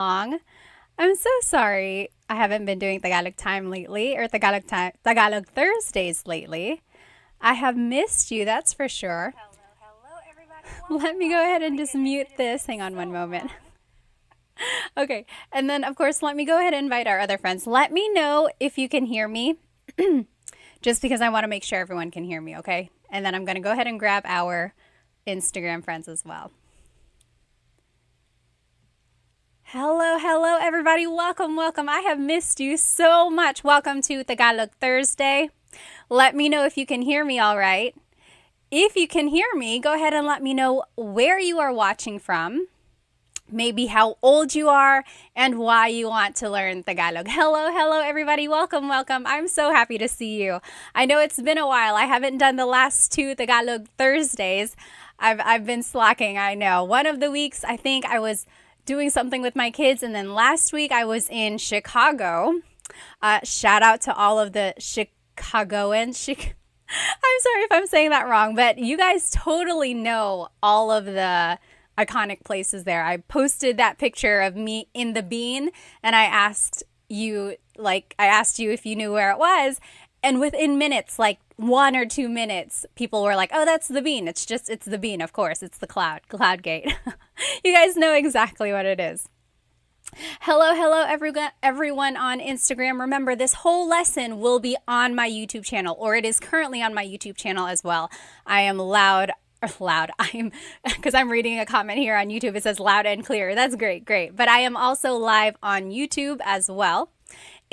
Long. I'm so sorry I haven't been doing Tagalog Time lately or Tagalog Thursdays lately. I have missed you, that's for sure. Hello, everybody. Let me go ahead and just mute this. Hang on one moment. Okay, and then of course, let me go ahead and invite our other friends. Let me know if you can hear me, just because I want to make sure everyone can hear me, okay? And then I'm going to go ahead and grab our Instagram friends as well. Hello, everybody. Welcome. I have missed you so much. Welcome to Tagalog Thursday. Let me know if you can hear me all right. If you can hear me, go ahead and let me know where you are watching from, maybe how old you are, and why you want to learn Tagalog. Hello, everybody. Welcome. I'm so happy to see you. I know it's been a while. I haven't done the last two Tagalog Thursdays. I've been slacking, I know. One of the weeks, I think I was doing something with my kids, and then last week I was in Chicago. Shout out to all of the Chicagoans. I'm sorry if I'm saying that wrong, but you guys totally know all of the iconic places there. I posted that picture of me in the Bean, and I asked you if you knew where it was, and within minutes, like 1 or 2 minutes, people were like, "Oh, that's the Bean. It's the Bean, of course. It's the cloud gate." You guys know exactly what it is. Hello, everyone on Instagram. Remember, this whole lesson will be on my YouTube channel, or it is currently on my YouTube channel as well. I am loud. Because I'm reading a comment here on YouTube. It says loud and clear. That's great. But I am also live on YouTube as well.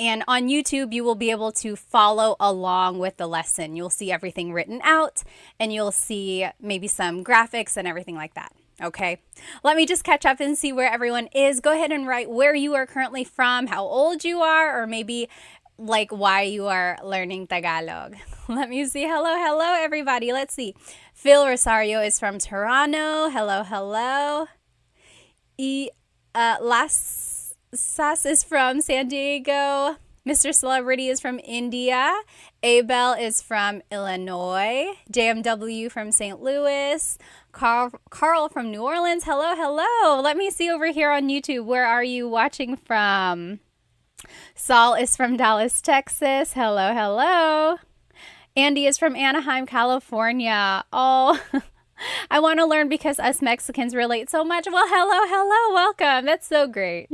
And on YouTube, you will be able to follow along with the lesson. You'll see everything written out, and you'll see maybe some graphics and everything like that. Okay, let me just catch up and see where everyone is. Go ahead and write where you are currently from, how old you are, or maybe like why you are learning Tagalog. Let me see. Hello, everybody. Let's see. Phil Rosario is from Toronto. Hello. Las Sas is from San Diego. Mr. Celebrity is from India. Abel is from Illinois. JMW from St. Louis. Carl from New Orleans. Hello. Let me see over here on YouTube. Where are you watching from? Saul is from Dallas, Texas. Hello. Andy is from Anaheim, California. Oh, I want to learn because us Mexicans relate so much. Well, hello. Welcome. That's so great.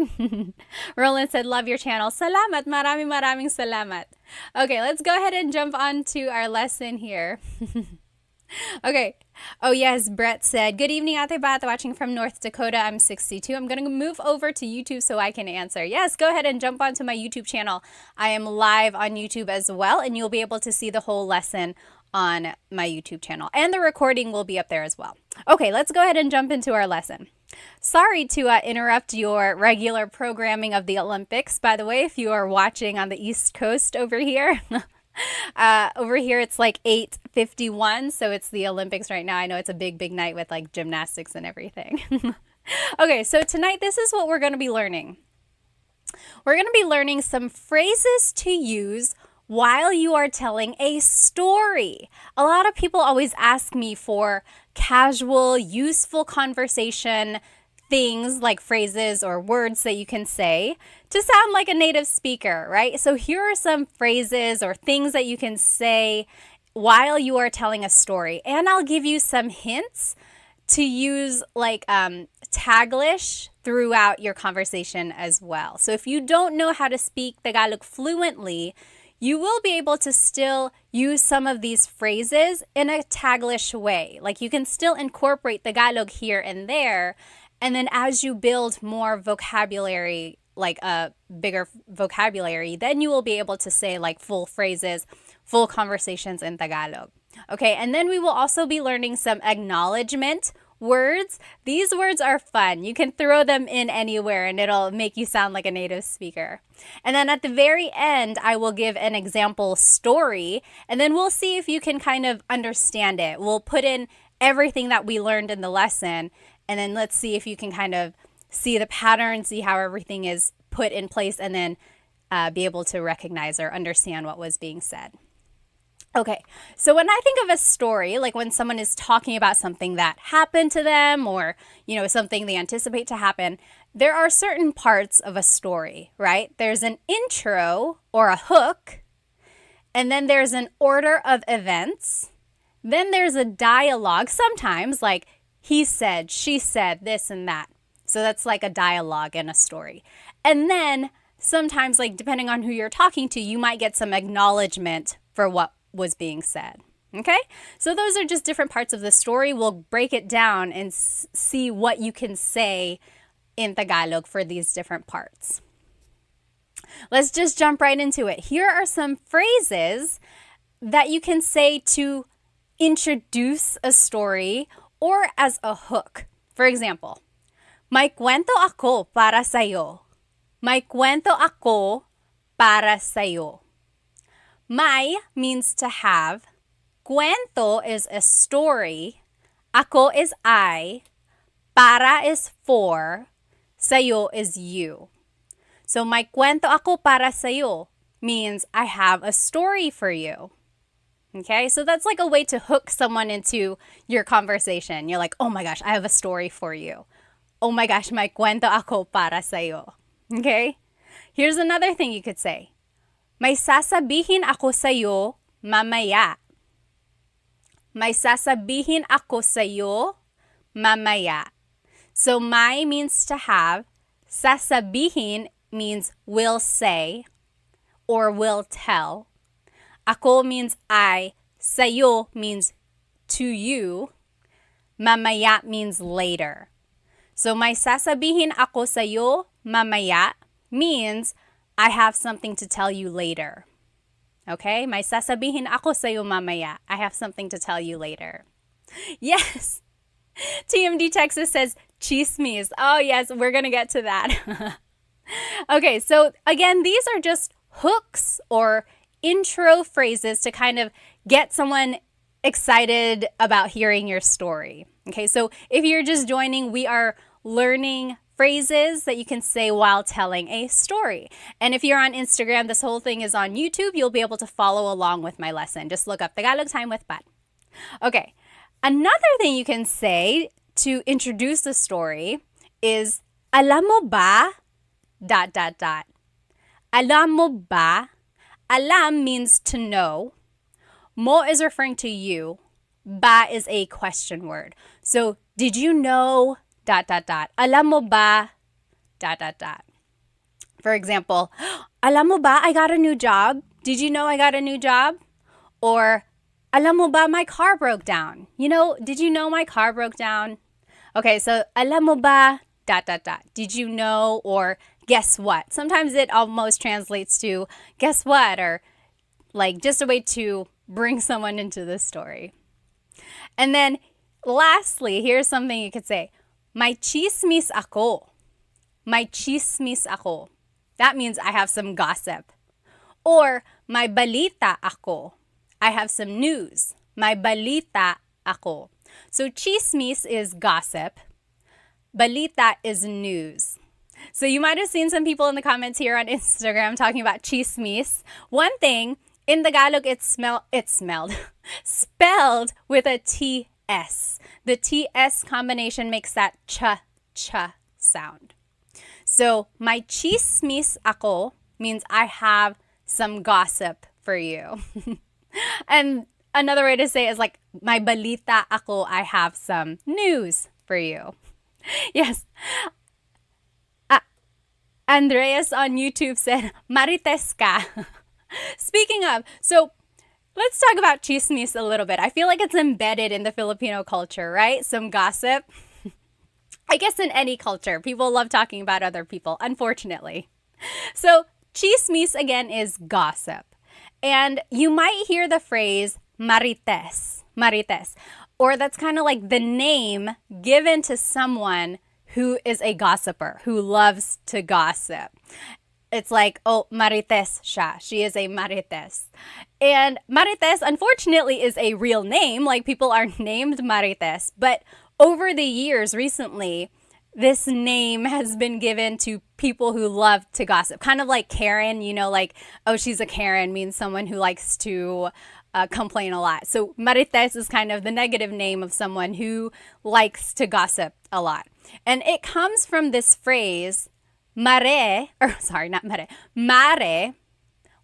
Roland said, love your channel. Salamat. Maraming salamat. Okay, let's go ahead and jump on to our lesson here. Okay. Oh, yes. Brett said, good evening, Ate Bata, watching from North Dakota. I'm 62. I'm going to move over to YouTube so I can answer. Yes, go ahead and jump onto my YouTube channel. I am live on YouTube as well, and you'll be able to see the whole lesson on my YouTube channel. And the recording will be up there as well. Okay, let's go ahead and jump into our lesson. Sorry to interrupt your regular programming of the Olympics. By the way, if you are watching on the East Coast over here, over here it's like 8:51, so it's the Olympics right now. I know it's a big night with like gymnastics and everything. Okay, so tonight this is what we're going to be learning. We're going to be learning some phrases to use while you are telling a story. A lot of people always ask me for casual, useful conversation things like phrases or words that you can say to sound like a native speaker, right? So here are some phrases or things that you can say while you are telling a story. And I'll give you some hints to use like Taglish throughout your conversation as well. So if you don't know how to speak Tagalog fluently, you will be able to still use some of these phrases in a Taglish way. Like you can still incorporate Tagalog here and there. And then as you build more vocabulary, like a bigger vocabulary, then you will be able to say like full phrases, full conversations in Tagalog. Okay, and then we will also be learning some acknowledgement words. These words are fun. You can throw them in anywhere and it'll make you sound like a native speaker. And then at the very end, I will give an example story, and then we'll see if you can kind of understand it. We'll put in everything that we learned in the lesson, and then let's see if you can kind of see the pattern, see how everything is put in place, and then be able to recognize or understand what was being said. Okay, so when I think of a story, like when someone is talking about something that happened to them or, something they anticipate to happen, there are certain parts of a story, right? There's an intro or a hook, and then there's an order of events. Then there's a dialogue, sometimes like he said, she said, this and that. So that's like a dialogue in a story. And then sometimes, like depending on who you're talking to, you might get some acknowledgement for what was being said. Okay? So those are just different parts of the story. We'll break it down and see what you can say in Tagalog for these different parts. Let's just jump right into it. Here are some phrases that you can say to introduce a story or as a hook. For example, may kwento ako para sa'yo. May kwento ako para sa'yo. May means to have. Cuento is a story. Ako is I. Para is for. Sa'yo is you. So, may kwento ako para sa'yo means I have a story for you. Okay, so that's like a way to hook someone into your conversation. You're like, oh my gosh, I have a story for you. Oh my gosh, may kwento ako para sa'yo. Okay? Here's another thing you could say. May sasabihin ako sa'yo mamaya. May sasabihin ako sa'yo mamaya. So, may means to have. Sasabihin means will say or will tell. Ako means I. Sa'yo means to you. Mamaya means later. So, may sasabihin ako sa'yo mamaya means I have something to tell you later. Okay? May sasabihin ako sa'yo mamaya. I have something to tell you later. Yes! TMD Texas says chismis. Oh, yes, we're going to get to that. Okay, so again, these are just hooks or intro phrases to kind of get someone excited about hearing your story. Okay, so if you're just joining, we are learning phrases that you can say while telling a story. And if you're on Instagram, this whole thing is on YouTube. You'll be able to follow along with my lesson. Just look up Tagalog Time with Pat. Okay, another thing you can say to introduce the story is, alam mo ba, ... Alam mo ba? Alam means to know. Mo is referring to you. Ba is a question word. So, did you know ... Alam mo ba ... For example, alam mo ba I got a new job? Did you know I got a new job? Or, alam mo ba my car broke down? Did you know my car broke down? Okay, so alam mo ba ... Did you know? Or guess what? Sometimes it almost translates to guess what? Or like just a way to bring someone into the story. And then lastly, here's something you could say. May chismis ako. May chismis ako. That means I have some gossip. Or may balita ako. I have some news. May balita ako. So chismis is gossip. Balita is news. So you might have seen some people in the comments here on Instagram talking about chismis. One thing, in Tagalog, it's spelled with a TS. The TS combination makes that ch sound. So, may chismis ako means I have some gossip for you. And another way to say it is like, may balita ako, I have some news for you. Yes. Andreas on YouTube said, marites ka. Speaking of, so let's talk about chismis a little bit. I feel like it's embedded in the Filipino culture, right? Some gossip. I guess in any culture, people love talking about other people, unfortunately. So chismis, again, is gossip. And you might hear the phrase marites, or that's kind of like the name given to someone who is a gossiper, who loves to gossip. It's like, oh, marites siya. She is a marites. And marites, unfortunately, is a real name. Like, people are named marites. But over the years, recently, this name has been given to people who love to gossip. Kind of like Karen, like, oh, she's a Karen means someone who likes to complain a lot. So marites is kind of the negative name of someone who likes to gossip a lot. And it comes from this phrase, mare, or sorry, not mare,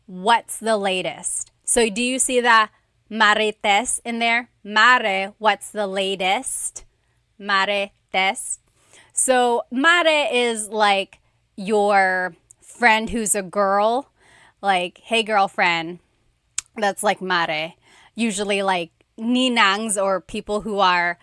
what's the latest? So do you see the marites in there? Mare, what's the latest? Marites. So mare is like your friend who's a girl, like, hey girlfriend. That's like mare. Usually like ninangs or people who are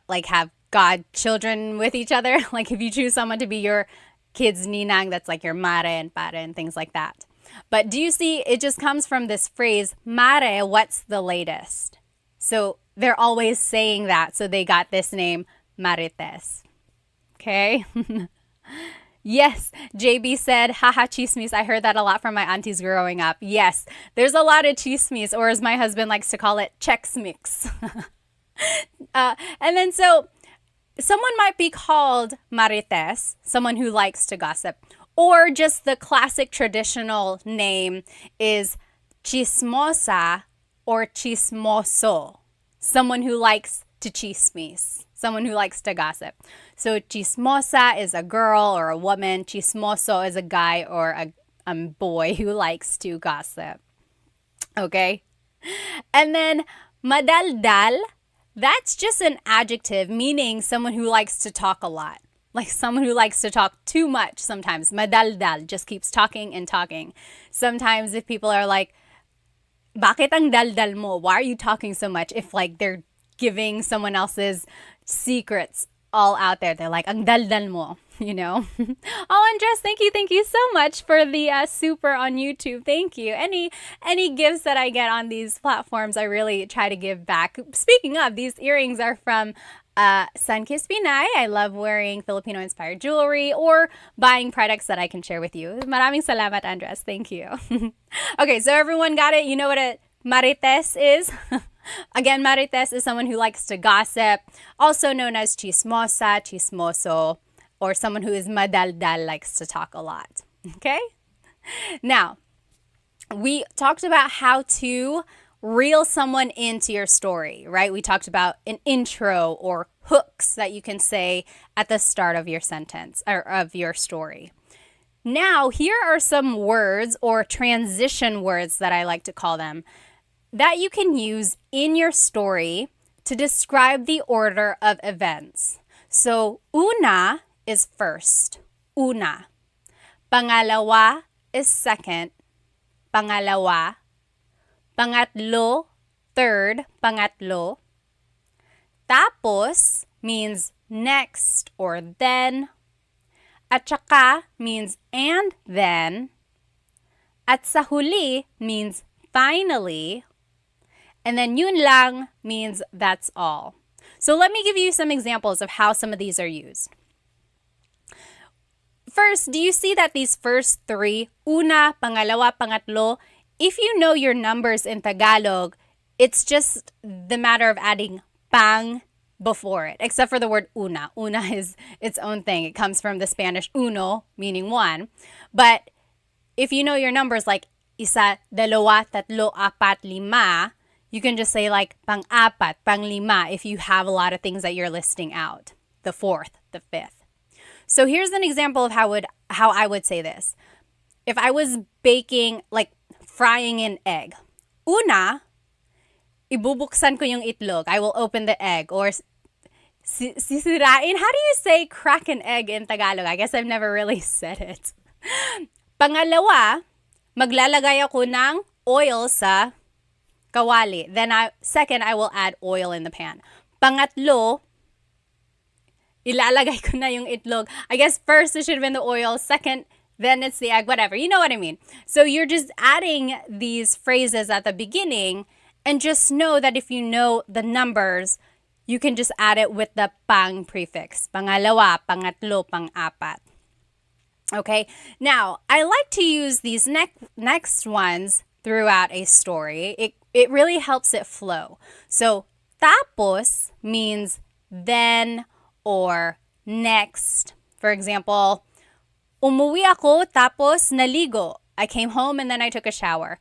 like have godchildren with each other. Like if you choose someone to be your kid's ninang, that's like your mare and pare and things like that. But do you see, it just comes from this phrase, mare, what's the latest? So they're always saying that, so they got this name, marites. Okay? Yes, JB said, haha, chismis. I heard that a lot from my aunties growing up. Yes, there's a lot of chismis, or as my husband likes to call it, Chex Mix. And then so someone might be called marites, someone who likes to gossip, or just the classic traditional name is chismosa or chismoso, someone who likes to chismis, someone who likes to gossip. So chismosa is a girl or a woman, chismoso is a guy or a boy who likes to gossip. Okay? And then madaldal, that's just an adjective meaning someone who likes to talk a lot. Like someone who likes to talk too much sometimes. Madaldal, just keeps talking and talking. Sometimes if people are like, bakit ang daldal mo? Why are you talking so much? If like they're giving someone else's secrets all out there. They're like, ang daldal mo, you know? Oh, Andres, thank you so much for the super on YouTube. Thank you. Any gifts that I get on these platforms, I really try to give back. Speaking of, these earrings are from Sunkissed Pinay. I love wearing Filipino-inspired jewelry or buying products that I can share with you. Maraming salamat, Andres. Thank you. Okay, so everyone got it? You know what a marites is? Again, marites is someone who likes to gossip, also known as chismosa, chismoso, or someone who is madaldal, likes to talk a lot. Okay? Now, we talked about how to reel someone into your story, right? We talked about an intro or hooks that you can say at the start of your sentence or of your story. Now, here are some words or transition words that I like to call them that you can use in your story to describe the order of events. So, una is first. Una. Pangalawa is second. Pangalawa. Pangatlo, third. Pangatlo. Tapos means next or then. At saka means and then. At sa huli means finally. And then yun lang means that's all. So let me give you some examples of how some of these are used. First, do you see that these first three, una, pangalawa, pangatlo, if you know your numbers in Tagalog, it's just the matter of adding pang before it, except for the word una. Una is its own thing. It comes from the Spanish uno, meaning one. But if you know your numbers like isa, dalawa, tatlo, apat, lima, you can just say like pang-apat, pang-lima if you have a lot of things that you're listing out. The fourth, the fifth. So here's an example of how I would say this. If I was baking, like frying an egg, una, ibubuksan ko yung itlog. I will open the egg. Or sisirain. How do you say crack an egg in Tagalog? I guess I've never really said it. Pangalawa, maglalagay ako ng oil sa kawali. Then second, I will add oil in the pan. Pangatlo, ilalagay ko na yung itlog. I guess first it should have been the oil. Second, then it's the egg. Whatever. You know what I mean. So you're just adding these phrases at the beginning, and just know that if you know the numbers, you can just add it with the pang prefix. Pangalawa, pangatlo, pang-apat. Okay. Now, I like to use these next ones throughout a story. It really helps it flow. So, tapos means then or next. For example, umuwi ako tapos naligo. I came home and then I took a shower.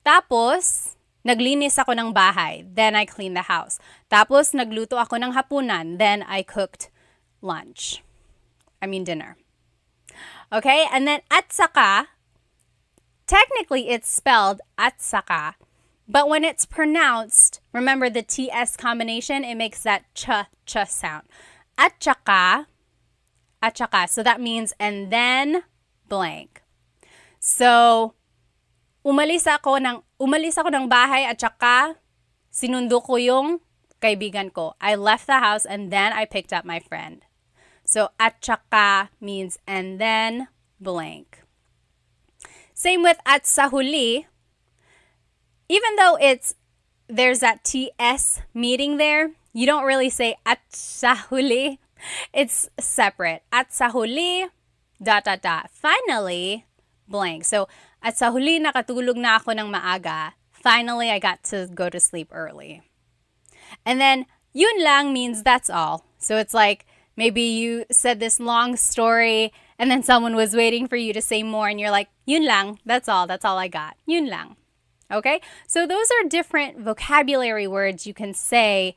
Tapos, naglinis ako ng bahay. Then I cleaned the house. Tapos, nagluto ako ng hapunan. Then I cooked lunch. Dinner. Okay, and then at saka, technically it's spelled at saka, but when it's pronounced, remember the TS combination, it makes that ch sound. At saka. So that means and then blank. So, umalis ako ng bahay at saka sinundo ko yung kaibigan ko. I left the house and then I picked up my friend. So, at saka means and then blank. Same with at sa huli. Even though there's that TS meeting there, you don't really say at sa huli. It's separate. At sa huli, ... Finally, blank. So, at sa huli nakatulog na ako ng maaga. Finally, I got to go to sleep early. And then, yun lang means that's all. So it's like, maybe you said this long story and then someone was waiting for you to say more and you're like, yun lang, that's all I got. Yun lang. Okay? So those are different vocabulary words you can say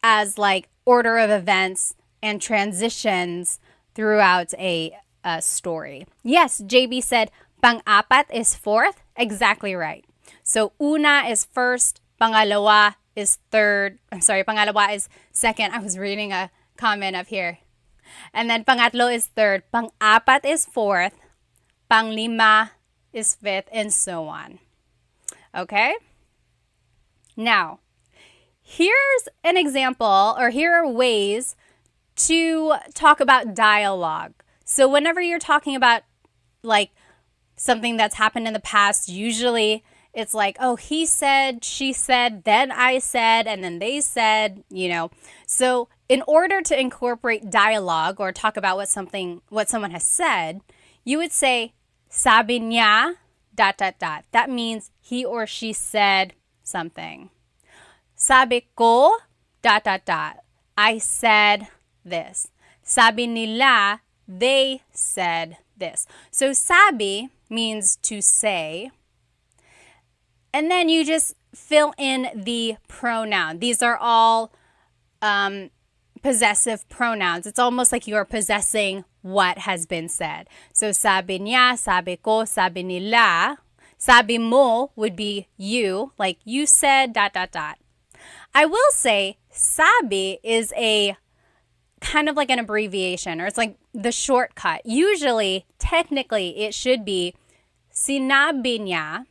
as like order of events and transitions throughout a story. Yes, JB said, pang-apat is fourth. Exactly right. So, una is first, pangalawa is third. Pangalawa is second. I was reading a comment up here. And then pangatlo is third. Pang-apat is fourth. Panglima is fifth, and so on. Okay? Now, here's an example, or here are ways to talk about dialogue. So whenever you're talking about like something that's happened in the past, usually it's like, oh, he said, she said, then I said, and then they said, So in order to incorporate dialogue or talk about what someone has said, you would say, sabi niya, ... That means he or she said something. Sabi ko, ... I said this. Sabi nila, they said this. So sabi means to say. And then you just fill in the pronoun. These are all possessive pronouns. It's almost like you are possessing what has been said. So sabi niya, sabi ko, sabi nila. Sabi mo would be you, like you said, ... I will say sabi is a kind of like an abbreviation, or it's like the shortcut. Usually, technically, it should be sinabi niya.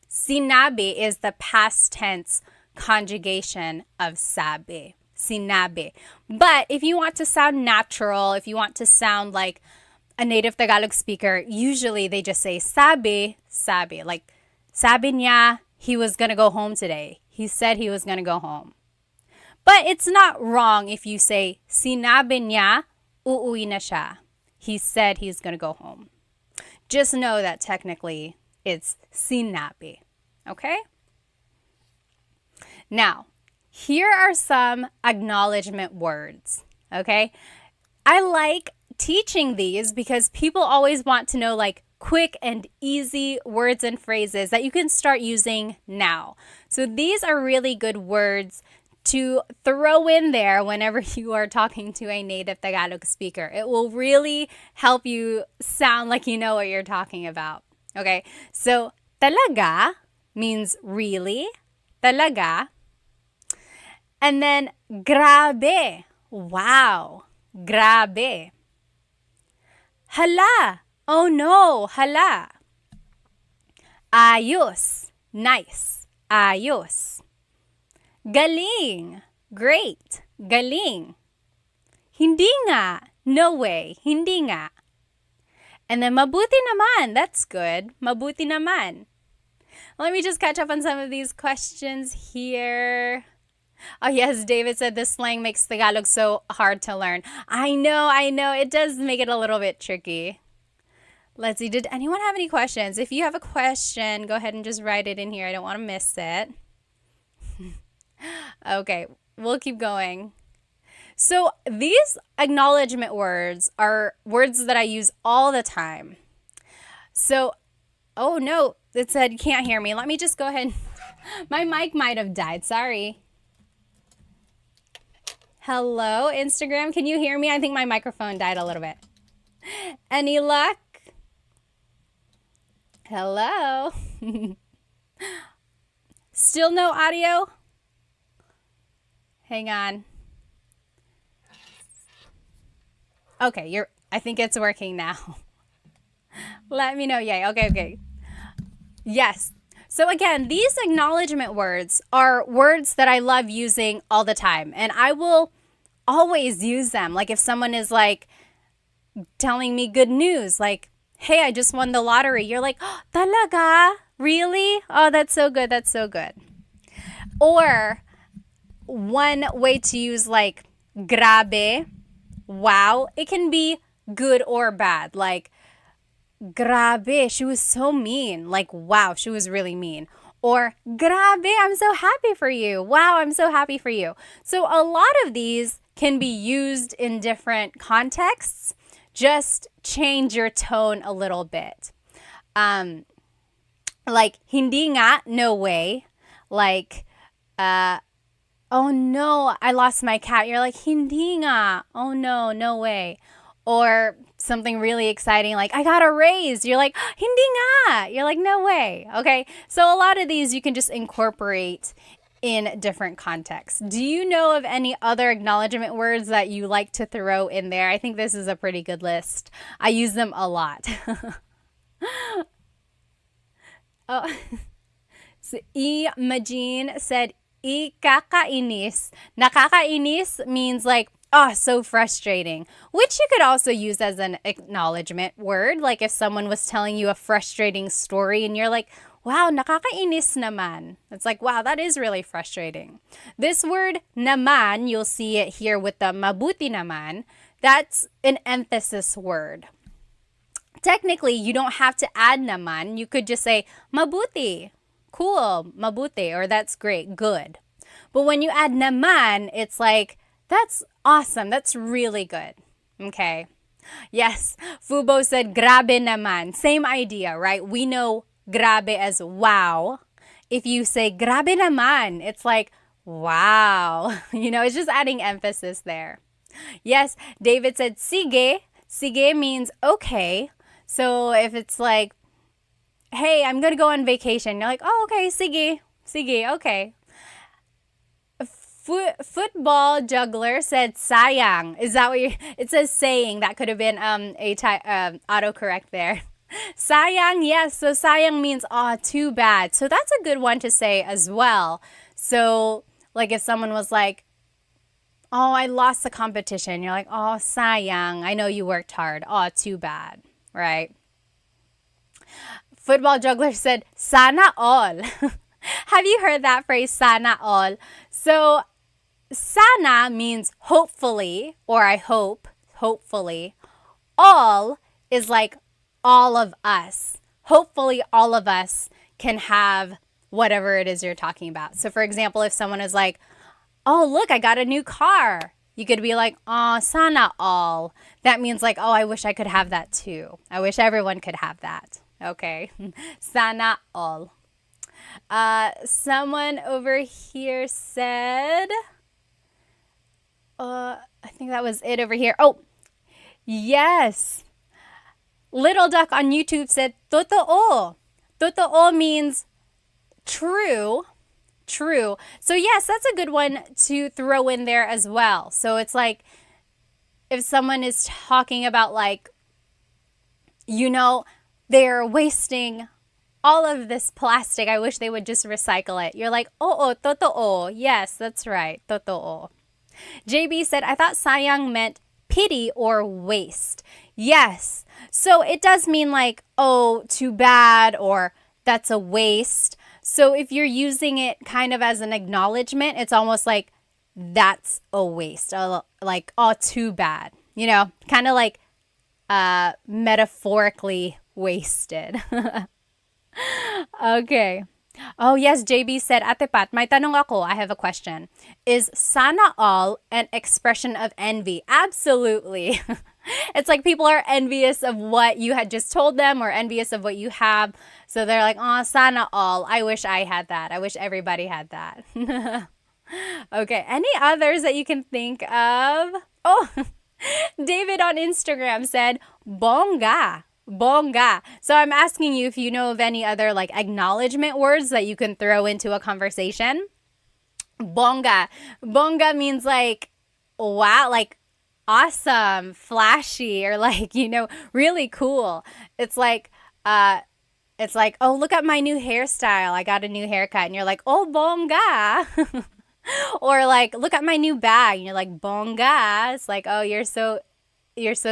Sinabi is the past tense conjugation of sabi. Sinabi. But if you want to sound natural, if you want to sound like a native Tagalog speaker, usually they just say sabi, sabi. Like, sabi niya, he was going to go home today. He said he was going to go home. But it's not wrong if you say, sinabi niya, uuwi na siya. He said he's going to go home. Just know that technically it's sinabi. Okay? Now, here are some acknowledgement words. Okay? I like teaching these because people always want to know like quick and easy words and phrases that you can start using now. So these are really good words to throw in there whenever you are talking to a native Tagalog speaker. It will really help you sound like you know what you're talking about. Okay, so talaga means really, talaga. And then grabe, wow, grabe. Hala, oh no, hala. Ayos, nice, ayos. Galing, great, galing. Hindi nga, no way, hindi nga. And then mabuti naman, that's good, mabuti naman. Let me just catch up on some of these questions here. Oh yes, David said this slang makes Tagalog so hard to learn. I know, it does make it a little bit tricky. Let's see, did anyone have any questions? If you have a question, go ahead and just write it in here. I don't want to miss it. Okay, we'll keep going. So these acknowledgement words are words that I use all the time. So, oh no, it said you can't hear me. Let me just go ahead. My mic might have died, sorry. Hello, Instagram. Can you hear me? I think my microphone died a little bit. Any luck? Hello. Still no audio? Hang on. Okay, I think it's working now. Let me know. Yay. Okay. Yes. So again, these acknowledgement words are words that I love using all the time, and I will always use them. Like if someone is like telling me good news, like, hey, I just won the lottery. You're like, oh, talaga? Really? Oh, that's so good. That's so good. Or one way to use like grabe, wow, it can be good or bad. Like, grabe, she was so mean. Like, wow, she was really mean. Or, grabe, I'm so happy for you. Wow, I'm so happy for you. So a lot of these can be used in different contexts. Just change your tone a little bit. Like, hindi nga, no way. Like, oh no, I lost my cat. You're like, hindi nga. Oh no, no way. Or something really exciting like, I got a raise. You're like, hindi nga. You're like, no way. Okay, so a lot of these you can just incorporate in different contexts. Do you know of any other acknowledgement words that you like to throw in there? I think this is a pretty good list. I use them a lot. Oh, so Imagine said, ikakainis. Nakakainis means like, oh, so frustrating, which you could also use as an acknowledgement word. Like if someone was telling you a frustrating story and you're like, wow, nakakainis naman. It's like, wow, that is really frustrating. This word naman, you'll see it here with the mabuti naman. That's an emphasis word. Technically, you don't have to add naman. You could just say mabuti, cool, mabuti, or that's great, good. But when you add naman, it's like, that's awesome. That's really good. Okay. Yes. Fubo said, grabe naman. Same idea, right? We know grabe as wow. If you say grabe naman, it's like, wow. It's just adding emphasis there. Yes. David said, sige. Sige means okay. So if it's like, hey, I'm going to go on vacation. You're like, oh, okay, sige. Sige, okay. Football juggler said sayang. Is that what it says saying? That could have been autocorrect there. Sayang, yes. So sayang means, oh, too bad. So that's a good one to say as well. So like if someone was like, oh, I lost the competition. You're like, oh, sayang. I know you worked hard. Oh, too bad. Right? Football juggler said, sana all. Have you heard that phrase, sana all? So sana means hopefully, or I hope, hopefully. All is like all of us. Hopefully all of us can have whatever it is you're talking about. So for example, if someone is like, oh, look, I got a new car. You could be like, oh, sana all. That means like, oh, I wish I could have that too. I wish everyone could have that. Okay. Sana all. Someone over here said, I think that was it over here. Oh, yes. Little Duck on YouTube said, totoo. Totoo means true. True. So yes, that's a good one to throw in there as well. So it's like if someone is talking about like, they're wasting all of this plastic. I wish they would just recycle it. You're like, oo, totoo. Yes, that's right. Totoo. JB said, I thought sayang meant pity or waste. Yes. So it does mean like, oh, too bad, or that's a waste. So if you're using it kind of as an acknowledgement, it's almost like that's a waste. Like, oh, too bad. Kind of like metaphorically wasted. Okay. Oh, yes, JB said, Ate Pat, may tanong ako. I have a question. Is sana all an expression of envy? Absolutely. It's like people are envious of what you had just told them or envious of what you have. So they're like, oh, sana all. I wish I had that. I wish everybody had that. Okay, any others that you can think of? Oh, David on Instagram said, bonga. Bonga. So I'm asking you if you know of any other like acknowledgement words that you can throw into a conversation. Bonga. Bonga means like, wow, like awesome, flashy, or like, really cool. It's like, oh, look at my new hairstyle. I got a new haircut. And you're like, oh, bonga. Or like, look at my new bag. And you're like, bonga. It's like, oh, you're so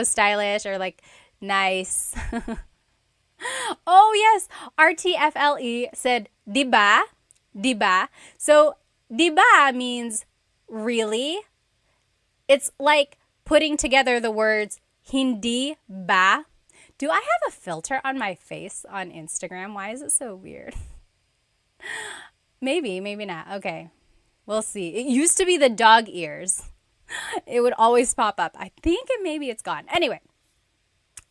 stylish, or like, nice. Oh, yes. RTFLE said, diba? Diba? So, diba means really. It's like putting together the words hindi ba. Do I have a filter on my face on Instagram? Why is it so weird? Maybe, maybe not. Okay. We'll see. It used to be the dog ears. It would always pop up. I think maybe it's gone. Anyway.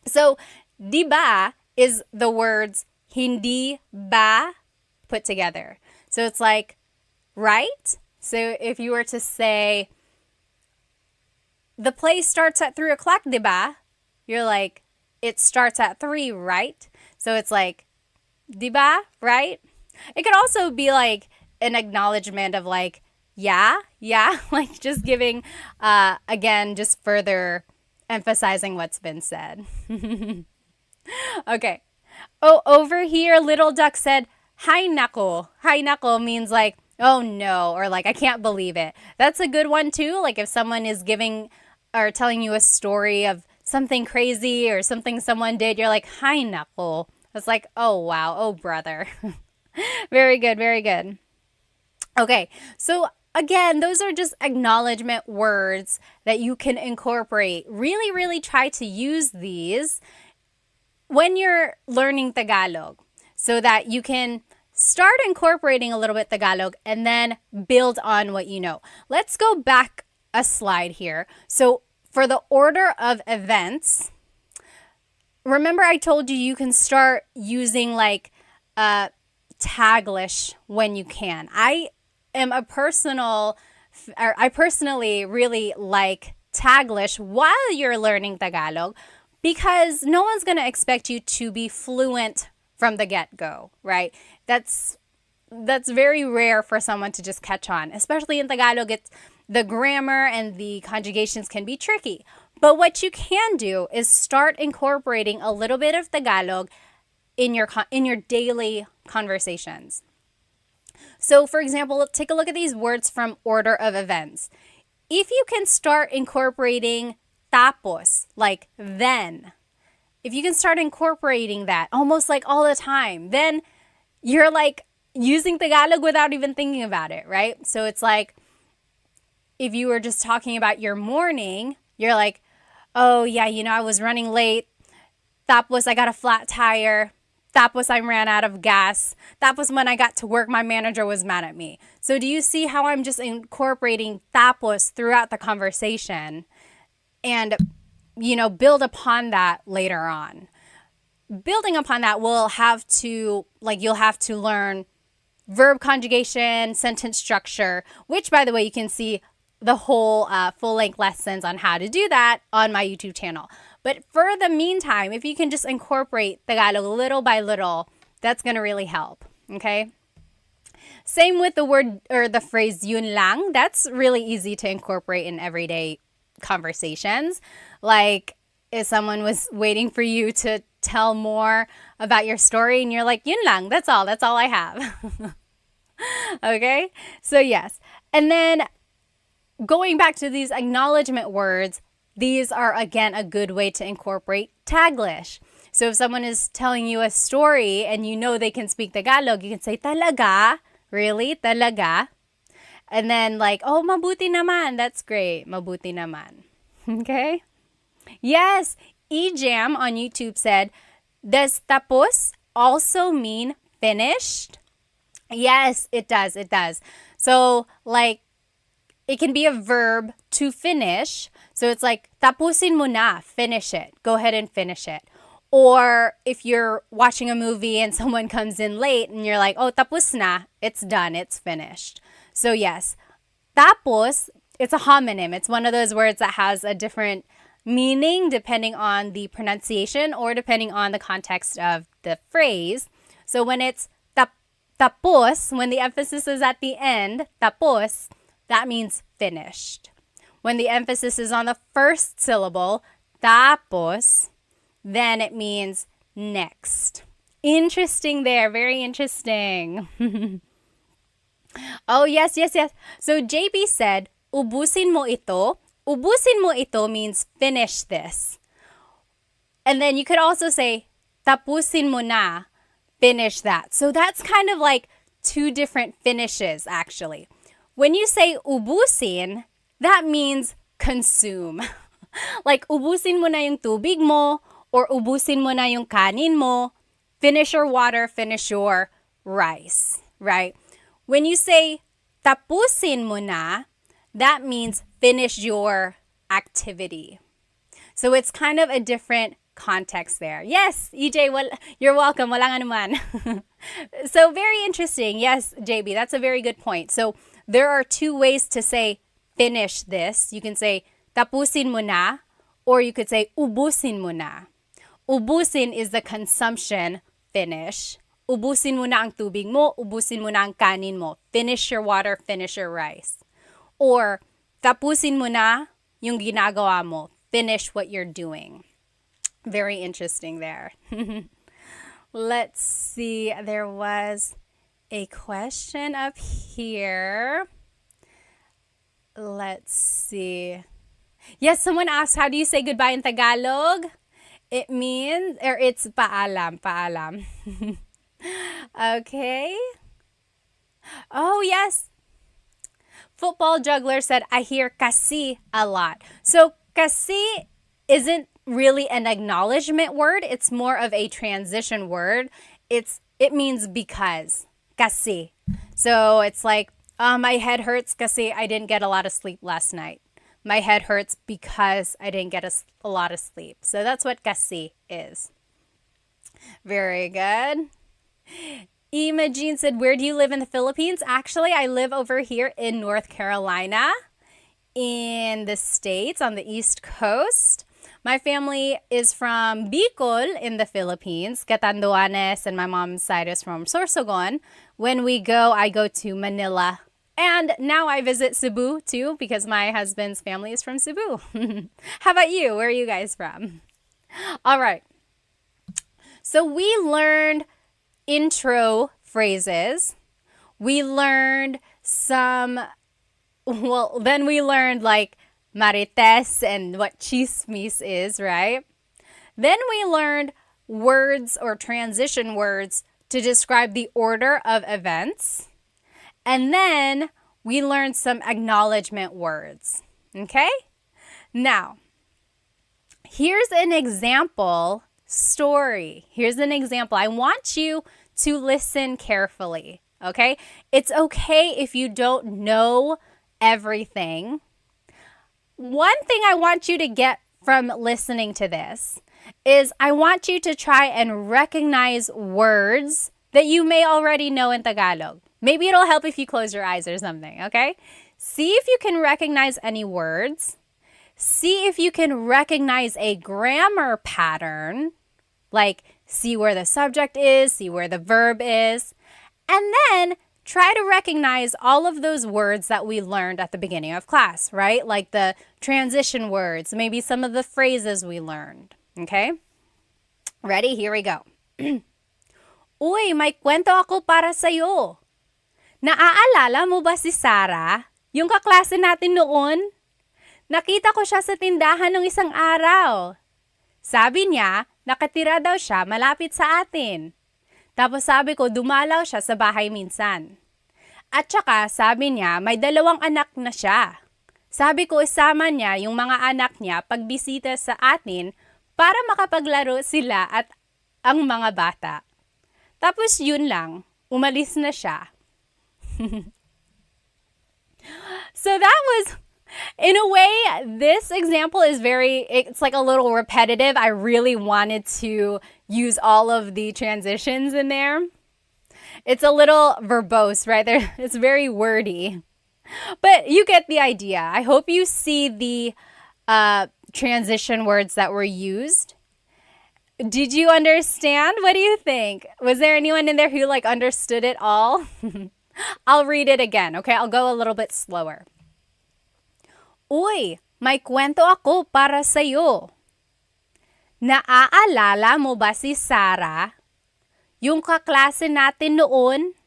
So, diba is the words hindi ba put together. So it's like, right? So if you were to say, the play starts at 3 o'clock, diba? You're like, it starts at 3, right? So it's like, diba, right? It could also be like an acknowledgement of like, yeah, like just giving, again, just further emphasizing what's been said. Okay. Oh, over here, Little Duck said, hi nako. Hi nako means like, oh no, or like, I can't believe it. That's a good one too. Like if someone is giving or telling you a story of something crazy or something someone did, you're like, hi nako. It's like, oh wow, oh brother. Very good, very good. Okay, so again, those are just acknowledgement words that you can incorporate. Really, really try to use these when you're learning Tagalog so that you can start incorporating a little bit Tagalog and then build on what you know. Let's go back a slide here. So for the order of events, remember I told you you can start using like Taglish when you can. I personally really like Taglish while you're learning Tagalog because no one's going to expect you to be fluent from the get-go, right? That's very rare for someone to just catch on. Especially in Tagalog, the grammar and the conjugations can be tricky. But what you can do is start incorporating a little bit of Tagalog in your daily conversations. So, for example, take a look at these words from order of events. If you can start incorporating tapos, like then, if you can start incorporating that almost like all the time, then you're like using Tagalog without even thinking about it, right? So it's like if you were just talking about your morning, you're like, oh yeah, I was running late. Tapos I got a flat tire. Tapos I ran out of gas. Tapos when I got to work, my manager was mad at me. So do you see how I'm just incorporating tapos throughout the conversation and, build upon that later on. Building upon that, you'll have to learn verb conjugation, sentence structure, which, by the way, you can see the whole full-length lessons on how to do that on my YouTube channel. But for the meantime, if you can just incorporate Tagalog little by little, that's going to really help, okay? Same with the word or the phrase yun lang. That's really easy to incorporate in everyday conversations. Like if someone was waiting for you to tell more about your story and you're like, yun lang, that's all I have. Okay? So yes. And then going back to these acknowledgement words, these are, again, a good way to incorporate Taglish. So if someone is telling you a story and you know they can speak Tagalog, you can say, talaga? Really? Talaga? And then like, oh, mabuti naman. That's great. Mabuti naman. Okay? Yes. Ejam on YouTube said, does tapos also mean finished? Yes, it does. It does. So like, it can be a verb to finish. So it's like, tapusin mo na, finish it. Go ahead and finish it. Or if you're watching a movie and someone comes in late and you're like, oh, tapos na, it's done, it's finished. So yes, Tapos, it's a homonym. It's one of those words that has a different meaning depending on the pronunciation or depending on the context of the phrase. So when it's tapos, when the emphasis is at the end, tapos, that means finished. When the emphasis is on the first syllable, tapos, then it means next. Interesting there. Very interesting. Oh, yes. So JB said, ubusin mo ito. Ubusin mo ito means finish this. And then you could also say, tapusin mo na, finish that. So that's kind of like two different finishes, actually. When you say ubusin, that means consume. Like, ubusin mo na yung tubig mo, or ubusin mo na yung kanin mo. Finish your water, finish your rice, right? When you say tapusin mo na, that means finish your activity. So it's kind of a different context there. Yes, EJ, you're welcome. Walang anuman. So very interesting. Yes, JB, that's a very good point. So there are two ways to say finish this. You can say tapusin mo na, or you could say ubusin mo na. Ubusin is the consumption finish. Ubusin mo na ang tubig mo, ubusin mo na ang kanin mo. Finish your water, finish your rice. Or tapusin mo na yung ginagawa mo. Finish what you're doing. Very interesting there. Let's see. There was a question up here. Let's see. Yes, someone asked, how do you say goodbye in Tagalog? It means, or it's paalam. Okay. Oh, yes. Football Juggler said, I hear kasi a lot. So kasi isn't really an acknowledgement word. It's more of a transition word. It means because. Kasi. So it's like, my head hurts kasi I didn't get a lot of sleep last night. My head hurts because I didn't get a lot of sleep. So that's what kasi is. Very good. Imagine said, where do you live in the Philippines? Actually, I live over here in North Carolina, in the States, on the East Coast. My family is from Bicol in the Philippines, Catanduanes, and my mom's side is from Sorsogon. When we go, I go to Manila. And now I visit Cebu too, because my husband's family is from Cebu. How about you? Where are you guys from? All right. So we learned intro phrases. We learned then we learned like marites and what chismis is, right? Then we learned words or transition words to describe the order of events. And then we learned some acknowledgement words, okay? Now, here's an example story. Here's an example. I want you to listen carefully, okay? It's okay if you don't know everything. One thing I want you to get from listening to this is I want you to try and recognize words that you may already know in Tagalog. Maybe it'll help if you close your eyes or something, okay? See if you can recognize any words. See if you can recognize a grammar pattern, like see where the subject is, see where the verb is, and then try to recognize all of those words that we learned at the beginning of class, right? Like the transition words, maybe some of the phrases we learned, okay? Ready? Here we go. Uy, may kwento ako para sa'yo. Naaalala mo ba si Sarah? Yung kaklase natin noon? Nakita ko siya sa tindahan ng isang araw. Sabi niya, nakatira daw siya malapit sa atin. Tapos sabi ko, dumalaw siya sa bahay minsan. At saka sabi niya, may 2 anak na siya. Sabi ko, isama niya yung mga anak niya pagbisita sa atin para makapaglaro sila at ang mga bata. Tapos yun lang, umalis na siya. So that was, in a way, this example is it's like a little repetitive. I really wanted to use all of the transitions in there. It's a little verbose, right? It's very wordy. But you get the idea. I hope you see the transition words that were used. Did you understand? What do you think? Was there anyone in there who like understood it all? I'll read it again, okay? I'll go a little bit slower. Uy, may kwento ako para sa'yo. Naaalala mo ba si Sarah? Yung kaklase natin noon?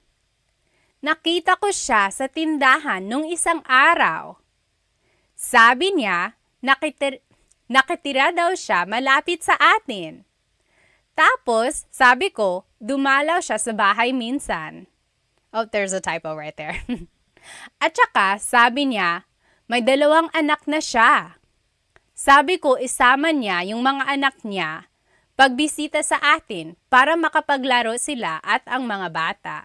Nakita ko siya sa tindahan nung isang araw. Sabi niya, nakitira daw siya malapit sa atin. Tapos, sabi ko, dumalaw siya sa bahay minsan. Oh, there's a typo right there. At saka, sabi niya, may 2 anak na siya. Sabi ko, isama niya yung mga anak niya pagbisita sa atin para makapaglaro sila at ang mga bata.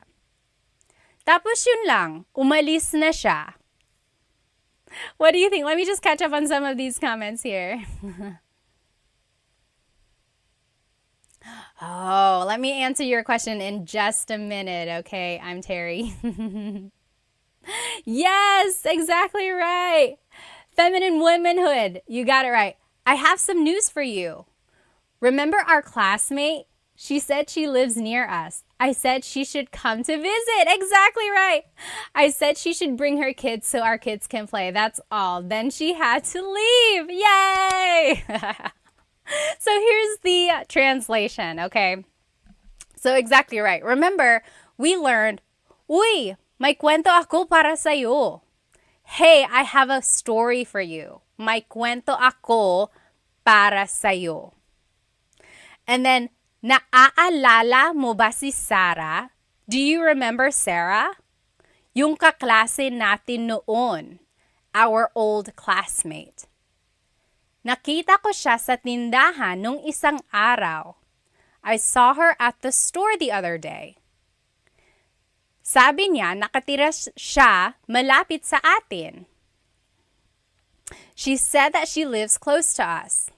Tapos yun lang, umalis na siya. What do you think? Let me just catch up on some of these comments here. Oh, let me answer your question in just a minute, okay? I'm Terry. Yes, exactly right. Feminine womanhood. You got it right. I have some news for you. Remember our classmate? She said she lives near us. I said she should come to visit. Exactly right. I said she should bring her kids so our kids can play. That's all. Then she had to leave. Yay! So here's the translation, okay? So exactly right. Remember, we learned, Uy, may kwento ako para sa'yo. Hey, I have a story for you. May kwento ako para sa'yo. And then, naaalala mo ba si Sarah? Do you remember Sarah? Yung kaklase natin noon. Our old classmate. Nakita ko siya sa tindahan nung isang araw. I saw her at the store the other day. Sabi niya, nakatira siya malapit sa atin. She said that she lives close to us.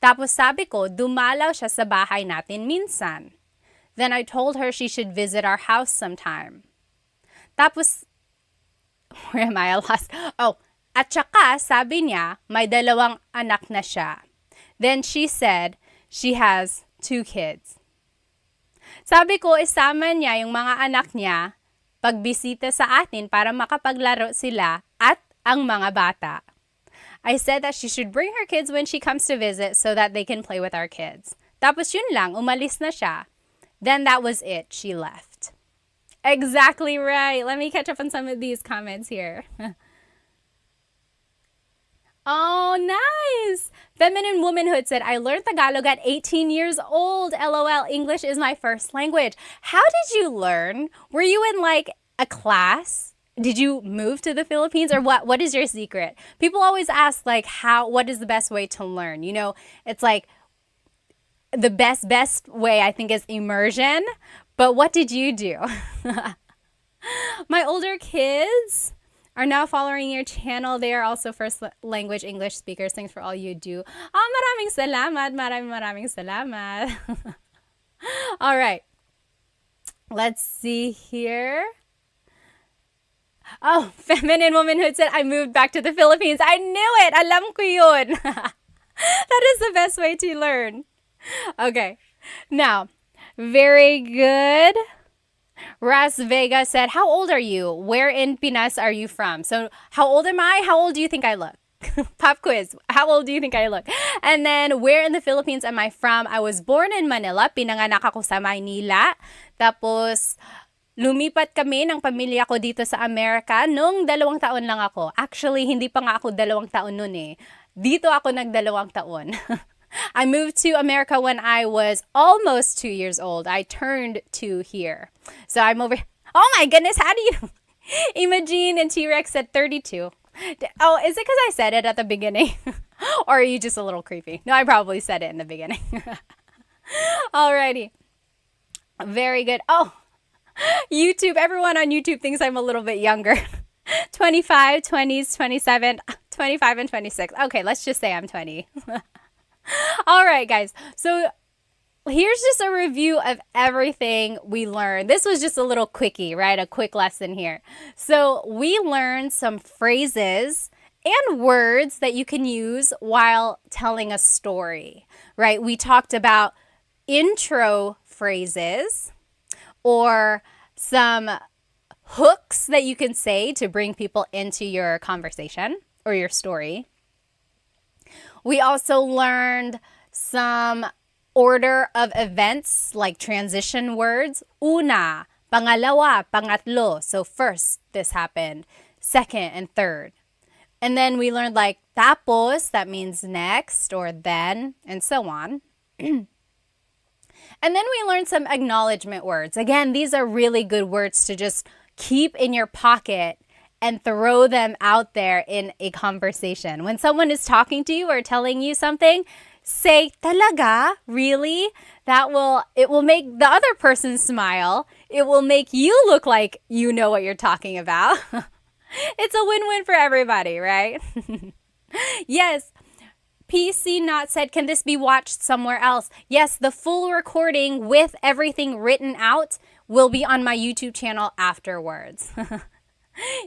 Tapos sabi ko, dumalaw siya sa bahay natin minsan. Then I told her she should visit our house sometime. Tapos, where am I? Lost? Oh, at saka sabi niya, may 2 anak na siya. Then she said she has 2 kids. Sabi ko, isama niya yung mga anak niya pagbisita sa atin para makapaglaro sila at ang mga bata. I said that she should bring her kids when she comes to visit so that they can play with our kids. Tapos yun lang, umalis na siya. Then that was it. She left. Exactly right. Let me catch up on some of these comments here. Oh, nice. Feminine Womanhood said, I learned Tagalog at 18 years old. LOL, English is my first language. How did you learn? Were you in like a class? Did you move to the Philippines or what is your secret? People always ask like what is the best way to learn? You know, it's like the best way I think is immersion. But what did you do? My older kids are now following your channel. They are also first language English speakers. Thanks for all you do. Oh, maraming salamat. Maraming salamat. All right. Let's see here. Oh, Feminine Womanhood said, I moved back to the Philippines. I knew it. Alam ko yun. That is the best way to learn. Okay. Now, very good. Ras Vega said, how old are you? Where in Pinas are you from? So how old am I? How old do you think I look? Pop quiz. How old do you think I look? And then, where in the Philippines am I from? I was born in Manila. Pinanganak ako sa Maynila. Tapos, lumipat kami ng pamilya ko dito sa Amerika nung 2 taon lang ako. Actually, hindi pa nga ako 2 taon nun eh. Dito ako nag-2 taon. I moved to America when I was almost 2 years old. I turned 2 here. So I'm over. Oh my goodness, how do you? Imogene and T-Rex said 32. Oh, is it because I said it at the beginning? Or are you just a little creepy? No, I probably said it in the beginning. Alrighty. Very good. Oh, YouTube. Everyone on YouTube thinks I'm a little bit younger. 25, 20s, 27, 25, and 26. Okay, let's just say I'm 20. All right, guys. So here's just a review of everything we learned. This was just a little quickie, right? A quick lesson here. So we learned some phrases and words that you can use while telling a story, right? We talked about intro phrases or some hooks that you can say to bring people into your conversation or your story. We also learned some order of events like transition words. Una, pangalawa, pangatlo. So first, this happened. Second and third. And then we learned like tapos, that means next or then, and so on. And then we learned some acknowledgement words. Again, these are really good words to just keep in your pocket and throw them out there in a conversation. When someone is talking to you or telling you something, say, talaga? Really? It will make the other person smile. It will make you look like you know what you're talking about. It's a win-win for everybody, right? Yes. PC Not said, can this be watched somewhere else? Yes, the full recording with everything written out will be on my YouTube channel afterwards.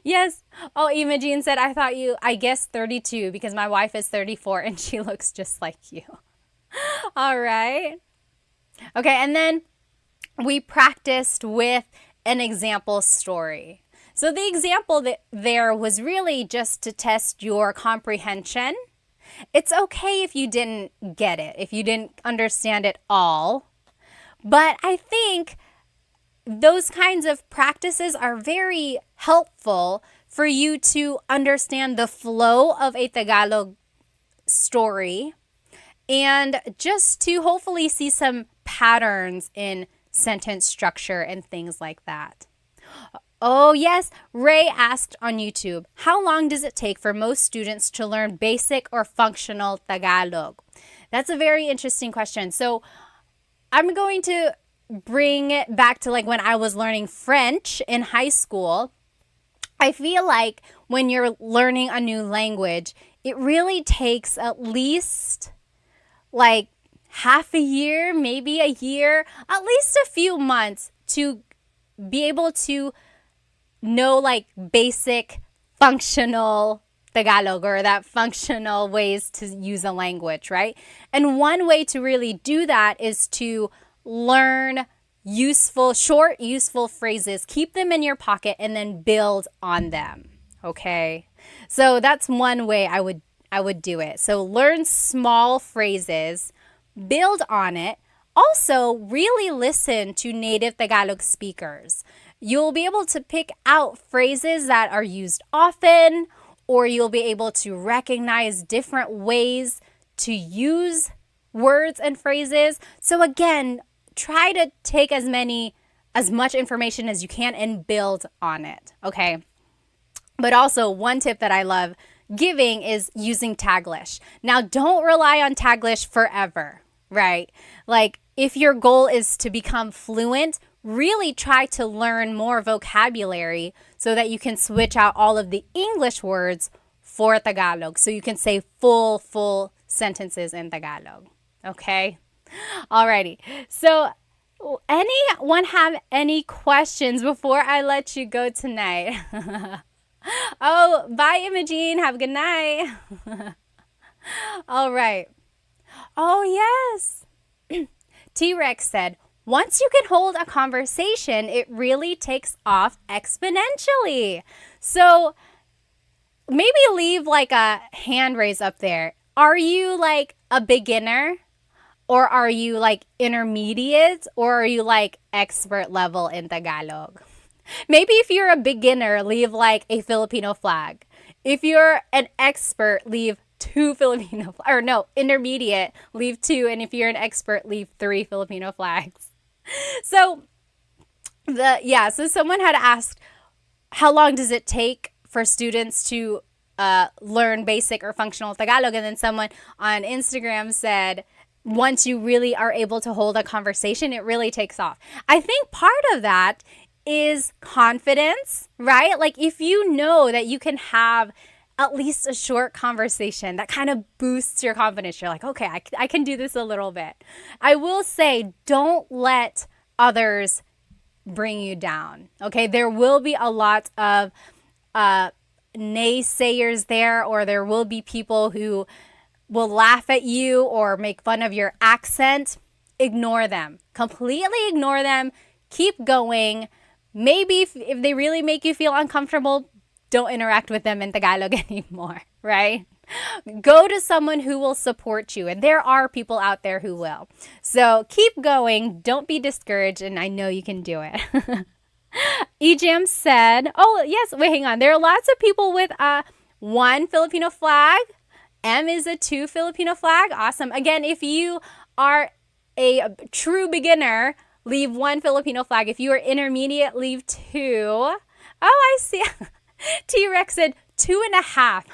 Yes. Oh, Imogene said, I guessed 32 because my wife is 34 and she looks just like you. All right. Okay, and then we practiced with an example story. So the example there was really just to test your comprehension. It's okay if you didn't get it, if you didn't understand it all. But I think those kinds of practices are very helpful for you to understand the flow of a Tagalog story and just to hopefully see some patterns in sentence structure and things like that. Oh, yes. Ray asked on YouTube, how long does it take for most students to learn basic or functional Tagalog? That's a very interesting question. So I'm going to bring it back to like when I was learning French in high school. I feel like when you're learning a new language, it really takes at least like half a year, maybe a year, at least a few months to be able to know like basic functional Tagalog or that functional ways to use a language, right? And one way to really do that is to learn short, useful phrases, keep them in your pocket and then build on them, okay? So that's one way I would do it. So learn small phrases, build on it. Also, really listen to native Tagalog speakers. You'll be able to pick out phrases that are used often, or you'll be able to recognize different ways to use words and phrases. So again, try to take as much information as you can and build on it, okay? But also, one tip that I love giving is using Taglish. Now, don't rely on Taglish forever, right? Like, if your goal is to become fluent, really try to learn more vocabulary so that you can switch out all of the English words for Tagalog. So you can say full sentences in Tagalog. Okay? Alrighty. So anyone have any questions before I let you go tonight? Oh, bye, Imogene. Have a good night. All right. Oh, yes. T-Rex said, once you can hold a conversation, it really takes off exponentially. So maybe leave like a hand raise up there. Are you like a beginner? Or are you like intermediate? Or are you like expert level in Tagalog? Maybe if you're a beginner, leave like a Filipino flag. If you're an expert, leave 2 Filipino flags. Or no, intermediate, leave 2. And if you're an expert, leave 3 Filipino flags. So someone had asked, how long does it take for students to learn basic or functional Tagalog? And then someone on Instagram said, once you really are able to hold a conversation, it really takes off. I think part of that is confidence, right? Like if you know that you can have at least a short conversation that kind of boosts your confidence. You're like, okay, I can do this a little bit. I will say, don't let others bring you down. Okay, there will be a lot of naysayers there, or there will be people who will laugh at you or make fun of your accent. Ignore them. Completely ignore them. Keep going. Maybe if they really make you feel uncomfortable, don't interact with them in Tagalog anymore, right? Go to someone who will support you, and there are people out there who will. So keep going. Don't be discouraged, and I know you can do it. Ejam said, oh, yes, wait, hang on. There are lots of people with one Filipino flag. M is a 2 Filipino flag. Awesome. Again, if you are a true beginner, leave 1 Filipino flag. If you are intermediate, leave 2. Oh, I see. T-Rex said 2.5.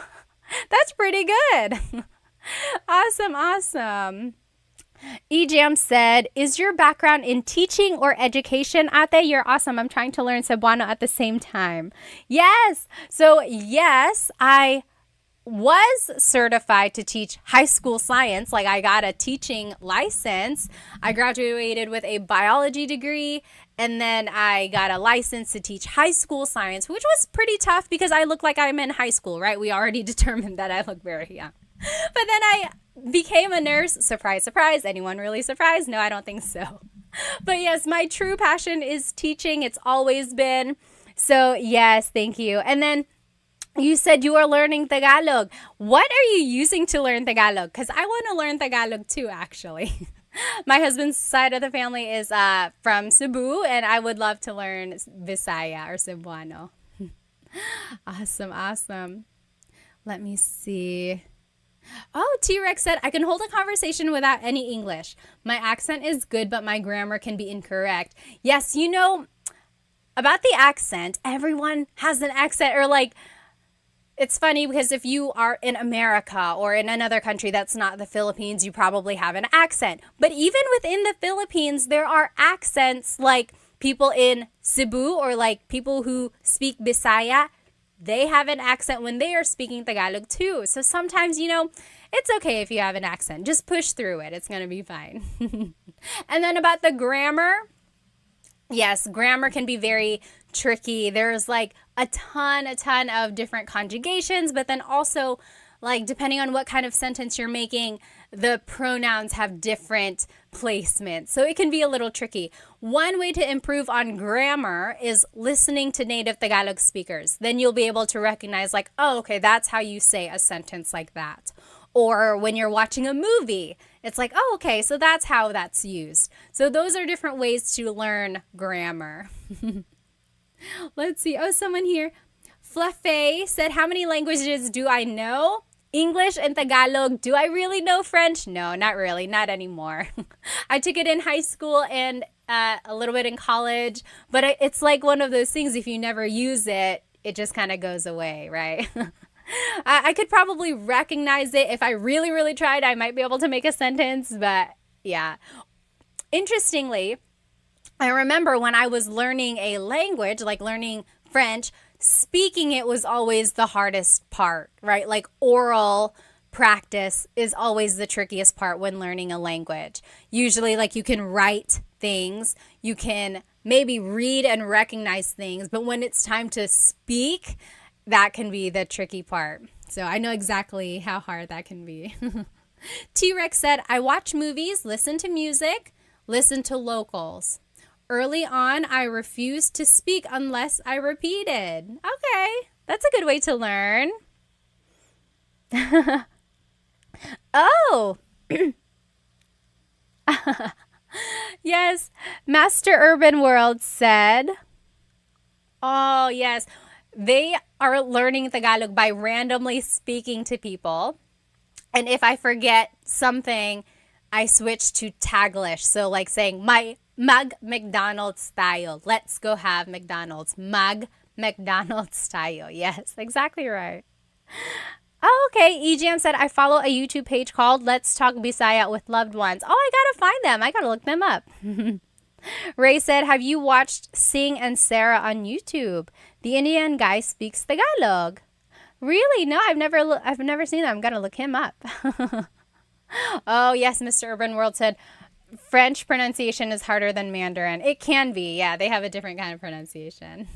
That's pretty good. Awesome. Ejam said, is your background in teaching or education, Ate? You're awesome. I'm trying to learn Cebuano at the same time. Yes. So, yes, I was certified to teach high school science. Like, I got a teaching license. I graduated with a biology degree, and then I got a license to teach high school science, which was pretty tough because I look like I'm in high school, right? We already determined that I look very young. But then I became a nurse. Surprise, surprise. Anyone really surprised? No, I don't think so. But yes, my true passion is teaching. It's always been. So yes, thank you. And then you said you are learning Tagalog. What are you using to learn Tagalog? Because I want to learn Tagalog too, actually. My husband's side of the family is from Cebu, and I would love to learn Visaya or Cebuano. Awesome. Let me see. Oh, T-Rex said, I can hold a conversation without any English. My accent is good, but my grammar can be incorrect. Yes, you know, about the accent, everyone has an accent, or like, it's funny because if you are in America or in another country that's not the Philippines, you probably have an accent. But even within the Philippines, there are accents, like people in Cebu or like people who speak Bisaya. They have an accent when they are speaking Tagalog too. So sometimes, you know, it's okay if you have an accent. Just push through it. It's going to be fine. And then about the grammar. Yes, grammar can be very tricky. There's like a ton of different conjugations, but then also, like, depending on what kind of sentence you're making, the pronouns have different placements. So it can be a little tricky. One way to improve on grammar is listening to native Tagalog speakers. Then you'll be able to recognize, like, oh, okay, that's how you say a sentence like that. Or when you're watching a movie, it's like, oh, okay, so that's how that's used. So those are different ways to learn grammar. Let's see. Oh, someone here. Fluffy said, how many languages do I know? English and Tagalog. Do I really know French? No, not really. Not anymore. I took it in high school and a little bit in college. But it's like one of those things, if you never use it, it just kind of goes away, right? I could probably recognize it. If I really tried, I might be able to make a sentence. But yeah. Interestingly, I remember when I was learning a language, like learning French, speaking it was always the hardest part, right? Like oral practice is always the trickiest part when learning a language. Usually, like, you can write things, you can maybe read and recognize things, but when it's time to speak, that can be the tricky part. So I know exactly how hard that can be. T-Rex said, I watch movies, listen to music, listen to locals. Early on, I refused to speak unless I repeated. Okay, that's a good way to learn. Oh, yes. Master Urban World said, oh, yes. They are learning Tagalog by randomly speaking to people. And if I forget something, I switch to Taglish. So like saying, McDonald's tayo. Let's go have McDonald's. McDonald's tayo. Yes, exactly right. Oh, okay. Ejam said, I follow a YouTube page called Let's Talk Bisaya with Loved Ones. Oh, I gotta find them. I gotta look them up. Ray said, have you watched Sing and Sarah on YouTube? The Indian guy speaks Tagalog. Really? No, I've never seen that. I'm gonna look him up. Oh yes, Mr. Urban World said French pronunciation is harder than Mandarin. It can be. Yeah, they have a different kind of pronunciation.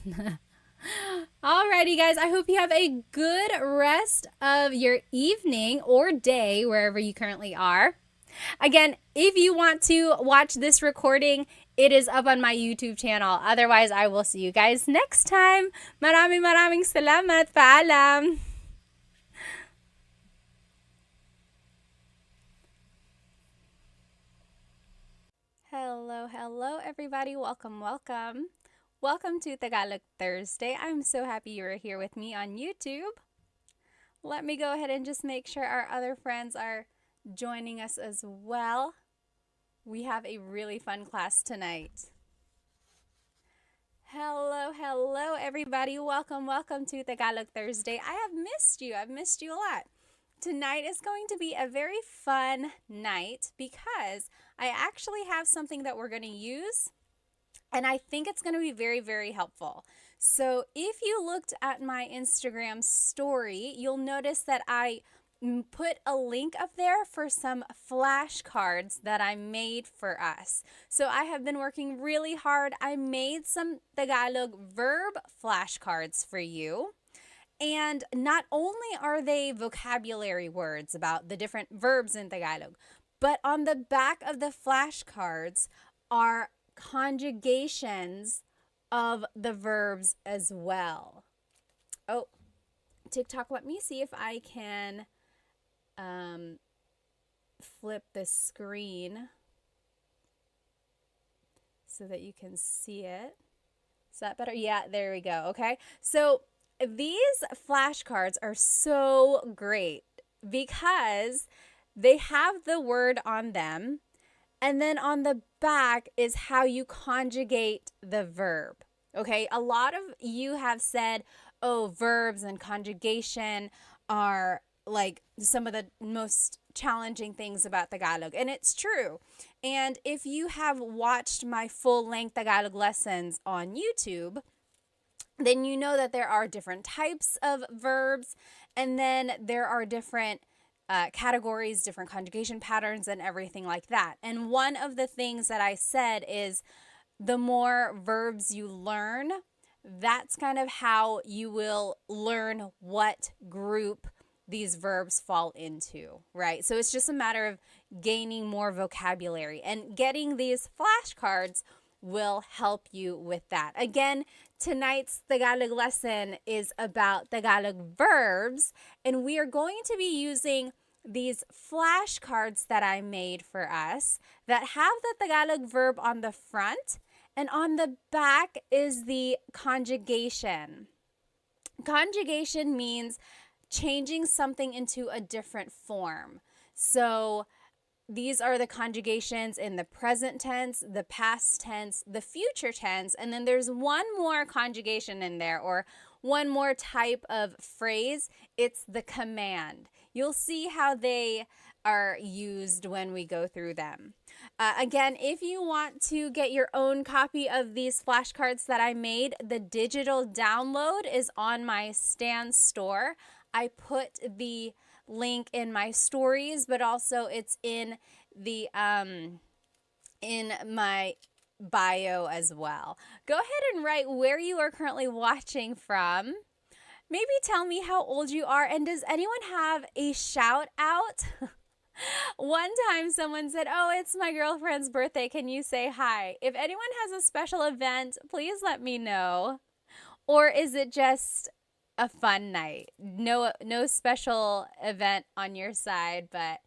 Alrighty, guys. I hope you have a good rest of your evening or day, wherever you currently are. Again, if you want to watch this recording, it is up on my YouTube channel. Otherwise, I will see you guys next time. Maraming salamat. Paalam. Hello, everybody. Welcome. Welcome to Tagalog Thursday. I'm so happy you're here with me on YouTube. Let me go ahead and just make sure our other friends are joining us as well. We have a really fun class tonight. Hello, everybody. Welcome to Tagalog Thursday. I have missed you. I've missed you a lot. Tonight is going to be a very fun night because I actually have something that we're going to use, and I think it's going to be very, very helpful. So if you looked at my Instagram story, you'll notice that I put a link up there for some flashcards that I made for us. So I have been working really hard. I made some Tagalog verb flashcards for you. And not only are they vocabulary words about the different verbs in Tagalog, but on the back of the flashcards are conjugations of the verbs as well. Oh, TikTok, let me see if I can flip the screen so that you can see it. Is that better? Yeah, there we go. Okay. So these flashcards are so great because they have the word on them, and then on the back is how you conjugate the verb. Okay, a lot of you have said, oh, verbs and conjugation are like some of the most challenging things about Tagalog, and it's true. And if you have watched my full-length Tagalog lessons on YouTube, then you know that there are different types of verbs, and then there are different categories, different conjugation patterns, and everything like that. And one of the things that I said is the more verbs you learn, that's kind of how you will learn what group these verbs fall into, right? So it's just a matter of gaining more vocabulary, and getting these flashcards will help you with that. Again, tonight's Tagalog lesson is about Tagalog verbs, and we are going to be using these flashcards that I made for us that have the Tagalog verb on the front, and on the back is the conjugation. Conjugation means changing something into a different form. So these are the conjugations in the present tense, the past tense, the future tense, and then there's one more conjugation in there, or one more type of phrase. It's the command. You'll see how they are used when we go through them. Again, if you want to get your own copy of these flashcards that I made, the digital download is on my Stan store. I put the link in my stories, but also it's in the in my bio as well. Go ahead and write where you are currently watching from. Maybe tell me how old you are, and does anyone have a shout out? One time someone said, oh, it's my girlfriend's birthday. Can you say hi? If anyone has a special event, please let me know. Or is it just a fun night? No special event on your side, but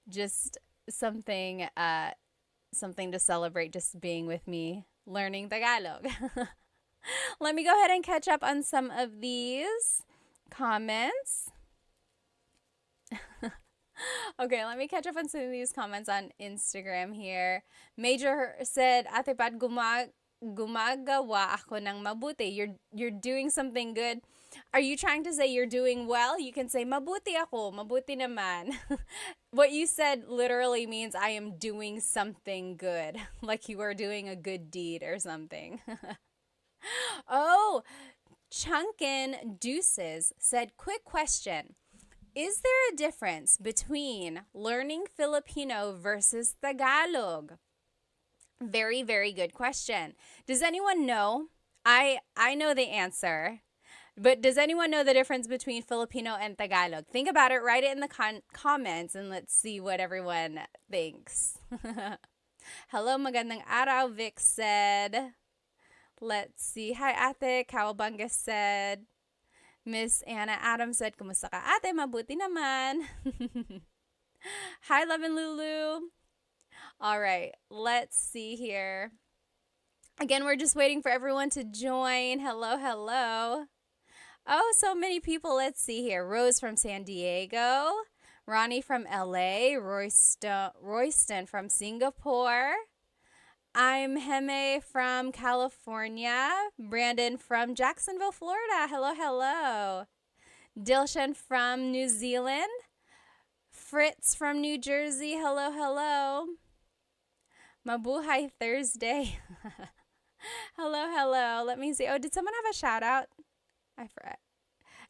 just something to celebrate, just being with me learning Tagalog. Let me go ahead and catch up on some of these comments. Okay, let me catch up on some of these comments on Instagram here. Major said, Ate Pat, gumagawa ako ng mabuti. You're doing something good. Are you trying to say you're doing well? You can say, mabuti ako, mabuti naman. What you said literally means I am doing something good, like you are doing a good deed or something. Oh, Chunkin Deuces said, quick question. Is there a difference between learning Filipino versus Tagalog? Very, very good question. Does anyone know? I know the answer. But does anyone know the difference between Filipino and Tagalog? Think about it, write it in the comments, and let's see what everyone thinks. Hello, magandang araw, Vic said. Let's see. Hi, Ate. Kawabanga said. Miss Anna Adams said, kumusta ka, ate? Mabuti naman. Hi, Love and Lulu. All right, let's see here. Again, we're just waiting for everyone to join. Hello, hello. Oh, so many people. Let's see here. Rose from San Diego. Ronnie from LA. Royston from Singapore. I'm Heme from California. Brandon from Jacksonville, Florida. Hello, hello. Dilshan from New Zealand. Fritz from New Jersey. Hello, hello. Mabuhay Thursday. Hello, hello. Let me see. Oh, did someone have a shout out? I forgot.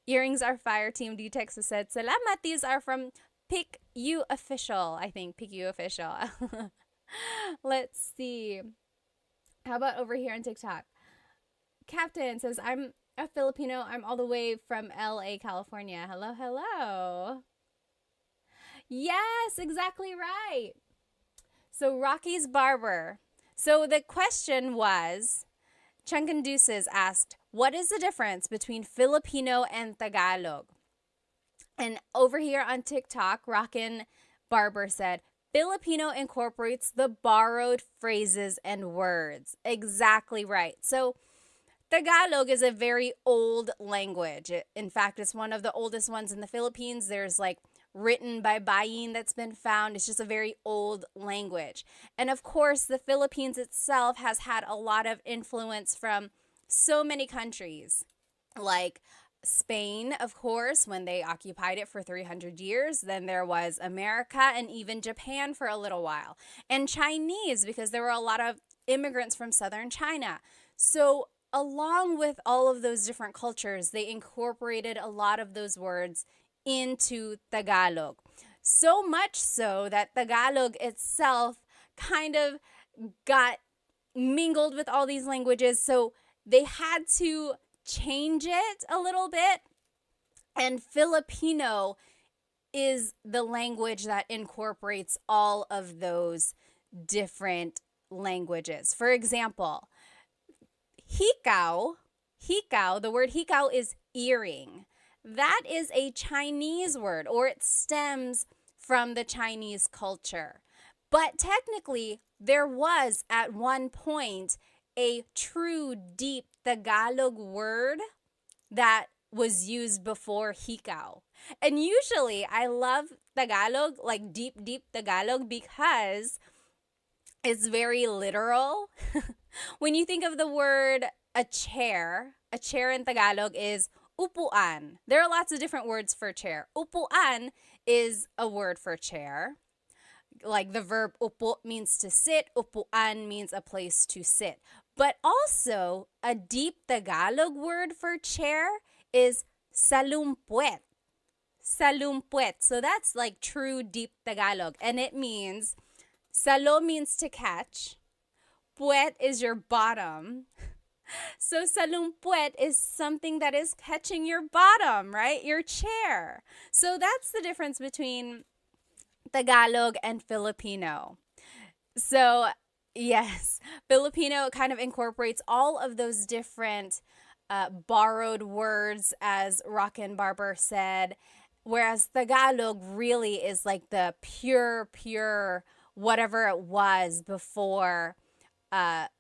Earrings are fire. Team D Texas said, salamat. These are from Pick You Official. I think Pick You Official. Let's see. How about over here on TikTok? Captain says, I'm a Filipino. I'm all the way from LA, California. Hello, hello. Yes, exactly right. So Rocky's Barber. So the question was, Chunkin Deuces asked, what is the difference between Filipino and Tagalog? And over here on TikTok, Rockin' Barber said, Filipino incorporates the borrowed phrases and words. Exactly right. So Tagalog is a very old language. In fact, it's one of the oldest ones in the Philippines. There's like written by Bayin that's been found. It's just a very old language. And of course, the Philippines itself has had a lot of influence from so many countries, like Spain, of course, when they occupied it for 300 years. Then there was America and even Japan for a little while. And Chinese, because there were a lot of immigrants from southern China. So along with all of those different cultures, they incorporated a lot of those words into Tagalog. So much so that Tagalog itself kind of got mingled with all these languages. So they had to change it a little bit. And Filipino is the language that incorporates all of those different languages. For example, hikaw, the word hikaw is earring. That is a Chinese word, or it stems from the Chinese culture. But technically, there was at one point a true deep Tagalog word that was used before hikaw. And usually, I love Tagalog, like deep Tagalog, because it's very literal. When you think of the word a chair in Tagalog is upuan. There are lots of different words for chair. Upuan is a word for chair. Like the verb upo means to sit, upuan means a place to sit. But also, a deep Tagalog word for chair is salumpuet. Salumpuet. So that's like true deep Tagalog. And it means, salo means to catch. Puet is your bottom. So salumpuet is something that is catching your bottom, right? Your chair. So that's the difference between Tagalog and Filipino. So yes, Filipino kind of incorporates all of those different borrowed words, as Rockin' Barber said, whereas Tagalog really is like the pure whatever it was before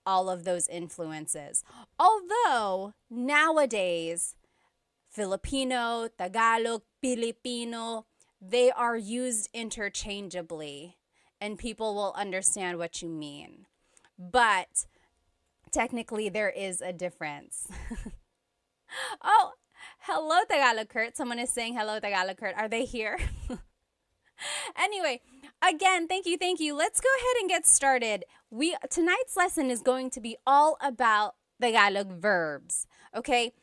all of those influences. Although nowadays, Filipino, Tagalog, Filipino, they are used interchangeably and people will understand what you mean. But technically, there is a difference. Oh, hello, Tagalog Kurt. Someone is saying hello, Tagalog Kurt. Are they here? Anyway, again, thank you. Let's go ahead and get started. Tonight's lesson is going to be all about Tagalog verbs, okay?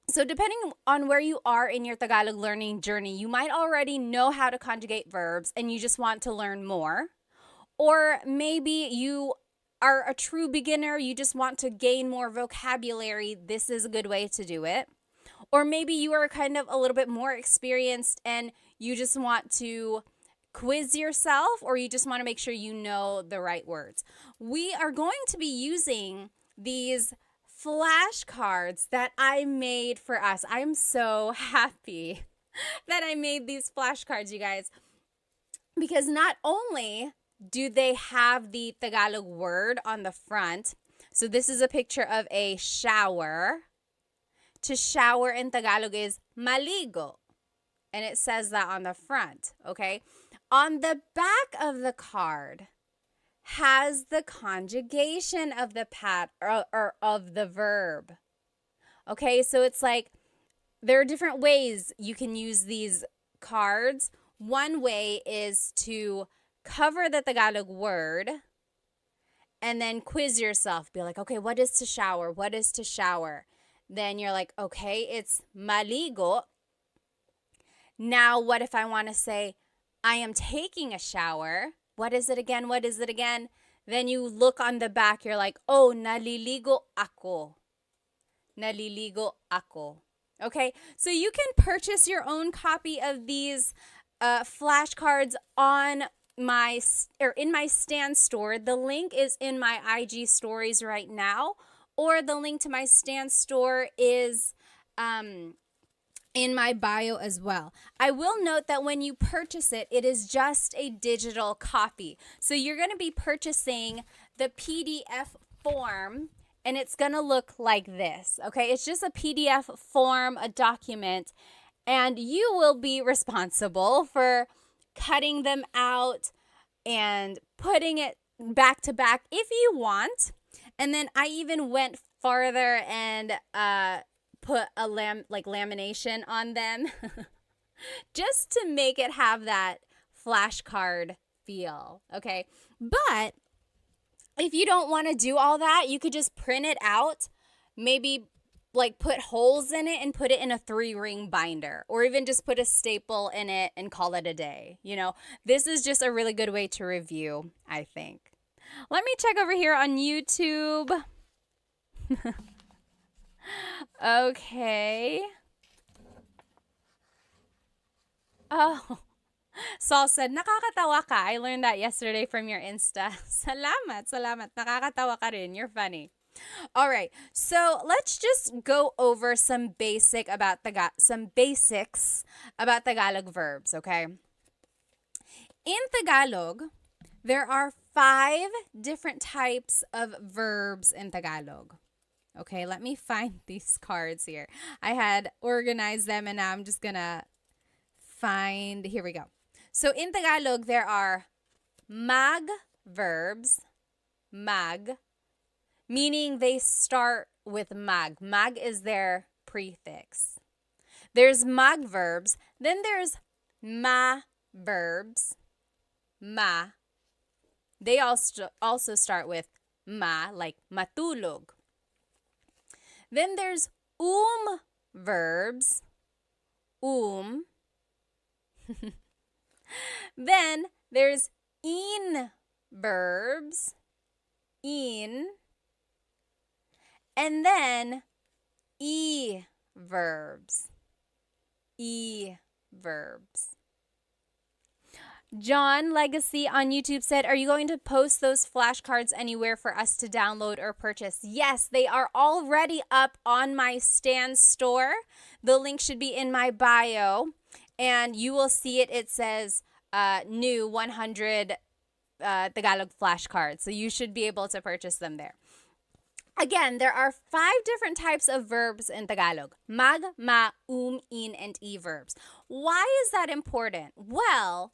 So, depending on where you are in your Tagalog learning journey, you might already know how to conjugate verbs and you just want to learn more. Or maybe you are a true beginner, you just want to gain more vocabulary. This is a good way to do it. Or maybe you are kind of a little bit more experienced and you just want to quiz yourself, or you just want to make sure you know the right words. We are going to be using these flashcards that I made for us. I'm so happy that I made these flashcards, you guys, because not only do they have the Tagalog word on the front, so this is a picture of a shower. To shower in Tagalog is maligo. And it says that on the front, okay? On the back of the card has the conjugation of the or of the verb. Okay, so it's like there are different ways you can use these cards. One way is to cover the Tagalog word and then quiz yourself. Be like, okay, what is to shower? What is to shower? Then you're like, okay, it's maligo. Now, what if I want to say, I am taking a shower? What is it again? What is it again? Then you look on the back, you're like, oh, naliligo ako. Naliligo ako. Okay, so you can purchase your own copy of these flashcards on in my Stan store. The link is in my IG stories right now, or the link to my Stan store is in my bio as well. I will note that when you purchase it, it is just a digital copy. So you're going to be purchasing the PDF form, and it's going to look like this, okay? It's just a PDF form, a document, and you will be responsible for cutting them out and putting it back to back if you want. And then I even went farther and put a lamination on them just to make it have that flashcard feel, okay? But if you don't want to do all that, you could just print it out, maybe like put holes in it and put it in a 3-ring binder, or even just put a staple in it and call it a day. You know, this is just a really good way to review, I think. Let me check over here on YouTube. Okay. Oh, Saul said, nakakatawa ka. I learned that yesterday from your Insta. Salamat, salamat. Nakakatawa ka rin. You're funny. All right. So let's just go over some basics about Tagalog verbs, okay? In Tagalog, there are 5 different types of verbs in Tagalog. Okay, let me find these cards here. I had organized them and now I'm just gonna find, here we go. So in Tagalog, there are mag verbs, mag, meaning they start with mag. Mag is their prefix. There's mag verbs, then there's ma verbs, ma. They also start with ma, like matulog. Then there's verbs, Then there's in verbs, in. And then e verbs, John Legacy on YouTube said, are you going to post those flashcards anywhere for us to download or purchase? Yes, they are already up on my Stan store. The link should be in my bio, and you will see it. It says new 100 Tagalog flashcards, so you should be able to purchase them there. Again, there are 5 different types of verbs in Tagalog. Mag, ma, in, and e verbs. Why is that important? Well,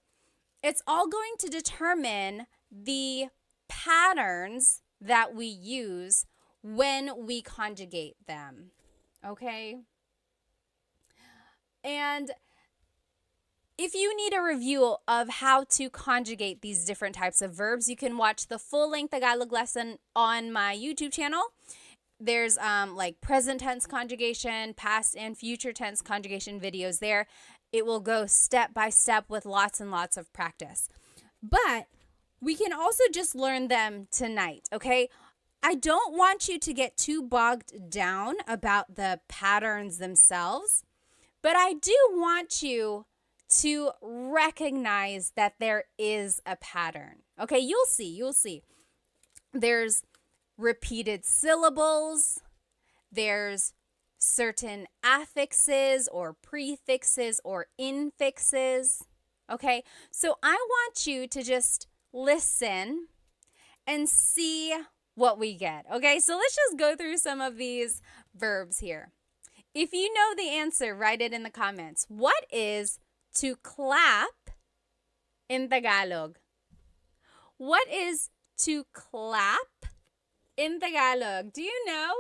it's all going to determine the patterns that we use when we conjugate them, okay? And if you need a review of how to conjugate these different types of verbs, you can watch the full-length Tagalog lesson on my YouTube channel. there's like present tense conjugation, past and future tense conjugation videos there. It will go step by step with lots and lots of practice. But we can also just learn them tonight, okay? I don't want you to get too bogged down about the patterns themselves, but I do want you to recognize that there is a pattern. Okay, you'll see. There's repeated syllables, there's certain affixes or prefixes or infixes. Okay, so I want you to just listen and see what we get. Okay, so let's just go through some of these verbs here. If you know the answer, write it in the comments. What is to clap in Tagalog? What is to clap in Tagalog? Do you know?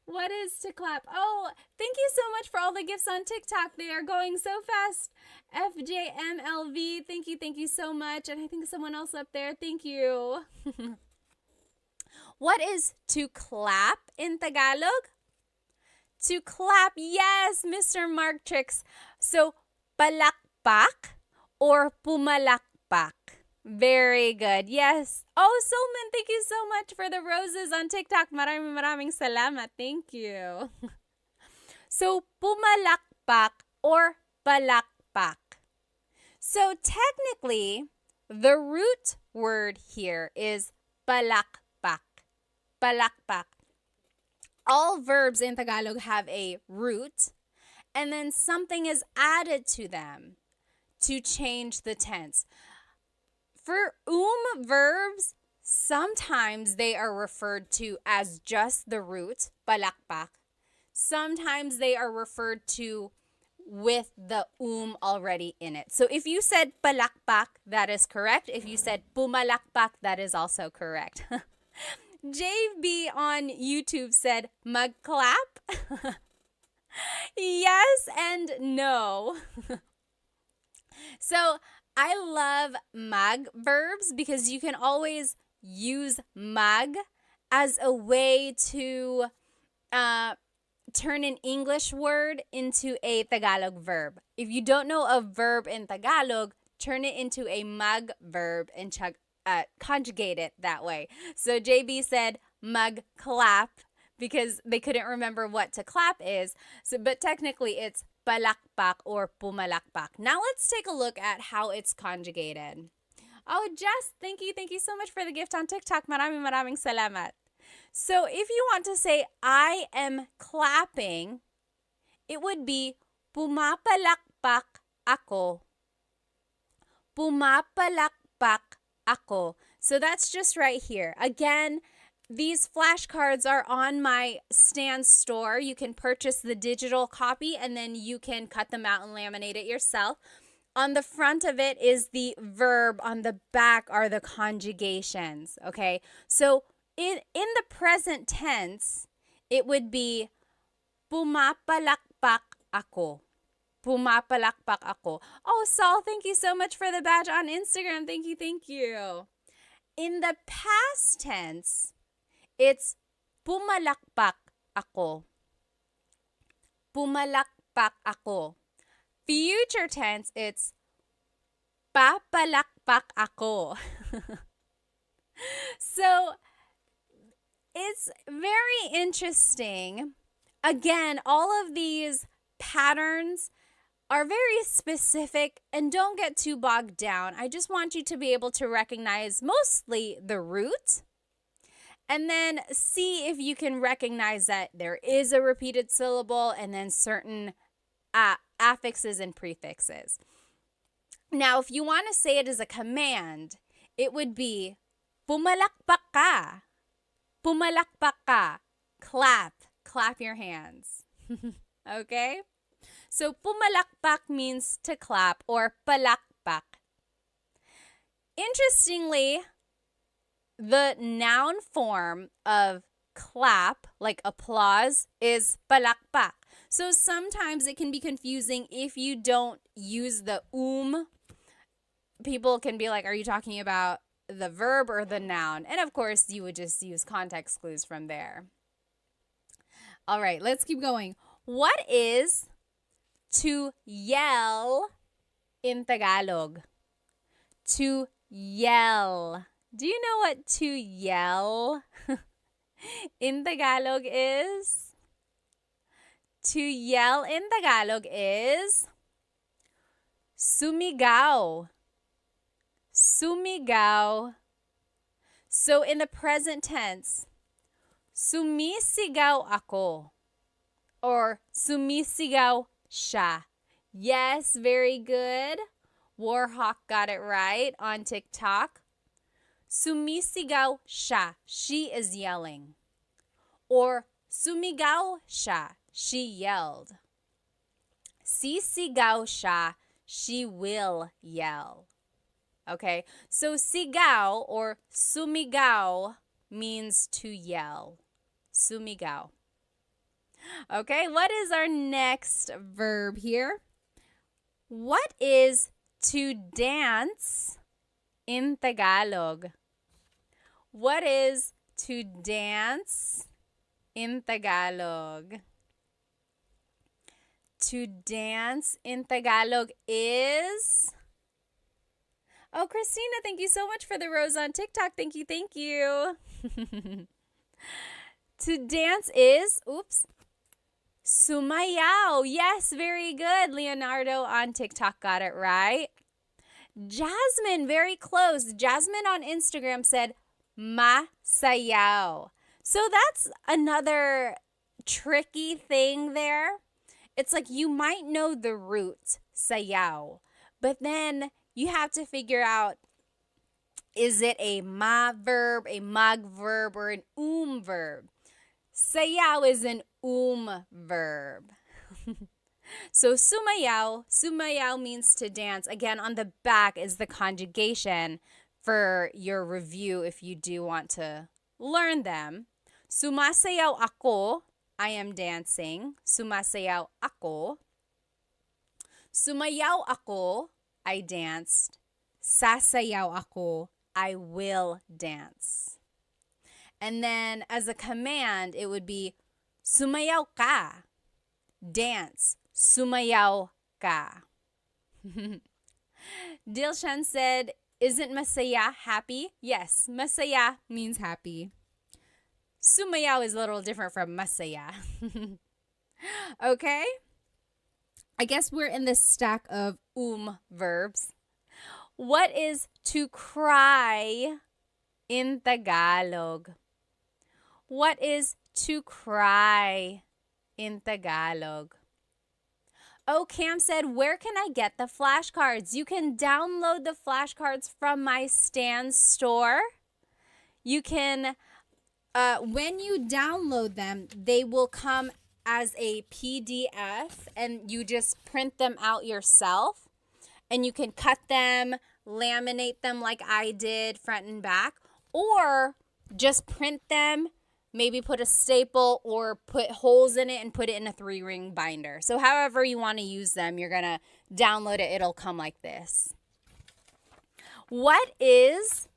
What is to clap? Oh, thank you so much for all the gifts on TikTok. They are going so fast. FJMLV, thank you so much. And I think someone else up there, thank you. What is to clap in Tagalog? To clap, yes, Mr. Mark Tricks. So, palakpak or pumalakpak. Very good. Yes. Oh, Solman, thank you so much for the roses on TikTok. Maraming salamat. Thank you. So, pumalakpak or palakpak. So, technically, the root word here is palakpak. Palakpak. All verbs in Tagalog have a root, and then something is added to them to change the tense. For verbs, sometimes they are referred to as just the root, palakpak. Sometimes they are referred to with the already in it. So if you said palakpak, that is correct. If you said pumalakpak, that is also correct. JB on YouTube said magclap. Yes and no. So I love mag verbs because you can always use mag as a way to turn an English word into a Tagalog verb. If you don't know a verb in Tagalog, turn it into a mag verb and conjugate it that way. So JB said magclap because they couldn't remember what to clap is. So, but technically it's palakpak or pumalakpak. Now let's take a look at how it's conjugated. Oh, Jess, thank you so much for the gift on TikTok. Maraming salamat. So if you want to say I am clapping, it would be pumapalakpak ako. Pumapalakpak ako. So that's just right here. Again, these flashcards are on my Stan store. You can purchase the digital copy and then you can cut them out and laminate it yourself. On the front of it is the verb. On the back are the conjugations. Okay, so in the present tense, it would be pumapalakpak ako. Pumapalakpak ako. Oh, Saul, thank you so much for the badge on Instagram. Thank you. In the past tense, it's pumalakpak ako. Pumalakpak ako. Future tense, it's papalakpak ako. So, it's very interesting. Again, all of these patterns are very specific and don't get too bogged down. I just want you to be able to recognize mostly the root and then see if you can recognize that there is a repeated syllable and then certain affixes and prefixes. Now, if you want to say it as a command, it would be pumalakpak ka. Pumalakpak ka. Clap your hands. Okay? So pumalakpak means to clap or palakpak. Interestingly, the noun form of clap, like applause, is palakpak. So sometimes it can be confusing if you don't use the People can be like, are you talking about the verb or the noun. And of course, you would just use context clues from there. All right, let's keep going. What is to yell in Tagalog? To yell. Do you know what to yell in Tagalog is? To yell in Tagalog is sumigaw. Sumigaw. So in the present tense, sumisigaw ako or sumisigaw siya. Yes, very good. Warhawk got it right on TikTok. Sumisigaw siya. She is yelling. Or sumigaw siya. She yelled. Sisigaw siya. She will yell. Okay, so sigaw or sumigaw means to yell. Sumigaw. Okay, what is our next verb here? What is to dance in Tagalog? What is to dance in Tagalog? To dance in Tagalog is... Oh, Christina, thank you so much for the rose on TikTok. Thank you, thank you. To dance is, sumayaw. Yes, very good. Leonardo on TikTok got it right. Jasmine, very close. Jasmine on Instagram said masayaw. So that's another tricky thing there. It's like you might know the root, sayaw, but then you have to figure out, is it a ma verb, a mag verb, or an verb? Sayaw is an verb. So sumayaw means to dance. Again, on the back is the conjugation for your review if you do want to learn them. Sumasayaw ako, I am dancing. Sumasayaw ako. Sumayaw ako, I danced. Sasayaw ako, I will dance. And then as a command, it would be sumayaw ka. Dance. Sumayaw ka. Dilshan said, isn't masaya happy? Yes, masaya means happy. Sumayaw is a little different from masaya. Okay? I guess we're in this stack of verbs. What is to cry in Tagalog? What is to cry in Tagalog? Oh, Cam said, where can I get the flashcards? You can download the flashcards from my Stan store. You can, when you download them, they will come as a PDF and you just print them out yourself. And you can cut them, laminate them like I did, front and back, or just print them, maybe put a staple or put holes in it and put it in a 3-ring binder. So however you want to use them, you're going to download it. It'll come like this. What is,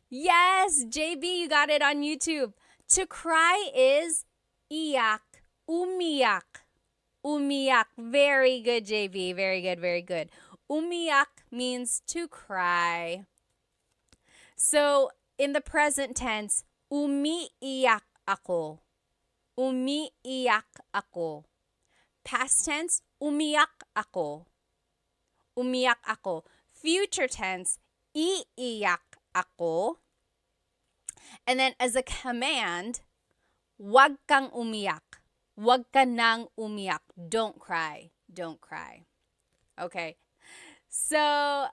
yes, JB, you got it on YouTube. To cry is iyak, umiyak, umiyak. Very good, JB. Very good, very good. Umiyak means to cry. So in the present tense, umiiyak ako. Umiiyak ako. Past tense, umiyak ako. Umiyak ako. Future tense, iiyak ako. And then as a command, wag kang umiyak. Wag ka nang umiyak. Don't cry. Don't cry. Okay. So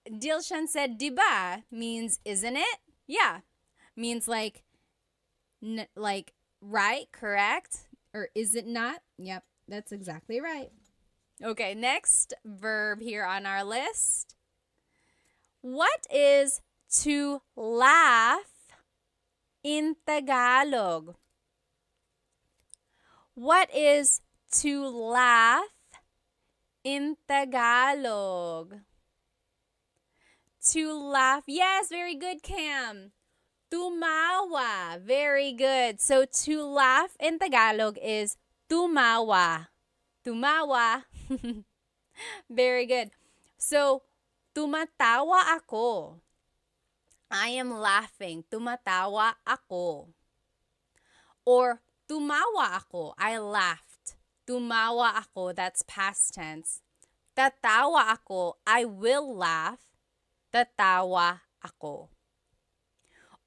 Dilshan said, diba means isn't it? Yeah. Means like right, correct? Or is it not? Yep, that's exactly right. Okay, next verb here on our list. What is to laugh in Tagalog? What is to laugh in Tagalog? To laugh. Yes, very good, Cam. Tumawa. Very good. So to laugh in Tagalog is tumawa. Tumawa. Very good. So, tumatawa ako. I am laughing. Tumatawa ako. Or tumawa ako. I laughed. Tumawa ako. That's past tense. Tatawa ako. I will laugh. Tatawa ako.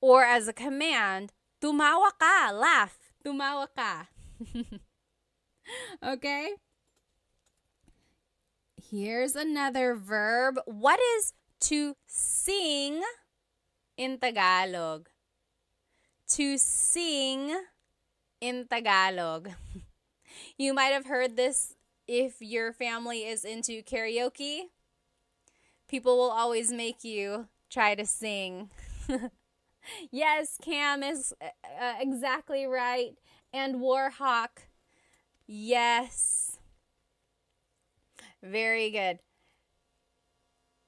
Or as a command, tumawa ka. Laugh. Tumawa ka. Okay? Here's another verb. What is to sing in Tagalog? To sing in Tagalog. You might have heard this if your family is into karaoke. People will always make you try to sing. Yes, Cam is exactly right. And Warhawk. Yes. Very good.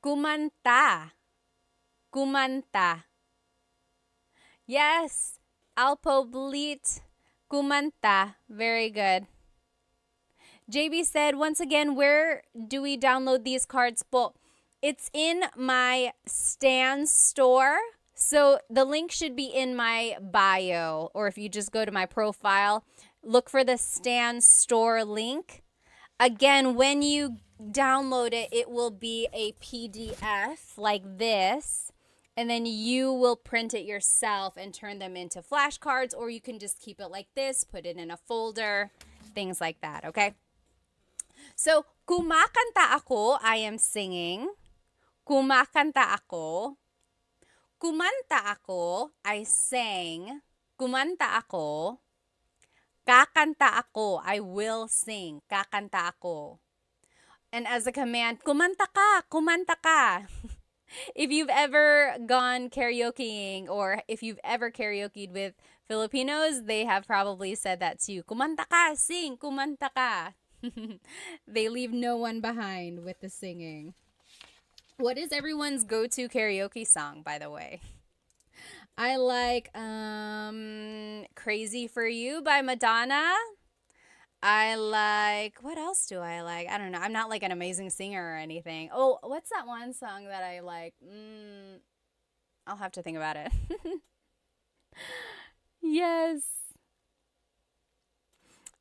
Kumanta. Kumanta. Yes. Alpoblit. Kumanta. Very good. JB said, once again, where do we download these cards po? It's in my Stan store. So the link should be in my bio, or if you just go to my profile, look for the Stan store link. Again, when you download it, it will be a PDF like this, and then you will print it yourself and turn them into flashcards, or you can just keep it like this, put it in a folder, things like that, okay? So, kumakanta ako, I am singing. Kumakanta ako. Kumanta ako, I sang. Kumanta ako. Kakanta ako, I will sing. Kakanta ako. And as a command, kumanta ka, kumanta ka. If you've ever gone karaokeing or if you've ever karaokeed with Filipinos, they have probably said that to you. Kumanta ka, sing, kumanta ka. They leave no one behind with the singing. What is everyone's go-to karaoke song, by the way? I like Crazy for You by Madonna. I like, what else do I like? I don't know. I'm not like an amazing singer or anything. Oh, what's that one song that I like? I'll have to think about it. Yes.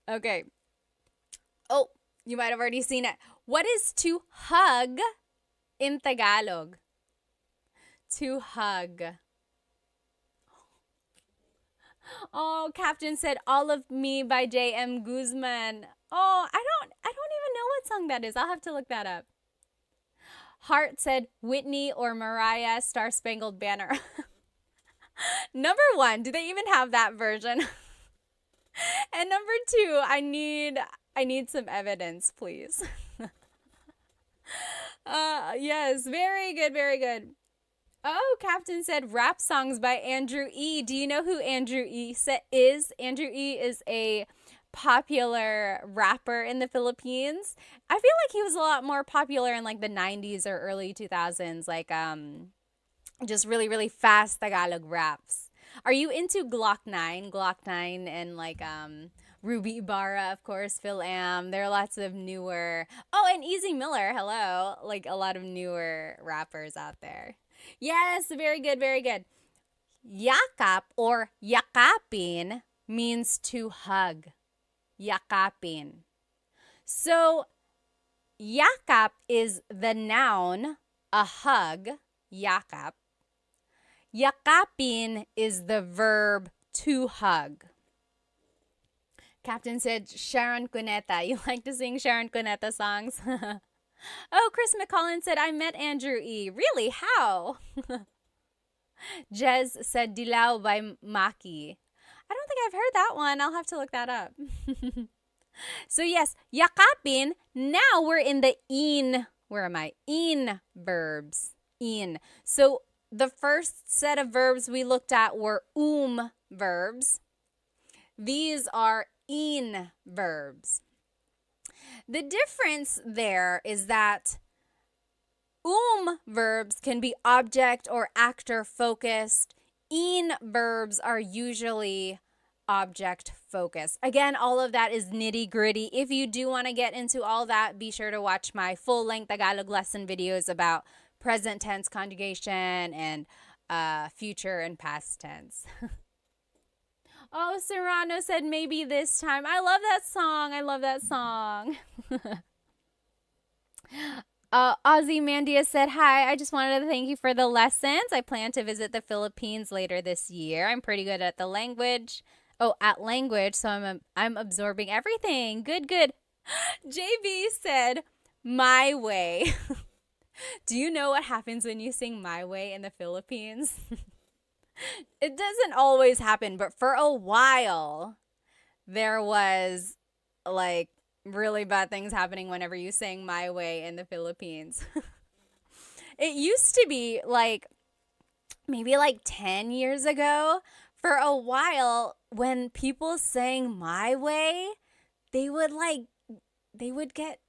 Okay. Oh, you might have already seen it. What is to hug in Tagalog? To hug. Oh, Captain said All of Me by J.M. Guzman. Oh, I don't even know what song that is. I'll have to look that up. Hart said Whitney or Mariah Star Spangled Banner. Number 1, do they even have that version? And number 2, I need some evidence, please. Yes, very good, very good. Oh, Captain said rap songs by Andrew E. Do you know who Andrew E. is? Andrew E. is a popular rapper in the Philippines. I feel like he was a lot more popular in like the 90s or early 2000s, like just really, really fast Tagalog raps. Are you into Glock 9? Glock 9 and like Ruby Ibarra, of course, Phil Am. There are lots of newer. Oh, and Easy Miller, hello. Like a lot of newer rappers out there. Yes, very good, very good. Yakap or yakapin means to hug. Yakapin. So, yakap is the noun, a hug, yakap. Yakapin is the verb to hug. Captain said Sharon Cuneta. You like to sing Sharon Cuneta songs? Oh, Chris McCollin said, I met Andrew E. Really? How? Jez said Dilaw by Maki. I don't think I've heard that one. I'll have to look that up. So yes, yakapin. Now we're in the in. Where am I? In verbs. In. So the first set of verbs we looked at were verbs. These are in verbs. The difference there is that Verbs can be object or actor focused. In verbs are usually object focused. Again, all of that is nitty gritty. If you do want to get into all that, be sure to watch my full length Tagalog lesson videos about present tense conjugation and future and past tense. Oh, Serrano said maybe this time. I love that song. I love that song. Ozzy Mandia said, hi, I just wanted to thank you for the lessons. I plan to visit the Philippines later this year. I'm pretty good at the language. Oh, at language, so I'm absorbing everything. Good, good. JB said, my way. Do you know what happens when you sing my way in the Philippines? It doesn't always happen, but for a while, there was like really bad things happening whenever you sang my way in the Philippines. It used to be like maybe like 10 years ago. For a while, when people sang my way, they would get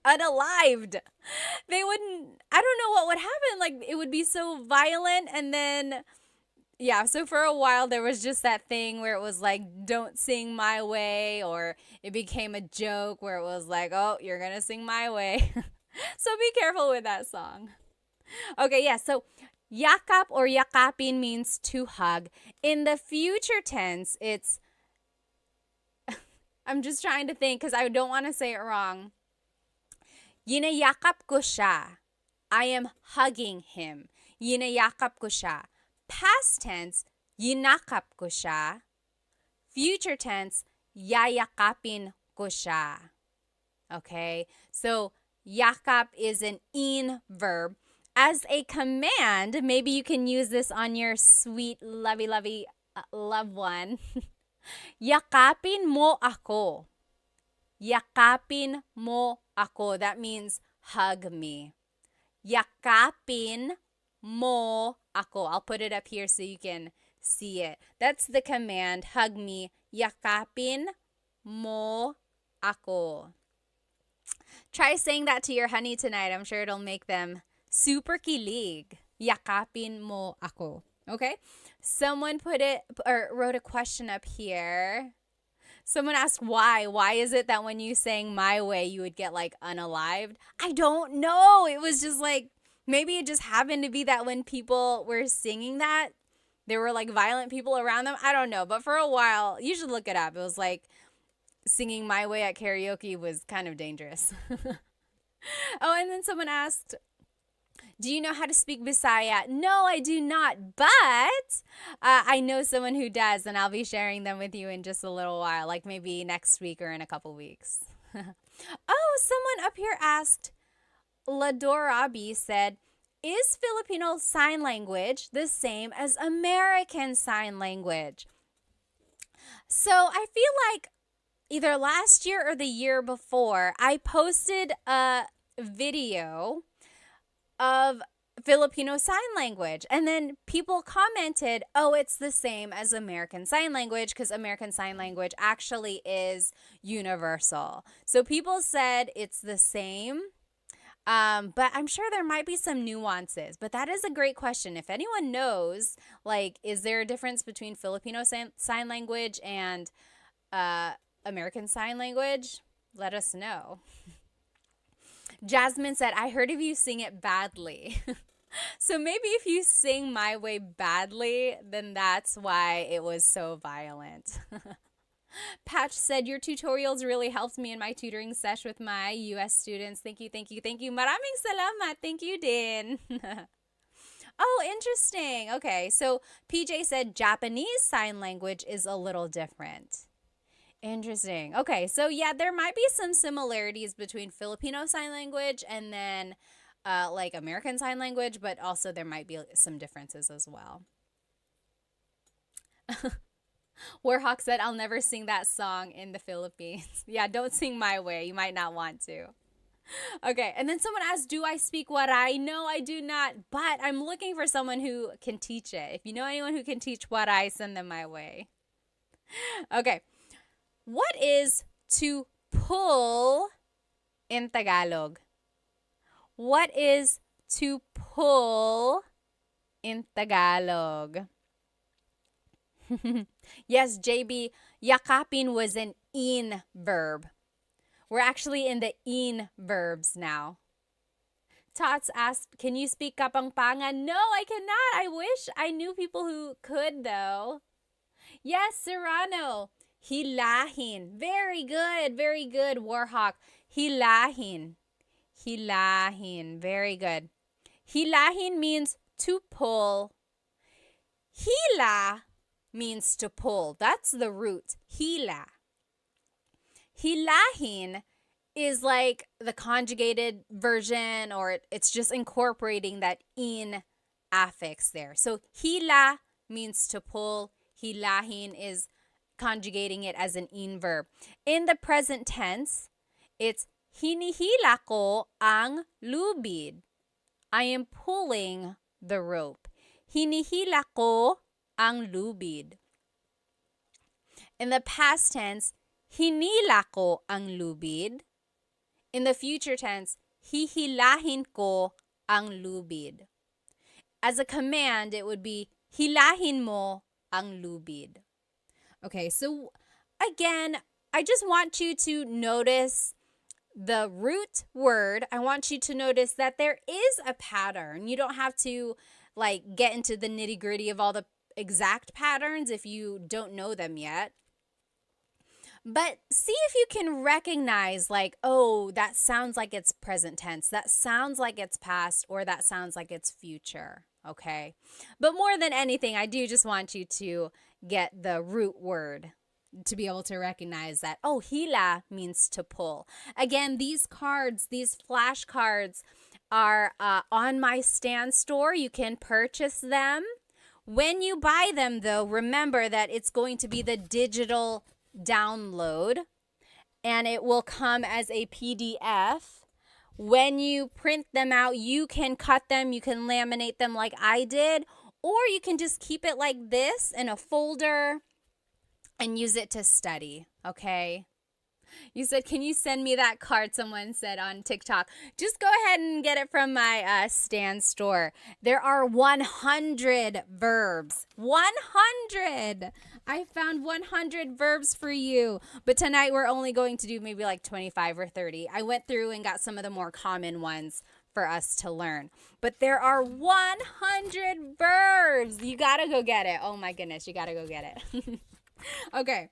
unalived. They wouldn't, I don't know what would happen. Like it would be so violent. And then, yeah, so for a while there was just that thing where it was like, don't sing my way, or it became a joke where it was like, oh, you're going to sing my way. So be careful with that song. Okay, yeah, so yakap or yakapin means to hug. In the future tense, it's, I'm just trying to think because I don't want to say it wrong. Yinayakap ko siya. I am hugging him. Yinayakap ko siya. Past tense, yinakap ko siya. Future tense, yayakapin ko siya. Okay? So, yakap is an in verb. As a command, maybe you can use this on your sweet, lovey, loved one. Yakapin mo ako. Yakapin mo ako. That means hug me. Yakapin mo ako. I'll put it up here so you can see it. That's the command. Hug me. Yakapin mo ako. Try saying that to your honey tonight. I'm sure it'll make them super kilig. Yakapin mo ako. Okay? Someone wrote a question up here. Someone asked why. Why is it that when you sang my way, you would get like unalived? I don't know. It was just like, maybe it just happened to be that when people were singing that, there were like violent people around them. I don't know. But for a while, you should look it up. It was like singing my way at karaoke was kind of dangerous. Oh, and then someone asked, do you know how to speak Bisaya? No, I do not, but I know someone who does, and I'll be sharing them with you in just a little while, like maybe next week or in a couple weeks. Oh, someone up here asked, Ladorabi said, is Filipino Sign Language the same as American Sign Language? So I feel like either last year or the year before, I posted a video of Filipino Sign Language. And then people commented, oh, it's the same as American Sign Language because American Sign Language actually is universal. So people said it's the same, but I'm sure there might be some nuances. But that is a great question. If anyone knows, like, is there a difference between Filipino Sign Language and American Sign Language? Let us know. Jasmine said, I heard of you sing it badly. So maybe if you sing my way badly, then that's why it was so violent. Patch said, your tutorials really helped me in my tutoring sesh with my US students. Thank you, thank you, thank you. Maraming salamat. Thank you, din. Oh, interesting. Okay, so PJ said Japanese Sign Language is a little different. Interesting. Okay, so yeah, there might be some similarities between Filipino Sign Language and then like American Sign Language, but also there might be some differences as well. Warhawk said, I'll never sing that song in the Philippines. Yeah, don't sing my way. You might not want to. Okay, and then someone asked, do I speak Waray? No, I do not, but I'm looking for someone who can teach it. If you know anyone who can teach Waray, send them my way. Okay. What is to pull in Tagalog? What is to pull in Tagalog? Yes, JB, yakapin was an in verb. We're actually in the in verbs now. Tots asked, can you speak Kapampangan? No, I cannot. I wish I knew people who could, though. Yes, Serrano. Hilahin. Very good, Warhawk. Hilahin. Hilahin. Very good. Hilahin means to pull. Hila means to pull. That's the root. Hila. Hilahin is like the conjugated version, or it's just incorporating that in affix there. So hila means to pull. Hilahin is conjugating it as an in verb. In the present tense, it's hinihila ko ang lubid. I am pulling the rope. Hinihila ko ang lubid. In the past tense, hinila ko ang lubid. In the future tense, hihilahin ko ang lubid. As a command, it would be hilahin mo ang lubid. Okay, so again, I just want you to notice the root word. I want you to notice that there is a pattern. You don't have to get into the nitty-gritty of all the exact patterns if you don't know them yet. But see if you can recognize oh, that sounds like it's present tense. That sounds like it's past, or that sounds like it's future. Okay. But more than anything, I do just want you to get the root word to be able to recognize that, oh, hila means to pull. Again, these cards, these flashcards are on my Stan store. You can purchase them. When you buy them, though, remember that it's going to be the digital download, and it will come as a PDF. When you print them out, you can cut them, you can laminate them like I did, or you can just keep it like this in a folder and use it to study, okay? You said, can you send me that card? Someone said on TikTok. Just go ahead and get it from my Stan store. There are 100 verbs. 100! I found 100 verbs for you. But tonight we're only going to do maybe 25 or 30. I went through and got some of the more common ones for us to learn. But there are 100 verbs. You gotta go get it. Oh my goodness, you gotta go get it. Okay.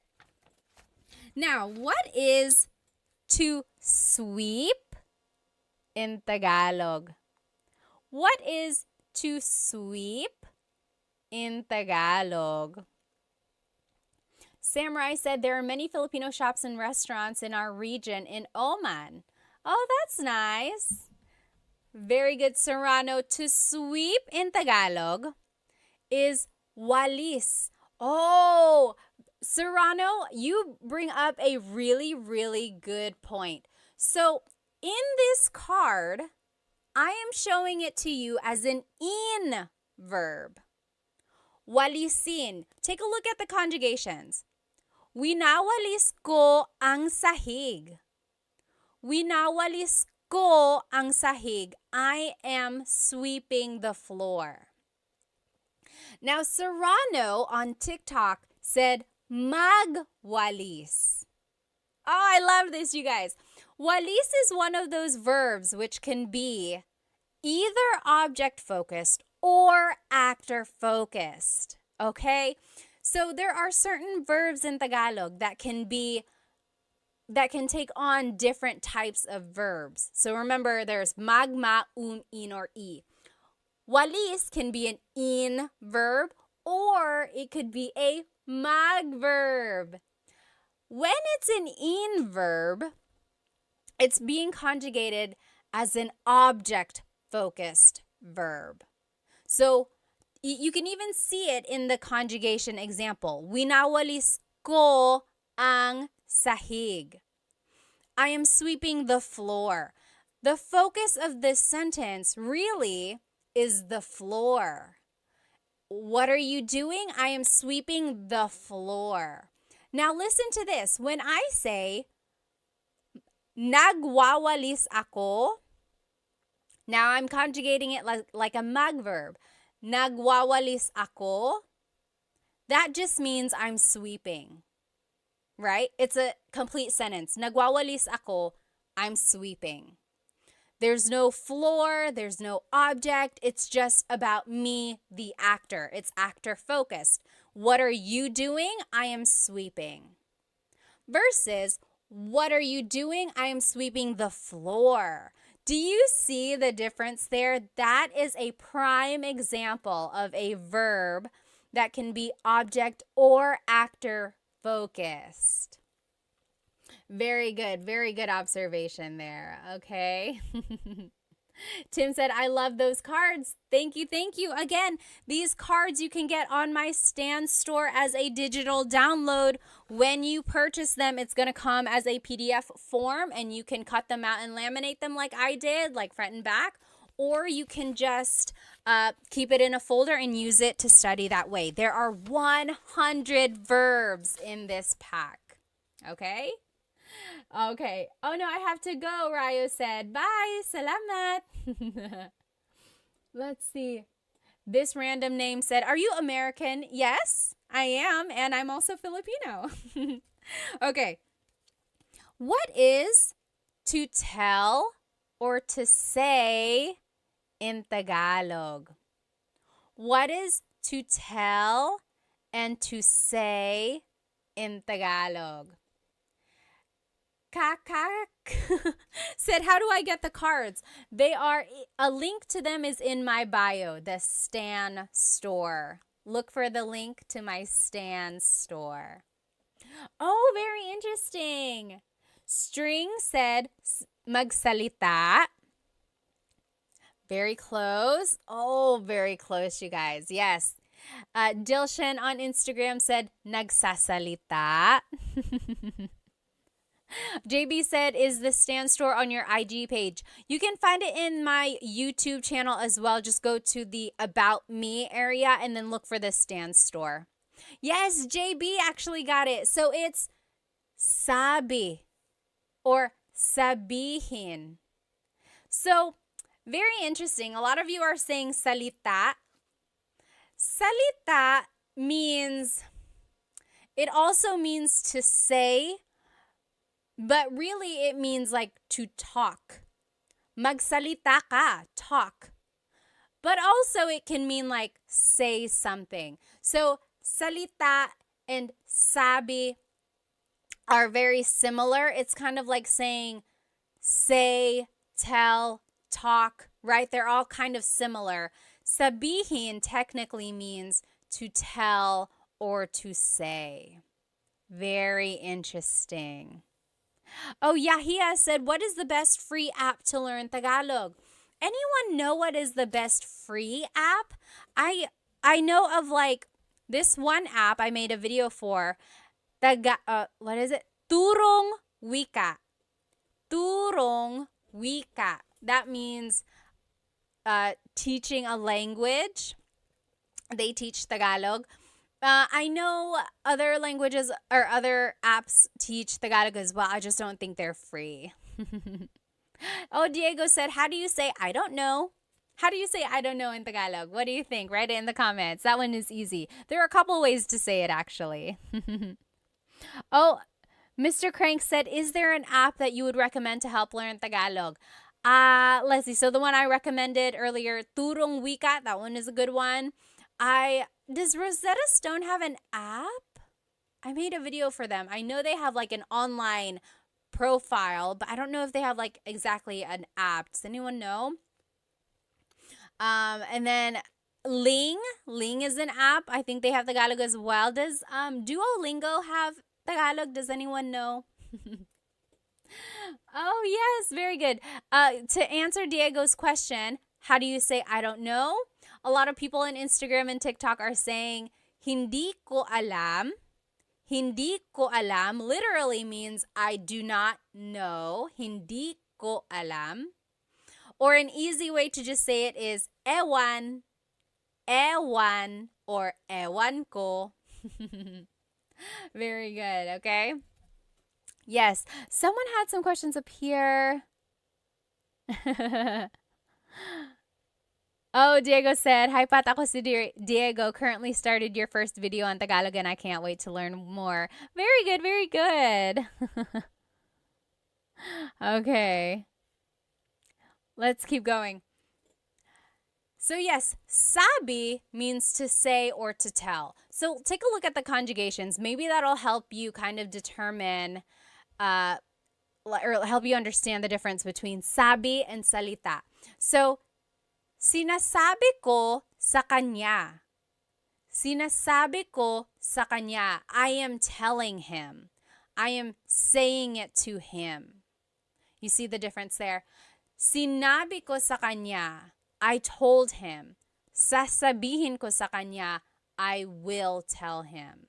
Now, what is to sweep in Tagalog? What is to sweep in Tagalog? Samurai said there are many Filipino shops and restaurants in our region in Oman. Oh, that's nice. Very good, Serrano. To sweep in Tagalog is walis. Oh, Serrano, you bring up a really good point. So in this card, I am showing it to you as an in verb. Walisin. Take a look at the conjugations. Winawalis ko ang sahig. Winawalis ko ang sahig. I am sweeping the floor. Now, Serrano on TikTok said magwalis. Oh, I love this, you guys. Walis is one of those verbs which can be either object-focused or actor-focused. Okay? So there are certain verbs in Tagalog that can take on different types of verbs. So remember, there's magma, in, or i. Walis can be an in verb, or it could be a mag verb. When it's an in verb, it's being conjugated as an object-focused verb. So you can even see it in the conjugation example. Winawalis ko ang sahig. I am sweeping the floor. The focus of this sentence really is the floor. What are you doing? I am sweeping the floor. Now listen to this. When I say, nagwawalis ako, Now I'm conjugating it like a mag verb. Nagwawalis ako. That just means I'm sweeping, right? It's a complete sentence. Nagwawalis ako, I'm sweeping. There's no floor, there's no object. It's just about me, the actor. It's actor focused. What are you doing? I am sweeping. Versus, what are you doing? I am sweeping the floor. Do you see the difference there? That is a prime example of a verb that can be object or actor focused. Very good observation there, okay? Tim said, I love those cards. Thank you. Again, these cards you can get on my Stan store as a digital download. When you purchase them, it's going to come as a PDF form, and you can cut them out and laminate them like I did, like front and back. Or you can just keep it in a folder and use it to study that way. There are 100 verbs in this pack, okay? Okay. Oh no, I have to go, Ryo said. Bye. Salamat. Let's see. This random name said, are you American? Yes, I am. And I'm also Filipino. Okay. What is to tell or to say in Tagalog? What is to tell and to say in Tagalog? Kakak said, how do I get the cards? A link to them is in my bio, the Stan store. Look for the link to my Stan store. Oh, very interesting. String said, magsalita. Very close. Oh, very close, you guys. Yes. Dilshan on Instagram said, nagsasalita. JB said, is the Stan store on your IG page? You can find it in my YouTube channel as well. Just go to the About Me area and then look for the Stan store. Yes, JB actually got it. So it's sabi or sabihin. So very interesting. A lot of you are saying salita. Salita means, it also means to say, but really it means like to talk. Magsalita ka, talk. But also it can mean like say something. So salita and sabi are very similar. It's kind of like saying say, tell, talk, right? They're all kind of similar. Sabihin technically means to tell or to say. Very interesting. Oh, Yahia said, what is the best free app to learn Tagalog? Anyone know what is the best free app? I know of like this one app I made a video for. What is it? Turong Wika. Turong Wika. That means teaching a language. They teach Tagalog. I know other languages or other apps teach Tagalog as well. I just don't think they're free. Oh, Diego said, how do you say I don't know? How do you say I don't know in Tagalog? What do you think? Write it in the comments. That one is easy. There are a couple ways to say it actually. Oh, Mr. Crank said, is there an app that you would recommend to help learn Tagalog? Let's see. So the one I recommended earlier, Turong Wika, that one is a good one. Does Rosetta Stone have an app? I made a video for them. I know they have like an online profile, but I don't know if they have like exactly an app. Does anyone know? And then Ling is an app. I think they have Tagalog as well. Does Duolingo have Tagalog? Does anyone know? Oh, yes, very good. To answer Diego's question, how do you say I don't know? A lot of people on Instagram and TikTok are saying hindi ko alam. Hindi ko alam literally means I do not know. Hindi ko alam. Or an easy way to just say it is ewan, ewan, or ewan ko. Very good, okay? Yes, someone had some questions up here. Oh, Diego said, Hi Pat, ako si Diego. Currently started your first video on Tagalog and I can't wait to learn more. Very good, very good. Okay, let's keep going. So yes, sabi means to say or to tell. So take a look at the conjugations. Maybe that'll help you kind of determine or help you understand the difference between sabi and salita. So, sinasabi ko sa kanya. Sinasabi ko sa kanya. I am telling him. I am saying it to him. You see the difference there? Sinabi ko sa kanya. I told him. Sasabihin ko sa kanya. I will tell him.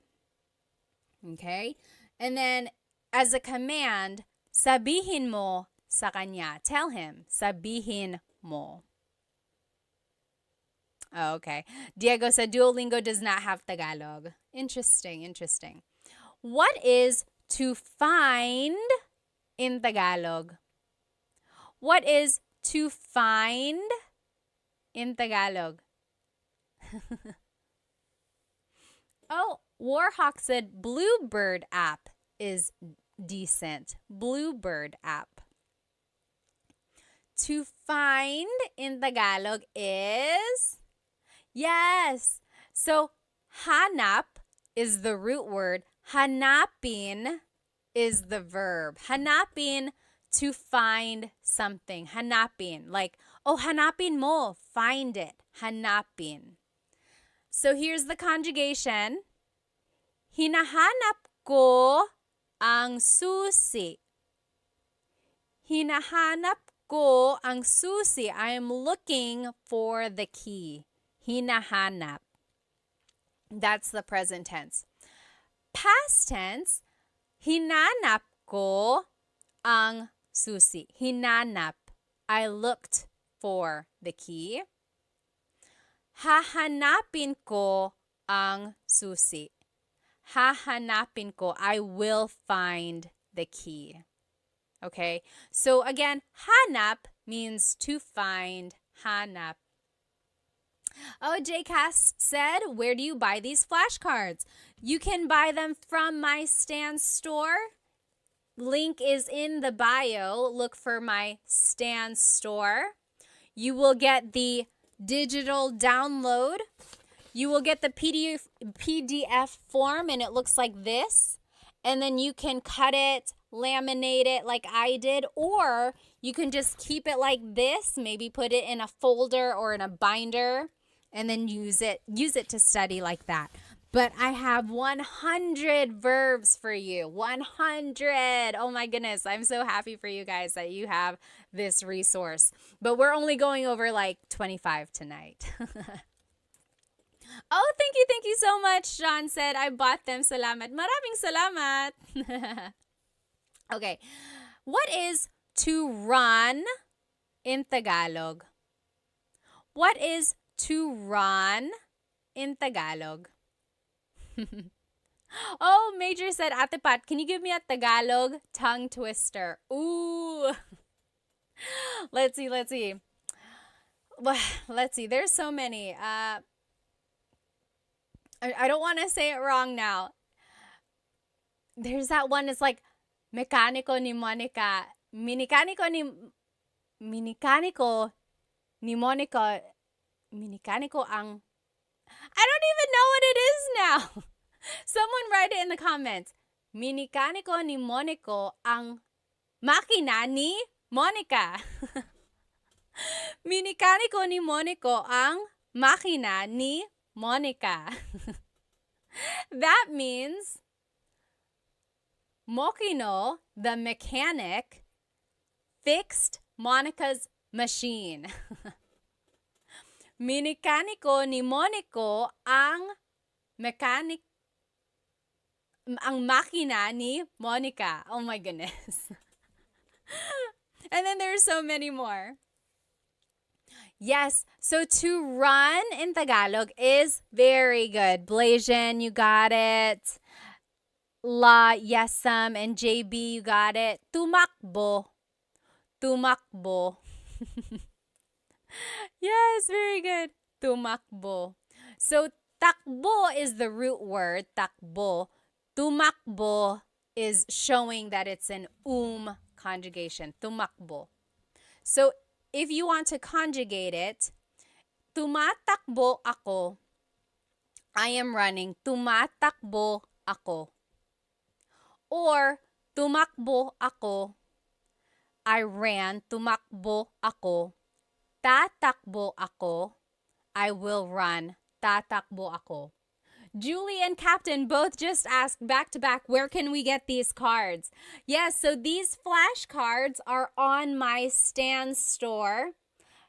Okay? And then, as a command, sabihin mo sa kanya. Tell him. Sabihin mo. Oh, okay. Diego said Duolingo does not have Tagalog. Interesting, interesting. What is to find in Tagalog? What is to find in Tagalog? Oh, Warhawk said Bluebird app is decent. Bluebird app. To find in Tagalog is, yes. So, hanap is the root word. Hanapin is the verb. Hanapin, to find something. Hanapin. Like, oh, hanapin mo. Find it. Hanapin. So, here's the conjugation. Hinahanap ko ang susi. Hinahanap ko ang susi. I am looking for the key. Hinahanap. That's the present tense. Past tense, hinanap ko ang susi. Hinanap. I looked for the key. Hahanapin ko ang susi. Hahanapin ko. I will find the key. Okay, so again, hanap means to find. Hanap. Oh, JCast said, where do you buy these flashcards? You can buy them from my Stan store. Link is in the bio. Look for my Stan store. You will get the digital download. You will get the PDF form, and it looks like this. And then you can cut it, laminate it like I did, or you can just keep it like this, maybe put it in a folder or in a binder, and then use it to study like that. But I have 100 verbs for you. 100. Oh my goodness. I'm so happy for you guys that you have this resource. But we're only going over like 25 tonight. Oh, thank you so much. John said, I bought them. Salamat. Maraming salamat. Okay. What is to run in Tagalog? What is to run in Tagalog? Oh, Major said, Ate Pat, can you give me a Tagalog tongue twister? Ooh. Let's see. Let's see. There's so many. I don't want to say it wrong now. There's that one. It's like Mecánico ni Monica. Minicánico ni Monica. Minicánico ang. I don't even know what it is now. Someone write it in the comments. Minicánico ni Monico ang makina ni Monica. Minicánico ni Monico ang makina ni Monica. That means Mokino, the mechanic, fixed Monica's machine. Minikaniko ni Monico ang makina ni Monica. Oh my goodness. And then there's so many more. Yes, so to run in Tagalog is very good. Blasian, you got it. La, Yesam, and JB, you got it. Tumakbo. Tumakbo. Yes, very good. Tumakbo. So takbo is the root word, takbo. Tumakbo is showing that it's an conjugation. Tumakbo. So if you want to conjugate it, tumatakbo ako. I am running. Tumatakbo ako. Or tumakbo ako. I ran. Tumakbo ako. Tatakbo ako. I will run. Tatakbo ako. Julie and Captain both just asked back to back, where can we get these cards? Yes, so these flashcards are on my Stan store,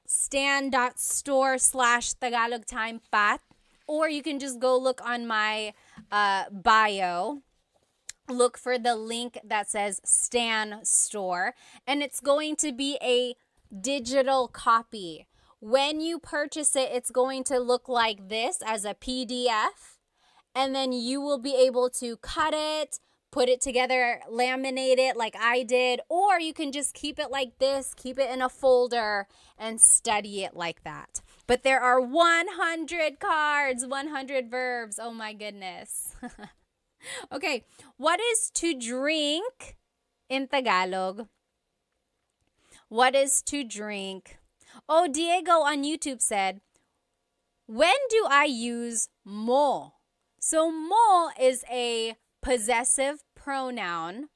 stan.store/Tagalog Time Pat, or you can just go look on my bio. Look for the link that says Stan Store, and it's going to be a digital copy. When you purchase it, it's going to look like this as a PDF, and then you will be able to cut it, put it together, laminate it like I did, or you can just keep it like this, keep it in a folder, and study it like that. But there are 100 cards, 100 verbs. Oh my goodness. Okay, what is to drink in Tagalog? What is to drink? Oh, Diego on YouTube said, when do I use mo? So mo is a possessive pronoun,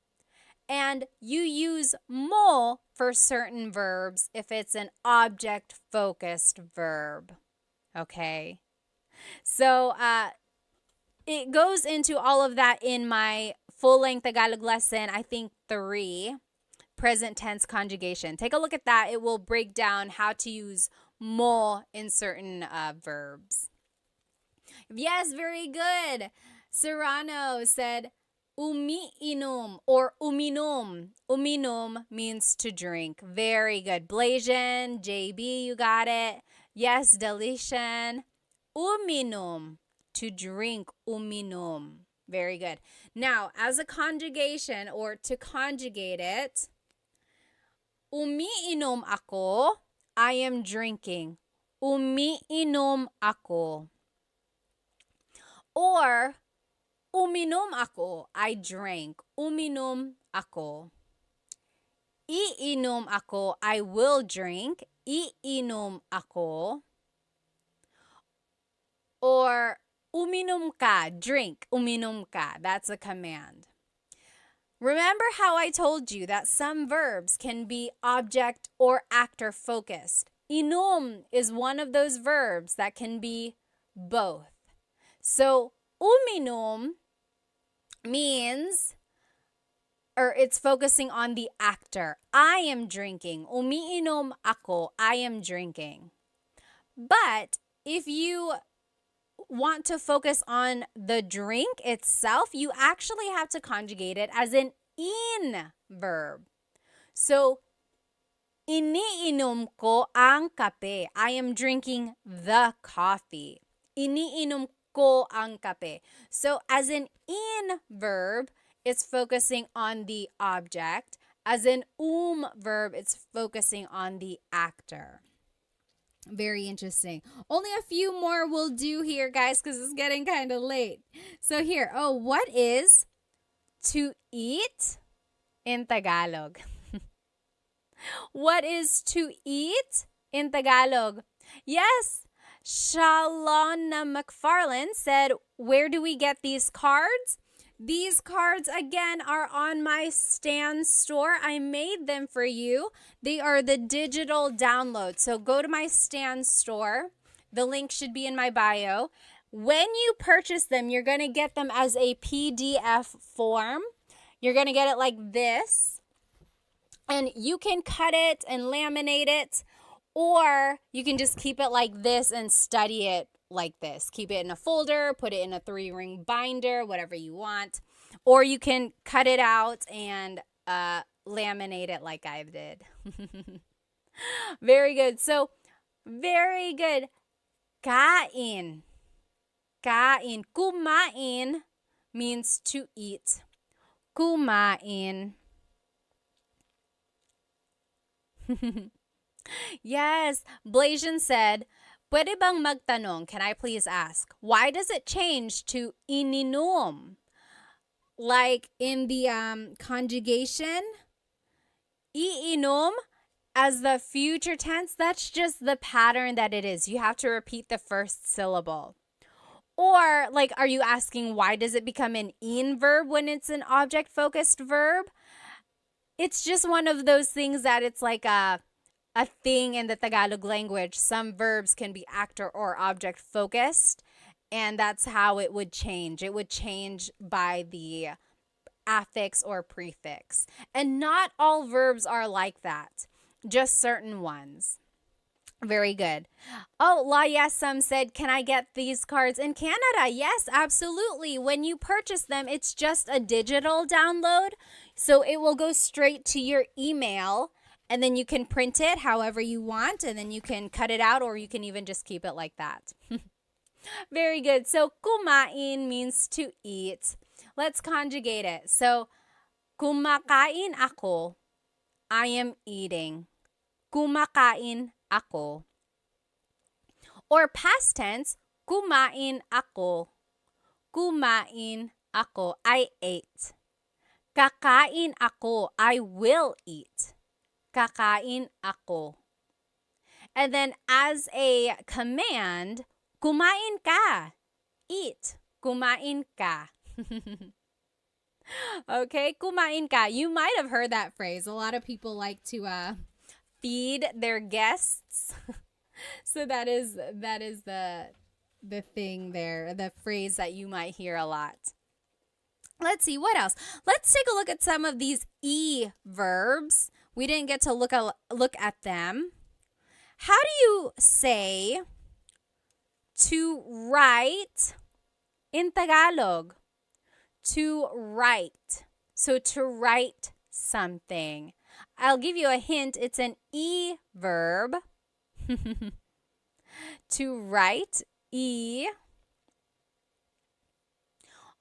and you use mo for certain verbs if it's an object-focused verb. Okay? So, it goes into all of that in my full-length Tagalog lesson, I think 3, present tense conjugation. Take a look at that. It will break down how to use mo in certain verbs. Yes, very good. Serrano said, umiinom or uminom. Uminom means to drink. Very good. Blasian, JB, you got it. Yes, Delician. Uminom. To drink, uminom. Very good. Now, as a conjugation or to conjugate it, umiinom ako, I am drinking. Umiinom ako. Or, uminom ako, I drank. Uminom ako. Iinom ako, I will drink. Iinom ako. Or, uminom ka, drink, uminom ka. That's a command. Remember how I told you that some verbs can be object or actor focused. Inom is one of those verbs that can be both. So, uminom means, or it's focusing on the actor. I am drinking. Umiinom ako, I am drinking. But if you want to focus on the drink itself, you actually have to conjugate it as an in verb. So, iniinom ko ang kape. I am drinking the coffee. Iniinom ko ang kape. So, as an in verb, it's focusing on the object. As an verb, it's focusing on the actor. Very interesting. Only a few more will do here, guys, because it's getting kind of late. So here, what is to eat in Tagalog? What is to eat in Tagalog? Yes, Shalona McFarland said, where do we get these cards? These cards, again, are on my Stan store. I made them for you. They are the digital download. So go to my Stan store. The link should be in my bio. When you purchase them, you're going to get them as a PDF form. You're going to get it like this. And you can cut it and laminate it, or you can just keep it like this and study it like this. Keep it in a folder, put it in a 3-ring binder, whatever you want. Or you can cut it out and laminate it like I did. Very good. So, very good. Kain. Kain. Kumain means to eat. Kumain. Yes, Blasian said, pwede bang magtanong, can I please ask, why does it change to ininom? Like in the conjugation, iinom as the future tense, that's just the pattern that it is. You have to repeat the first syllable. Or, like, are you asking why does it become an in verb when it's an object focused verb? It's just one of those things that it's like a thing in the Tagalog language. Some verbs can be actor or object focused, and that's how it would change. It would change by the affix or prefix. And not all verbs are like that, just certain ones. Very good. Oh, La Yesam said, can I get these cards in Canada? Yes, absolutely. When you purchase them, it's just a digital download. So it will go straight to your email, and then you can print it however you want, and then you can cut it out, or you can even just keep it like that. Very good. So kumain means to eat. Let's conjugate it. So kumakain ako, I am eating. Kumakain ako. Or past tense, kumain ako. Kumain ako, I ate. Kakain ako, I will eat. Kakain ako. And then as a command, kumain ka. Eat. Kumain ka. Okay, kumain ka. You might have heard that phrase. A lot of people like to feed their guests. So that is the thing there, the phrase that you might hear a lot. Let's see, what else? Let's take a look at some of these verbs. We didn't get to look at them. How do you say to write in Tagalog? To write. So to write something. I'll give you a hint. It's an verb. To write,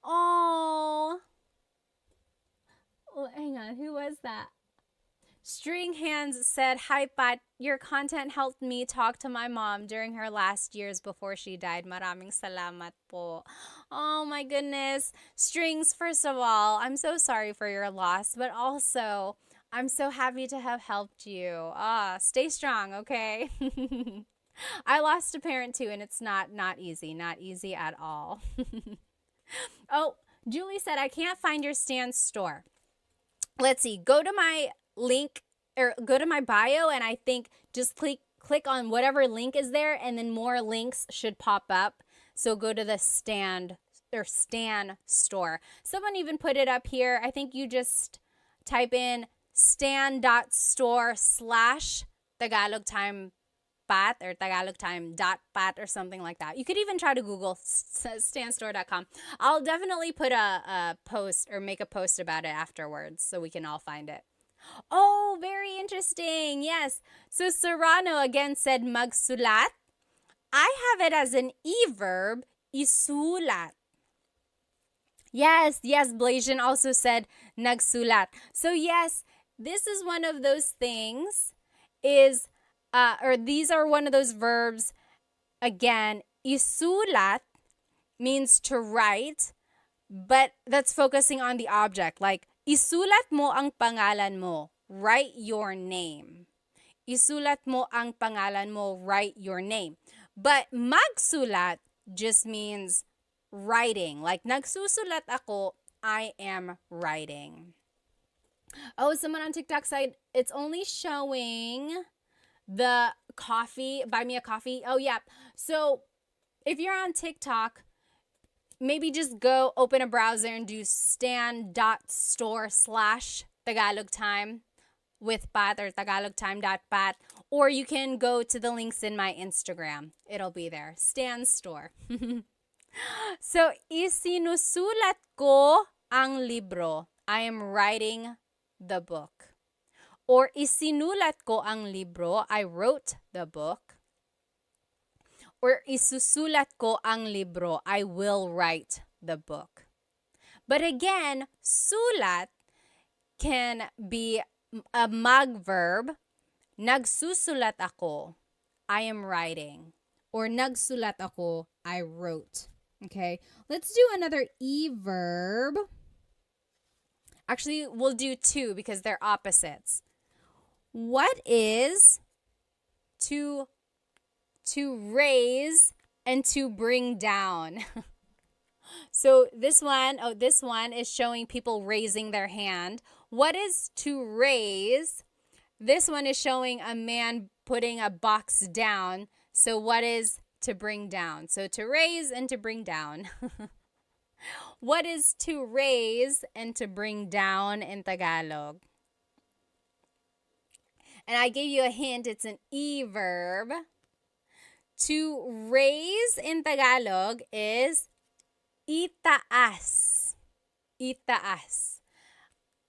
Oh, hang on. Who was that? String Hands said, hi, Pat. Your content helped me talk to my mom during her last years before she died. Maraming salamat po. Oh, my goodness. Strings, first of all, I'm so sorry for your loss, but also, I'm so happy to have helped you. Stay strong, okay? I lost a parent too, and it's not easy at all. Oh, Julie said, I can't find your Stan store. Let's see, go to my link or go to my bio, and I think just click on whatever link is there, and then more links should pop up. So go to the Stan store. Someone even put it up here. I think you just type in stan.store/Tagalog Time Pat or Tagalog Time.pat or something like that. You could even try to Google stanstore.com. I'll definitely put a post or make a post about it afterwards so we can all find it. Oh, very interesting. Yes. So Serrano again said magsulat. I have it as an verb, isulat. Yes, Blasian also said nagsulat. So yes, this is one of those things or these are one of those verbs. Again, isulat means to write, but that's focusing on the object. Like, isulat mo ang pangalan mo. Write your name. Isulat mo ang pangalan mo. Write your name. But magsulat just means writing. Like, nagsusulat ako, I am writing. Oh, someone on TikTok said it's only showing the coffee, buy me a coffee. Oh, yeah. So if you're on TikTok, maybe just go open a browser and do stan.store/Tagalog Time with Pat or tagalogtime.pat, or you can go to the links in my Instagram. It'll be there. Stan Store. So, isinusulat ko ang libro. I am writing the book. Or isinulat ko ang libro. I wrote the book. Or isusulat ko ang libro. I will write the book. But again, sulat can be a mag verb Nagsusulat ako. I am writing. Or nagsulat ako. I wrote. Okay, let's do another verb. Actually, we'll do two because they're opposites. What is to raise and to bring down? So this one is showing people raising their hand. What is to raise? This one is showing a man putting a box down. So what is to bring down? So to raise and to bring down. What is to raise and to bring down in Tagalog? And I gave you a hint. It's an verb. To raise in Tagalog is itaas. Itaas.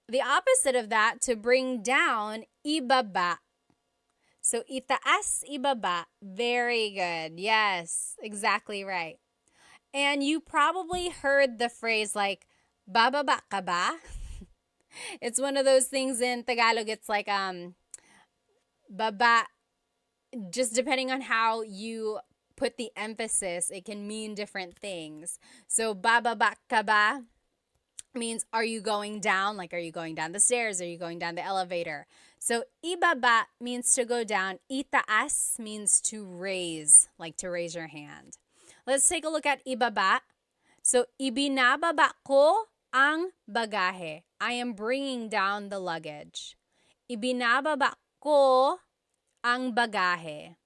The opposite of that, to bring down, ibaba. So itaas, ibaba. Very good. Yes, exactly right. And you probably heard the phrase like, bababa ka ba? It's one of those things in Tagalog. It's like, baba, just depending on how you put the emphasis, it can mean different things. So bababa ka ba means, are you going down? Like, are you going down the stairs? Are you going down the elevator? So ibaba means to go down. Itaas means to raise, like to raise your hand. Let's take a look at ibaba. So ibinababa ko ang bagahe. I am bringing down the luggage. Ibinababa ko ang bagahe.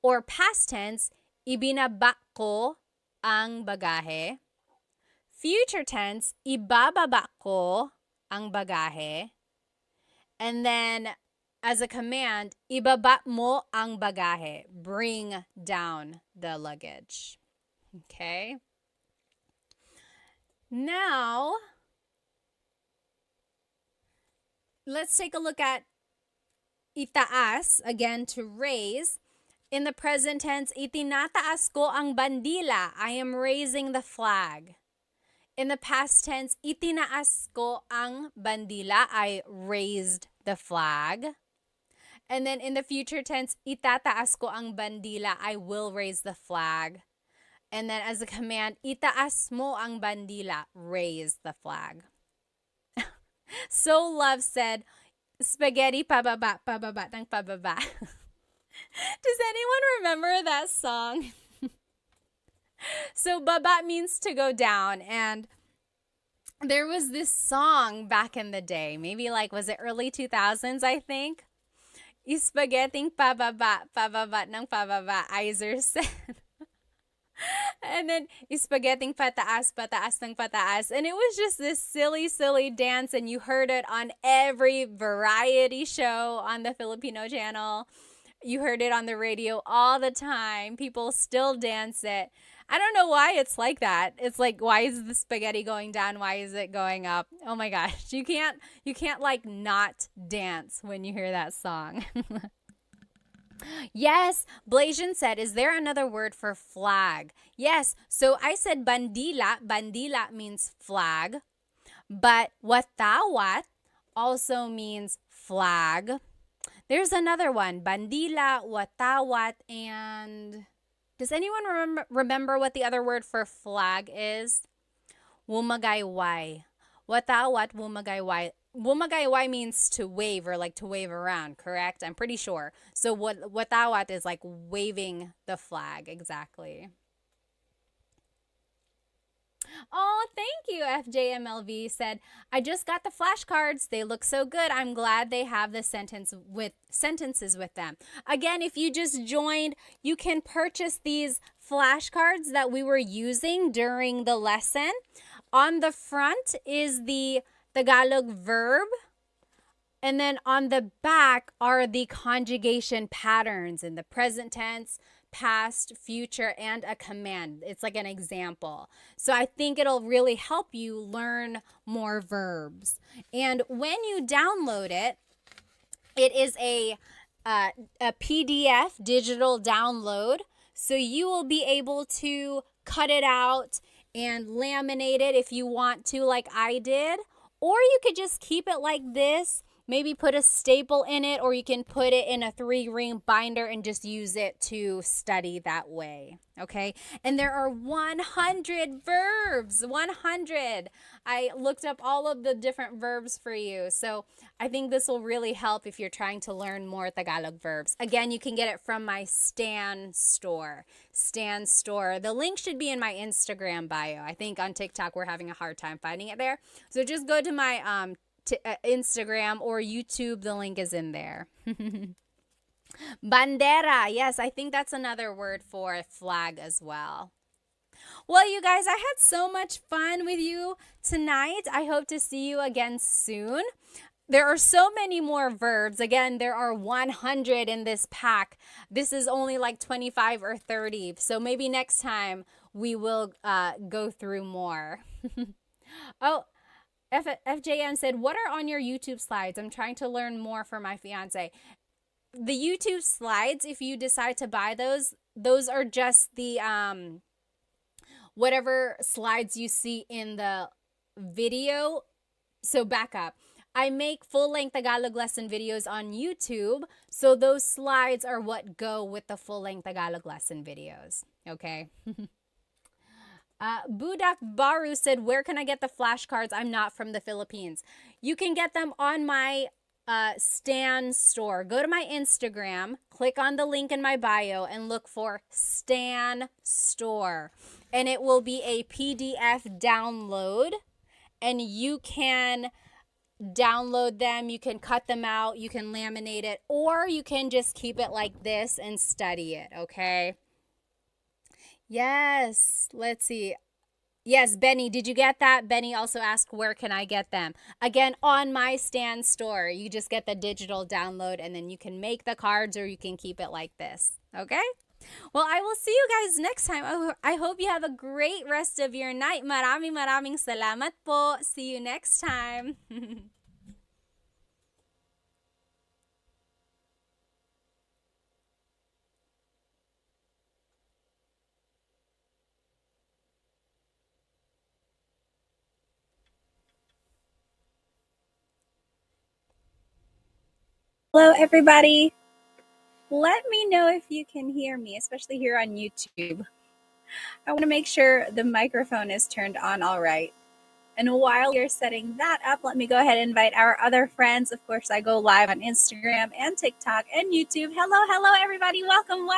Or past tense, ibinaba ko ang bagahe. Future tense, ibababa ko ang bagahe. And then as a command, ibaba mo ang bagahe. Bring down the luggage. Okay? Now, let's take a look at itaas, again, to raise. In the present tense, itinataas ko ang bandila. I am raising the flag. In the past tense, itinaas ko ang bandila. I raised the flag. And then in the future tense, itataas ko ang bandila. I will raise the flag. And then as a command, itaas mo ang bandila. Raise the flag. So Love said, spaghetti pababa, pababa ng pababa. Does anyone remember that song? So baba means to go down, and there was this song back in the day, maybe like, was it early 2000s, I think? Spaghetti pababa, pababa ng pababa, Iser said. And then spaghetti pataas, pataas ng pataas. And it was just this silly, silly dance, and you heard it on every variety show on the Filipino channel. You heard it on the radio all the time. People still dance it. I don't know why it's like that. It's like, why is the spaghetti going down? Why is it going up? Oh my gosh. You can't like not dance when you hear that song. Yes, Blasian said, is there another word for flag? Yes, so I said bandila. Bandila means flag. But watawat also means flag. There's another one, bandila, watawat, and does anyone remember what the other word for flag is? Wumagayway. Watawat, wumagayway. Wumagayway means to wave, or like to wave around, correct? I'm pretty sure. So watawat is like waving the flag, exactly. Oh, thank you. FJMLV said, I just got the flashcards. They look so good. I'm glad they have the sentences with them. Again, if you just joined, you can purchase these flashcards that we were using during the lesson. On the front is the Tagalog verb. And then on the back are the conjugation patterns in the present tense, past, future, and a command. It's like an example. So I think it'll really help you learn more verbs. And when you download it, it is a PDF digital download. So you will be able to cut it out and laminate it if you want to, like I did. Or you could just keep it like this maybe put a staple in it, or you can put it in a 3-ring binder and just use it to study that way. Okay. And there are 100 verbs. 100. I looked up all of the different verbs for you. So I think this will really help if you're trying to learn more Tagalog verbs. Again, you can get it from my Stan store. Stan store. The link should be in my Instagram bio. I think on TikTok we're having a hard time finding it there. So just go to my Instagram or YouTube. The link is in there. Bandera. Yes, I think that's another word for flag as well. Well, you guys, I had so much fun with you tonight. I hope to see you again soon. There are so many more verbs. Again, there are 100 in this pack. This is only like 25 or 30. So maybe next time we will go through more. Oh, FJM said, what are on your YouTube slides? I'm trying to learn more for my fiance. The YouTube slides, if you decide to buy those are just the whatever slides you see in the video. So back up. I make full-length Tagalog lesson videos on YouTube, so those slides are what go with the full-length Tagalog lesson videos. Okay. Budak Baru said, where can I get the flashcards? I'm not from the Philippines. You can get them on my Stan store. Go to my Instagram, click on the link in my bio, and look for Stan store. And it will be a PDF download, and you can download them, you can cut them out, you can laminate it, or you can just keep it like this and study it, okay? Yes, let's see. Yes, Benny, did you get that? Benny also asked, where can I get them? Again, on my Stan store. You just get the digital download, and then you can make the cards or you can keep it like this, okay? Well, I will see you guys next time. I hope you have a great rest of your night. Maraming salamat po. See you next time. Hello, everybody. Let me know if you can hear me, especially here on YouTube. I want to make sure the microphone is turned on all right. And while you're setting that up, let me go ahead and invite our other friends. Of course, I go live on Instagram and TikTok and YouTube. Hello, everybody. Welcome.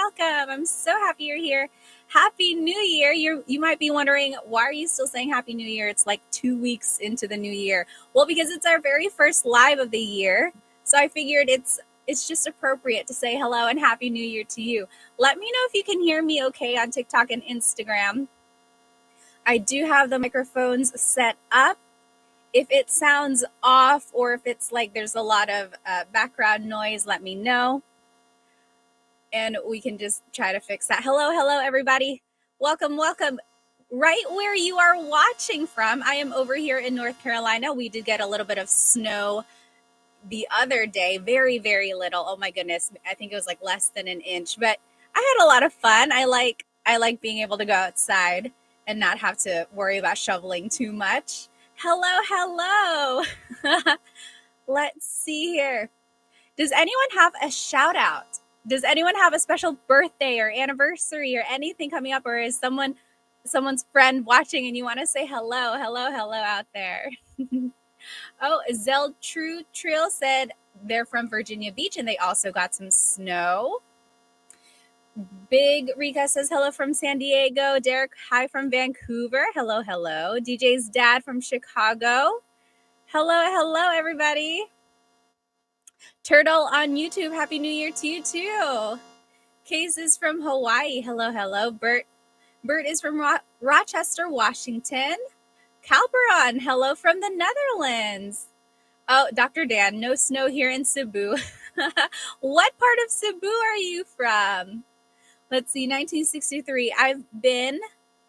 I'm so happy you're here. Happy New Year. You might be wondering, why are you still saying Happy New Year? It's like 2 weeks into the new year. Well, because it's our very first live of the year. So I figured it's just appropriate to say hello and Happy New Year to you. Let me know if you can hear me okay on TikTok and Instagram. I do have the microphones set up. If it sounds off or if it's like there's a lot of background noise, let me know. And we can just try to fix that. Hello, everybody. Welcome. Right where you are watching from, I am over here in North Carolina. We did get a little bit of snow the other day. Very, very little. Oh my goodness. I think it was like less than an inch. But I had a lot of fun. I like being able to go outside and not have to worry about shoveling too much. Hello. Let's see here. Does anyone have a shout out? Does anyone have a special birthday or anniversary or anything coming up? Or is someone's friend watching and you want to say hello out there? Oh, Zell True Trill said they're from Virginia Beach and they also got some snow. Big Rika says hello from San Diego. Derek, hi from Vancouver. Hello. DJ's dad from Chicago. Hello, everybody. Turtle on YouTube, Happy New Year to you too. Case is from Hawaii. Hello. Bert is from Rochester, Washington. Calperon, hello from the Netherlands. Oh, Dr. Dan, no snow here in Cebu. What part of Cebu are you from? Let's see, 1963. I've been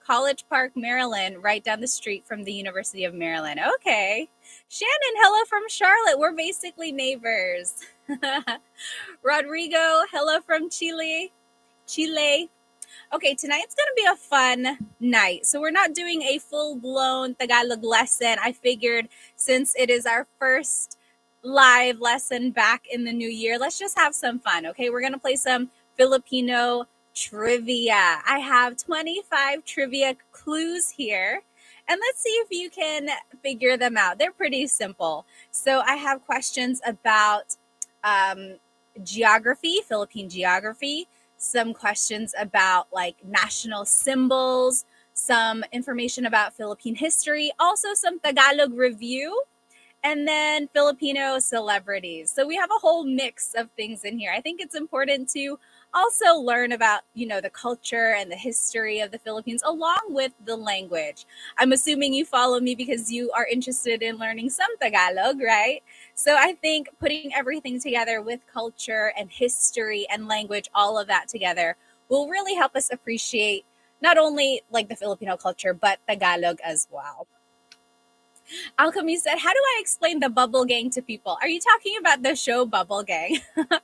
College Park, Maryland, right down the street from the University of Maryland. Okay. Shannon, hello from Charlotte. We're basically neighbors. Rodrigo, hello from Chile. Okay, tonight's going to be a fun night. So we're not doing a full-blown Tagalog lesson. I figured since it is our first live lesson back in the new year. Let's just have some fun, okay? We're going to play some Filipino trivia. I have 25 trivia clues here, and let's see if you can figure them out. They're pretty simple. So I have questions about geography, Philippine geography, some questions about like national symbols, some information about Philippine history, also some Tagalog review, and then Filipino celebrities. So we have a whole mix of things in here. I think it's important to also learn about, the culture and the history of the Philippines along with the language. I'm assuming you follow me because you are interested in learning some Tagalog, right? So I think putting everything together with culture and history and language, all of that together, will really help us appreciate not only like the Filipino culture, but Tagalog as well. Alchemy said, how do I explain the Bubble Gang to people? Are you talking about the show Bubble Gang? That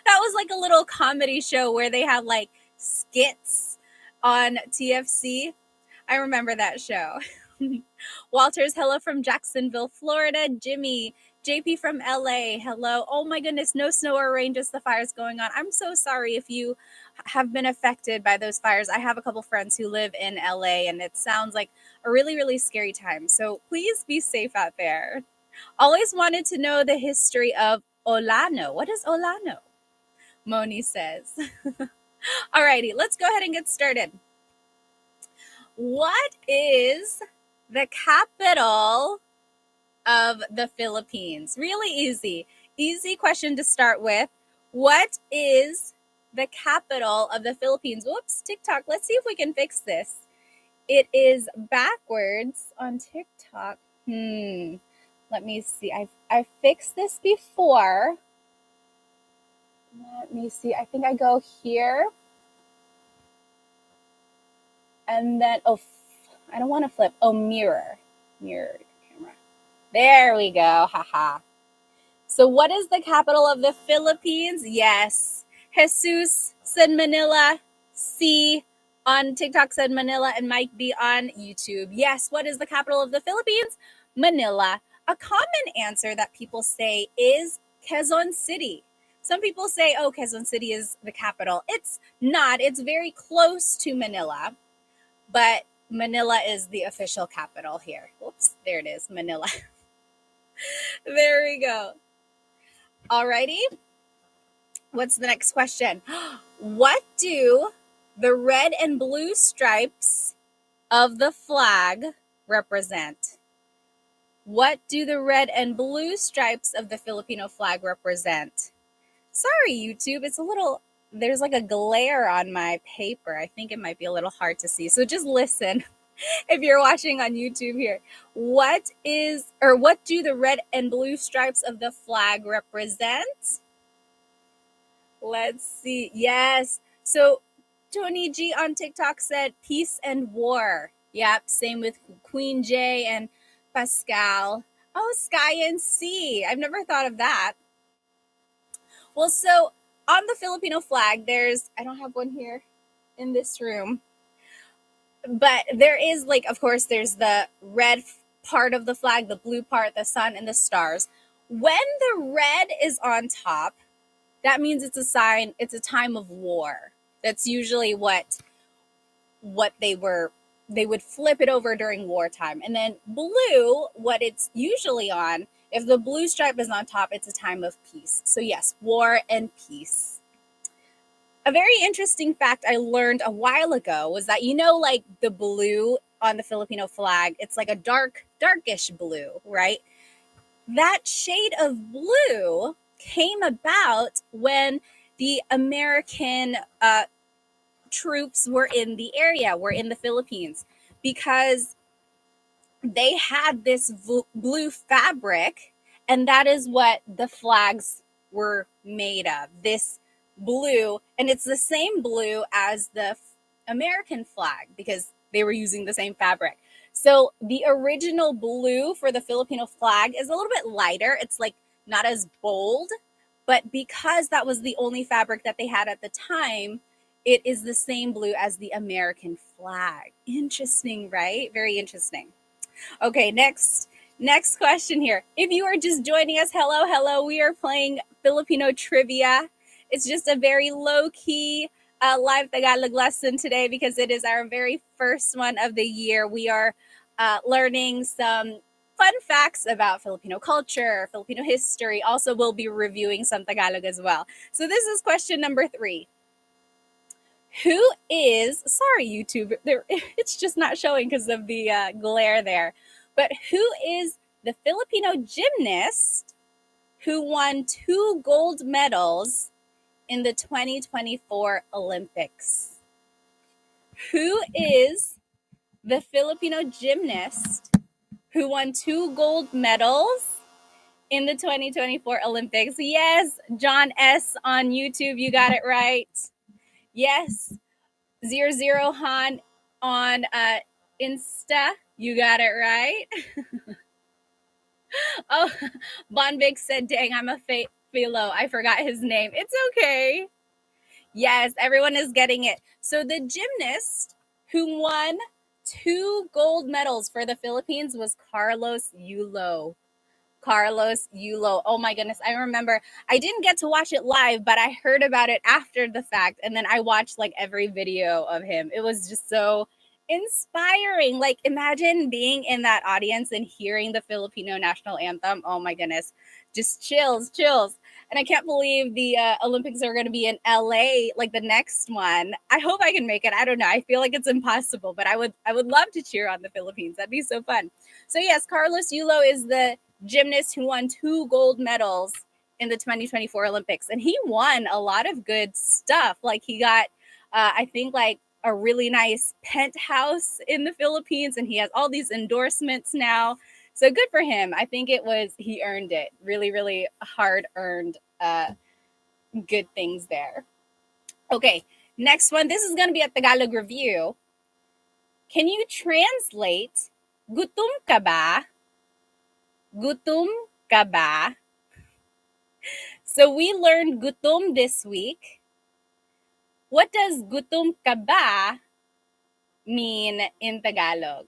was like a little comedy show where they had like skits on TFC. I remember that show. Walters, hello from Jacksonville, Florida. Jimmy, JP from LA, hello. Oh my goodness, no snow or rain, just the fires going on. I'm so sorry if you have been affected by those fires. I have a couple friends who live in LA, and it sounds like a really, really scary time. So please be safe out there. Always wanted to know the history of Olano. What is Olano? Moni says. Alrighty, let's go ahead and get started. What is the capital of the Philippines? Really easy. Easy question to start with. What is the capital of the Philippines? Whoops, TikTok. Let's see if we can fix this. It is backwards on TikTok. Let me see. I've fixed this before. Let me see. I think I go here. And then, I don't want to flip. Mirror camera. There we go. Haha. So what is the capital of the Philippines? Yes. Jesus said Manila. C on TikTok said Manila, and Mike B on YouTube. Yes. What is the capital of the Philippines? Manila. A common answer that people say is Quezon City. Some people say, Quezon City is the capital. It's not. It's very close to Manila, but Manila is the official capital here. Whoops, there it is, Manila. There we go. Alrighty. What's the next question? What do the red and blue stripes of the flag represent? What do the red and blue stripes of the Filipino flag represent? Sorry, YouTube. There's like a glare on my paper. I think it might be a little hard to see. So just listen if you're watching on YouTube here. What do the red and blue stripes of the flag represent? Let's see. Yes. So Tony G on TikTok said peace and war. Yep. Same with Queen J and Pascal. Oh, sky and sea. I've never thought of that. Well, so on the Filipino flag, I don't have one here in this room, but there is of course, there's the red part of the flag, the blue part, the sun and the stars. When the red is on top, that means it's a time of war. That's usually what they would flip it over during wartime. And then blue, what it's usually on, if the blue stripe is on top, it's a time of peace. So yes, war and peace. A very interesting fact I learned a while ago was that, like the blue on the Filipino flag, it's like a darkish blue, right? That shade of blue came about when the American troops were in the area, were in the Philippines, because they had this blue fabric, and that is what the flags were made of, this blue. And it's the same blue as the American flag because they were using the same fabric. So the original blue for the Filipino flag is a little bit lighter. It's like not as bold, but because that was the only fabric that they had at the time, it is the same blue as the American flag. Interesting, right? Very interesting. Okay, next. Next question here. If you are just joining us, hello, hello. We are playing Filipino trivia. It's just a very low-key live Tagalog lesson today because it is our very first one of the year. We are learning some fun facts about Filipino culture, Filipino history. Also, we'll be reviewing some Tagalog as well. So this is question number 3. Who is, sorry, YouTube, it's just not showing because of the glare there. But who is the Filipino gymnast who won 2 gold medals in the 2024 Olympics? Who is the Filipino gymnast who won 2 gold medals in the 2024 Olympics? Yes, John S. on YouTube, you got it right. Yes, 00 Han on Insta, you got it right. Oh, Bonvik said, dang, I'm a philo. I forgot his name. It's okay. Yes, everyone is getting it. So the gymnast who won 2 gold medals for the Philippines was Carlos Yulo. Carlos Yulo. Oh my goodness. I remember I didn't get to watch it live, but I heard about it after the fact. And then I watched like every video of him. It was just so inspiring. Like imagine being in that audience and hearing the Filipino national anthem. Oh my goodness. Just chills, chills. And I can't believe the Olympics are going to be in LA, like the next one. I hope I can make it. I don't know. I feel like it's impossible, but I would love to cheer on the Philippines. That'd be so fun. So yes, Carlos Yulo is the gymnast who won 2 gold medals in the 2024 Olympics. And he won a lot of good stuff. Like he got, I think, like a really nice penthouse in the Philippines, and he has all these endorsements now. So good for him. I think he earned it. Really, really hard earned good things there. Okay, next one. This is going to be a Tagalog review. Can you translate gutom ka ba? Gutom ka ba? So we learned gutom this week. What does gutom ka ba mean in Tagalog?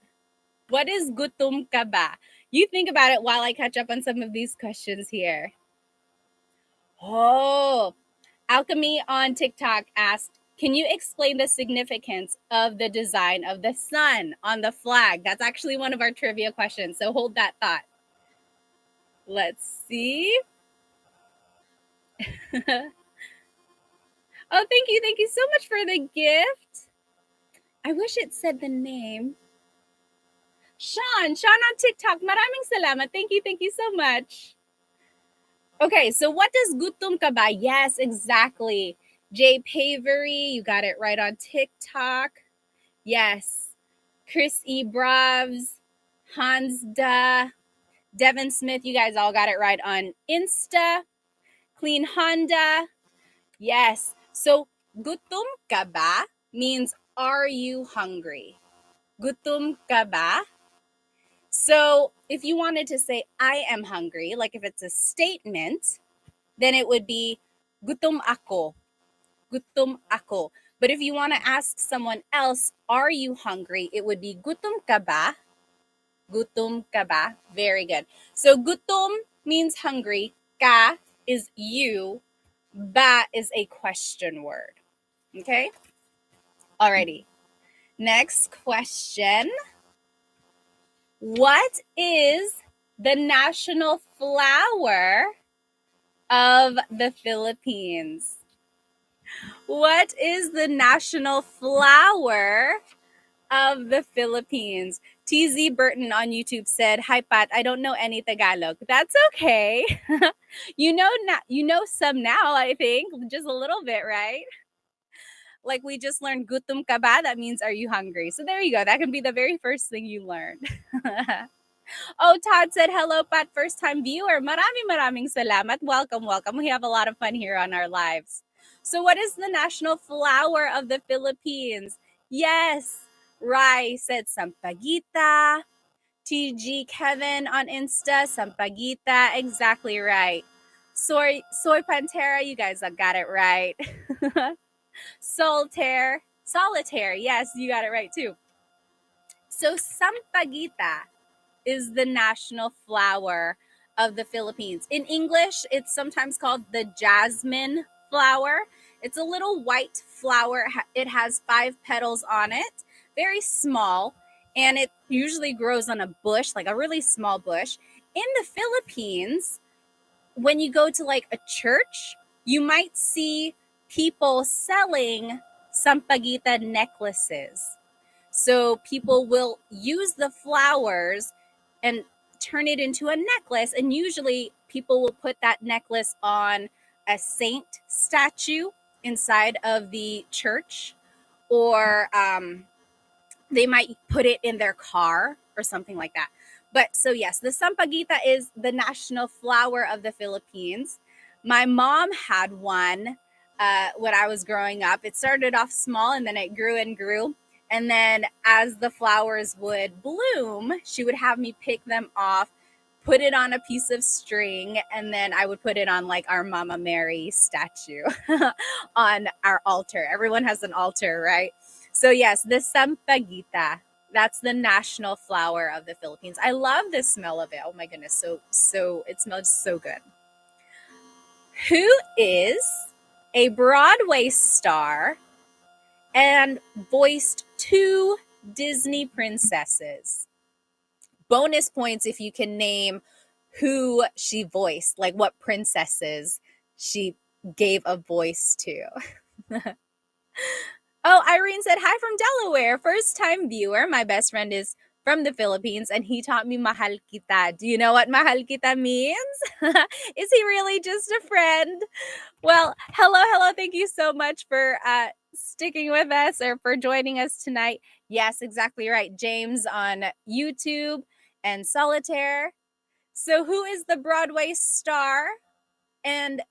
What is gutom ka ba? You think about it while I catch up on some of these questions here. Oh, Alchemy on TikTok asked, can you explain the significance of the design of the sun on the flag? That's actually one of our trivia questions, so hold that thought. Let's see. Oh, thank you. Thank you so much for the gift. I wish it said the name. Sean on TikTok. Maraming salamat. Thank you. Thank you so much. Okay, so what does gutom ka ba? Yes, exactly. Jay Pavery, you got it right on TikTok. Yes. Chris E. Bravs, Hans Da, Devin Smith, you guys all got it right on Insta. Clean Honda. Yes. So gutom ka ba means are you hungry? Gutom ka ba? So if you wanted to say I am hungry, like if it's a statement, then it would be gutom ako. Gutom ako. But if you want to ask someone else, are you hungry? It would be gutom ka ba? Gutom ka ba? Very good. So gutom means hungry. Ka is you. Ba is a question word. Okay? Alrighty. Next question. What is the national flower of the Philippines? What is the national flower of the Philippines? TZ Burton on YouTube said, "Hi Pat, I don't know any Tagalog." That's okay. you know some now, I think, just a little bit, right? Like we just learned gutom ka ba, that means are you hungry? So there you go. That can be the very first thing you learned. Oh, Todd said, hello, Pat, first time viewer. Maraming salamat. Welcome, welcome. We have a lot of fun here on our lives. So what is the national flower of the Philippines? Yes, Rai said sampaguita. TG Kevin on Insta, sampaguita. Exactly right. Soy Pantera, you guys got it right. Solitaire. Yes, you got it right too. So sampaguita is the national flower of the Philippines? In English, it's sometimes called the jasmine flower. It's a little white flower. It has 5 petals on it, very small, and it usually grows on a bush, like a really small bush. In the Philippines, when you go to like a church, you might see people selling sampaguita necklaces. So people will use the flowers and turn it into a necklace. And usually people will put that necklace on a saint statue inside of the church, or they might put it in their car or something like that. But so, yes, the sampaguita is the national flower of the Philippines. My mom had one when I was growing up. It started off small and then it grew and grew. And then as the flowers would bloom, she would have me pick them off, put it on a piece of string, and then I would put it on like our Mama Mary statue on our altar. Everyone has an altar, right? So yes, the sampaguita, that's the national flower of the Philippines. I love the smell of it. Oh my goodness, so it smells so good. Who is a Broadway star and voiced 2 Disney princesses? Bonus points if you can name who she voiced, like what princesses she gave a voice to. Oh, Irene said, hi from Delaware. First time viewer. My best friend is from the Philippines and he taught me mahal kita. Do you know what mahal kita means? Is he really just a friend? Well, hello. Thank you so much for sticking with us or for joining us tonight. Yes, exactly right. James on YouTube and Solitaire. So who is the Broadway star and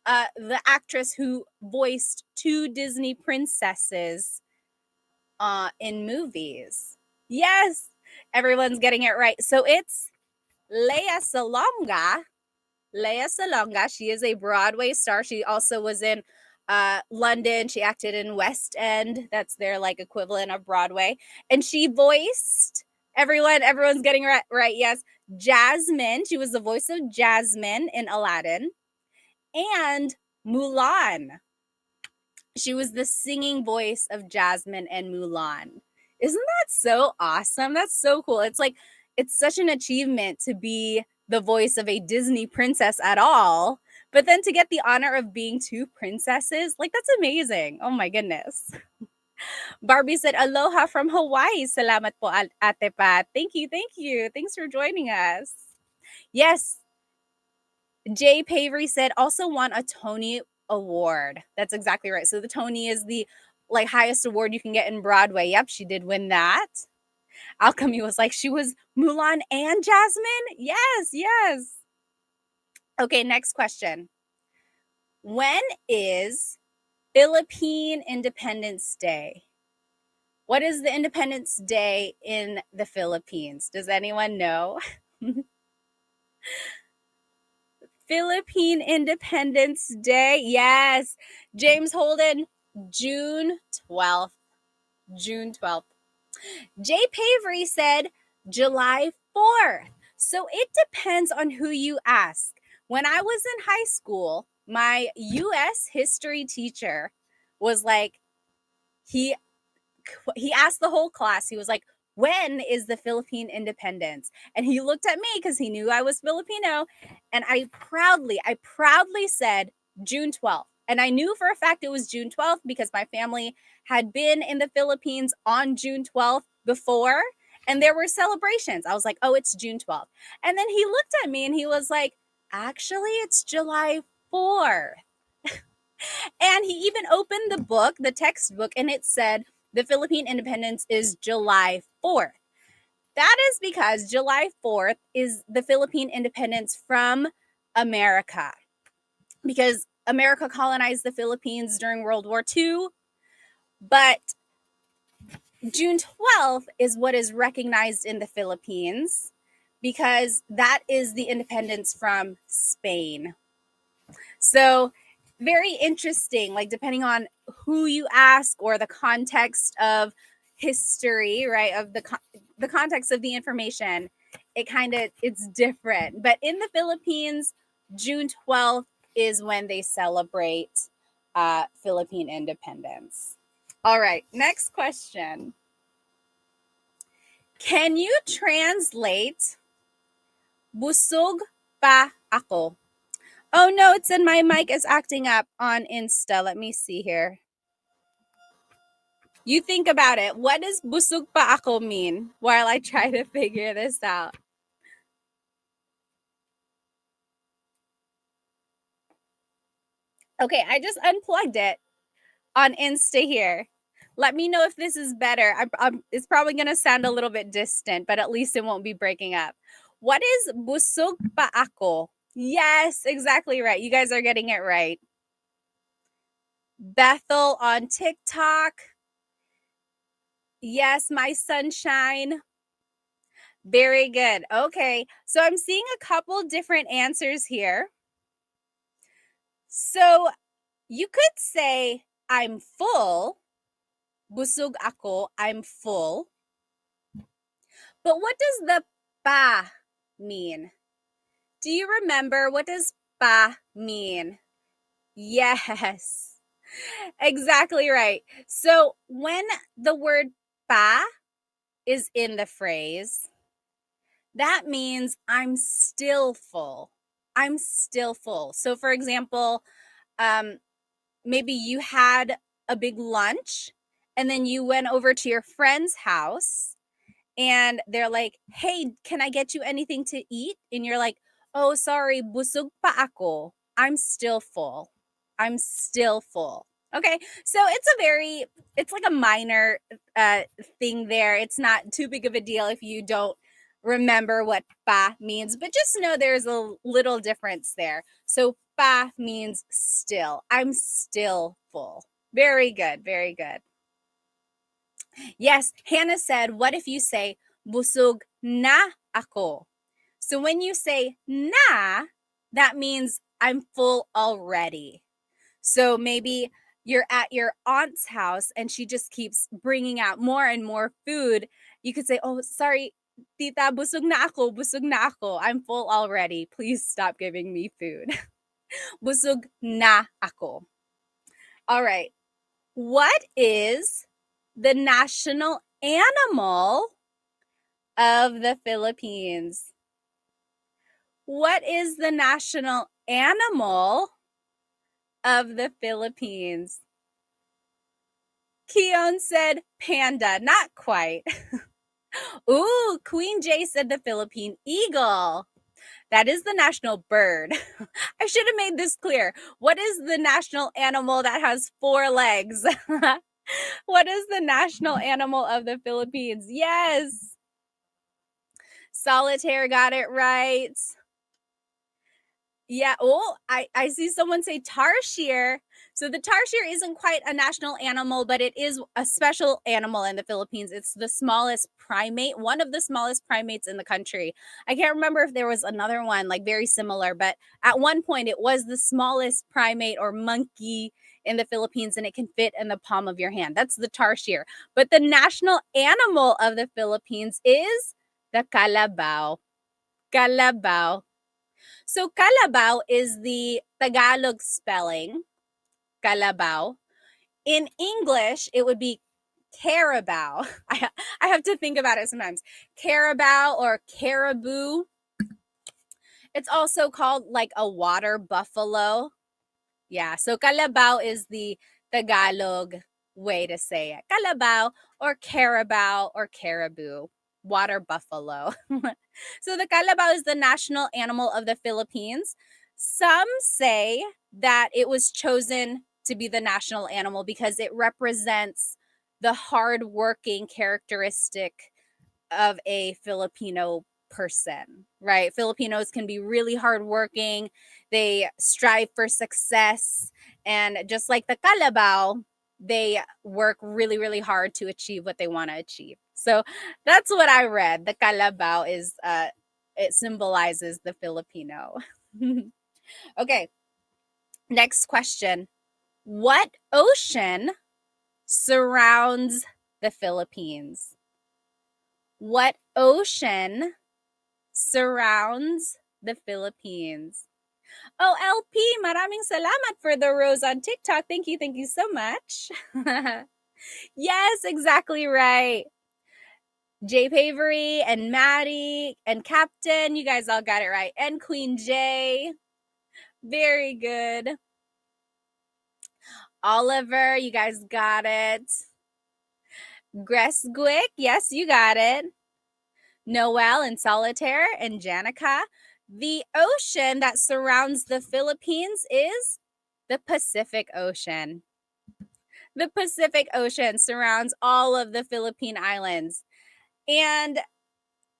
the actress who voiced 2 Disney princesses in movies? Yes, everyone's getting it right. So it's Lea Salonga. Lea Salonga. She is a Broadway star. She also was in London. She acted in West End. That's their like equivalent of Broadway. And she voiced everyone's getting right. Yes. Jasmine. She was the voice of Jasmine in Aladdin. And Mulan. She was the singing voice of Jasmine and Mulan. Isn't that so awesome? That's so cool. It's like, it's such an achievement to be the voice of a Disney princess at all, but then to get the honor of being 2 princesses, like that's amazing. Oh my goodness. Barbie said, aloha from Hawaii. Salamat po, Ate Pat. Thank you. Thanks for joining us. Yes. Jay Pavery said, also won a Tony Award. That's exactly right. So the Tony is the like highest award you can get in Broadway. Yep, she did win that. Alchemy was like, she was Mulan and Jasmine? Yes. Okay, next question. When is Philippine Independence Day? What is the Independence Day in the Philippines? Does anyone know? Philippine Independence Day. Yes. James Holden, June 12th. June 12th. Jay Pavery said July 4th. So it depends on who you ask. When I was in high school, my US history teacher was like, he asked the whole class, he was like, when is the Philippine independence? And he looked at me because he knew I was Filipino. And I proudly said June 12th. And I knew for a fact it was June 12th because my family had been in the Philippines on June 12th before. And there were celebrations. I was like, oh, it's June 12th. And then he looked at me and he was like, actually, it's July 4th. And he even opened the book, the textbook, and it said the Philippine independence is July 4th. That is because July 4th is the Philippine independence from America. Because America colonized the Philippines during World War II. But June 12th is what is recognized in the Philippines because that is the independence from Spain. So very interesting, like depending on who you ask or the context of history, right, of the context of the information, it's different. But in the Philippines, June 12th is when they celebrate Philippine independence. All right, next question. Can you translate busog pa ako? Oh no, it said my mic is acting up on Insta. Let me see here. You think about it. What does busog pa ako mean while I try to figure this out? Okay, I just unplugged it on Insta here. Let me know if this is better. It's probably going to sound a little bit distant, but at least it won't be breaking up. What is busog pa ako? Yes, exactly right. You guys are getting it right. Bethel on TikTok. Yes, my sunshine. Very good. Okay, so I'm seeing a couple different answers here. So you could say, I'm full. Busog ako, I'm full. But what does the pa mean? Do you remember what does pa mean? Yes, exactly right. So when the word pa is in the phrase, that means I'm still full. I'm still full. So for example, maybe you had a big lunch and then you went over to your friend's house and they're like, hey, can I get you anything to eat? And you're like, oh, sorry, busog pa ako. I'm still full. I'm still full. Okay, so it's like a minor thing there. It's not too big of a deal if you don't remember what pa means, but just know there's a little difference there. So pa means still. I'm still full. Very good, very good. Yes, Hannah said, what if you say, busog na ako? So when you say na, that means I'm full already. So maybe you're at your aunt's house and she just keeps bringing out more and more food. You could say, oh, sorry, tita, busog na ako, busog na ako. I'm full already. Please stop giving me food. Busog na ako. All right. What is the national animal of the Philippines? What is the national animal of the Philippines? Keon said panda. Not quite. Ooh, Queen J said the Philippine eagle. That is the national bird. I should have made this clear. What is the national animal that has 4 legs? What is the national animal of the Philippines? Yes. Solitaire got it right. Yeah. Oh, I see someone say tarsier. So the tarsier isn't quite a national animal, but it is a special animal in the Philippines. It's the smallest primate, one of the smallest primates in the country. I can't remember if there was another one like very similar, but at one point it was the smallest primate or monkey in the Philippines, and it can fit in the palm of your hand. That's the tarsier. But the national animal of the Philippines is the kalabaw. Kalabaw. So kalabaw is the Tagalog spelling, kalabaw. In English, it would be carabao. I have to think about it sometimes. Carabao or caribou. It's also called like a water buffalo. Yeah, so kalabaw is the Tagalog way to say it. Kalabaw or carabao or caribou, water buffalo. So the kalabaw is the national animal of the Philippines. Some say that it was chosen to be the national animal because it represents the hardworking characteristic of a Filipino person, right? Filipinos can be really hardworking. They strive for success. And just like the kalabaw, they work really, really hard to achieve what they want to achieve. So that's what I read. The kalabaw is, it symbolizes the Filipino. Okay, next question. What ocean surrounds the Philippines? What ocean surrounds the Philippines? Oh, LP, maraming salamat for the rose on TikTok. Thank you so much. Yes, exactly right. Jay Pavery and Maddie and Captain, you guys all got it right. And Queen J, very good. Oliver, you guys got it. Gresquick, yes, you got it. Noel and Solitaire and Janica. The ocean that surrounds the Philippines is the Pacific Ocean. The Pacific Ocean surrounds all of the Philippine islands. And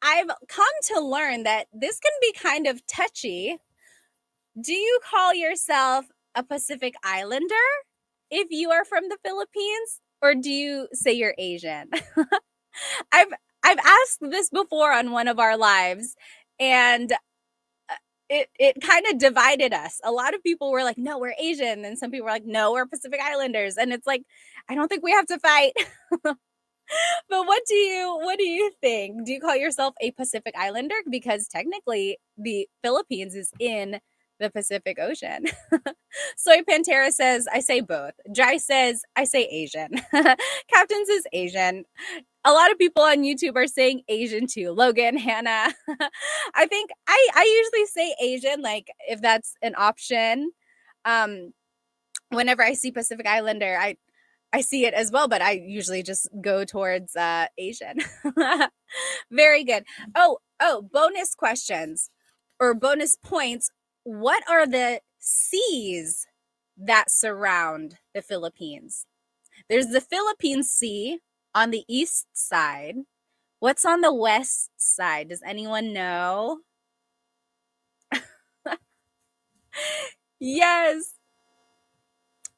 I've come to learn that this can be kind of touchy. Do you call yourself a Pacific Islander if you are from the Philippines? Or do you say you're Asian? I've asked this before on one of our lives, and it kind of divided us. A lot of people were like, no, we're Asian. And some people were like, no, we're Pacific Islanders. And it's like, I don't think we have to fight. But what do you think? Do you call yourself a Pacific Islander? Because technically the Philippines is in the Pacific Ocean. Soy Pantera says, I say both. Dry says, I say Asian. Captain says Asian. A lot of people on YouTube are saying Asian too. Logan, Hannah. I think I usually say Asian, like if that's an option. Whenever I see Pacific Islander, I see it as well, but I usually just go towards Asian. Very good. Oh, bonus questions or bonus points. What are the seas that surround the Philippines? There's the Philippine Sea on the east side. What's on the west side? Does anyone know? Yes.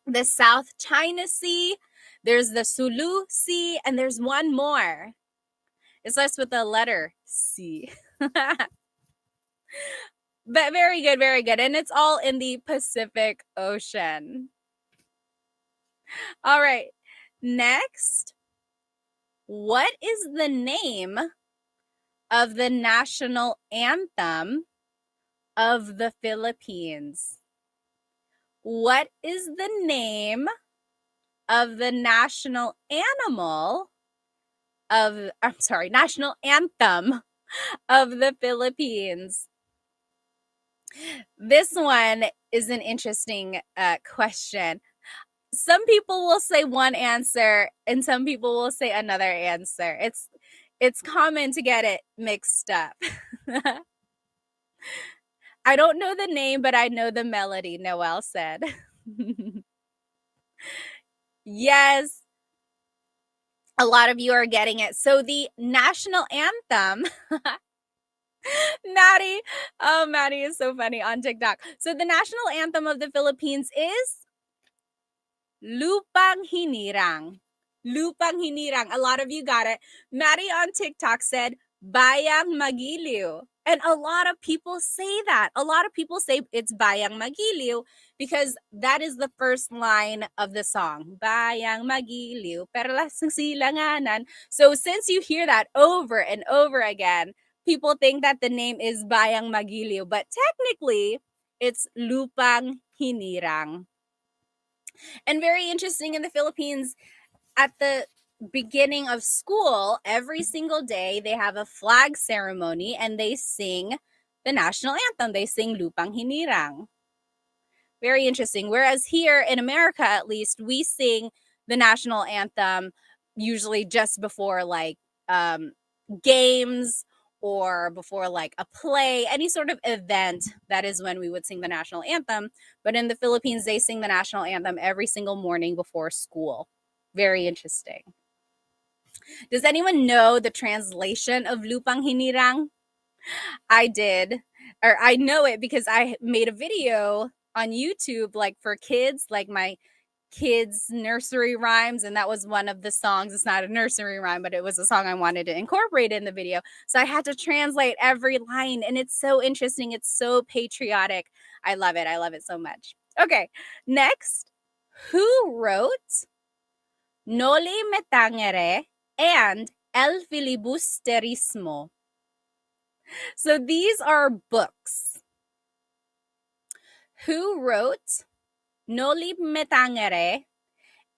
The South China Sea. There's the Sulu Sea, and there's one more. It starts with the letter C. But very good, very good. And it's all in the Pacific Ocean. All right. Next, what is the name of the national anthem of the Philippines? What is the name of the national national anthem of the Philippines? This one is an interesting question. Some people will say one answer and some people will say another answer. It's common to get it mixed up. I don't know the name, but I know the melody, Noel said. Yes, a lot of you are getting it. So the national anthem, Maddie, oh, Maddie is so funny on TikTok. So the national anthem of the Philippines is Lupang Hinirang. Lupang Hinirang. A lot of you got it. Maddie on TikTok said, Bayang Magiliw. And a lot of people say that. A lot of people say it's Bayang Magiliw because that is the first line of the song. Bayang Magiliw, perlas ng silanganan. So since you hear that over and over again, people think that the name is Bayang Magiliw, but technically it's Lupang Hinirang. And very interesting, in the Philippines, at the beginning of school, every single day, they have a flag ceremony and they sing the national anthem. They sing Lupang Hinirang. Very interesting. Whereas here in America, at least, we sing the national anthem usually just before like games or before like a play, any sort of event. That is when we would sing the national anthem. But in the Philippines, they sing the national anthem every single morning before school. Very interesting. Does anyone know the translation of Lupang Hinirang? I did, or I know it because I made a video on YouTube like for kids, like my kids nursery rhymes, and that was one of the songs. It's not a nursery rhyme, but it was a song I wanted to incorporate in the video, so I had to translate every line, and it's so interesting. It's so patriotic. I love it so much. Okay, next, who wrote Noli Me Tangere and El Filibusterismo? So these are books. Who wrote Noli Me Tangere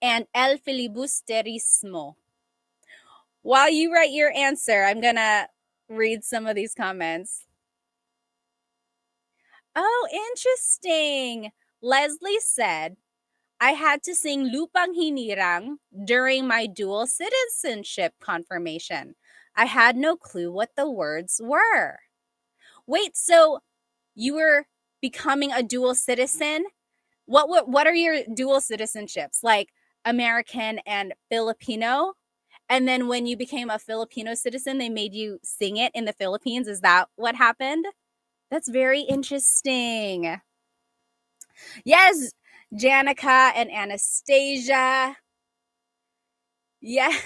and El Filibusterismo? While you write your answer, I'm going to read some of these comments. Oh, interesting. Leslie said, I had to sing Lupang Hinirang during my dual citizenship confirmation. I had no clue what the words were. Wait, so you were becoming a dual citizen? What are your dual citizenships? Like American and Filipino? And then when you became a Filipino citizen, they made you sing it in the Philippines. Is that what happened? That's very interesting. Yes, Janica and Anastasia. Yes.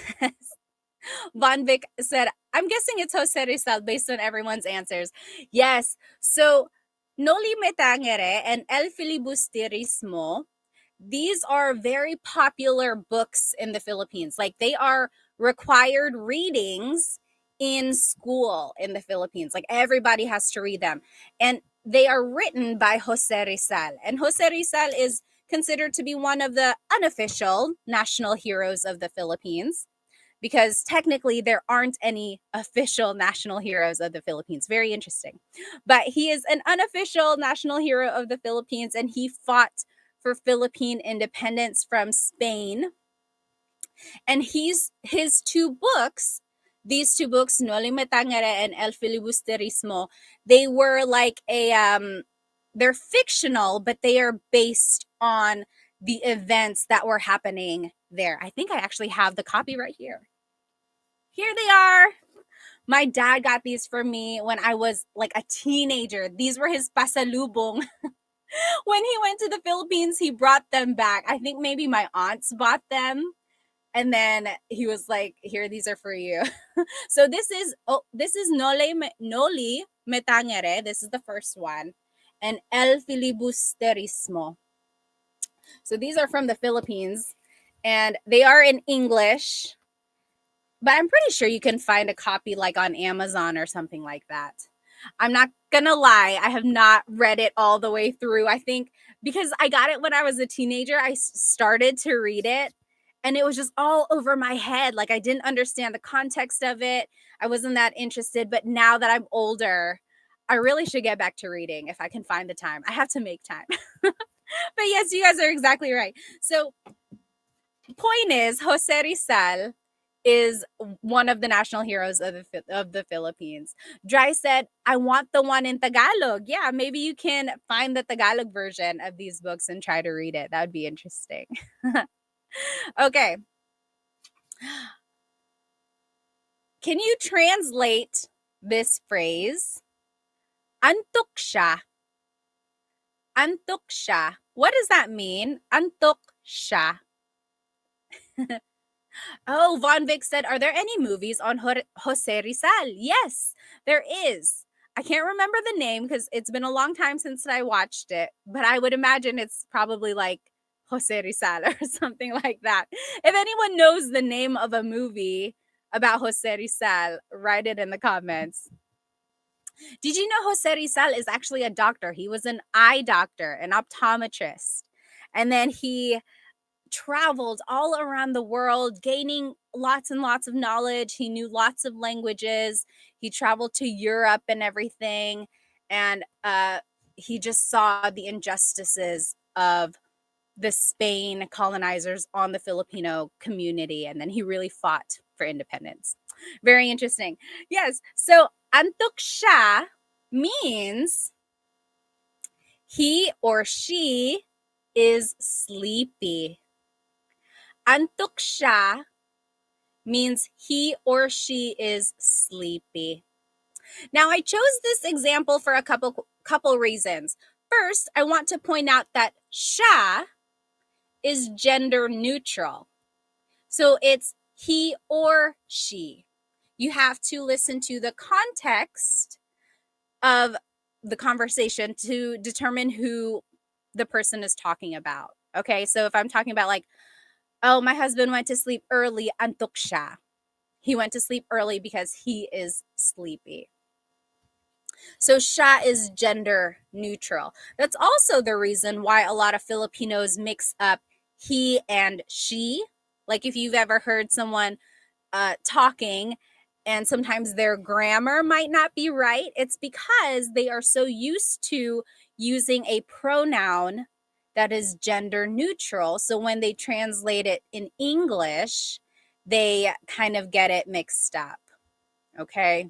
Von Vic said, I'm guessing it's Jose Rizal based on everyone's answers. Yes. So, Noli Me Tangere and El Filibusterismo, these are very popular books in the Philippines. Like they are required readings in school in the Philippines. Like everybody has to read them. And they are written by Jose Rizal. And Jose Rizal is considered to be one of the unofficial national heroes of the Philippines because technically there aren't any official national heroes of the Philippines. Very interesting. But he is an unofficial national hero of the Philippines, and he fought for Philippine independence from Spain. And his two books, these two books, Noli Me Tangere and El Filibusterismo, they were like they're fictional, but they are based on the events that were happening there. I think I actually have the copy right here. Here they are. My dad got these for me when I was like a teenager. These were his pasalubong. When he went to the Philippines, he brought them back. I think maybe my aunts bought them. And then he was like, here, these are for you. So this is Noli Me Tangere. This is the first one. And El Filibusterismo. So these are from the Philippines. And they are in English. But I'm pretty sure you can find a copy like on Amazon or something like that. I'm not gonna lie, I have not read it all the way through. I think because I got it when I was a teenager, I started to read it and it was just all over my head. Like I didn't understand the context of it. I wasn't that interested. But now that I'm older, I really should get back to reading if I can find the time. I have to make time. But yes, you guys are exactly right. So, point is, Jose Rizal is one of the national heroes of the Philippines. Dry said, I want the one in Tagalog. Yeah, maybe you can find the Tagalog version of these books and try to read it. That would be interesting. Okay. Can you translate this phrase? Antok siya. Antok siya. What does that mean? Antok siya. Oh, Von Vic said, are there any movies on Jose Rizal? Yes, there is. I can't remember the name because it's been a long time since I watched it, but I would imagine it's probably like Jose Rizal or something like that. If anyone knows the name of a movie about Jose Rizal, write it in the comments. Did you know Jose Rizal is actually a doctor? He was an eye doctor, an optometrist. And then he traveled all around the world, gaining lots and lots of knowledge. He knew lots of languages. He traveled to Europe and everything. And he just saw the injustices of the Spain colonizers on the Filipino community. And then he really fought for independence. Very interesting. Yes. So, antok siya means he or she is sleepy. Antok siya means he or she is sleepy. Now, I chose this example for a couple reasons. First, I want to point out that siya is gender neutral. So it's he or she. You have to listen to the context of the conversation to determine who the person is talking about. Okay, so if I'm talking about like, oh, my husband went to sleep early, antok siya. He went to sleep early because he is sleepy. So siya is gender neutral. That's also the reason why a lot of Filipinos mix up he and she. Like if you've ever heard someone talking and sometimes their grammar might not be right, it's because they are so used to using a pronoun that is gender neutral. So when they translate it in English, they kind of get it mixed up. Okay.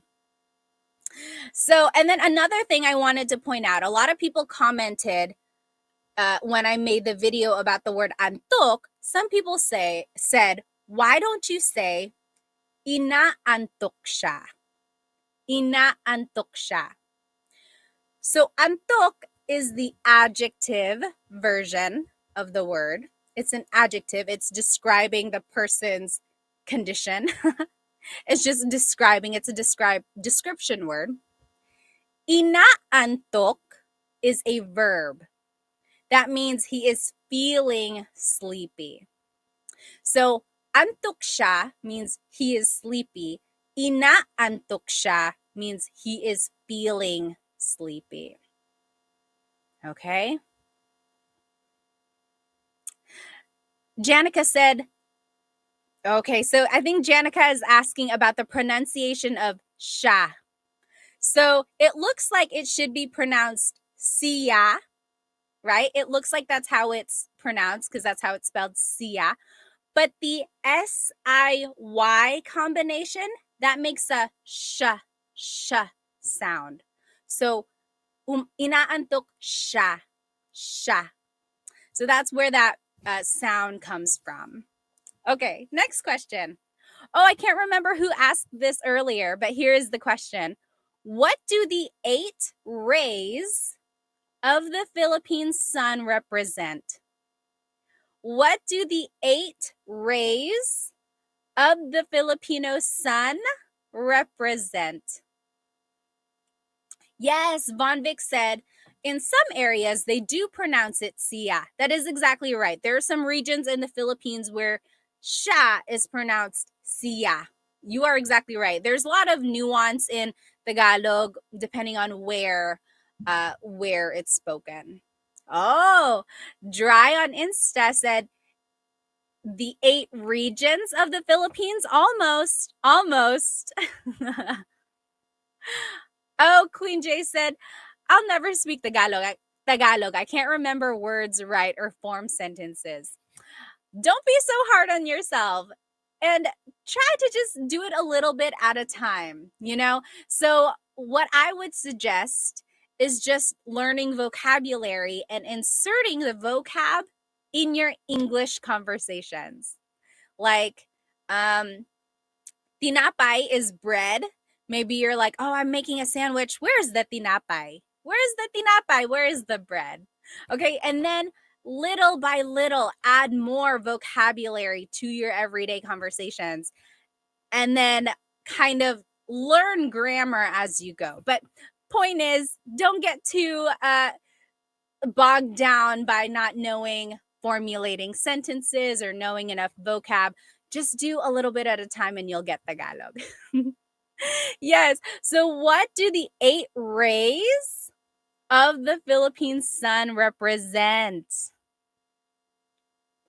So, and then another thing I wanted to point out, a lot of people commented when I made the video about the word antok. Some people said, why don't you say inaantok siya? Inaantok siya. So antok is the adjective version of the word. It's an adjective. It's describing the person's condition. It's just describing. It's a description word. Inaantok is a verb. That means he is feeling sleepy. So, antok siya means he is sleepy. Inaantok siya means he is feeling sleepy. Okay? Janica said, okay, so I think Janica is asking about the pronunciation of siya. So it looks like it should be pronounced siya, right? It looks like that's how it's pronounced because that's how it's spelled siya. But the S-I-Y combination, that makes a sh sound. So inaantok siya. So that's where that sound comes from. Okay, next question. Oh, I can't remember who asked this earlier, but here is the question. What do the 8 rays of the Philippine sun represent? What do the 8 rays of the Filipino sun represent? Yes, Von Vic said, in some areas, they do pronounce it siya. That is exactly right. There are some regions in the Philippines where siya is pronounced siya. You are exactly right. There's a lot of nuance in Tagalog depending on where it's spoken. Oh, Dry on Insta said, the 8 regions of the Philippines? Almost. Oh, Queen J said, I'll never speak Tagalog. I can't remember words right or form sentences. Don't be so hard on yourself and try to just do it a little bit at a time, So what I would suggest is just learning vocabulary and inserting the vocab in your English conversations. Like, tinapay is bread. Maybe you're like, oh, I'm making a sandwich. Where's the tinapay? Where's the tinapay? Where is the bread? Okay, and then little by little, add more vocabulary to your everyday conversations. And then kind of learn grammar as you go. But point is, don't get too bogged down by not knowing formulating sentences or knowing enough vocab. Just do a little bit at a time and you'll get Tagalog. Yes. So what do the 8 rays of the Philippine sun represent?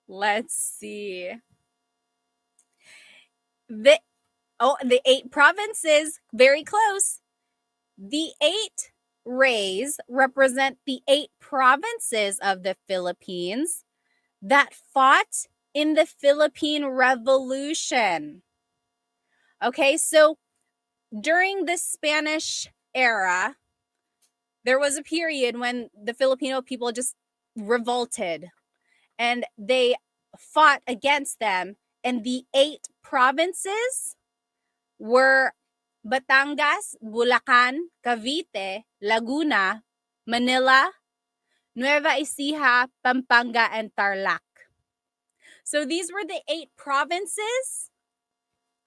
Let's see. The 8 provinces, very close. The 8 rays represent the 8 provinces of the Philippines that fought in the Philippine Revolution. Okay, so during the Spanish era, there was a period when the Filipino people just revolted and they fought against them. And the 8 provinces were Batangas, Bulacan, Cavite, Laguna, Manila, Nueva Ecija, Pampanga, and Tarlac. So these were the 8 provinces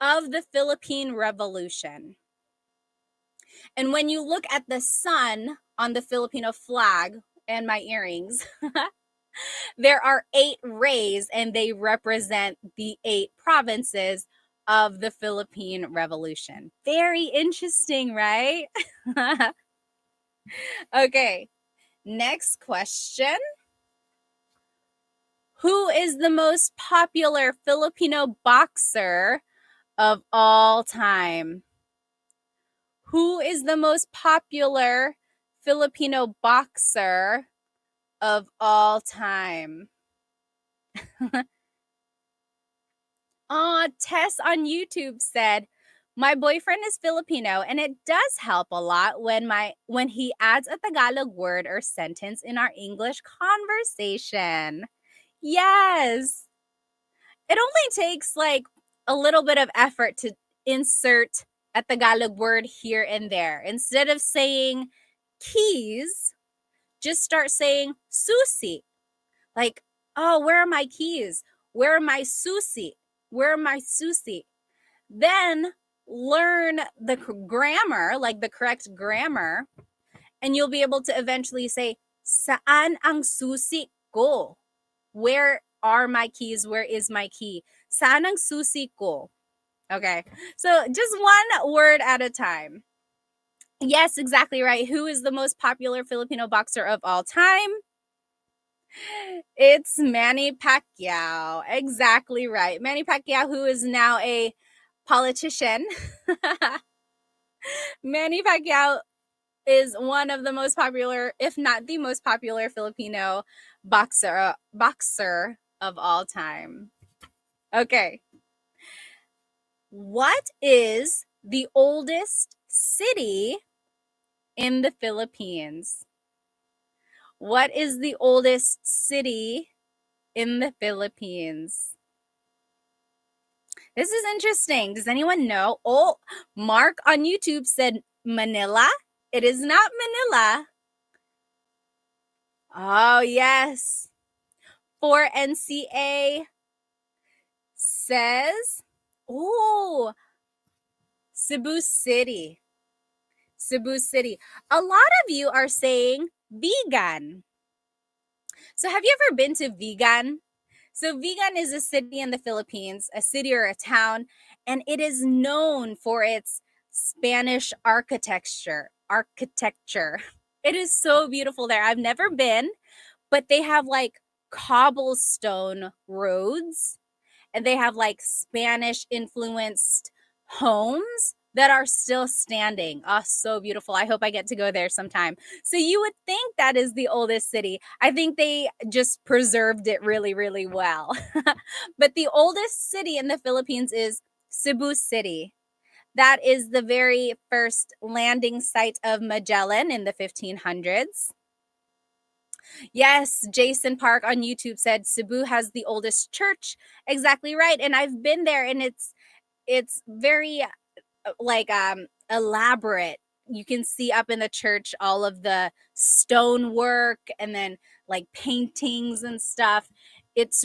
of the Philippine Revolution. And when you look at the sun on the Filipino flag and my earrings, there are 8 rays and they represent the 8 provinces of the Philippine Revolution. Very interesting, right? Okay, next question. Who is the most popular Filipino boxer of all time? Who is the most popular Filipino boxer of all time? Tess on YouTube said, my boyfriend is Filipino and it does help a lot when he adds a Tagalog word or sentence in our English conversation. Yes. It only takes like a little bit of effort to insert a Tagalog word here and there. Instead of saying keys, just start saying susi. Like, oh, where are my keys? Where are my susi? Where are my susi? Then learn the grammar, like the correct grammar, and you'll be able to eventually say, saan ang susi ko? Where are my keys? Where is my key? Saan ang susi ko? Okay, so just one word at a time. Yes, exactly right. Who is the most popular Filipino boxer of all time? It's Manny Pacquiao. Exactly right. Manny Pacquiao, who is now a politician. Manny Pacquiao is one of the most popular, if not the most popular, Filipino boxer of all time. Okay. What is the oldest city in the Philippines? What is the oldest city in the Philippines? This is interesting. Does anyone know? Oh, Mark on YouTube said Manila. It is not Manila. Oh, yes. 4NCA says, oh, Cebu City. Cebu City. A lot of you are saying Vigan. So have you ever been to Vigan? So Vigan is a city in the Philippines, a city or a town, and it is known for its Spanish architecture. It is so beautiful there. I've never been, but they have like cobblestone roads and they have like Spanish influenced homes that are still standing. Oh, so beautiful. I hope I get to go there sometime. So you would think that is the oldest city. I think they just preserved it really, really well. But the oldest city in the Philippines is Cebu City. That is the very first landing site of Magellan in the 1500s. Yes, Jason Park on YouTube said Cebu has the oldest church. Exactly right. And I've been there and it's very like elaborate. You can see up in the church all of the stonework and then like paintings and stuff. It's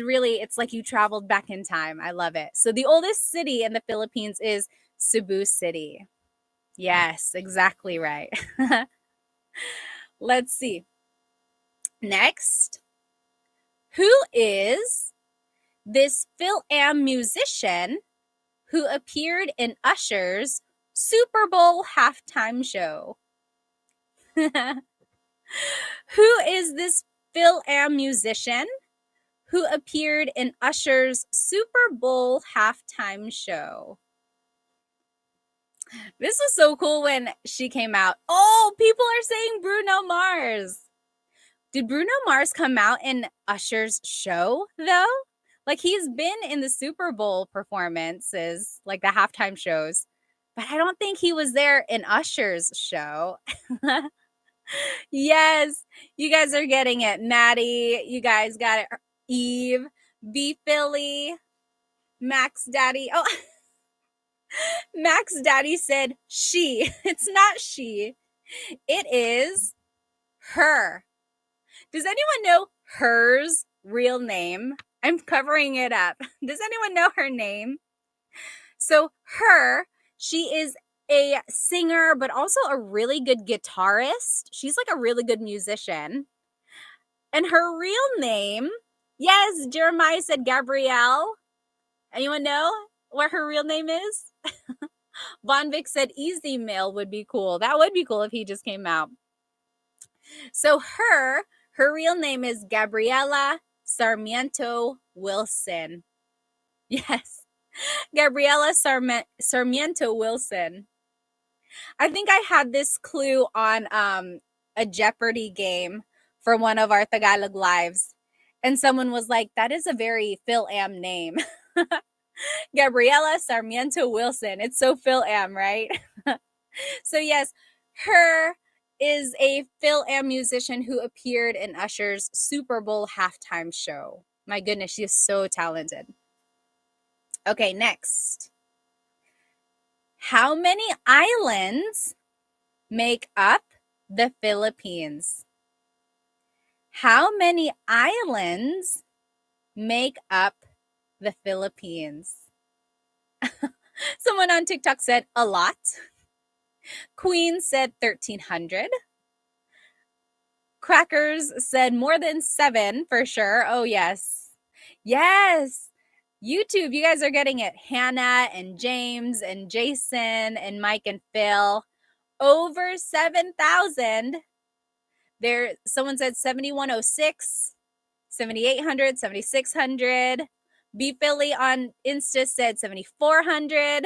like you traveled back in time. I love it. So the oldest city in the Philippines is Cebu City. Yes, exactly right. Let's see. Next, who is this Phil-Am musician who appeared in Usher's Super Bowl halftime show? Who is this Phil-Am musician who appeared in Usher's Super Bowl halftime show? This was so cool when she came out. Oh, people are saying Bruno Mars. Did Bruno Mars come out in Usher's show, though? Like, he's been in the Super Bowl performances, like the halftime shows, but I don't think he was there in Usher's show. Yes, you guys are getting it. Maddie, you guys got it. Eve, B. Philly, Max Daddy. Oh, Max Daddy said she. It's not she. It is her. Does anyone know her's real name? I'm covering it up. Does anyone know her name? So she is a singer, but also a really good guitarist. She's like a really good musician. And her real name, yes, Jeremiah said Gabrielle. Anyone know what her real name is? Von Vic said Easy Mail would be cool. That would be cool if he just came out. So her real name is Gabriela Sarmiento Wilson. Yes, Gabriela Sarmiento Wilson. I think I had this clue on a Jeopardy game for one of our Tagalog lives. And someone was like, that is a very Phil Am name. Gabriela Sarmiento Wilson. It's so Phil Am, right? So yes, her is a Phil Am musician who appeared in Usher's Super Bowl halftime show. My goodness, she is so talented. Okay, next. How many islands make up the Philippines? How many islands make up the Philippines? Someone on TikTok said a lot. Queen said 1,300. Crackers said more than 7 for sure. Oh, yes. Yes. YouTube, you guys are getting it. Hannah and James and Jason and Mike and Phil. Over 7,000. There, someone said 7,106, 7,800, 7,600. B Philly on Insta said 7,400.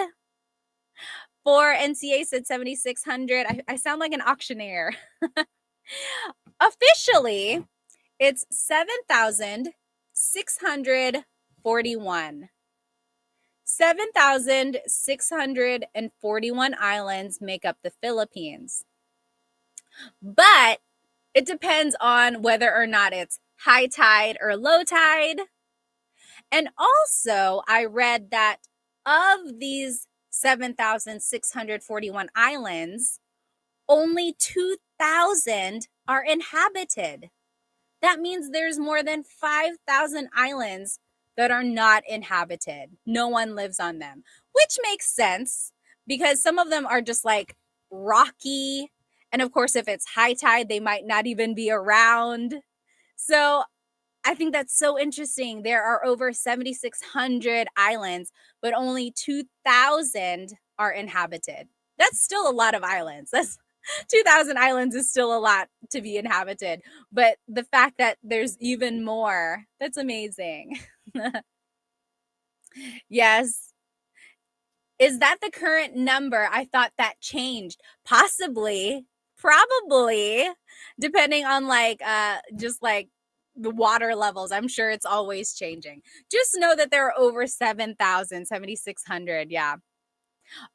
4NCA said 7,600. I sound like an auctioneer. Officially, it's 7,641. 7,641 islands make up the Philippines. But it depends on whether or not it's high tide or low tide. And also, I read that of these 7,641 islands, only 2,000 are inhabited. That means there's more than 5,000 islands that are not inhabited. No one lives on them, which makes sense because some of them are just like rocky. And of course, if it's high tide, they might not even be around. So I think that's so interesting. There are over 7,600 islands, but only 2,000 are inhabited. That's still a lot of islands. That's 2,000 islands is still a lot to be inhabited. But the fact that there's even more, that's amazing. Yes. Is that the current number? I thought that changed. Possibly, probably, depending on just like the water levels. I'm sure it's always changing. Just know that there are over 7,000, 7,600. Yeah.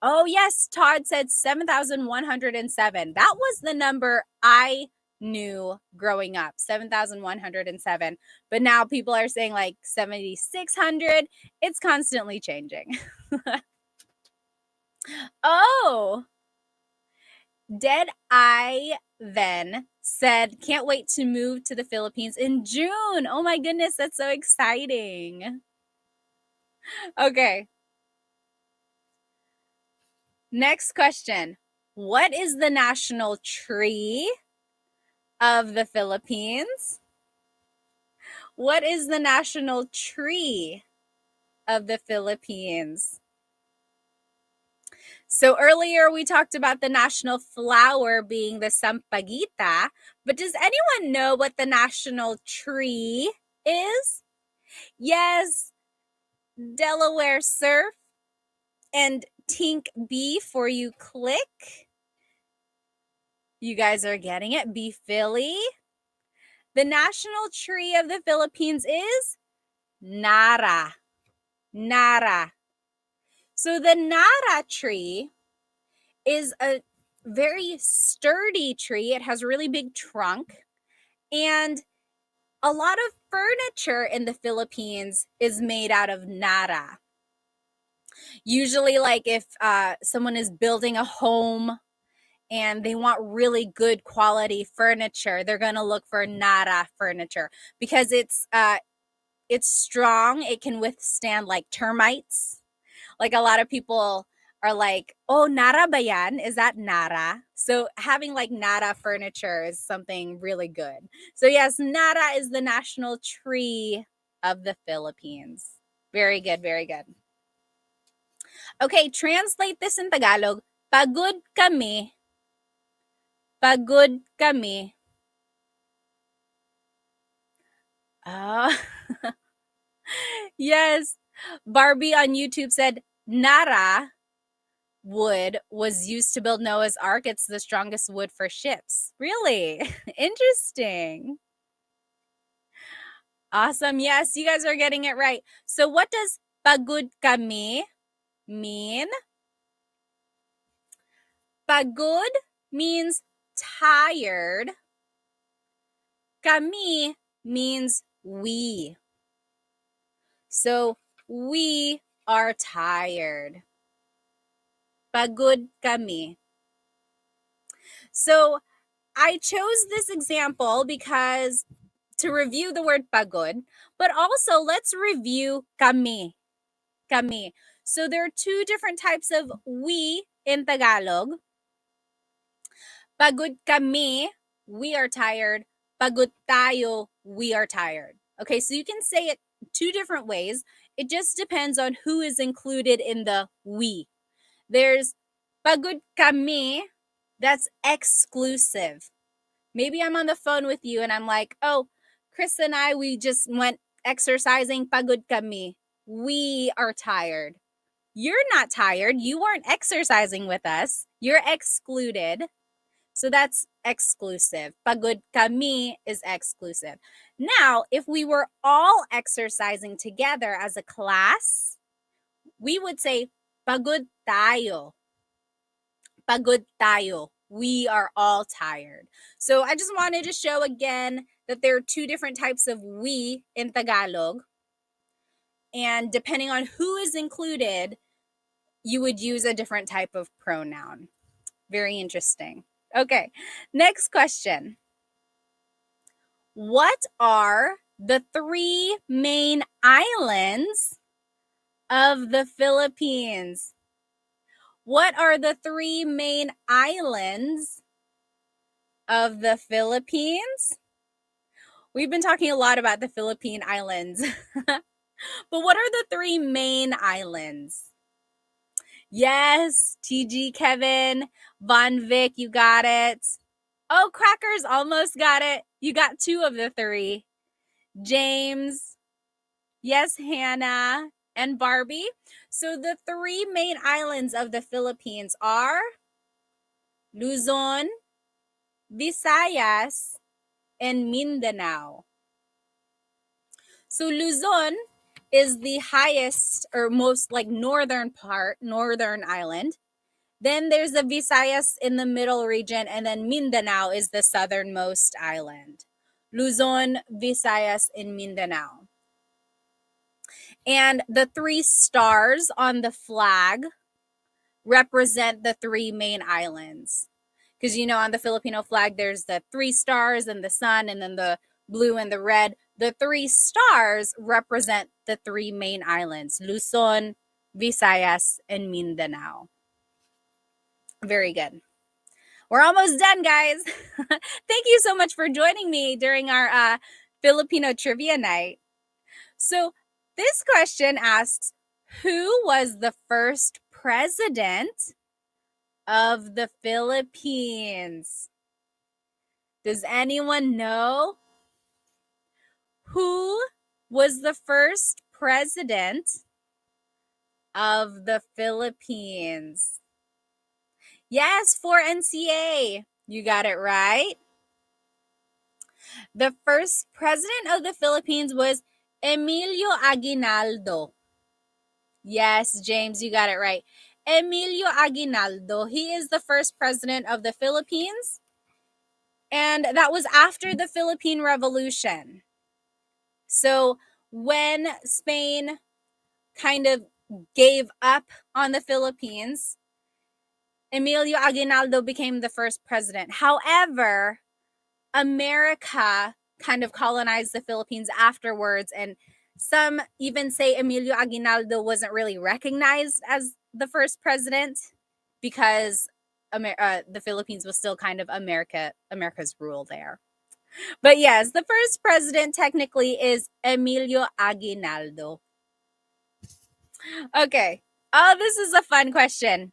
Oh, yes. Todd said 7,107. That was the number I knew growing up, 7,107. But now people are saying like 7,600. It's constantly changing. Oh, Dead Eye then said, can't wait to move to the Philippines in June. Oh my goodness, that's so exciting. Okay. Next question. What is the national tree of the Philippines? What is the national tree of the Philippines? So earlier we talked about the national flower being the sampaguita, but does anyone know what the national tree is? Yes, Delaware Surf and Tink B for you click. You guys are getting it. B Philly. The national tree of the Philippines is Nara. Nara. So the Nara tree is a very sturdy tree. It has a really big trunk. And a lot of furniture in the Philippines is made out of Nara. Usually, like if someone is building a home and they want really good quality furniture, they're going to look for Nara furniture because it's strong. It can withstand like termites. Like a lot of people are like, oh, Nara ba yan? Is that Nara? So having like Nara furniture is something really good. So yes, Nara is the national tree of the Philippines. Very good, very good. Okay, translate this in Tagalog. Pagod kami. Pagod kami. Oh, yes. Barbie on YouTube said Nara wood was used to build Noah's Ark. It's the strongest wood for ships. Really? Interesting. Awesome. Yes, you guys are getting it right. So what does pagod kami mean? Pagod means tired. Kami means we. So we are tired. Pagod kami. So I chose this example because to review the word pagod, but also let's review kami. Kami. So there are two different types of we in Tagalog. Pagod kami, we are tired. Pagod tayo, we are tired. Okay, so you can say it two different ways. It just depends on who is included in the we. There's pagod kami, that's exclusive. Maybe I'm on the phone with you and I'm like, oh, Chris and I, we just went exercising. Pagod kami. We are tired. You're not tired. You weren't exercising with us. You're excluded. So that's exclusive. Pagod kami is exclusive. Now, if we were all exercising together as a class, we would say pagod tayo. Pagod tayo. We are all tired. So I just wanted to show again that there are two different types of we in Tagalog. And depending on who is included, you would use a different type of pronoun. Very interesting. Okay, next question. What are the three main islands of the Philippines? What are the three main islands of the Philippines? We've been talking a lot about the Philippine Islands. But what are the three main islands? Yes, TG Kevin, Von Vic, you got it. Oh, Crackers almost got it. You got two of the three. James, yes, Hannah, and Barbie. So the three main islands of the Philippines are Luzon, Visayas, and Mindanao. So Luzon is the highest or most like northern island. Then there's the Visayas in the middle region, and then Mindanao is the southernmost island. Luzon, Visayas, and Mindanao. And the three stars on the flag represent the three main islands. Because, you know, on the Filipino flag, there's the three stars and the sun, and then the blue and the red. The three stars represent the three main islands, Luzon, Visayas, and Mindanao. Very good. We're almost done, guys. Thank you so much for joining me during our Filipino trivia night. So this question asks, who was the first president of the Philippines? Does anyone know? Who was the first president of the Philippines? Yes, for NCA. You got it right. The first president of the Philippines was Emilio Aguinaldo. Yes, James, you got it right. Emilio Aguinaldo. He is the first president of the Philippines. And that was after the Philippine Revolution. So when Spain kind of gave up on the Philippines, Emilio Aguinaldo became the first president. However, America kind of colonized the Philippines afterwards, and some even say Emilio Aguinaldo wasn't really recognized as the first president because the Philippines was still kind of America's rule there. But yes, the first president technically is Emilio Aguinaldo. Okay. Oh, this is a fun question.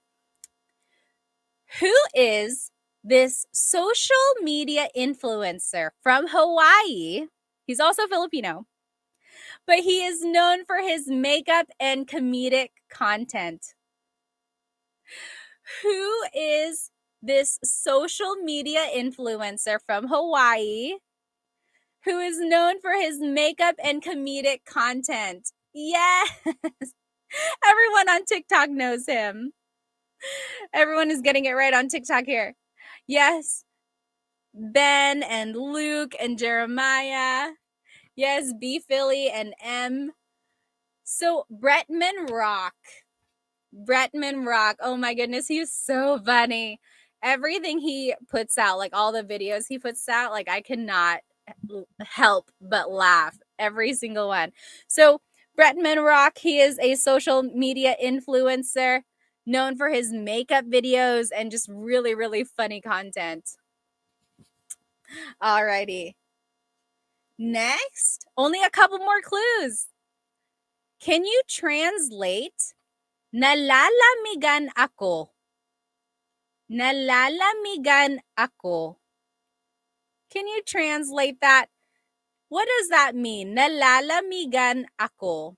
Who is this social media influencer from Hawaii? He's also Filipino. But he is known for his makeup and comedic content. Who is this social media influencer from Hawaii who is known for his makeup and comedic content? Yes! Everyone on TikTok knows him. Everyone is getting it right on TikTok here. Yes. Ben and Luke and Jeremiah. Yes, B. Philly and M. So Bretman Rock. Oh my goodness, he's so funny. Everything he puts out, like all the videos he puts out, like I cannot help but laugh. Every single one. So Bretman Rock, he is a social media influencer known for his makeup videos and just really, really funny content. Alrighty. Next, only a couple more clues. Can you translate nalalamigan ako? Nalalamigan ako. Can you translate that? What does that mean? Nalalamigan ako.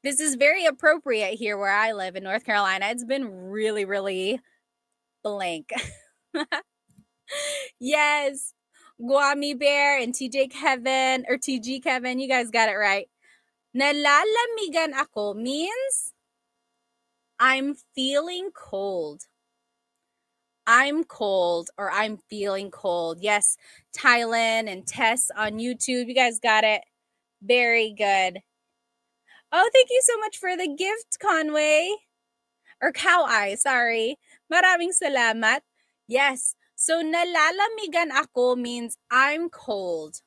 This is very appropriate here where I live in North Carolina. It's been really, really blank. Yes. Guami Bear and TJ Kevin or TG Kevin, you guys got it right. Nalalamigan ako means I'm feeling cold. I'm cold or I'm feeling cold. Yes, Tylen and Tess on YouTube. You guys got it. Very good. Oh, thank you so much for the gift, Conway. Or Cow Eye, sorry. Maraming salamat. Yes. So, nalalamigan ako means I'm cold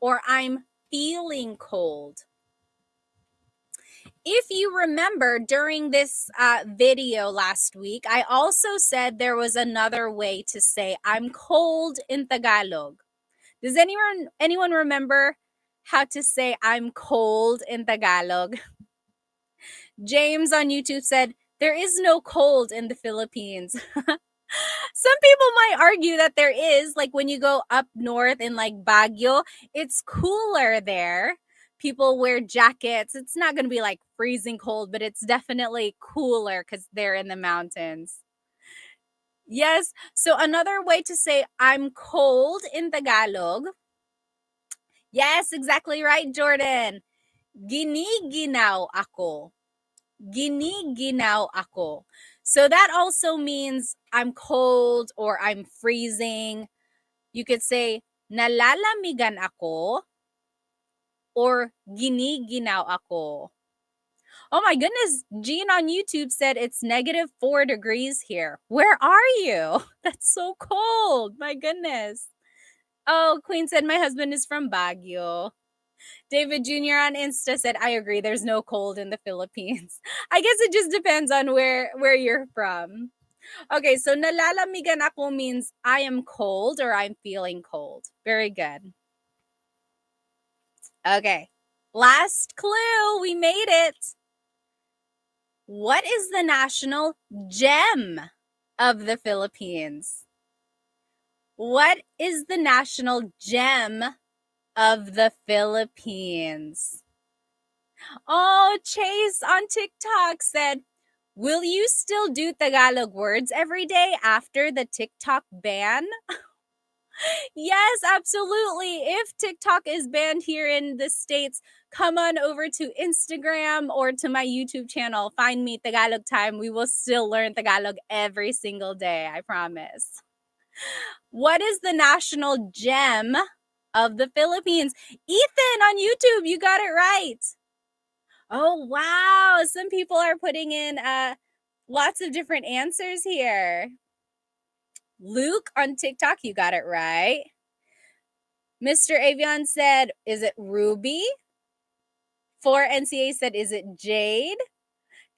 or I'm feeling cold. If you remember during this video last week, I also said there was another way to say I'm cold in Tagalog. Does anyone remember how to say I'm cold in Tagalog? James on YouTube said, there is no cold in the Philippines. Some people might argue that there is, like when you go up north in like Baguio, it's cooler there. People wear jackets. It's not going to be like freezing cold, but it's definitely cooler because they're in the mountains. Yes. So another way to say I'm cold in Tagalog. Yes, exactly right, Jordan. Giniginaw ako. Giniginaw ako. So that also means I'm cold or I'm freezing. You could say nalalamigan ako or giniginaw ako. Oh my goodness, Jean on YouTube said it's -4 degrees here. Where are you? That's so cold. My goodness. Oh, Queen said my husband is from Baguio. David Jr. on Insta said, I agree, there's no cold in the Philippines. I guess it just depends on where you're from. Okay, so nalalamigan ako means I am cold or I'm feeling cold. Very good. Okay, last clue. We made it. What is the national gem of the Philippines? What is the national gem of the Philippines? Oh, Chase on TikTok said, will you still do Tagalog words every day after the TikTok ban? Yes, absolutely. If TikTok is banned here in the States, come on over to Instagram or to my YouTube channel. Find me, Tagalog Time. We will still learn Tagalog every single day, I promise. What is the national gem of the Philippines? Ethan on YouTube, you got it right. Oh, wow. Some people are putting in lots of different answers here. Luke on TikTok, you got it right. Mr. Avion said, is it Ruby? 4NCA said, is it Jade?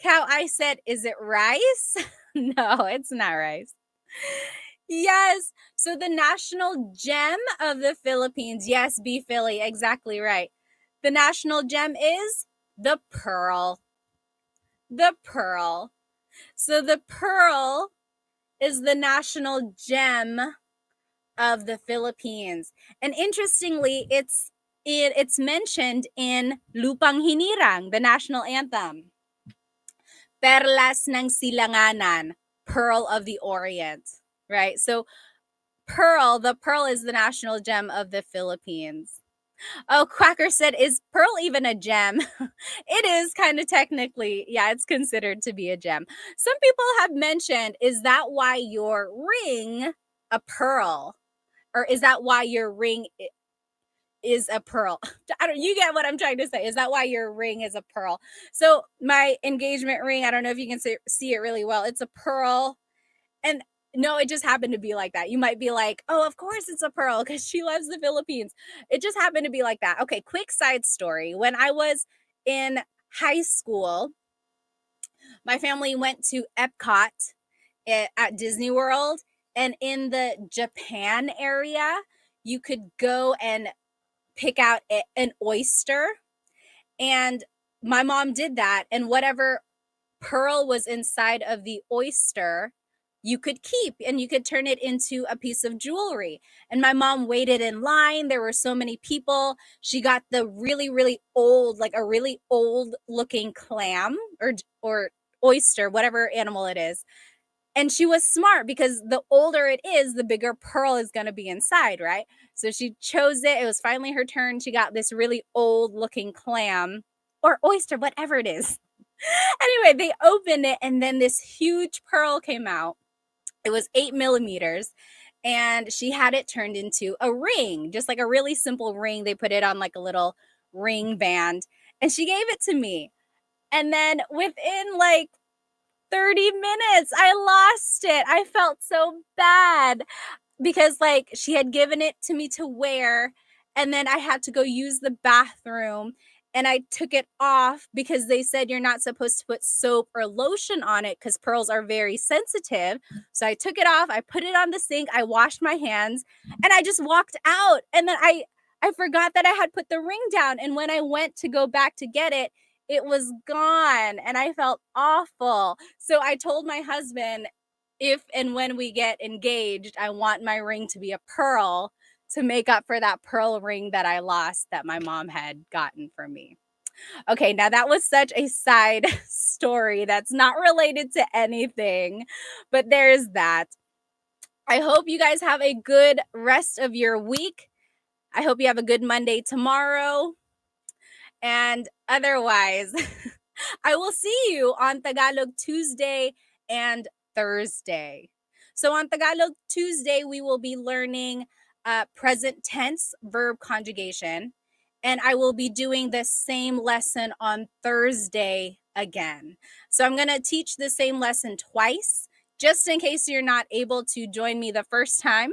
Cow I said, is it rice? No, it's not rice. Yes. So the national gem of the Philippines. Yes, B. Philly, exactly right. The national gem is the pearl. The pearl. So the pearl is the national gem of the Philippines. And interestingly, it's mentioned in Lupang Hinirang, the national anthem. Perlas ng Silanganan, Pearl of the Orient, right? So the pearl is the national gem of the Philippines. Oh, Quacker said, is pearl even a gem? It is kind of technically, yeah, it's considered to be a gem. Some people have mentioned, is that why your ring a pearl? Or is that why your ring is a pearl? You get what I'm trying to say. Is that why your ring is a pearl? So my engagement ring, I don't know if you can see it really well. It's a pearl. And no, it just happened to be like that. You might be like, oh, of course it's a pearl because she loves the Philippines. It just happened to be like that. Okay, quick side story. When I was in high school, my family went to Epcot at Disney World. And in the Japan area, you could go and pick out an oyster. And my mom did that. And whatever pearl was inside of the oyster, you could keep and you could turn it into a piece of jewelry. And my mom waited in line. There were so many people. She got the really, really old, like a really old looking clam or oyster, whatever animal it is. And she was smart because the older it is, the bigger pearl is going to be inside, right? So she chose it. It was finally her turn. She got this really old looking clam or oyster, whatever it is. Anyway, they opened it and then this huge pearl came out. It was 8 millimeters and she had it turned into a ring, just like a really simple ring. They put it on like a little ring band and she gave it to me. And then within like 30 minutes, I lost it. I felt so bad because like she had given it to me to wear and then I had to go use the bathroom and I took it off because they said you're not supposed to put soap or lotion on it because pearls are very sensitive. So I took it off, I put it on the sink, I washed my hands and I just walked out. And then I forgot that I had put the ring down. And when I went to go back to get it, it was gone and I felt awful. So I told my husband, if and when we get engaged, I want my ring to be a pearl to make up for that pearl ring that I lost that my mom had gotten for me. Okay, now that was such a side story that's not related to anything, but there's that. I hope you guys have a good rest of your week. I hope you have a good Monday tomorrow. And otherwise, I will see you on Tagalog Tuesday and Thursday. So on Tagalog Tuesday, we will be learning present tense verb conjugation. And I will be doing the same lesson on Thursday again. So I'm going to teach the same lesson twice, just in case you're not able to join me the first time.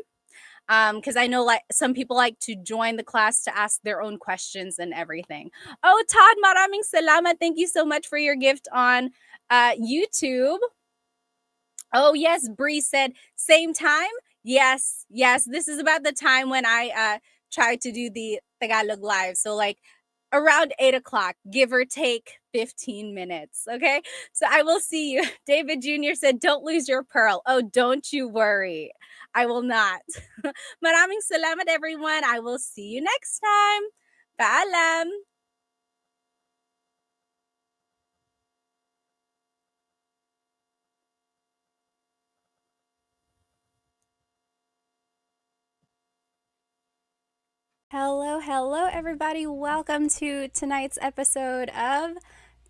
Because I know like some people like to join the class to ask their own questions and everything. Oh, Todd, maraming salamat. Thank you so much for your gift on YouTube. Oh, yes, Bree said, same time? Yes. This is about the time when I tried to do the Tagalog Live. So like around 8 o'clock, give or take 15 minutes. Okay. So I will see you. David Jr. said, don't lose your pearl. Oh, don't you worry. I will not. Maraming salamat, everyone. I will see you next time. Paalam. Hello, everybody. Welcome to tonight's episode of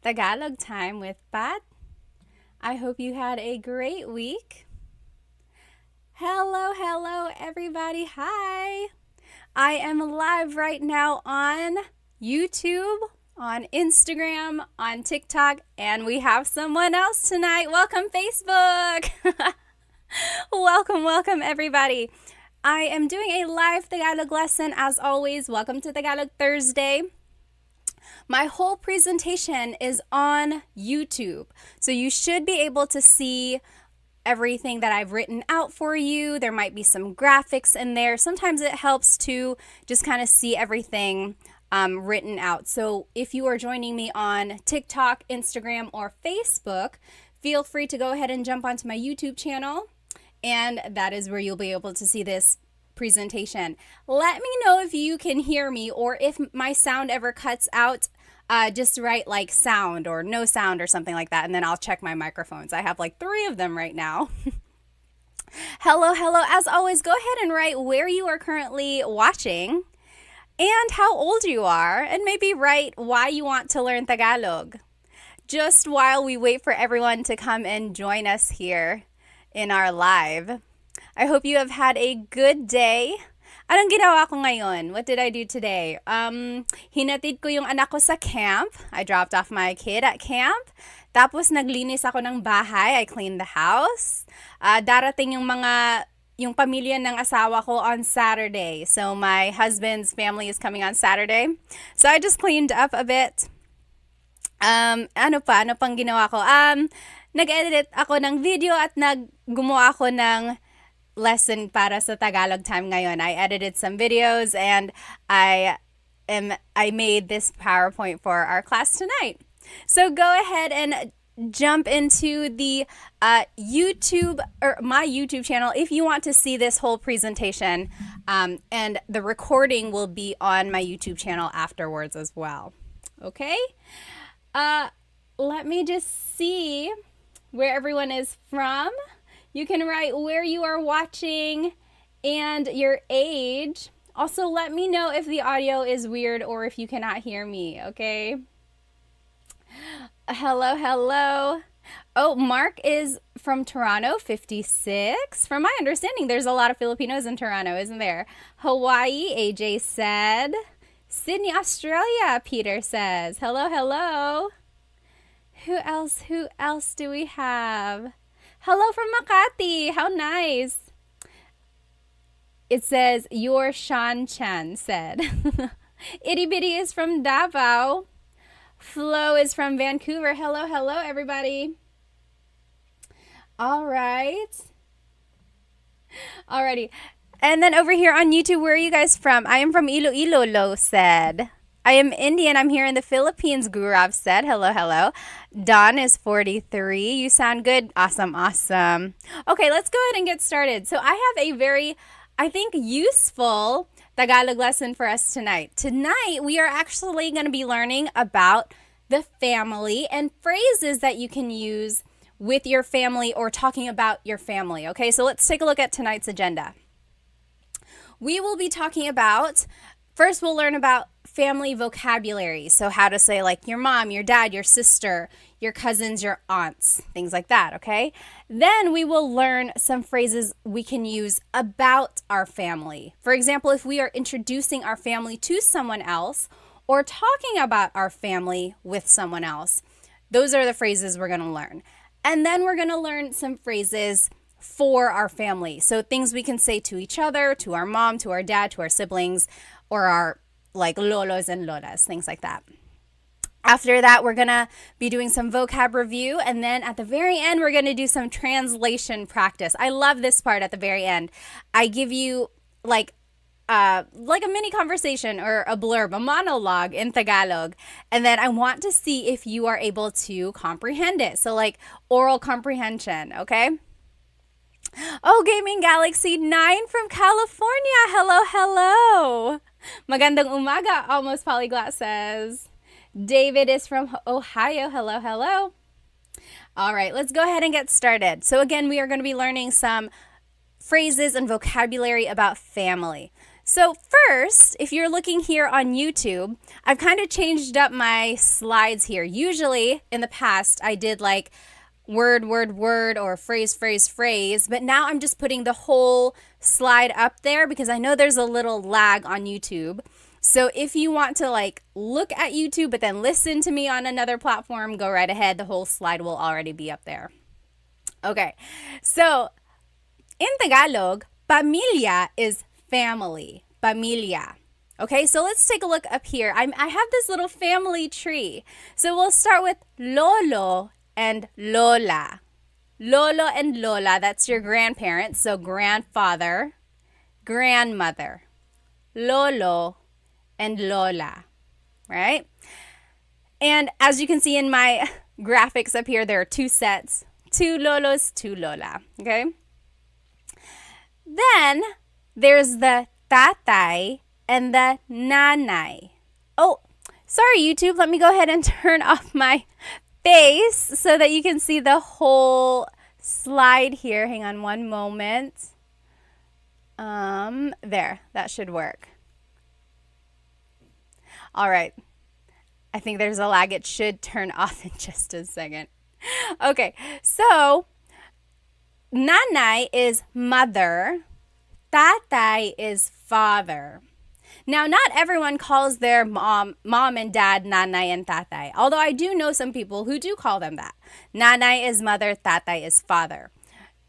Tagalog Time with Pat. I hope you had a great week. Hello, everybody. Hi. I am live right now on YouTube, on Instagram, on TikTok, and we have someone else tonight. Welcome, Facebook. Welcome, everybody. I am doing a live Tagalog lesson as always. Welcome to Tagalog Thursday. My whole presentation is on YouTube, so you should be able to see everything that I've written out for you. There might be some graphics in there. Sometimes it helps to just kind of see everything written out. So if you are joining me on TikTok, Instagram, or Facebook, feel free to go ahead and jump onto my YouTube channel. And that is where you'll be able to see this presentation. Let me know if you can hear me or if my sound ever cuts out. Just write like sound or no sound or something like that, and then I'll check my microphones. I have like 3 of them right now. Hello, hello. As always, go ahead and write where you are currently watching and how old you are, and maybe write why you want to learn Tagalog. Just while we wait for everyone to come and join us here in our live. I hope you have had a good day. Anong ginawa ko ngayon? What did I do today? Hinatid ko yung anak ko sa camp. I dropped off my kid at camp. Tapos naglinis ako ng bahay. I cleaned the house. Darating yung pamilya ng asawa ko on Saturday. So my husband's family is coming on Saturday. So I just cleaned up a bit. Ano pang ginawa ko? Nag-edit ako ng video at gumawa ako ng lesson para sa Tagalog Time ngayon. I edited some videos and I made this PowerPoint for our class tonight. So go ahead and jump into the YouTube or my YouTube channel if you want to see this whole presentation, and the recording will be on my YouTube channel afterwards as well. Okay? Let me just see where everyone is from. You can write where you are watching and your age. Also, let me know if the audio is weird or if you cannot hear me, okay? Hello, hello. Oh, Mark is from Toronto, 56. From my understanding, there's a lot of Filipinos in Toronto, isn't there? Hawaii, AJ said. Sydney, Australia, Peter says. Hello, hello. Who else do we have? Hello from Makati. How nice. It says, your Shan Chan said. Itty Bitty is from Davao. Flo is from Vancouver. Hello, hello, everybody. All right. Alrighty. And then over here on YouTube, where are you guys from? I am from Iloilo, Lo said. I am Indian. I'm here in the Philippines, Gurav said. Hello, hello. Don is 43. You sound good. Awesome, awesome. Okay, let's go ahead and get started. So I have a very, I think, useful Tagalog lesson for us tonight. Tonight, we are actually going to be learning about the family and phrases that you can use with your family or talking about your family. Okay, so let's take a look at tonight's agenda. We will be talking about, first we'll learn about family vocabulary. So how to say like your mom, your dad, your sister, your cousins, your aunts, things like that, okay? Then we will learn some phrases we can use about our family. For example, if we are introducing our family to someone else or talking about our family with someone else, those are the phrases we're going to learn. And then we're going to learn some phrases for our family. So things we can say to each other, to our mom, to our dad, to our siblings, or our like lolos and lolas, things like that. After that, we're going to be doing some vocab review. And then at the very end, we're going to do some translation practice. I love this part at the very end. I give you like a mini conversation or a blurb, a monologue in Tagalog. And then I want to see if you are able to comprehend it. So like oral comprehension, okay? Oh, Gaming Galaxy 9 from California. Hello, hello. Magandang umaga, Almost Polyglot says. David is from Ohio. Hello, hello. All right, let's go ahead and get started. So again, we are going to be learning some phrases and vocabulary about family. So first, if you're looking here on YouTube, I've kind of changed up my slides here. Usually in the past, I did like word, or phrase, but now I'm just putting the whole slide up there because I know there's a little lag on YouTube. So if you want to like look at YouTube but then listen to me on another platform, go right ahead. The whole slide will already be up there. Okay, so in Tagalog, pamilya is family, pamilya. Okay, so let's take a look up here. I have this little family tree. So we'll start with lolo and lola. Lolo and lola, that's your grandparents. So grandfather, grandmother, lolo, and lola, right? And as you can see in my graphics up here, there are 2 sets, 2 lolos, 2 lola, okay? Then there's the tatay and the nanay. Oh, sorry, YouTube. Let me go ahead and turn off my face so that you can see the whole slide here. Hang on one moment. There, that should work. All right. I think there's a lag. It should turn off in just a second. Okay, so nanay is mother, tatay is father. Now, not everyone calls their mom and dad nanay and tatay, although I do know some people who do call them that. Nanay is mother, tatay is father.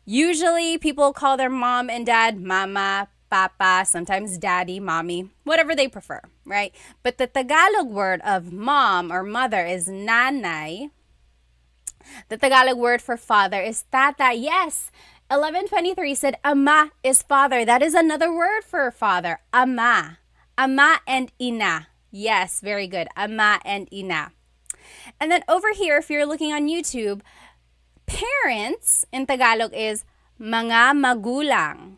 Usually, people call their mom and dad mama, papa, sometimes daddy, mommy, whatever they prefer, right? But the Tagalog word of mom or mother is nanay. The Tagalog word for father is tatay. Yes, 1123 said ama is father. That is another word for father, ama. Ama and ina. Yes, very good. Ama and ina. And then over here, if you're looking on YouTube, parents in Tagalog is mga magulang.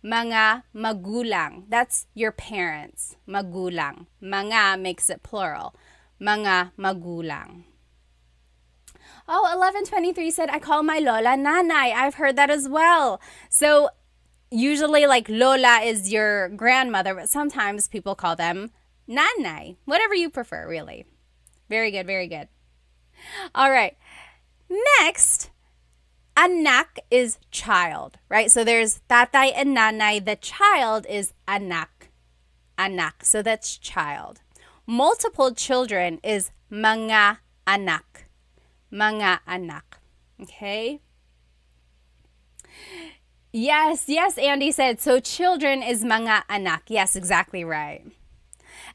Mga magulang. That's your parents. Magulang. Mga makes it plural. Mga magulang. Oh, 1123 said, I call my lola nanay. I've heard that as well. So usually like lola is your grandmother, but sometimes people call them nanay. Whatever you prefer, really. Very good, very good. All right. Next, anak is child, right? So there's tatay and nanay. The child is anak. Anak. So that's child. Multiple children is mga anak. Mga anak. Okay? Yes, Andy said. So children is mga anak. Yes, exactly right.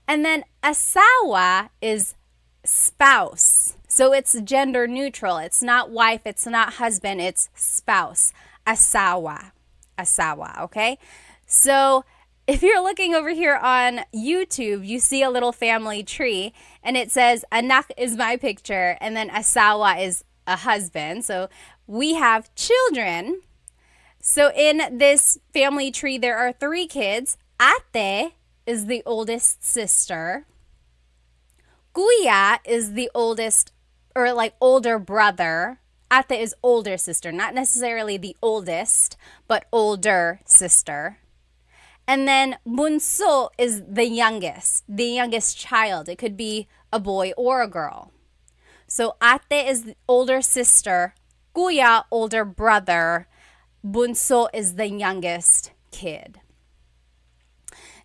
And then asawa is spouse. So it's gender neutral. It's not wife, it's not husband, it's spouse. Asawa. Asawa, okay? So if you're looking over here on YouTube, you see a little family tree and it says anak is my picture and then asawa is a husband. So we have children. So in this family tree, there are 3 kids. Ate is the oldest sister. Kuya is the oldest or like older brother. Ate is older sister, not necessarily the oldest, but older sister. And then bunso is the youngest child. It could be a boy or a girl. So ate is the older sister, kuya, older brother, bunso is the youngest kid.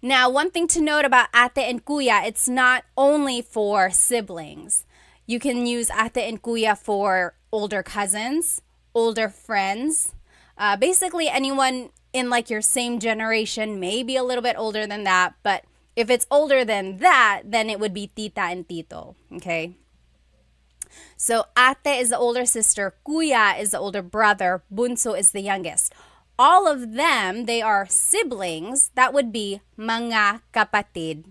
Now, one thing to note about ate and kuya, it's not only for siblings. You can use ate and kuya for older cousins, older friends, basically anyone in like your same generation, maybe a little bit older than that, but if it's older than that, then it would be tita and tito, okay? So ate is the older sister, kuya is the older brother, bunso is the youngest. All of them, they are siblings. That would be mga kapatid.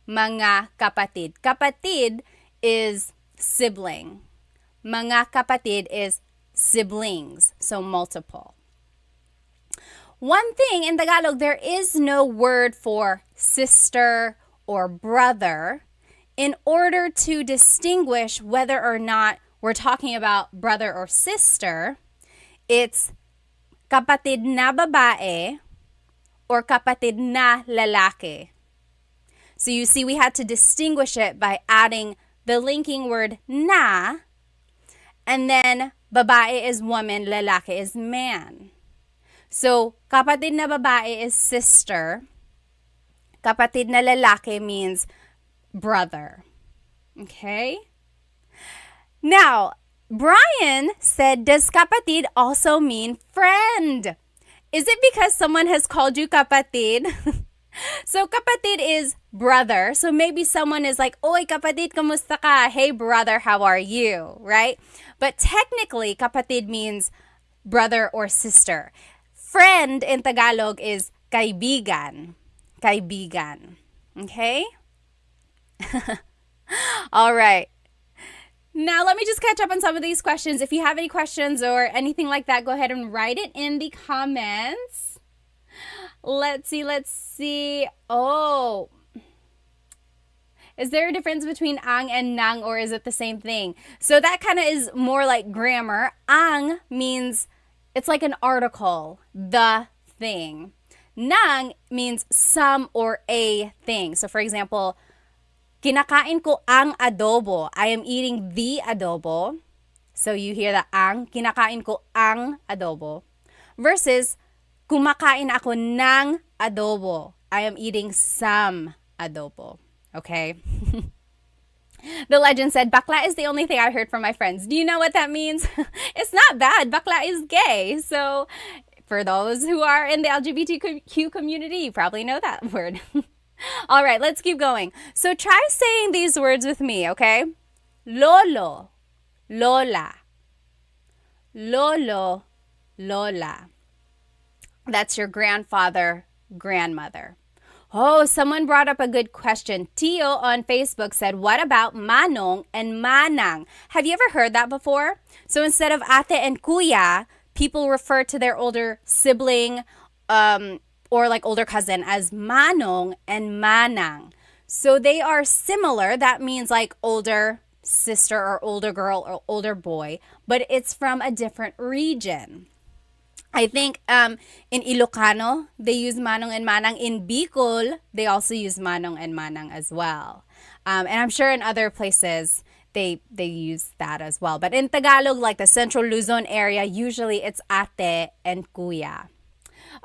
Mga kapatid. Kapatid is sibling. Mga kapatid is siblings, so multiple. One thing in Tagalog, there is no word for sister or brother in order to distinguish whether or not we're talking about brother or sister. It's kapatid na babae or kapatid na lalaki. So you see, we had to distinguish it by adding the linking word na, and then babae is woman, lalaki is man. So kapatid na babae is sister. Kapatid na lalaki means brother. Okay? Now, Brian said, does kapatid also mean friend? Is it because someone has called you kapatid? So kapatid is brother. So maybe someone is like, oy kapatid, kamusta ka? Hey brother, how are you? Right? But technically, kapatid means brother or sister. Friend in Tagalog is kaibigan. Kaibigan. Okay? All right. Now, let me just catch up on some of these questions. If you have any questions or anything like that, go ahead and write it in the comments. Let's see. Oh, is there a difference between ang and nang, or is it the same thing? So that kind of is more like grammar. Ang means it's like an article, the thing. Nang means some or a thing. So for example, kinakain ko ang adobo. I am eating the adobo. So you hear the ang, kinakain ko ang adobo. Versus, kumakain ako ng adobo. I am eating some adobo. Okay? The legend said, bakla is the only thing I heard from my friends. Do you know what that means? It's not bad. Bakla is gay. So for those who are in the LGBTQ community, you probably know that word. All right, let's keep going. So try saying these words with me, okay? Lolo, lola. Lolo, lola. That's your grandfather, grandmother. Oh, someone brought up a good question. Tio on Facebook said, what about manong and manang? Have you ever heard that before? So instead of ate and kuya, people refer to their older sibling or like older cousin as manong and manang. So they are similar. That means like older sister or older girl or older boy, but it's from a different region. I think in Ilocano, they use manong and manang. In Bicol, they also use manong and manang as well. And I'm sure in other places, they use that as well. But in Tagalog, like the Central Luzon area, usually it's ate and kuya.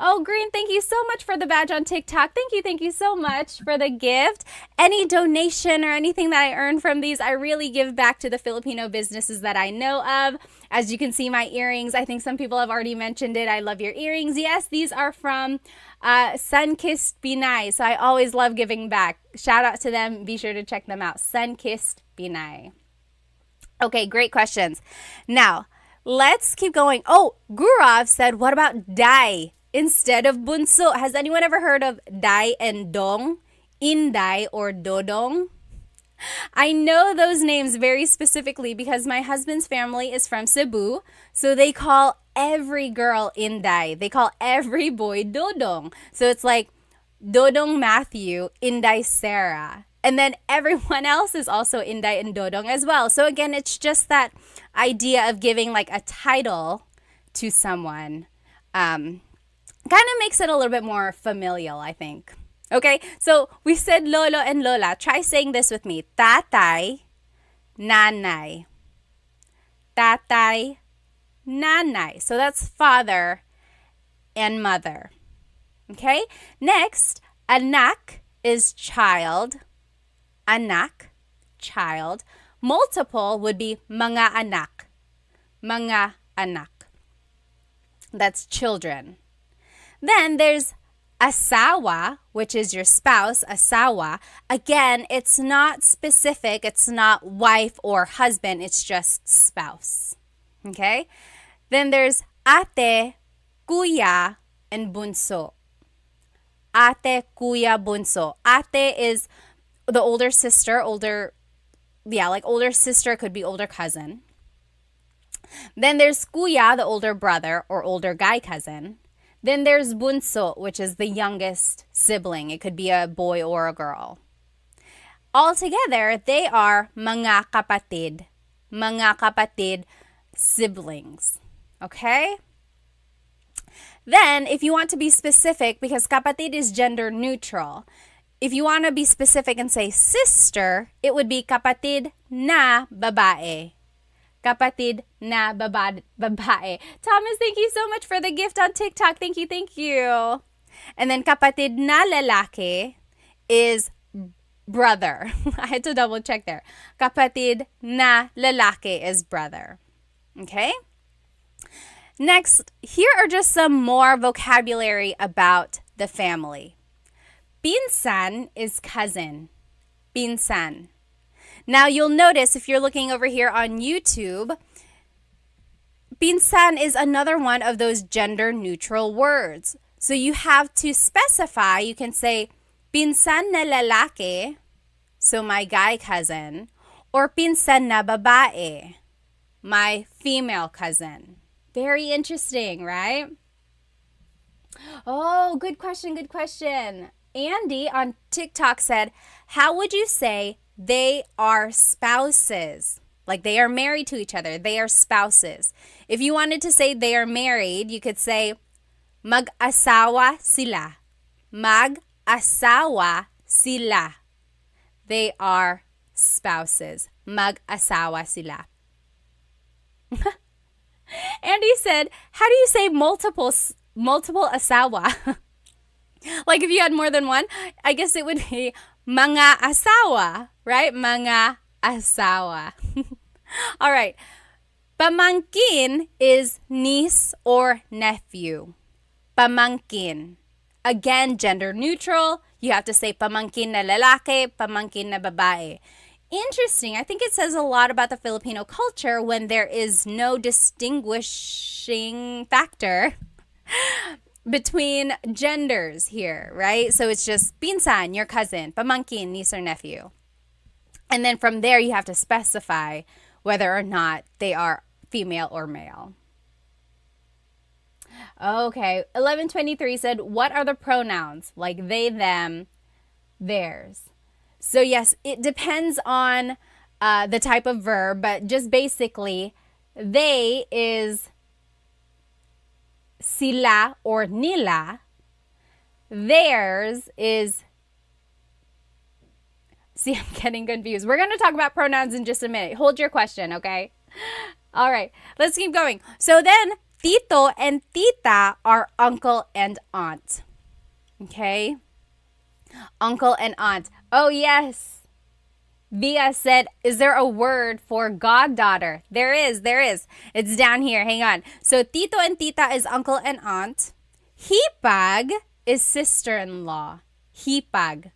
Oh, Green, thank you so much for the badge on TikTok. Thank you so much for the gift. Any donation or anything that I earn from these, I really give back to the Filipino businesses that I know of. As you can see, my earrings, I think some people have already mentioned it. I love your earrings. Yes, these are from Sun-Kissed Pinay. So I always love giving back. Shout out to them. Be sure to check them out. Sun-Kissed Pinay. Okay, great questions. Now, let's keep going. Oh, Gurav said, what about Dai instead of bunso? Has anyone ever heard of Dai and Dong? Inday or Dodong? I know those names very specifically because my husband's family is from Cebu, so they call every girl Inday. They call every boy Dodong. So it's like Dodong Matthew, Inday Sarah. And then everyone else is also Inday and Dodong as well. So again, it's just that idea of giving like a title to someone. Kind of makes it a little bit more familial, I think. Okay, so we said lolo and lola. Try saying this with me. Tatay, nanay. Tatay, nanay. So that's father and mother. Okay, next, anak is child. Anak, child. Multiple would be mga anak. Mga anak. That's children. Then there's asawa, which is your spouse, asawa. Again, it's not specific. It's not wife or husband. It's just spouse. Okay? Then there's ate, kuya, and bunso. Ate, kuya, bunso. Ate is the older sister, older sister, could be older cousin. Then there's kuya, the older brother or older guy cousin. Then there's bunso, which is the youngest sibling. It could be a boy or a girl. Altogether, they are mga kapatid. Mga kapatid siblings. Okay? Then, if you want to be specific, because kapatid is gender neutral, if you want to be specific and say sister, it would be kapatid na babae. Kapatid na babae. Thomas, thank you so much for the gift on TikTok. Thank you. And then kapatid na lalaki is brother. I had to double check there. Kapatid na lalaki is brother. Okay? Next, here are just some more vocabulary about the family. Pinsan is cousin. Pinsan. Now, you'll notice if you're looking over here on YouTube, pinsan is another one of those gender-neutral words. So you have to specify. You can say, pinsan na lalaki, so my guy cousin, or pinsan na babae, my female cousin. Very interesting, right? Oh, good question, good question. Andy on TikTok said, how would you say they are spouses? Like they are married to each other. They are spouses. If you wanted to say they are married, you could say mag-asawa sila. Mag-asawa sila. They are spouses. Mag-asawa sila. Andy said, how do you say multiple asawa? Like if you had more than one, I guess it would be mga asawa, right? Mga asawa. All right. Pamangkin is niece or nephew. Pamangkin. Again, gender neutral. You have to say pamangkin na lalaki, pamangkin na babae. Interesting. I think it says a lot about the Filipino culture when there is no distinguishing factor between genders here, right? So it's just pinsan, your cousin, pamangkin, niece or nephew. And then from there, you have to specify whether or not they are female or male. Okay, 1123 said, what are the pronouns? Like they, them, theirs. So yes, it depends on the type of verb, but just basically, they is sila or nila. Theirs is, see, I'm getting confused. We're going to talk about pronouns in just a minute. Hold your question, okay? All right, let's keep going. So then, tito and tita are uncle and aunt. Okay? Uncle and aunt. Oh, yes. Via said, is there a word for goddaughter? There is. It's down here. Hang on. So, tito and tita is uncle and aunt. Hipag is sister-in-law. Hipag.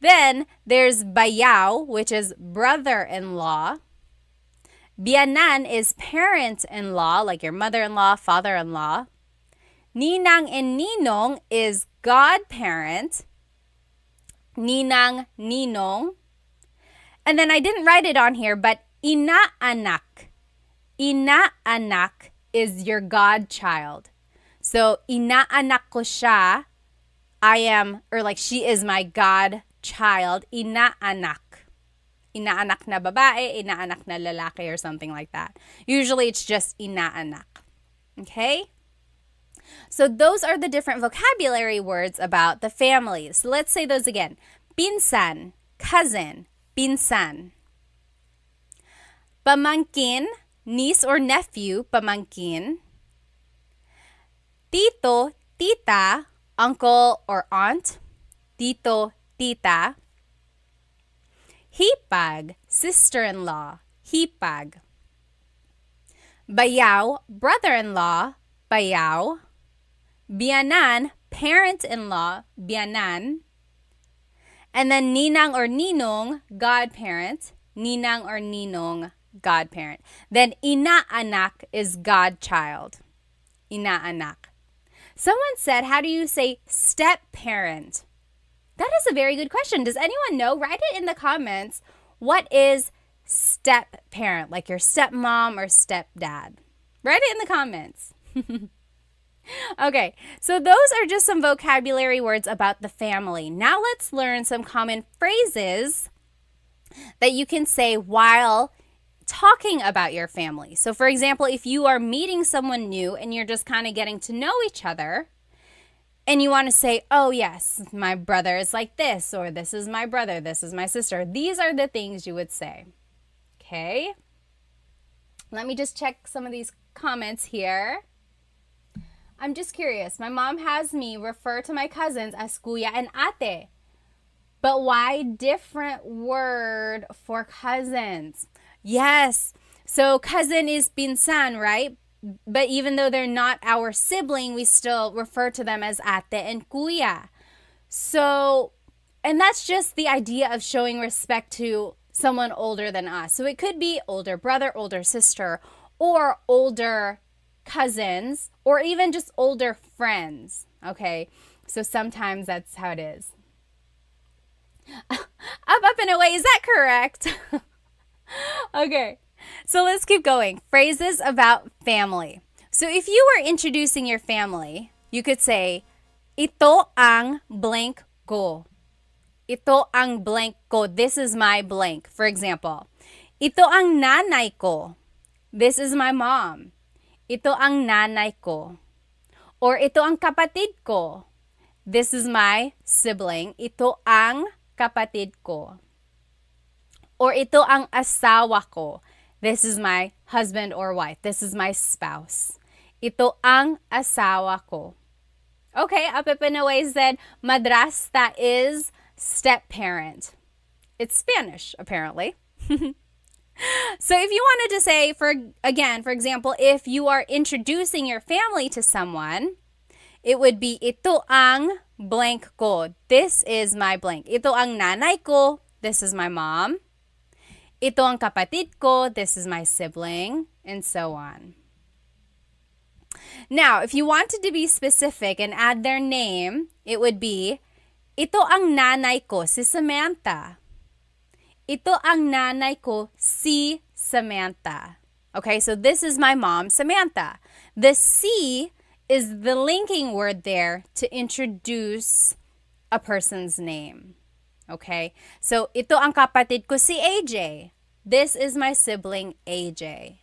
Then, there's bayaw, which is brother-in-law. Biyanan is parent-in-law, like your mother-in-law, father-in-law. Ninang and ninong is godparent. Ninang, ninong. And then I didn't write it on here, but inaanak. Inaanak is your godchild. So, inaanak ko siya. I am, or like she is my godchild. Inaanak. Inaanak na babae, inaanak na lalaki, or something like that. Usually it's just inaanak. Okay? So those are the different vocabulary words about the families. So let's say those again. Pinsan, cousin, pinsan. Pamangkin, niece or nephew, pamangkin. Tito, tita, uncle or aunt. Tito, tita. Hipag, sister-in-law, hipag. Bayaw, brother-in-law, bayaw. Biyanan, parent-in-law, biyanan. And then ninang or ninong, godparent, ninang or ninong, godparent. Then inaanak is godchild, inaanak. Someone said, how do you say step-parent? That is a very good question. Does anyone know? Write it in the comments. What is step-parent? Like your stepmom or stepdad? Write it in the comments. Okay, so those are just some vocabulary words about the family. Now let's learn some common phrases that you can say while talking about your family. So for example, if you are meeting someone new and you're just kind of getting to know each other, and you want to say, oh yes, my brother is like this, or this is my brother, this is my sister. These are the things you would say. Okay? Let me just check some of these comments here. I'm just curious. My mom has me refer to my cousins as kuya and ate. But why different word for cousins? Yes. So cousin is pinsan, right? But even though they're not our sibling, we still refer to them as ate and kuya. So, and that's just the idea of showing respect to someone older than us. So it could be older brother, older sister, or older cousins, or even just older friends. Okay, so sometimes that's how it is. Up and away, is that correct? Okay, so let's keep going. Phrases about family. So if you were introducing your family, you could say, ito ang blank ko. Ito ang blank ko. This is my blank. For example, ito ang nanay ko. This is my mom. Ito ang nanay ko. Or ito ang kapatid ko. This is my sibling. Ito ang kapatid ko. Or ito ang asawa ko. This is my husband or wife. This is my spouse. Ito ang asawa ko. Okay, Apipinoy said madrasta is step-parent. It's Spanish, apparently. So if you wanted to say, for example, if you are introducing your family to someone, it would be, ito ang blank ko. This is my blank. Ito ang nanay ko. This is my mom. Ito ang kapatid ko. This is my sibling. And so on. Now, if you wanted to be specific and add their name, it would be, ito ang nanay ko, si Samantha. Ito ang nanay ko, si Samantha. Okay, so this is my mom, Samantha. The si is the linking word there to introduce a person's name. Okay, so ito ang kapatid ko, si AJ. This is my sibling, AJ.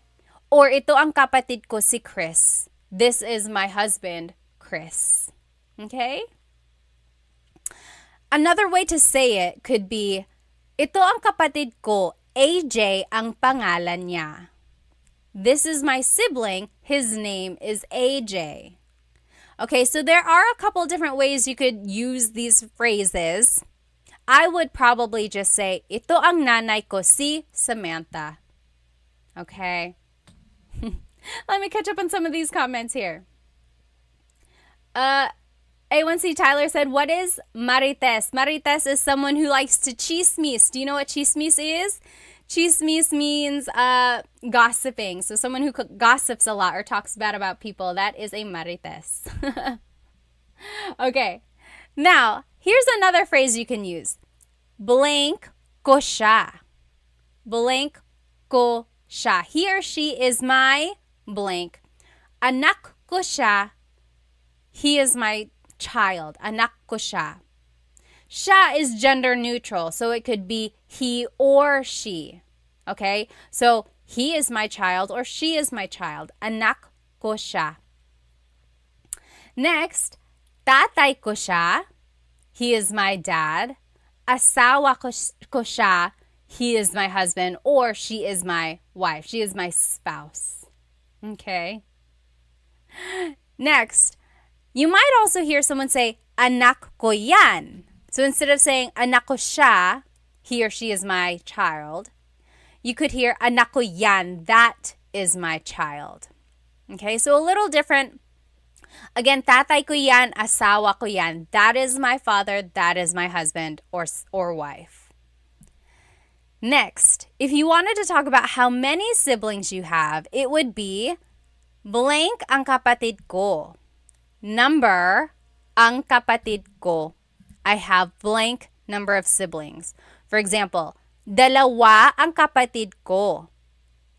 Or ito ang kapatid ko, si Chris. This is my husband, Chris. Okay? Another way to say it could be, ito ang kapatid ko, AJ ang pangalan niya. This is my sibling, his name is AJ. Okay, so there are a couple different ways you could use these phrases. I would probably just say, ito ang nanay ko, si Samantha. Okay? Let me catch up on some of these comments here. A1C Tyler said, what is marites? Marites is someone who likes to chismis. Do you know what chismis is? Chismis means gossiping. So someone who gossips a lot or talks bad about people, that is a marites. Okay. Now, here's another phrase you can use. Blank ko siya. Blank ko siya. He or she is my blank. Anak ko siya. He is my child. Anak ko siya. Siya is gender neutral, so it could be he or she. Okay? So, he is my child or she is my child. Anak ko siya. Next, tatay ko siya. He is my dad. Asawa ko siya. He is my husband or she is my wife. She is my spouse. Okay? Next, you might also hear someone say, anak ko yan. So instead of saying, anak ko siya, he or she is my child, you could hear, anak ko yan, that is my child. Okay, so a little different. Again, tatay ko yan, asawa ko yan. That is my father, that is my husband or wife. Next, if you wanted to talk about how many siblings you have, it would be, blank ang kapatid ko. Number ang kapatid ko. I have blank number of siblings. For example, dalawa ang kapatid ko.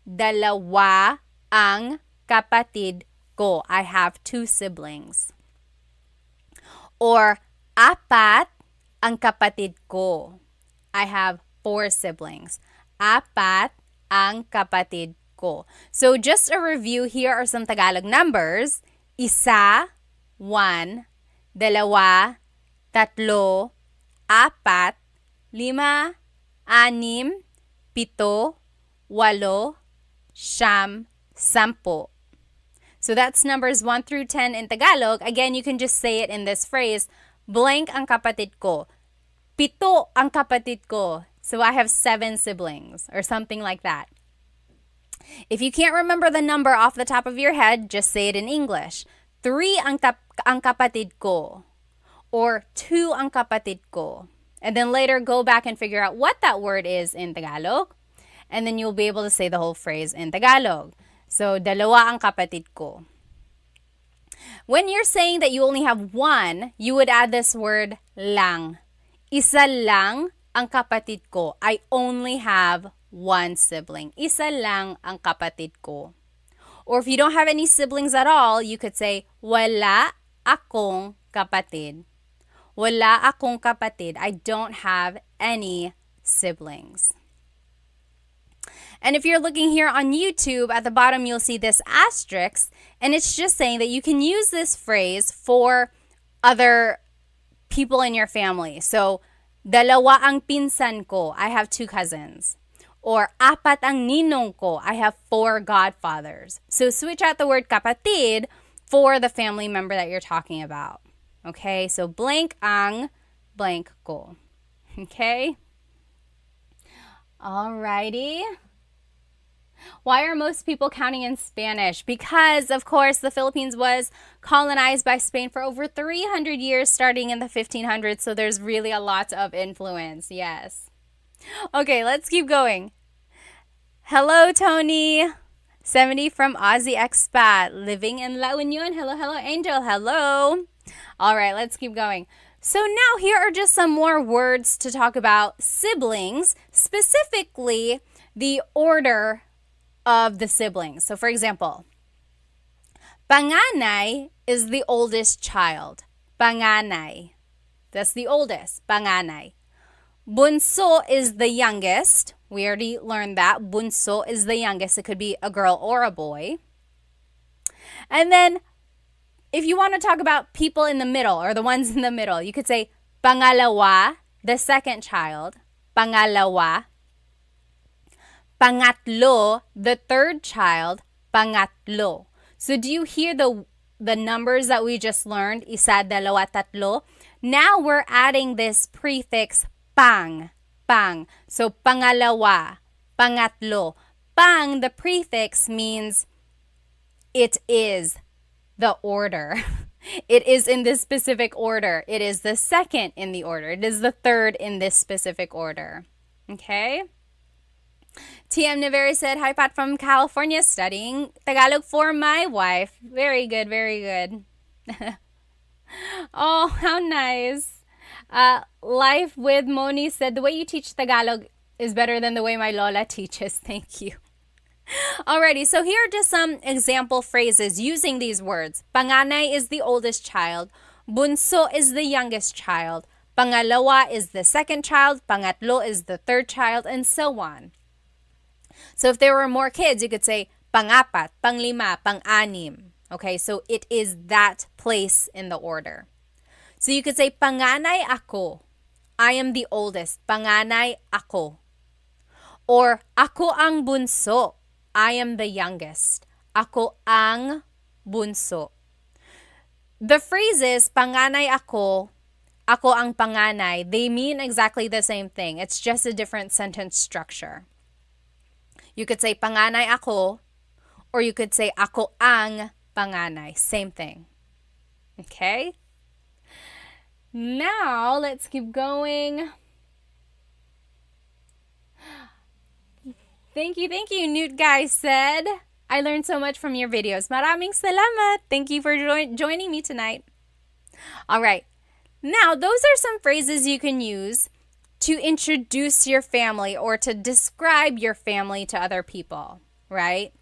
Dalawa ang kapatid ko. I have 2 siblings. Or apat ang kapatid ko. I have 4 siblings. Apat ang kapatid ko. So just a review, here are some Tagalog numbers. Isa, 1, dalawa, tatlo, apat, 5, 6, 7, 8, 9, 10. So that's numbers 1 through 10 in Tagalog. Again, you can just say it in this phrase, blank ang kapatid ko. 7 ang kapatid ko. So I have 7 siblings or something like that. If you can't remember the number off the top of your head, just say it in English. 3 ang kapatid ko. Or 2 ang kapatid ko. And then later go back and figure out what that word is in Tagalog. And then you'll be able to say the whole phrase in Tagalog. So, dalawa ang kapatid ko. When you're saying that you only have 1, you would add this word lang. Isa lang ang kapatid ko. I only have 1 sibling. Isa lang ang kapatid ko. Or if you don't have any siblings at all, you could say, wala akong kapatid. Wala akong kapatid. I don't have any siblings. And if you're looking here on YouTube, at the bottom you'll see this asterisk, and it's just saying that you can use this phrase for other people in your family. So, dalawa ang pinsan ko. I have 2 cousins. Or apat ang ninong ko. I have 4 godfathers. So, switch out the word kapatid for the family member that you're talking about. Okay? So, blank ang blank ko. Okay? Alrighty. Why are most people counting in Spanish? Because, of course, the Philippines was colonized by Spain for over 300 years, starting in the 1500s, so there's really a lot of influence, yes. Okay, let's keep going. Hello, Tony. 70 from Aussie Expat, living in La Union. Hello, hello, Angel. Hello. All right, let's keep going. So now here are just some more words to talk about siblings, specifically the order of the siblings. So for example, panganay is the oldest child. Panganay. That's the oldest. Panganay. Bunso is the youngest. We already learned that. Bunso is the youngest. It could be a girl or a boy. And then if you want to talk about people in the middle or the ones in the middle, you could say pangalawa, the second child. Pangalawa. Pangatlo, the third child. Pangatlo. So do you hear the numbers that we just learned? Isa, dalawa, tatlo. Now we're adding this prefix pang. Pang. So pangalawa, pangatlo. Pang, the prefix means it is the order. It is in this specific order. It is the second in the order. It is the third in this specific order. Okay? TM Naveri said, hi Pat from California, studying Tagalog for my wife. Very good, very good. Oh, how nice. Life with Moni said, the way you teach Tagalog is better than the way my Lola teaches. Thank you. Alrighty, so here are just some example phrases using these words. Panganay is the oldest child. Bunso is the youngest child. Pangalawa is the second child. Pangatlo is the third child, and so on. So if there were more kids, you could say pangapat, panglima, panganim. Okay, so it is that place in the order. So you could say panganay ako. I am the oldest. Panganay ako. Or ako ang bunso. I am the youngest. Ako ang bunso. The phrases panganay ako ang panganay, they mean exactly the same thing. It's just a different sentence structure. You could say panganay ako, or you could say ako ang panganay. Same thing. Okay? Now, let's keep going. Thank you. Newt Guy said, I learned so much from your videos. Maraming salamat. Thank you for joining me tonight. All right. Now, those are some phrases you can use to introduce your family or to describe your family to other people, right?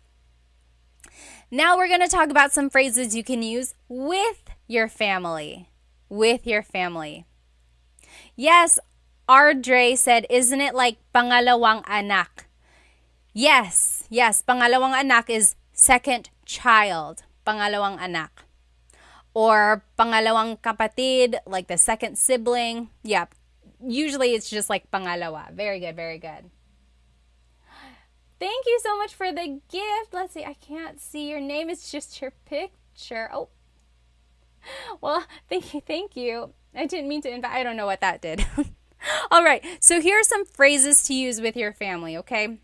Now we're going to talk about some phrases you can use with your family. With your family. Yes, Ardre said, isn't it like pangalawang anak? Yes, pangalawang anak is second child. Pangalawang anak. Or pangalawang kapatid, like the second sibling. Yep. Usually it's just like pangalawa. Very good, very good. Thank you so much for the gift. Let's see, I can't see your name. It's just your picture. Oh. Well, thank you. I didn't mean to invite. I don't know what that did. All right, so here are some phrases to use with your family, okay?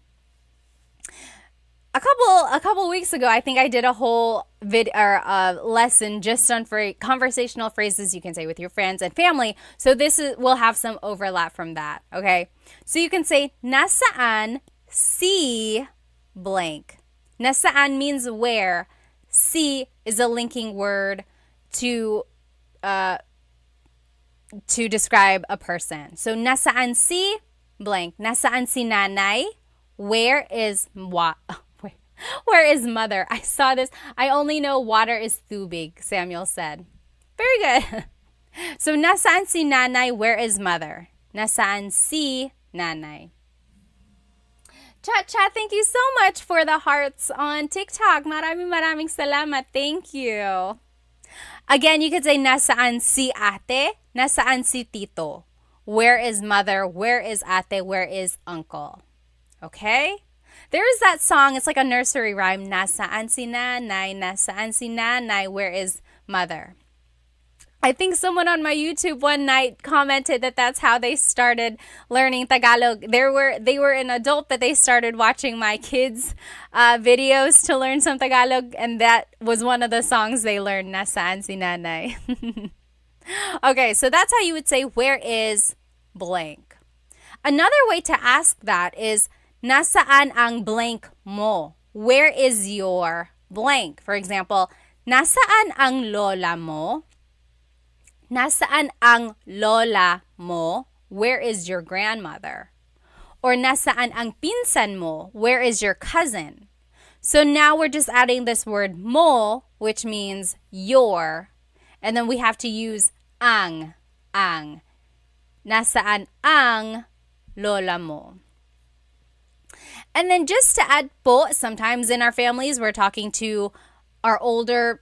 A couple weeks ago, I think I did a whole lesson just on conversational phrases you can say with your friends and family. So will have some overlap from that, okay? So you can say, nasaan si blank. Nasaan means where. Si is a linking word to describe a person. So nasaan si blank. Nasaan si nanay? Where is mother? I saw this. I only know water is tubig, Samuel said. Very good. So, nasaan si nanay? Where is mother? Nasaan si nanay? Chat, thank you so much for the hearts on TikTok. Maraming salamat. Thank you. Again, you could say, nasaan si ate? Nasaan si tito? Where is mother? Where is ate? Where is uncle? Okay? There is that song. It's like a nursery rhyme. Nasaan si nanay? Nasaan si nanay? Where is mother? I think someone on my YouTube one night commented that that's how they started learning Tagalog. They were an adult, but they started watching my kids' videos to learn some Tagalog, and that was one of the songs they learned. Nasaan si nanay? Okay, so that's how you would say, where is blank? Another way to ask that is, nasaan ang blank mo? Where is your blank? For example, nasaan ang lola mo? Nasaan ang lola mo? Where is your grandmother? Or nasaan ang pinsan mo? Where is your cousin? So now we're just adding this word mo, which means your, and then we have to use ang. Nasaan ang lola mo? And then just to add po, sometimes in our families we're talking to our older,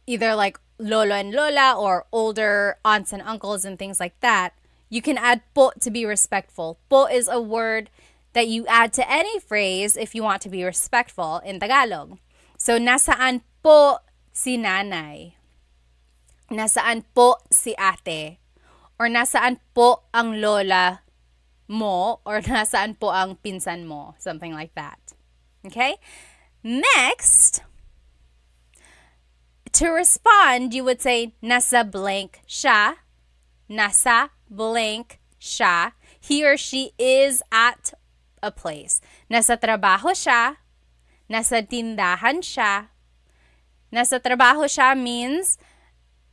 either like lolo and lola, or older aunts and uncles and things like that. You can add po to be respectful. Po is a word that you add to any phrase if you want to be respectful in Tagalog. So, nasaan po si nanay? Nasaan po si ate? Or nasaan po ang lola mo? Or nasaan po ang pinsan mo? Something like that. Okay? Next, to respond, you would say, nasa blank siya. Nasa blank siya. He or she is at a place. Nasa trabaho siya. Nasa tindahan siya. Nasa trabaho siya means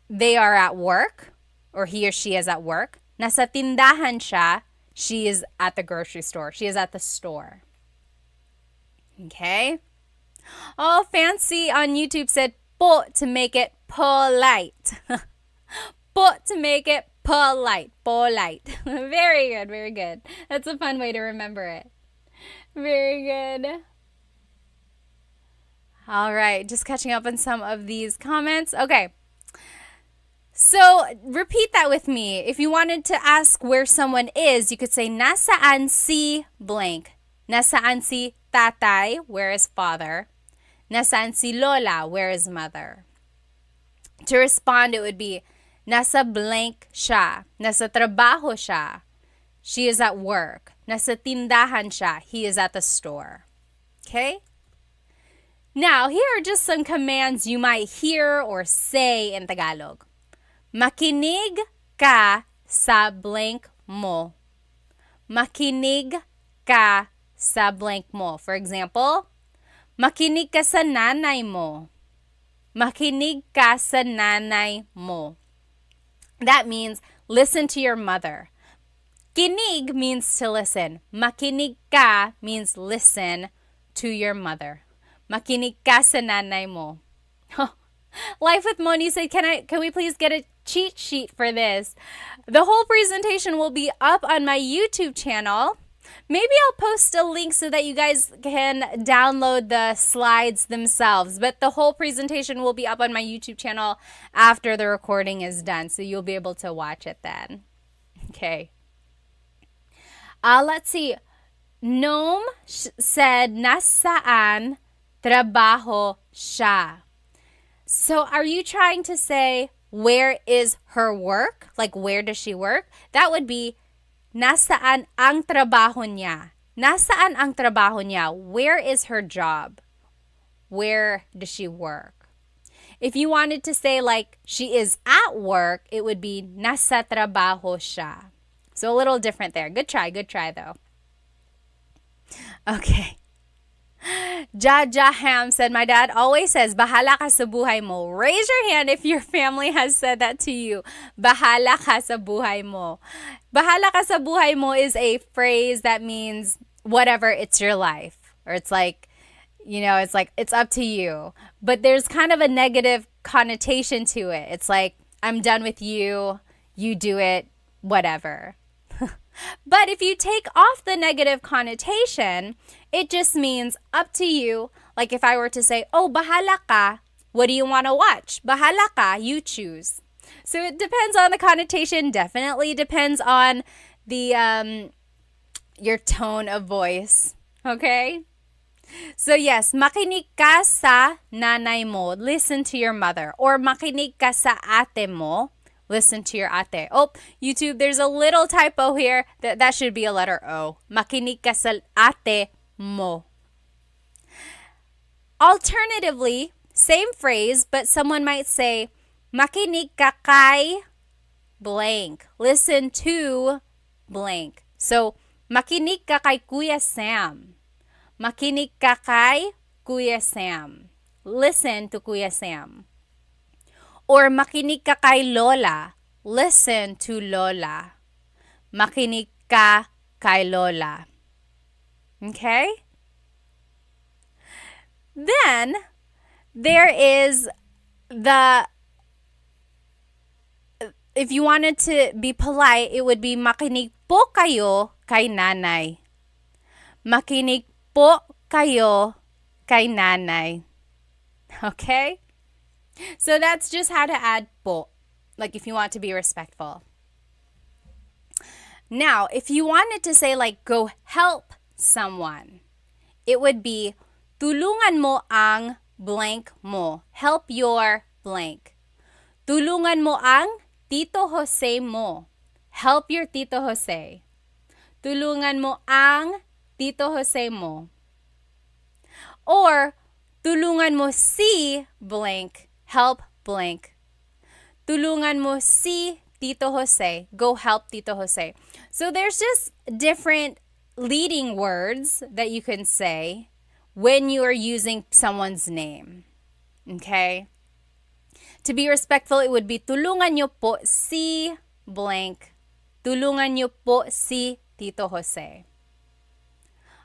they are at work, or he or she is at work. Nasa tindahan siya, she is at the grocery store. She is at the store. Okay? Oh, Fancy on YouTube said, po to make it polite. Po to make it polite. Polite. Very good, very good. That's a fun way to remember it. Very good. All right, just catching up on some of these comments. Okay. So, repeat that with me. If you wanted to ask where someone is, you could say, nasaan si blank. Nasaan si tatay? Where is father? Nasaan si lola? Where is mother? To respond, it would be, nasa blank siya. Nasa trabaho siya. She is at work. Nasa tindahan siya. He is at the store. Okay? Now, here are just some commands you might hear or say in Tagalog. Makinig ka sa blank mo. Makinig ka sa blank mo. For example, makinig ka sa nanay mo. Makinig ka sa nanay mo. That means listen to your mother. Kinig means to listen. Makinig ka means listen to your mother. Makinig ka sa nanay mo. Life with Moni said, can we please get a cheat sheet for this? The whole presentation will be up on my YouTube channel. Maybe I'll post a link so that you guys can download the slides themselves. But the whole presentation will be up on my YouTube channel after the recording is done. So you'll be able to watch it then. Okay. Let's see. Noam said, nasaan trabaho siya? So are you trying to say, where is her work? Like, where does she work? That would be, nasaan ang trabaho niya? Nasaan ang trabaho niya? Where is her job? Where does she work? If you wanted to say, like, she is at work, it would be, nasa trabaho siya. So a little different there. Good try though. Okay. Jaja Ham said, my dad always says, bahala ka sa buhay mo. Raise your hand if your family has said that to you. Bahala ka sa buhay mo. Bahala ka sa buhay mo is a phrase that means whatever, it's your life. Or it's like, it's up to you. But there's kind of a negative connotation to it. It's like, I'm done with you. You do it, whatever. But if you take off the negative connotation, it just means up to you. Like if I were to say, oh, bahala ka, what do you want to watch? Bahala ka, you choose. So it depends on the connotation, definitely depends on the your tone of voice. Okay? So yes, makinig ka sa nanay mo, listen to your mother. Or makinig ka sa ate mo, listen to your ate. Oh, YouTube, there's a little typo here. That should be a letter O. Makinig ka sa ate mo. Alternatively, same phrase, but someone might say, makinig ka kay blank. Listen to blank. So, makinig ka kay Kuya Sam. Makinig ka kay Kuya Sam. Listen to Kuya Sam. Or makinig ka kay Lola. Listen to Lola. Makinig ka kay Lola. Okay? Then, there is if you wanted to be polite, it would be makinig po kayo kay nanay. Makinig po kayo kay nanay. Okay? So that's just how to add po, like if you want to be respectful. Now, if you wanted to say like go help someone, it would be tulungan mo ang blank mo. Help your blank. Tulungan mo ang Tito Jose mo. Help your Tito Jose. Tulungan mo ang Tito Jose mo. Or, tulungan mo si blank. Help blank. Tulungan mo si Tito Jose. Go help Tito Jose. So there's just different leading words that you can say when you are using someone's name. Okay? To be respectful, it would be tulungan niyo po si blank. Tulungan niyo po si Tito Jose.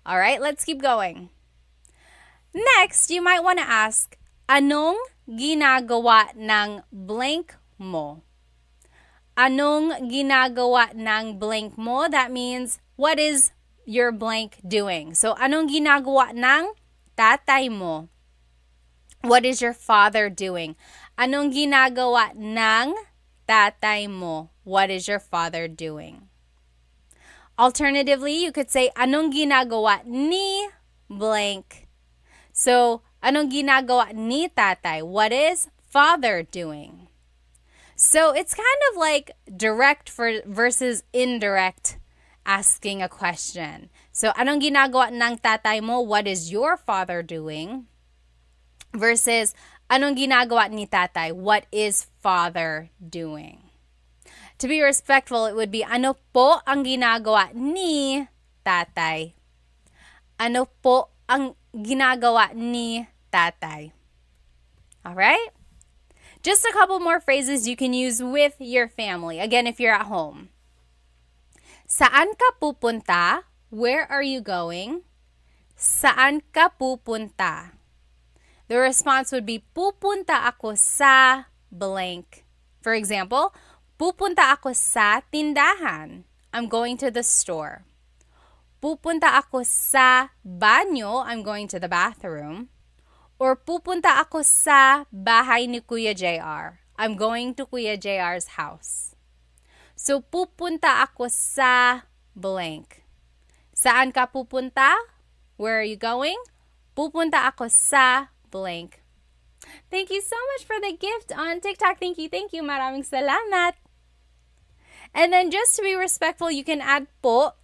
All right, let's keep going. Next, you might want to ask, anong ginagawa ng blank mo? Anong ginagawa ng blank mo? That means, what is your blank doing? So, anong ginagawa ng tatay mo? What is your father doing? Anong ginagawa ng tatay mo? What is your father doing? Alternatively, you could say, anong ginagawa ni blank? So, anong ginagawa ni tatay? What is father doing? So, it's kind of like direct versus indirect asking a question. So, anong ginagawa ng tatay mo? What is your father doing? Versus, anong ginagawa ni tatay? What is father doing? To be respectful, it would be, ano po ang ginagawa ni tatay? Ano po ang ginagawa ni tatay? Alright? Just a couple more phrases you can use with your family. Again, if you're at home. Saan ka pupunta? Where are you going? Saan ka pupunta? The response would be, pupunta ako sa blank. For example, pupunta ako sa tindahan. I'm going to the store. Pupunta ako sa banyo. I'm going to the bathroom. Or pupunta ako sa bahay ni Kuya JR. I'm going to Kuya JR's house. So, pupunta ako sa blank. Saan ka pupunta? Where are you going? Pupunta ako sa blank. Thank you so much for the gift on TikTok. Thank you. Maraming salamat. And then just to be respectful, you can add po.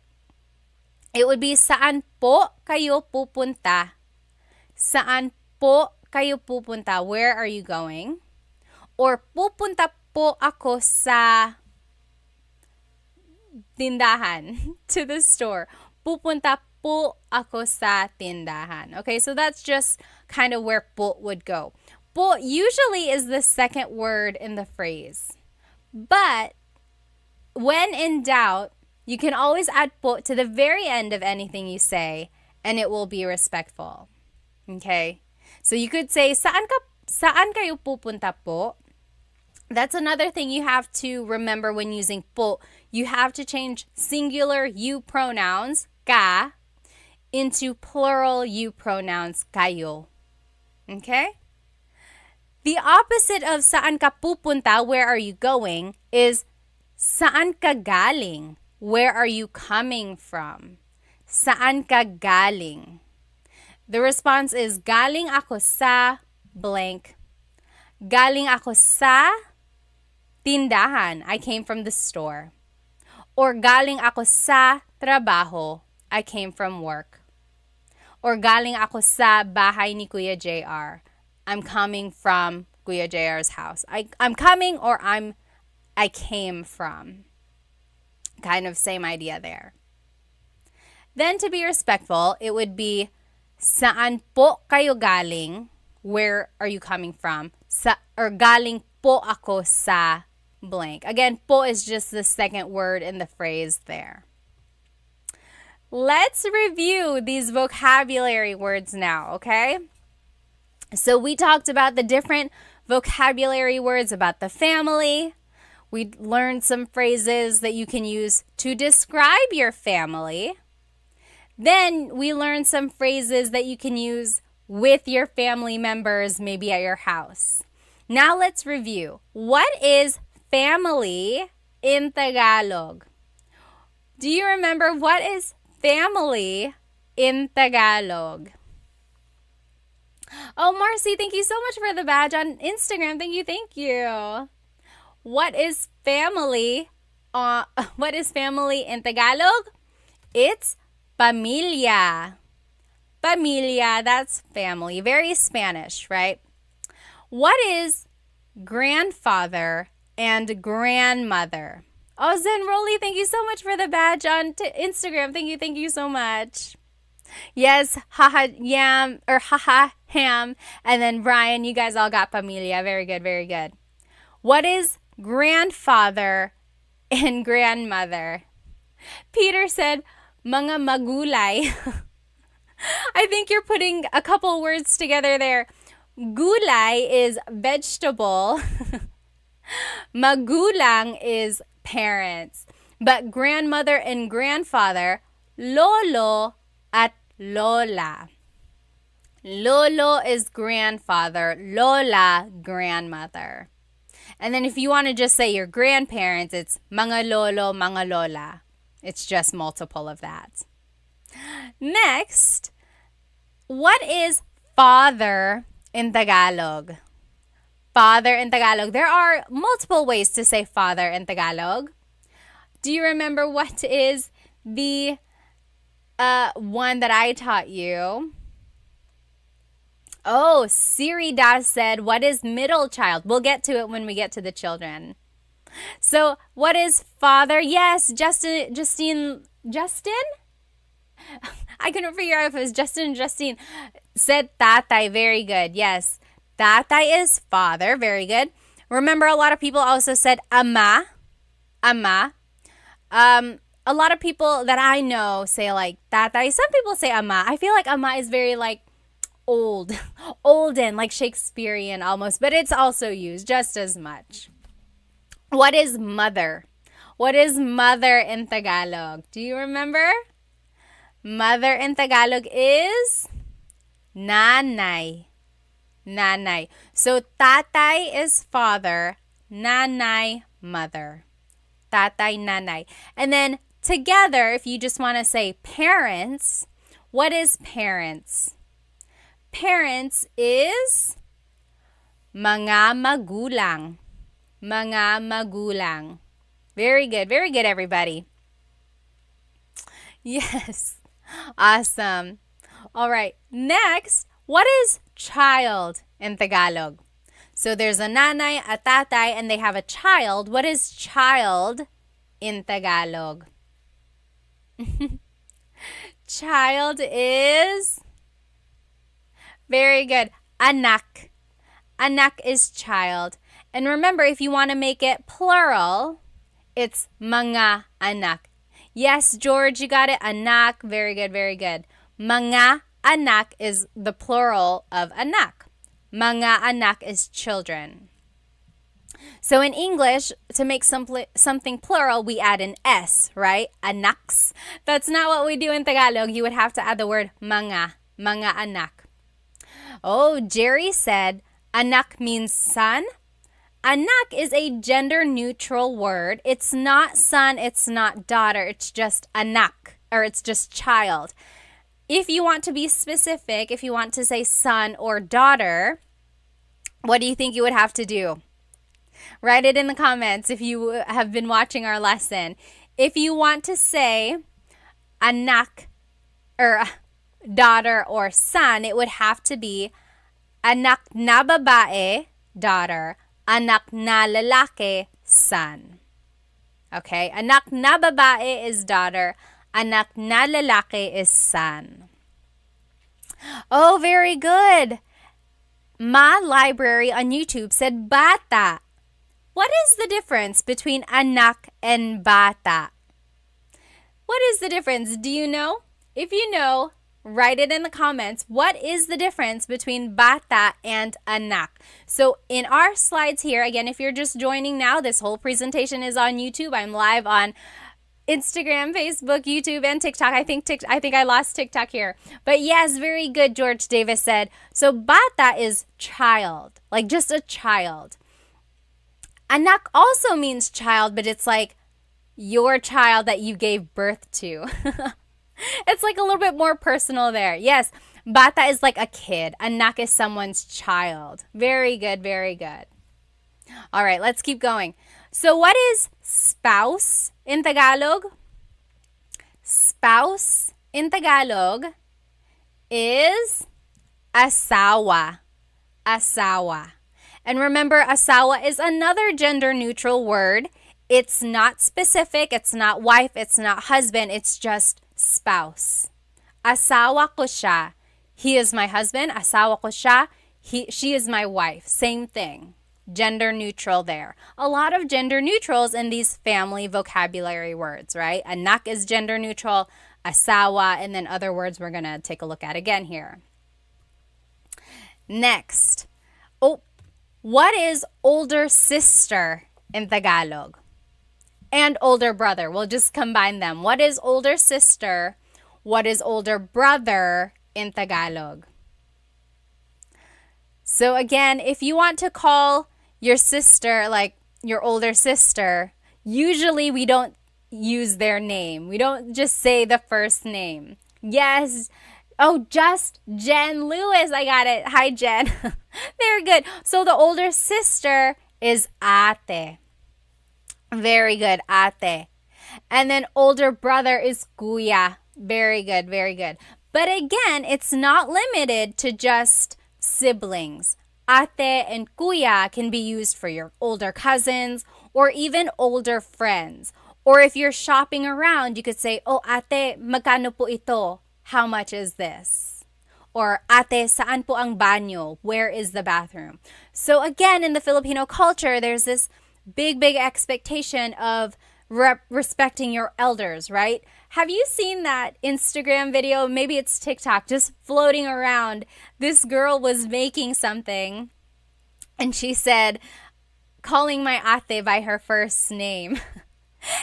It would be, saan po kayo pupunta? Saan po kayo pupunta? Where are you going? Or pupunta po ako sa tindahan, to the store. Pupunta po ako sa tindahan. Okay, so that's just kind of where po would go. Po usually is the second word in the phrase. But when in doubt, you can always add po to the very end of anything you say, and it will be respectful. Okay? So you could say, saan kayo pupunta po? That's another thing you have to remember when using po. You have to change singular you pronouns, ka, into plural you pronouns, kayo. Okay? The opposite of saan ka pupunta, where are you going, is saan ka galing, where are you coming from. Saan ka galing. The response is galing ako sa blank. Galing ako sa tindahan. I came from the store. Or galing ako sa trabaho. I came from work. Or galing ako sa bahay ni Kuya JR. I'm coming from Kuya JR's house. I'm coming or I came from. Kind of same idea there. Then to be respectful, it would be saan po kayo galing? Where are you coming from? Or galing po ako sa blank. Again, po is just the second word in the phrase there. Let's review these vocabulary words now, okay? So we talked about the different vocabulary words about the family. We learned some phrases that you can use to describe your family. Then we learned some phrases that you can use with your family members, maybe at your house. Now let's review. What is family in Tagalog? Do you remember what is family in Tagalog? Oh, Marcy, thank you so much for the badge on Instagram. Thank you. What is family? What is family in Tagalog? It's pamilya. Pamilya, that's family. Very Spanish, right? What is grandfather and grandmother? Oh, Zen Rolly, thank you so much for the badge on Instagram. Thank you so much. Yes, haha yam or haha ham. And then Brian, you guys all got pamilya. Very good, very good. What is grandfather and grandmother? Peter said, mga magulay. I think you're putting a couple words together there. Gulay is vegetable. Magulang is parents. But grandmother and grandfather, lolo at lola. Lolo is grandfather, lola, grandmother. And then if you want to just say your grandparents, it's mga lolo, mga lola. It's just multiple of that. Next, what is father in Tagalog? Father in Tagalog. There are multiple ways to say father in Tagalog. Do you remember what is the one that I taught you? Oh, Siri Das said, what is middle child? We'll get to it when we get to the children. So, what is father? Yes, Justin? I couldn't figure out if it was Justin and Justine. Said tatay. Very good. Yes. Tatay is father. Very good. Remember, a lot of people also said ama. Ama. A lot of people that I know say like tatay. Some people say ama. I feel like ama is very like olden, like Shakespearean almost, but it's also used just as much. What is mother? What is mother in Tagalog? Do you remember? Mother in Tagalog is nanay. Nanay. So tatay is father, nanay, mother. Tatay, nanay. And then together, if you just want to say parents, what is parents? Parents is mga magulang. Mga magulang. Very good, everybody. Yes. Awesome. All right. Next, what is child in Tagalog? So there's a nanay, a tatay, and they have a child. What is child in Tagalog? Child is very good. Anak. Anak is child. And remember, if you want to make it plural, it's mga anak. Yes, George, you got it. Anak. Very good, very good. Mga anak is the plural of anak. Mga anak is children. So in English, to make something plural, we add an S, right? Anaks. That's not what we do in Tagalog. You would have to add the word mga anak. Oh, Jerry said, anak means son. Anak is a gender-neutral word. It's not son, it's not daughter, it's just anak, or it's just child. If you want to be specific, if you want to say son or daughter, what do you think you would have to do? Write it in the comments if you have been watching our lesson. If you want to say anak, or daughter or son, it would have to be anak na babae, daughter, anak na lalaki, son. Okay? Anak na babae is daughter, anak na lalaki is son. Oh, very good. Ma Library on YouTube said bata. What is the difference between anak and bata? What is the difference? Do you know? If you know, write it in the comments. What is the difference between bata and anak? So in our slides here, again, if you're just joining now, this whole presentation is on YouTube. I'm live on Instagram, Facebook, YouTube, and TikTok. I think I lost TikTok here. But yes, very good, George Davis said. So bata is child, like just a child. Anak also means child, but it's like your child that you gave birth to. It's like a little bit more personal there. Yes, bata is like a kid. Anak is someone's child. Very good, very good. All right, let's keep going. So what is spouse in Tagalog? Spouse in Tagalog is asawa. Asawa. And remember, asawa is another gender-neutral word. It's not specific. It's not wife. It's not husband. It's just spouse. Asawa ko siya. He is my husband. Asawa ko siya. She is my wife. Same thing. Gender neutral there. A lot of gender neutrals in these family vocabulary words, right? Anak is gender neutral, asawa, and then other words we're going to take a look at again here. Next. Oh, what is older sister in Tagalog? And older brother. We'll just combine them. What is older sister? What is older brother in Tagalog? So again, if you want to call your sister, like your older sister, usually we don't use their name. We don't just say the first name. Yes. Oh, just Jen Lewis. I got it. Hi, Jen. Very good. So the older sister is ate. Very good, ate. And then older brother is kuya. Very good, very good. But again, it's not limited to just siblings. Ate and kuya can be used for your older cousins or even older friends. Or if you're shopping around, you could say, oh, ate, magkano po ito? How much is this? Or ate, saan po ang banyo? Where is the bathroom? So again, in the Filipino culture, there's this big expectation of respecting your elders, right? Have you seen that Instagram video? Maybe it's TikTok, just floating around. This girl was making something and she said, calling my ate by her first name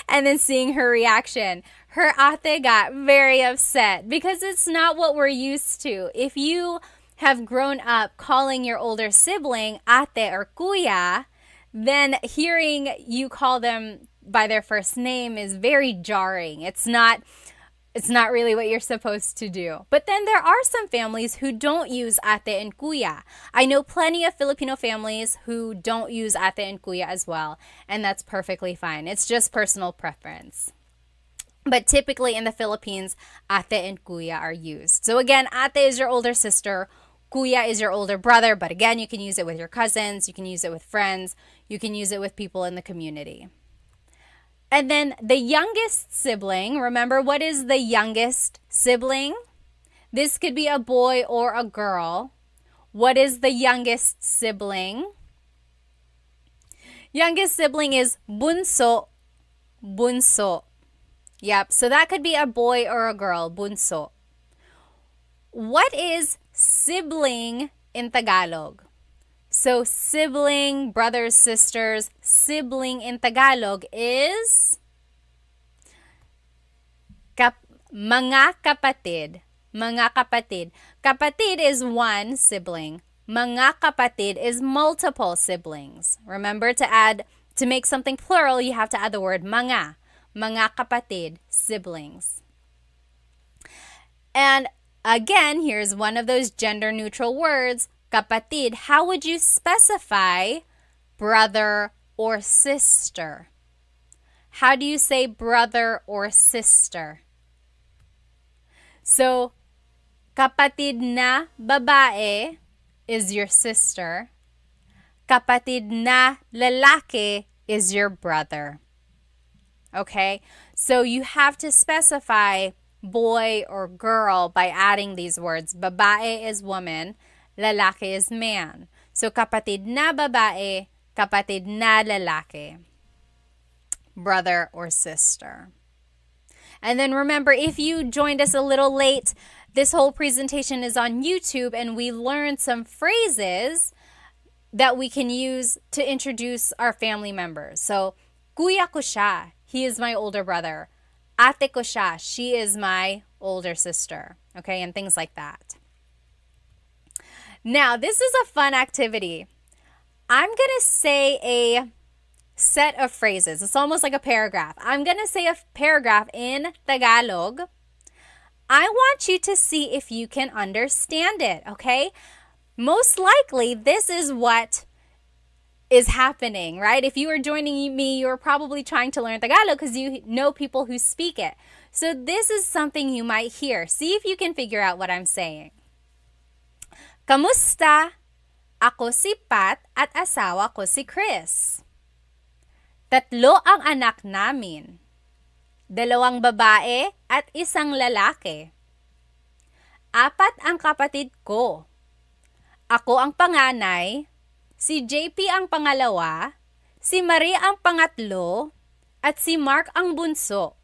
and then seeing her reaction. Her ate got very upset because it's not what we're used to. If you have grown up calling your older sibling ate or kuya, then hearing you call them by their first name is very jarring. It's not really what you're supposed to do. But then there are some families who don't use ate and kuya. I know plenty of Filipino families who don't use ate and kuya as well, and that's perfectly fine. It's just personal preference. But typically in the Philippines, ate and kuya are used. So again, ate is your older sister, kuya is your older brother, but again, you can use it with your cousins, you can use it with friends, you can use it with people in the community. And then the youngest sibling, remember, what is the youngest sibling? This could be a boy or a girl. What is the youngest sibling? Youngest sibling is bunso, bunso. Yep, so that could be a boy or a girl, bunso. What is sibling in Tagalog? So sibling, brothers, sisters, sibling in Tagalog is mga kapatid. Mga kapatid. Kapatid is one sibling. Mga kapatid is multiple siblings. Remember to make something plural, you have to add the word mga. Mga kapatid, siblings. And again, here's one of those gender-neutral words, kapatid. How would you specify brother or sister? How do you say brother or sister? So, kapatid na babae is your sister. Kapatid na lalaki is your brother. Okay? So you have to specify boy or girl by adding these words. Babae is woman, lalaki is man. So kapatid na babae, kapatid na lalaki. Brother or sister. And then remember, if you joined us a little late, this whole presentation is on YouTube and we learned some phrases that we can use to introduce our family members. So, kuya ko siya, he is my older brother. Ate ko siya, she is my older sister. Okay, and things like that. Now, this is a fun activity. I'm going to say a set of phrases. It's almost like a paragraph. I'm going to say a paragraph in Tagalog. I want you to see if you can understand it, okay? Most likely, this is what is happening, right? If you are joining me, you're probably trying to learn Tagalog because you know people who speak it. So this is something you might hear. See if you can figure out what I'm saying. Kamusta? Ako si Pat at asawa ko si Chris. Tatlo ang anak namin. 2 babae at 1 lalaki. 4 ang kapatid ko. Ako ang panganay, si JP ang pangalawa, si Marie ang pangatlo, at si Mark ang bunso.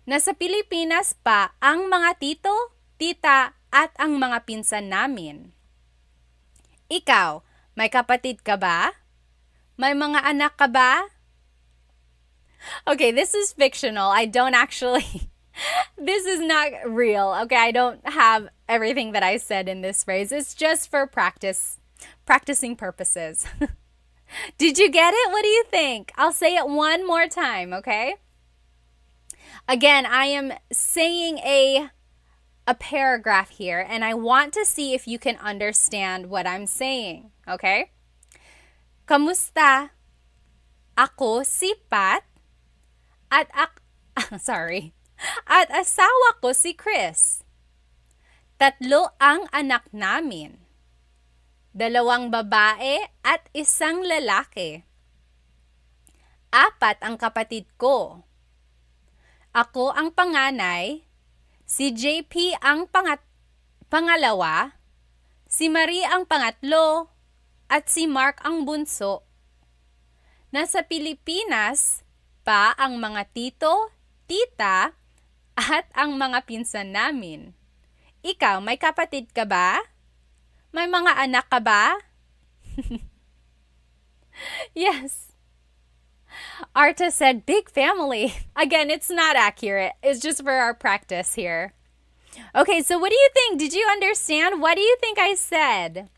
Nasa Pilipinas pa ang mga tito, tita, at ang mga pinsan namin. Ikaw, may kapatid ka ba? May mga anak ka ba? Okay, this is fictional. I don't actually, this is not real. Okay, I don't have everything that I said in this phrase. It's just for practicing purposes. Did you get it? What do you think? I'll say it one more time, okay? Again, I am saying a paragraph here, and I want to see if you can understand what I'm saying, okay? Kamusta? Ako si Pat at at asawa ko si Chris. 3 ang anak namin. 2 babae at 1 lalaki. 4 ang kapatid ko. Ako ang panganay, si JP ang pangalawa, si Marie ang pangatlo, at si Mark ang bunso. Nasa Pilipinas pa ang mga tito, tita, at ang mga pinsan namin. Ikaw, may kapatid ka ba? May mga anak ka ba? Yes. Arta said, big family. Again, it's not accurate. It's just for our practice here. Okay, so what do you think? Did you understand? What do you think I said?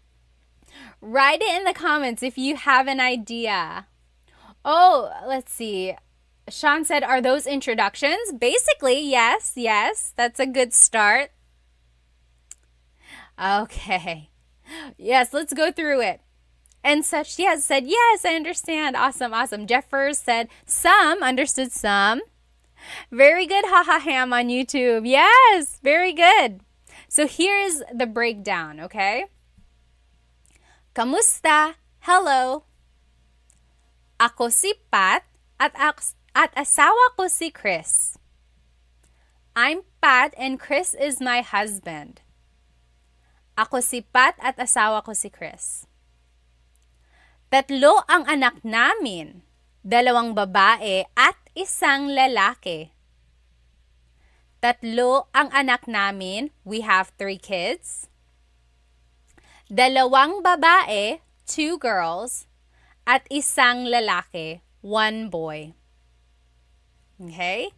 Write it in the comments if you have an idea. Oh, let's see. Sean said, are those introductions? Basically, yes. That's a good start. Okay. Yes, let's go through it. And such, yes, said, yes, I understand. Awesome. Jeffers said, some, understood some. Very good, haha ham on YouTube. Yes, very good. So here's the breakdown, okay? Kamusta? Hello. Ako si Pat at asawa ko si Chris. I'm Pat and Chris is my husband. Ako si Pat at asawa ko si Chris. 3 ang anak namin, 2 babae at 1 lalaki. 3 ang anak namin, we have 3 kids. 2 babae, 2 girls, at isang lalaki, 1 boy. Okay?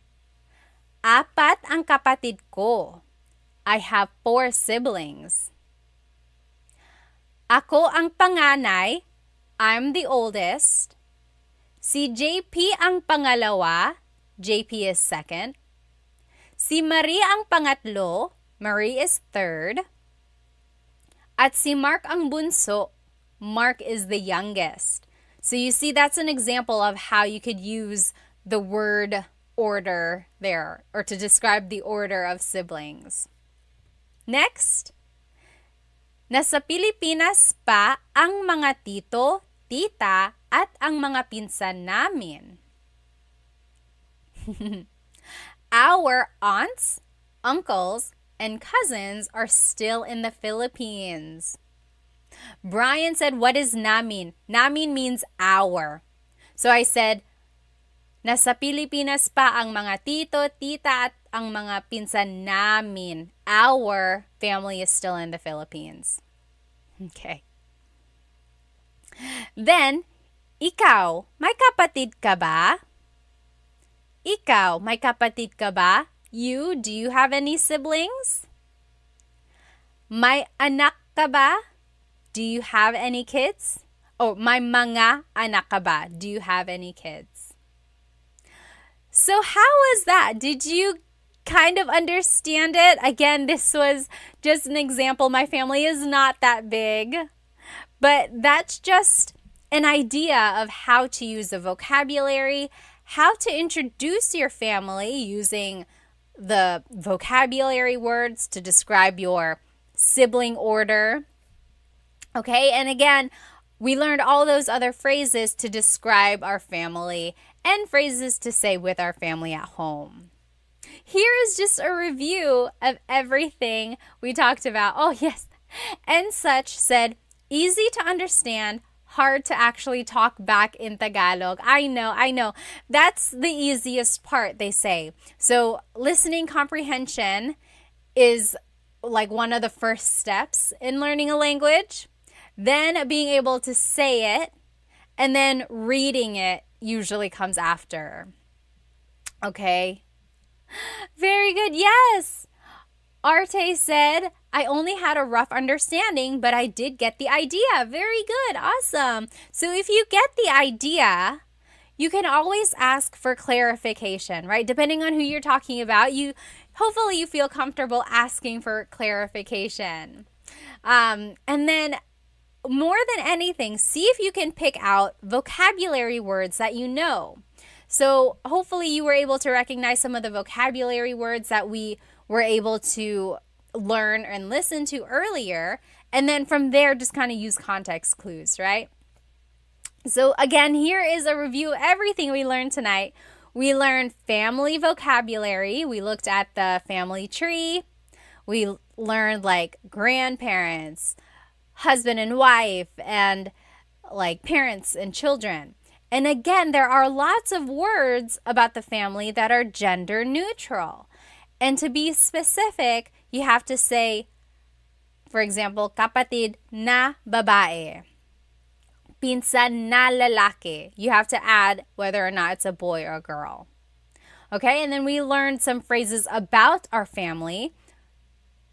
4 ang kapatid ko. I have 4 siblings. Ako ang panganay. I'm the oldest. Si JP ang pangalawa. JP is second. Si Marie ang pangatlo. Marie is third. At si Mark ang bunso. Mark is the youngest. So you see, that's an example of how you could use the word order there, or to describe the order of siblings. Next, nasa Pilipinas pa ang mga tito, tita, at ang mga pinsan namin. Our aunts, uncles, and cousins are still in the Philippines. Brian said, what is namin? Namin means our. So I said, nasa Pilipinas pa ang mga tito, tita, at ang mga pinsan namin. Our family is still in the Philippines. Okay. Then, ikaw, may kapatid ka ba? Ikaw, may kapatid ka ba? You, do you have any siblings? May anak ka ba? Do you have any kids? Oh, may mga anak ka ba? Do you have any kids? So how was that? Did you kind of understand it? Again, this was just an example. My family is not that big, but that's just an idea of how to use the vocabulary, how to introduce your family using the vocabulary words to describe your sibling order. Okay, and again, we learned all those other phrases to describe our family and phrases to say with our family at home. Here is just a review of everything we talked about. Oh, yes. And such said, easy to understand, hard to actually talk back in Tagalog. I know. That's the easiest part, they say. So listening comprehension is like one of the first steps in learning a language. Then being able to say it, and then reading it usually comes after. Okay? Very good. Yes. Arte said, I only had a rough understanding, but I did get the idea. Very good. Awesome. So if you get the idea, you can always ask for clarification, right? Depending on who you're talking about, hopefully you feel comfortable asking for clarification. And then more than anything, see if you can pick out vocabulary words that you know. So hopefully you were able to recognize some of the vocabulary words that we were able to learn and listen to earlier. And then from there, just kind of use context clues, right? So again, here is a review of everything we learned tonight. We learned family vocabulary. We looked at the family tree. We learned like grandparents, husband and wife, and like parents and children. And again, there are lots of words about the family that are gender neutral. And to be specific, you have to say, for example, kapatid na babae, pinsan na lalaki. You have to add whether or not it's a boy or a girl. Okay, and then we learned some phrases about our family.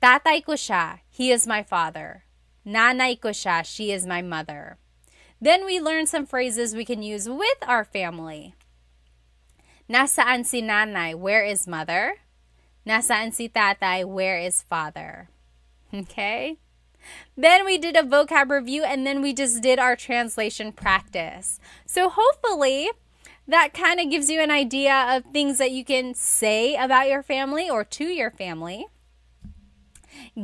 Tatay ko siya, he is my father. Nanay ko siya, she is my mother. Then we learned some phrases we can use with our family. Nasaan si nanay? Where is mother? Nasaan si tatay? Where is father? Okay? Then we did a vocab review, and then we just did our translation practice. So hopefully that kind of gives you an idea of things that you can say about your family or to your family.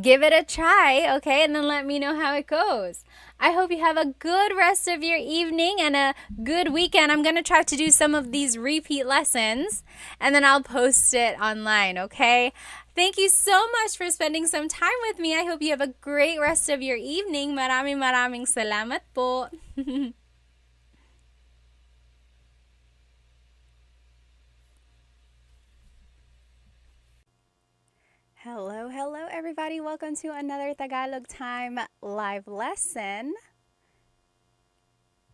Give it a try, okay? And then let me know how it goes. I hope you have a good rest of your evening and a good weekend. I'm going to try to do some of these repeat lessons, and then I'll post it online, okay? Thank you so much for spending some time with me. I hope you have a great rest of your evening. Maraming salamat po. Hello, everybody. Welcome to another Tagalog Time live lesson.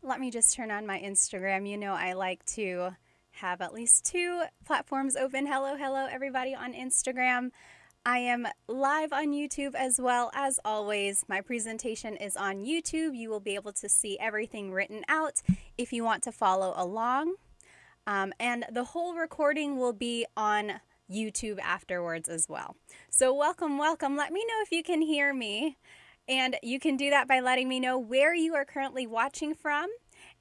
Let me just turn on my Instagram. You know, I like to have at least 2 platforms open. Hello, hello, everybody on Instagram. I am live on YouTube as well. As always, my presentation is on YouTube. You will be able to see everything written out if you want to follow along. And the whole recording will be on YouTube afterwards as well. So welcome, welcome. Let me know if you can hear me. And you can do that by letting me know where you are currently watching from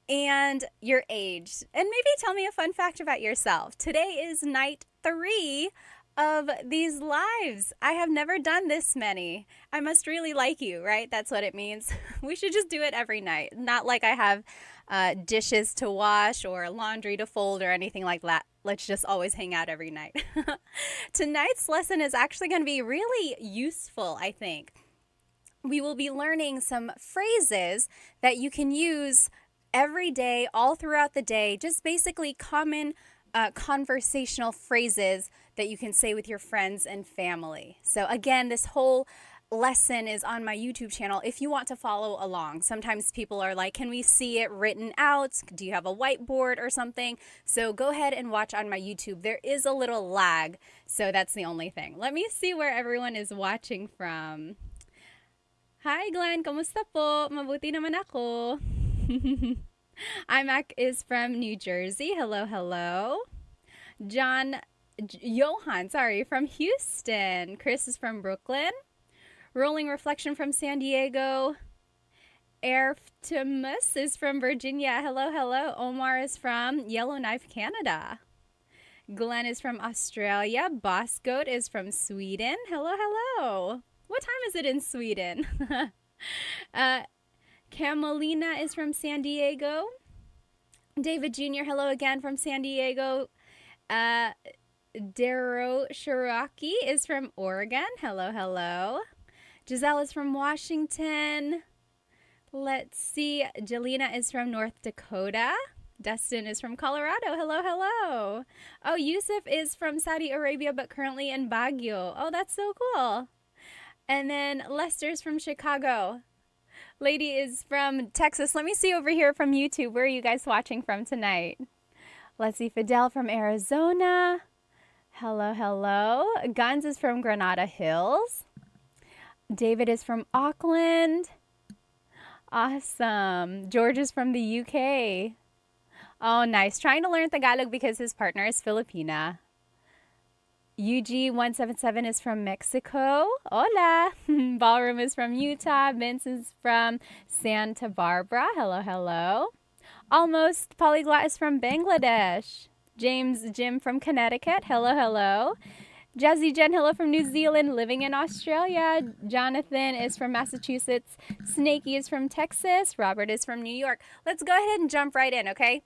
and your age. And maybe tell me a fun fact about yourself. Today is night 3 of these lives. I have never done this many. I must really like you, right? That's what it means. We should just do it every night. Not like I have dishes to wash or laundry to fold or anything like that. Let's just always hang out every night. Tonight's lesson is actually going to be really useful, I think. We will be learning some phrases that you can use every day, all throughout the day, just basically common conversational phrases that you can say with your friends and family. So again, this whole lesson is on my YouTube channel if you want to follow along. Sometimes people are like, can we see it written out? Do you have a whiteboard or something? So go ahead and watch on my YouTube. There is a little lag, so that's the only thing. Let me see where everyone is watching from. Hi Glenn, kamusta po? Mabuti naman ako. Imac is from New Jersey. Hello, hello. Johan, from Houston. Chris is from Brooklyn. Rolling Reflection from San Diego. Erftimus is from Virginia. Hello, hello. Omar is from Yellowknife, Canada. Glenn is from Australia. Boss Goat is from Sweden. Hello, hello. What time is it in Sweden? Camelina is from San Diego. David Jr., hello again from San Diego. Daro Shiraki is from Oregon. Hello, hello. Giselle is from Washington. Let's see. Jelena is from North Dakota. Dustin is from Colorado. Hello, hello. Oh, Yusuf is from Saudi Arabia, but currently in Baguio. Oh, that's so cool. And then Lester's from Chicago. Lady is from Texas. Let me see over here from YouTube. Where are you guys watching from tonight? Let's see. Fidel from Arizona. Hello, hello. Guns is from Granada Hills. David is from Auckland. Awesome. George is from the UK. Oh, nice. Trying to learn Tagalog because his partner is Filipina. UG177 is from Mexico. Hola. Ballroom is from Utah. Vince is from Santa Barbara. Hello, hello. Almost Polyglot is from Bangladesh. James Jim from Connecticut. Hello, hello. Jazzy Jen, hello from New Zealand, living in Australia. Jonathan is from Massachusetts. Snakey is from Texas. Robert is from New York. Let's go ahead and jump right in, okay?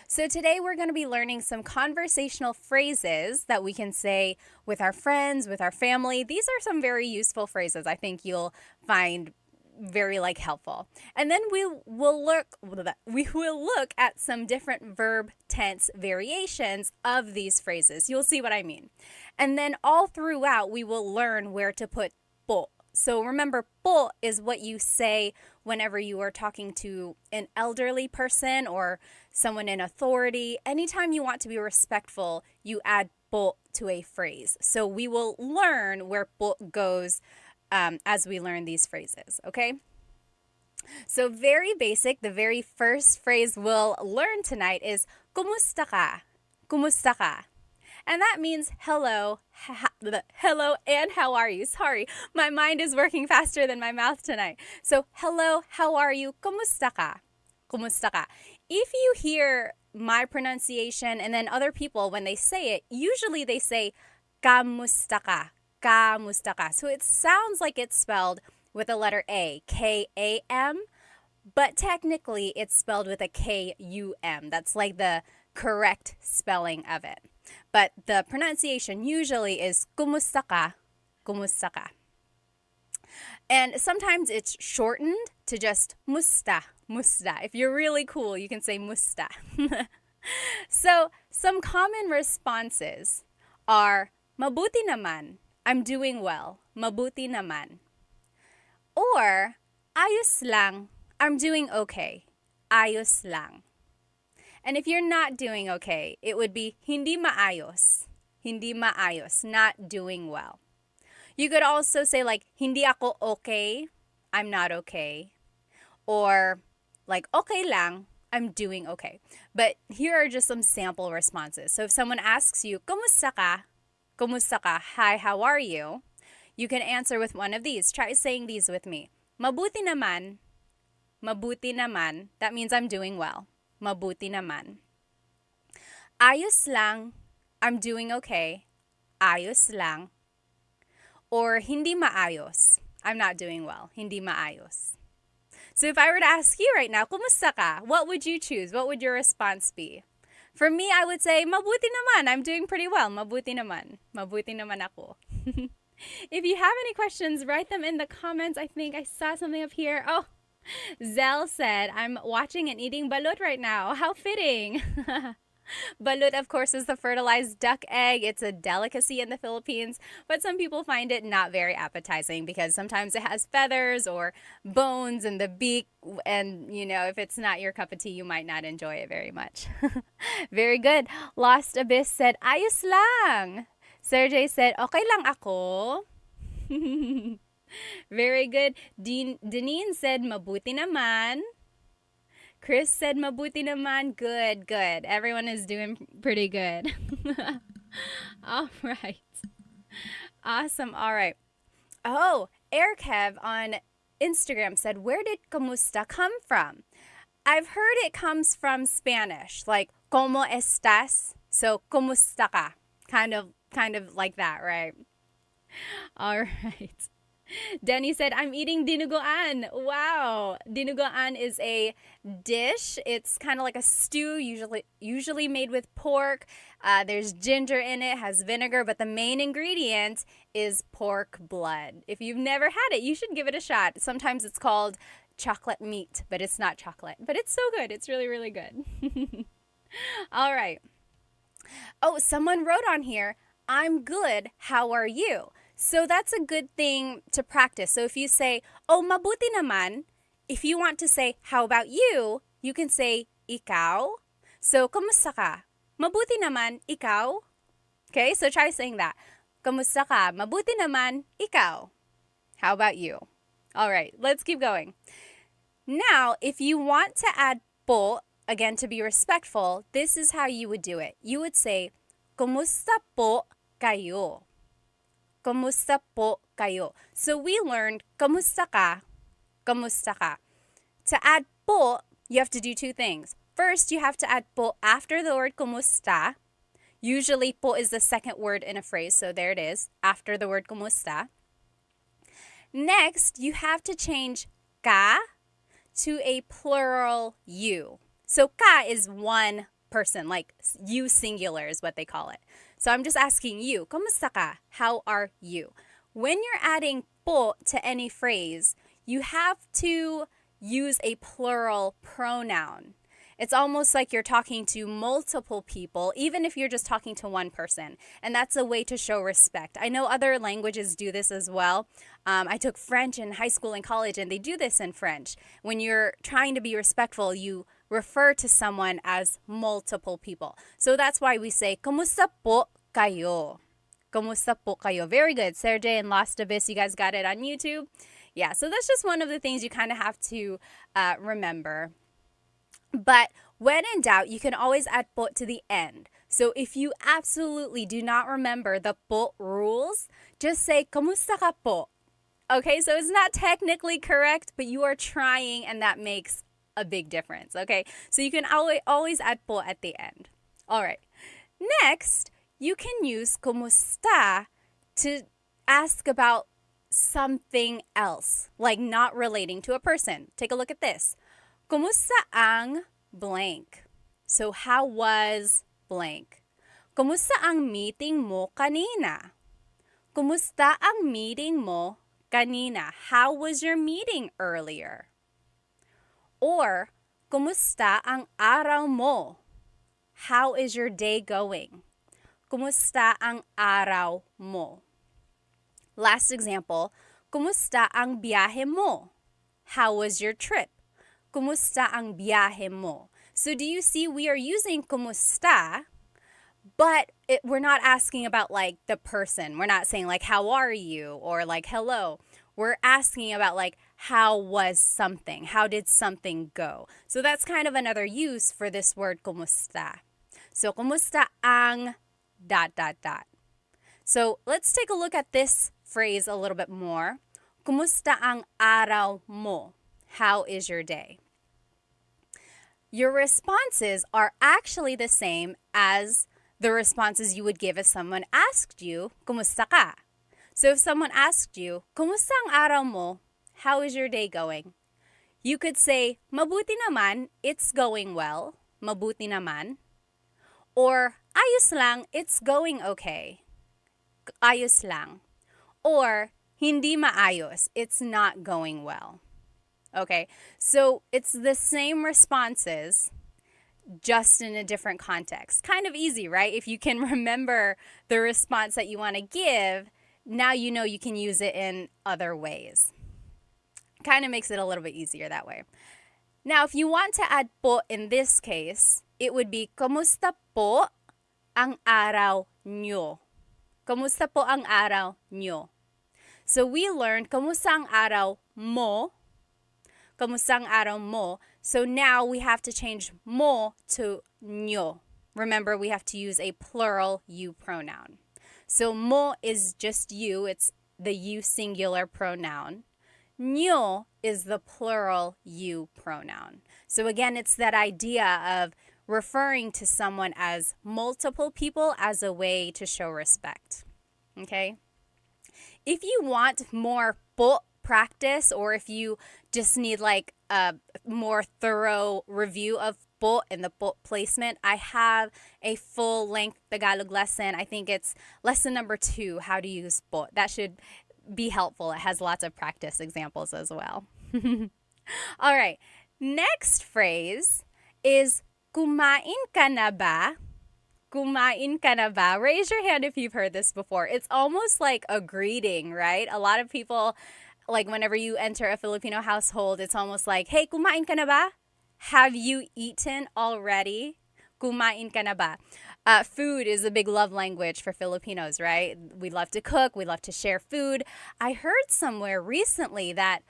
So today we're going to be learning some conversational phrases that we can say with our friends, with our family. These are some very useful phrases I think you'll find very helpful. And then we will look at some different verb tense variations of these phrases. You'll see what I mean. And then all throughout we will learn where to put po. So remember, po is what you say whenever you are talking to an elderly person or someone in authority. Anytime you want to be respectful, you add po to a phrase. So we will learn where po goes as we learn these phrases, okay? So very basic, the very first phrase we'll learn tonight is kumusta ka? Kumusta ka? And that means hello, hello, and how are you? Sorry, my mind is working faster than my mouth tonight. So hello, how are you? Kumusta ka? Kumusta ka? If you hear my pronunciation and then other people, when they say it, usually they say kamusta ka? Kamusta ka? So it sounds like it's spelled with a letter A, K-A-M, but technically it's spelled with a K-U-M. That's like the correct spelling of it. But the pronunciation usually is kumusta ka? Kumusta ka? And sometimes it's shortened to just musta, musta. If you're really cool, you can say musta. So some common responses are mabuti naman. I'm doing well. Mabuti naman. Or ayos lang. I'm doing okay. ayos lang. And if you're not doing okay, it would be hindi maayos. Hindi maayos, not doing well. You could also say like, hindi ako okay, I'm not okay. Or like, okay lang, I'm doing okay. But here are just some sample responses. So if someone asks you, kumusta ka? Kumusta ka? Hi, how are you? You can answer with one of these. Try saying these with me. Mabuti naman. Mabuti naman. That means I'm doing well. Mabuti naman. Ayos lang. I'm doing okay. Ayos lang. Or hindi maayos. I'm not doing well. Hindi maayos. So if I were to ask you right now, kumusta ka? What would you choose? What would your response be? For me, I would say, mabuti naman. I'm doing pretty well. Mabuti naman. Mabuti naman ako. If you have any questions, write them in the comments. I think I saw something up here. Oh, Zell said, I'm watching and eating balut right now. How fitting. Balut, of course, is the fertilized duck egg. It's a delicacy in the Philippines, but some people find it not very appetizing because sometimes it has feathers or bones in the beak. And, if it's not your cup of tea, you might not enjoy it very much. Very good. Lost Abyss said, ayos lang. Sergey said, okay lang ako. Very good. Deneen said, mabuti naman. Chris said, mabuti naman. Good, good. Everyone is doing pretty good. All right. Awesome. All right. Oh, Airkev on Instagram said, where did kamusta come from? I've heard it comes from Spanish, like, ¿cómo estás? So, kumusta ka? Kind of like that, right? All right. Denny said, I'm eating dinuguan. Wow. Dinuguan is a dish. It's kind of like a stew, usually made with pork. There's ginger in it, has vinegar, but the main ingredient is pork blood. If you've never had it, you should give it a shot. Sometimes it's called chocolate meat, but it's not chocolate. But it's so good. It's really, really good. All right. Oh, someone wrote on here, I'm good. How are you? So that's a good thing to practice. So if you say, oh, mabuti naman, if you want to say, how about you, you can say, ikaw. So, kumusta ka? Mabuti naman, ikaw. Okay, so try saying that. Kumusta ka? Mabuti naman, ikaw. How about you? All right, let's keep going. Now, if you want to add po, again, to be respectful, this is how you would do it. You would say, kumusta po kayo? Kumusta po kayo? So we learned, kamusta ka? Kamusta ka? To add po, you have to do two things. First, you have to add po after the word kumusta. Usually, po is the second word in a phrase, so there it is, after the word kumusta. Next, you have to change ka to a plural you. So ka is one person, like you singular is what they call it. So I'm just asking you, kamusta ka? How are you? When you're adding po to any phrase, you have to use a plural pronoun. It's almost like you're talking to multiple people, even if you're just talking to one person. And that's a way to show respect. I know other languages do this as well. I took French in high school and college, and they do this in French. When you're trying to be respectful, you refer to someone as multiple people. So that's why we say, kumusta po kayo? Kumusta po kayo? Very good. Sergey and Lost Abyss, you guys got it on YouTube? Yeah, so that's just one of the things you kind of have to remember. But when in doubt, you can always add po to the end. So if you absolutely do not remember the po rules, just say, kumusta ka po? Okay, so it's not technically correct, but you are trying, and that makes a big difference, okay? So you can always add po at the end. All right. Next, you can use kumusta to ask about something else, like not relating to a person. Take a look at this. Kumusta ang blank? So how was blank? Kumusta ang meeting mo kanina? Kumusta ang meeting mo kanina? How was your meeting earlier? Or, kumusta ang araw mo? How is your day going? Kumusta ang araw mo? Last example, kumusta ang biyahe mo? How was your trip? kumusta ang biyahe mo? So do you see we are using kumusta, but we're not asking about like the person. We're not saying like, how are you? Or like, hello. We're asking about like, how was something? How did something go? So that's kind of another use for this word kumusta. So kumusta ang ... So let's take a look at this phrase a little bit more. Kumusta ang araw mo? How is your day? Your responses are actually the same as the responses you would give if someone asked you, kumusta ka? So if someone asked you, kumusta ang araw mo? How is your day going? You could say, mabuti naman, it's going well. Mabuti naman. Or, ayos lang, it's going okay. Ayos lang. Or, hindi maayos, it's not going well. Okay, so it's the same responses, just in a different context. Kind of easy, right? If you can remember the response that you want to give, now you know you can use it in other ways. Kind of makes it a little bit easier that way. Now, if you want to add po in this case, it would be, kumusta po ang araw nyo? Kumusta po ang araw nyo? So we learned, kumusta ang araw mo? Kumusta ang araw mo? So now we have to change mo to nyo. Remember, we have to use a plural you pronoun. So mo is just you. It's the you singular pronoun. Nyo is the plural you pronoun. So again, it's that idea of referring to someone as multiple people as a way to show respect. Okay? If you want more po practice, or if you just need like a more thorough review of po and the po placement, I have a full-length Tagalog lesson. I think it's lesson number 2, how to use po. That should be helpful. It has lots of practice examples as well. All right. Next phrase is kumain ka na ba? Kumain ka na ba? Raise your hand if you've heard this before. It's almost like a greeting, right? A lot of people, like whenever you enter a Filipino household, it's almost like, hey, kumain ka na ba? Have you eaten already? Kumain ka na ba? Food is a big love language for Filipinos, right? We love to cook. We love to share food. I heard somewhere recently that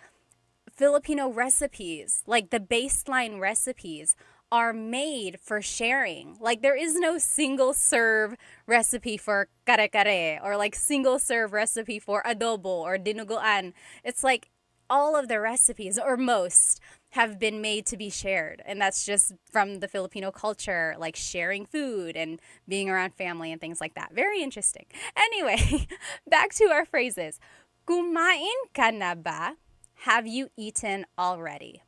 Filipino recipes, like the baseline recipes, are made for sharing. Like there is no single serve recipe for kare-kare or like single serve recipe for adobo or dinuguan. It's like all of the recipes, or most, have been made to be shared. And that's just from the Filipino culture, like sharing food and being around family and things like that. Very interesting. Anyway, back to our phrases. Kumain ka na ba? Have you eaten already?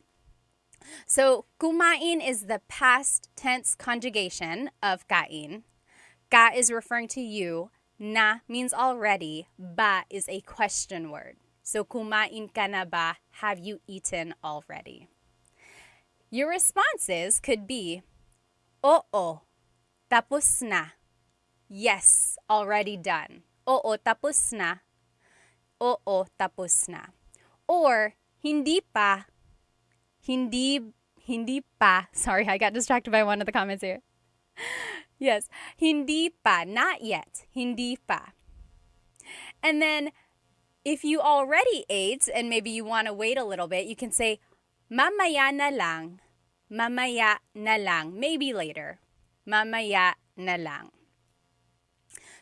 So, kumain is the past tense conjugation of kain. Ka is referring to you. Na means already. Ba is a question word. So, kumain ka na ba? Have you eaten already? Your responses could be, oo, tapos na. Yes, already done. Oo, tapos na. Oo, tapos na. Or, hindi pa. Hindi pa. Sorry, I got distracted by one of the comments here. Yes, hindi pa, not yet. Hindi pa. And then, if you already ate and maybe you want to wait a little bit, you can say, mamaya na lang. Mamaya na lang. Maybe later. Mamaya na lang.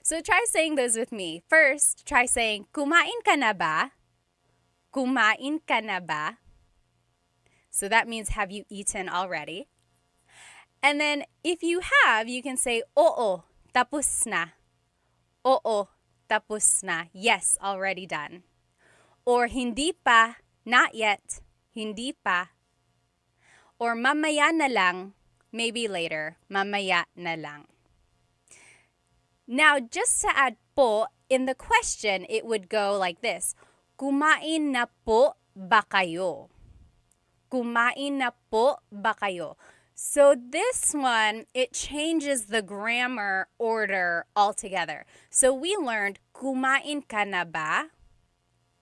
So try saying those with me. First, try saying, kumain ka na ba? Kumain ka na ba? So that means, have you eaten already? And then if you have, you can say, oo, tapos na. Oo, tapos na. Yes, already done. Or hindi pa, not yet. Hindi pa. Or mamaya na lang, maybe later. Mamaya na lang. Now, just to add po, in the question, it would go like this. Kumain na po ba kayo? Kumain na po ba kayo? So this one, it changes the grammar order altogether. So we learned, kumain ka na ba?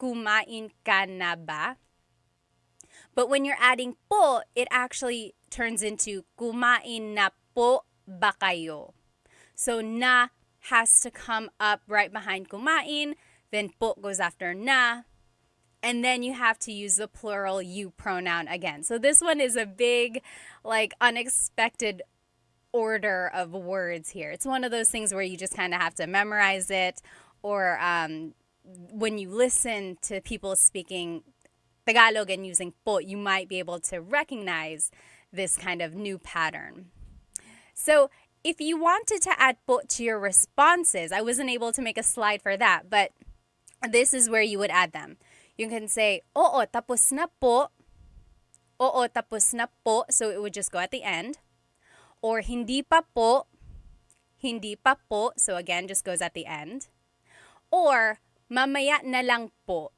Kumain ka na ba? But when you're adding po, it actually turns into kumain na po ba kayo? So na has to come up right behind kumain, then po goes after na, and then you have to use the plural you pronoun again. So this one is a big, unexpected order of words here. It's one of those things where you just kind of have to memorize it, or when you listen to people speaking Tagalog and using po, you might be able to recognize this kind of new pattern. So if you wanted to add po to your responses, I wasn't able to make a slide for that, but this is where you would add them. You can say, oo, tapos na po. Oo, tapos na po. So it would just go at the end. Or hindi pa po. Hindi pa po. So again, just goes at the end. Or mamaya na lang po.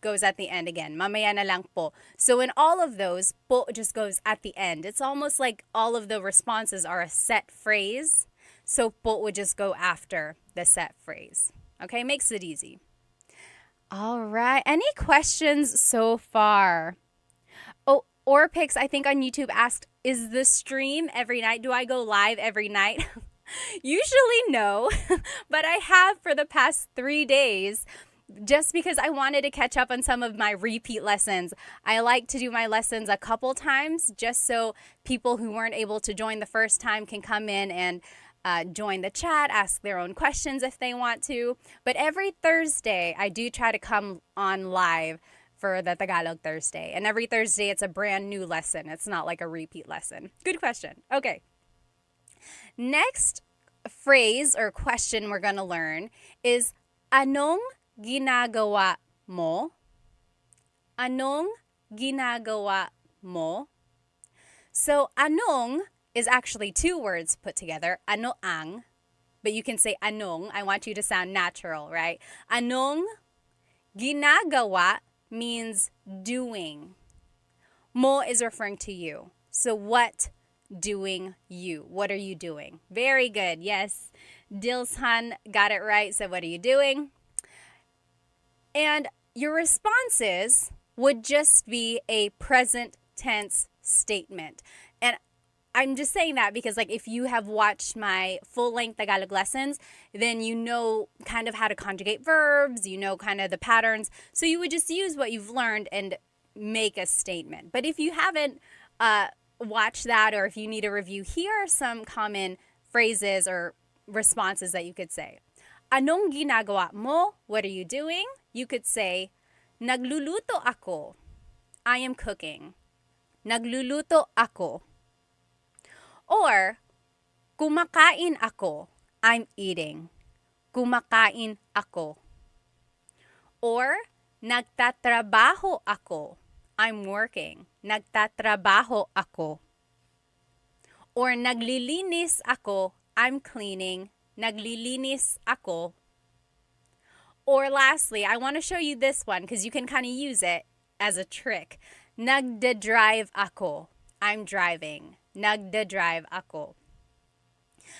Goes at the end again. Mamaya na lang po. So in all of those, po just goes at the end. It's almost like all of the responses are a set phrase. So po would just go after the set phrase. Okay, makes it easy. All right. Any questions so far? Oh, Orpix, I think on YouTube asked, is the stream every night? Do I go live every night? Usually no, but I have for the past 3 days, just because I wanted to catch up on some of my repeat lessons. I like to do my lessons a couple times just so people who weren't able to join the first time can come in and join the chat, ask their own questions if they want to. But every Thursday, I do try to come on live for the Tagalog Thursday. And every Thursday, it's a brand new lesson. It's not like a repeat lesson. Good question. Okay. Next phrase or question we're going to learn is, anong ginagawa mo? Anong ginagawa mo? So, anong is actually 2 words put together, ano ang, but you can say anong. I want you to sound natural, right? Anong ginagawa means doing. Mo is referring to you. So what doing you? What are you doing? Very good. Yes, Dilshan got it right. So what are you doing? And your responses would just be a present tense statement. And I'm just saying that because if you have watched my full-length Tagalog lessons, then you know kind of how to conjugate verbs, you know kind of the patterns. So you would just use what you've learned and make a statement. But if you haven't watched that, or if you need a review, here are some common phrases or responses that you could say. Anong ginagawa mo? What are you doing? You could say, nagluluto ako. I am cooking. Nagluluto ako. Or, kumakain ako. I'm eating. Kumakain ako. Or, nagtatrabaho ako. I'm working. Nagtatrabaho ako. Or, naglilinis ako. I'm cleaning. Naglilinis ako. Or lastly, I want to show you this one because you can kind of use it as a trick. Nagda-drive ako. I'm driving. Nagda-drive ako.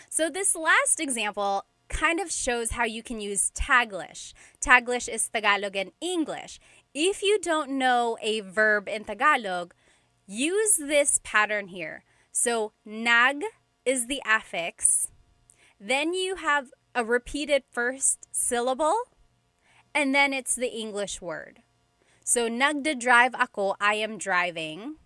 So this last example kind of shows how you can use Taglish. Taglish is Tagalog and English. If you don't know a verb in Tagalog, use this pattern here. So nag is the affix. Then you have a repeated first syllable, and then it's the English word. So nagda-drive ako, I am driving.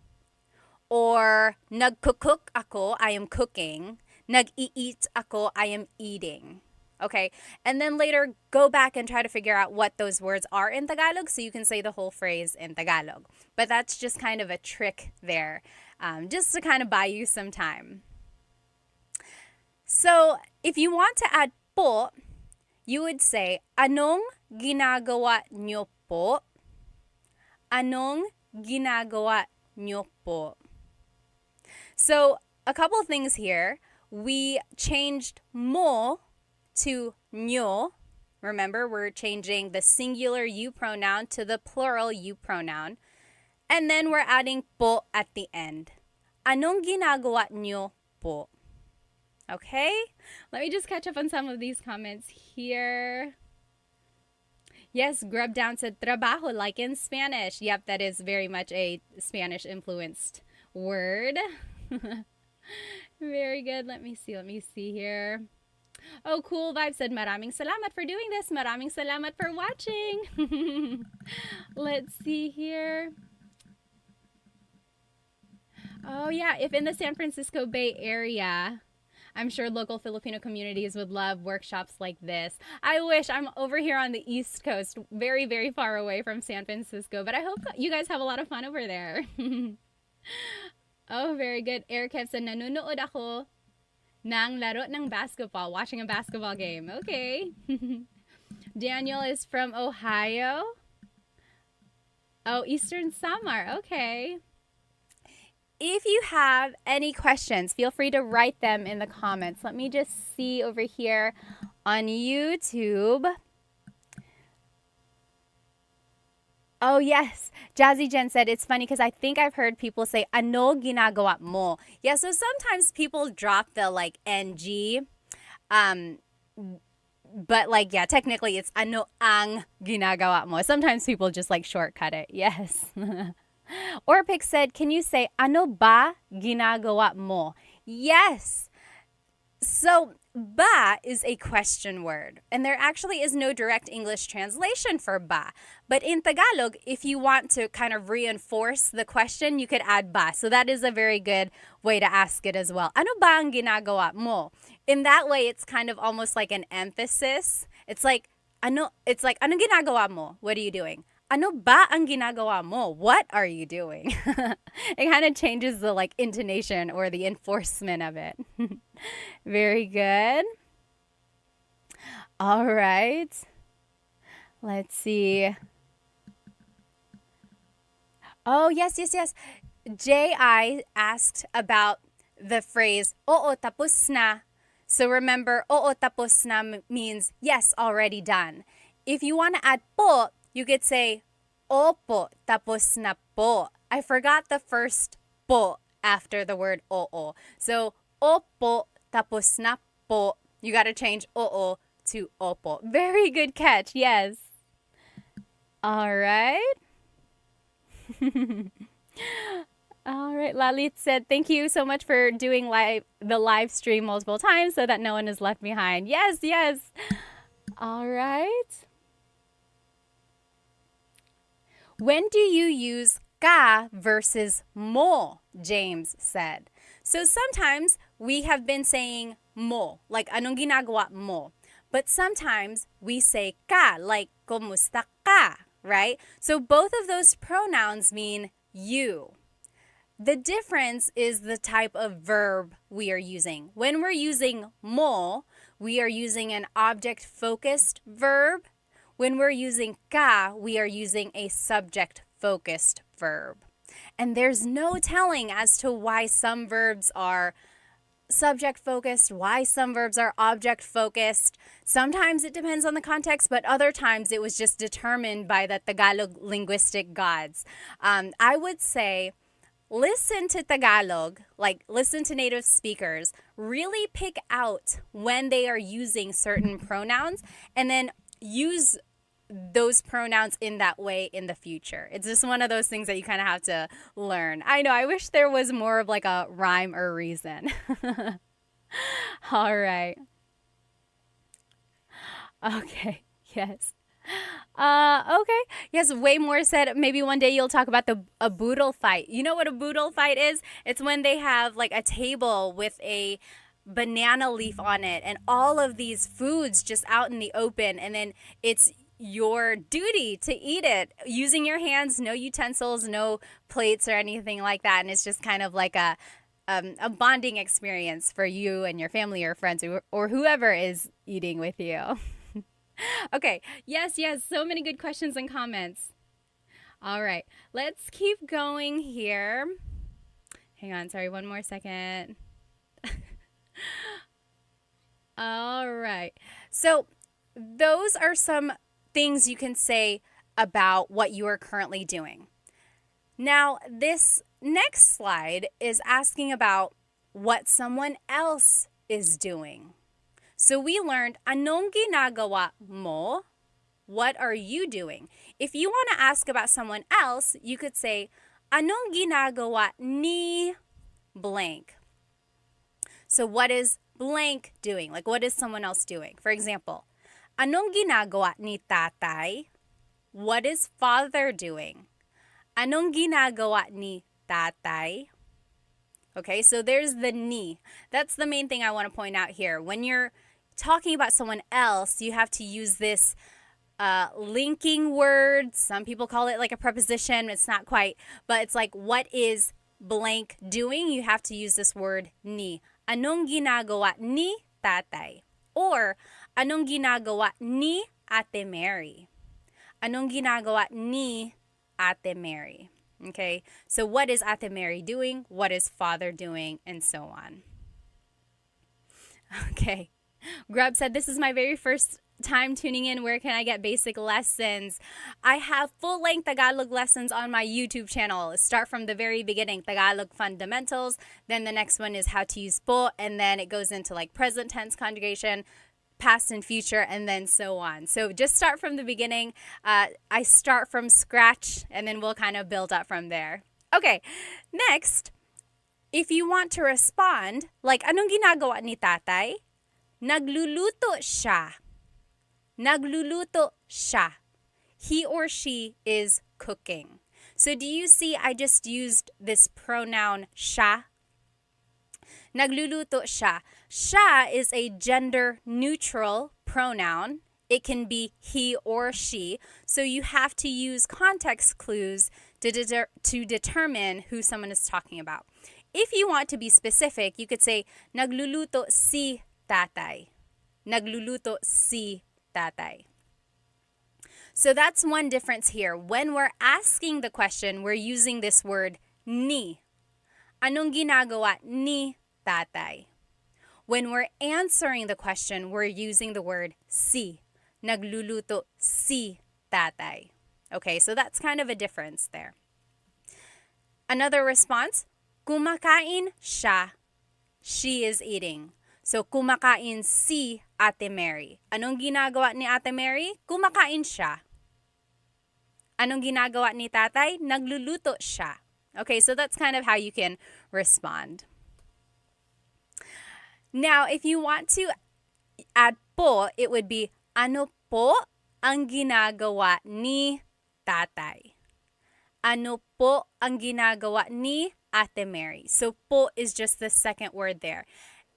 Or nagkukuk ako, I am cooking. Nag-eat ako, I am eating. Okay, and then later go back and try to figure out what those words are in Tagalog so you can say the whole phrase in Tagalog. But that's just kind of a trick there, just to kind of buy you some time. So if you want to add po, you would say, anong ginagawa nyo po? Anong ginagawa nyo po? So a couple things here. We changed mo to nyo. Remember, we're changing the singular you pronoun to the plural you pronoun. And then we're adding po at the end. Anong ginagawa nyo po? Okay? Let me just catch up on some of these comments here. Yes, grub down to trabajo, like in Spanish. Yep, that is very much a Spanish influenced word. Very good. Let me see here. Oh, Cool Vibe said, Maraming salamat for doing this. Maraming salamat for watching. Let's see here. Oh, yeah. If in the San Francisco Bay Area, I'm sure local Filipino communities would love workshops like this. I wish I'm over here on the East Coast, very, very far away from San Francisco, but I hope you guys have a lot of fun over there. Oh, very good. Eric Kev said, nanonood ako ng laro ng basketball, watching a basketball game. Okay. Daniel is from Ohio. Oh, Eastern Samar. Okay. If you have any questions, feel free to write them in the comments. Let me just see over here on YouTube. Oh, yes. Jazzy Jen said, it's funny because I think I've heard people say, ano ginagawa mo? Yeah, so sometimes people drop the like NG. But like, yeah, technically it's ano ang ginagawa mo. Sometimes people just like shortcut it. Yes. Orpik said, can you say, ano ba ginagawa mo? Yes. So, ba is a question word, and there actually is no direct English translation for ba. But in Tagalog, if you want to kind of reinforce the question, you could add ba. So that is a very good way to ask it as well. Ano ba ang ginagawa mo? In that way, it's kind of almost like an emphasis. It's like, ano ginagawa mo? What are you doing? Ano ba ang ginagawa mo? What are you doing? It kind of changes the like intonation or the enforcement of it. Very good. All right. Let's see. Oh, yes. J.I. asked about the phrase, oo, tapos na. So remember, oo, tapos na means yes, already done. If you want to add po, you could say, opo, tapos na po. I forgot the first po after the word oo. So, opo, tapos na po. You got to change oo to opo. Very good catch, yes. All right. All right, Lalit said, thank you so much for doing the live stream multiple times so that no one is left behind. Yes. All right. When do you use ka versus mo? James said. So sometimes we have been saying mo, like anong ginagawa mo. But sometimes we say ka, like kumusta ka, right? So both of those pronouns mean you. The difference is the type of verb we are using. When we're using mo, we are using an object-focused verb. When we're using ka, we are using a subject-focused verb. And there's no telling as to why some verbs are subject-focused, why some verbs are object-focused. Sometimes it depends on the context, but other times it was just determined by the Tagalog linguistic gods. I would say, listen to Tagalog, like listen to native speakers, really pick out when they are using certain pronouns, and then use those pronouns in that way in the future. It's just one of those things that you kind of have to learn. I know, I wish there was more of like a rhyme or reason. All right. Okay, yes. Okay. Yes, way more said maybe one day you'll talk about a boodle fight. You know what a boodle fight is? It's when they have like a table with a banana leaf on it and all of these foods just out in the open, and then it's your duty to eat it using your hands, no utensils, no plates or anything like that. And it's just kind of like a bonding experience for you and your family or friends or whoever is eating with you. Okay, yes, so many good questions and comments. All right, let's keep going here. Hang on, sorry, one more second. All right, so those are some things you can say about what you are currently doing. Now, this next slide is asking about what someone else is doing. So we learned, anong ginagawa mo? what are you doing? If you want to ask about someone else, you could say, anong ginagawa ni blank? So what is blank doing? Like, what is someone else doing? For example, anong ginagawa ni tatay? What is father doing? Anong ginagawa ni tatay? Okay, so there's the ni. That's the main thing I want to point out here. When you're talking about someone else, you have to use this linking word. Some people call it like a preposition. It's not quite, but it's like, what is blank doing? You have to use this word ni. Anong ginagawa ni tatay? Or, anong ginagawa ni Ate Mary? Anong ginagawa ni Ate Mary? Okay, so what is Ate Mary doing? What is father doing? And so on. Okay, Grub said, this is my very first time tuning in. Where can I get basic lessons? I have full-length Tagalog lessons on my YouTube channel. Start from the very beginning, Tagalog fundamentals. Then the next one is how to use po, and then it goes into like present tense conjugation, past and future, and then so on. So just start from the beginning. I start from scratch, and then we'll kind of build up from there. Okay, next, if you want to respond, like, anong ginagawa ni tatay? Nagluluto siya. Nagluluto siya. He or she is cooking. So do you see I just used this pronoun siya? Nagluluto siya. Siya is a gender-neutral pronoun. It can be he or she. So you have to use context clues to determine who someone is talking about. If you want to be specific, you could say, nagluluto si tatay. Nagluluto si tatay. So that's one difference here. When we're asking the question, we're using this word ni. Anong ginagawa ni tatay? When we're answering the question, we're using the word si. Nagluluto si tatay. Okay, so that's kind of a difference there. Another response, kumakain siya. She is eating. So, kumakain si Ate Mary. Anong ginagawa ni Ate Mary? Kumakain siya. Anong ginagawa ni tatay? Nagluluto siya. Okay, so that's kind of how you can respond. Now, if you want to add po, it would be, ano po ang ginagawa ni tatay? Ano po ang ginagawa ni Ate Mary? So, po is just the second word there.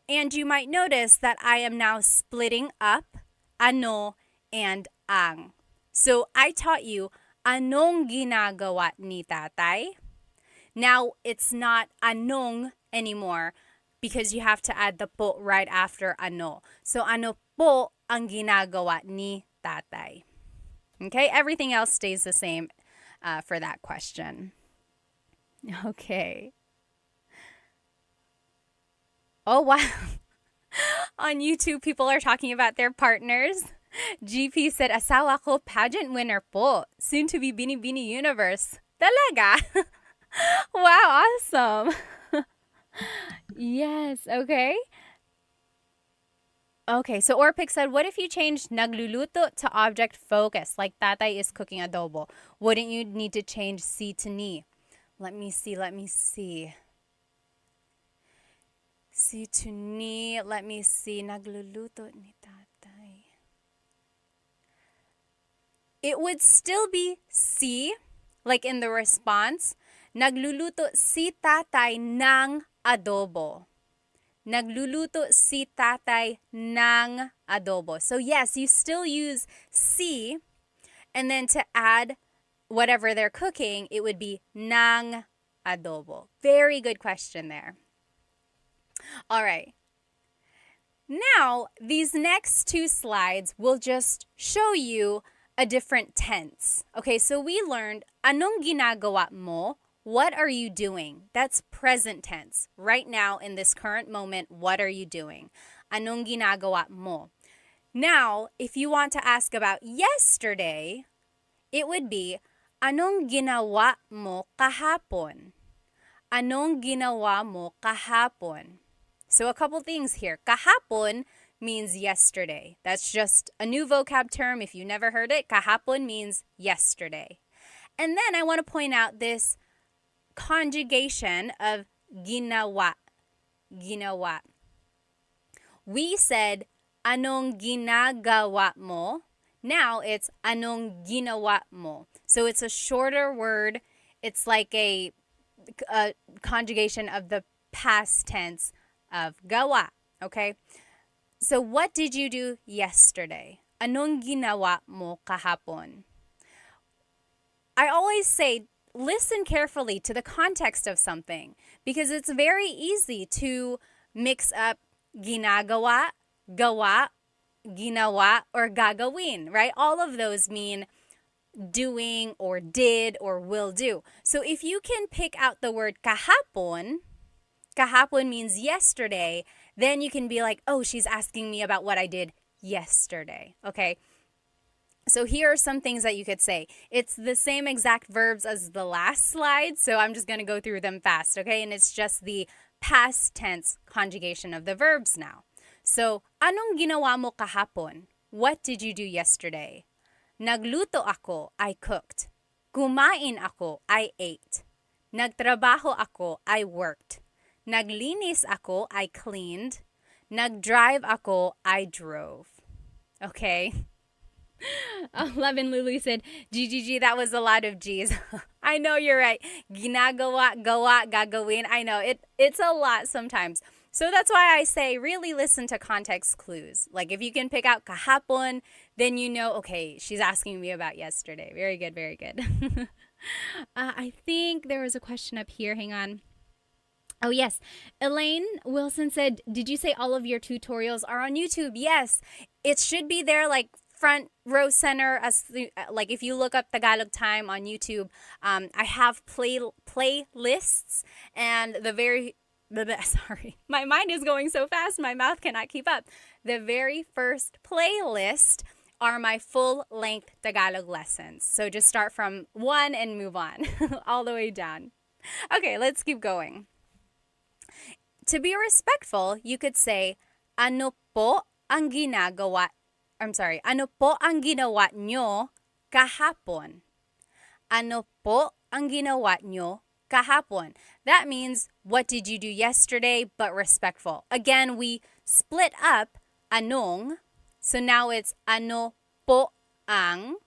And you might notice that I am now splitting up ano and ang. So, I taught you, anong ginagawa ni tatay? Now, it's not anong anymore because you have to add the po right after ano. So, ano po ang ginagawa ni tatay? Okay, everything else stays the same for that question. Okay. Oh, wow. On YouTube, people are talking about their partners. GP said, asawa ko pageant winner po. Soon to be Bini Bini Universe. Talaga? Wow, awesome. Yes, okay. Okay, so Orpik said, what if you changed nagluluto to object focus, like tatay is cooking adobo? Wouldn't you need to change si to ni? Let me see. Si to ni, let me see. Nagluluto ni tatay. It would still be si, like in the response. Nagluluto si tatay ng adobo. Nagluluto si tatay ng adobo. So yes, you still use si, and then to add whatever they're cooking, it would be ng adobo. Very good question there. All right. Now, these next two slides will just show you a different tense. Okay, so we learned, anong ginagawa mo? What are you doing? That's present tense. Right now, in this current moment, what are you doing? Anong ginagawa mo? Now, if you want to ask about yesterday, it would be, anong ginawa mo kahapon? Anong ginawa mo kahapon? So a couple things here. Kahapon means yesterday. That's just a new vocab term. If you never heard it, kahapon means yesterday. And then I want to point out this conjugation of ginawa. Ginawa. We said, anong ginagawa mo? Now it's anong ginawa mo. So it's a shorter word. It's like a conjugation of the past tense of gawa. Okay? So what did you do yesterday? Anong ginawa mo kahapon? I always say, listen carefully to the context of something because it's very easy to mix up ginagawa, gawa, ginawa, or gagawin, right? All of those mean doing or did or will do. So if you can pick out the word kahapon, kahapon means yesterday, then you can be like, oh, she's asking me about what I did yesterday, okay? So here are some things that you could say. It's the same exact verbs as the last slide, so I'm just going to go through them fast, okay? And it's just the past tense conjugation of the verbs now. So, anong ginawa mo kahapon? What did you do yesterday? Nagluto ako, I cooked. Kumain ako, I ate. Nagtrabaho ako, I worked. Naglinis ako, I cleaned. Nagdrive ako, I drove. Okay? 11 Lulu said, GGG, that was a lot of G's. I know you're right. Ginagawa, gawa, gagawin. I know, it's a lot sometimes. So that's why I say really listen to context clues. Like if you can pick out kahapon, then you know, okay, she's asking me about yesterday. Very good, very good. I think there was a question up here. Hang on. Oh, yes. Elaine Wilson said, did you say all of your tutorials are on YouTube? Yes. It should be there like front row center like if you look up Tagalog Time on YouTube. I have playlists and sorry, my mind is going so fast, my mouth cannot keep up. The very first playlist are my full-length Tagalog lessons. So just start from 1 and move on all the way down. Okay, let's keep going. To be respectful, you could say, ano po ang ginagawa? Ano po ang ginawa nyo kahapon? Ano po ang ginawa nyo kahapon? That means, what did you do yesterday, but respectful. Again, we split up anong, so now it's ano po ang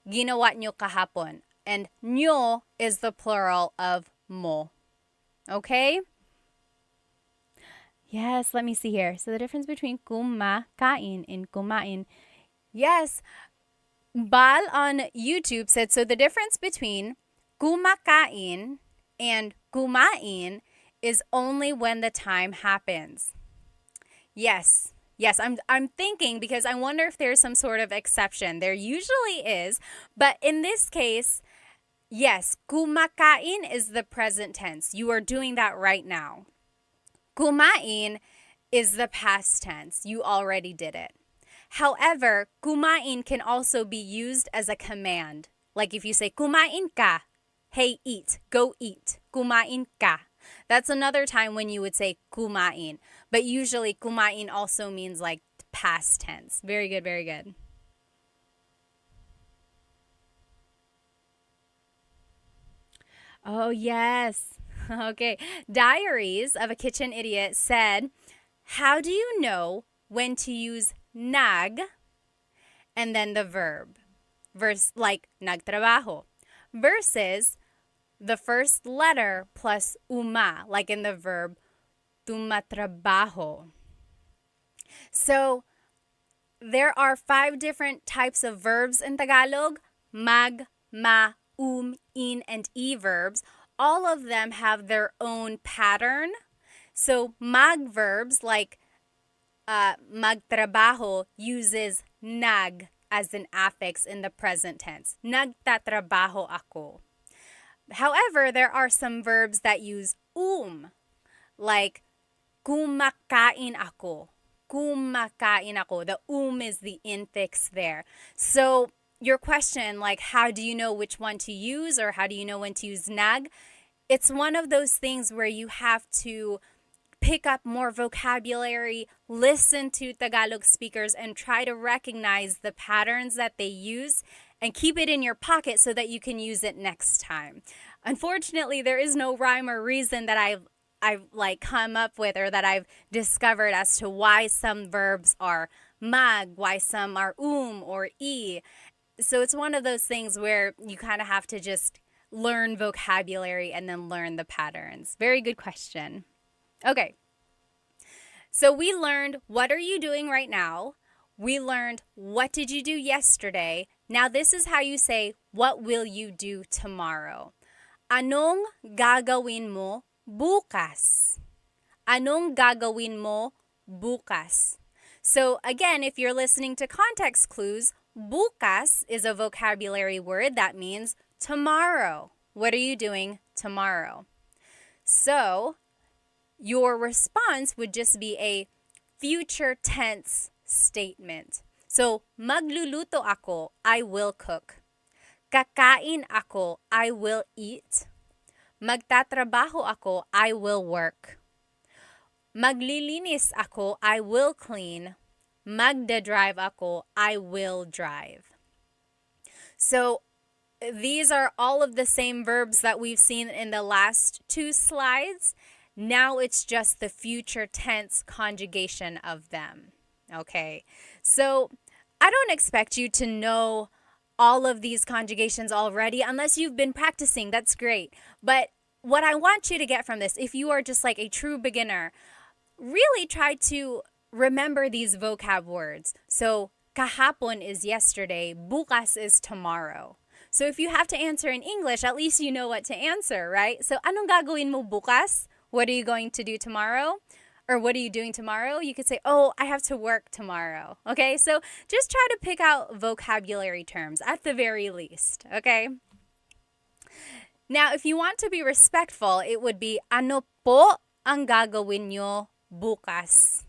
ginawa nyo kahapon. And nyo is the plural of mo. Okay? Yes, let me see here. So the difference between kumakain and kumain. Yes, Bal on YouTube said, so the difference between kumakain and kumain is only when the time happens. Yes, I'm thinking because I wonder if there's some sort of exception. There usually is, but in this case, yes, kumakain is the present tense. You are doing that right now. Kumain is the past tense. You already did it. However, kumain can also be used as a command. Like if you say, kumain ka, hey, eat, go eat, kumain ka. That's another time when you would say kumain. But usually kumain also means like past tense. Very good, very good. Oh, yes. Okay. Diaries of a Kitchen Idiot said, how do you know when to use nag and then the verb? Like nagtrabaho. Versus the first letter plus uma, like in the verb tumatrabaho. So there are 5 different types of verbs in Tagalog: mag, ma, in, and e verbs. All of them have their own pattern. So mag verbs like magtrabaho uses nag as an affix in the present tense. Nagtatrabaho ako. However, there are some verbs that use like kumakain ako. Kumakain ako. The is the infix there. So your question, like how do you know which one to use or how do you know when to use nag? It's one of those things where you have to pick up more vocabulary, listen to Tagalog speakers, and try to recognize the patterns that they use and keep it in your pocket so that you can use it next time. Unfortunately, there is no rhyme or reason that I've like come up with or that I've discovered as to why some verbs are mag, why some are or e. So it's one of those things where you kind of have to just learn vocabulary and then learn the patterns. Very good question. Okay. So we learned what are you doing right now? We learned what did you do yesterday? Now this is how you say what will you do tomorrow? Anong gagawin mo bukas? Anong gagawin mo bukas? So again, if you're listening to context clues, bukas is a vocabulary word that means tomorrow. What are you doing tomorrow? So your response would just be a future tense statement. So, magluluto ako, I will cook. Kakain ako, I will eat. Magtatrabaho ako, I will work. Maglilinis ako, I will clean. Magdadrive ako, I will drive. So, these are all of the same verbs that we've seen in the last two slides. Now it's just the future tense conjugation of them. Okay, so I don't expect you to know all of these conjugations already unless you've been practicing. That's great. But what I want you to get from this, if you are just like a true beginner, really try to remember these vocab words. So kahapon is yesterday, bukas is tomorrow. So if you have to answer in English, at least you know what to answer, right? So anong gagawin mo bukas? What are you going to do tomorrow? Or what are you doing tomorrow? You could say, oh, I have to work tomorrow. Okay, so just try to pick out vocabulary terms at the very least. Okay? Now, if you want to be respectful, it would be, ano po ang gagawin nyo bukas?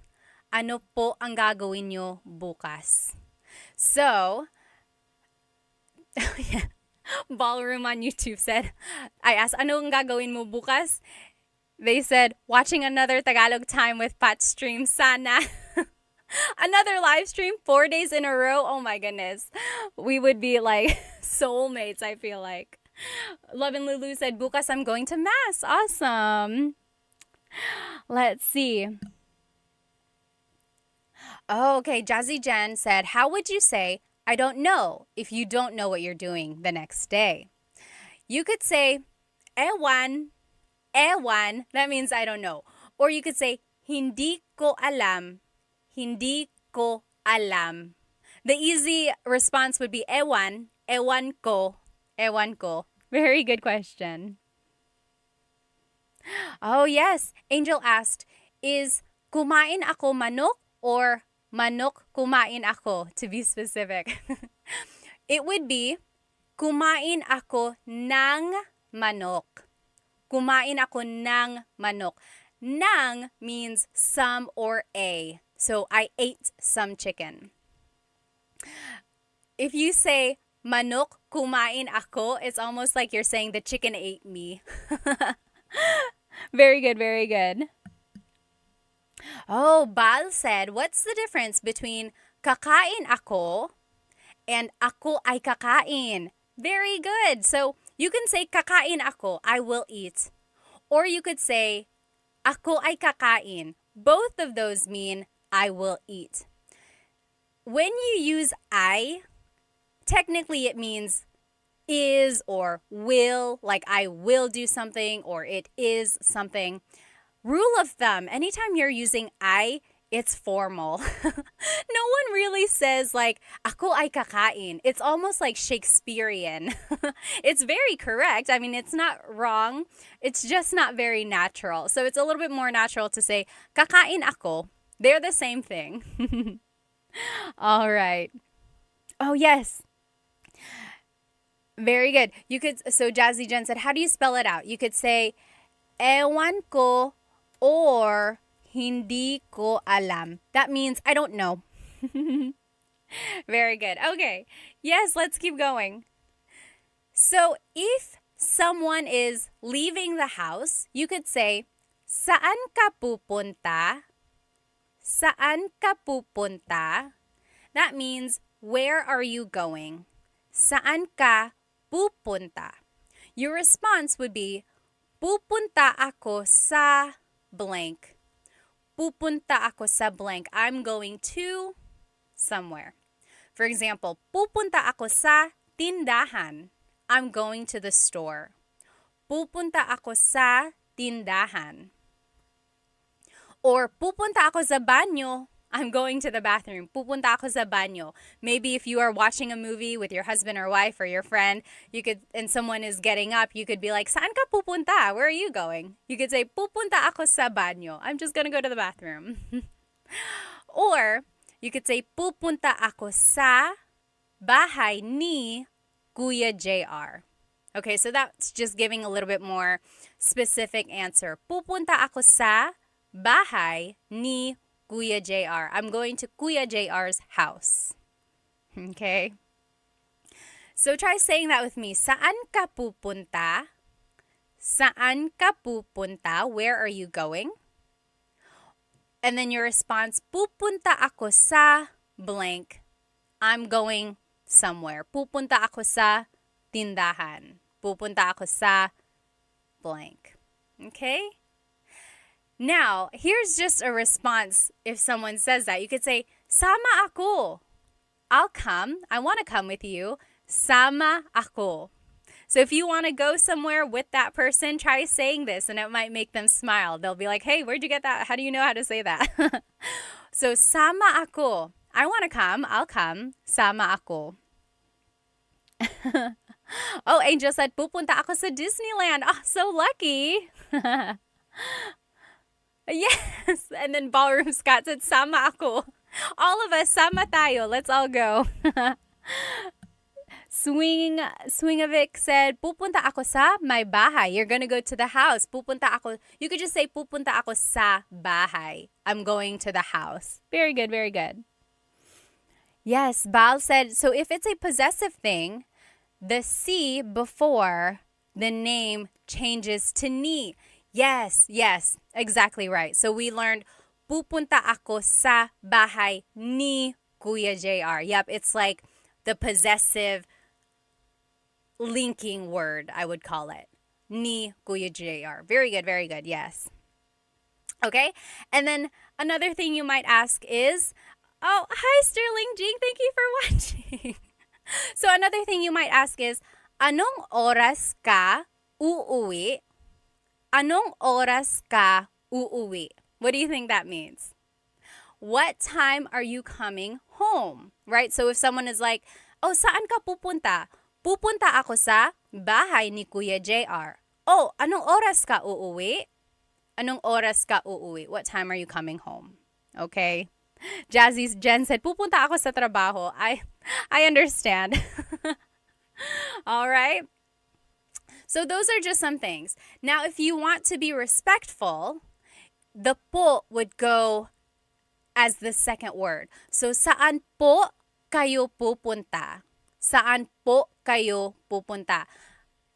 Ano po ang gagawin nyo bukas? So, yeah. Ballroom on YouTube said, I asked, ano ang gagawin mo bukas? They said, watching another Tagalog Time with Pat stream, sana. Another live stream 4 days in a row. Oh my goodness. We would be like soulmates, I feel like. Love and Lulu said, bukas I'm going to Mass. Awesome. Let's see. Oh, okay. Jazzy Jen said, how would you say, I don't know, if you don't know what you're doing the next day? You could say, ewan. Ewan, that means I don't know. Or you could say, hindi ko alam. Hindi ko alam. The easy response would be ewan. Ewan ko. Ewan ko. Very good question. Oh, yes. Angel asked, is kumain ako manok or manok kumain ako, to be specific? It would be kumain ako ng manok. Kumain ako ng manok. Ng means some or a. So I ate some chicken. If you say manok kumain ako, it's almost like you're saying the chicken ate me. Very good, very good. Oh, Bal said, what's the difference between kakain ako and ako ay kakain? Very good. So you can say kakain ako, I will eat. Or you could say ako ay kakain. Both of those mean I will eat. When you use I, technically it means is or will, like I will do something or it is something. Rule of thumb, anytime you're using I, it's formal. No one really says like, ako ay kakain. It's almost like Shakespearean. It's very correct. I mean, it's not wrong. It's just not very natural. So it's a little bit more natural to say, kakain ako. They're the same thing. All right. Oh, yes. Very good. You could, so Jazzy Jen said, how do you spell it out? You could say, ewan ko or hindi ko alam. That means I don't know. Very good. Okay. Yes, let's keep going. So if someone is leaving the house, you could say, Saan ka pupunta? Saan ka pupunta? That means, where are you going? Saan ka pupunta? Your response would be, pupunta ako sa blank. Pupunta ako sa blank. I'm going to somewhere. For example, pupunta ako sa tindahan. I'm going to the store. Pupunta ako sa tindahan. Or pupunta ako sa banyo. I'm going to the bathroom. Pupunta ako sa banyo. Maybe if you are watching a movie with your husband or wife or your friend, and someone is getting up, you could be like, saan ka pupunta? Where are you going? You could say, pupunta ako sa banyo. I'm just gonna go to the bathroom. Or you could say, pupunta ako sa bahay ni Kuya JR. Okay, so that's just giving a little bit more specific answer. Pupunta ako sa bahay ni Kuya JR. I'm going to Kuya JR's house. Okay? So try saying that with me. Saan ka pupunta? Saan ka pupunta? Where are you going? And then your response, pupunta ako sa blank. I'm going somewhere. Pupunta ako sa tindahan. Pupunta ako sa blank. Okay? Now, here's just a response if someone says that. You could say, sama ako. I'll come. I want to come with you. Sama ako. So if you want to go somewhere with that person, try saying this and it might make them smile. They'll be like, hey, where'd you get that? How do you know how to say that? So, sama ako. I want to come. I'll come. Sama ako. Oh, Angel said, pupunta ako sa Disneyland. Oh, so lucky. Yes. And then Ballroom Scott said, sama ako. All of us, sama tayo. Let's all go. Swingovic said, pupunta ako sa may bahay. You're gonna go to the house. Pupunta ako. You could just say, pupunta ako sa bahay. I'm going to the house. Very good, very good. Yes, Bal said, so if it's a possessive thing, the C before the name changes to ni. Yes, exactly right. So we learned, pupunta ako sa bahay ni Kuya JR. Yep, it's like the possessive linking word, I would call it. Ni Kuya JR. Very good, yes. Okay, and then another thing you might ask is, oh, hi Sterling Jing, thank you for watching. So another thing you might ask is, anong oras ka uuwi? Anong oras ka uuwi? What do you think that means? What time are you coming home? Right? So if someone is like, oh, saan ka pupunta? Pupunta ako sa bahay ni Kuya JR. Oh, anong oras ka uuwi? Anong oras ka uuwi? What time are you coming home? Okay. Jazzy's Jen said, pupunta ako sa trabaho. I understand. All right. So those are just some things. Now, if you want to be respectful, the po would go as the second word. So, saan po kayo pupunta? Saan po kayo pupunta?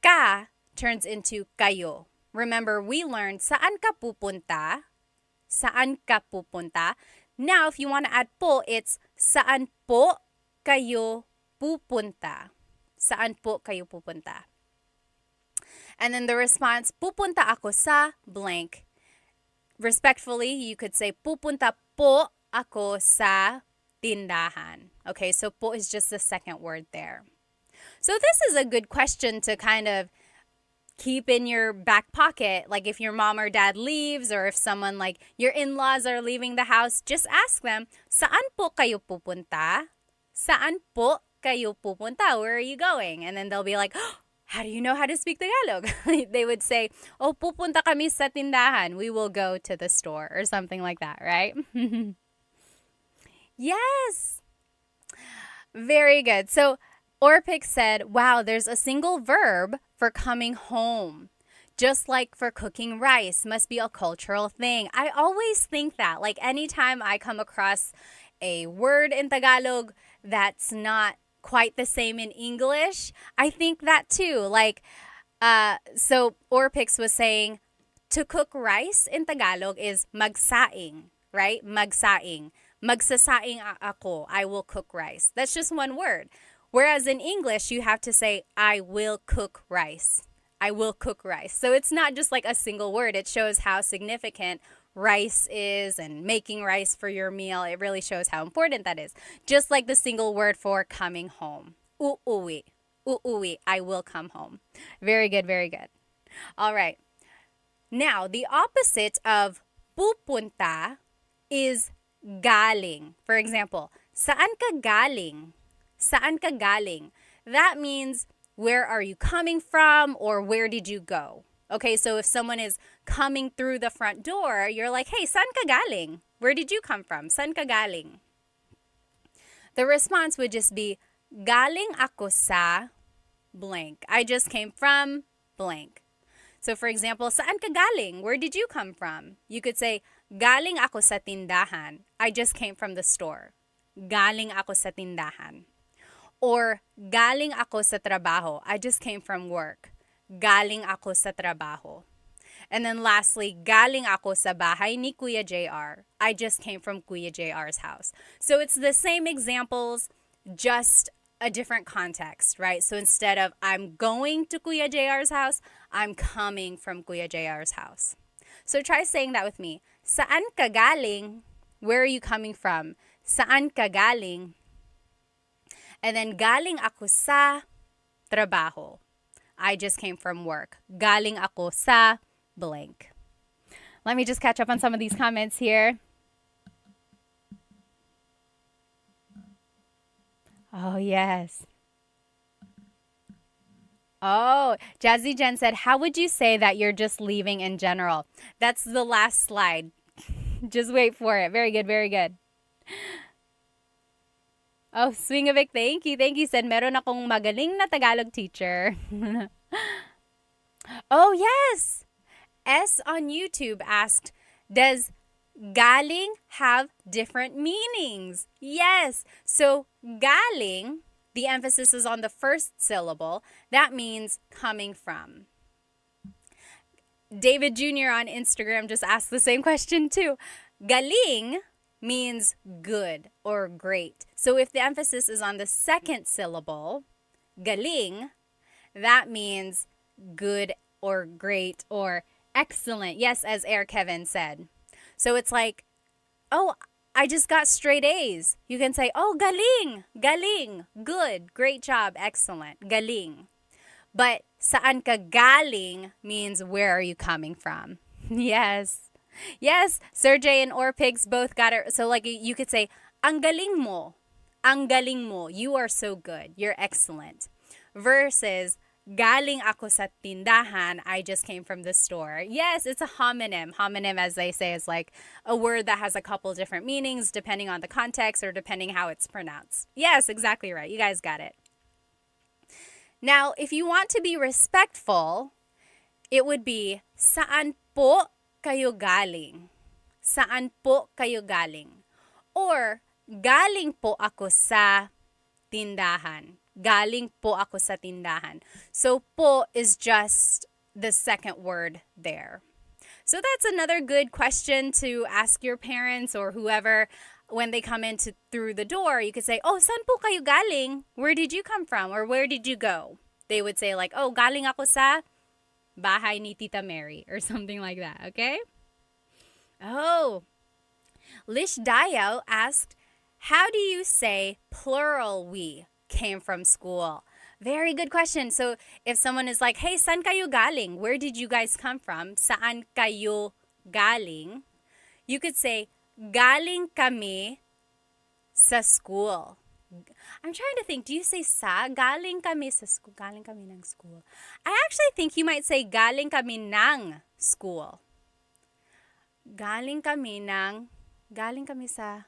Ka turns into kayo. Remember, we learned saan ka pupunta? Saan ka pupunta? Now, if you want to add po, it's saan po kayo pupunta? Saan po kayo pupunta? And then the response, pupunta ako sa blank. Respectfully, you could say, pupunta po ako sa tindahan. Okay, so po is just the second word there. So this is a good question to kind of keep in your back pocket. Like if your mom or dad leaves, or if someone like your in-laws are leaving the house, just ask them, saan po kayo pupunta? Saan po kayo pupunta? Where are you going? And then they'll be like, oh, how do you know how to speak Tagalog? They would say, oh, pupunta kami sa tindahan. We will go to the store, or something like that, right? Yes. Very good. So Orpik said, wow, there's a single verb for coming home. Just like for cooking rice, must be a cultural thing. I always think that, like anytime I come across a word in Tagalog that's not quite the same in English, I think that too. Like, so Orpix was saying, To cook rice in Tagalog is magsaing, right? Magsaing. Magsasaing ako. I will cook rice. That's just one word. Whereas in English, you have to say, I will cook rice. I will cook rice. So it's not just like a single word. It shows how significant rice is and making rice for your meal. It really shows how important that is. Just like the single word for coming home. Uuwi. Uuwi. I will come home. Very good, very good. All right. Now, the opposite of pupunta is galing. For example, saan ka galing? Saan ka galing? That means where are you coming from or where did you go? Okay, so if someone is coming through the front door, you're like, hey, saan ka galing? Where did you come from? Saan ka galing? The response would just be, galing ako sa blank. I just came from blank. So for example, saan ka galing? Where did you come from? You could say, galing ako sa tindahan. I just came from the store. Galing ako sa tindahan. Or galing ako sa trabaho. I just came from work. Galing ako sa trabaho. And then lastly, galing ako sa bahay ni Kuya JR. I just came from Kuya JR's house. So it's the same examples, just a different context, right? So instead of I'm going to Kuya JR's house, I'm coming from Kuya JR's house. So try saying that with me. Saan ka galing? Where are you coming from? Saan ka galing? And then galing ako sa trabaho. I just came from work. Galing ako sa blank. Let me just catch up on some of these comments here. Oh, yes. Oh, Jazzy Jen said, how would you say that you're just leaving in general? That's the last slide. Just wait for it. Very good, very good. Oh, Swingavic, thank you. Thank you. Said, meron akong magaling na Tagalog teacher. Oh, yes. S on YouTube asked, does galing have different meanings? Yes. So galing, the emphasis is on the first syllable. That means coming from. David Jr. on Instagram just asked the same question too. Galing means good or great. So if the emphasis is on the second syllable, galing, that means good or great or excellent. Yes, as Air Kevin said. So it's like, oh, I just got straight A's. You can say, oh, galing, galing, good, great job, excellent, galing. But saan ka galing means where are you coming from? Yes. Yes, Sergey and Orpigs both got it. So like you could say, ang galing mo. Ang galing mo. You are so good. You're excellent. Versus, galing ako sa tindahan. I just came from the store. Yes, it's a homonym. Homonym, as they say, is like a word that has a couple different meanings depending on the context or depending how it's pronounced. Yes, exactly right. You guys got it. Now, if you want to be respectful, it would be, saan po kayo galing? Saan po kayo galing? Or, galing po ako sa tindahan. Galing po ako sa tindahan. So, po is just the second word there. So, that's another good question to ask your parents or whoever when they come in through the door. You could say, oh, saan po kayo galing? Where did you come from? Or where did you go? They would say like, oh, galing ako sa bahay ni Tita Mary or something like that, okay? Oh, Lish Dayo asked, how do you say plural we came from school? Very good question. So if someone is like, hey, saan kayo galing? Where did you guys come from? Saan kayo galing? You could say, galing kami sa school. I'm trying to think, do you say sa? Galing kami sa school. Galing kami ng school. I actually think you might say galing kami ng school. Galing kami sa.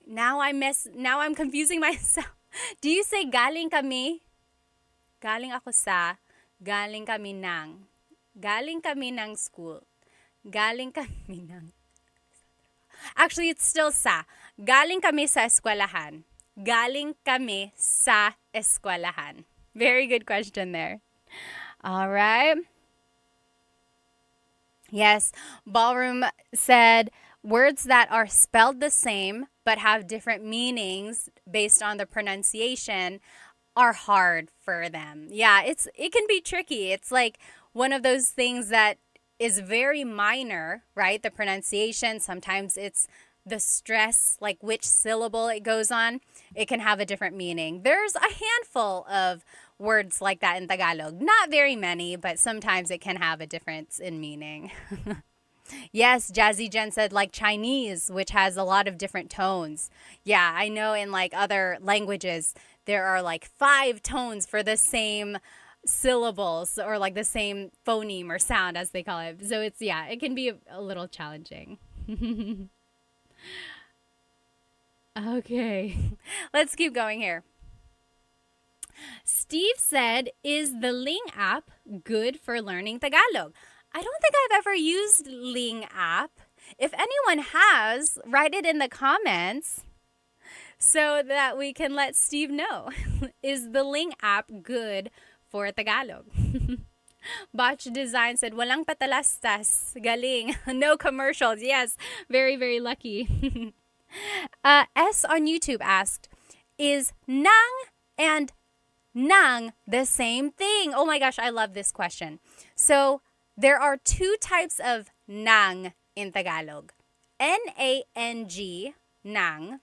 Now I'm confusing myself. Do you say galing kami? Galing ako sa. Galing kami ng. Galing kami ng school. Galing kami ng. Actually, it's still sa. Galing kami sa eskwelahan. Galing kami sa eskwelahan. Very good question there. All right. Yes, Ballroom said words that are spelled the same but have different meanings based on the pronunciation are hard for them. Yeah, it can be tricky. It's like one of those things that is very minor, right? The pronunciation, sometimes it's the stress, like which syllable it goes on, it can have a different meaning. There's a handful of words like that in Tagalog. Not very many, but sometimes it can have a difference in meaning. Yes, Jazzy Jen said like Chinese, which has a lot of different tones. Yeah, I know in like other languages, there are like 5 tones for the same syllables or like the same phoneme or sound as they call it. So yeah, it can be a little challenging. Okay, let's keep going here. Steve said, is the Ling app good for learning Tagalog? I don't think I've ever used Ling app. If anyone has, write it in the comments so that we can let Steve know. Is the Ling app good for Tagalog? Botch Design said, walang patalastas. Galing. No commercials. Yes, very, very lucky. S on YouTube asked, is nang and nang the same thing? Oh my gosh, I love this question. So there are 2 types of nang in Tagalog. N-A-N-G, nang,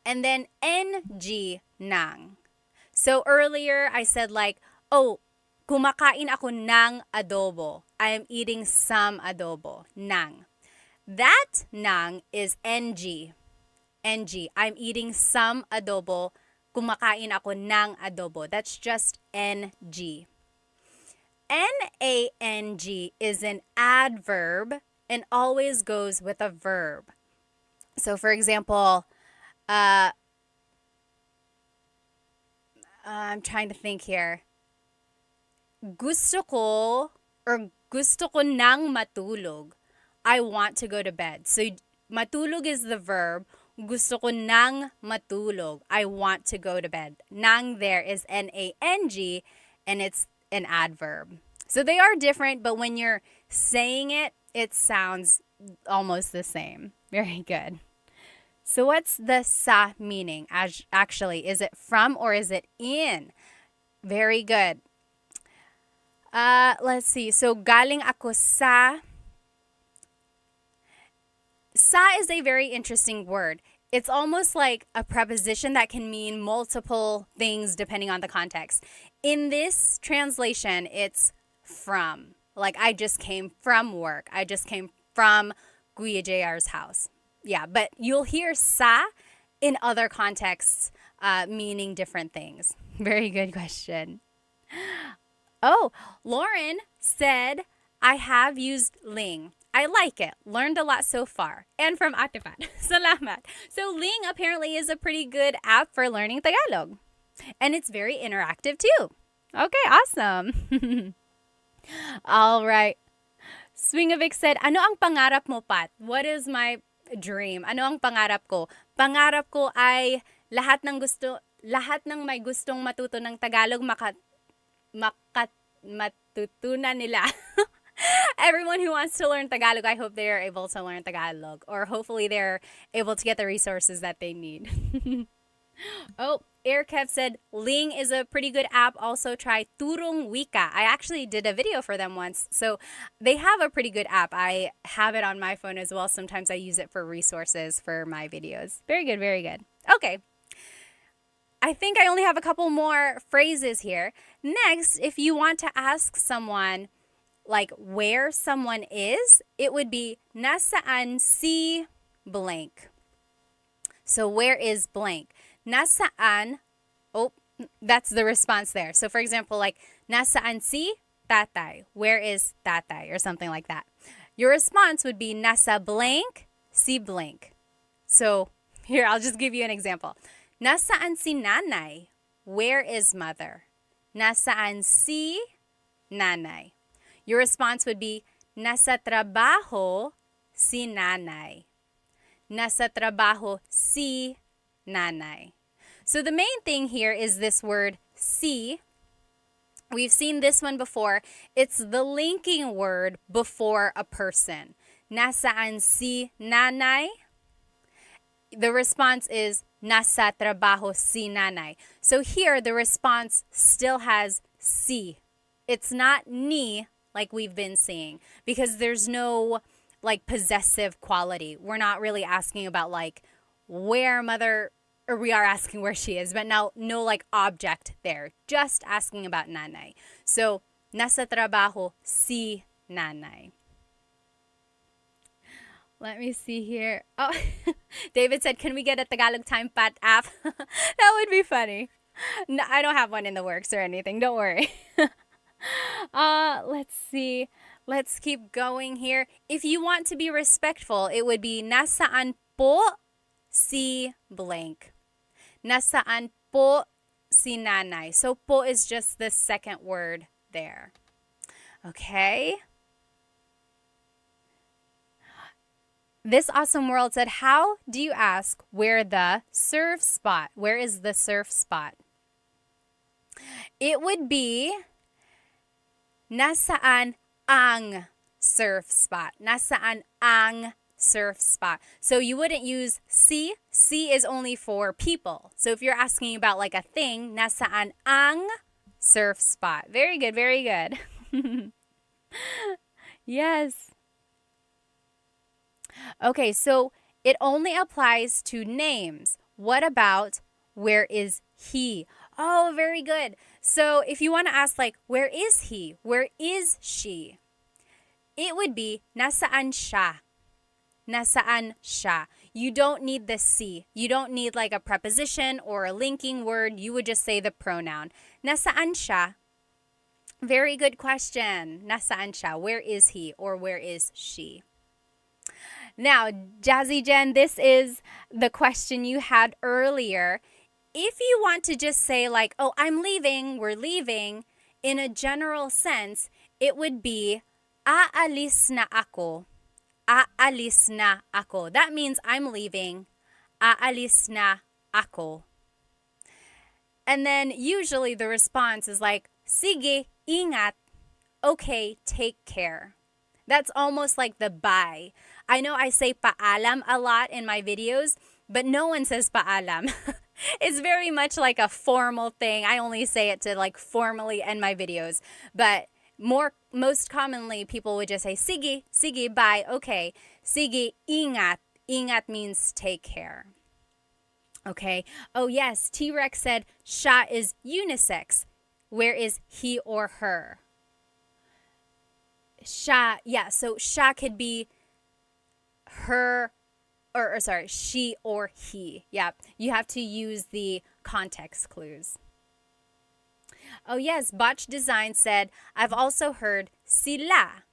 and then N-G, nang. So earlier I said like, oh, kumakain ako ng adobo. I am eating some adobo. Nang. That nang is NG. NG. I'm eating some adobo. Kumakain ako ng adobo. That's just NG. N-A-N-G is an adverb and always goes with a verb. So for example, I'm trying to think here. Gusto ko nang matulog. I want to go to bed. So matulog is the verb. Gusto ko nang matulog. I want to go to bed. Nang there is N-A-N-G and it's an adverb. So they are different, but when you're saying it, it sounds almost the same. Very good. So what's the sa meaning? Actually, is it from or is it in? Very good. Let's see. So galing ako sa. Sa is a very interesting word. It's almost like a preposition that can mean multiple things depending on the context. In this translation, it's from. Like I just came from work. I just came from Kuya JR's house. Yeah, but you'll hear sa in other contexts meaning different things. Very good question. Oh, Lauren said, I have used Ling. I like it. Learned a lot so far. And from Atifat. Salamat. So Ling apparently is a pretty good app for learning Tagalog. And it's very interactive too. Okay, awesome. All right. Swingovic said, ano ang pangarap mo, Pat? What is my dream? Ano ang pangarap ko? Pangarap ko ay lahat ng may gustong matuto ng Tagalog matutunan nila. Everyone who wants to learn Tagalog, I hope they are able to learn Tagalog. Or hopefully they're able to get the resources that they need. Oh, Airkev said, Ling is a pretty good app. Also try Turong Wika. I actually did a video for them once. So they have a pretty good app. I have it on my phone as well. Sometimes I use it for resources for my videos. Very good, very good. Okay. I think I only have a couple more phrases here. Next, if you want to ask someone like where someone is, it would be nasaan si blank. So where is blank? Nasaan, oh, that's the response there. So for example, like nasaan si tatay? Where is tatay? Or something like that. Your response would be nasa blank si blank. So here, I'll just give you an example. Nasaan si nanay? Where is mother? Nasaan si nanay? Your response would be, nasa trabaho si nanay. Nasa trabaho si nanay. So the main thing here is this word si. We've seen this one before. It's the linking word before a person. Nasaan si nanay? The response is nasa trabaho si nanay. So here, the response still has si. It's not ni like we've been seeing because there's no like possessive quality. We're not really asking about like where mother, or we are asking where she is, but no like object there. Just asking about nanay. So, nasa trabaho si nanay. Let me see here. Oh, David said, can we get a Tagalog Time Pat app? That would be funny. No, I don't have one in the works or anything. Don't worry. Let's see. Let's keep going here. If you want to be respectful, it would be nasaan po si blank. Nasaan po si nanay. So po is just the second word there. Okay. This awesome world said, how do you ask where the surf spot? Where is the surf spot? It would be nasaan ang surf spot. Nasaan ang surf spot. So you wouldn't use si. Si is only for people. So if you're asking about like a thing, nasaan ang surf spot. Very good, very good. Yes. Okay, so it only applies to names. What about where is he? Oh, very good. So if you want to ask like, where is he? Where is she? It would be nasaan siya. Nasaan siya. You don't need the si. You don't need like a preposition or a linking word. You would just say the pronoun. Nasaan siya? Very good question. Nasaan siya? Where is he or where is she? Now, Jazzy Jen, this is the question you had earlier. If you want to just say like, oh, I'm leaving, we're leaving, in a general sense, it would be, aalis na ako. Aalis na ako. That means I'm leaving. Aalis na ako. And then usually the response is like, sige, ingat. Okay, take care. That's almost like the bye. I know I say paalam a lot in my videos, but no one says paalam. It's very much like a formal thing. I only say it to like formally end my videos. But most commonly, people would just say, sige, sige, bye, okay. Sige, ingat. Ingat means take care. Okay. Oh, yes. T-Rex said, siya is unisex. Where is he or her? Siya, yeah, so siya could be her, or sorry, she or he. Yeah, you have to use the context clues. Oh yes, Botch Design said, I've also heard sila.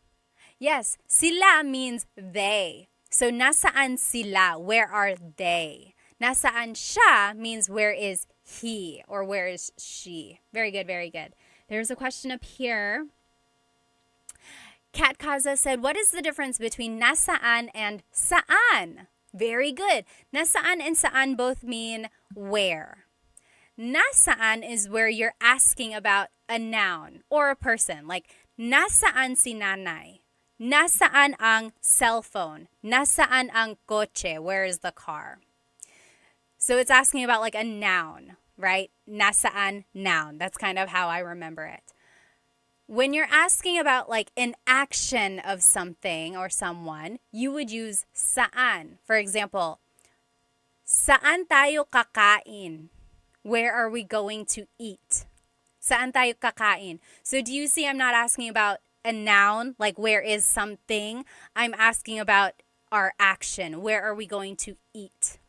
Yes, sila means they. So nasaan sila? Where are they? Nasaan siya means where is he or where is she? Very good, very good. There's a question up here. Kat Kaza said, what is the difference between nasaan and saan? Very good. Nasaan and saan both mean where. Nasaan is where you're asking about a noun or a person. Like, nasaan si nanay? Nasaan ang cellphone? Nasaan ang kotse? Where is the car? So it's asking about like a noun, right? Nasaan, noun. That's kind of how I remember it. When you're asking about like an action of something or someone, you would use saan. For example, saan tayo kakain? Where are we going to eat? Saan tayo kakain? So do you see I'm not asking about a noun, like where is something? I'm asking about our action. Where are we going to eat?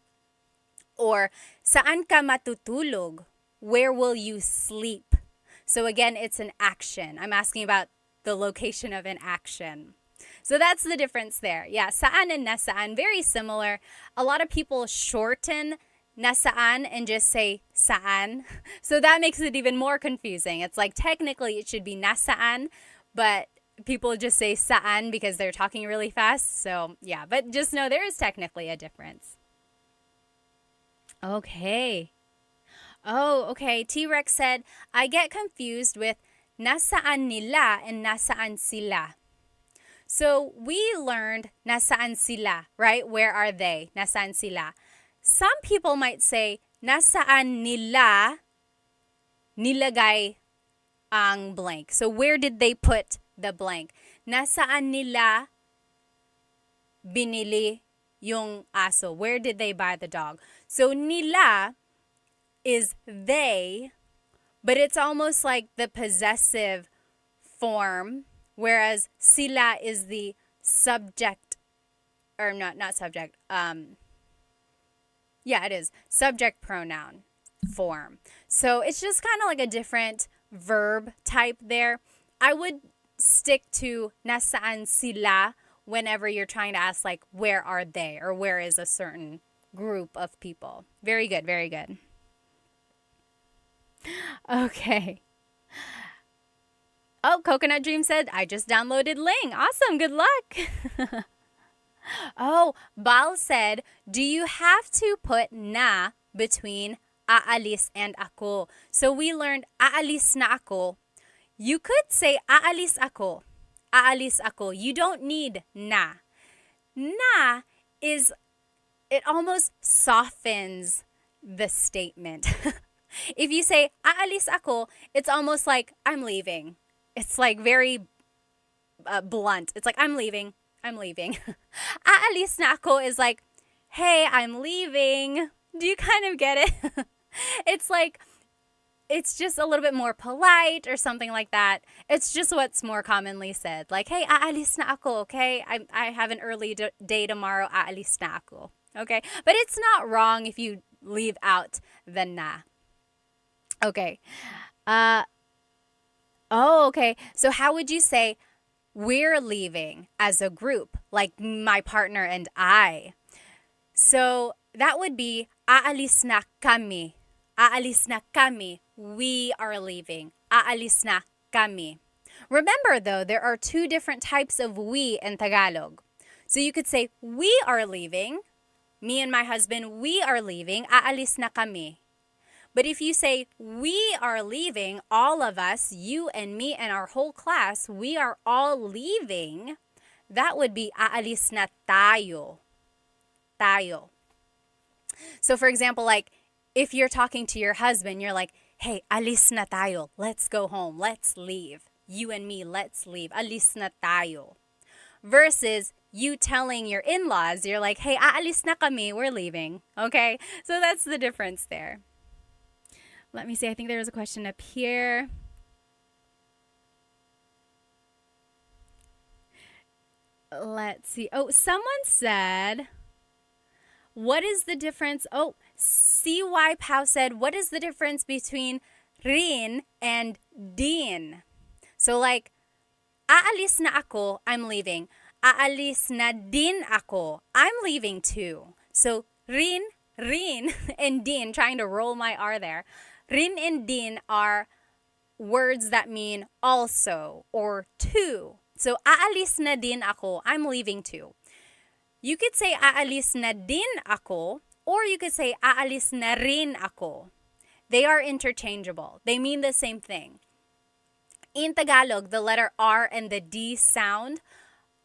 Or saan ka matutulog? Where will you sleep? So again, it's an action. I'm asking about the location of an action. So that's the difference there. Yeah, saan and nasaan, very similar. A lot of people shorten nasaan and just say saan. So that makes it even more confusing. It's like technically it should be nasaan, but people just say saan because they're talking really fast. So yeah, but just know there is technically a difference. Okay. Oh, okay. T-Rex said, I get confused with nasaan nila and nasaan sila. So we learned nasaan sila, right? Where are they? Nasaan sila. Some people might say nasaan nila nilagay ang blank. So where did they put the blank? Nasaan nila binili yung aso? Where did they buy the dog? So nila is they, but it's almost like the possessive form, whereas sila is the subject, or not subject. Yeah, it is subject pronoun form. So it's just kind of like a different verb type there. I would stick to nasaan sila whenever you're trying to ask, like, where are they, or where is a certain group of people. Very good, very good. Okay. Oh, Coconut Dream said, I just downloaded Ling. Awesome, good luck. Oh, Bal said, do you have to put na between aalis and ako? So we learned aalis na ako. You could say aalis ako. Aalis ako. You don't need na. Na is, it almost softens the statement. If you say aalis ako, it's almost like I'm leaving. It's like very blunt. It's like I'm leaving. Aalis na ako is like, hey, I'm leaving. Do you kind of get it? It's like, it's just a little bit more polite or something like that. It's just what's more commonly said. Like, hey, aalis na ako, okay? I have an early day tomorrow, aalis na ako. Okay? But it's not wrong if you leave out the na. Okay. Okay. So how would you say we're leaving as a group, like my partner and I? So that would be aalis na kami. Aalis na kami. We are leaving. Aalis na kami. Remember though, there are two different types of we in Tagalog. So you could say we are leaving. Me and my husband, we are leaving. Aalis na kami. But if you say, we are leaving, all of us, you and me and our whole class, we are all leaving, that would be aalis na tayo. Tayo. So for example, like, if you're talking to your husband, you're like, hey, alis na tayo. Let's go home. Let's leave. You and me, let's leave. Alis na tayo. Versus you telling your in-laws, you're like, hey, aalis na kami. We're leaving. Okay? So that's the difference there. Let me see. I think there was a question up here. Let's see. Oh, someone said, what is the difference? Oh, CY Pau said, what is the difference between rin and din? So like, aalis na ako, I'm leaving. Aalis na din ako, I'm leaving too. So rin, and din, trying to roll my R there. Rin and din are words that mean also or too. So, aalis na din ako, I'm leaving too. You could say aalis na din ako, or you could say aalis na rin ako. They are interchangeable. They mean the same thing. In Tagalog, the letter R and the D sound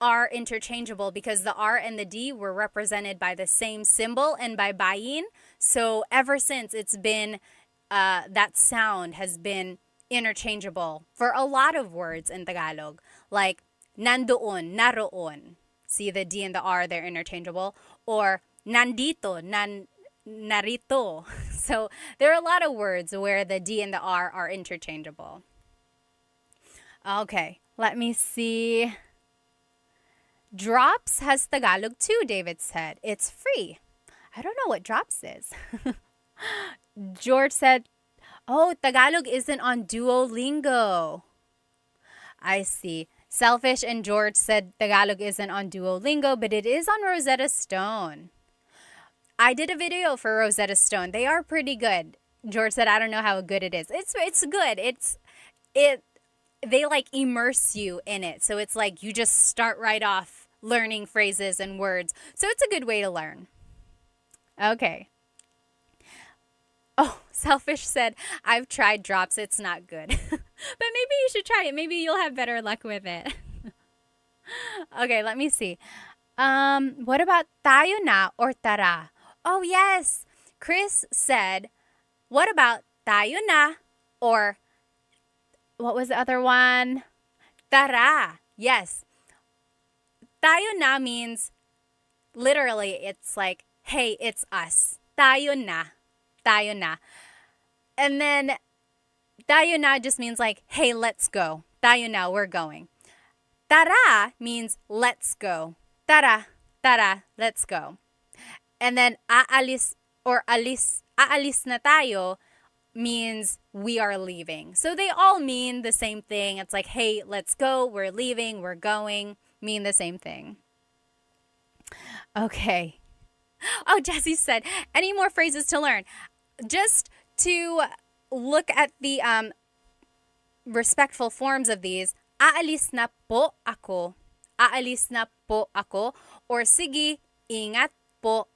are interchangeable because the R and the D were represented by the same symbol and by bayin. So, ever since it's been that sound has been interchangeable for a lot of words in Tagalog, like nandoon, naroon. See the D and the R, they're interchangeable. Or nandito, narito. So there are a lot of words where the D and the R are interchangeable. Okay, let me see. Drops has Tagalog too, David said. It's free. I don't know what Drops is. George said, oh, Tagalog isn't on Duolingo. I see. Selfish and George said Tagalog isn't on Duolingo, but it is on Rosetta Stone. I did a video for Rosetta Stone. They are pretty good. George said, I don't know how good it is. It's good. They like immerse you in it. So it's like you just start right off learning phrases and words. So it's a good way to learn. Okay. Oh, Selfish said, I've tried Drops. It's not good. But maybe you should try it. Maybe you'll have better luck with it. Okay, let me see. What about tayo na or tara? Oh, yes. Chris said, what about tayo na or what was the other one? Tara. Yes. Tayo na means literally it's like, hey, it's us. Tayo na. Tayo na. And then tayo na just means like, hey, let's go. Tayo na, we're going. Tara means let's go. Tara, tara, let's go. And then aalis or aalis na tayo means we are leaving. So they all mean the same thing. It's like, hey, let's go, we're leaving, we're going, mean the same thing. Okay. Oh, Jessie said, any more phrases to learn? Just to look at the respectful forms of these, aalis na po ako. Aalis na po ako. Or sige, ingat po.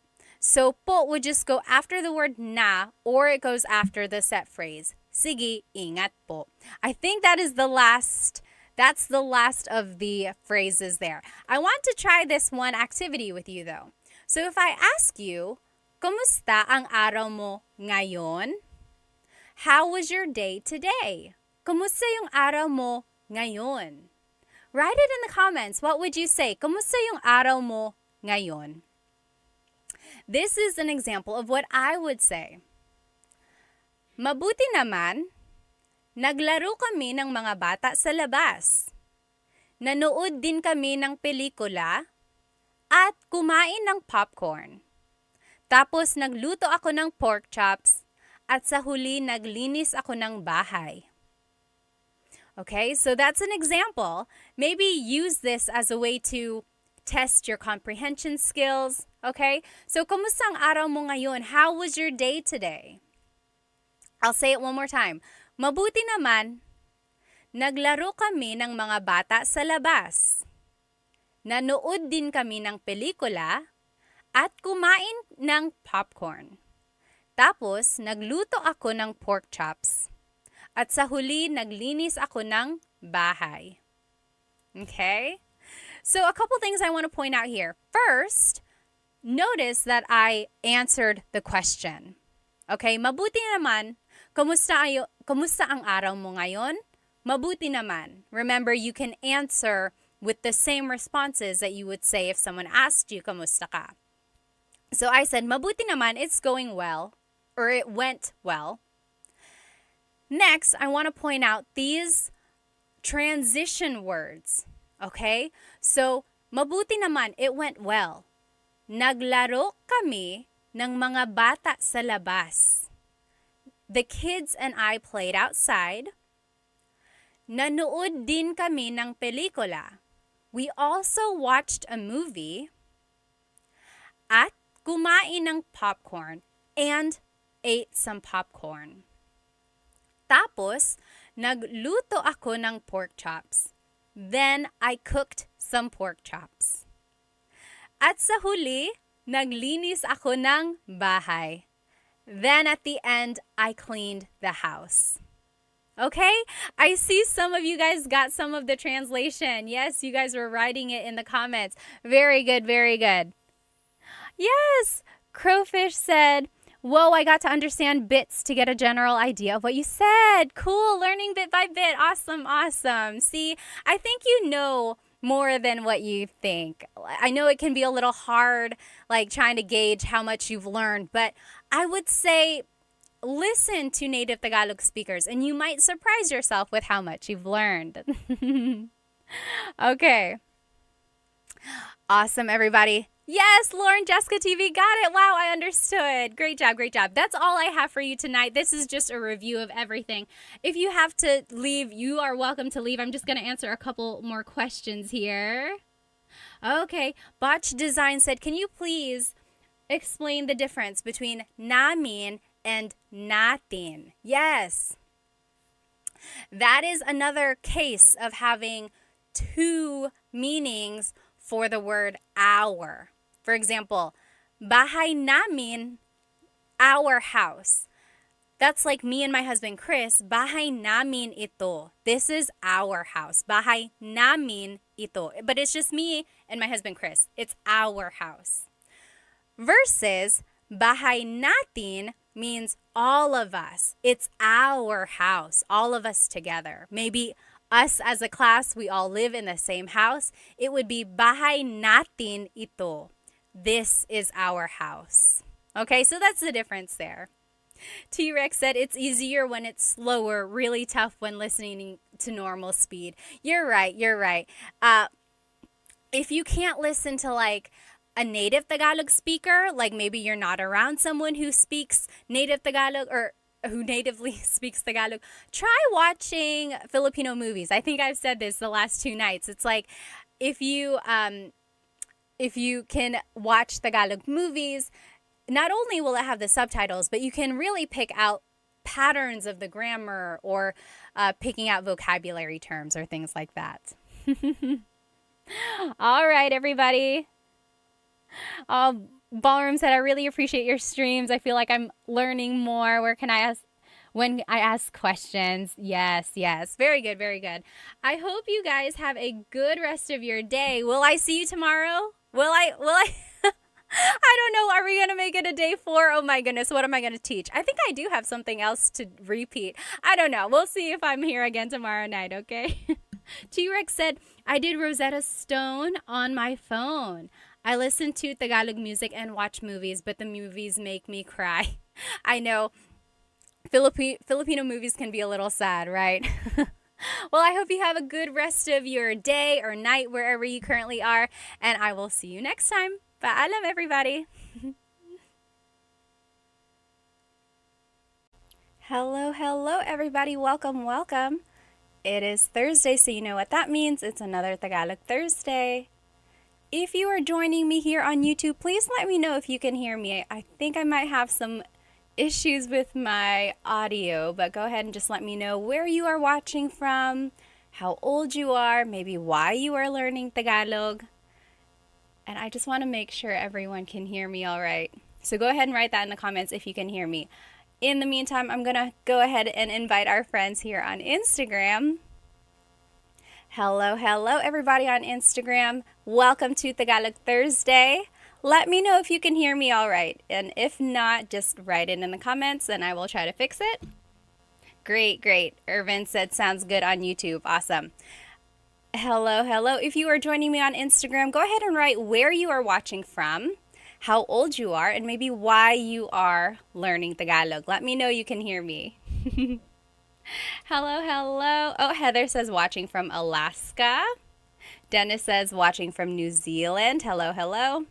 So po would just go after the word na, or it goes after the set phrase. Sige, ingat po. I think that's the last of the phrases there. I want to try this one activity with you though. So if I ask you, kumusta ang araw mo ngayon? How was your day today? Kumusta yung araw mo ngayon? Write it in the comments. What would you say? Kumusta yung araw mo ngayon? This is an example of what I would say. Mabuti naman, naglaro kami ng mga bata sa labas. Nanood din kami ng pelikula at kumain ng popcorn. Tapos nagluto ako ng pork chops at sa huli naglinis ako ng bahay. Okay, so that's an example. Maybe use this as a way to test your comprehension skills. Okay, so kumusta ang araw mo ngayon? How was your day today? I'll say it one more time. Mabuti naman, naglaro kami ng mga bata sa labas. Nanood din kami ng pelikula at kumain ng popcorn. Tapos, nagluto ako ng pork chops. At sa huli, naglinis ako ng bahay. Okay? So, a couple things I want to point out here. First, notice that I answered the question. Okay? Mabuti naman. Kumusta ang araw mo ngayon? Mabuti naman. Remember, you can answer with the same responses that you would say if someone asked you, kamusta ka? So I said, mabuti naman, it's going well, or it went well. Next, I want to point out these transition words, okay? So, mabuti naman, it went well. Naglaro kami ng mga bata sa labas. The kids and I played outside. Nanood din kami ng pelikula. We also watched a movie. At kumain ng popcorn and ate some popcorn. Tapos, nagluto ako ng pork chops. Then, I cooked some pork chops. At sa huli, naglinis ako ng bahay. Then, at the end, I cleaned the house. Okay? I see some of you guys got some of the translation. Yes, you guys were writing it in the comments. Very good, very good. Yes! Crowfish said, whoa, I got to understand bits to get a general idea of what you said. Cool, learning bit by bit. Awesome, awesome. See, I think you know more than what you think. I know it can be a little hard, like trying to gauge how much you've learned, but I would say listen to native Tagalog speakers and you might surprise yourself with how much you've learned. Okay. Awesome, everybody. Yes, Lauren Jessica TV got it. Wow, I understood. Great job, great job. That's all I have for you tonight. This is just a review of everything. If you have to leave, you are welcome to leave. I'm just going to answer a couple more questions here. Okay, Botch Design said, can you please explain the difference between namin and natin? Yes. That is another case of having two meanings for the word our. For example, bahay namin, our house. That's like me and my husband Chris, bahay namin ito. This is our house. Bahay namin ito. But it's just me and my husband Chris. It's our house. Versus bahay natin means all of us. It's our house, all of us together. Maybe us as a class, we all live in the same house. It would be bahay natin ito. This is our house. Okay, so that's the difference there. T-Rex said it's easier when it's slower, really tough when listening to normal speed. You're right. If you can't listen to like a native Tagalog speaker, like maybe you're not around someone who speaks native Tagalog or who natively speaks Tagalog, try watching Filipino movies. I think I've said this the last 2 nights. It's like if you can watch Tagalog movies, not only will it have the subtitles, but you can really pick out patterns of the grammar or picking out vocabulary terms or things like that. All right, everybody. Ballroom said, I really appreciate your streams. I feel like I'm learning more. When I ask questions? Yes. Very good. I hope you guys have a good rest of your day. Will I see you tomorrow? Will I? I don't know. Are we going to make it a day 4? Oh my goodness. What am I going to teach? I think I do have something else to repeat. I don't know. We'll see if I'm here again tomorrow night, okay? T-Rex said, I did Rosetta Stone on my phone. I listen to Tagalog music and watch movies, but the movies make me cry. I know. Filipino movies can be a little sad, right? Well, I hope you have a good rest of your day or night wherever you currently are, and I will see you next time. Paalam, everybody. Hello, everybody. Welcome. It is Thursday, so you know what that means. It's another Tagalog Thursday. If you are joining me here on YouTube, please let me know if you can hear me. I think I might have some issues with my audio, but go ahead and just let me know where you are watching from, how old you are, maybe why you are learning Tagalog. And I just want to make sure everyone can hear me all right. So go ahead and write that in the comments if you can hear me. In the meantime, I'm going to go ahead and invite our friends here on Instagram. Hello, everybody on Instagram. Welcome to Tagalog Thursday. Let me know if you can hear me all right. And if not, just write it in the comments and I will try to fix it. Great. Irvin said sounds good on YouTube. Awesome. Hello. If you are joining me on Instagram, go ahead and write where you are watching from, how old you are, and maybe why you are learning Tagalog. Let me know you can hear me. Hello. Oh, Heather says watching from Alaska. Dennis says watching from New Zealand. Hello.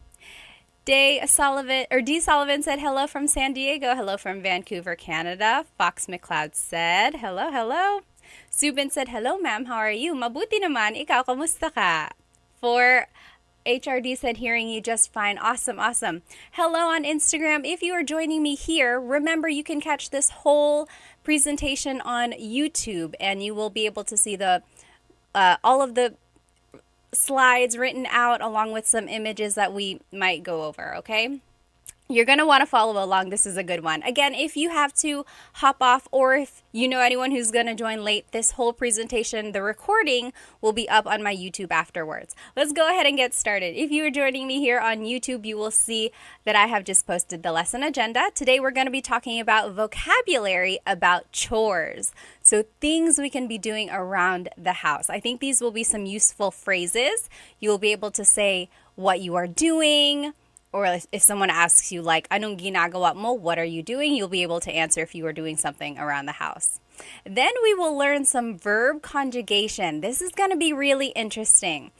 D. Sullivan said hello from San Diego. Hello from Vancouver, Canada. Fox McLeod said hello. Subin said, hello ma'am, how are you? Mabuti naman, ikaw, kamusta ka? For HRD said, hearing you just fine. Awesome. Hello on Instagram. If you are joining me here, remember you can catch this whole presentation on YouTube and you will be able to see the all of the slides written out along with some images that we might go over, okay? You're going to want to follow along. This is a good one. Again, if you have to hop off or if you know anyone who's going to join late, this whole presentation, the recording will be up on my YouTube afterwards. Let's go ahead and get started. If you are joining me here on YouTube, you will see that I have just posted the lesson agenda. Today, we're going to be talking about vocabulary about chores. So things we can be doing around the house. I think these will be some useful phrases. You will be able to say what you are doing, or if someone asks you like, anong ginagawa mo, what are you doing? You'll be able to answer if you are doing something around the house. Then we will learn some verb conjugation. This is going to be really interesting.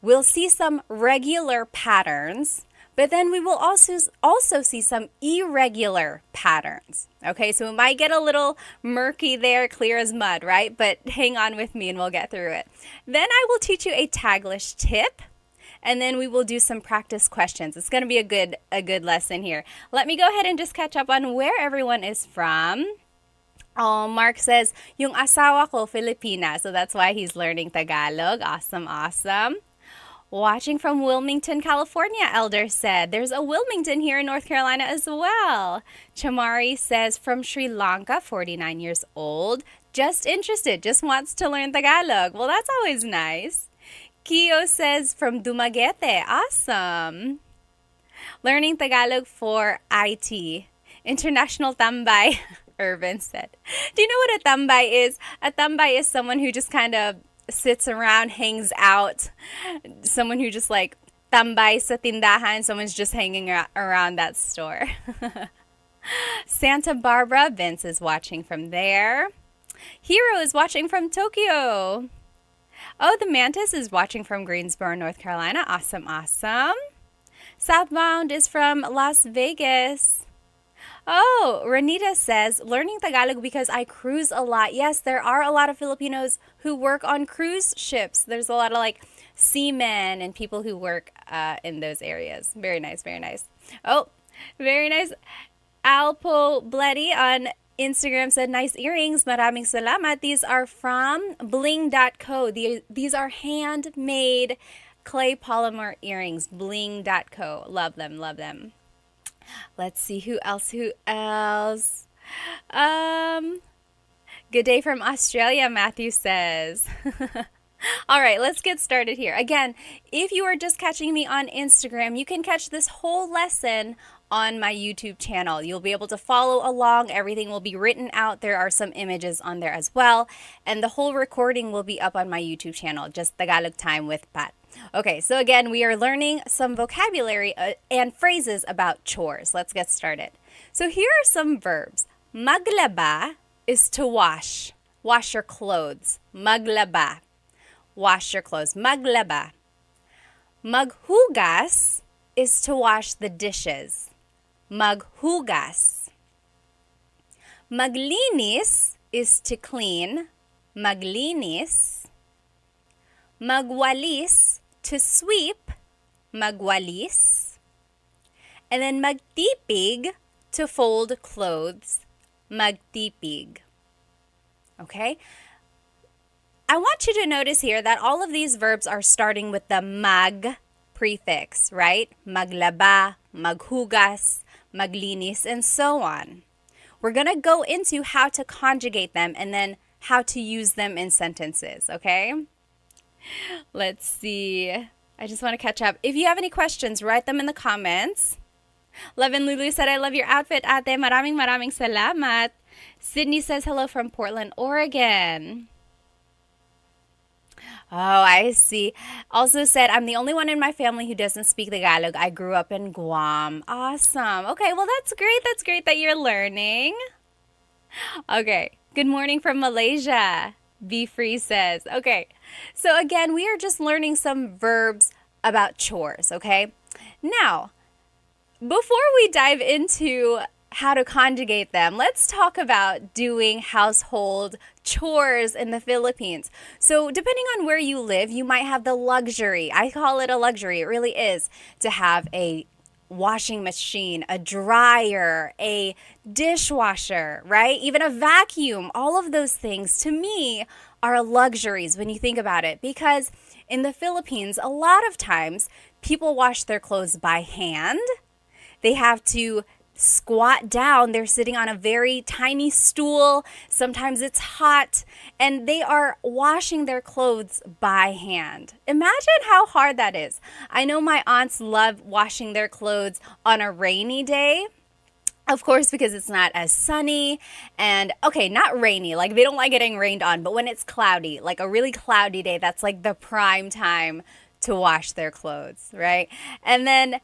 We'll see some regular patterns, but then we will also see some irregular patterns. Okay, so it might get a little murky there, clear as mud, right? But hang on with me and we'll get through it. Then I will teach you a Taglish tip. And then we will do some practice questions. It's going to be a good lesson here. Let me go ahead and just catch up on where everyone is from. Oh, Mark says, yung asawa ko, Filipina. So that's why he's learning Tagalog. Awesome. Watching from Wilmington, California, Elder said. There's a Wilmington here in North Carolina as well. Chamari says from Sri Lanka, 49 years old. Just interested, just wants to learn Tagalog. Well, that's always nice. Kio says from Dumaguete. Awesome. Learning Tagalog for IT. International tambay, Irvin said. Do you know what a tambay is? A tambay is someone who just kind of sits around, hangs out. Someone who just like tambay sa tindahan. Someone's just hanging around that store. Santa Barbara, Vince is watching from there. Hero is watching from Tokyo. Oh, the Mantis is watching from Greensboro, North Carolina. Awesome, awesome. Southbound is from Las Vegas. Oh, Renita says, learning Tagalog because I cruise a lot. Yes, there are a lot of Filipinos who work on cruise ships. There's a lot of like seamen and people who work in those areas. Very nice, very nice. Oh, very nice. Alpo Bloody on Instagram said, nice earrings. Maraming salamat. These are from bling.co. These are handmade clay polymer earrings. Bling.co. Love them, love them. Let's see who else. Good day from Australia, Matthew says. All right, let's get started here. Again, if you are just catching me on Instagram, you can catch this whole lesson on my YouTube channel. You'll be able to follow along. Everything will be written out. There are some images on there as well. And the whole recording will be up on my YouTube channel, just Tagalog Time with Pat. Okay, so again, we are learning some vocabulary and phrases about chores. Let's get started. So here are some verbs. Maglaba is to wash. Wash your clothes. Maglaba. Wash your clothes. Maglaba. Maghugas is to wash the dishes. Maghugas. Maglinis is to clean. Maglinis. Magwalis, to sweep. Magwalis. And then magtipig, to fold clothes. Magtipig. Okay? I want you to notice here that all of these verbs are starting with the mag prefix, right? Maglaba, maghugas, maglinis, and so on. We're going to go into how to conjugate them and then how to use them in sentences, okay? Let's see. I just want to catch up. If you have any questions, write them in the comments. Love and Lulu said, I love your outfit, ate. Maraming salamat. Sydney says, hello from Portland, Oregon. Oh, I see. Also said, I'm the only one in my family who doesn't speak Tagalog. I grew up in Guam. Awesome. Okay, well, that's great. That's great that you're learning. Okay. Good morning from Malaysia. Be Free says. Okay. So again, we are just learning some verbs about chores, okay? Now, before we dive into how to conjugate them, let's talk about doing household chores in the Philippines. So depending on where you live, you might have the luxury, I call it a luxury, it really is, to have a washing machine, a dryer, a dishwasher, right? Even a vacuum. All of those things, to me, are luxuries when you think about it, because in the Philippines, a lot of times people wash their clothes by hand. They have to squat down. They're sitting on a very tiny stool. Sometimes it's hot, and they are washing their clothes by hand. Imagine how hard that is. I know my aunts love washing their clothes on a rainy day. Of course, because it's not as sunny and, okay, not rainy, like they don't like getting rained on, but when it's cloudy, like a really cloudy day, that's like the prime time to wash their clothes, right? And then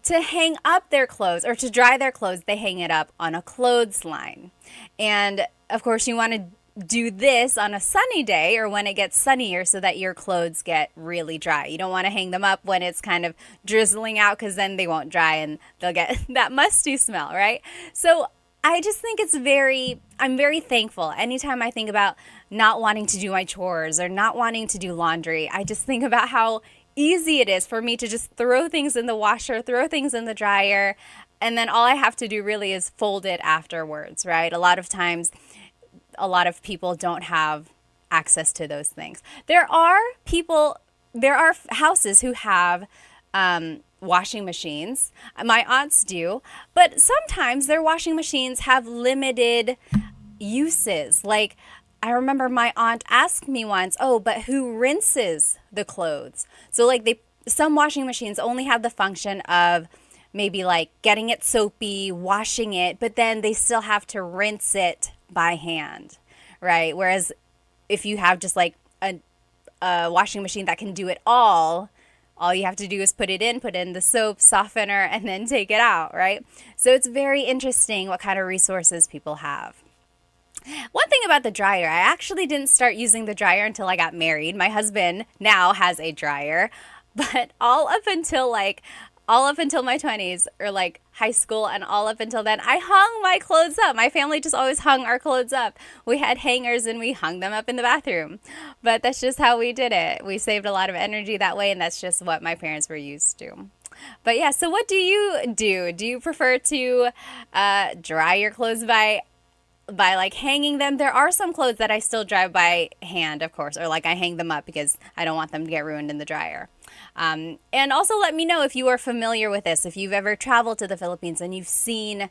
to hang up their clothes or to dry their clothes, they hang it up on a clothesline. And of course, you want to do this on a sunny day or when it gets sunnier so that your clothes get really dry. You don't want to hang them up when it's kind of drizzling out, because then they won't dry and they'll get that musty smell, right? So I just think I'm very thankful. Anytime I think about not wanting to do my chores or not wanting to do laundry, I just think about how easy it is for me to just throw things in the washer, throw things in the dryer, and then all I have to do really is fold it afterwards, right? A lot of times, a lot of people don't have access to those things. There are people there are houses who have washing machines. My aunts do, but sometimes their washing machines have limited uses. Like, I remember my aunt asked me once, "Oh, but who rinses the clothes?" So like some washing machines only have the function of maybe like getting it soapy, washing it, but then they still have to rinse it by hand, right? Whereas if you have just like a washing machine that can do it all you have to do is put in the soap, softener, and then take it out, right? So it's very interesting what kind of resources people have. One thing about the dryer, I actually didn't start using the dryer until I got married. My husband now has a dryer, but all up until my 20s, or like high school, and all up until then, I hung my clothes up. My family just always hung our clothes up. We had hangers and we hung them up in the bathroom. But that's just how we did it. We saved a lot of energy that way, and that's just what my parents were used to. But yeah, so what do you do? Do you prefer to dry your clothes by like hanging them? There are some clothes that I still dry by hand, of course, or like I hang them up because I don't want them to get ruined in the dryer. And also let me know if you are familiar with this, if you've ever traveled to the Philippines and you've seen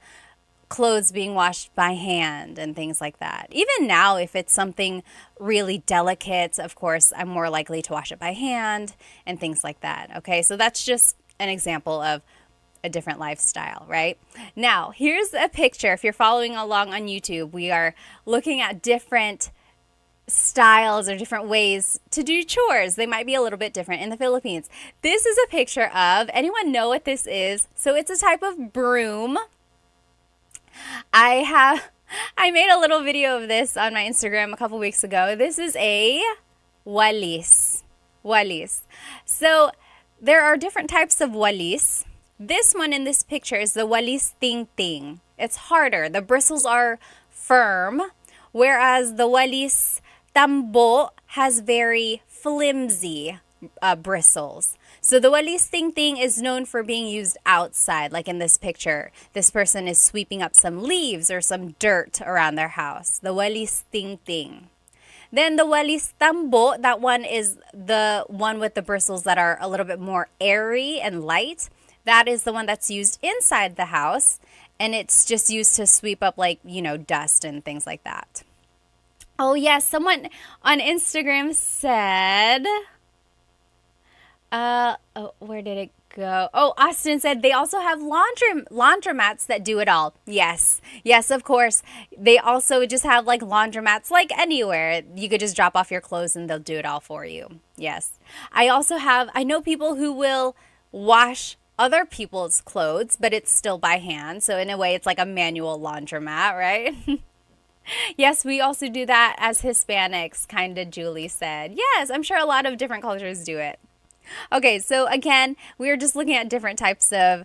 clothes being washed by hand and things like that. Even now, if it's something really delicate, of course, I'm more likely to wash it by hand and things like that. Okay, so that's just an example of a different lifestyle, right? Now, here's a picture. If you're following along on YouTube, we are looking at different styles or different ways to do chores. They might be a little bit different in the Philippines. This is a picture of, anyone know what this is? So it's a type of broom. I made a little video of this on my Instagram a couple weeks ago. This is a walis. So there are different types of walis. This one in this picture is the walis ting ting. It's harder. The bristles are firm, whereas the walis tambo has very flimsy bristles. So the walis ting ting is known for being used outside, like in this picture. This person is sweeping up some leaves or some dirt around their house. The walis ting ting. Then the walis tambo, that one is the one with the bristles that are a little bit more airy and light. That is the one that's used inside the house, and it's just used to sweep up like, dust and things like that. Oh yes, someone on Instagram said, where did it go? Oh, Austin said they also have laundromats that do it all. Yes, of course. They also just have like laundromats like anywhere. You could just drop off your clothes and they'll do it all for you. Yes. I know people who will wash other people's clothes, but it's still by hand. So in a way, it's like a manual laundromat, right? Yes, we also do that as Hispanics, kind of, Julie said. Yes, I'm sure a lot of different cultures do it. Okay, so again, we are just looking at different types of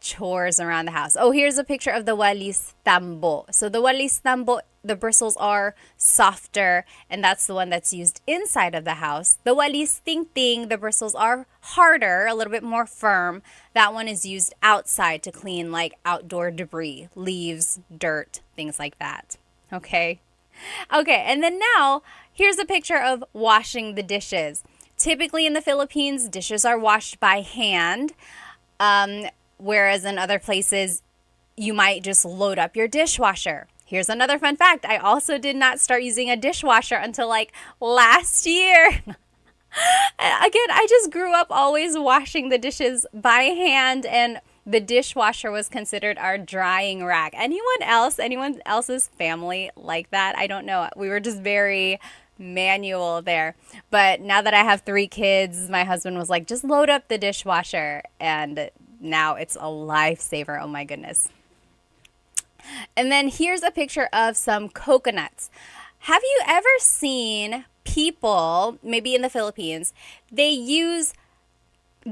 chores around the house. Oh, here's a picture of the walis tambo. So the walis tambo, the bristles are softer, and that's the one that's used inside of the house. The walis ting ting, the bristles are harder, a little bit more firm. That one is used outside to clean like outdoor debris, leaves, dirt, things like that. Okay, and then now here's a picture of washing the dishes. Typically in the Philippines, dishes are washed by hand, whereas in other places, you might just load up your dishwasher. Here's another fun fact. I also did not start using a dishwasher until like last year. Again, I just grew up always washing the dishes by hand, and the dishwasher was considered our drying rack. Anyone else's family like that? I don't know. We were just very manual there. But now that I have 3 kids, my husband was like, just load up the dishwasher. And now it's a lifesaver. Oh my goodness. And then here's a picture of some coconuts. Have you ever seen people, maybe in the Philippines, they use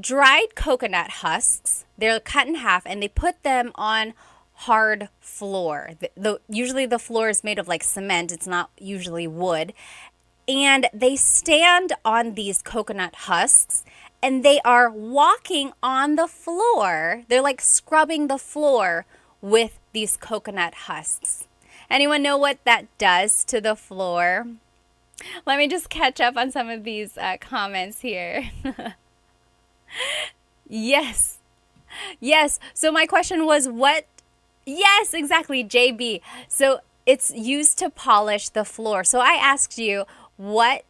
dried coconut husks. They're cut in half and they put them on hard floor. Usually the floor is made of like cement. It's not usually wood. And they stand on these coconut husks and they are walking on the floor. They're like scrubbing the floor with these coconut husks. Anyone know what that does to the floor? Let me just catch up on some of these comments here. Yes. Yes. So my question was what? Yes, exactly, JB. So it's used to polish the floor. So I asked you, why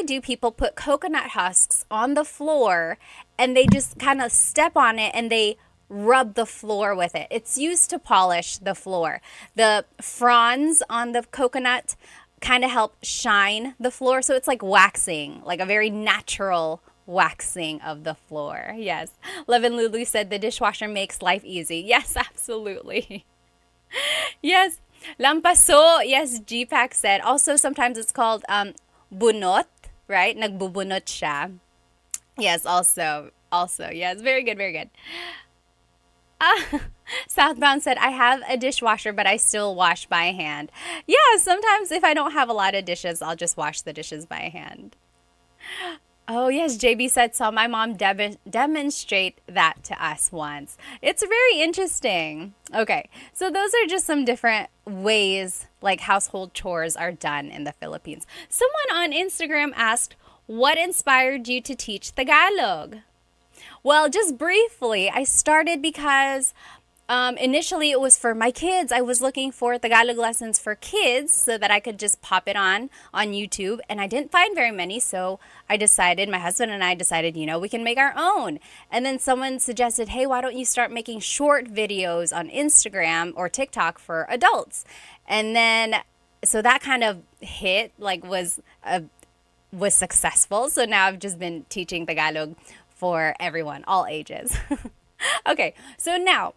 do people put coconut husks on the floor and they just kind of step on it and they rub the floor with it? It's used to polish the floor. The fronds on the coconut kind of help shine the floor. So it's like waxing, like a very natural waxing of the floor. Yes. Levin Lulu said the dishwasher makes life easy. Yes, absolutely. Yes. Lampaso. Yes, GPAC said. Also, sometimes it's called bunot, right? Nagbubunot siya. Yes, also. Also, yes. Very good, very good. Southbound said, I have a dishwasher, but I still wash by hand. Yeah, sometimes if I don't have a lot of dishes, I'll just wash the dishes by hand. Oh, yes, JB said, saw my mom demonstrate that to us once. It's very interesting. Okay, so those are just some different ways like household chores are done in the Philippines. Someone on Instagram asked, what inspired you to teach Tagalog? Well, just briefly, I started because initially it was for my kids. I was looking for Tagalog lessons for kids so that I could just pop it on YouTube, and I didn't find very many, so my husband and I decided, we can make our own. And then someone suggested, hey, why don't you start making short videos on Instagram or TikTok for adults? And then, so that kind of hit, was successful. So now I've just been teaching Tagalog for everyone, all ages. Okay, so now,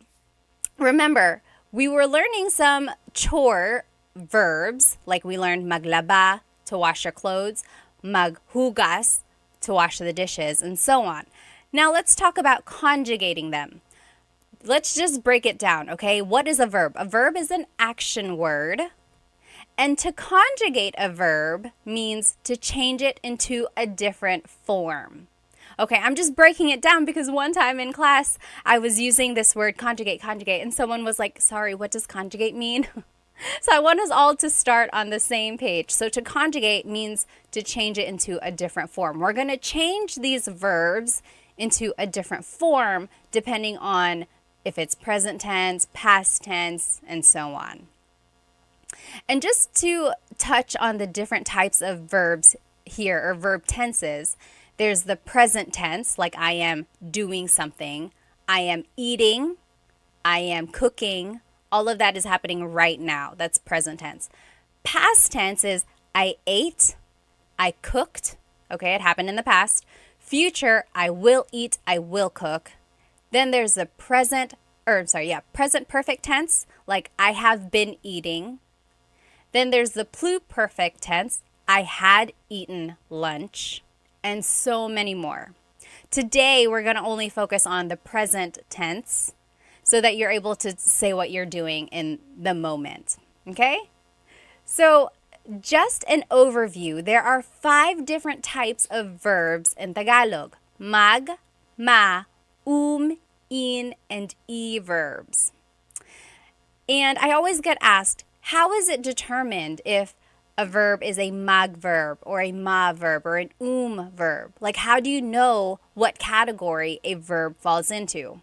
remember, we were learning some chore verbs, like we learned maglaba, to wash your clothes, maghugas, to wash the dishes, and so on. Now let's talk about conjugating them. Let's just break it down, okay? What is a verb? A verb is an action word. And to conjugate a verb means to change it into a different form. Okay, I'm just breaking it down because one time in class, I was using this word conjugate, and someone was like, sorry, what does conjugate mean? So I want us all to start on the same page. So to conjugate means to change it into a different form. We're going to change these verbs into a different form depending on if it's present tense, past tense, and so on. And just to touch on the different types of verbs here, or verb tenses, there's the present tense, like I am doing something, I am eating, I am cooking. All of that is happening right now. That's present tense. Past tense is I ate, I cooked. Okay, it happened in the past. Future, I will eat, I will cook. Then there's the present perfect tense, like I have been eating. Then there's the pluperfect tense, I had eaten lunch, and so many more. Today, we're going to only focus on the present tense so that you're able to say what you're doing in the moment, okay? So just an overview, there are 5 different types of verbs in Tagalog: mag, ma, in, and e verbs. And I always get asked, how is it determined if a verb is a mag verb or a ma verb or an verb? Like, how do you know what category a verb falls into?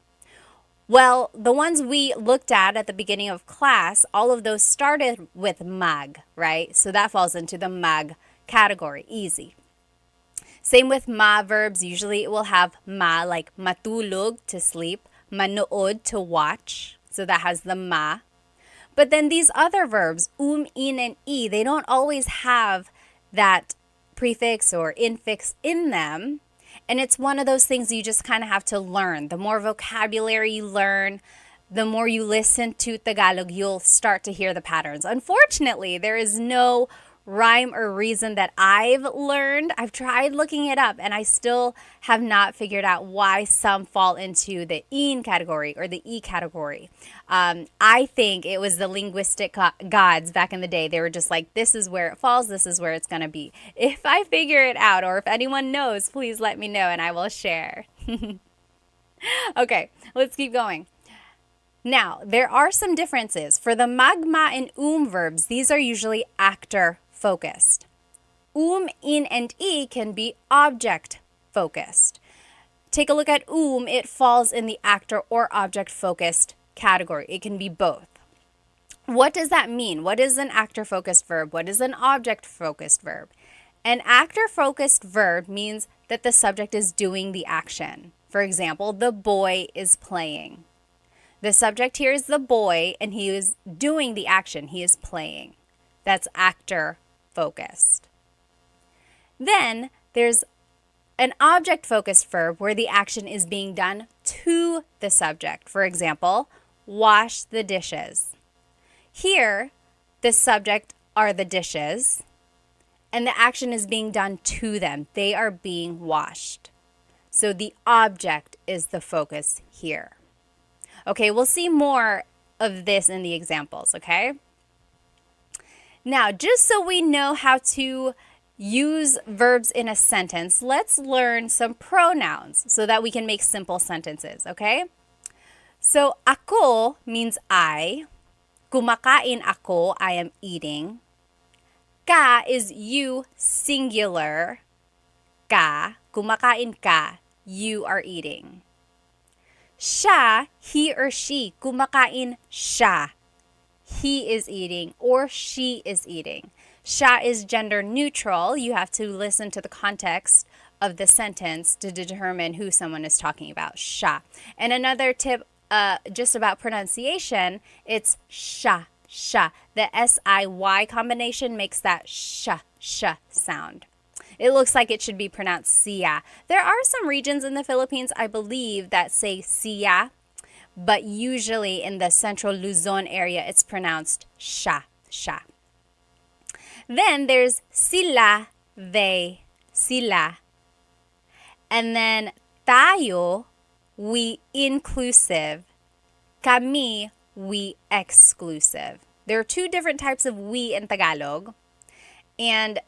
Well, the ones we looked at the beginning of class, all of those started with mag, right? So that falls into the mag category, easy. Same with ma verbs. Usually it will have ma, like matulog, to sleep, manood, to watch. So that has the ma. But then these other verbs, in, and e, they don't always have that prefix or infix in them. And it's one of those things you just kind of have to learn. The more vocabulary you learn, the more you listen to Tagalog, you'll start to hear the patterns. Unfortunately, there is no rhyme or reason that I've learned. I've tried looking it up and I still have not figured out why some fall into the in category or the e category. I think it was the linguistic gods back in the day. They were just like, this is where it falls, this is where it's going to be. If I figure it out or if anyone knows, please let me know and I will share. Okay, let's keep going. Now, there are some differences. For the magma and verbs, these are usually actor focused. In, and I can be object focused. Take a look at it falls in the actor or object focused category. It can be both. What does that mean? What is an actor focused verb? What is an object focused verb? An actor focused verb means that the subject is doing the action. For example, the boy is playing. The subject here is the boy, and he is doing the action. He is playing. That's actor focused. Then there's an object-focused verb where the action is being done to the subject. For example, wash the dishes. Here, the subject are the dishes, and the action is being done to them. They are being washed. So the object is the focus here. Okay, we'll see more of this in the examples, okay? Now, just so we know how to use verbs in a sentence, let's learn some pronouns so that we can make simple sentences, okay? So, ako means I. Kumakain ako, I am eating. Ka is you, singular. Ka, kumakain ka, you are eating. Siya, he or she, kumakain siya. He is eating or she is eating. Siya is gender neutral. You have to listen to the context of the sentence to determine who someone is talking about. Siya. And another tip just about pronunciation, it's sha, sha. The S-I-Y combination makes that sha, sha sound. It looks like it should be pronounced siya. There are some regions in the Philippines, I believe, that say siya, but usually in the central Luzon area, it's pronounced sha, sha. Then there's sila, they, sila. And then tayo, we inclusive. Kami, we exclusive. There are two different types of we in Tagalog. And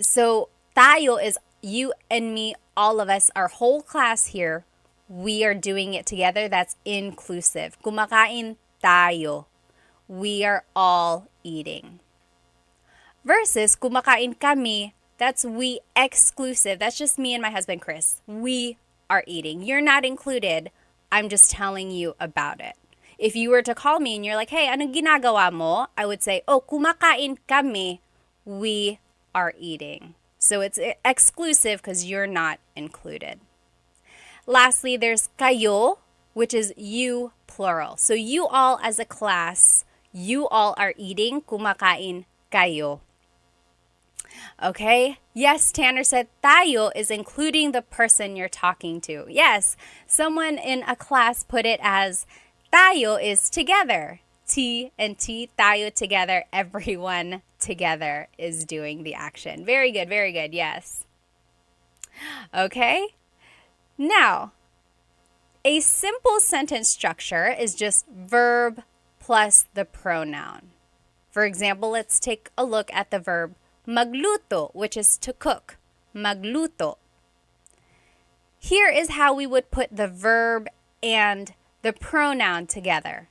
so tayo is you and me, all of us, our whole class here. We are doing it together. That's inclusive. Kumakain tayo. We are all eating. Versus kumakain kami, that's we exclusive. That's just me and my husband, Chris. We are eating. You're not included. I'm just telling you about it. If you were to call me and you're like, hey, anong ginagawa mo? I would say, oh, kumakain kami. We are eating. So it's exclusive because you're not included. Lastly, there's kayo, which is you plural. So you all as a class, you all are eating, kumakain kayo. Okay? Yes, Tanner said tayo is including the person you're talking to. Yes, someone in a class put it as tayo is together. T and T, tayo together, everyone together is doing the action. Very good, yes. Okay? Now, a simple sentence structure is just verb plus the pronoun. For example, let's take a look at the verb magluto, which is to cook. Magluto. Here is how we would put the verb and the pronoun together.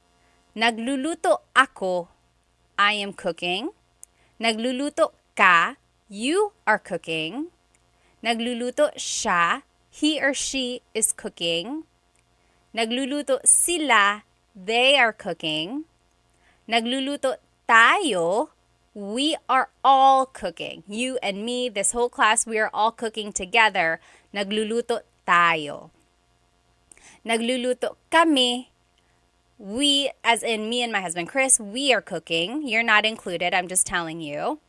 Nagluluto ako, I am cooking. Nagluluto ka, you are cooking. Nagluluto siya, he or she is cooking. Nagluluto sila, they are cooking. Nagluluto tayo, we are all cooking. You and me, this whole class, we are all cooking together. Nagluluto tayo. Nagluluto kami, we, as in me and my husband Chris, we are cooking. You're not included, I'm just telling you.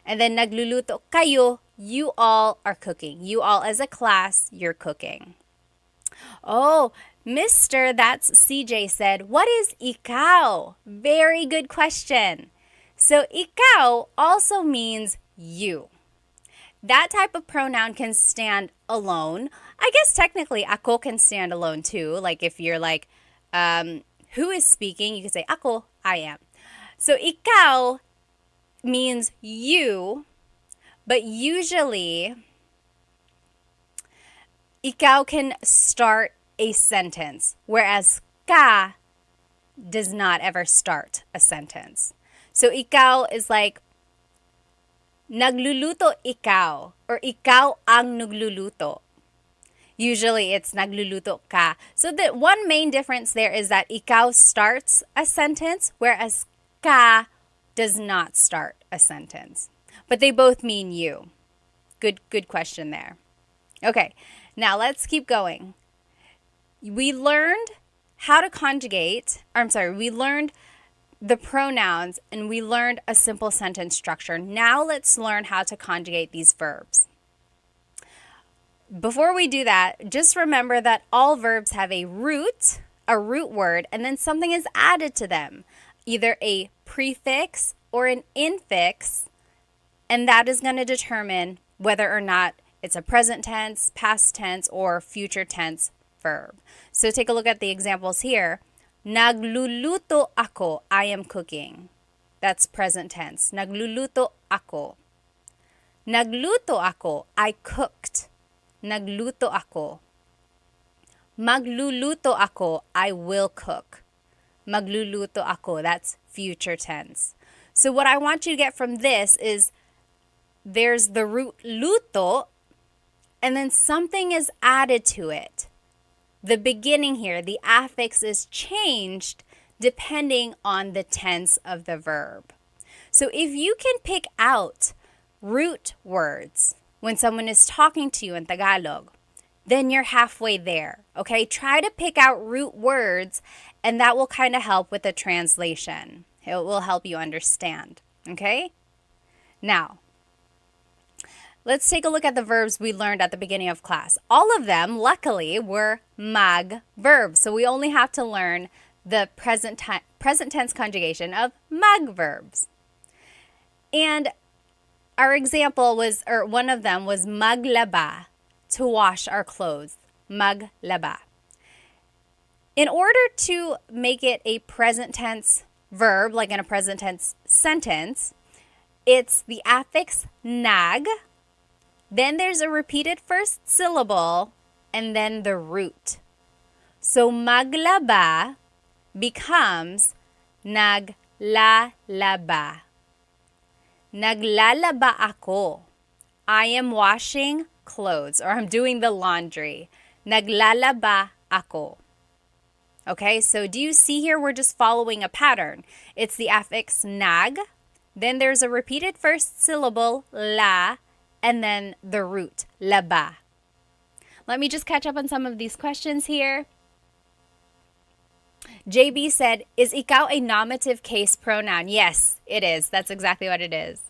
And then nagluluto kayo, you all are cooking. You all as a class, you're cooking. Oh, Mr. That's CJ said, what is ikaw? Very good question. So ikaw also means you. That type of pronoun can stand alone. I guess technically ako can stand alone too. Like if you're like, who is speaking? You can say ako, I am. So ikaw means you, but usually ikaw can start a sentence, whereas ka does not ever start a sentence. So ikaw is like nagluluto ikaw or ikaw ang nagluluto. Usually it's nagluluto ka. So the one main difference there is that ikaw starts a sentence, whereas ka does not start a sentence. But they both mean you. Good question there. Okay, now let's keep going. We learned how to conjugate, we learned the pronouns and we learned a simple sentence structure. Now let's learn how to conjugate these verbs. Before we do that, just remember that all verbs have a root word, and then something is added to them, either a prefix or an infix, and that is going to determine whether or not it's a present tense, past tense, or future tense verb. So take a look at the examples here. Nagluluto ako, I am cooking. That's present tense. Nagluluto ako. Nagluto ako, I cooked. Nagluto ako. Magluluto ako, I will cook. Magluluto ako, that's future tense. So what I want you to get from this is there's the root luto, and then something is added to it. The beginning here, the affix is changed depending on the tense of the verb. So if you can pick out root words when someone is talking to you in Tagalog, then you're halfway there, okay? Try to pick out root words, and that will kind of help with the translation. It will help you understand, okay? Now, let's take a look at the verbs we learned at the beginning of class. All of them, luckily, were mag verbs. So we only have to learn the present tense conjugation of mag verbs. And our example was, or one of them was maglaba, to wash our clothes. Maglaba. In order to make it a present tense verb, like in a present tense sentence, it's the affix nag, then there's a repeated first syllable, and then the root. So maglaba becomes naglalaba. Naglalaba ako. I am washing clothes, or I'm doing the laundry. Naglalaba ako. Okay, so do you see here we're just following a pattern? It's the affix nag, then there's a repeated first syllable, la, and then the root, laba. Let me just catch up on some of these questions here. JB said, is ikaw a nominative case pronoun? Yes, it is. That's exactly what it is.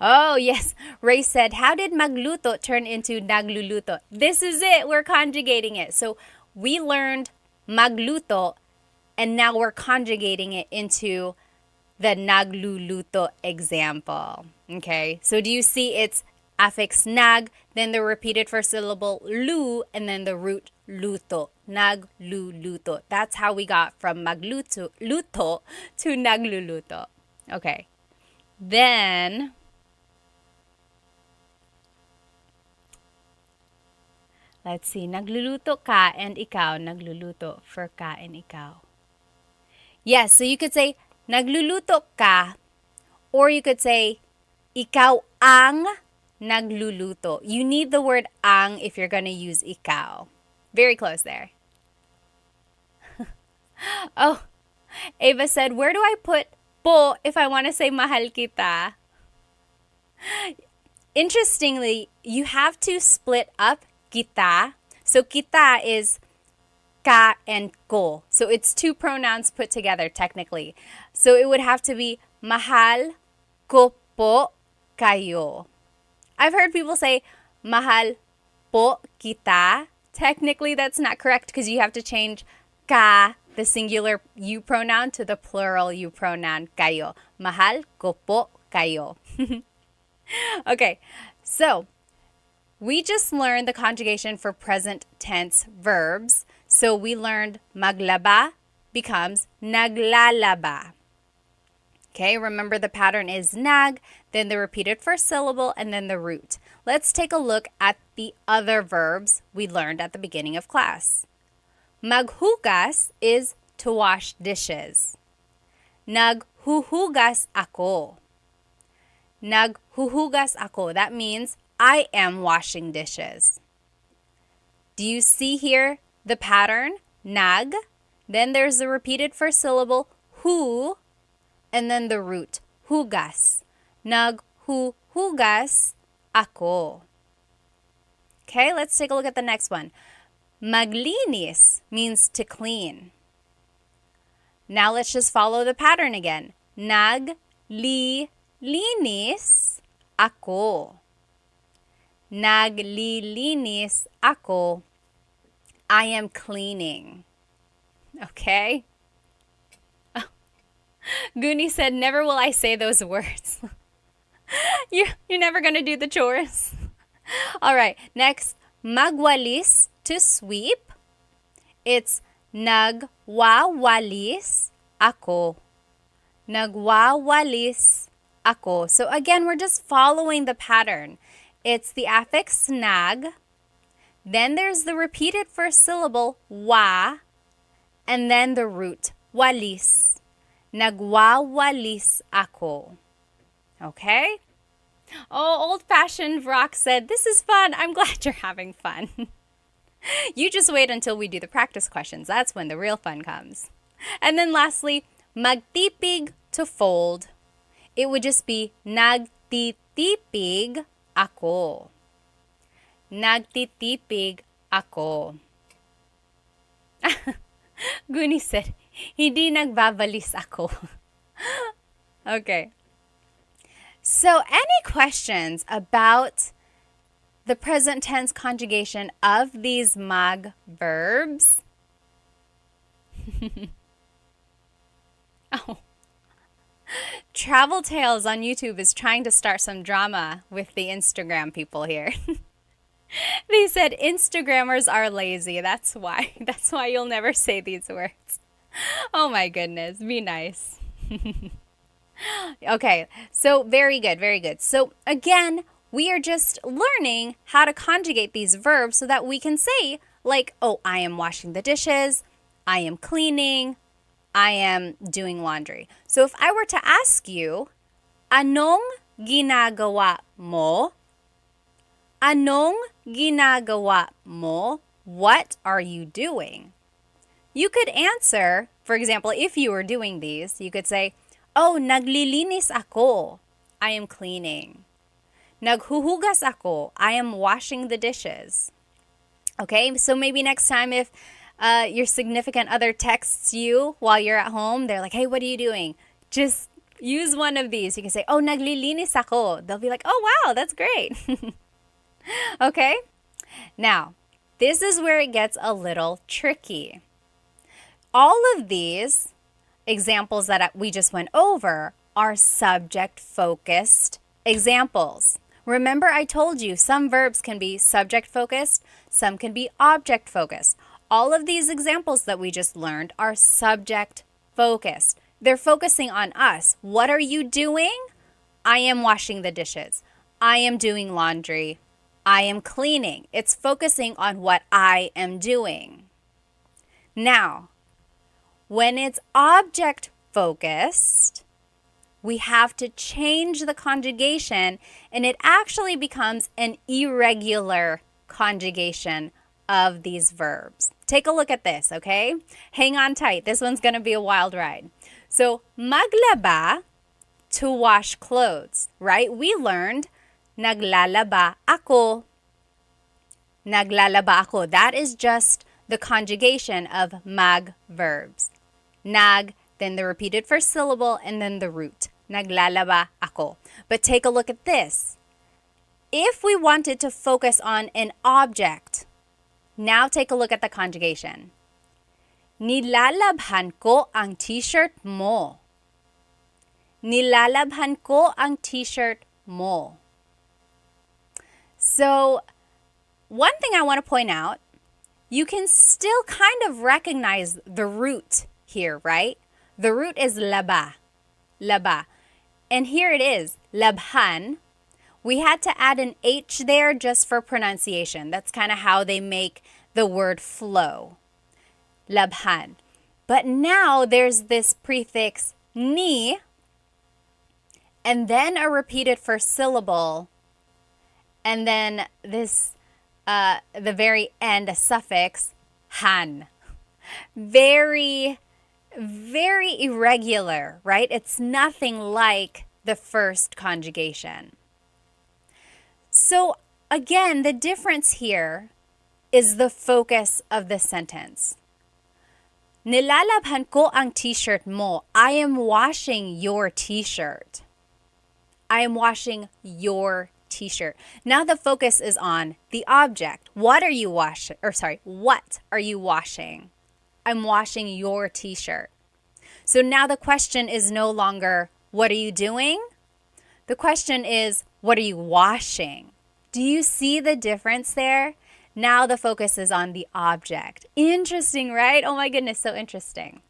Oh, yes. Ray said, how did magluto turn into nagluluto? This is it. We're conjugating it. So we learned magluto, and now we're conjugating it into the nagluluto example. Okay, so do you see it's affix nag, then the repeated first syllable lu, and then the root luto, nagluluto. That's how we got from magluto luto to nagluluto. Okay, then let's see, nagluluto ka and ikaw nagluluto for ka and ikaw. Yes, so you could say nagluluto ka, or you could say ikaw ang nagluluto. You need the word ang if you're going to use ikaw. Very close there. Oh, Ava said, where do I put po if I want to say mahal kita? Interestingly, you have to split up kita. So kita is ka and ko. So it's two pronouns put together technically. So it would have to be mahal ko po kayo. I've heard people say mahal po kita. Technically that's not correct because you have to change ka, the singular you pronoun, to the plural you pronoun kayo. Mahal ko po kayo. Okay, so we just learned the conjugation for present tense verbs. So we learned maglaba becomes naglalaba. Okay, remember the pattern is nag, then the repeated first syllable, and then the root. Let's take a look at the other verbs we learned at the beginning of class. Maghugas is to wash dishes. Naghuhugas ako. Naghuhugas ako. That means I am washing dishes. Do you see here the pattern? Nag. Then there's the repeated first syllable, hu, and then the root, hugas. Naghuhugas ako. Okay, let's take a look at the next one. Maglinis means to clean. Now let's just follow the pattern again. Naglilinis ako. Naglilinis ako. I am cleaning. Okay? Oh. Goonie said, never will I say those words. You're never going to do the chores. All right, next, magwalis, to sweep. It's nagwawalis ako. Nagwawalis ako. So again, we're just following the pattern. It's the affix nag, then there's the repeated first syllable, wa, and then the root, walis. Nagwawalis ako. Okay? Oh, old-fashioned Rock said, this is fun. I'm glad you're having fun. You just wait until we do the practice questions. That's when the real fun comes. And then lastly, magtipig, to fold. It would just be nagtitipig ako. Nagtitipig ako. Goonie said, hindi nagbabalis ako. Okay. So, any questions about the present tense conjugation of these mag verbs? Oh. Travel Tales on YouTube is trying to start some drama with the Instagram people here. They said Instagrammers are lazy. That's why. That's why you'll never say these words. Oh my goodness. Be nice. Okay, so very good, very good. So again, we are just learning how to conjugate these verbs so that we can say, like, oh, I am washing the dishes, I am cleaning, I am doing laundry. So if I were to ask you, anong ginagawa mo? Anong ginagawa mo? What are you doing? You could answer, for example, if you were doing these, you could say, oh, naglilinis ako. I am cleaning. Naghuhugas ako. I am washing the dishes. Okay, so maybe next time if your significant other texts you while you're at home, they're like, hey, what are you doing? Just use one of these. You can say, oh, naglilinis ako. They'll be like, oh, wow, that's great. Okay, now, this is where it gets a little tricky. All of these examples that we just went over are subject-focused examples. Remember, I told you some verbs can be subject-focused, some can be object-focused. All of these examples that we just learned are subject-focused. They're focusing on us. What are you doing? I am washing the dishes. I am doing laundry. I am cleaning. It's focusing on what I am doing. Now, when it's object-focused, we have to change the conjugation, and it actually becomes an irregular conjugation of these verbs. Take a look at this, okay? Hang on tight. This one's going to be a wild ride. So, maglaba, to wash clothes, right? We learned naglalaba ako. Naglalaba ako. That is just the conjugation of mag verbs. Nag, then the repeated first syllable, and then the root. Naglalaba ako. But take a look at this. If we wanted to focus on an object, now take a look at the conjugation. Nilalabhan ko ang t-shirt mo. Nilalabhan ko ang t-shirt mo. So, one thing I want to point out, you can still kind of recognize the root here, right? The root is laba. Laba. And here it is, labhan. We had to add an H there just for pronunciation. That's kind of how they make the word flow. Labhan. But now there's this prefix ni, and then a repeated first syllable, and then this, the very end, a suffix, han. Very, very irregular, right? It's nothing like the first conjugation. So again, the difference here is the focus of the sentence. Nilalabhan ko ang t-shirt mo. I am washing your t-shirt. I am washing your t-shirt. Now the focus is on the object. What are you washing? What are you washing? I'm washing your t-shirt. So now the question is no longer, what are you doing? The question is, what are you washing? Do you see the difference there? Now the focus is on the object. Interesting, right? Oh my goodness, so interesting.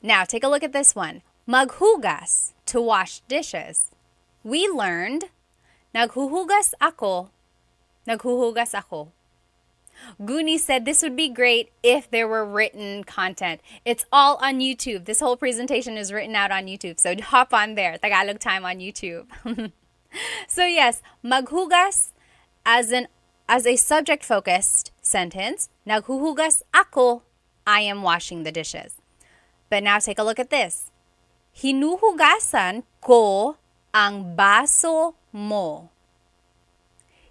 Now take a look at this one. Maghugas, to wash dishes. We learned, naghuhugas ako. Naghuhugas ako. Guni said this would be great if there were written content. It's all on YouTube. This whole presentation is written out on YouTube. So hop on there. Tagalog Time on YouTube. So yes, maghugas as a subject-focused sentence. Naghuhugas ako. I am washing the dishes. But now take a look at this. Hinuhugasan ko ang baso mo.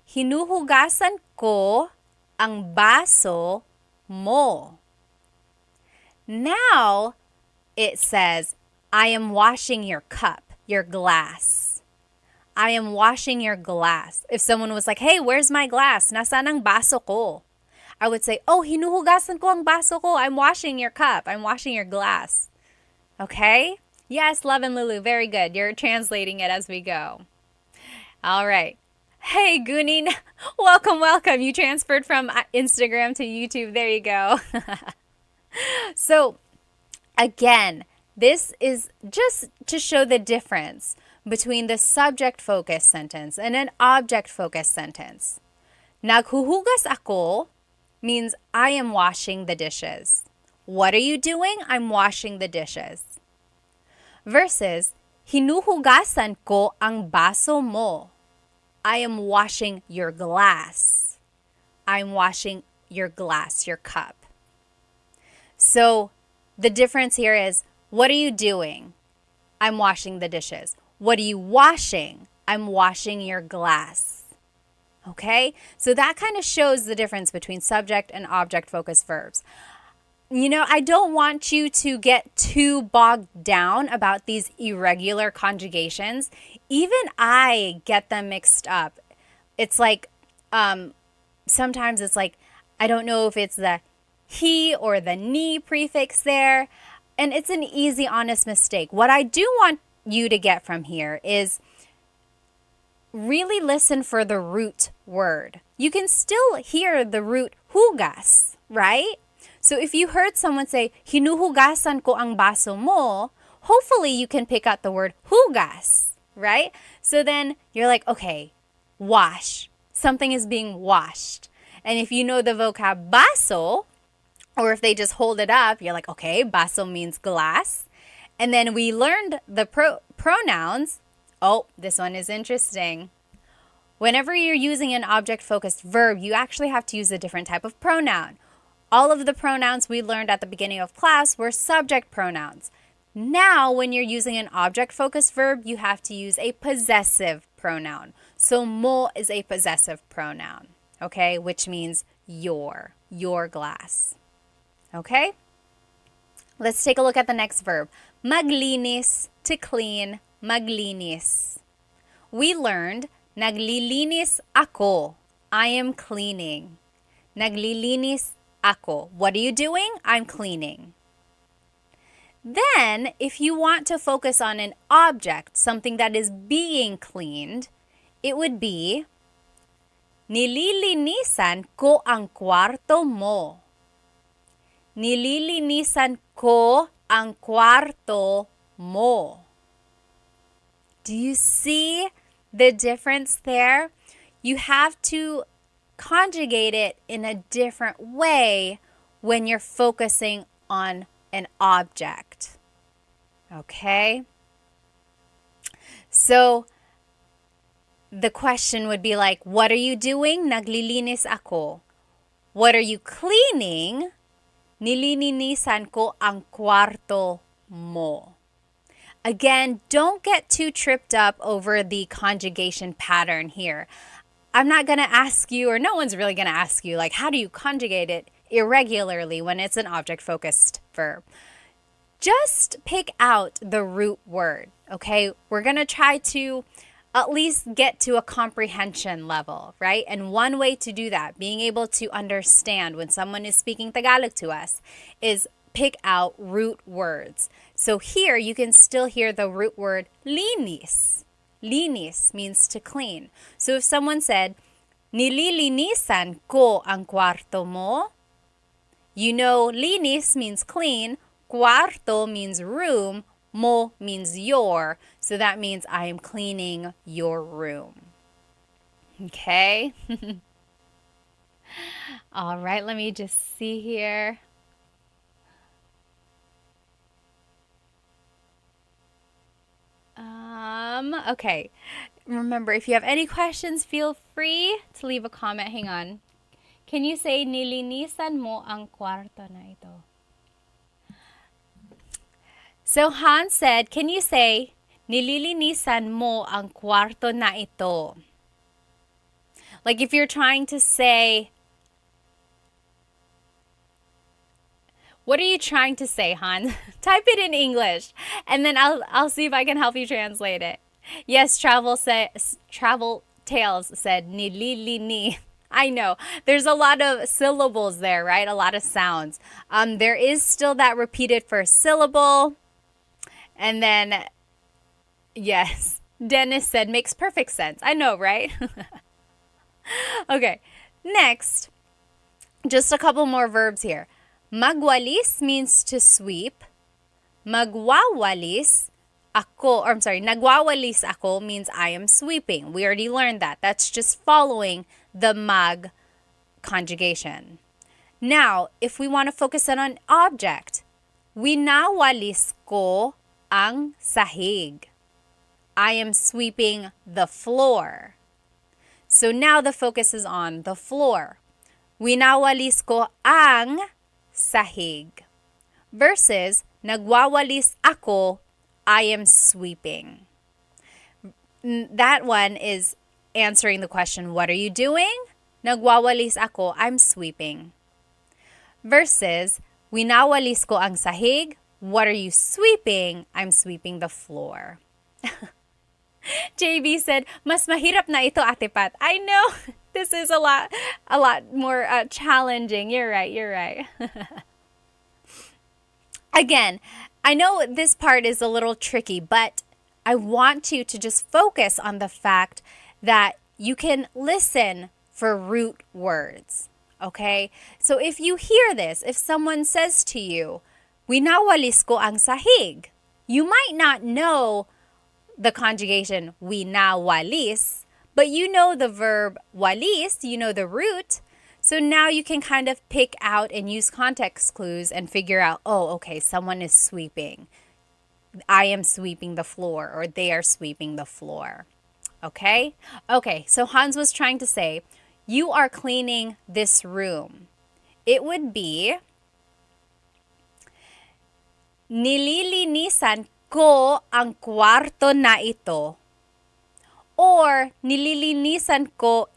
Hinuhugasan ko ang baso mo. Now it says, I am washing your cup, your glass. I am washing your glass. If someone was like, hey, where's my glass? Nasaan ang baso ko? I would say, oh, hinuhugasan ko ang baso ko. I'm washing your cup. I'm washing your glass. Okay? Yes, Love and Lulu. Very good. You're translating it as we go. All right. Hey, Gunin. Welcome, welcome. You transferred from Instagram to YouTube. There you go. So, again, this is just to show the difference between the subject-focused sentence and an object-focused sentence. Naghuhugas ako means I am washing the dishes. What are you doing? I'm washing the dishes. Versus, hinuhugasan ko ang baso mo. I am washing your glass. I'm washing your glass, your cup. So the difference here is, what are you doing? I'm washing the dishes. What are you washing? I'm washing your glass. Okay? So that kind of shows the difference between subject and object-focused verbs. You know, I don't want you to get too bogged down about these irregular conjugations. Even I get them mixed up. It's like, sometimes it's like, I don't know if it's the he or the ni prefix there. And it's an easy, honest mistake. What I do want you to get from here is really listen for the root word. You can still hear the root hugas, right? So if you heard someone say, hinuhugasan ko ang baso mo, hopefully you can pick out the word hugas, right? So then you're like, okay, wash. Something is being washed. And if you know the vocab baso, or if they just hold it up, you're like, okay, baso means glass. And then we learned the pronouns. Oh, this one is interesting. Whenever you're using an object-focused verb, you actually have to use a different type of pronoun. All of the pronouns we learned at the beginning of class were subject pronouns. Now, when you're using an object-focused verb, you have to use a possessive pronoun. So mo is a possessive pronoun, okay, which means your glass. Okay? Let's take a look at the next verb. Maglinis, to clean, maglinis. We learned, naglilinis ako. I am cleaning. Naglilinis ako. What are you doing? I'm cleaning. Then, if you want to focus on an object, something that is being cleaned, it would be, nililinisan ko ang kwarto mo. Nililinisan ko ang kwarto mo. Do you see the difference there? You have to conjugate it in a different way when you're focusing on an object. Okay? So the question would be like, what are you doing? Naglilinis ako. What are you cleaning? Nililinisan ko ang kwarto mo. Again, don't get too tripped up over the conjugation pattern here. I'm not going to ask you, or no one's really going to ask you, like, how do you conjugate it irregularly when it's an object-focused verb? Just pick out the root word, okay? We're going to try to at least get to a comprehension level, right? And one way to do that, being able to understand when someone is speaking Tagalog to us, is pick out root words. So here you can still hear the root word linis. Linis means to clean. So if someone said, nililinisan ko ang kwarto mo, you know linis means clean, kwarto means room, mo means your. So that means I am cleaning your room. Okay? All right, let me just see here. Okay. Remember, if you have any questions, feel free to leave a comment. Hang on. Can you say, nilinisan mo ang kwarto na ito? So Han said, can you say, nililinisan mo ang kwarto na ito? Like if you're trying to say, what are you trying to say, Han? Type it in English, and then I'll see if I can help you translate it. Yes, Travel Tales said nililini. I know there's a lot of syllables there, right? A lot of sounds. There is still that repeated first syllable, and then yes, Dennis said makes perfect sense. I know, right? Okay, next, just a couple more verbs here. Magwalis means to sweep. Magwawalis ako, or I'm sorry, nagwawalis ako means I am sweeping. We already learned that. That's just following the mag conjugation. Now, if we want to focus on an object, winawalis ko ang sahig. I am sweeping the floor. So now the focus is on the floor. Winawalis ko ang sahig. Versus, nagwawalis ako, I am sweeping. That one is answering the question, what are you doing? Nagwawalis ako, I'm sweeping. Versus, winawalis ko ang sahig, what are you sweeping? I'm sweeping the floor. JB said, mas mahirap na ito, Ate Pat. I know, this is a lot more challenging. You're right. Again, I know this part is a little tricky, but I want you to just focus on the fact that you can listen for root words, okay? So if you hear this, if someone says to you, winawalis ko ang sahig, you might not know the conjugation winawalis, but you know the verb walis, you know the root. So now you can kind of pick out and use context clues and figure out, oh, okay, someone is sweeping. I am sweeping the floor, or they are sweeping the floor. Okay? Okay, so Hans was trying to say, you are cleaning this room. It would be, nililinisan ko ang kwarto na ito. Or, nililinisan ko.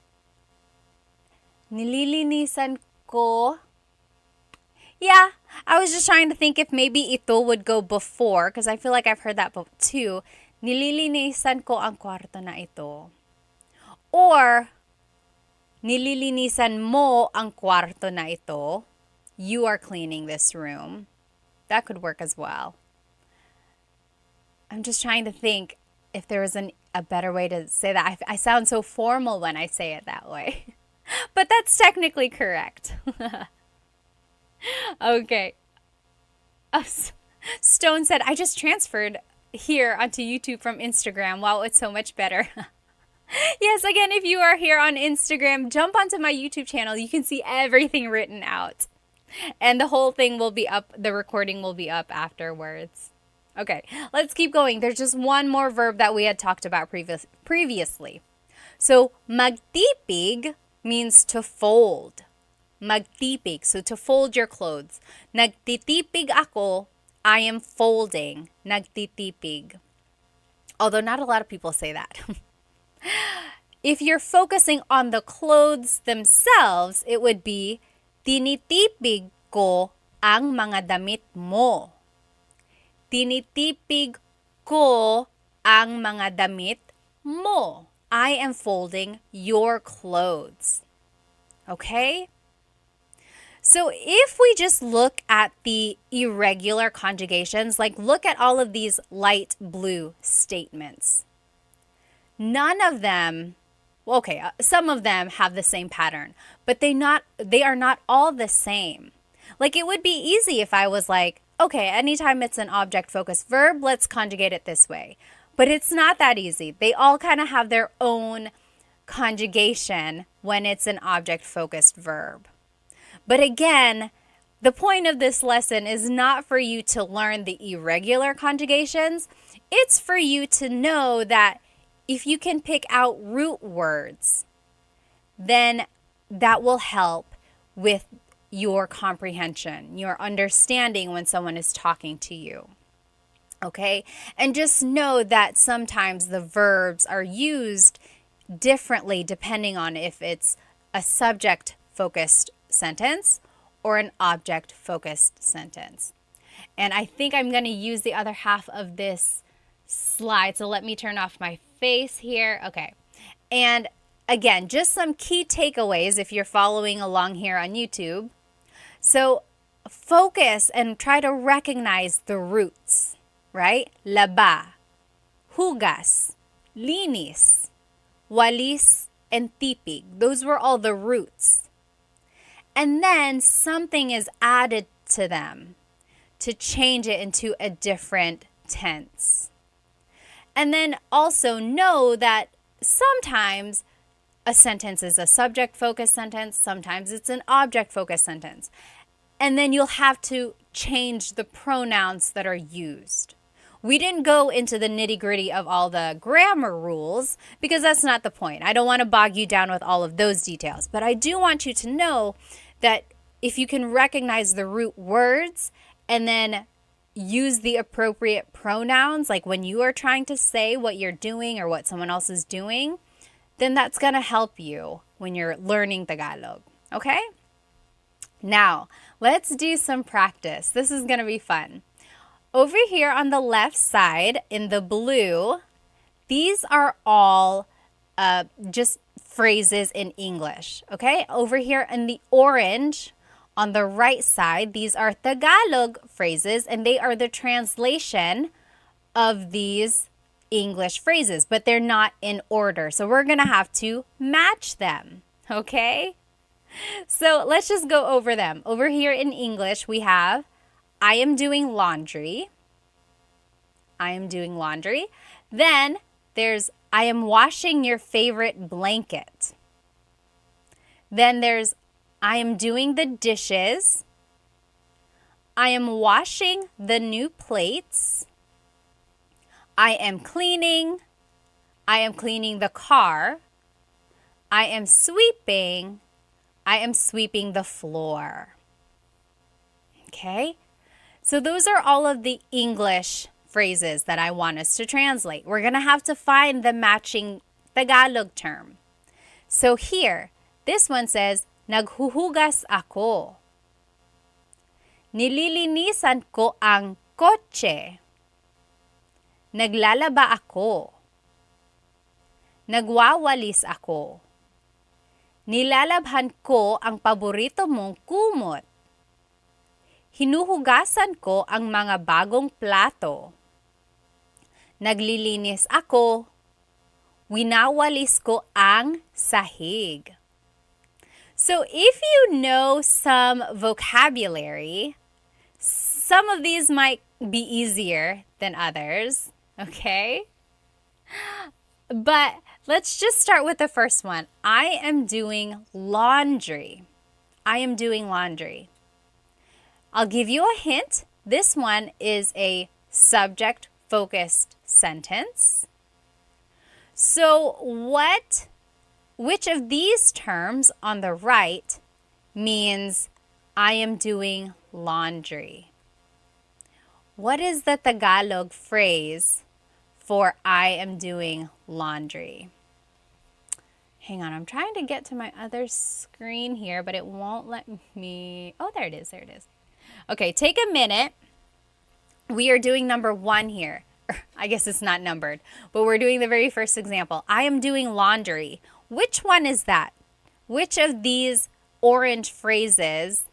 Yeah, I was just trying to think if maybe ito would go before, because I feel like I've heard that too. Nililinisan ko ang kwarto na ito. Or, nililinisan mo ang kwarto na ito. You are cleaning this room. That could work as well. I'm just trying to think if there was a better way to say that. I sound so formal when I say it that way. But that's technically correct. Okay. Stone said, I just transferred here onto YouTube from Instagram. Wow, it's so much better. Yes, again, if you are here on Instagram, jump onto my YouTube channel. You can see everything written out. And the whole thing will be up, the recording will be up afterwards. Okay, let's keep going. There's just one more verb that we had talked about previously. So, magtipig means to fold. Magtipig, so to fold your clothes. Nagtitipig ako, I am folding. Nagtitipig. Although not a lot of people say that. If you're focusing on the clothes themselves, it would be, tinitipig ko ang mga damit mo. Tinitipig ko ang mga damit mo. I am folding your clothes. Okay? So if we just look at the irregular conjugations, like look at all of these light blue statements. None of them, okay, some of them have the same pattern, but they are not all the same. Like it would be easy if I was like, okay, anytime it's an object-focused verb, let's conjugate it this way. But it's not that easy. They all kind of have their own conjugation when it's an object-focused verb. But again, the point of this lesson is not for you to learn the irregular conjugations. It's for you to know that if you can pick out root words, then that will help with your comprehension, your understanding when someone is talking to you. Okay? And just know that sometimes the verbs are used differently depending on if it's a subject-focused sentence or an object-focused sentence. And I think I'm going to use the other half of this slide. So let me turn off my face here. Okay. And again, just some key takeaways if you're following along here on YouTube. So focus and try to recognize the roots, right? Laba, hugas, linis, walis, and tipig. Those were all the roots. And then something is added to them to change it into a different tense. And then also know that sometimes a sentence is a subject-focused sentence, sometimes it's an object-focused sentence. And then you'll have to change the pronouns that are used. We didn't go into the nitty-gritty of all the grammar rules because that's not the point. I don't want to bog you down with all of those details. But I do want you to know that if you can recognize the root words and then use the appropriate pronouns, like when you are trying to say what you're doing or what someone else is doing, then that's going to help you when you're learning Tagalog. Okay? Now, let's do some practice. This is going to be fun. Over here on the left side in the blue, these are all just phrases in English. Okay? Over here in the orange, on the right side, these are Tagalog phrases, and they are the translation of these English phrases, but they're not in order. So we're going to have to match them, okay? So let's just go over them. Over here in English, we have, I am doing laundry. I am doing laundry. Then there's, I am washing your favorite blanket. Then there's, I am doing the dishes. I am washing the new plates. I am cleaning. I am cleaning the car. I am sweeping. I am sweeping the floor. Okay? So those are all of the English phrases that I want us to translate. We're going to have to find the matching Tagalog term. So here, this one says, naghuhugas ako. Nililinisan ko ang kotse. Naglalaba ako. Nagwawalis ako. Nilalabhan ko ang paborito mong kumot. Hinuhugasan ko ang mga bagong plato. Naglilinis ako. Winawalis ko ang sahig. So if you know some vocabulary, some of these might be easier than others, okay? But let's just start with the first one. I am doing laundry. I am doing laundry. I'll give you a hint. This one is a subject-focused sentence. So which of these terms on the right means I am doing laundry? What is the Tagalog phrase for I am doing laundry? Hang on, I'm trying to get to my other screen here, but it won't let me. Oh, there it is. Okay, take a minute. We are doing number 1 here. I guess it's not numbered, but we're doing the very first example. I am doing laundry. Which one is that? Which of these orange phrases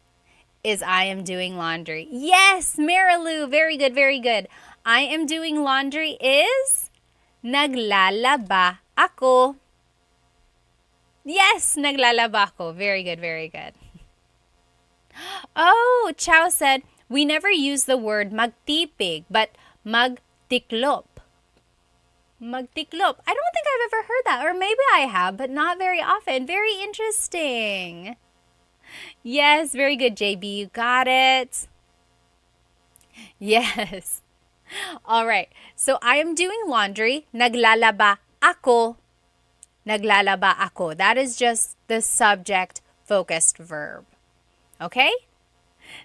is I am doing laundry? Yes, Marilu, very good, very good. I am doing laundry is naglalaba ako. Yes, naglalaba ako. Very good, very good. Oh, Chow said, we never use the word magtipig, but magtiklop. Magtiklop. I don't think I've ever heard that, or maybe I have, but not very often. Very interesting. Yes, very good, JB. You got it. Yes. All right. So I am doing laundry. Naglalaba ako. Naglalaba ako. That is just the subject-focused verb. Okay?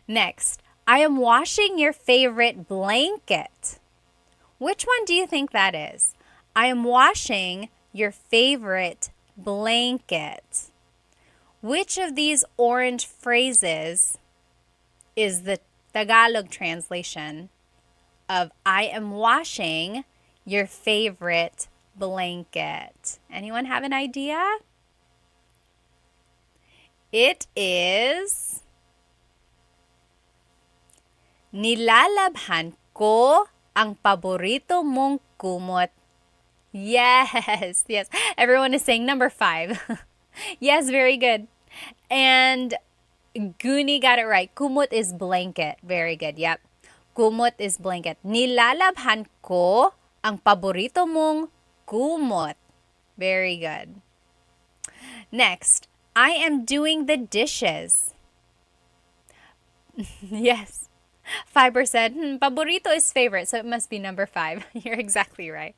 Next, I am washing your favorite blanket. Which one do you think that is? I am washing your favorite blanket. Which of these orange phrases is the Tagalog translation of I am washing your favorite blanket? Anyone have an idea? It is nilalabhan ko ang paborito mong kumot. Yes, yes. Everyone is saying number 5. Yes, very good. And Guni got it right. Kumot is blanket. Very good. Yep. Kumot is blanket. Nilalabhan ko ang paborito mong kumot. Very good. Next, I am doing the dishes. Yes. 5%. Paborito is favorite, so it must be number 5. You're exactly right.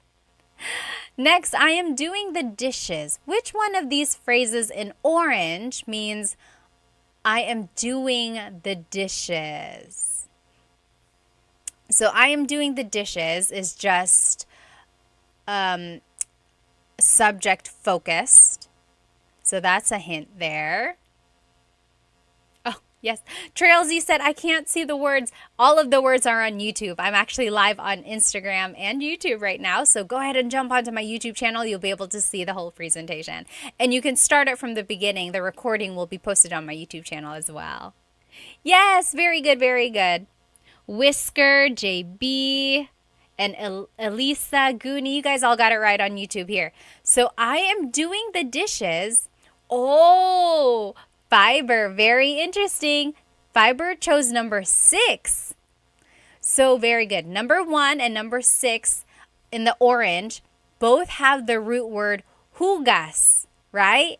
Next, I am doing the dishes. Which one of these phrases in orange means I am doing the dishes? So I am doing the dishes is just subject focused. So that's a hint there. Oh, yes. Trailsy said, I can't see the words. All of the words are on YouTube. I'm actually live on Instagram and YouTube right now. So go ahead and jump onto my YouTube channel. You'll be able to see the whole presentation. And you can start it from the beginning. The recording will be posted on my YouTube channel as well. Yes, very good, very good. Whisker, JB, and Elisa, Goonie, you guys all got it right on YouTube here. So I am doing the dishes. Oh, Fiber, very interesting. Fiber chose number 6. So very good. Number 1 and number 6 in the orange both have the root word hugas, right?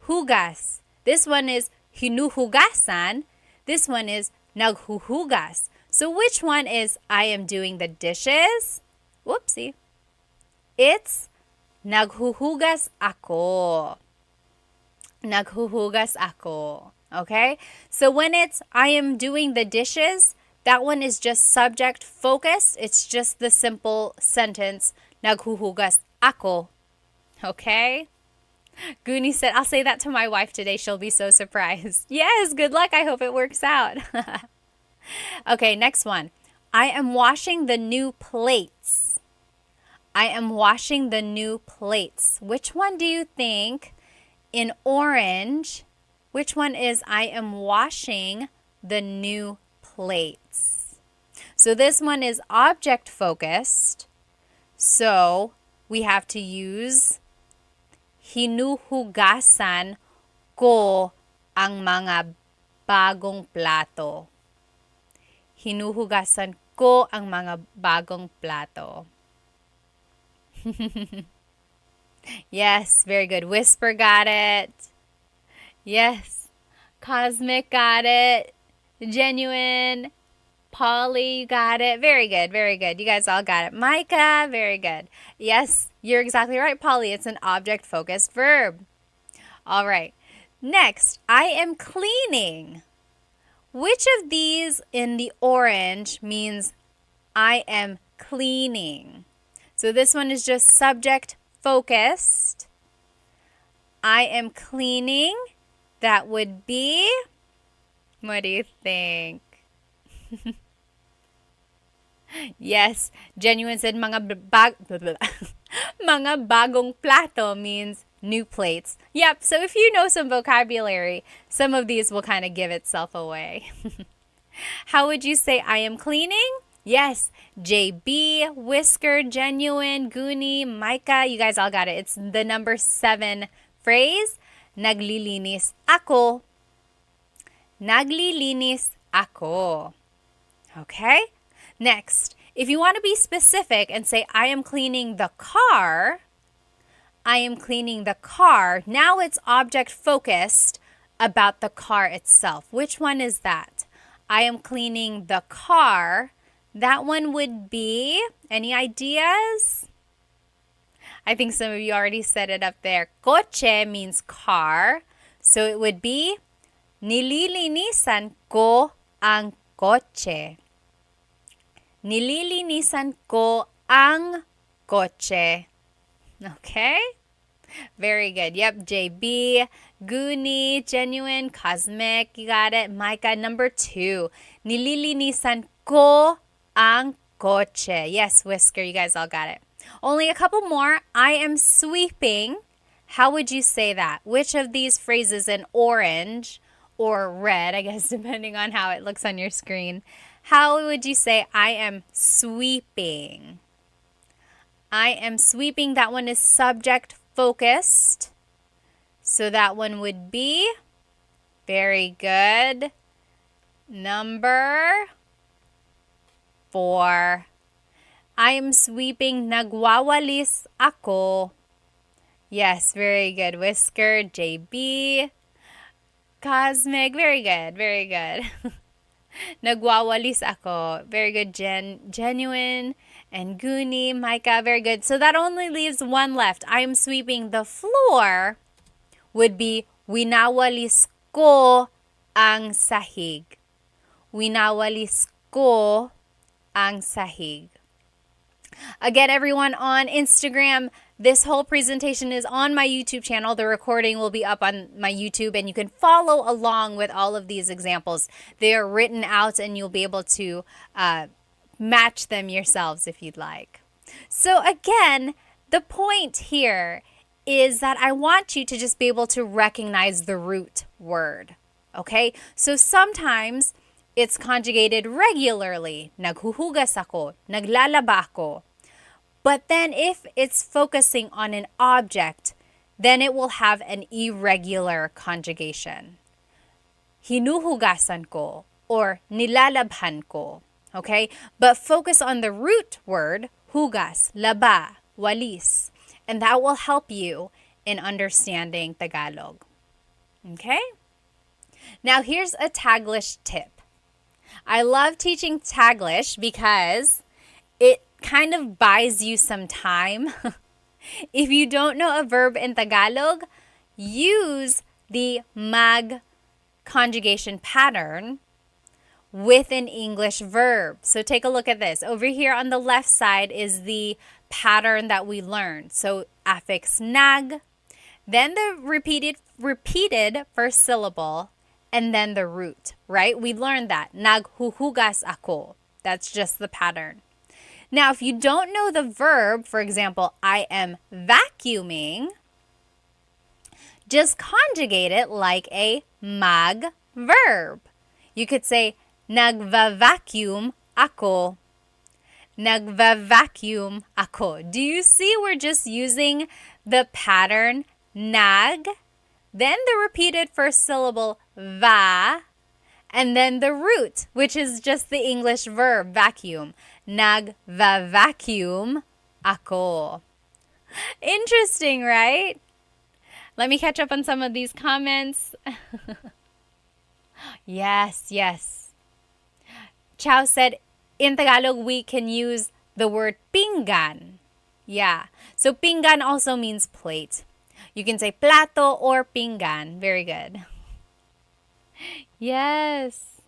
Hugas. This one is hinuhugasan. This one is naghuhugas. So which one is I am doing the dishes? Whoopsie. It's naghuhugas ako. Naghuhugas ako. Okay? So when it's I am doing the dishes, that one is just subject focused. It's just the simple sentence, naghuhugas ako. Okay? Goonie said, I'll say that to my wife today. She'll be so surprised. Yes, good luck. I hope it works out. Okay, next one. I am washing the new plates. I am washing the new plates. Which one do you think in orange, which one is I am washing the new plates? So this one is object focused. So we have to use hinuhugasan ko ang mga bagong plato. Hinuhugasan ko ang mga bagong plato. Yes, very good. Whisper got it. Yes. Cosmic got it. Genuine. Polly, you got it. Very good, very good. You guys all got it. Micah, very good. Yes, you're exactly right, Polly. It's an object-focused verb. All right. Next, I am cleaning. Which of these in the orange means I am cleaning? So this one is just subject-focused. I am cleaning. That would be, what do you think? Yes, Genuine said mga mga bagong plato means new plates. Yep, so if you know some vocabulary, some of these will kind of give itself away. How would you say I am cleaning? Yes, JB, Whisker, Genuine, Goonie, Micah, you guys all got it. It's the number 7 phrase. Naglilinis ako. Naglilinis ako. Okay? Next, if you want to be specific and say, I am cleaning the car, I am cleaning the car. Now it's object focused about the car itself. Which one is that? I am cleaning the car. That one would be, any ideas? I think some of you already said it up there. Coche means car. So it would be, nililinisan ko ang coche. Nililinisan ko ang coche. Okay? Very good. Yep, JB, Goonie, Genuine, Cosmic, you got it. Micah, number 2. Nililinisan ko ang coche. Yes, Whisker, you guys all got it. Only a couple more. I am sweeping. How would you say that? Which of these phrases in orange or red, I guess depending on how it looks on your screen, how would you say I am sweeping? I am sweeping. That one is subject focused. So that one would be, very good, number 4. I am sweeping. Nagwawalis ako. Yes, very good. Whisker, JB, Cosmic, very good, very good. Nagwawalis ako. Very good, Genuine, and Goonie, Micah, very good. So that only leaves one left. I am sweeping the floor would be winawalis ko ang sahig. Winawalis ko ang sahig. Again, everyone on Instagram, this whole presentation is on my YouTube channel. The recording will be up on my YouTube, and you can follow along with all of these examples. They are written out, and you'll be able to match them yourselves if you'd like. So again, the point here is that I want you to just be able to recognize the root word. Okay? So sometimes it's conjugated regularly. Naghuhugas ako, naglalaba ako. But then if it's focusing on an object, then it will have an irregular conjugation. Hinuhugasan ko or nilalabhan ko. Okay? But focus on the root word, hugas, laba, walis. And that will help you in understanding Tagalog. Okay? Now here's a Taglish tip. I love teaching Taglish because it kind of buys you some time. If you don't know a verb in Tagalog, use the mag conjugation pattern with an English verb. So take a look at this. Over here on the left side is the pattern that we learned. So affix nag, then the repeated first syllable, and then the root, right? We learned that. Naghuhugas ako. That's just the pattern. Now, if you don't know the verb, for example, I am vacuuming, just conjugate it like a mag verb. You could say, nagva-vacuum ako. Nagva-vacuum ako. Do you see we're just using the pattern nag, then the repeated first syllable va, and then the root, which is just the English verb, vacuum. Nagva-vacuum ako. Interesting, right? Let me catch up on some of these comments. Yes. Chow said, in Tagalog, we can use the word pinggan. Yeah. So pinggan also means plate. You can say plato or pinggan. Very good. Yes.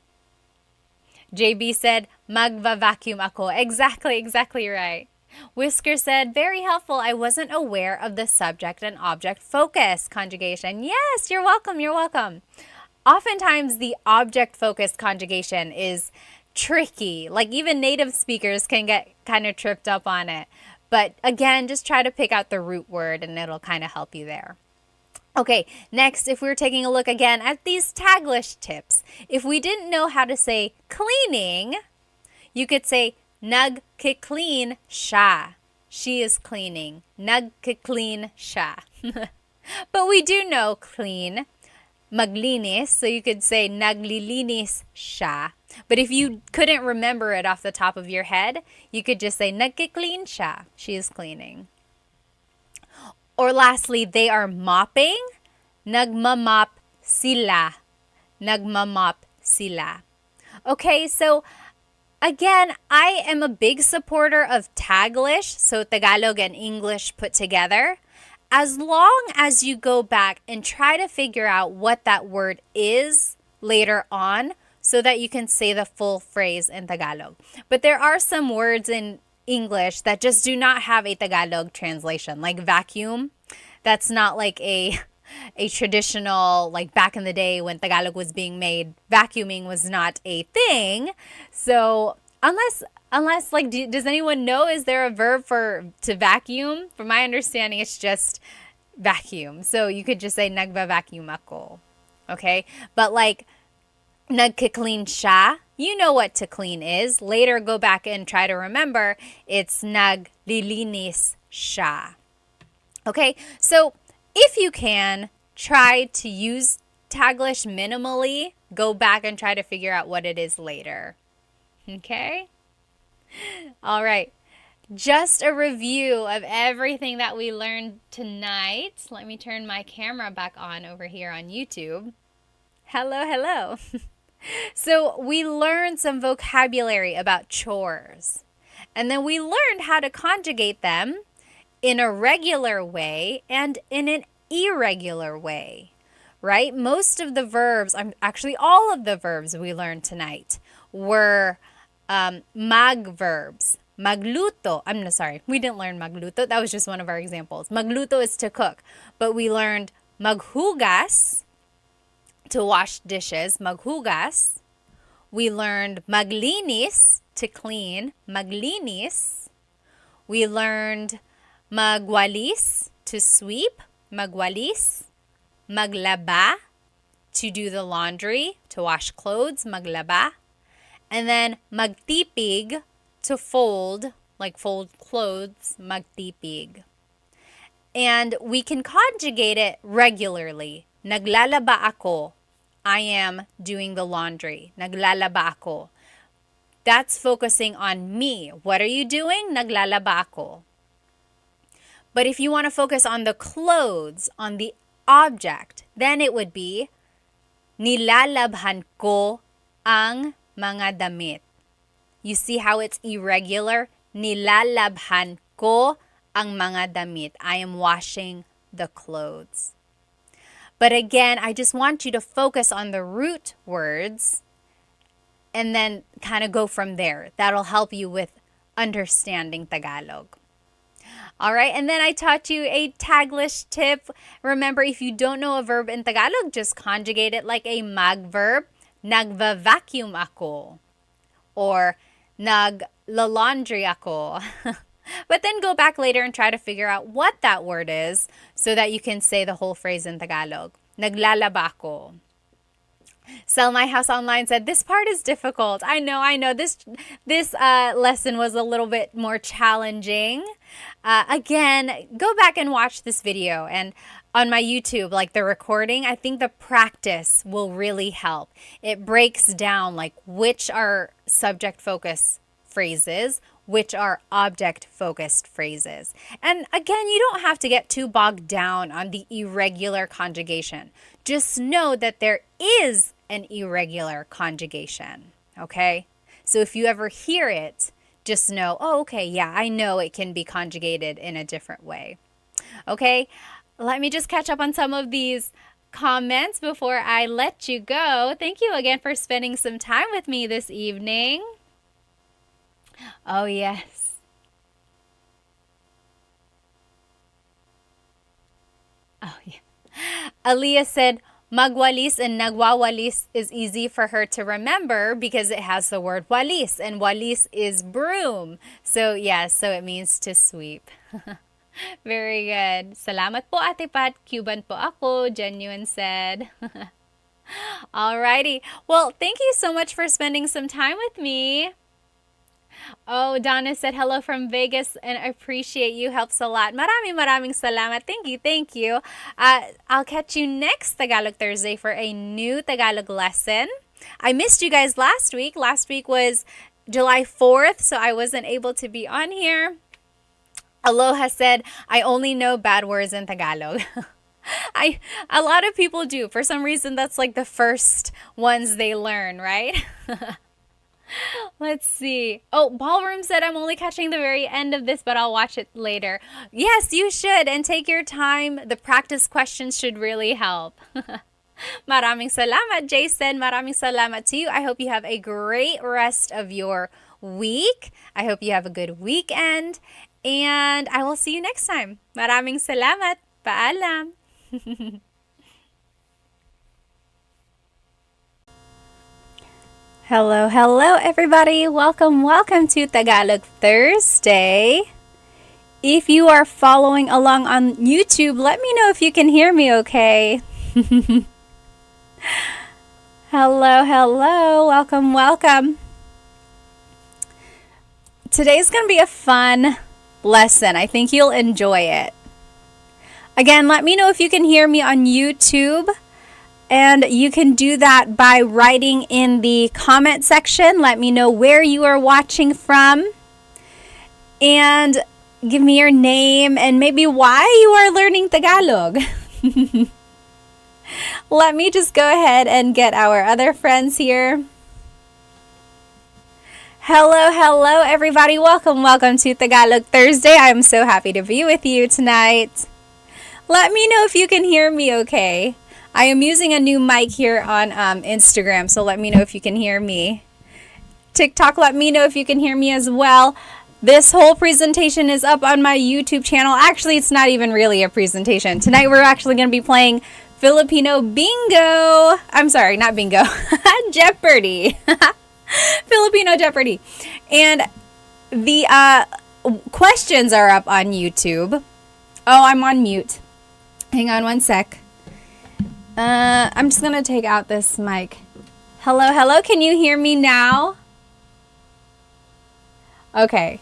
JB said, magva-vacuum ako. Exactly right. Whisker said, very helpful. I wasn't aware of the subject and object focus conjugation. Yes, you're welcome. Oftentimes, the object focused conjugation is tricky. Like even native speakers can get kind of tripped up on it. But again, just try to pick out the root word and it'll kind of help you there. Okay, next, if we're taking a look again at these Taglish tips, if we didn't know how to say cleaning, you could say nagki-clean siya. She is cleaning. Nagki-clean siya. But we do know clean, maglinis, so you could say naglilinis siya. But if you couldn't remember it off the top of your head, you could just say nagki-clean siya. She is cleaning. Or lastly, they are mopping. Nagmamop sila. Nagmamop sila. Okay, so again, I am a big supporter of Taglish, so Tagalog and English put together. As long as you go back and try to figure out what that word is later on so that you can say the full phrase in Tagalog. But there are some words in English that just do not have a Tagalog translation, like vacuum. That's not like a traditional, like back in the day when Tagalog was being made, vacuuming was not a thing. So unless like, does anyone know, is there a verb to vacuum? From my understanding, it's just vacuum. So you could just say nagva-vacuum ako. Okay? But like nagki-clean siya, you know what to clean is. Later, go back and try to remember. It's naglilinis siya. Okay? So if you can, try to use Taglish minimally. Go back and try to figure out what it is later. Okay? All right. Just a review of everything that we learned tonight. Let me turn my camera back on over here on YouTube. Hello. So we learned some vocabulary about chores. And then we learned how to conjugate them in a regular way and in an irregular way, right? Most of the verbs, actually all of the verbs we learned tonight were mag verbs. Magluto. We didn't learn magluto. That was just one of our examples. Magluto is to cook. But we learned maghugas, to wash dishes. Maghugas. We learned maglinis, to clean. Maglinis. We learned magwalis, to sweep. Magwalis. Maglaba, to do the laundry, to wash clothes. Maglaba. And then magtipig, to fold, like fold clothes. Magtipig. And we can conjugate it regularly. Naglalaba ako. I am doing the laundry. Naglalaba ako. That's focusing on me. What are you doing? Naglalaba ako. But if you want to focus on the clothes, on the object, then it would be nilalabhan ko ang mga damit. You see how it's irregular? Nilalabhan ko ang mga damit. I am washing the clothes. But again, I just want you to focus on the root words and then kind of go from there. That'll help you with understanding Tagalog. All right, and then I taught you a Taglish tip. Remember, if you don't know a verb in Tagalog, just conjugate it like a mag verb. Nagva-vacuum ako. Or nagla-laundry ako. But then go back later and try to figure out what that word is so that you can say the whole phrase in Tagalog. Naglalaba ako. Sell My House Online said, this part is difficult. I know. This lesson was a little bit more challenging. Again, go back and watch this video. And on my YouTube, like the recording, I think the practice will really help. It breaks down like which are subject-focused phrases, which are object-focused phrases. And again, you don't have to get too bogged down on the irregular conjugation. Just know that there is an irregular conjugation, okay? So if you ever hear it, just know, oh, okay, yeah, I know it can be conjugated in a different way. Okay, let me just catch up on some of these comments before I let you go. Thank you again for spending some time with me this evening. Oh, yes. Oh, yeah. Aliyah said, magwalis and nagwawalis is easy for her to remember because it has the word walis, and walis is broom. So, yes, so it means to sweep. Very good. Salamat po, Ate Pat. Cuban po ako, Genuine said. Alrighty. Well, thank you so much for spending some time with me. Oh, Donna said hello from Vegas and appreciate you. Helps a lot. Maraming salamat. Thank you, thank you. I'll catch you next Tagalog Thursday for a new Tagalog lesson. I missed you guys last week. Last week was July 4th, so I wasn't able to be on here. Aloha said, I only know bad words in Tagalog. A lot of people do. For some reason, that's like the first ones they learn, right? Let's see. Oh, Ballroom said, I'm only catching the very end of this, but I'll watch it later. Yes, you should. And take your time. The practice questions should really help. Maraming salamat, Jason. Maraming salamat to you. I hope you have a great rest of your week. I hope you have a good weekend. And I will see you next time. Maraming salamat. Paalam. Hello, hello everybody. Welcome to Tagalog Thursday. If you are following along on YouTube, let me know if you can hear me okay. Hello. Welcome. Today's going to be a fun lesson. I think you'll enjoy it. Again, let me know if you can hear me on YouTube. And you can do that by writing in the comment section. Let me know where you are watching from. And give me your name and maybe why you are learning Tagalog. Let me just go ahead and get our other friends here. Hello everybody. Welcome to Tagalog Thursday. I'm so happy to be with you tonight. Let me know if you can hear me okay. I am using a new mic here on Instagram, so let me know if you can hear me. TikTok, let me know if you can hear me as well. This whole presentation is up on my YouTube channel. Actually, it's not even really a presentation. Tonight, we're actually going to be playing Filipino bingo. I'm sorry, not bingo. Jeopardy. Filipino Jeopardy. And the questions are up on YouTube. Oh, I'm on mute. Hang on one sec. I'm just going to take out this mic. Hello. Can you hear me now? Okay.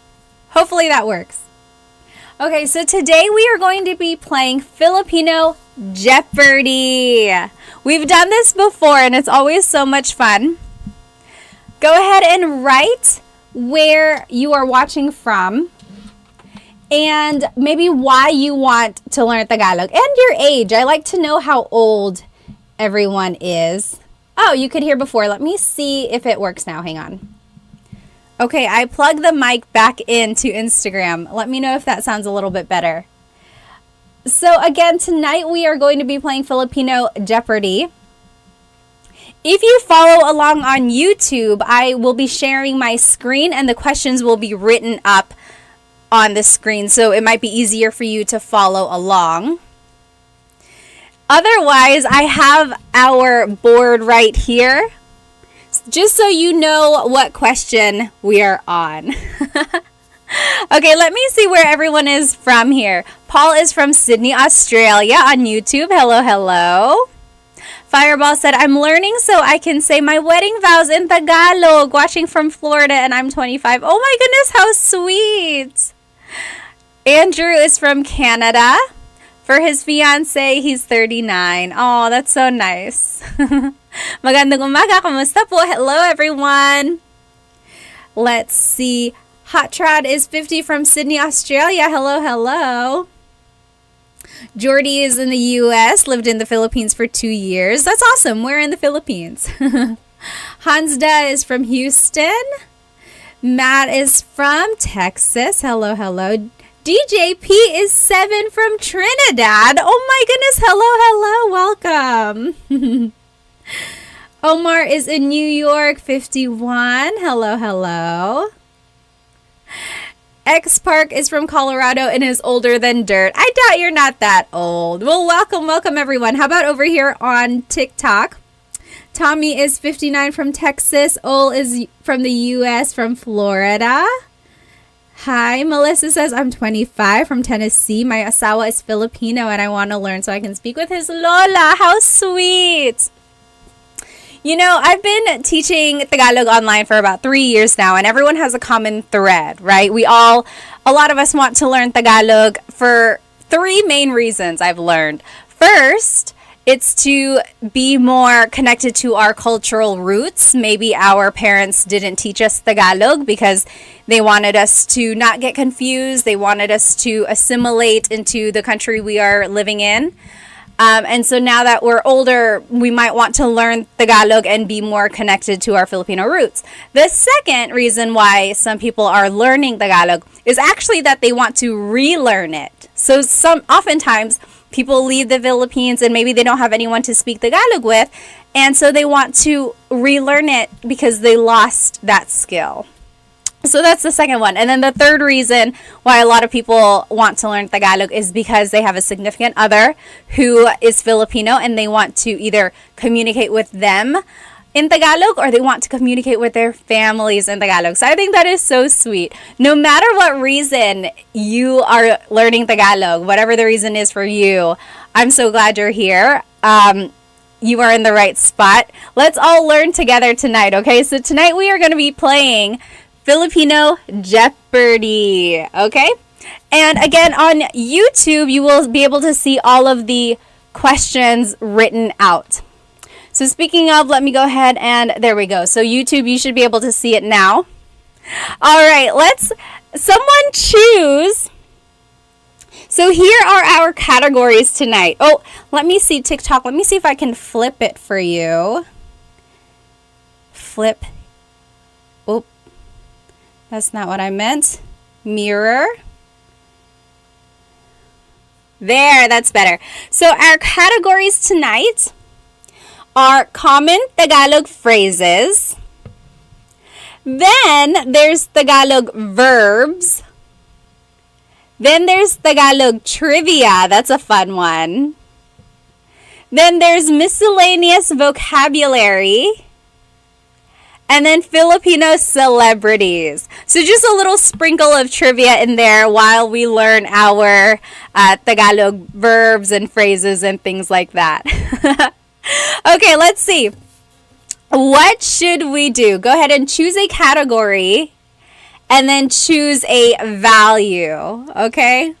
Hopefully that works. Okay, so today we are going to be playing Filipino Jeopardy. We've done this before and it's always so much fun. Go ahead and write where you are watching from. And maybe why you want to learn Tagalog. And your age. I like to know how old everyone is. Oh, you could hear before. Let me see if it works now. Hang on. Okay, I plugged the mic back into Instagram. Let me know if that sounds a little bit better. So again, tonight we are going to be playing Filipino Jeopardy. If you follow along on YouTube, I will be sharing my screen and the questions will be written up on the screen, so it might be easier for you to follow along. Otherwise, I have our board right here, just so you know what question we are on. Okay, let me see where everyone is from here. Paul is from Sydney, Australia on YouTube. Hello. Fireball said, I'm learning so I can say my wedding vows in Tagalog, watching from Florida, and I'm 25. Oh my goodness, how sweet. Andrew is from Canada. For his fiance, he's 39. Oh, that's so nice. Magandang umaga. Kamusta po? Hello, everyone. Let's see. Hot Trad is 50 from Sydney, Australia. Hello. Jordy is in the U.S., lived in the Philippines for 2 years. That's awesome. We're in the Philippines. Hansda is from Houston. Matt is from Texas. Hello, hello. DJP is 7 from Trinidad. Oh my goodness. Hello, hello. Welcome. Omar is in New York, 51. Hello, hello. X Park is from Colorado and is older than dirt. I doubt you're not that old. Well, welcome everyone. How about over here on TikTok? Tommy is 59 from Texas. Ol is from the U.S. from Florida. Hi, Melissa says, I'm 25 from Tennessee. My asawa is Filipino and I want to learn so I can speak with his lola. How sweet. You know, I've been teaching Tagalog online for about 3 years now, and everyone has a common thread, right? A lot of us want to learn Tagalog for 3 main reasons I've learned. First, it's to be more connected to our cultural roots. Maybe our parents didn't teach us Tagalog because they wanted us to not get confused. They wanted us to assimilate into the country we are living in. And so now that we're older, we might want to learn Tagalog and be more connected to our Filipino roots. The second reason why some people are learning Tagalog is actually that they want to relearn it. So oftentimes people leave the Philippines and maybe they don't have anyone to speak Tagalog with, and so they want to relearn it because they lost that skill. So that's the second one. And then the third reason why a lot of people want to learn Tagalog is because they have a significant other who is Filipino and they want to either communicate with them in Tagalog or they want to communicate with their families in Tagalog. So I think that is so sweet. No matter what reason you are learning Tagalog, whatever the reason is for you, I'm so glad you're here. You are in the right spot. Let's all learn together tonight, okay? So tonight we are going to be playing Filipino Jeopardy, okay? And again, on YouTube, you will be able to see all of the questions written out. So speaking of, let me go ahead and there we go. So YouTube, you should be able to see it now. All right, someone choose. So here are our categories tonight. Oh, let me see TikTok. Let me see if I can flip it for you. Flip. Oh. That's not what I meant. Mirror. There, that's better. So our categories tonight are common Tagalog phrases. Then there's Tagalog verbs. Then there's Tagalog trivia. That's a fun one. Then there's miscellaneous vocabulary. And then Filipino celebrities. So just a little sprinkle of trivia in there while we learn our Tagalog verbs and phrases and things like that. Okay, let's see. What should we do? Go ahead and choose a category and then choose a value. Okay?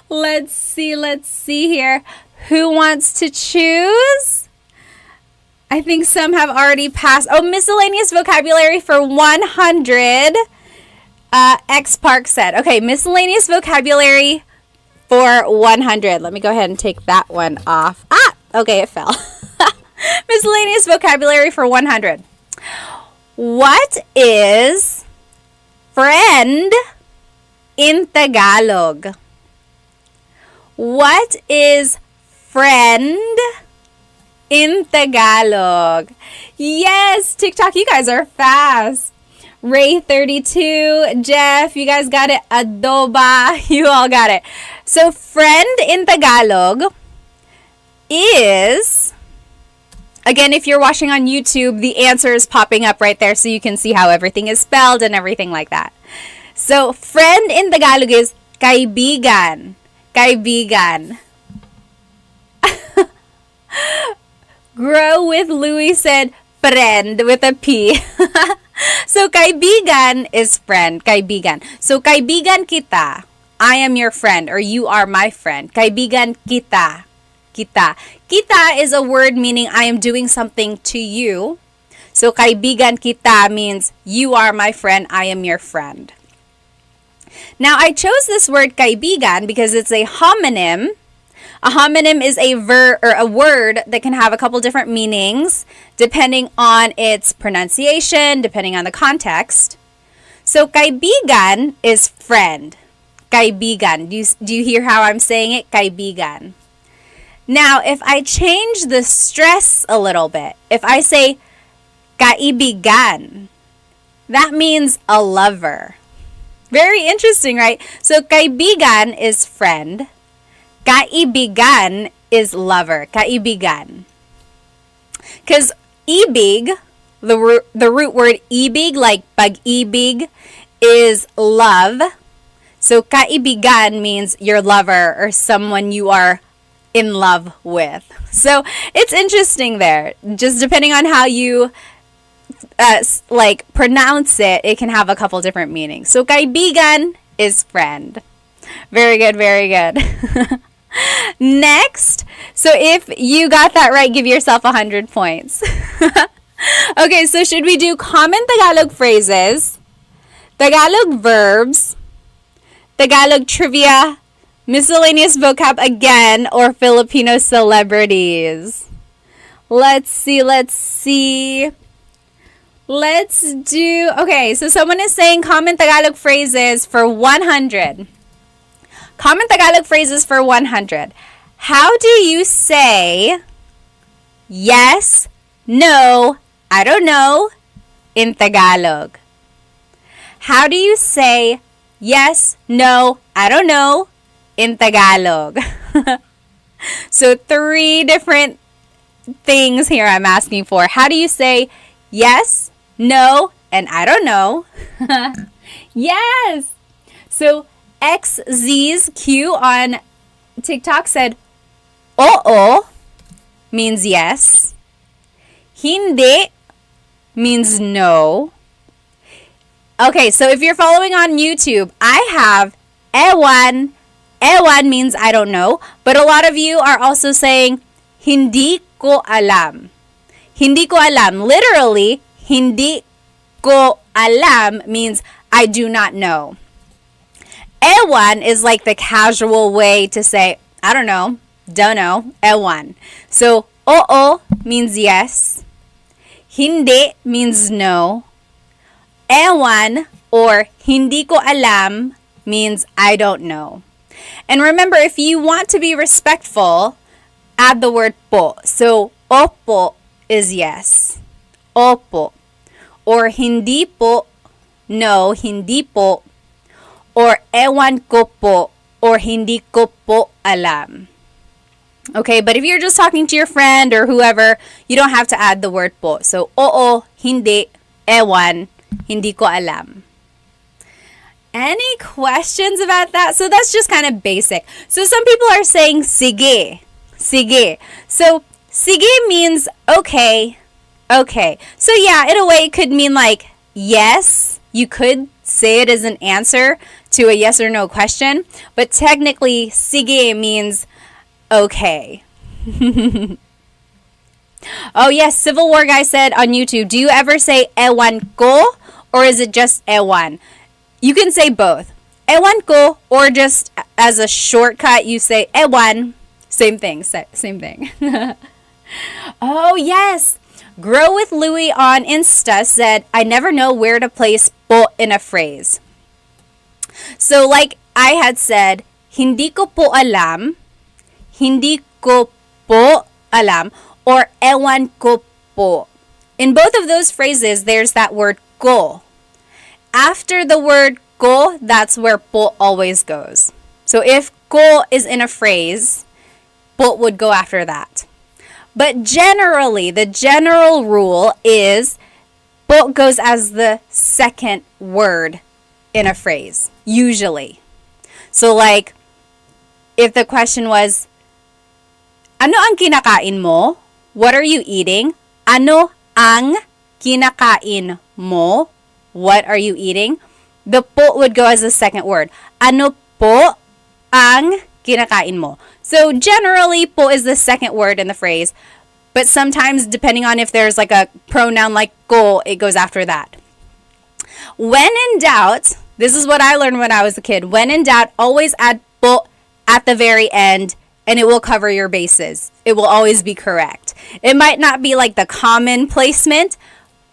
Let's see here. Who wants to choose? I think some have already passed. Oh, miscellaneous vocabulary for 100. X Park said. Okay, miscellaneous vocabulary for 100. Let me go ahead and take that one off. Okay, it fell. Miscellaneous vocabulary for 100. What is friend in Tagalog? What is friend in Tagalog? Yes, TikTok, you guys are fast. Ray32, Jeff, you guys got it. Adoba, you all got it. So friend in Tagalog is, again, if you're watching on YouTube, the answer is popping up right there so you can see how everything is spelled and everything like that. So friend in Tagalog is kaibigan. Kaibigan. Grow with Louie said friend with a P. So kaibigan is friend. Kaibigan. So kaibigan kita. I am your friend or you are my friend. Kaibigan kita. Kita. Kita is a word meaning I am doing something to you. So kaibigan kita means you are my friend, I am your friend. Now I chose this word kaibigan because it's a homonym A homonym is a verb or a word that can have a couple different meanings depending on its pronunciation, depending on the context. So kaibigan is friend. Kaibigan. Do you hear how I'm saying it? Kaibigan. Now, if I change the stress a little bit, if I say kaibigan, that means a lover. Very interesting, right? So kaibigan is friend. Kaibigan is lover. Kaibigan. Because ibig, the root word ibig, like pag-ibig, is love. So kaibigan means your lover or someone you are in love with. So it's interesting there. Just depending on how you pronounce it, it can have a couple different meanings. So kaibigan is friend. Very good, very good. Next, so if you got that right, give yourself 100 points. Okay, so should we do common Tagalog phrases, Tagalog verbs, Tagalog trivia, miscellaneous vocab again, or Filipino celebrities? Let's see. Let's do, okay, so someone is saying common Tagalog phrases for 100. Common Tagalog phrases for 100. How do you say yes, no, I don't know in Tagalog? How do you say yes, no, I don't know in Tagalog? So 3 different things here I'm asking for. How do you say yes, no, and I don't know? Yes! So XZ's Q on TikTok said, oo means yes. Hindi means no. Okay, so if you're following on YouTube, I have ewan. Ewan means I don't know. But a lot of you are also saying, hindi ko alam. Hindi ko alam. Literally, hindi ko alam means I do not know. Ewan is like the casual way to say, I don't know, ewan. So, oo means yes. Hindi means no. Ewan or hindi ko alam means I don't know. And remember, if you want to be respectful, add the word po. So, opo is yes. Opo. Or hindi po, no, hindi po. Or ewan ko po, or hindi ko po alam. Okay, but if you're just talking to your friend or whoever, you don't have to add the word po. So, oo, hindi, ewan, hindi ko alam. Any questions about that? So that's just kind of basic. So some people are saying sige. Sige. So sige means okay. Okay. So yeah, in a way it could mean like yes. You could say it as an answer to a yes or no question. But technically sige means okay. Oh yes, Civil War guy said on YouTube, do you ever say ewan ko or is it just ewan? You can say both. Ewan ko, or just as a shortcut, you say ewan. Same thing. Same thing. Oh, yes. Grow with Louie on Insta said, I never know where to place po in a phrase. So like I had said, hindi ko po alam, hindi ko po alam, or ewan ko po. In both of those phrases, there's that word ko. After the word ko, that's where po always goes. So if ko is in a phrase, po would go after that. But generally, the general rule is po goes as the second word in a phrase, usually. So like, if the question was, ano ang kinakain mo? What are you eating? Ano ang kinakain mo? What are you eating? The po would go as the second word. Ano po ang kinakain mo? So generally, po is the second word in the phrase. But sometimes, depending on if there's like a pronoun like ko, it goes after that. When in doubt, this is what I learned when I was a kid. When in doubt, always add po at the very end and it will cover your bases. It will always be correct. It might not be like the common placement,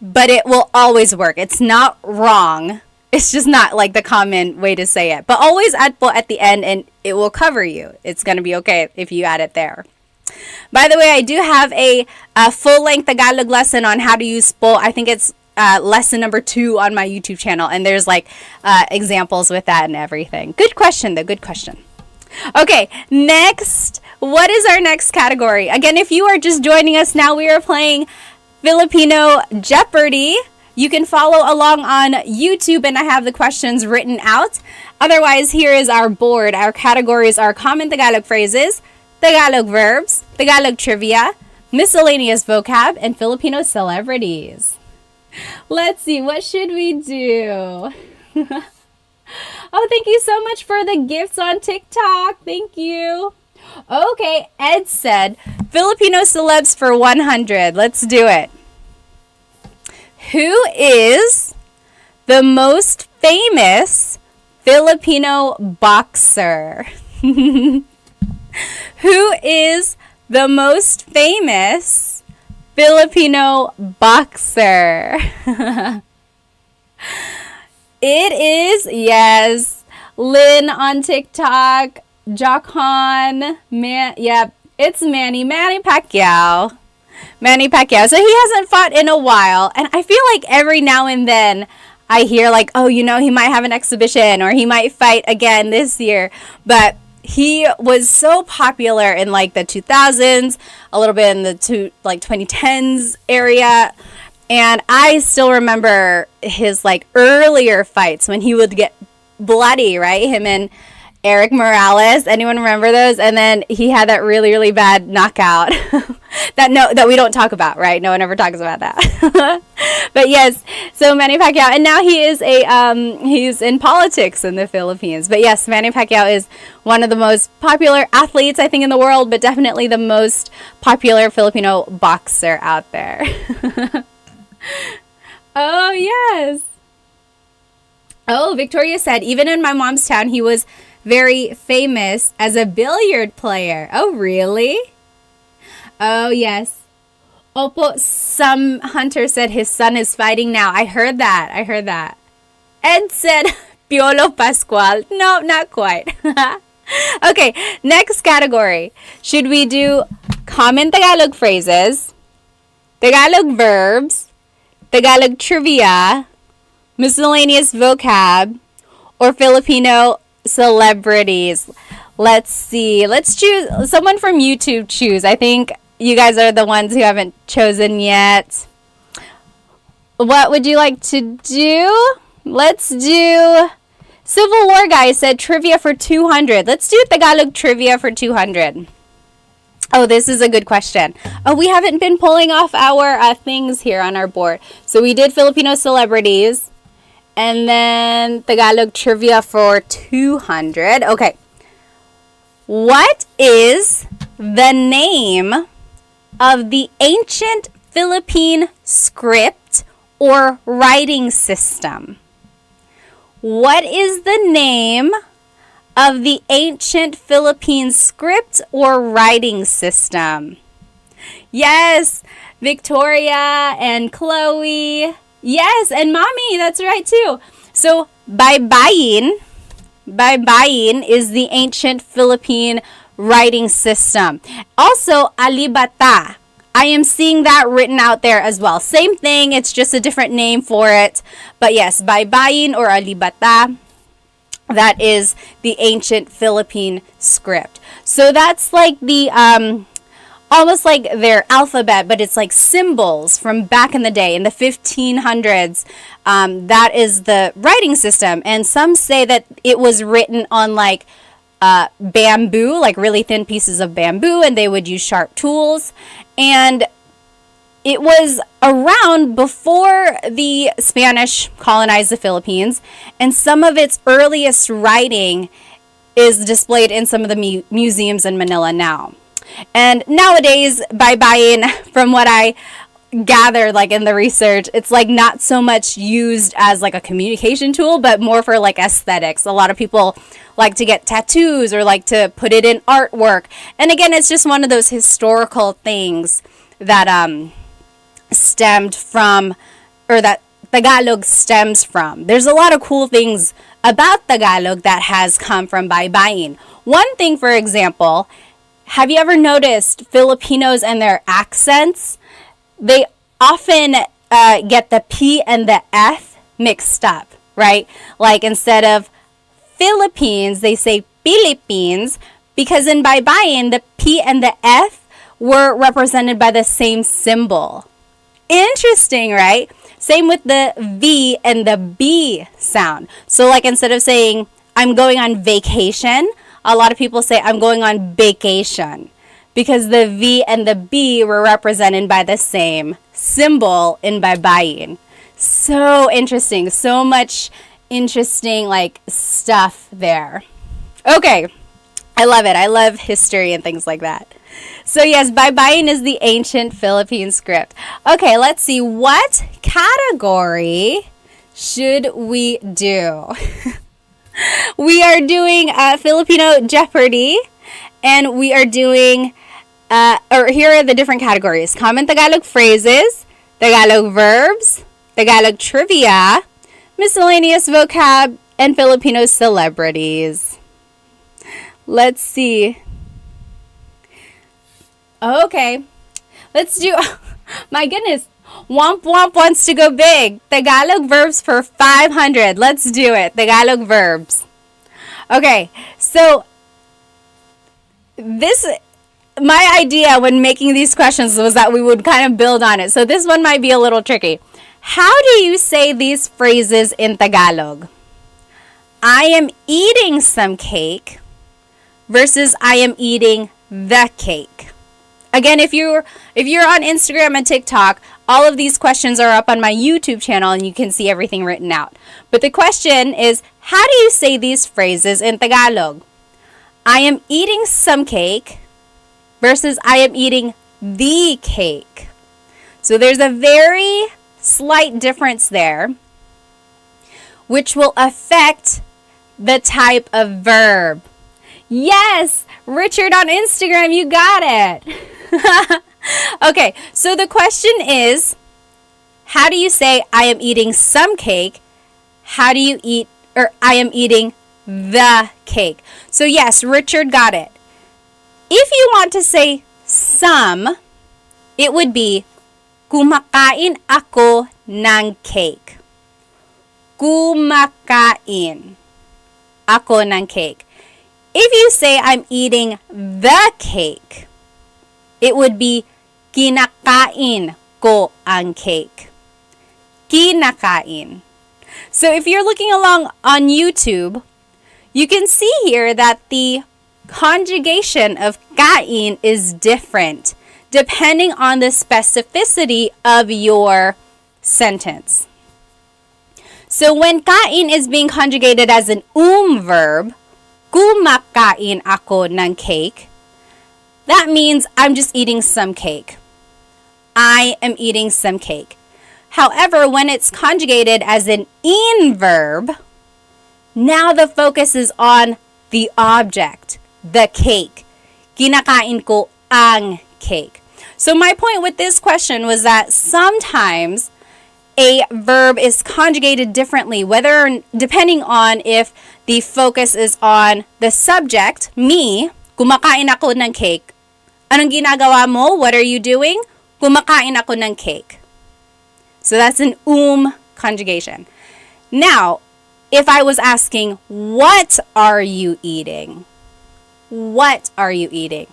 but it will always work. It's not wrong. It's just not like the common way to say it. But always add po at the end and it will cover you. It's going to be okay if you add it there. By the way, I do have a full-length Tagalog lesson on how to use po. I think it's lesson number 2 on my YouTube channel. And there's like examples with that and everything. Good question though. Good question. Okay, next. What is our next category? Again, if you are just joining us now, we are playing Filipino Jeopardy! You can follow along on YouTube and I have the questions written out. Otherwise, here is our board. Our categories are common Tagalog phrases, Tagalog verbs, Tagalog trivia, miscellaneous vocab, and Filipino celebrities. Let's see, what should we do? Oh, thank you so much for the gifts on TikTok. Thank you. Okay, Ed said, Filipino celebs for 100. Let's do it. Who is the most famous Filipino boxer? Who is the most famous Filipino boxer? It is, yes, Lynn on TikTok, Jockhan, it's Manny Pacquiao. Manny Pacquiao. So he hasn't fought in a while. And I feel like every now and then I hear like, oh, you know, he might have an exhibition or he might fight again this year. But he was so popular in like the 2000s, a little bit in the 2010s area. And I still remember his like earlier fights when he would get bloody, right? Him and Eric Morales. Anyone remember those? And then he had that really, really bad knockout that we don't talk about, right? No one ever talks about that. But yes, so Manny Pacquiao, and now he is he's in politics in the Philippines. But yes, Manny Pacquiao is one of the most popular athletes, I think, in the world, but definitely the most popular Filipino boxer out there. Oh, yes. Oh, Victoria said, even in my mom's town, he was very famous as a billiard player. Oh, really? Oh, yes. Opo, some hunter said his son is fighting now. I heard that. Ed said, Piolo Pascual. No, not quite. Okay, next category. Should we do common Tagalog phrases, Tagalog verbs, Tagalog trivia, miscellaneous vocab, or Filipino celebrities? Let's see. Let's choose someone from YouTube. Choose. I think you guys are the ones who haven't chosen yet. What would you like to do? Let's do Civil War guy said trivia for 200. Let's do Tagalog trivia for 200. Oh, this is a good question. Oh, we haven't been pulling off our things here on our board. So we did Filipino celebrities. And then Tagalog trivia for 200. Okay. What is the name of the ancient Philippine script or writing system? What is the name of the ancient Philippine script or writing system? Yes, Victoria and Chloe. Yes, and Mommy, that's right too. So, baybayin is the ancient Philippine writing system. Also, alibata. I am seeing that written out there as well. Same thing, it's just a different name for it. But yes, baybayin or alibata, that is the ancient Philippine script. So that's like the almost like their alphabet, but it's like symbols from back in the day, in the 1500s. That is the writing system. And some say that it was written on like bamboo, like really thin pieces of bamboo, and they would use sharp tools. And it was around before the Spanish colonized the Philippines, and some of its earliest writing is displayed in some of the museums in Manila now. And nowadays, baybayin, from what I gathered like in the research, it's like not so much used as like a communication tool, but more for like aesthetics. A lot of people like to get tattoos or like to put it in artwork. And again, it's just one of those historical things that stemmed from, or that Tagalog stems from. There's a lot of cool things about Tagalog that has come from baybayin. One thing, for example, have you ever noticed Filipinos and their accents? They often get the P and the F mixed up, right? Like instead of Philippines, they say Philippines, because in baybayin, the P and the F were represented by the same symbol. Interesting, right? Same with the V and the B sound. So like instead of saying, I'm going on vacation, a lot of people say, I'm going on vacation. Because the V and the B were represented by the same symbol in baybayin. So interesting. So much interesting like stuff there. Okay. I love it. I love history and things like that. So yes, baybayin is the ancient Philippine script. Okay, let's see. What category should we do? We are doing Filipino Jeopardy, and we are doing, or here are the different categories. Common Tagalog phrases, Tagalog verbs, Tagalog trivia, miscellaneous vocab, and Filipino celebrities. Let's see. Okay, let's do, my goodness, Womp Womp wants to go big. Tagalog verbs for 500. Let's do it. Tagalog verbs. Okay, so my idea when making these questions was that we would kind of build on it. So this one might be a little tricky. How do you say these phrases in Tagalog? I am eating some cake versus I am eating the cake. Again, if you're on Instagram and TikTok, all of these questions are up on my YouTube channel and you can see everything written out. But the question is, how do you say these phrases in Tagalog? I am eating some cake versus I am eating the cake. So there's a very slight difference there, which will affect the type of verb. Yes, Richard on Instagram, you got it. Okay, so the question is, how do you say I am eating some cake? How do you eat, or I am eating the cake? So yes, Richard got it. If you want to say some, it would be, kumakain ako ng cake. Kumakain ako ng cake. If you say I'm eating the cake, it would be kinakain ko ang cake. Kinakain. So if you're looking along on YouTube, you can see here that the conjugation of kain is different depending on the specificity of your sentence. So when kain is being conjugated as an verb, kumakain ako ng cake, that means I'm just eating some cake. I am eating some cake. However, when it's conjugated as an verb, now the focus is on the object, the cake. Kinakain ko ang cake. So my point with this question was that sometimes a verb is conjugated differently, depending on if the focus is on the subject, me, kumakain ako ng cake. Anong ginagawa mo? What are you doing? Kumakain ako ng cake. So that's an conjugation. Now, if I was asking, what are you eating? What are you eating?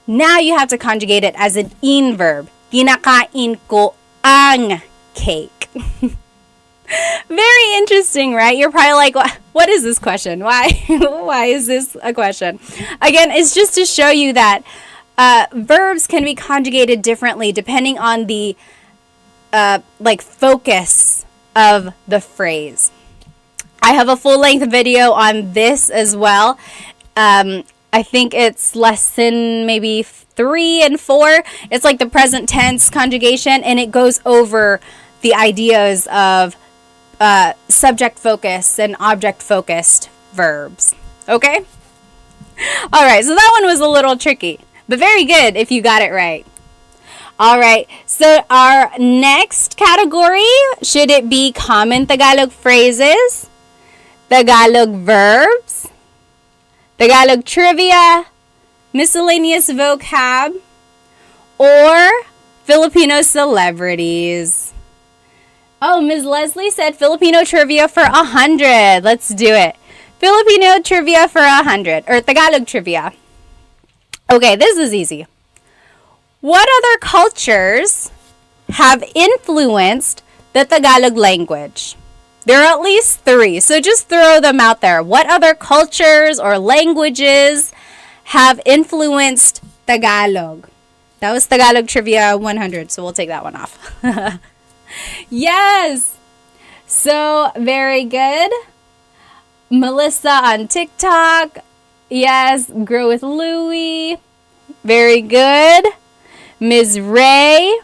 Now you have to conjugate it as an verb. Kinakain ko ang cake. Very interesting, right? You're probably like, what is this question? Why is this a question? Again, it's just to show you that verbs can be conjugated differently depending on the focus of the phrase. I have a full-length video on this as well. I think it's lesson maybe 3 and 4. It's like the present tense conjugation, and it goes over the ideas of subject focused and object focused verbs. Okay? All right, so that one was a little tricky, but very good if you got it right. All right, so our next category, should it be common Tagalog phrases, Tagalog verbs, Tagalog trivia, miscellaneous vocab, or Filipino celebrities? Oh, Ms. Leslie said Filipino trivia for 100. Let's do it. Filipino trivia for 100, or Tagalog trivia. Okay, this is easy. What other cultures have influenced the Tagalog language? There are at least 3, so just throw them out there. What other cultures or languages have influenced Tagalog? That was Tagalog trivia 100, so we'll take that one off. Yes! So, very good. Melissa on TikTok. Yes, Grow with Louie. Very good. Ms. Ray.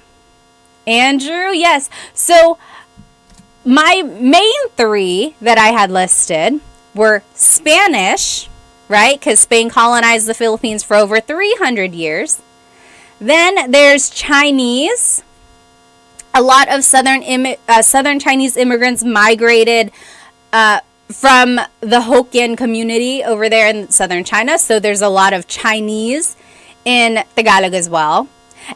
Andrew. Yes. So my main 3 that I had listed were Spanish, right? Because Spain colonized the Philippines for over 300 years. Then there's Chinese. A lot of Southern Chinese immigrants migrated from the Hokkien community over there in southern China. So there's a lot of Chinese in Tagalog as well.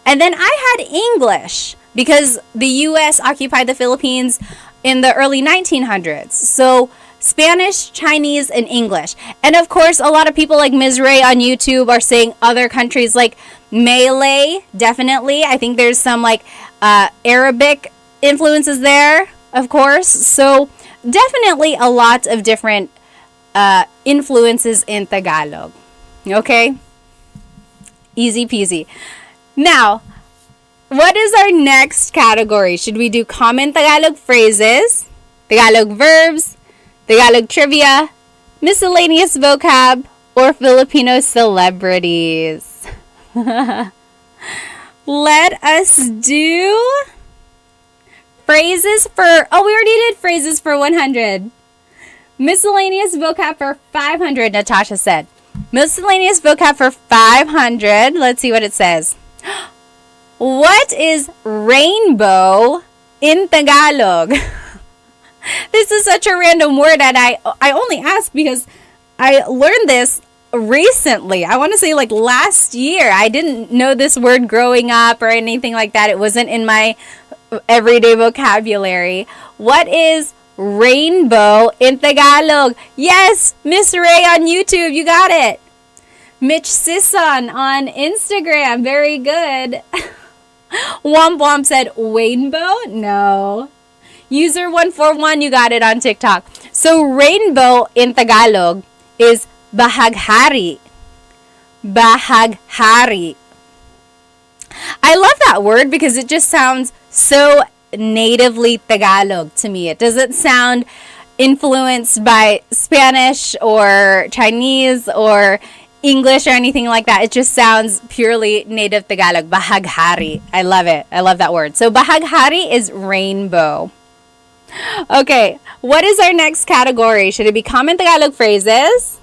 And then I had English because the U.S. occupied the Philippines in the early 1900s. So Spanish, Chinese, and English. And of course, a lot of people like Ms. Ray on YouTube are saying other countries like Malay, definitely. I think there's some like Arabic influences there, of course. So definitely a lot of different influences in Tagalog. Okay? Easy peasy. Now, what is our next category? Should we do common Tagalog phrases, Tagalog verbs, Tagalog trivia, miscellaneous vocab, or Filipino celebrities? Let us do phrases for, we already did phrases for 100. Miscellaneous vocab for 500, Natasha said. Miscellaneous vocab for 500. Let's see what it says. What is rainbow in Tagalog? This is such a random word, and I only ask because I learned this recently. I want to say like last year. I didn't know this word growing up or anything like that. It wasn't in my everyday vocabulary. What is rainbow in Tagalog? Yes, Miss Ray on YouTube, you got it. Mitch Sisson on Instagram, very good. Womp Womp said rainbow? No. User 141, you got it on TikTok. So rainbow in Tagalog is bahaghari. Bahaghari. I love that word because it just sounds so natively Tagalog to me. It doesn't sound influenced by Spanish or Chinese or English or anything like that. It just sounds purely native Tagalog. Bahaghari. I love it. I love that word. So bahaghari is rainbow. Okay, what is our next category? Should it be common Tagalog phrases,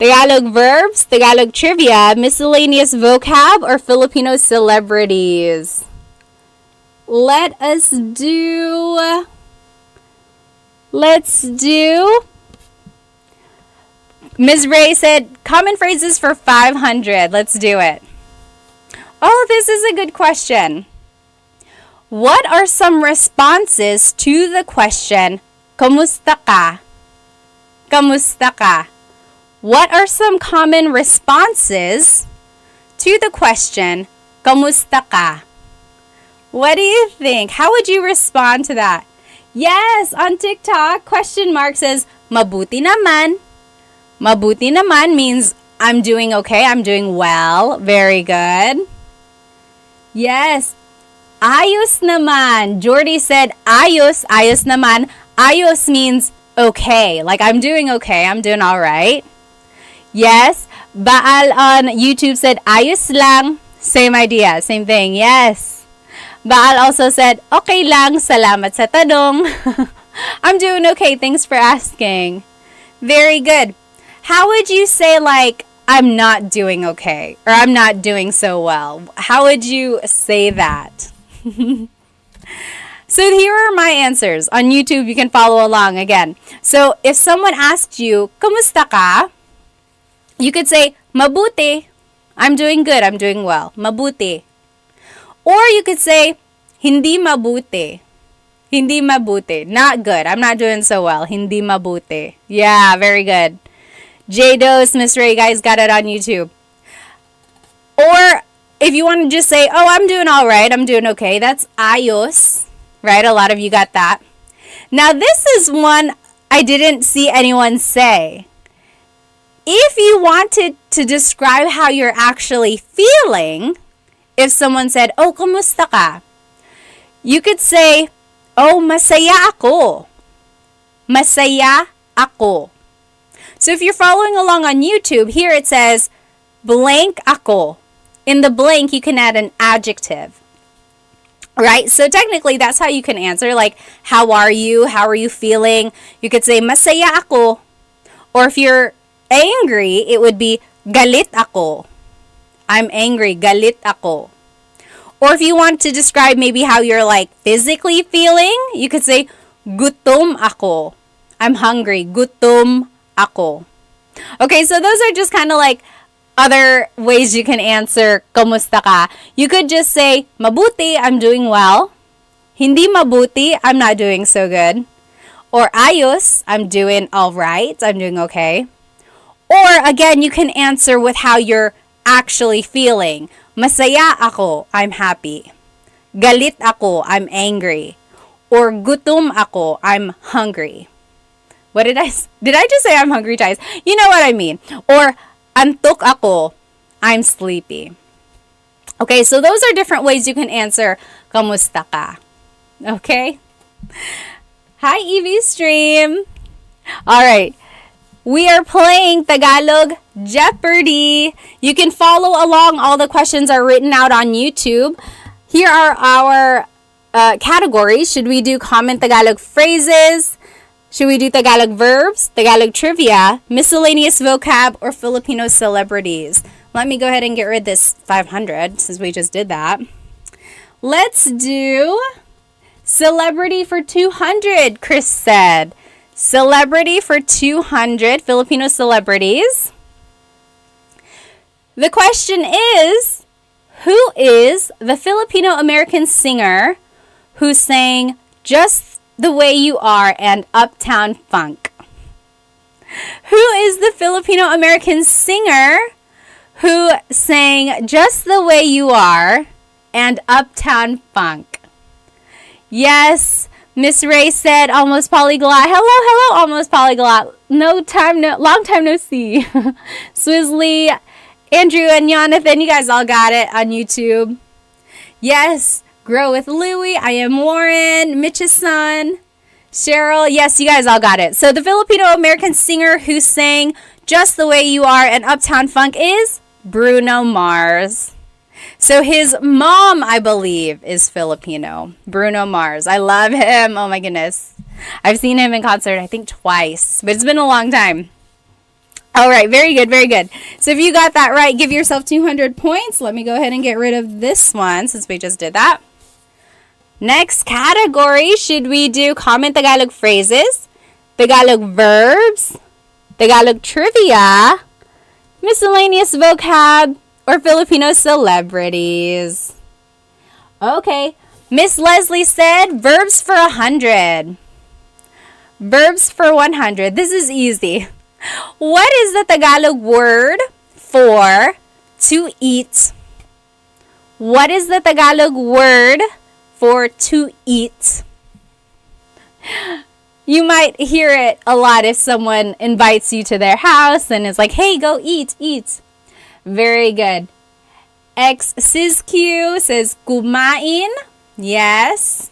Tagalog verbs, Tagalog trivia, miscellaneous vocab, or Filipino celebrities? Let's do Ms. Ray said common phrases for 500. Let's do it. Oh, this is a good question. What are some responses to the question, Kamusta ka? Kamusta ka? What are some common responses to the question, Kamusta ka? What do you think? How would you respond to that? Yes, on TikTok, question mark says, Mabuti naman. Mabuti naman means I'm doing okay, I'm doing well. Very good. Yes. Ayos naman. Jordy said ayos, ayos naman. Ayos means okay. Like I'm doing okay, I'm doing all right. Yes. Baal on YouTube said, ayos lang. Same idea, same thing. Yes. Baal also said, okay lang, salamat sa tanong. I'm doing okay, thanks for asking. Very good. How would you say, like, I'm not doing okay, or I'm not doing so well? How would you say that? So here are my answers. On YouTube, you can follow along again. So if someone asks you, kumusta ka? You could say, mabuti. I'm doing good, I'm doing well. Mabuti. Or you could say, hindi mabuti. Hindi mabuti. Not good. I'm not doing so well. Hindi mabuti. Yeah, very good. J-Dose, Miss Ray, guys got it on YouTube. Or if you want to just say, oh, I'm doing all right, I'm doing okay, that's ayos. Right? A lot of you got that. Now, this is one I didn't see anyone say. If you wanted to describe how you're actually feeling, if someone said, oh, kumusta ka? You could say, oh, masaya ako. Masaya ako. So if you're following along on YouTube, here it says, blank ako. In the blank, you can add an adjective. Right? So technically, that's how you can answer. Like, how are you? How are you feeling? You could say, masaya ako. Or if you're angry, it would be, galit ako. I'm angry. Galit ako. Or if you want to describe maybe how you're like physically feeling, you could say, gutom ako. I'm hungry. Gutom ako. Okay, so those are just kind of like other ways you can answer kumusta ka. You could just say, mabuti, I'm doing well. Hindi mabuti, I'm not doing so good. Or ayos, I'm doing all right. I'm doing okay. Or again, you can answer with how you're actually feeling. Masaya ako, I'm happy. Galit ako, I'm angry. Or gutom ako, I'm hungry. What did I just say I'm hungry, guys? You know what I mean. Or antok ako, I'm sleepy. Okay, so those are different ways you can answer kamusta ka. Okay? Hi, Evie Stream. All right. We are playing Tagalog Jeopardy. You can follow along. All the questions are written out on YouTube. Here are our categories. Should we do common Tagalog phrases? Should we do Tagalog verbs, Tagalog trivia, miscellaneous vocab, or Filipino celebrities? Let me go ahead and get rid of this 500 since we just did that. Let's do celebrity for 200, Chris said. Celebrity for 200, Filipino celebrities. The question is, who is the Filipino-American singer who sang Just the Way You Are and Uptown Funk? Who is the Filipino-American singer who sang Just the Way You Are and Uptown Funk? Yes, Miss Ray said almost polyglot. Hello, almost polyglot. Long time no see. Swizzly, Andrew, and Jonathan, you guys all got it on YouTube. Yes, Grow with Louie. I am Warren, Mitch's son. Cheryl, yes, you guys all got it. So the Filipino-American singer who sang Just the Way You Are and Uptown Funk is Bruno Mars. So his mom, I believe, is Filipino. Bruno Mars. I love him. Oh my goodness. I've seen him in concert, I think twice, but it's been a long time. All right, very good, very good. So if you got that right, give yourself 200 points. Let me go ahead and get rid of this one since we just did that. Next category, should we do common Tagalog phrases, Tagalog verbs, Tagalog trivia, miscellaneous vocab, or Filipino celebrities? Okay, Miss Leslie said verbs for 100. Verbs for 100. This is easy. What is the Tagalog word for to eat? What is the Tagalog word for to eat? You might hear it a lot if someone invites you to their house and is like, hey, go eat. Very good. X Sizq says kumain. Yes.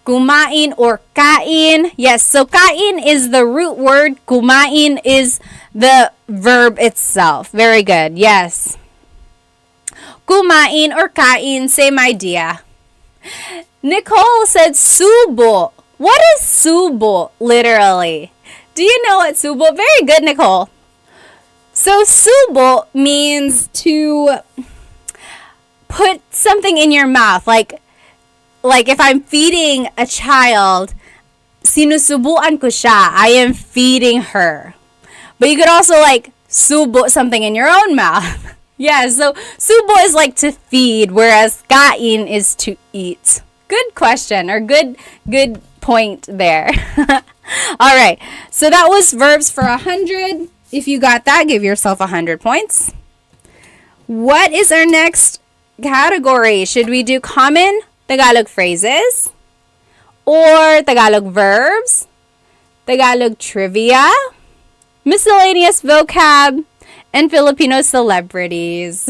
Kumain or kain. Yes, so kain is the root word. Kumain is the verb itself. Very good. Yes. Kumain or kain, same idea. Nicole said subo. What is subo, literally? Do you know what subo? Very good, Nicole. So subo means to put something in your mouth. Like if I'm feeding a child, sinusubuan ko siya. I am feeding her. But you could also like subo something in your own mouth. Yeah, so subo is like to feed, whereas kain is to eat. Good question, or good point there. All right, so that was verbs for 100. If you got that, give yourself 100 points. What is our next category? Should we do common Tagalog phrases or Tagalog verbs, Tagalog trivia, miscellaneous vocab, and Filipino celebrities?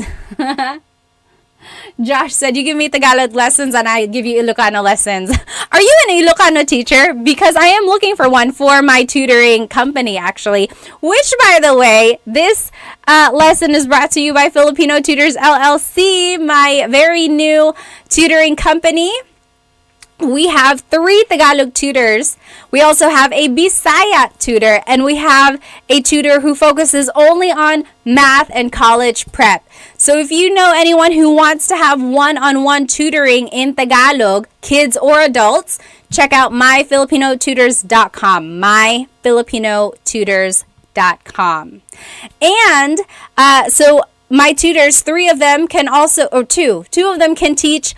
Josh said, you give me Tagalog lessons and I give you Ilocano lessons. Are you an Ilocano teacher? Because I am looking for one for my tutoring company, actually. Which, by the way, this lesson is brought to you by Filipino Tutors LLC, my very new tutoring company. We have 3 Tagalog tutors. We also have a Bisaya tutor, and we have a tutor who focuses only on math and college prep. So if you know anyone who wants to have one-on-one tutoring in Tagalog, kids or adults, check out myfilipinotutors.com, myfilipinotutors.com. And so my tutors, 3 of them can also, or 2 of them can teach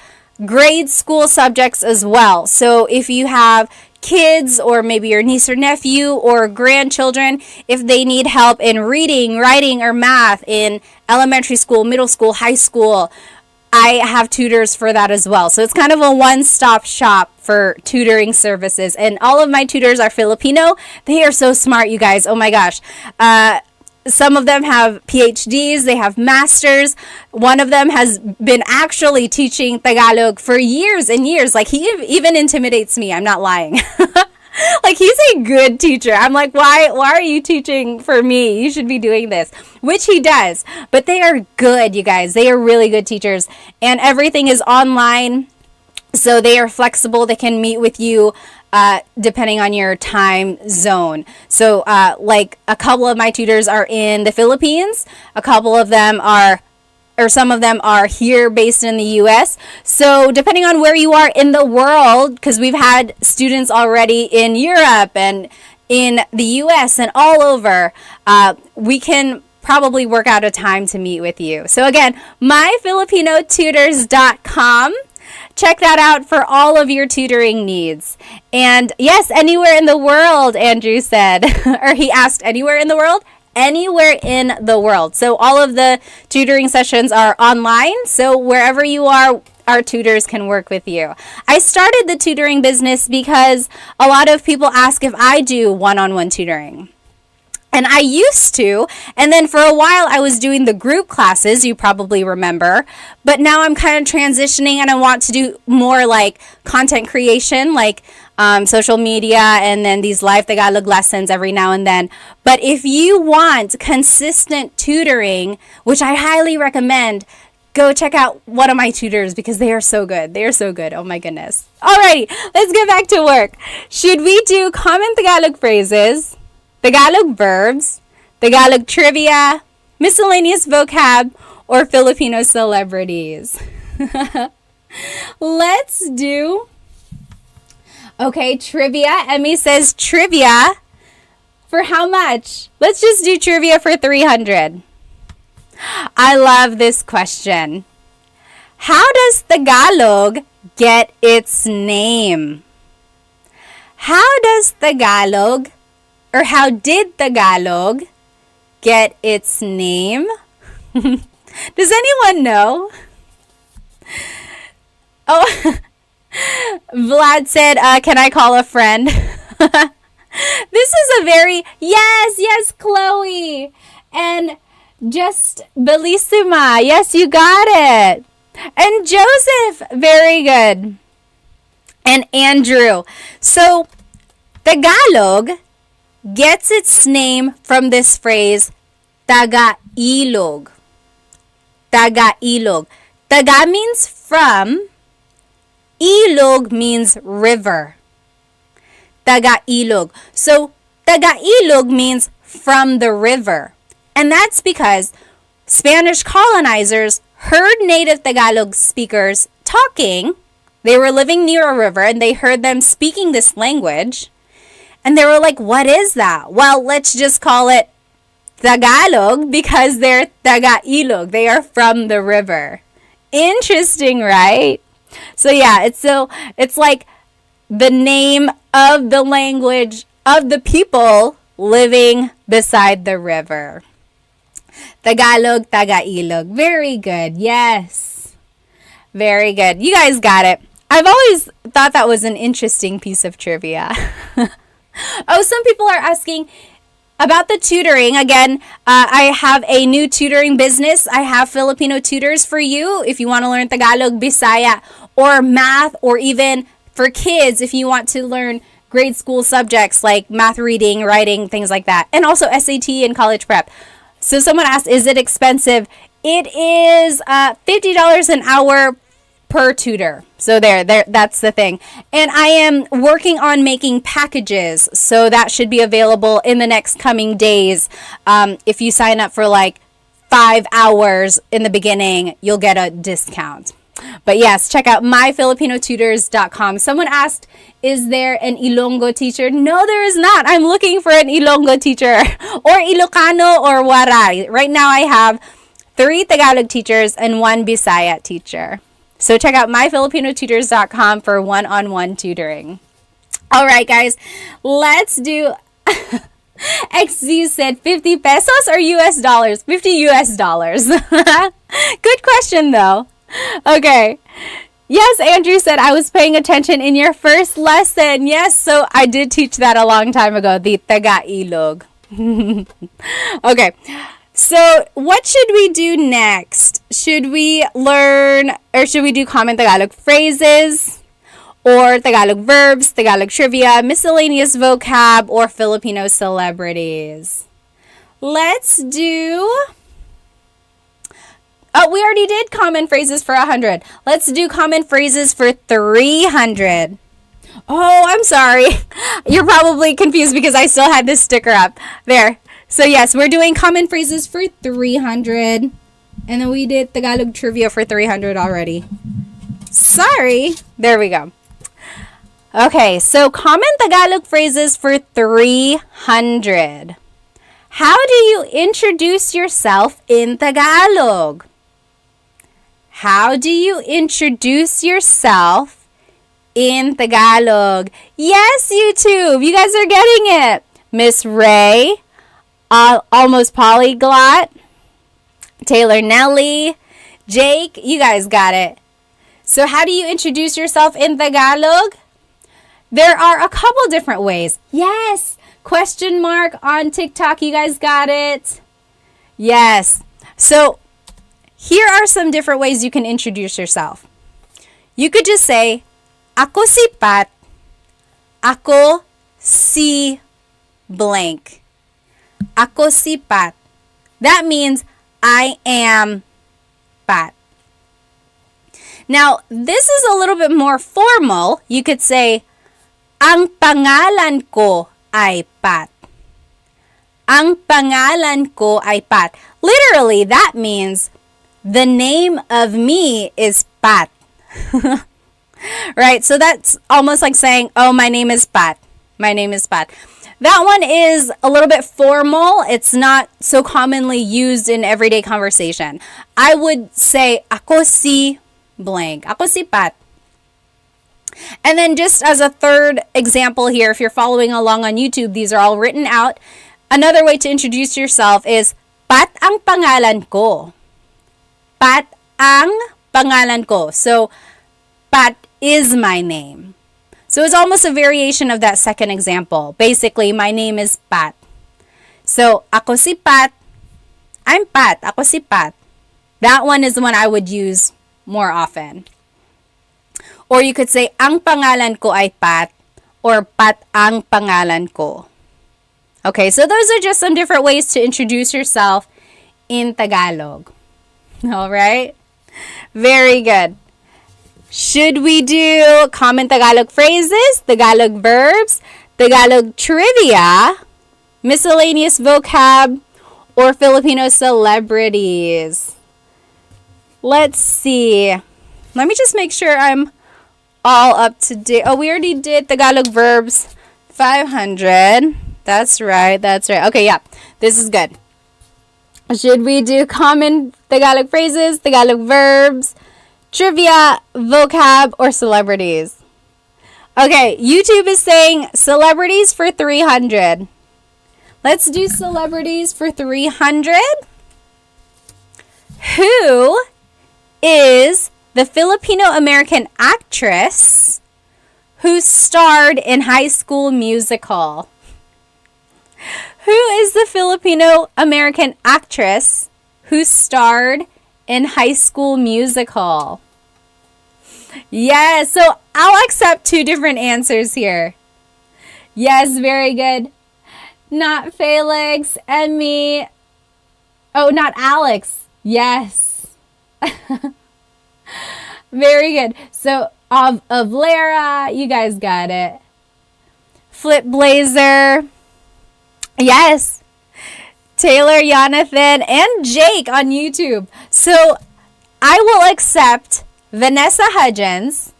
grade school subjects as well. So if you have kids or maybe your niece or nephew or grandchildren, if they need help in reading, writing, or math in elementary school, middle school, high school, I have tutors for that as well. So it's kind of a one-stop shop for tutoring services. And all of my tutors are Filipino. They are so smart, you guys. Oh my gosh. Some of them have PhDs, they have masters. One of them has been actually teaching Tagalog for years and years. Like, he even intimidates me. I'm not lying. Like, he's a good teacher. I'm like, why are you teaching for me? You should be doing this. Which he does. But they are good, you guys. They are really good teachers. And everything is online. So they are flexible. They can meet with you depending on your time zone. So like a couple of my tutors are in the Philippines. A couple of them are, or some of them are here based in the US. So depending on where you are in the world, because we've had students already in Europe and in the US and all over, we can probably work out a time to meet with you. So again, myfilipinotutors.com. Check that out for all of your tutoring needs. And yes, anywhere in the world, Andrew said, or he asked, anywhere in the world? Anywhere in the world. So all of the tutoring sessions are online. So wherever you are, our tutors can work with you. I started the tutoring business because a lot of people ask if I do one-on-one tutoring. And I used to, and then for a while I was doing the group classes, you probably remember, but now I'm kind of transitioning and I want to do more like content creation, like social media, and then these live Tagalog lessons every now and then. But if you want consistent tutoring, which I highly recommend, go check out one of my tutors because they are so good. They are so good. Oh my goodness. Alrighty, let's get back to work. Should we do common Tagalog phrases, Tagalog verbs, Tagalog trivia, miscellaneous vocab, or Filipino celebrities? Let's do, okay, trivia. Emmy says trivia. For how much? Let's just do trivia for 300. I love this question. How does Tagalog get its name? How does Tagalog, or how did Tagalog get its name? Does anyone know? Oh, Vlad said, can I call a friend? This is a very, yes, Chloe. And just bellissima. Yes, you got it. And Joseph, very good. and Andrew. So Tagalog gets its name from this phrase, taga-ilog. Taga-ilog. Taga means from, ilog means river. Taga-ilog. So taga-ilog means from the river. And that's because Spanish colonizers heard native Tagalog speakers talking. They were living near a river and they heard them speaking this language. And they were like, what is that? Well, let's just call it Tagalog because they're taga-ilog. They are from the river. Interesting, right? So yeah, it's like the name of the language of the people living beside the river. Tagalog, taga-ilog. Very good. Yes. Very good. You guys got it. I've always thought that was an interesting piece of trivia. Oh, some people are asking about the tutoring. Again, I have a new tutoring business. I have Filipino tutors for you if you want to learn Tagalog, Bisaya, or math, or even for kids if you want to learn grade school subjects like math, reading, writing, things like that. And also SAT and college prep. So someone asked, is it expensive? It is $50 an hour per tutor. So there, that's the thing. And I am working on making packages, so that should be available in the next coming days. If you sign up for like 5 hours in the beginning, you'll get a discount. But yes, check out myfilipinotutors.com. Someone asked, is there an Ilonggo teacher? No, there is not. I'm looking for an Ilonggo teacher or Ilocano or Waray. Right now I have 3 Tagalog teachers and 1 Bisaya teacher. So check out myfilipinotutors.com for one-on-one tutoring. All right, guys, let's do... XZ said 50 pesos or US dollars? 50 US dollars. Good question, though. Okay. Yes, Andrew said I was paying attention in your first lesson. Yes, so I did teach that a long time ago, the taga-ilog. Okay. So, what should we do next? Should we learn or should we do common Tagalog phrases or Tagalog verbs, Tagalog trivia, miscellaneous vocab, or Filipino celebrities? Let's do... Oh, we already did common phrases for 100. Let's do common phrases for 300. Oh, I'm sorry. You're probably confused because I still had this sticker up. There. So yes, we're doing common phrases for 300. And then we did Tagalog trivia for 300 already. Sorry. There we go. Okay, so common Tagalog phrases for 300. How do you introduce yourself in Tagalog? How do you introduce yourself in Tagalog? Yes, YouTube, you guys are getting it. Miss Ray, Almost Polyglot, Taylor Nelly, Jake, you guys got it. So how do you introduce yourself in Tagalog? There are a couple different ways. Yes, question mark on TikTok, you guys got it. Yes, so here are some different ways you can introduce yourself. You could just say, ako si Pat, ako si blank. Ako si Pat. That means I am Pat. Now, this is a little bit more formal. You could say, ang pangalan ko ay Pat. Ang pangalan ko ay Pat. Literally, that means the name of me is Pat. Right? So that's almost like saying, oh, my name is Pat. My name is Pat. That one is a little bit formal. It's not so commonly used in everyday conversation. I would say, ako si blank. Ako si Pat. And then just as a third example here, if you're following along on YouTube, these are all written out. Another way to introduce yourself is, Pat ang pangalan ko. Pat ang pangalan ko. So, Pat is my name. So, it's almost a variation of that second example. Basically, my name is Pat. So, ako si Pat. I'm Pat. Ako si Pat. That one is the one I would use more often. Or you could say, ang pangalan ko ay Pat, or Pat ang pangalan ko. Okay, so those are just some different ways to introduce yourself in Tagalog. All right? Very good. Should we do common Tagalog phrases, Tagalog verbs, Tagalog trivia, miscellaneous vocab, or Filipino celebrities? Let's see. Let me just make sure I'm all up to date. Oh, we already did Tagalog verbs 500. That's right. Okay, yeah. This is good. Should we do common Tagalog phrases, Tagalog verbs, trivia, vocab, or celebrities? Okay, YouTube is saying celebrities for 300. Let's do celebrities for 300. Who is the Filipino-American actress who starred in High School Musical? Who is the Filipino-American actress who starred in High School Musical? Yes, so I'll accept two different answers here. Yes, very good. Not Felix, Emmy. Oh, not Alex. Yes. Very good. So, of Lara, you guys got it. Flip Blazer. Yes. Taylor, Jonathan, and Jake on YouTube. So, I will accept Vanessa Hudgens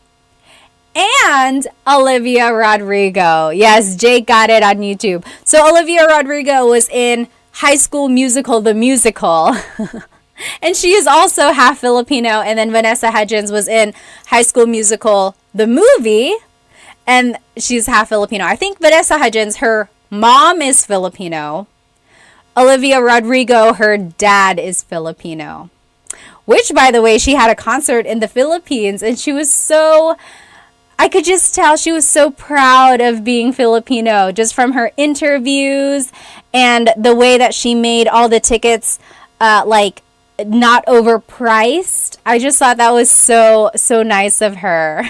and Olivia Rodrigo. Yes, Jake got it on YouTube. So, Olivia Rodrigo was in High School Musical, the musical. And she is also half Filipino. And then Vanessa Hudgens was in High School Musical, the movie. And she's half Filipino. I think Vanessa Hudgens, her mom is Filipino. Olivia Rodrigo, her dad is Filipino. Which, by the way, she had a concert in the Philippines. And she was so... I could just tell she was so proud of being Filipino. Just from her interviews and the way that she made all the tickets, not overpriced. I just thought that was so nice of her.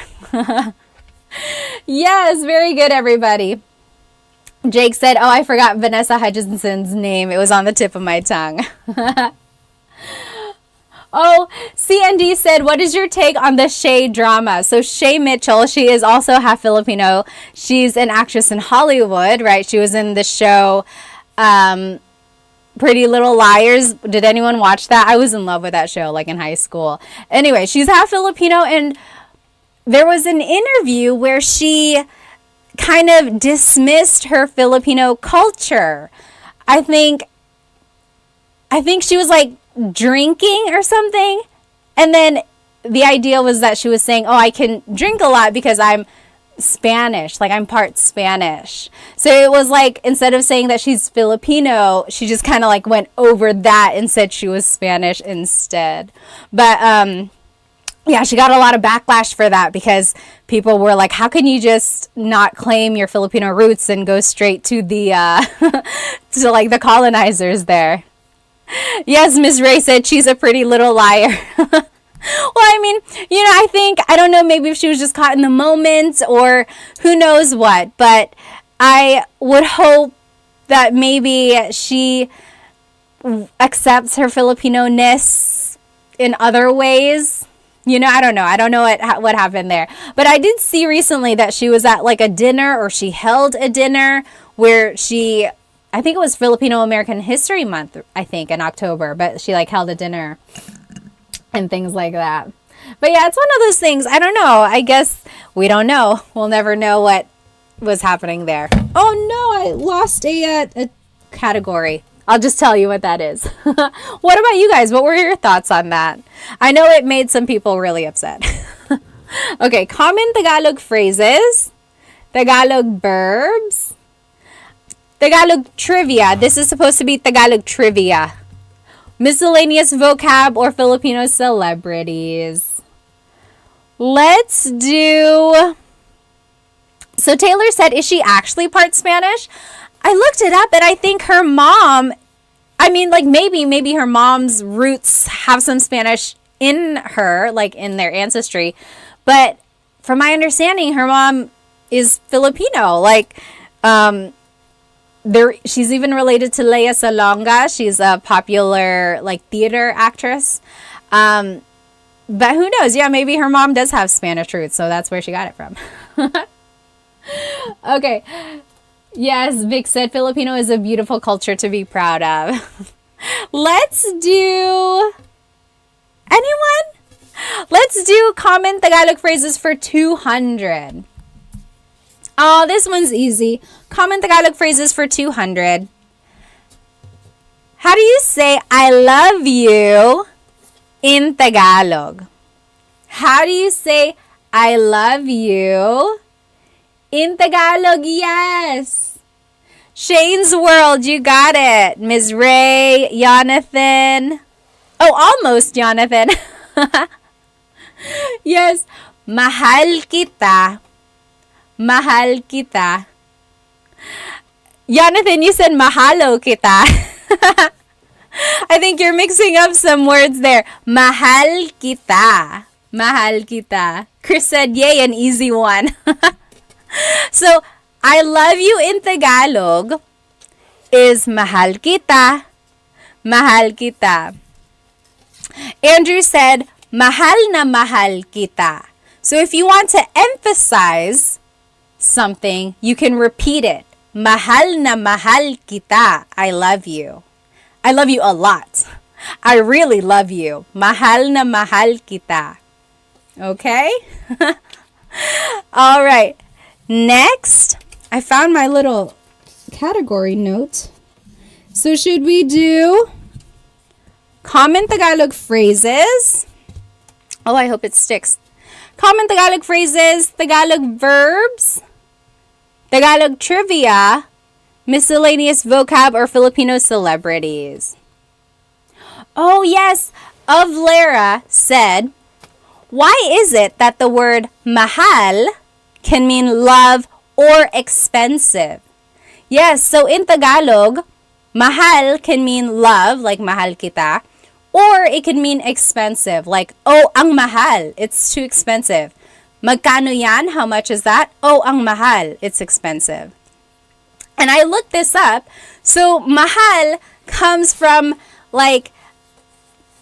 Yes, very good, everybody. Jake said, oh, I forgot Vanessa Hudgenson's name. It was on the tip of my tongue. Oh, CND said, what is your take on the Shay drama? So Shay Mitchell, she is also half Filipino. She's an actress in Hollywood, right? She was in the show Pretty Little Liars. Did anyone watch that? I was in love with that show, like in high school. Anyway, she's half Filipino, and there was an interview where she kind of dismissed her Filipino culture. I think she was like drinking or something, and then the idea was that she was saying, oh, I can drink a lot because I'm Spanish, like I'm part Spanish. So it was like, instead of saying that she's Filipino, she just kind of like went over that and said she was Spanish instead. But yeah, she got a lot of backlash for that because people were like, how can you just not claim your Filipino roots and go straight to the to like the colonizers there? Yes, Miss Ray said she's a pretty little liar. Well, I mean, I don't know, maybe if she was just caught in the moment or who knows what, but I would hope that maybe she accepts her Filipino-ness in other ways. I don't know. I don't know what happened there. But I did see recently that she was at like a dinner, or she held a dinner where I think it was Filipino American History Month, I think, in October, but she like held a dinner and things like that. But yeah, it's one of those things. I don't know. I guess we don't know. We'll never know what was happening there. Oh no, I lost a category. I'll just tell you what that is. What about you guys? What were your thoughts on that? I know it made some people really upset. Okay, common Tagalog phrases, Tagalog verbs, Tagalog trivia. This is supposed to be Tagalog trivia. Miscellaneous vocab or Filipino celebrities. Let's do... So Taylor said, is she actually part Spanish? I looked it up and I think her mom, maybe her mom's roots have some Spanish in her, like in their ancestry. But from my understanding, her mom is Filipino. Like, she's even related to Lea Salonga. She's a popular like theater actress. But who knows? Yeah, maybe her mom does have Spanish roots, so that's where she got it from. Okay. Yes, Vic said Filipino is a beautiful culture to be proud of. Let's do... Anyone? Let's do common Tagalog phrases for 200. Oh, this one's easy. Common Tagalog phrases for 200. How do you say I love you in Tagalog? How do you say I love you in Tagalog? Yes. Shane's World, you got it. Ms. Ray, Jonathan. Oh, almost Jonathan. Yes. Mahal kita. Mahal kita. Jonathan, you said mahalo kita. I think you're mixing up some words there. Mahal kita. Mahal kita. Chris said, yay, an easy one. So, I love you in Tagalog is mahal kita. Mahal kita. Andrew said, mahal na mahal kita. So if you want to emphasize something, you can repeat it. Mahal na mahal kita. I love you. I love you a lot. I really love you. Mahal na mahal kita. Okay? All right. Next, I found my little category note. So should we do common Tagalog phrases? Oh, I hope it sticks. Common Tagalog phrases, Tagalog verbs, Tagalog trivia, miscellaneous vocab, or Filipino celebrities. Oh, yes. Of Lara said, why is it that the word mahal can mean love or expensive? Yes, so in Tagalog, mahal can mean love, like mahal kita, or it can mean expensive, like, oh, ang mahal, it's too expensive. Magkano yan? How much is that? Oh, ang mahal, it's expensive. And I looked this up. So mahal comes from like,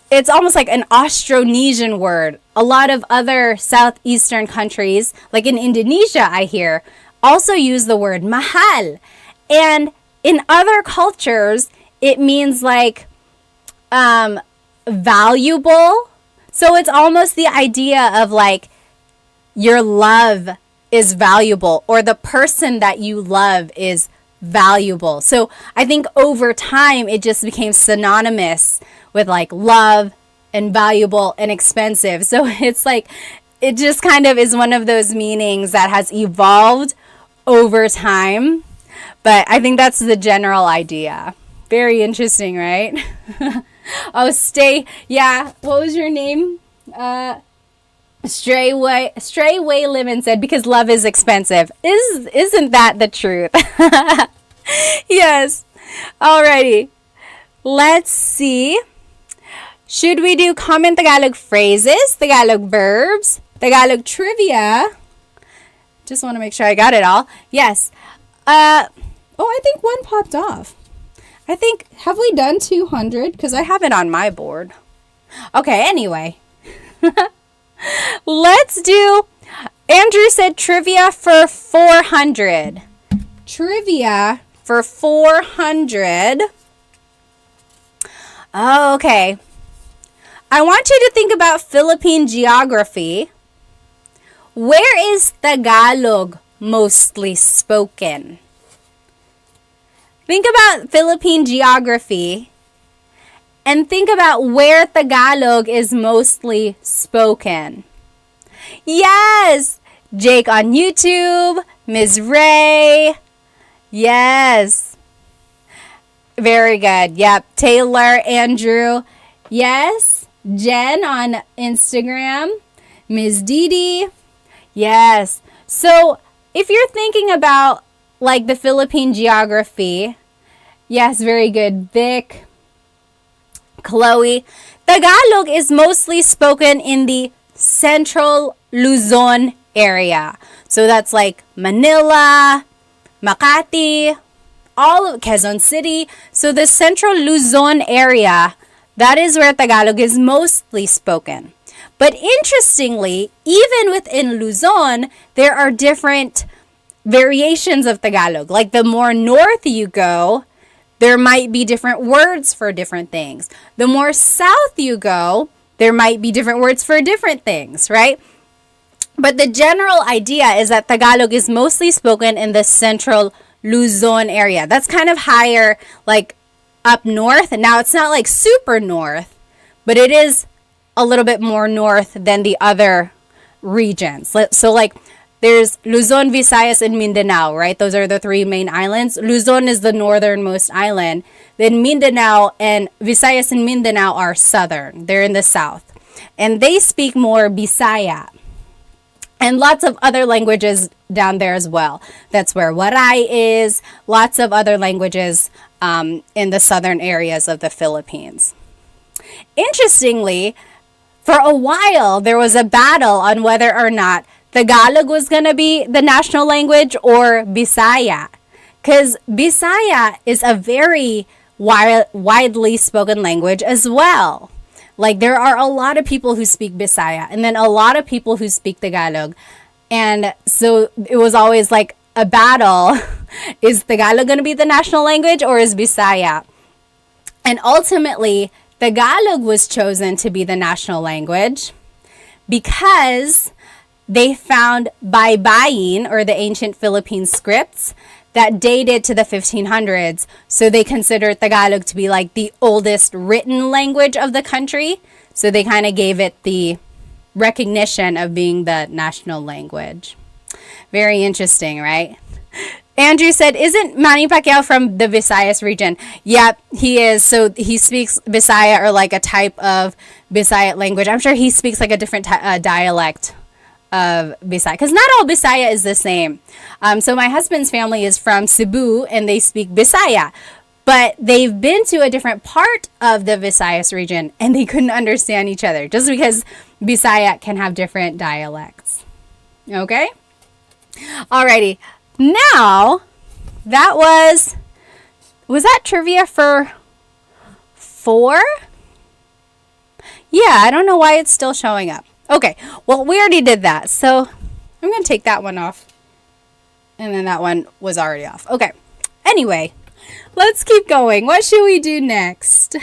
it's almost like an Austronesian word. A lot of other southeastern countries, like in Indonesia, I hear, also use the word mahal. And in other cultures, it means like valuable. So it's almost the idea of like your love is valuable, or the person that you love is valuable. So I think over time it just became synonymous with like love and valuable and expensive. So it's like it just kind of is one of those meanings that has evolved over time. But I think that's the general idea. Very interesting, right? Oh, yeah, what was your name? Stray Lemon said, because love is expensive. Isn't that the truth? Yes. Alrighty. Let's see. Should we do common Tagalog phrases, Tagalog verbs, Tagalog trivia? Just want to make sure I got it all. Yes. I think one popped off. Have we done 200? Because I have it on my board. Okay, anyway. Let's do, Andrew said trivia for 400. Trivia for 400. Oh, okay. I want you to think about Philippine geography. Where is Tagalog mostly spoken? Think about Philippine geography and think about where Tagalog is mostly spoken. Yes! Jake on YouTube, Ms. Ray. Yes. Very good. Yep. Taylor, Andrew. Yes. Jen on Instagram. Ms. Didi. Yes. So if you're thinking about like the Philippine geography, yes, very good. Vic, Chloe. Tagalog is mostly spoken in the Central Luzon area. So that's like Manila, Makati, all of Quezon City. So the central Luzon area, that is where Tagalog is mostly spoken. But interestingly, even within Luzon, there are different variations of Tagalog. Like the more north you go, there might be different words for different things. The more south you go, there might be different words for different things, right? But the general idea is that Tagalog is mostly spoken in the central Luzon area. That's kind of higher, like up north. And now it's not like super north, but it is a little bit more north than the other regions. So like there's Luzon, Visayas, and Mindanao, right? Those are the three main islands. Luzon is the northernmost island. Then Mindanao and Visayas and Mindanao are southern. They're in the south. And they speak more Bisaya. And lots of other languages down there as well. That's where Waray is. Lots of other languages in the southern areas of the Philippines. Interestingly, for a while, there was a battle on whether or not Tagalog was going to be the national language or Bisaya. Because Bisaya is a very widely spoken language as well. Like there are a lot of people who speak Bisaya and then a lot of people who speak Tagalog. And so it was always like a battle. Is Tagalog going to be the national language or is Bisaya? And ultimately, Tagalog was chosen to be the national language because they found baybayin, or the ancient Philippine scripts, that dated to the 1500s. So they considered Tagalog to be like the oldest written language of the country. So they kind of gave it the recognition of being the national language. Very interesting, right? Andrew said, isn't Manny Pacquiao from the Visayas region? Yep, he is. So he speaks Bisaya, or like a type of Bisaya language. I'm sure he speaks like a different dialect of Bisaya, because not all Bisaya is the same. So my husband's family is from Cebu and they speak Bisaya, but they've been to a different part of the Visayas region and they couldn't understand each other just because Bisaya can have different dialects. Okay? Alrighty. Now, that was that trivia for 4? Yeah, I don't know why it's still showing up. Okay, well, we already did that, so I'm going to take that one off. And then that one was already off. Okay, anyway, let's keep going. What should we do next?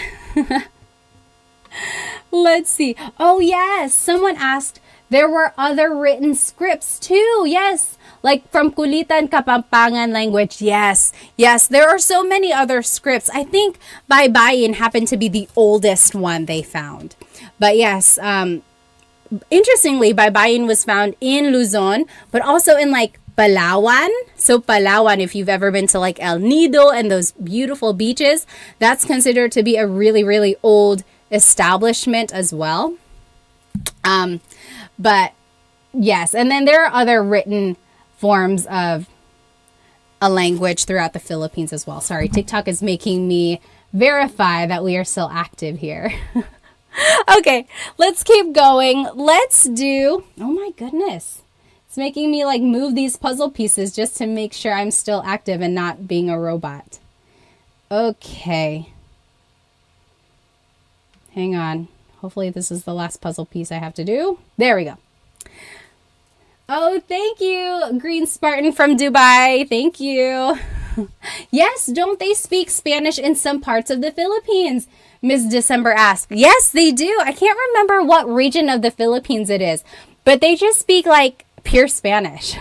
Let's see. Oh, yes, someone asked, there were other written scripts too. Yes, like from Kulitan Kapampangan language. Yes, there are so many other scripts. I think Baybayin happened to be the oldest one they found. But yes, interestingly, Baybayin was found in Luzon, but also in like Palawan. So Palawan, if you've ever been to like El Nido and those beautiful beaches, that's considered to be a really, really old establishment as well. But yes, and then there are other written forms of a language throughout the Philippines as well. Sorry, TikTok is making me verify that we are still active here. Okay, let's keep going. Let's do, oh my goodness. It's making me like move these puzzle pieces just to make sure I'm still active and not being a robot. Okay. Hang on. Hopefully this is the last puzzle piece I have to do. There we go. Oh, thank you, Green Spartan from Dubai. Thank you. Yes, don't they speak Spanish in some parts of the Philippines? Ms. December asked. Yes, they do. I can't remember what region of the Philippines it is, but they just speak like pure Spanish.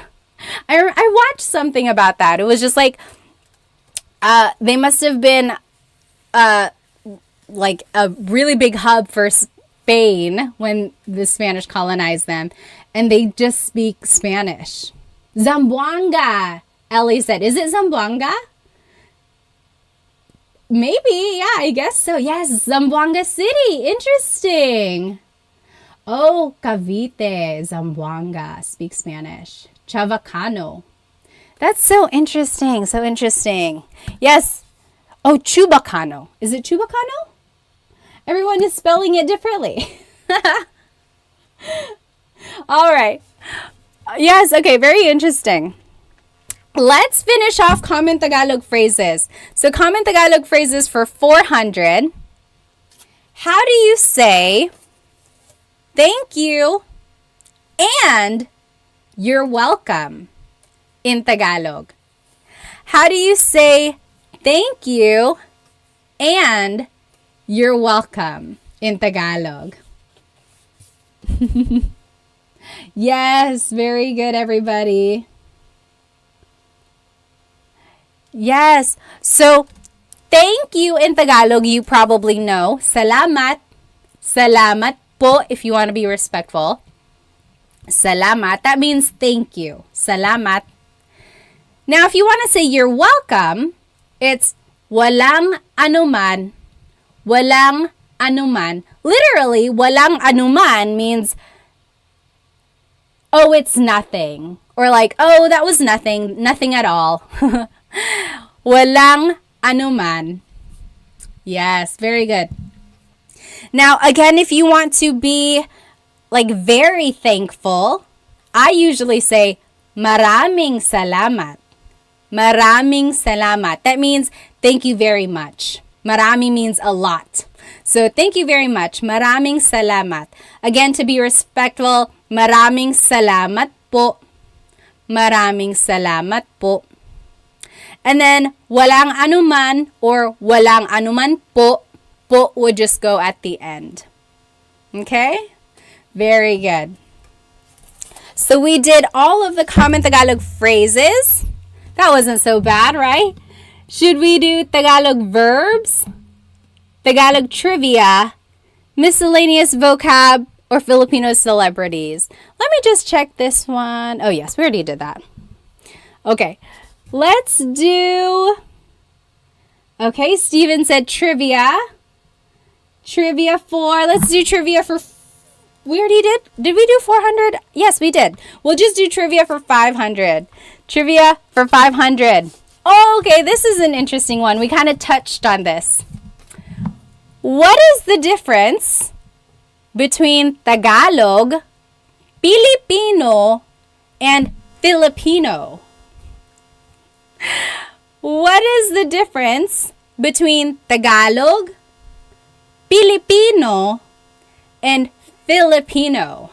I watched something about that. It was just like they must have been like a really big hub for Spain when the Spanish colonized them, and they just speak Spanish. Zamboanga, Ellie said. Is it Zamboanga? Maybe, yeah, I guess so. Yes, Zamboanga City. Interesting. Oh, Cavite, Zamboanga, speak Spanish. Chavacano. That's so interesting, so interesting. Yes. Oh, Chubacano. Is it Chubacano? Everyone is spelling it differently. All right. Yes, okay, very interesting. Let's finish off common Tagalog phrases. So common Tagalog phrases for 400. How do you say thank you and you're welcome in Tagalog? How do you say thank you and you're welcome in Tagalog? Yes, very good, everybody. Yes. So, thank you in Tagalog, you probably know. Salamat. Salamat po if you want to be respectful. Salamat. That means thank you. Salamat. Now, if you want to say you're welcome, it's walang anuman. Walang anuman. Literally, walang anuman means, oh, it's nothing. Or like, oh, that was nothing. Nothing at all. Walang anuman. Yes, very good. Now, again, if you want to be like very thankful, I usually say maraming salamat. Maraming salamat. That means thank you very much. Marami means a lot. So thank you very much. Maraming salamat. Again, to be respectful, maraming salamat po. Maraming salamat po. And then, walang anuman or walang anuman po. Po would just go at the end. Okay? Very good. So we did all of the common Tagalog phrases. That wasn't so bad, right? Should we do Tagalog verbs, Tagalog trivia, miscellaneous vocab, or Filipino celebrities? Let me just check this one. Oh, yes, we already did that. Okay. Let's do, okay, Steven said trivia. Trivia for, let's do trivia for, we already did? Did we do 400? Yes, we did. We'll just do trivia for 500. Trivia for 500. Oh, okay, this is an interesting one. We kind of touched on this. What is the difference between Tagalog, Filipino, and Filipino? What is the difference between Tagalog, Filipino, and Filipino?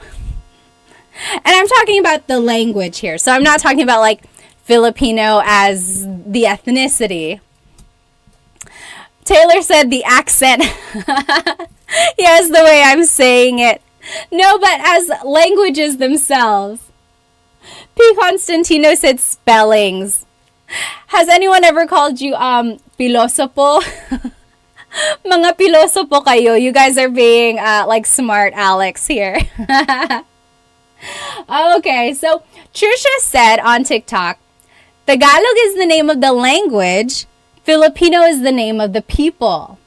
And I'm talking about the language here. So I'm not talking about like Filipino as the ethnicity. Taylor said the accent. Yes, the way I'm saying it. No, but as languages themselves. P. Constantino said spellings. Has anyone ever called you pilosopo? Mga pilosopo kayo. You guys are being like smart Alex here. Okay, so Trisha said on TikTok, Tagalog is the name of the language, Filipino is the name of the people.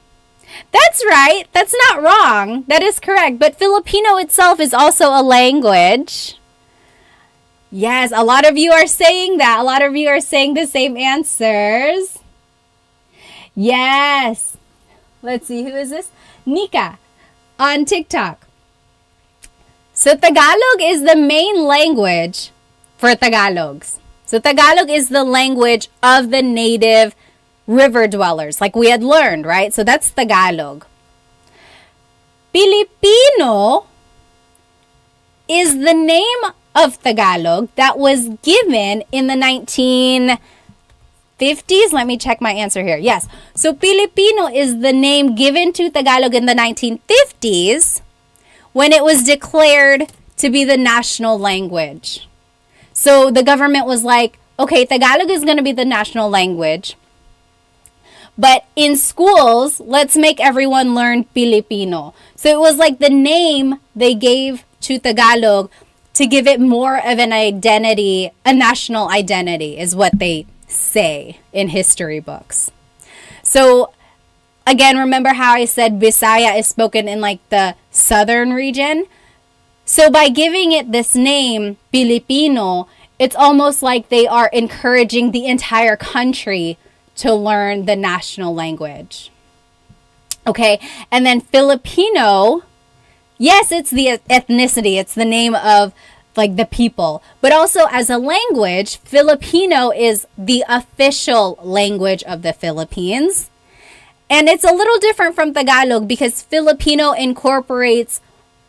That's right. That's not wrong. That is correct. But Filipino itself is also a language. Yes, a lot of you are saying that. A lot of you are saying the same answers. Yes. Let's see, who is this? Nika on TikTok. So Tagalog is the main language for Tagalogs. So Tagalog is the language of the native river dwellers, like we had learned, right? So that's Tagalog. Filipino is the name of Tagalog that was given in the 1950s. Let me check my answer here. Yes. So Filipino is the name given to Tagalog in the 1950s when it was declared to be the national language. So the government was like, okay, Tagalog is going to be the national language. But in schools, let's make everyone learn Filipino. So it was like the name they gave to Tagalog to give it more of an identity, a national identity is what they say in history books. So again, remember how I said Bisaya is spoken in like the southern region? So by giving it this name, Filipino, it's almost like they are encouraging the entire country to learn the national language. Okay, and then Filipino, yes, it's the ethnicity. It's the name of like the people. But also as a language, Filipino is the official language of the Philippines. And it's a little different from Tagalog because Filipino incorporates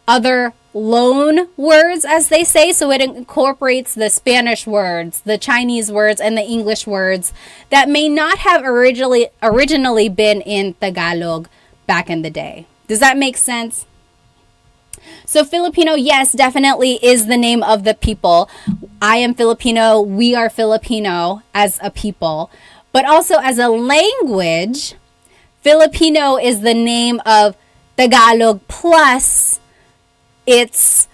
other loan words, as they say. So it incorporates the Spanish words, the Chinese words, and the English words that may not have originally been in Tagalog back in the day. Does that make sense? So Filipino, yes, definitely is the name of the people. I am Filipino. We are Filipino as a people. But also as a language, Filipino is the name of Tagalog plus its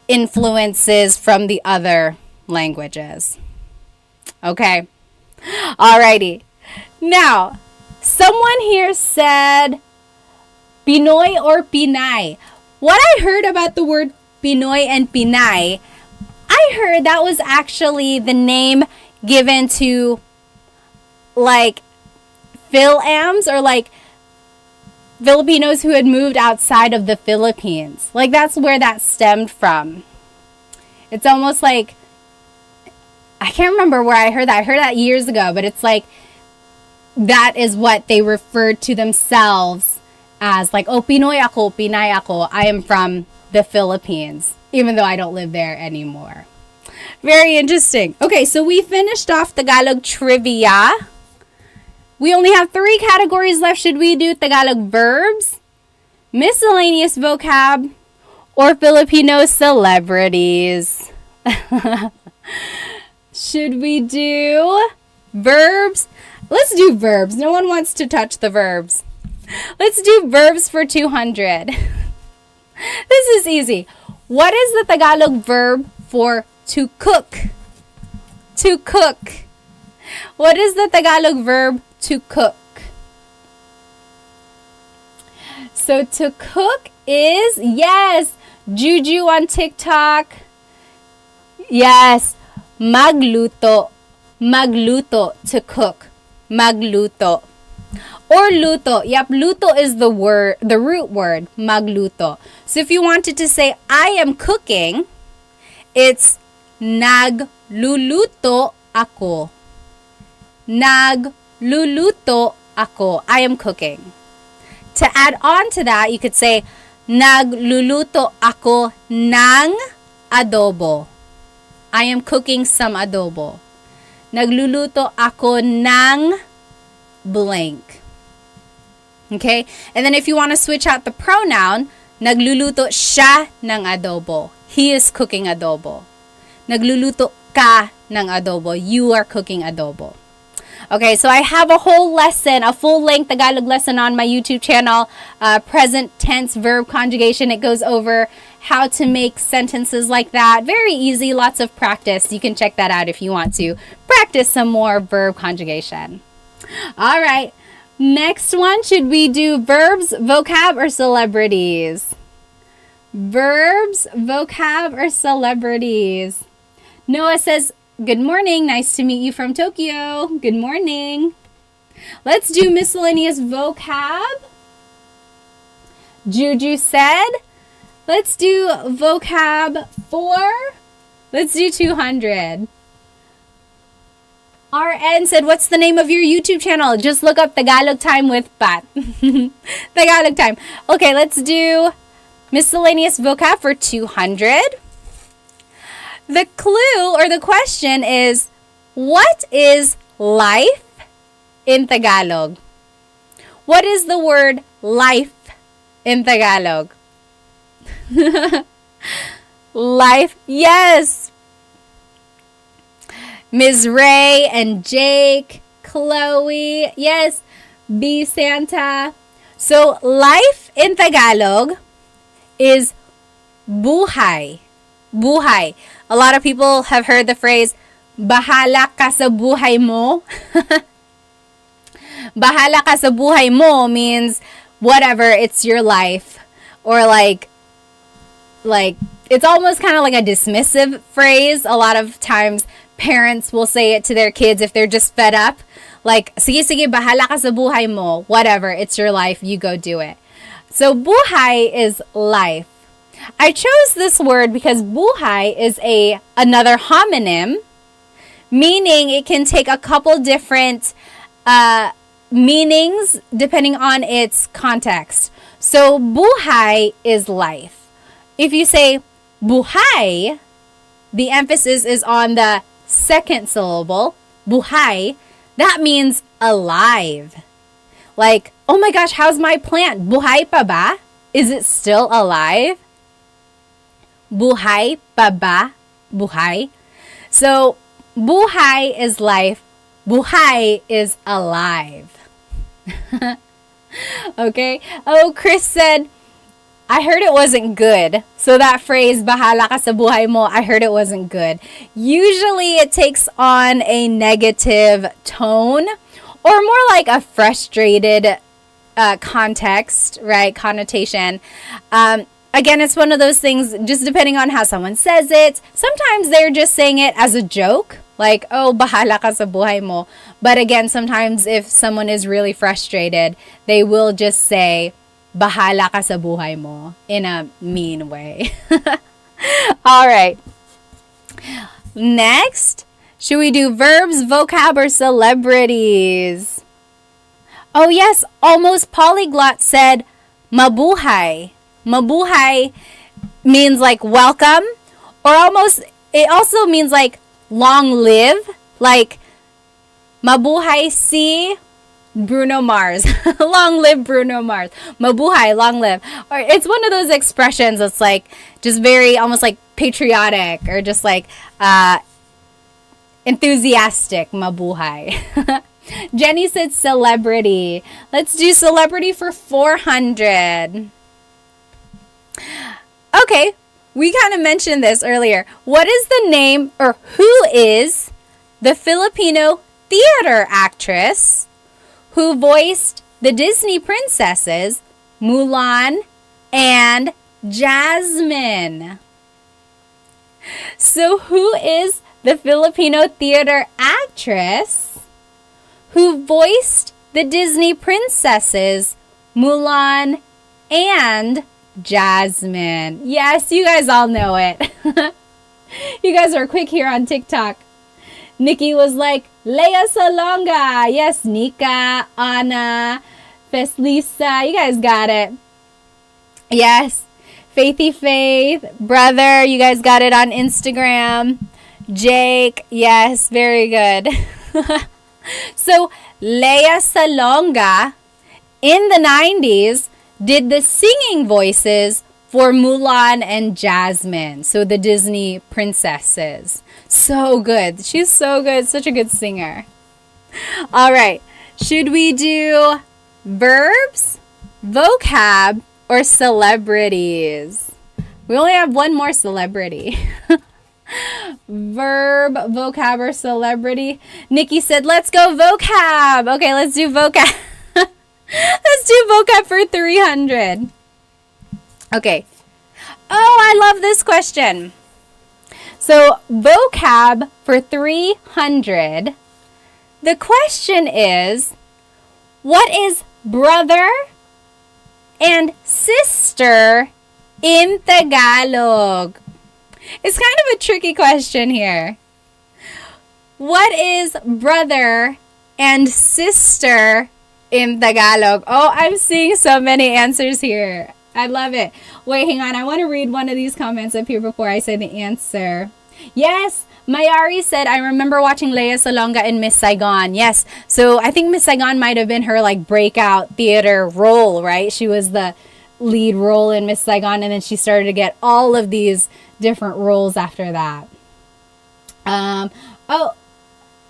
influences from the other languages. Okay. Alrighty. Now, someone here said Pinoy or Pinay. What I heard about the word Pinoy and Pinay, I heard that was actually the name given to like Phil-ams or like Filipinos who had moved outside of the Philippines. Like that's where that stemmed from. It's almost like, I can't remember where I heard that. I heard that years ago, but it's like that is what they referred to themselves as, like, oh, Pinoy ako, Pinay ako. I am from the Philippines, even though I don't live there anymore. Very interesting. Okay, so we finished off Tagalog trivia. We only have 3 categories left. Should we do Tagalog verbs, miscellaneous vocab, or Filipino celebrities? Should we do verbs? Let's do verbs. No one wants to touch the verbs. Let's do verbs for 200. This is easy. What is the Tagalog verb for to cook? To cook. What is the Tagalog verb to cook? So to cook is, yes, Juju on TikTok. Yes, magluto. Magluto, to cook. Magluto. Or luto. Yep, luto is the root word, magluto. So if you wanted to say I am cooking, it's nagluluto ako. Nagluluto ako. I am cooking. To add on to that, you could say nagluluto ako ng adobo. I am cooking some adobo. Nagluluto ako ng blank. Okay? And then if you want to switch out the pronoun, nagluluto siya ng adobo. He is cooking adobo. Nagluluto ka ng adobo. You are cooking adobo. Okay, so I have a whole lesson, a full-length Tagalog lesson on my YouTube channel, present tense verb conjugation. It goes over how to make sentences like that. Very easy, lots of practice. You can check that out if you want to practice some more verb conjugation. All right, next one, should we do verbs, vocab, or celebrities? Verbs, vocab, or celebrities? Noah says, good morning. Nice to meet you from Tokyo. Good morning. Let's do miscellaneous vocab. Juju said, let's do vocab 4. Let's do 200. RN said, what's the name of your YouTube channel? Just look up Tagalog Time with Pat. Tagalog Time. Okay, let's do miscellaneous vocab for 200. The clue or the question is, what is life in Tagalog? What is the word life in Tagalog? Life, yes. Ms. Ray and Jake, Chloe, yes. B. Santa. So life in Tagalog is buhay. Buhay. A lot of people have heard the phrase, bahala ka sa buhay mo. Bahala ka sa buhay mo means whatever, it's your life. Or like it's almost kind of like a dismissive phrase. A lot of times parents will say it to their kids if they're just fed up. Like, sige, sige, bahala ka sa buhay mo. Whatever, it's your life, you go do it. So buhay is life. I chose this word because buhay is another homonym, meaning it can take a couple different meanings depending on its context. So buhay is life. If you say buhay, the emphasis is on the second syllable, buhay. That means alive. Like, oh my gosh, how's my plant? Buhay pa ba? Is it still alive? Buhay pa ba? Buhay. So, buhay is life. Buhay is alive. Okay? Oh, Chris said, I heard it wasn't good. So that phrase, bahala ka sa buhay mo, I heard it wasn't good. Usually it takes on a negative tone or more like a frustrated context, right? Connotation. Again, it's one of those things, just depending on how someone says it. Sometimes they're just saying it as a joke, like, oh, bahala ka sa buhay mo. But again, sometimes if someone is really frustrated, they will just say, bahala ka sa buhay mo, in a mean way. All right. Next, should we do verbs, vocab, or celebrities? Oh yes, Almost Polyglot said mabuhay. Mabuhay means like welcome, or it also means like long live, like mabuhay si Bruno Mars. Long live Bruno Mars. Mabuhay, long live. Or it's one of those expressions that's like just very almost like patriotic or just like enthusiastic. Mabuhay. Jenny said celebrity. Let's do celebrity for 400. Okay, we kind of mentioned this earlier. What is the name, or who is the Filipino theater actress who voiced the Disney princesses Mulan and Jasmine? So who is the Filipino theater actress who voiced the Disney princesses Mulan and Jasmine? Yes, you guys all know it. You guys are quick here on TikTok. Nikki was like, Lea Salonga. Yes, Nika, Anna, Feslisa. You guys got it. Yes. Faithy Faith, brother. You guys got it on Instagram. Jake. Yes, very good. So, Lea Salonga in the 90s did the singing voices for Mulan and Jasmine. So the Disney princesses. So good. She's so good. Such a good singer. All right. Should we do verbs, vocab, or celebrities? We only have one more celebrity. Verb, vocab, or celebrity. Nikki said, let's go vocab. Okay, let's do vocab. Let's do vocab for 300. Okay. Oh, I love this question. So, vocab for 300. The question is, what is brother and sister in Tagalog? It's kind of a tricky question here. What is brother and sister in Tagalog? Oh, I'm seeing so many answers here. I love it. Wait, hang on. I want to read one of these comments up here before I say the answer. Yes, Mayari said, I remember watching Lea Salonga in Miss Saigon. Yes, so I think Miss Saigon might have been her like breakout theater role, right? She was the lead role in Miss Saigon, and then she started to get all of these different roles after that. Oh,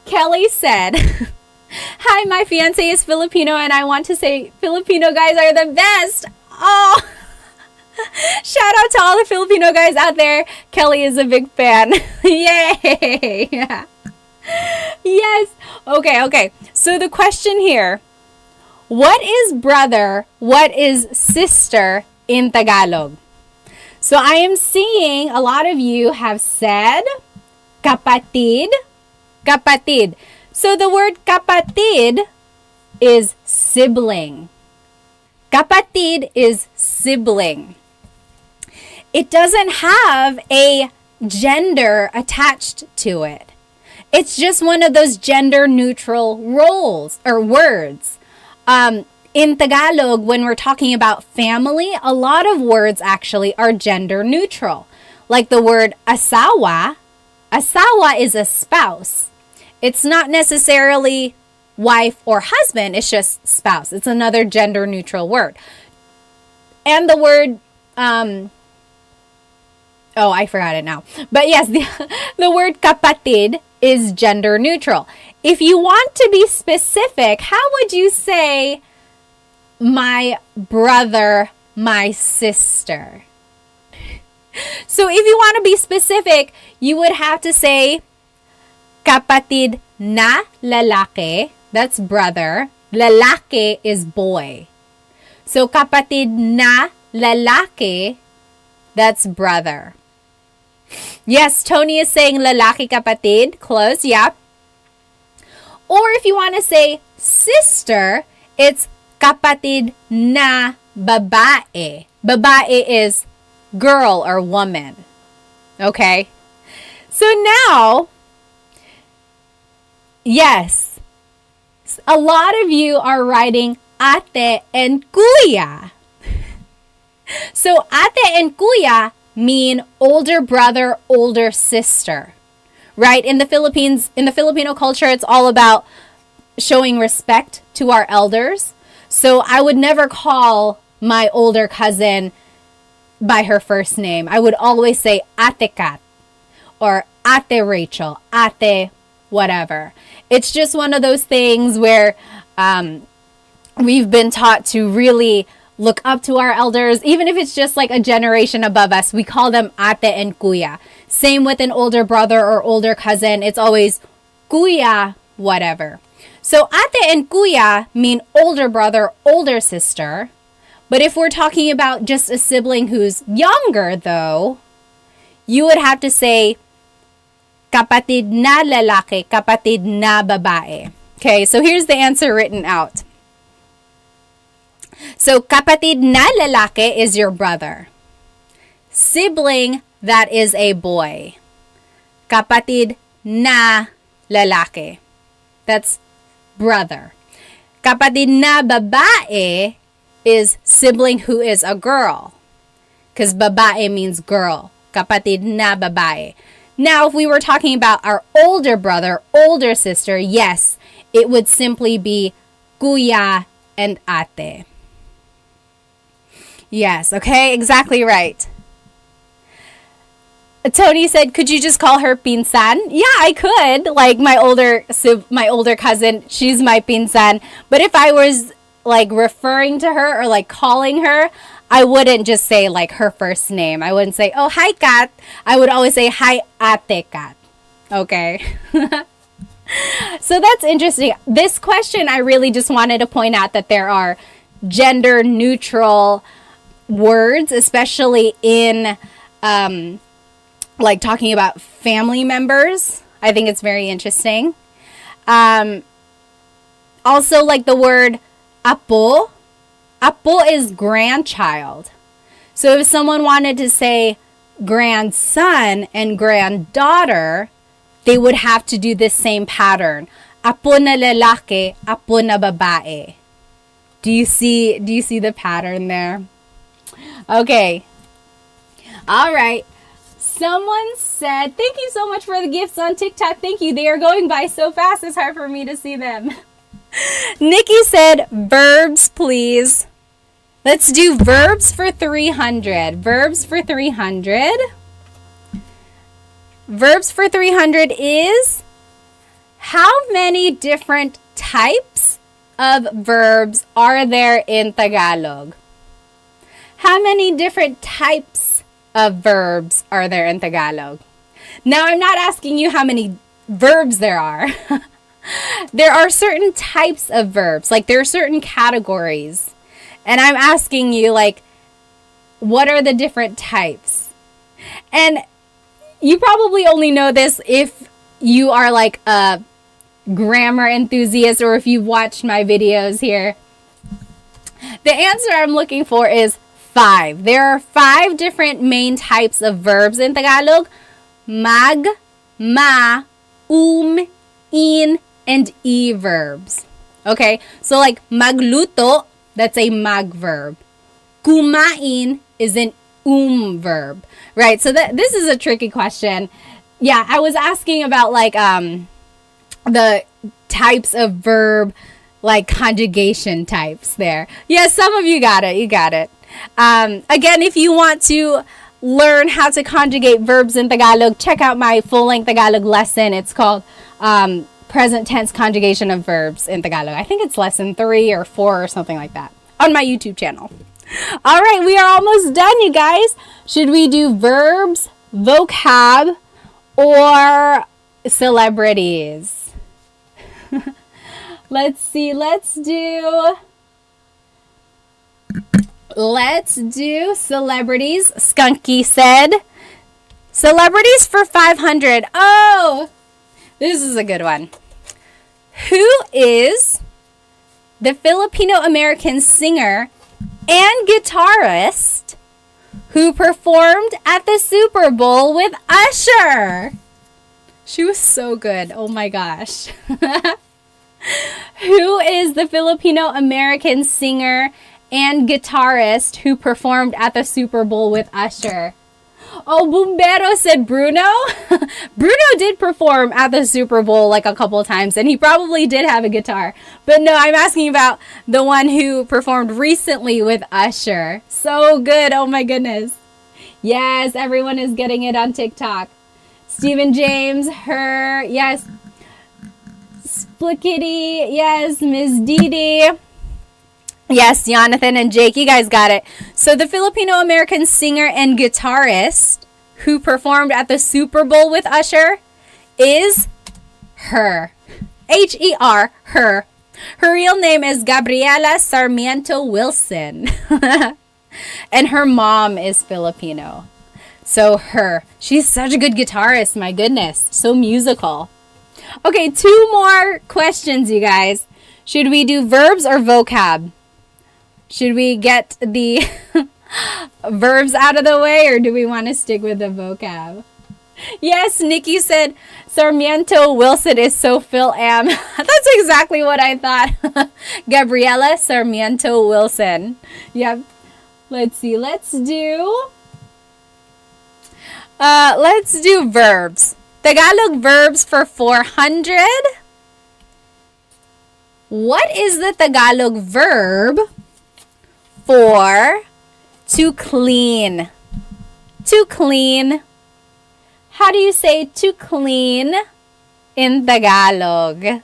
Kelly said, hi, my fiance is Filipino and I want to say Filipino guys are the best. Oh, shout out to all the Filipino guys out there. Kelly is a big fan. Yay. Yes. Okay. So the question here, what is brother? What is sister in Tagalog? So I am seeing a lot of you have said kapatid. Kapatid. So the word kapatid is sibling. Kapatid is sibling. it doesn't have a gender attached to it. It's just one of those gender neutral roles or words. In Tagalog, when we're talking about family, a lot of words actually are gender neutral. Like the word asawa. Asawa is a spouse. It's not necessarily wife or husband, it's just spouse. It's another gender neutral word. And the word, I forgot it now. But yes, the word kapatid is gender neutral. If you want to be specific, how would you say my brother, my sister? So if you want to be specific, you would have to say kapatid na lalaki, that's brother. Lalaki is boy. So kapatid na lalaki, that's brother. Yes, Tony is saying lalaki kapatid. Close, yep. Or if you want to say sister, it's kapatid na babae. Babae is girl or woman. Okay? So now, yes, a lot of you are writing ate and kuya. So ate and kuya mean older brother, older sister. Right? In the Philippines, in the Filipino culture, it's all about showing respect to our elders. So I would never call my older cousin by her first name. I would always say Ate Kat or Ate Rachel, Ate whatever. It's just one of those things where we've been taught to really look up to our elders. Even if it's just like a generation above us, we call them Ate and Kuya. Same with an older brother or older cousin. It's always Kuya whatever. So Ate and Kuya mean older brother, older sister. But if we're talking about just a sibling who's younger though, you would have to say kapatid na lalaki, kapatid na babae. Okay, so here's the answer written out. So kapatid na lalaki is your brother. Sibling, that is a boy. Kapatid na lalaki. That's brother. Kapatid na babae is sibling who is a girl. Because babae means girl. Kapatid na babae. Now, if we were talking about our older brother, older sister, yes, it would simply be kuya and ate. Yes, okay, exactly right. Tony said, could you just call her pinsan? Yeah, I could. Like my older cousin, she's my pinsan. But if I was like referring to her or like calling her, I wouldn't just say like her first name. I wouldn't say, oh, hi, Kat. I would always say, hi, Ate Kat. Okay. So that's interesting. This question, I really just wanted to point out that there are gender neutral words, especially in like talking about family members. I think it's very interesting. Also, like the word apo. Apo is grandchild. So if someone wanted to say grandson and granddaughter, they would have to do this same pattern. Apo na lalaki, apo na babae. Do you see the pattern there? Okay. All right. Someone said, thank you so much for the gifts on TikTok. Thank you. They are going by so fast, it's hard for me to see them. Nikki said, verbs, please. Let's do verbs for 300. Verbs for 300. Verbs for 300 is, how many different types of verbs are there in Tagalog? How many different types of verbs are there in Tagalog? Now, I'm not asking you how many verbs there are. There are certain types of verbs, like there are certain categories. And I'm asking you, like, what are the different types? And you probably only know this if you are like a grammar enthusiast or if you've watched my videos here. The answer I'm looking for is 5. There are 5 different main types of verbs in Tagalog. Mag, ma, in, and e verbs. Okay, so like magluto, that's a mag verb. Kumain is an verb, right? So this is a tricky question. Yeah, I was asking about like the types of verb, like conjugation types there. Yes, some of you got it. You got it. Again, if you want to learn how to conjugate verbs in Tagalog, check out my full-length Tagalog lesson. It's called Present Tense Conjugation of Verbs in Tagalog. I think it's lesson 3 or 4 or something like that on my YouTube channel. All right, we are almost done, you guys. Should we do verbs, vocab, or celebrities? Let's see. Let's do celebrities. Skunky said celebrities for 500. Oh, this is a good one. Who is the Filipino-American singer and guitarist who performed at the Super Bowl with Usher? She was so good. Oh my gosh. Who is the Filipino-American singer and guitarist who performed at the Super Bowl with Usher? Oh, Bumbero said Bruno. Bruno did perform at the Super Bowl like a couple times, and he probably did have a guitar. But no, I'm asking about the one who performed recently with Usher. So good. Oh my goodness. Yes, everyone is getting it on TikTok. Stephen James, her, yes. Splickety, yes. Ms. Didi. Yes, Jonathan and Jake, you guys got it. So the Filipino-American singer and guitarist who performed at the Super Bowl with Usher is her. H-E-R, her. Her real name is Gabriela Sarmiento Wilson. And her mom is Filipino. So her. She's such a good guitarist, my goodness. So musical. Okay, 2 more questions, you guys. Should we do verbs or vocab? Should we get the verbs out of the way, or do we want to stick with the vocab? Yes, Nikki said Sarmiento Wilson is so Phil-Am. That's exactly what I thought. Gabriela Sarmiento Wilson. Yep. Let's see. Let's do verbs. Tagalog verbs for 400. What is the Tagalog verb for to clean? To clean. How do you say to clean in Tagalog?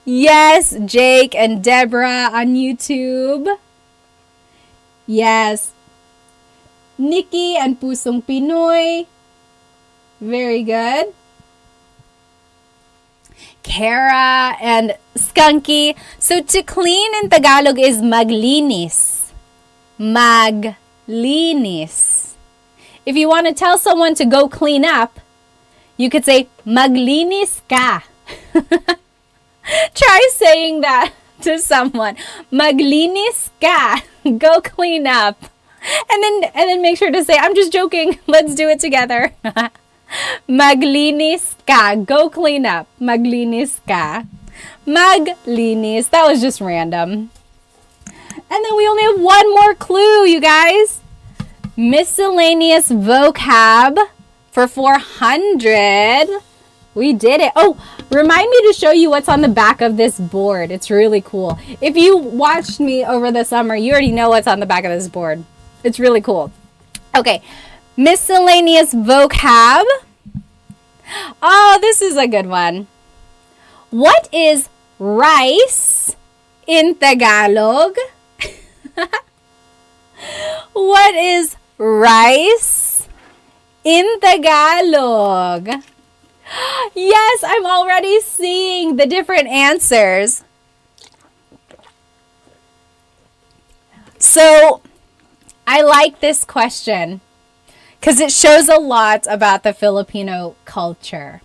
Yes, Jake and Deborah on YouTube. Yes. Nikki and Pusong Pinoy. Very good. Kara and Skunky. So to clean in Tagalog is maglinis. Maglinis. If you want to tell someone to go clean up, you could say maglinis ka. Try saying that to someone. Maglinis ka. Go clean up. And then make sure to say, I'm just joking. Let's do it together. Maglinis ka. Go clean up. Maglinis ka. Maglinis. That was just random. And then we only have one more clue, you guys. Miscellaneous vocab for 400. We did it. Oh, remind me to show you what's on the back of this board. It's really cool. If you watched me over the summer, you already know what's on the back of this board. It's really cool. Okay. Miscellaneous vocab. Oh, this is a good one. What is rice in Tagalog? What is rice in Tagalog? Yes, I'm already seeing the different answers. So, I like this question because it shows a lot about the Filipino culture,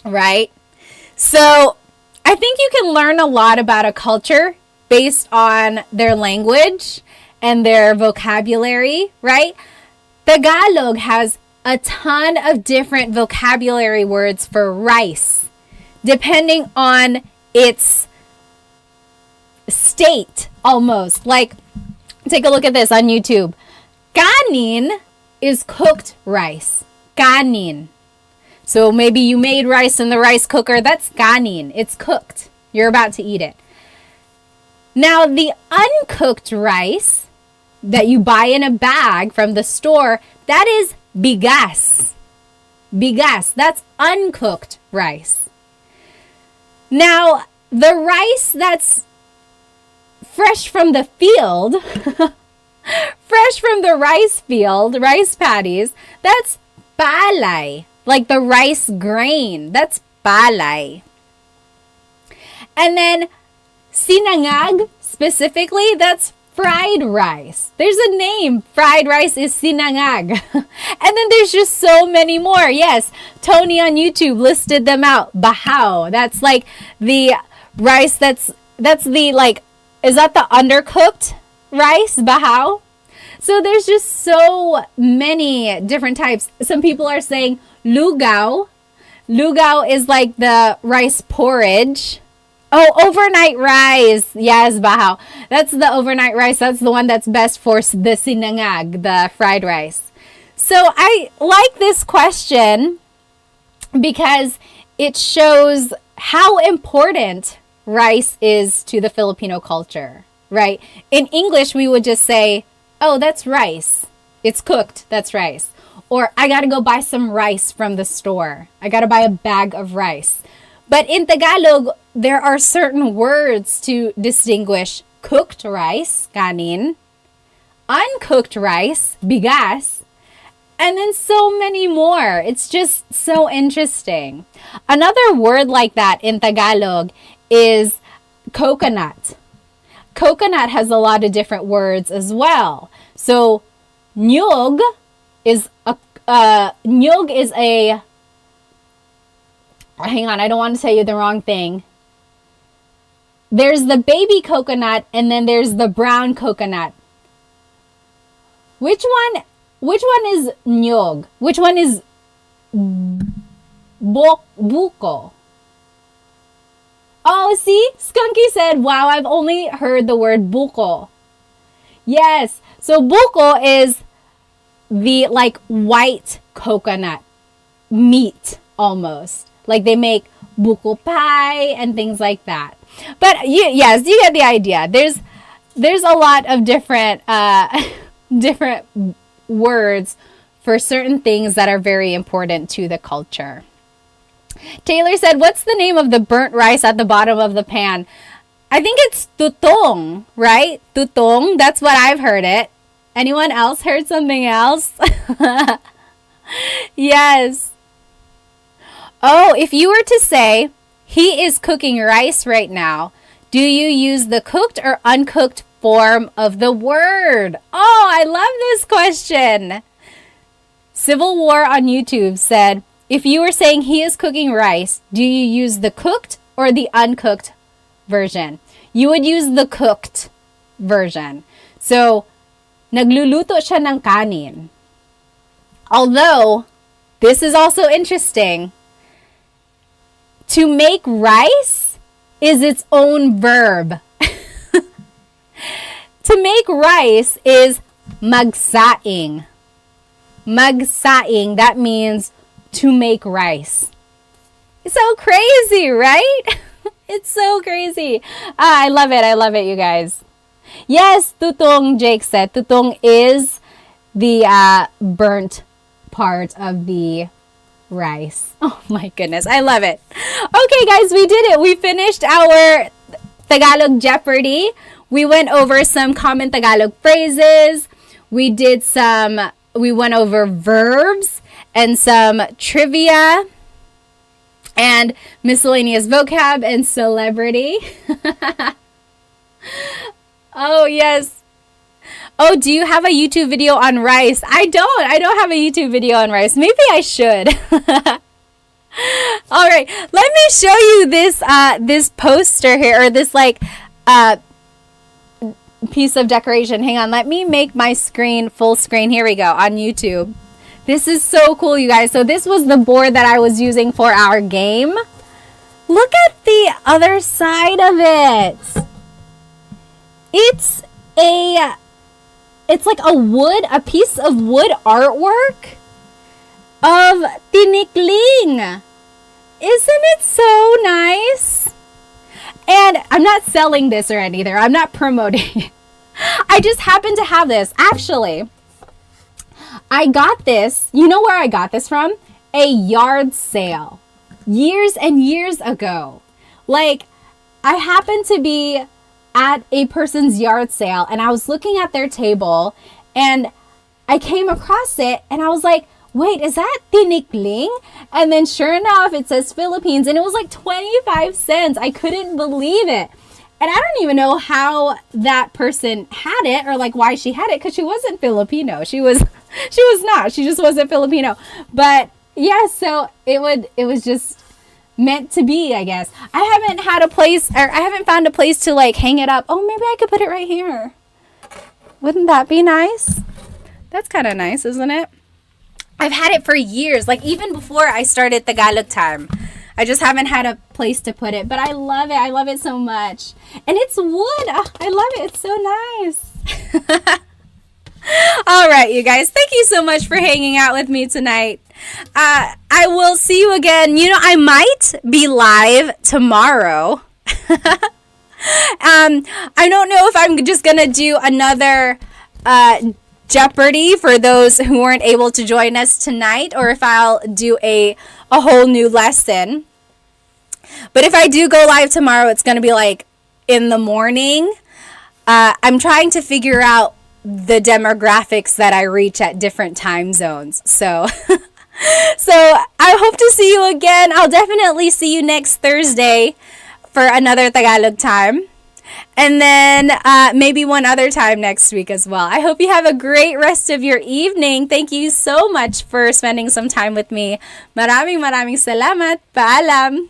right? So, I think you can learn a lot about a culture based on their language and their vocabulary, right? Tagalog has a ton of different vocabulary words for rice, depending on its state almost. Like, take a look at this on YouTube. Kanin is cooked rice. Kanin. So maybe you made rice in the rice cooker. That's kanin. It's cooked. You're about to eat it. Now, the uncooked rice that you buy in a bag from the store, that is bigas. Bigas. That's uncooked rice. Now, the rice that's fresh from the field, fresh from the rice field, rice paddies, that's palay. Like the rice grain, that's palay. And then sinangag, specifically, that's fried rice. There's a name. Fried rice is sinangag. And then there's just so many more. Yes, Tony on YouTube listed them out. Bahaw. That's like the rice that's the, like, is that the undercooked rice? Bahaw? So there's just so many different types. Some people are saying lugaw. Lugaw is like the rice porridge. Oh, overnight rice. Yes, bahaw. That's the overnight rice. That's the one that's best for the sinangag, the fried rice. So I like this question because it shows how important rice is to the Filipino culture, right? In English, we would just say, oh, that's rice. It's cooked. That's rice. Or I got to go buy some rice from the store. I got to buy a bag of rice. But in Tagalog, there are certain words to distinguish cooked rice, kanin, uncooked rice, bigas, and then so many more. It's just so interesting. Another word like that in Tagalog is coconut. Coconut has a lot of different words as well. So nyug is a hang on, I don't want to tell you the wrong thing. There's the baby coconut and then there's the brown coconut. Which one is nyog? Which one is buko? Oh, see? Skunky said, wow, I've only heard the word buko. Yes. So buko is the like white coconut meat almost. Like they make buko pie and things like that. But yes, you get the idea. There's a lot of different different words for certain things that are very important to the culture. Taylor said, what's the name of the burnt rice at the bottom of the pan? I think it's tutong, right? Tutong. That's what I've heard it. Anyone else heard something else? Yes. Oh, if you were to say, he is cooking rice right now, do you use the cooked or uncooked form of the word? Oh, I love this question. Civil War on YouTube said, if you were saying he is cooking rice, do you use the cooked or the uncooked version? You would use the cooked version. So, nagluluto siya ng kanin. Although, this is also interesting. To make rice is its own verb. To make rice is magsaing. Magsaing, that means to make rice. It's so crazy, right? It's so crazy. I love it. I love it, you guys. Yes, tutong, Jake said. Tutong is the burnt part of the rice. Oh my goodness. I love it. Okay, guys, we did it. We finished our Tagalog Jeopardy. We went over some common Tagalog phrases. We went over verbs and some trivia and miscellaneous vocab and celebrity. Oh, yes. Oh, do you have a YouTube video on rice? I don't have a YouTube video on rice. Maybe I should. All right, let me show you this poster here, or this piece of decoration. Hang on, let me make my screen full screen. Here we go on YouTube. This is so cool, you guys. So this was the board that I was using for our game. Look at the other side of it. It's like a piece of wood artwork of tinikling. Isn't it so nice? And I'm not selling this or anything. I'm not promoting it. I just happen to have this. Actually, I got this. You know where I got this from? A yard sale. Years and years ago. Like, I happened to be at a person's yard sale and I was looking at their table and I came across it and I was like, wait, is that tinikling? And then sure enough, it says Philippines and it was like 25 cents. I couldn't believe it. And I don't even know how that person had it or like why she had it, because she wasn't Filipino. She was not. She just wasn't Filipino. But yeah, so it was just meant to be, I guess. I haven't found a place to like hang it up. Oh, maybe I could put it right here. Wouldn't that be nice? That's kind of nice, isn't it? I've had it for years, like even before I started Tagalog Time. I just haven't had a place to put it, but I love it. I love it so much. And it's wood. Oh, I love it. It's so nice. All right, you guys. Thank you so much for hanging out with me tonight. I will see you again. You know, I might be live tomorrow. I don't know if I'm just going to do another Jeopardy for those who weren't able to join us tonight, or if I'll do a whole new lesson. But if I do go live tomorrow, it's going to be like in the morning. I'm trying to figure out the demographics that I reach at different time zones. So I hope to see you again. I'll definitely see you next Thursday for another Tagalog Time. And then maybe one other time next week as well. I hope you have a great rest of your evening. Thank you so much for spending some time with me. Maraming salamat. Paalam.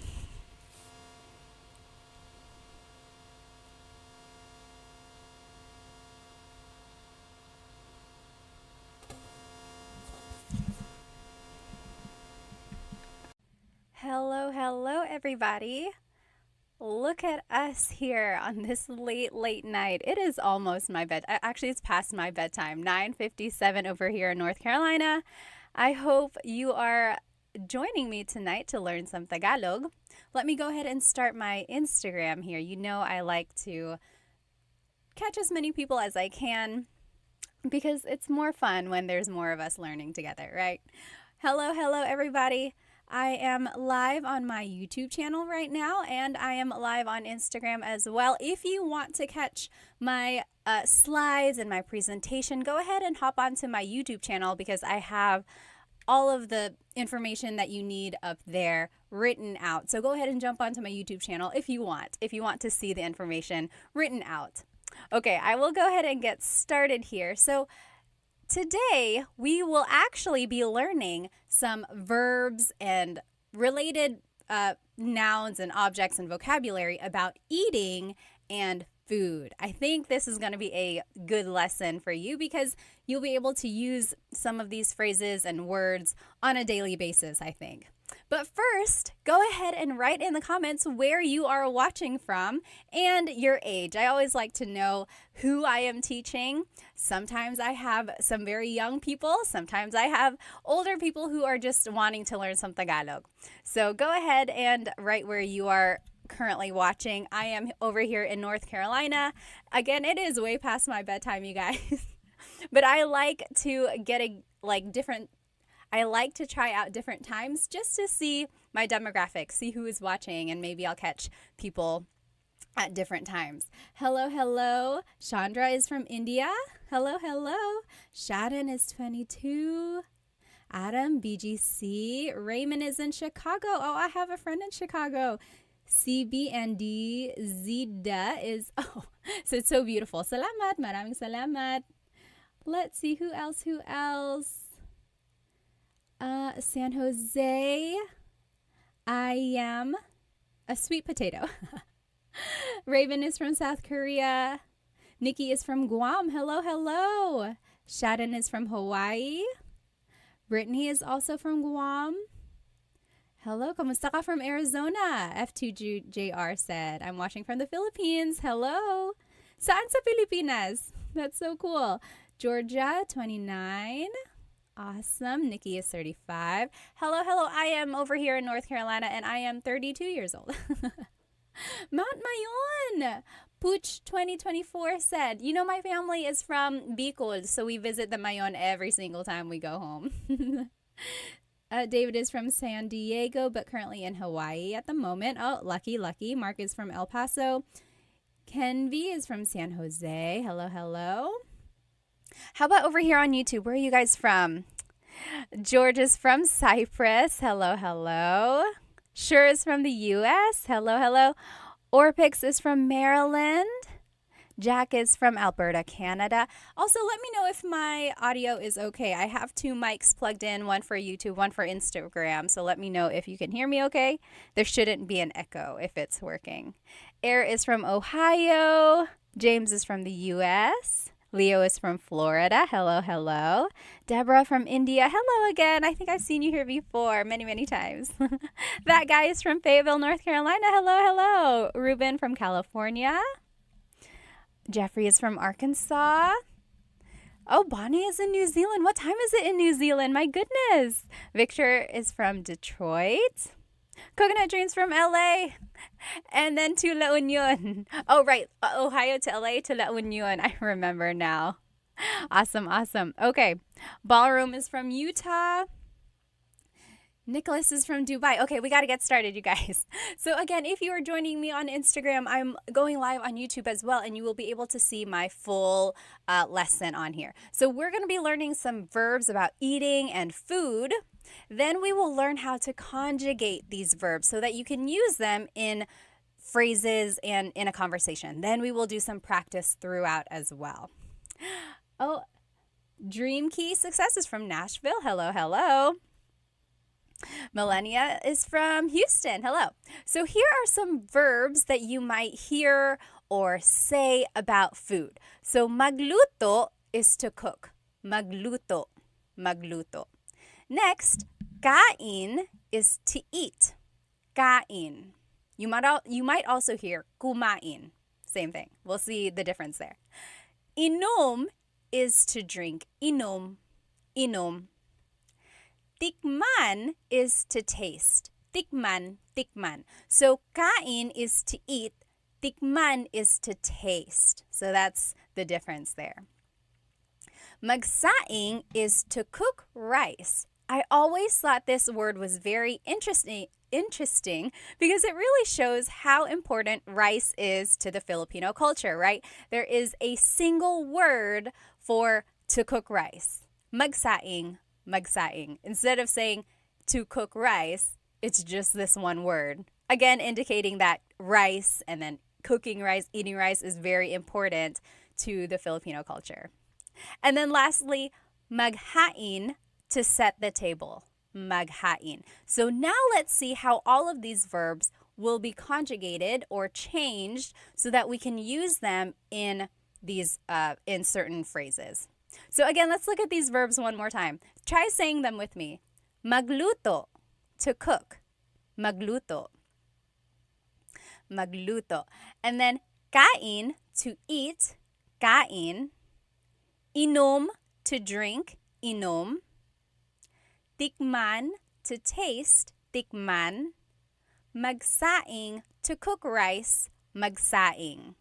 Hello, everybody. Look at us here on this late night. It is almost my bed. Actually, it's past my bedtime. 9:57 over here in North Carolina. I hope you are joining me tonight to learn some Tagalog. Let me go ahead and start my Instagram here. You know I like to catch as many people as I can because it's more fun when there's more of us learning together, right? Hello, everybody. I am live on my YouTube channel right now, and I am live on Instagram as well. If you want to catch my slides and my presentation, go ahead and hop onto my YouTube channel because I have all of the information that you need up there written out. So go ahead and jump onto my YouTube channel if you want to see the information written out. Okay, I will go ahead and get started here. So today, we will actually be learning some verbs and related nouns and objects and vocabulary about eating and food. I think this is going to be a good lesson for you because you'll be able to use some of these phrases and words on a daily basis, I think. But first, go ahead and write in the comments where you are watching from and your age. I always like to know who I am teaching. Sometimes I have some very young people. Sometimes I have older people who are just wanting to learn some Tagalog. So go ahead and write where you are currently watching. I am over here in North Carolina. Again, it is way past my bedtime, you guys. But I like to get I like to try out different times just to see my demographics, see who is watching, and maybe I'll catch people at different times. Hello. Chandra is from India. Hello. Sharon is 22. Adam, BGC. Raymond is in Chicago. Oh, I have a friend in Chicago. CB and D. Zida is, so it's so beautiful. Salamat, maraming salamat. Let's see, who else? San Jose. I am a sweet potato. Raven is from South Korea. Nikki is from Guam. Hello, hello. Shaden is from Hawaii. Brittany is also from Guam. Hello, kamusta ka from Arizona? F2JR said, I'm watching from the Philippines. Hello. Saan sa Pilipinas? That's so cool. Georgia, 29. Awesome. Nikki is 35. Hello, hello. I am over here in North Carolina and I am 32 years old. Mount Mayon. Pooch 2024 said, you know, my family is from Bicol, so we visit the Mayon every single time we go home. David is from San Diego, but currently in Hawaii at the moment. Oh, lucky, lucky. Mark is from El Paso. Kenvi is from San Jose. Hello, hello. How about over here on YouTube? Where are you guys from? George is from Cyprus. Hello, hello. Chores is from the U.S. Hello, hello. Orpix is from Maryland. Jack is from Alberta, Canada. Also, let me know if my audio is okay. I have 2 mics plugged in, one for YouTube, one for Instagram. So let me know if you can hear me okay. There shouldn't be an echo if it's working. Air is from Ohio. James is from the U.S. Leo is from Florida. Hello, hello. Deborah from India. Hello again. I think I've seen you here before many, many times. That guy is from Fayetteville, North Carolina. Hello, hello. Ruben from California. Jeffrey is from Arkansas. Oh, Bonnie is in New Zealand. What time is it in New Zealand? My goodness. Victor is from Detroit. Coconut Dreams from LA. And then to La Union. Oh, right. Ohio to LA to La Union. I remember now. Awesome, awesome. Okay. Ballroom is from Utah. Nicholas is from Dubai. Okay, we got to get started, you guys. So again, if you are joining me on Instagram, I'm going live on YouTube as well, and you will be able to see my full lesson on here. So we're going to be learning some verbs about eating and food. Then we will learn how to conjugate these verbs so that you can use them in phrases and in a conversation. Then we will do some practice throughout as well. Oh, Dream Key Success is from Nashville. Hello, hello. Melania is from Houston. Hello. So here are some verbs that you might hear or say about food. So magluto is to cook. Magluto. Magluto. Next, kain is to eat. Kain. You might also hear kumain. Same thing. We'll see the difference there. Inom is to drink. Inom. Inom. Tikman is to taste. Tikman, tikman. So kain is to eat. Tikman is to taste. So that's the difference there. Magsaing is to cook rice. I always thought this word was very interesting because it really shows how important rice is to the Filipino culture, right? There is a single word for to cook rice. Magsaing. Magsaing. Instead of saying to cook rice, it's just this one word. Again, indicating that rice and then cooking rice, eating rice is very important to the Filipino culture. And then lastly, maghain, to set the table. Maghain. So now let's see how all of these verbs will be conjugated or changed so that we can use them in these in certain phrases. So again, let's look at these verbs one more time. Try saying them with me. Magluto, to cook. Magluto. Magluto. And then kain, to eat. Kain. Inom, to drink. Inom. Tikman, to taste. Tikman. Magsaing, to cook rice. Magsaing.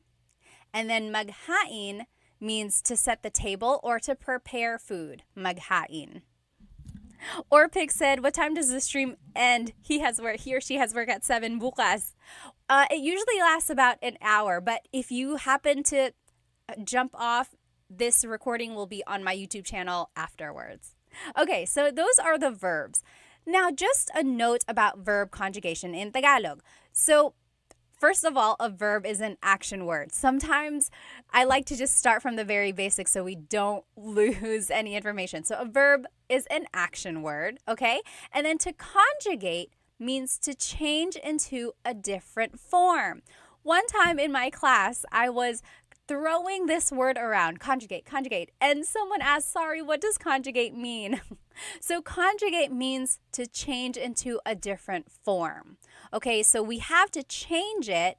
And then maghain means to set the table or to prepare food. Maghain. Orpik said, what time does the stream end? He or she has work at 7 bukas. It usually lasts about an hour, but if you happen to jump off, this recording will be on my YouTube channel afterwards. Okay, so those are the verbs. Now, just a note about verb conjugation in Tagalog. So, first of all, a verb is an action word. Sometimes I like to just start from the very basics so we don't lose any information. So a verb is an action word, okay? And then to conjugate means to change into a different form. One time in my class, I was throwing this word around, conjugate, conjugate. And someone asked, sorry, what does conjugate mean? So conjugate means to change into a different form. Okay, so we have to change it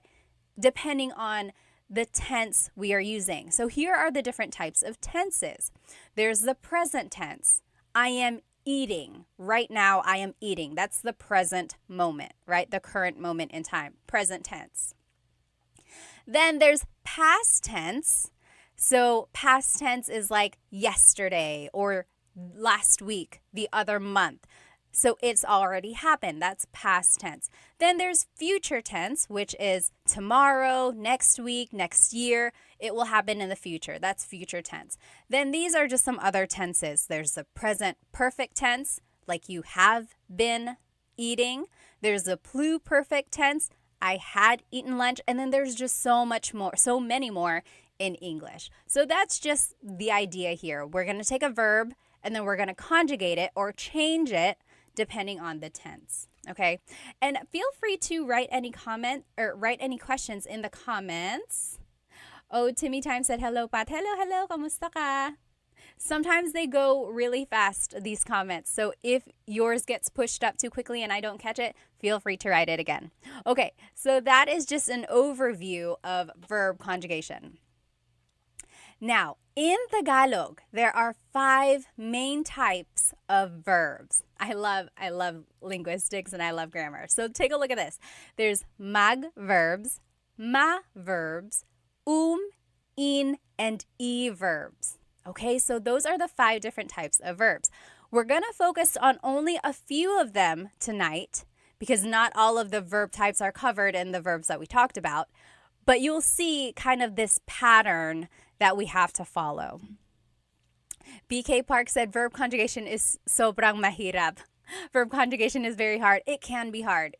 depending on the tense we are using. So here are the different types of tenses. There's the present tense. I am eating. Right now, I am eating. That's the present moment, right? The current moment in time, present tense. Then there's past tense. So past tense is like yesterday or last week, the other month. So it's already happened. That's past tense. Then there's future tense, which is tomorrow, next week, next year. It will happen in the future. That's future tense. Then these are just some other tenses. There's the present perfect tense, like you have been eating. There's the pluperfect tense, I had eaten lunch. And then there's just so many more in English. So that's just the idea here. We're going to take a verb and then we're going to conjugate it or change it depending on the tense. Okay? And feel free to write any comment or write any questions in the comments. Oh, Timmy Time said, hello, Pat. Hello, kamusta ka? Sometimes they go really fast, these comments. So if yours gets pushed up too quickly and I don't catch it, feel free to write it again. Okay, so that is just an overview of verb conjugation. Now, in Tagalog, there are 5 main types of verbs. I love linguistics and I love grammar. So take a look at this. There's mag verbs, ma verbs, in, and e verbs. Okay, so those are the 5 different types of verbs. We're going to focus on only a few of them tonight because not all of the verb types are covered in the verbs that we talked about. But you'll see kind of this pattern that we have to follow. BK Park said verb conjugation is sobrang mahirap. Verb conjugation is very hard. It can be hard.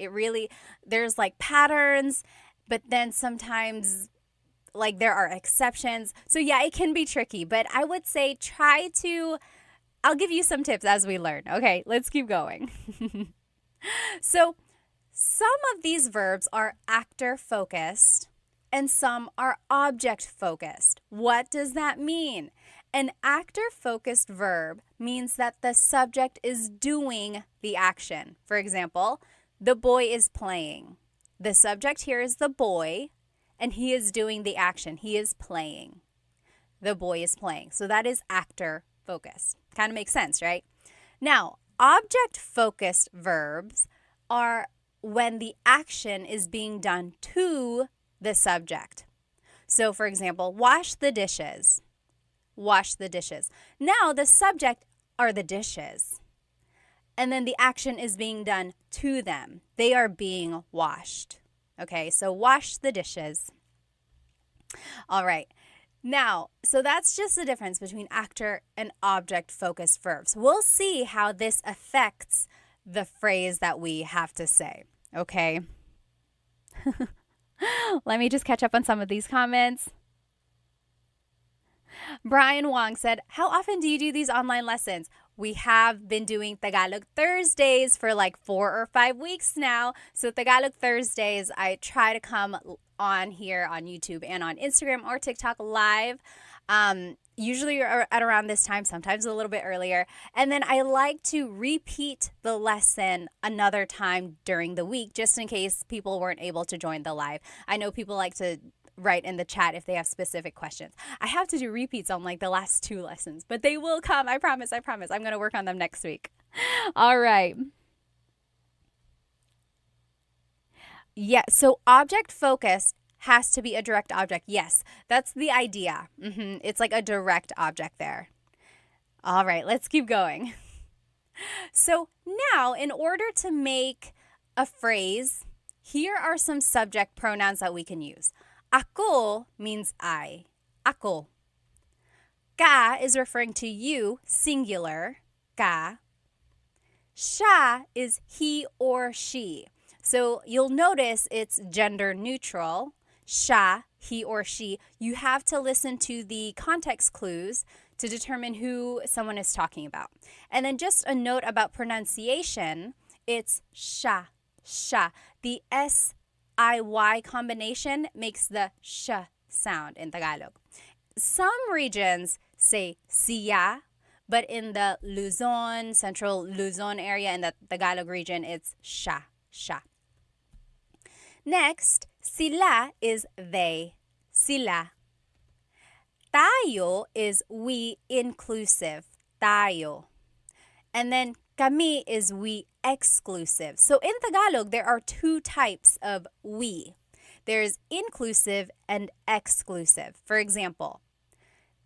There's like patterns, but then sometimes like there are exceptions. So yeah, it can be tricky, but I would say I'll give you some tips as we learn. Okay, let's keep going. So some of these verbs are actor focused and some are object focused. What does that mean? An actor focused verb means that the subject is doing the action. For example, the boy is playing. The subject here is the boy, and he is doing the action. He is playing. The boy is playing. So that is actor focused. Kind of makes sense, right? Now, object focused verbs are when the action is being done to the subject. So, for example, wash the dishes. Wash the dishes. Now, the subject are the dishes. And then the action is being done to them. They are being washed. Okay, so wash the dishes. All right. Now, so that's just the difference between actor and object-focused verbs. We'll see how this affects the phrase that we have to say. Okay? Let me just catch up on some of these comments. Brian Wong said, how often do you do these online lessons? We have been doing Tagalog Thursdays for like 4 or 5 weeks now. So Tagalog Thursdays, I try to come on here on YouTube and on Instagram or TikTok live. Usually at around this time, sometimes a little bit earlier. And then I like to repeat the lesson another time during the week, just in case people weren't able to join the live. I know people like to write in the chat if they have specific questions. I have to do repeats on like the last 2 lessons, but they will come. I promise. I'm going to work on them next week. All right. Yeah, so object focused has to be a direct object. Yes, that's the idea. It's like a direct object there. All right, let's keep going. So now, in order to make a phrase, here are some subject pronouns that we can use. Ako means I. Ako. Ka is referring to you, singular. Ka. Siya is he or she. So you'll notice it's gender neutral. Siya, he or she. You have to listen to the context clues to determine who someone is talking about. And then just a note about pronunciation, it's siya. The S-I-Y combination makes the sh sound in Tagalog. Some regions say siya, but in the Luzon, central Luzon area, in the Tagalog region, it's siya, siya. Next, sila is they, sila. Tayo is we inclusive, tayo. And then kami is we exclusive. So in Tagalog, there are two types of we. There's inclusive and exclusive. For example,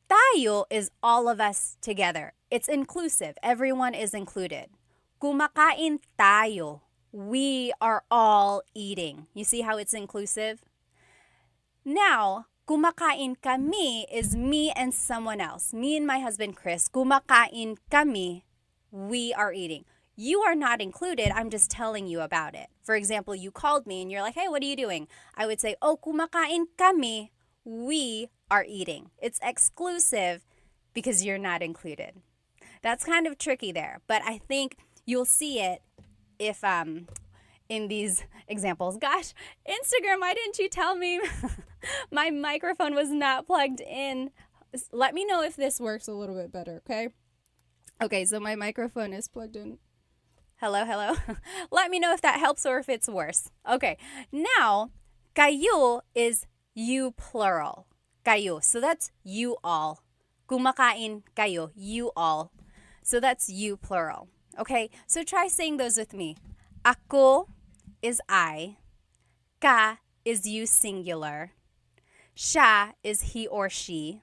tayo is all of us together. It's inclusive. Everyone is included. Kumakain tayo. We are all eating. You see how it's inclusive? Now, kumakain kami is me and someone else. Me and my husband, Chris. Kumakain kami. We are eating. You are not included. I'm just telling you about it. For example, you called me and you're like, hey, what are you doing? I would say, oh, kumakain kami. We are eating. It's exclusive because you're not included. That's kind of tricky there, but I think you'll see it if in these examples. Gosh, Instagram, why didn't you tell me my microphone was not plugged in? Let me know if this works a little bit better, okay? Okay, so my microphone is plugged in. Hello, hello. Let me know if that helps or if it's worse. Okay, now, kayo is you plural. Kayo. So that's you all. Kumakain kayo. You all. So that's you plural. Okay, so try saying those with me. Ako is I. Ka is you singular. Siya is he or she.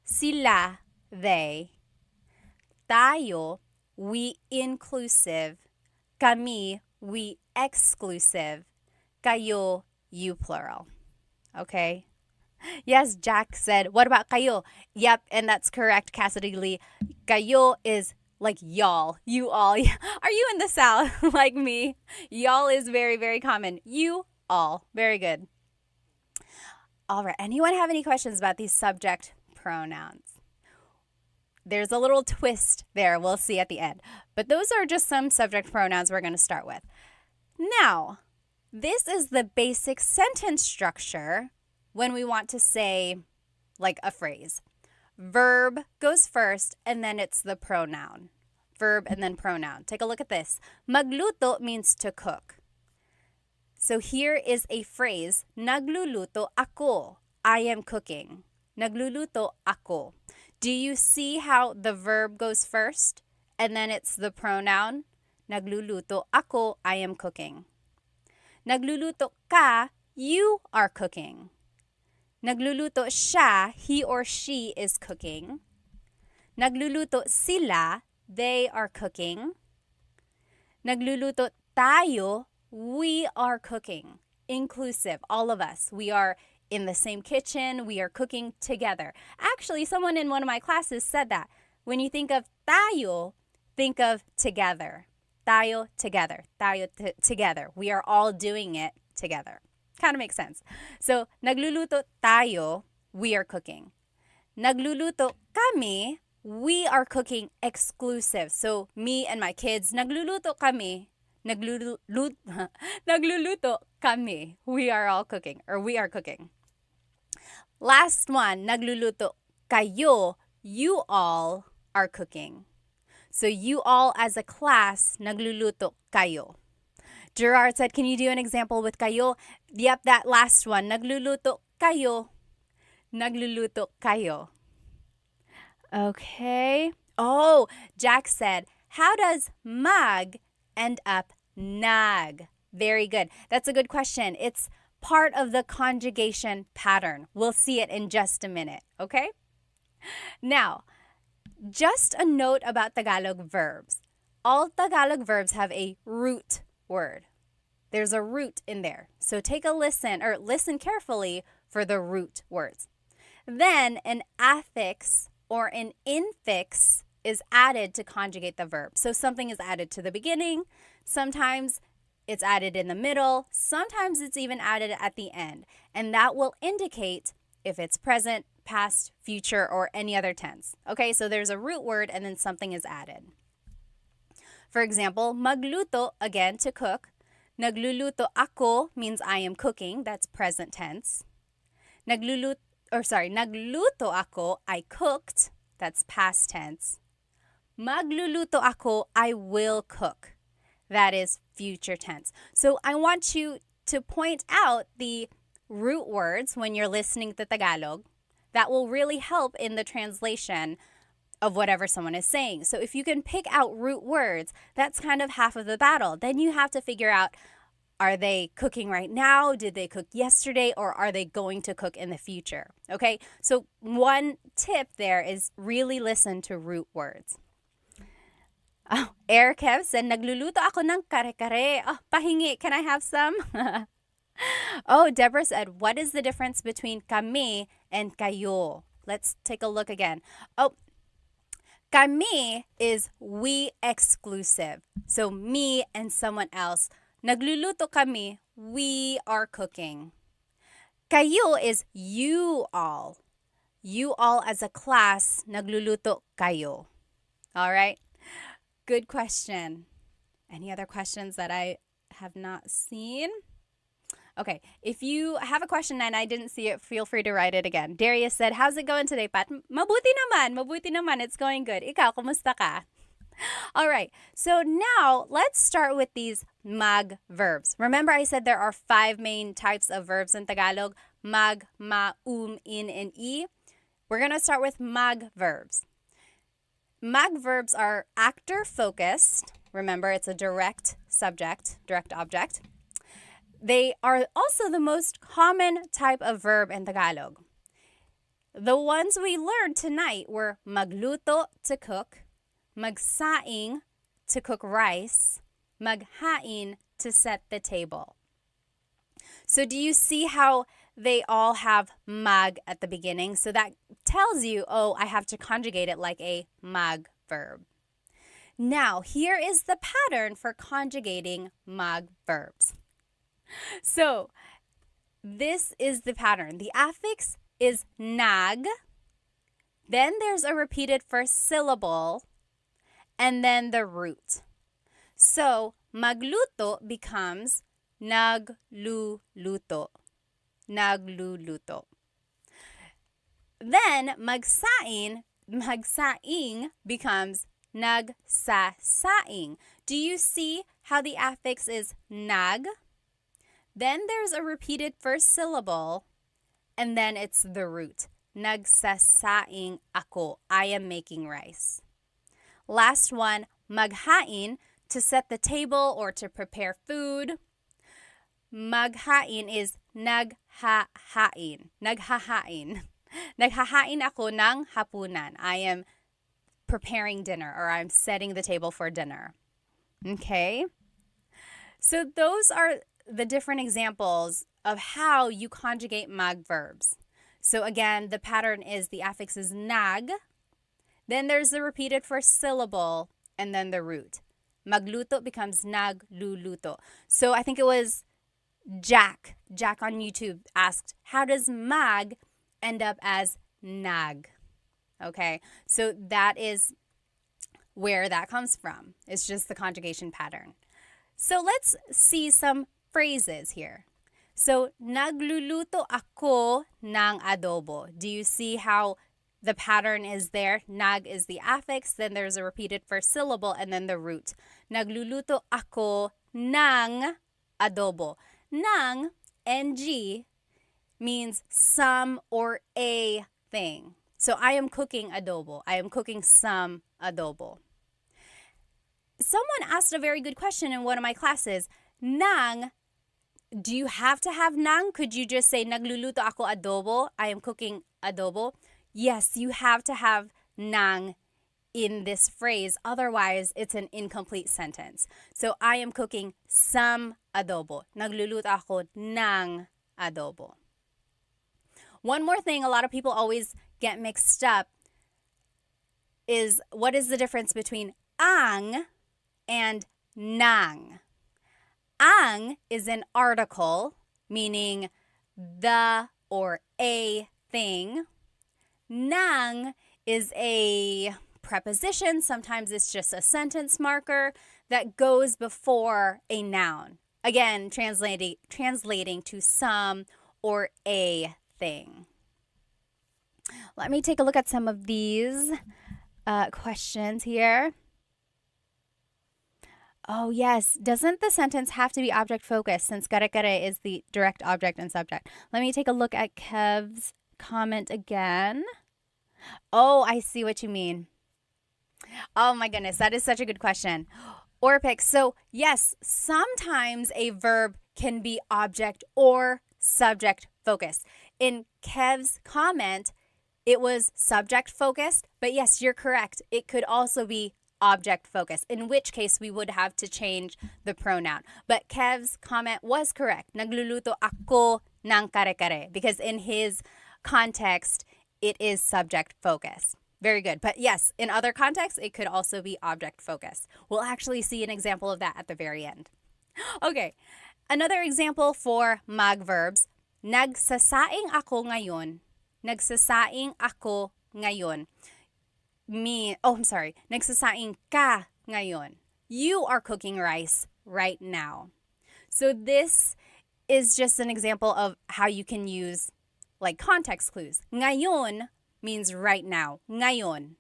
Sila, they. Tayo, we inclusive. Kami, we exclusive. Kayo, you plural. Okay? Yes, Jack said, what about kayo? Yep, and that's correct, Cassidy Lee. Kayo is like y'all, you all. Are you in the South like me? Y'all is very, very common. You all. Very good. All right. Anyone have any questions about these subject pronouns? There's a little twist there we'll see at the end. But those are just some subject pronouns we're going to start with. Now, this is the basic sentence structure when we want to say like a phrase. Verb goes first and then it's the pronoun. Verb and then pronoun. Take a look at this. Magluto means to cook. So here is a phrase. Nagluluto ako. I am cooking. Nagluluto ako. Do you see how the verb goes first and then it's the pronoun? Nagluluto ako. I am cooking. Nagluluto ka. You are cooking. Nagluluto siya, he or she is cooking. Nagluluto sila, they are cooking. Nagluluto tayo, we are cooking. Inclusive, all of us. We are in the same kitchen, we are cooking together. Actually, someone in one of my classes said that. When you think of tayo, think of together. Tayo, together. Tayo, together. We are all doing it together. Kind of makes sense. So, nagluluto tayo, we are cooking. Nagluluto kami, we are cooking exclusive. So, me and my kids, nagluluto kami, nagluluto kami. We are all cooking, or we are cooking. Last one, nagluluto kayo, you all are cooking. So, you all as a class, nagluluto kayo. Gerard said, can you do an example with kayo? Yep, that last one. Nagluluto kayo. Nagluluto kayo. Okay. Oh, Jack said, how does mag end up nag? Very good. That's a good question. It's part of the conjugation pattern. We'll see it in just a minute, okay? Now, just a note about Tagalog verbs. All Tagalog verbs have a root word. There's a root in there. So take a listen, or listen carefully for the root words. Then an affix or an infix is added to conjugate the verb. So something is added to the beginning. Sometimes it's added in the middle. Sometimes it's even added at the end. And that will indicate if it's present, past, future, or any other tense. Okay, so there's a root word and then something is added. For example, magluto, again, to cook. Nagluluto ako means I am cooking. That's present tense. nagluto ako, I cooked. That's past tense. Magluluto ako, I will cook. That is future tense. So I want you to point out the root words when you're listening to Tagalog. That will really help in the translation of whatever someone is saying. So if you can pick out root words, that's kind of half of the battle. Then you have to figure out, are they cooking right now? Did they cook yesterday? Or are they going to cook in the future? Okay, so one tip there is really listen to root words. Oh, Air Kev said, nagluluto ako ng kare-kare. Oh, pahingi. Can I have some? Oh, Deborah said, what is the difference between kami and kayo? Let's take a look again. Oh, kami is we exclusive. So me and someone else. Nagluluto kami, we are cooking. Kayo is you all. You all as a class, nagluluto kayo. All right? Good question. Any other questions that I have not seen? Okay, if you have a question and I didn't see it, feel free to write it again. Darius said, how's it going today, Pat? Mabuti naman. It's going good. Ikaw, kumusta ka? All right, so now let's start with these mag verbs. Remember I said there are 5 main types of verbs in Tagalog. Mag, ma, in, and i. We're going to start with mag verbs. Mag verbs are actor-focused. Remember, it's a direct subject, direct object. They are also the most common type of verb in Tagalog. The ones we learned tonight were magluto, to cook, magsaing, to cook rice, maghain, to set the table. So do you see how they all have mag at the beginning? So that tells you, oh, I have to conjugate it like a mag verb. Now, here is the pattern for conjugating mag verbs. So this is the pattern. The affix is nag. Then there's a repeated first syllable, and then the root. So magluto becomes nagluluto. Nagluluto. Then magsaing becomes nagsasaing. Do you see how the affix is nag? Then there's a repeated first syllable, and then it's the root. Nagsasaing ako. I am making rice. Last one, maghain, to set the table or to prepare food. Maghain is naghahain. Naghahain. Naghahain ako ng hapunan. I am preparing dinner, or I'm setting the table for dinner. Okay? So those are the different examples of how you conjugate mag verbs. So again, the pattern is the affix is nag, then there's the repeated first syllable, and then the root. Magluto becomes nagluluto. So I think it was Jack on YouTube asked, how does mag end up as nag? Okay, so that is where that comes from. It's just the conjugation pattern. So let's see some phrases here. So, nagluluto ako ng adobo. Do you see how the pattern is there? Nag is the affix, then there's a repeated first syllable, and then the root. Nagluluto ako ng adobo. Ng, ng, means some or a thing. So, I am cooking adobo. I am cooking some adobo. Someone asked a very good question in one of my classes. Nang, do you have to have nang? Could you just say, nagluluto ako adobo? I am cooking adobo. Yes, you have to have nang in this phrase. Otherwise, it's an incomplete sentence. So, I am cooking some adobo. Nagluluto ako ng adobo. One more thing a lot of people always get mixed up is what is the difference between ang and nang? Ang is an article, meaning the or a thing. Nang is a preposition. Sometimes it's just a sentence marker that goes before a noun. Again, translating to some or a thing. Let me take a look at some of these questions here. Oh, yes. Doesn't the sentence have to be object focused since kare kare is the direct object and subject? Let me take a look at Kev's comment again. Oh, I see what you mean. Oh my goodness, that is such a good question. Orpik, so yes, sometimes a verb can be object or subject focused. In Kev's comment, it was subject focused, but yes, you're correct. It could also be object focused, in which case we would have to change the pronoun. But Kev's comment was correct. Nagluluto ako ng kare-kare, because in his context, it is subject focused. Very good. But yes, in other contexts, it could also be object focused. We'll actually see an example of that at the very end. Okay, another example for mag verbs. Nagsasaing ako ngayon. Nagsasaing ako ngayon. Nagsasaing ka ngayon. You are cooking rice right now. So this is just an example of how you can use like context clues. Ngayon means right now. Ngayon.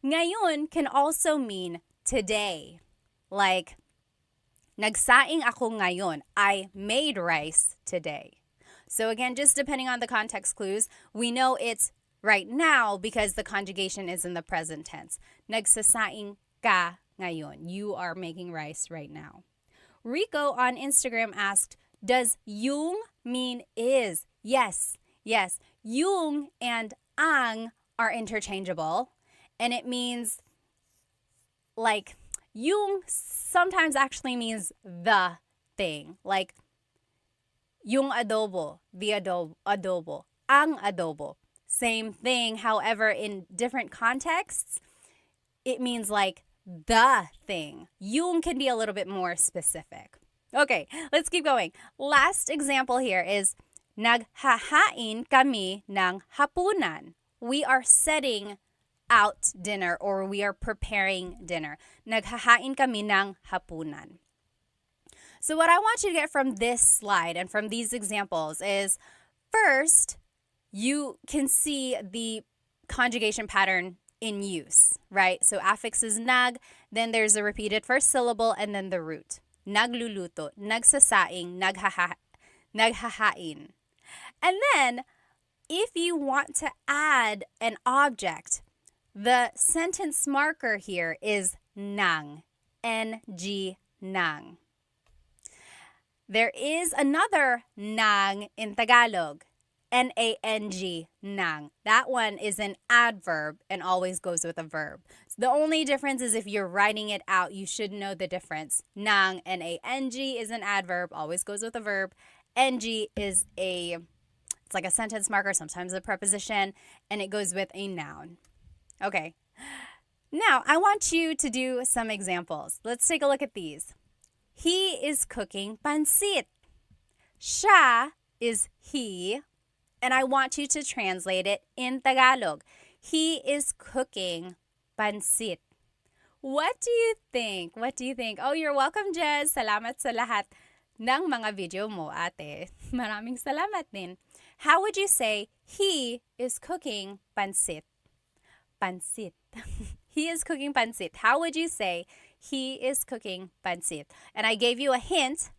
Ngayon can also mean today. Like, nagsaing ako ngayon. I made rice today. So again, just depending on the context clues, we know it's right now because the conjugation is in the present tense. Nagsasaing ka ngayon. You are making rice right now. Rico on Instagram asked, does yung mean is? Yes. Yes. Yung and ang are interchangeable, and it means like yung sometimes actually means the thing, like yung adobo, the adobo, ang adobo, same thing. However, in different contexts, it means like the thing. Yung can be a little bit more specific. Okay, let's keep going. Last example here is naghahain kami ng hapunan. We are setting out dinner or we are preparing dinner. Naghahain kami ng hapunan. So what I want you to get from this slide and from these examples is, first, you can see the conjugation pattern in use, right? So affix is nag, then there's a repeated first syllable, and then the root. Nagluluto, nagsasaing, naghahain. And then, if you want to add an object, the sentence marker here is nang, N-G, nang. There is another nang in Tagalog, N-A-N-G, nang. That one is an adverb and always goes with a verb. So the only difference is if you're writing it out, you should know the difference. Nang, N-A-N-G, is an adverb, always goes with a verb. N-G is it's like a sentence marker, sometimes a preposition, and it goes with a noun. Okay. Now, I want you to do some examples. Let's take a look at these. He is cooking pansit. Siya is he, and I want you to translate it in Tagalog. He is cooking pansit. What do you think? What do you think? Oh, you're welcome, Jez. Salamat sa lahat ng mga video mo, ate. Maraming salamat din. How would you say he is cooking pansit? Pansit. He is cooking pansit. How would you say he is cooking pansit? And I gave you a hint.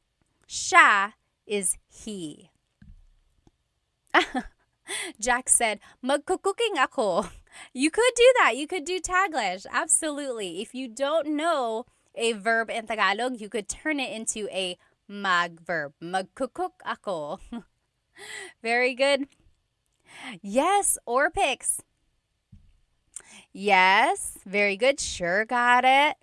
Siya is he. Jack said, magkukuking ako. You could do that. You could do Taglish. Absolutely. If you don't know a verb in Tagalog, you could turn it into a mag verb. Magkukuk ako. Very good. Yes, Orpix. Yes, very good. Sure got it.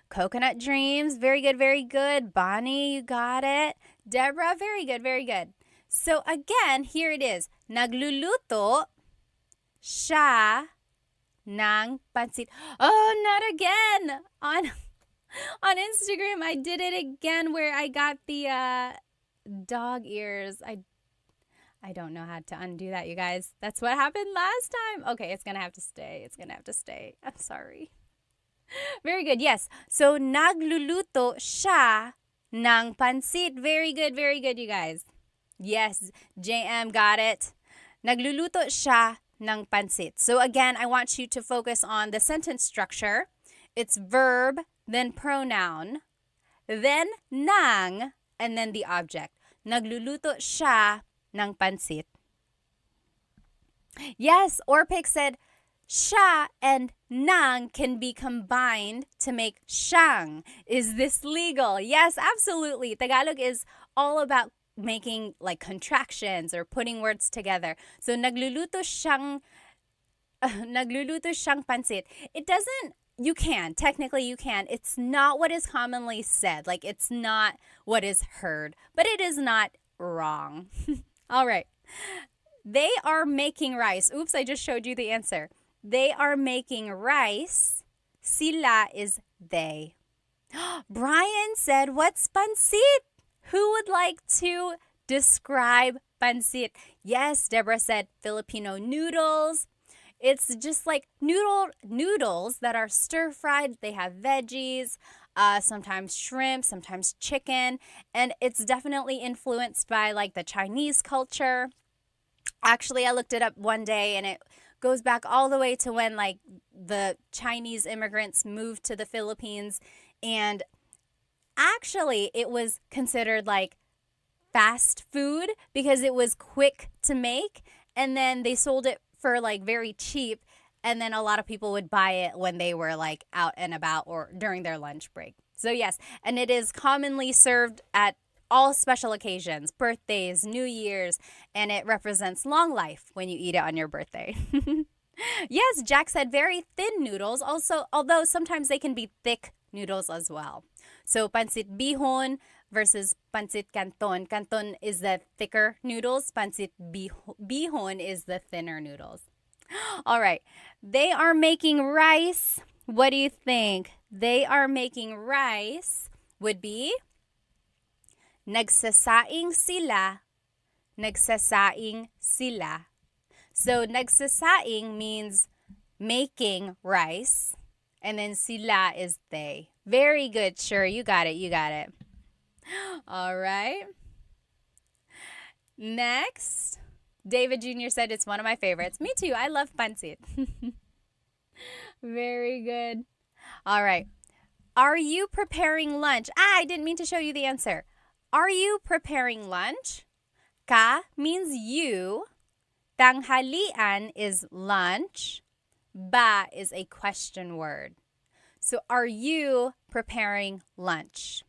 Coconut Dreams, very good, very good. Bonnie, you got it. Deborah, very good, very good. So again, here it is. Nagluluto siya ng pansit. Oh, not again. On Instagram, I did it again where I got the dog ears. I don't know how to undo that, you guys. That's what happened last time. Okay, it's going to have to stay. It's going to have to stay. I'm sorry. Very good. Yes. So, nagluluto siya ng pansit. Very good, you guys. Yes, JM got it. Nagluluto siya ng pansit. So again, I want you to focus on the sentence structure. It's verb, then pronoun, then ng, and then the object. Nagluluto siya ng pansit. Yes, Orpik said siya and nang can be combined to make siyang. Is this legal? Yes, absolutely. Tagalog is all about making like contractions or putting words together. So nagluluto siyang pansit. It doesn't, you can, technically you can. It's not what is commonly said. Like it's not what is heard, but it is not wrong. All right. They are making rice. Oops, I just showed you the answer. They are making rice. Sila is they. Brian said, what's pansit? Who would like to describe pansit? Yes, Deborah said Filipino noodles. It's just like noodles that are stir-fried. They have veggies, sometimes shrimp, sometimes chicken. And it's definitely influenced by like the Chinese culture. Actually, I looked it up one day and it goes back all the way to when like the Chinese immigrants moved to the Philippines, and actually it was considered like fast food because it was quick to make, and then they sold it for like very cheap, and then a lot of people would buy it when they were like out and about or during their lunch break. So yes, and it is commonly served at all special occasions, birthdays, New Year's, and it represents long life when you eat it on your birthday. Yes, Jack said very thin noodles, also, although sometimes they can be thick noodles as well. So pancit bihon versus pancit canton. Canton is the thicker noodles. Pancit bihon is the thinner noodles. All right. They are making rice. What do you think? They are making rice would be nagsasaing sila. Nagsasaing sila. So nagsasaing means making rice. And then sila is they. Very good. Sure, you got it. You got it. All right. Next, David Jr. said it's one of my favorites. Me too. I love pancit. Very good. All right. Are you preparing lunch? I didn't mean to show you the answer. Are you preparing lunch? Ka means you. Tanghalian is lunch. Ba is a question word. So are you preparing lunch?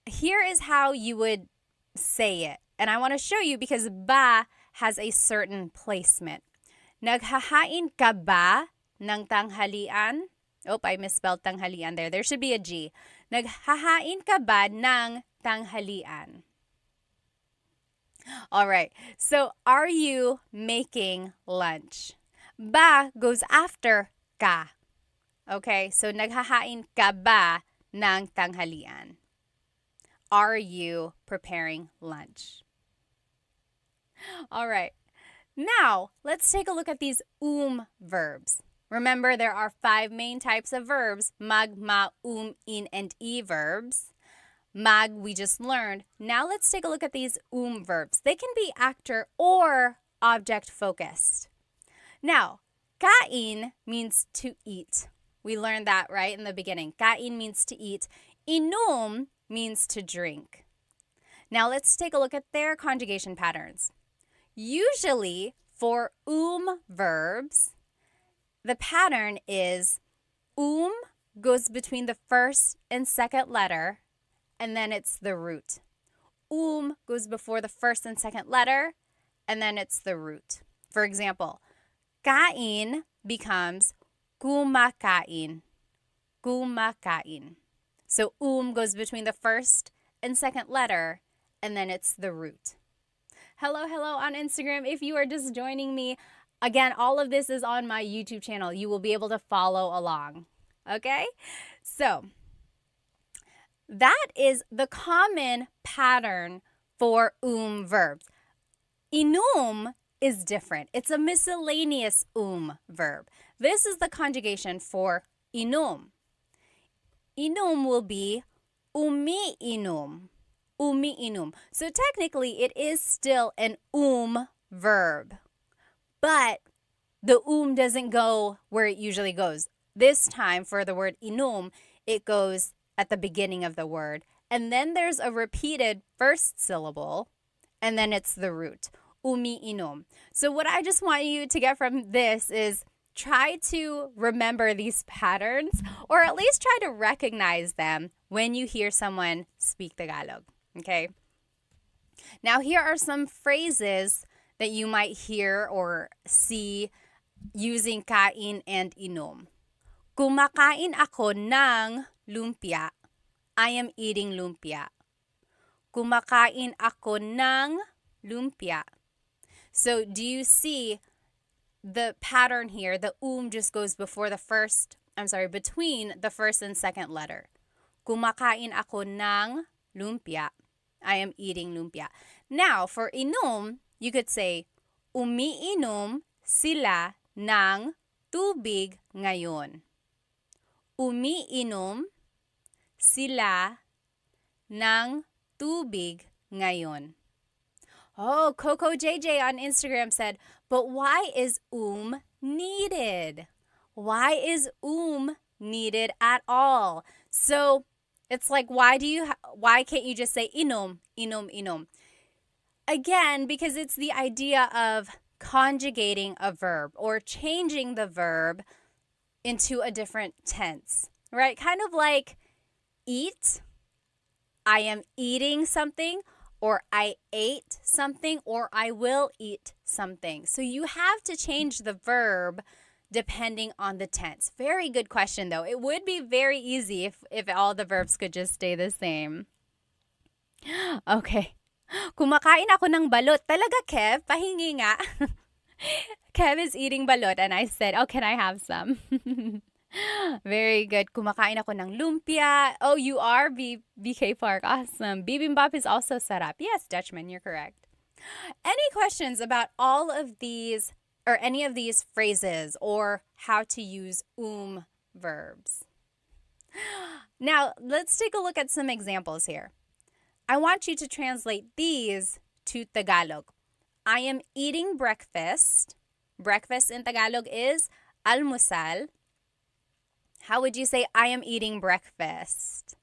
Here is how you would say it. And I want to show you because ba has a certain placement. Naghahain ka ba ng tanghalian? Oh, I misspelled tanghalian there. There should be a G. Naghahain ka ba ng tanghalian? All right. So are you making lunch? Ba goes after ka. Okay, so naghahain ka ba ng tanghalian? Are you preparing lunch? All right. Now, let's take a look at these verbs. Remember, there are 5 main types of verbs: mag, ma, in, and e verbs. Mag, we just learned. Now let's take a look at these verbs. They can be actor or object focused. Now, kain means to eat. We learned that right in the beginning. Kain means to eat. Inom means to drink. Now let's take a look at their conjugation patterns. Usually for verbs, the pattern is goes between the first and second letter, and then it's the root. Goes before the first and second letter, and then it's the root. For example, kain becomes kumakain. Kumakain. So goes between the first and second letter, and then it's the root. Hello on Instagram. If you are just joining me, again, all of this is on my YouTube channel. You will be able to follow along. Okay? So, that is the common pattern for verbs. Inum is different. It's a miscellaneous verb. This is the conjugation for inum. Inum will be umiinom. Umiinom. So technically, it is still an verb. but the doesn't go where it usually goes. This time for the word inom, it goes at the beginning of the word. And then there's a repeated first syllable, and then it's the root. Umiinom. So what I just want you to get from this is try to remember these patterns, or at least try to recognize them when you hear someone speak Tagalog. Okay? Now here are some phrases that you might hear or see using kain and inom. Kumakain ako ng lumpia. I am eating lumpia. Kumakain ako ng lumpia. So do you see the pattern here? The just goes between the first and second letter. Kumakain ako ng lumpia. I am eating lumpia. Now, for inom, you could say, umiinom sila ng tubig ngayon. Umiinom sila ng tubig ngayon. Oh, Coco JJ on Instagram said, but why is needed? Why is needed at all? So it's like, why can't you just say inom, inom, inom? Again, because it's the idea of conjugating a verb or changing the verb into a different tense, right? Kind of like eat, I am eating something, or I ate something, or I will eat something. So you have to change the verb depending on the tense. Very good question, though. It would be very easy if all the verbs could just stay the same. Okay. Kumakain ako ng balot. Talaga, Kev? Pahingi nga. Kev is eating balot, and I said, oh, can I have some? Very good. Kumakain ako ng lumpia. Oh, you are BK Park. Awesome. Bibimbap is also sarap. Yes, Dutchman, you're correct. Any questions about all of these or any of these phrases or how to use verbs? Now, let's take a look at some examples here. I want you to translate these to Tagalog. I am eating breakfast. Breakfast in Tagalog is almusal. How would you say, I am eating breakfast?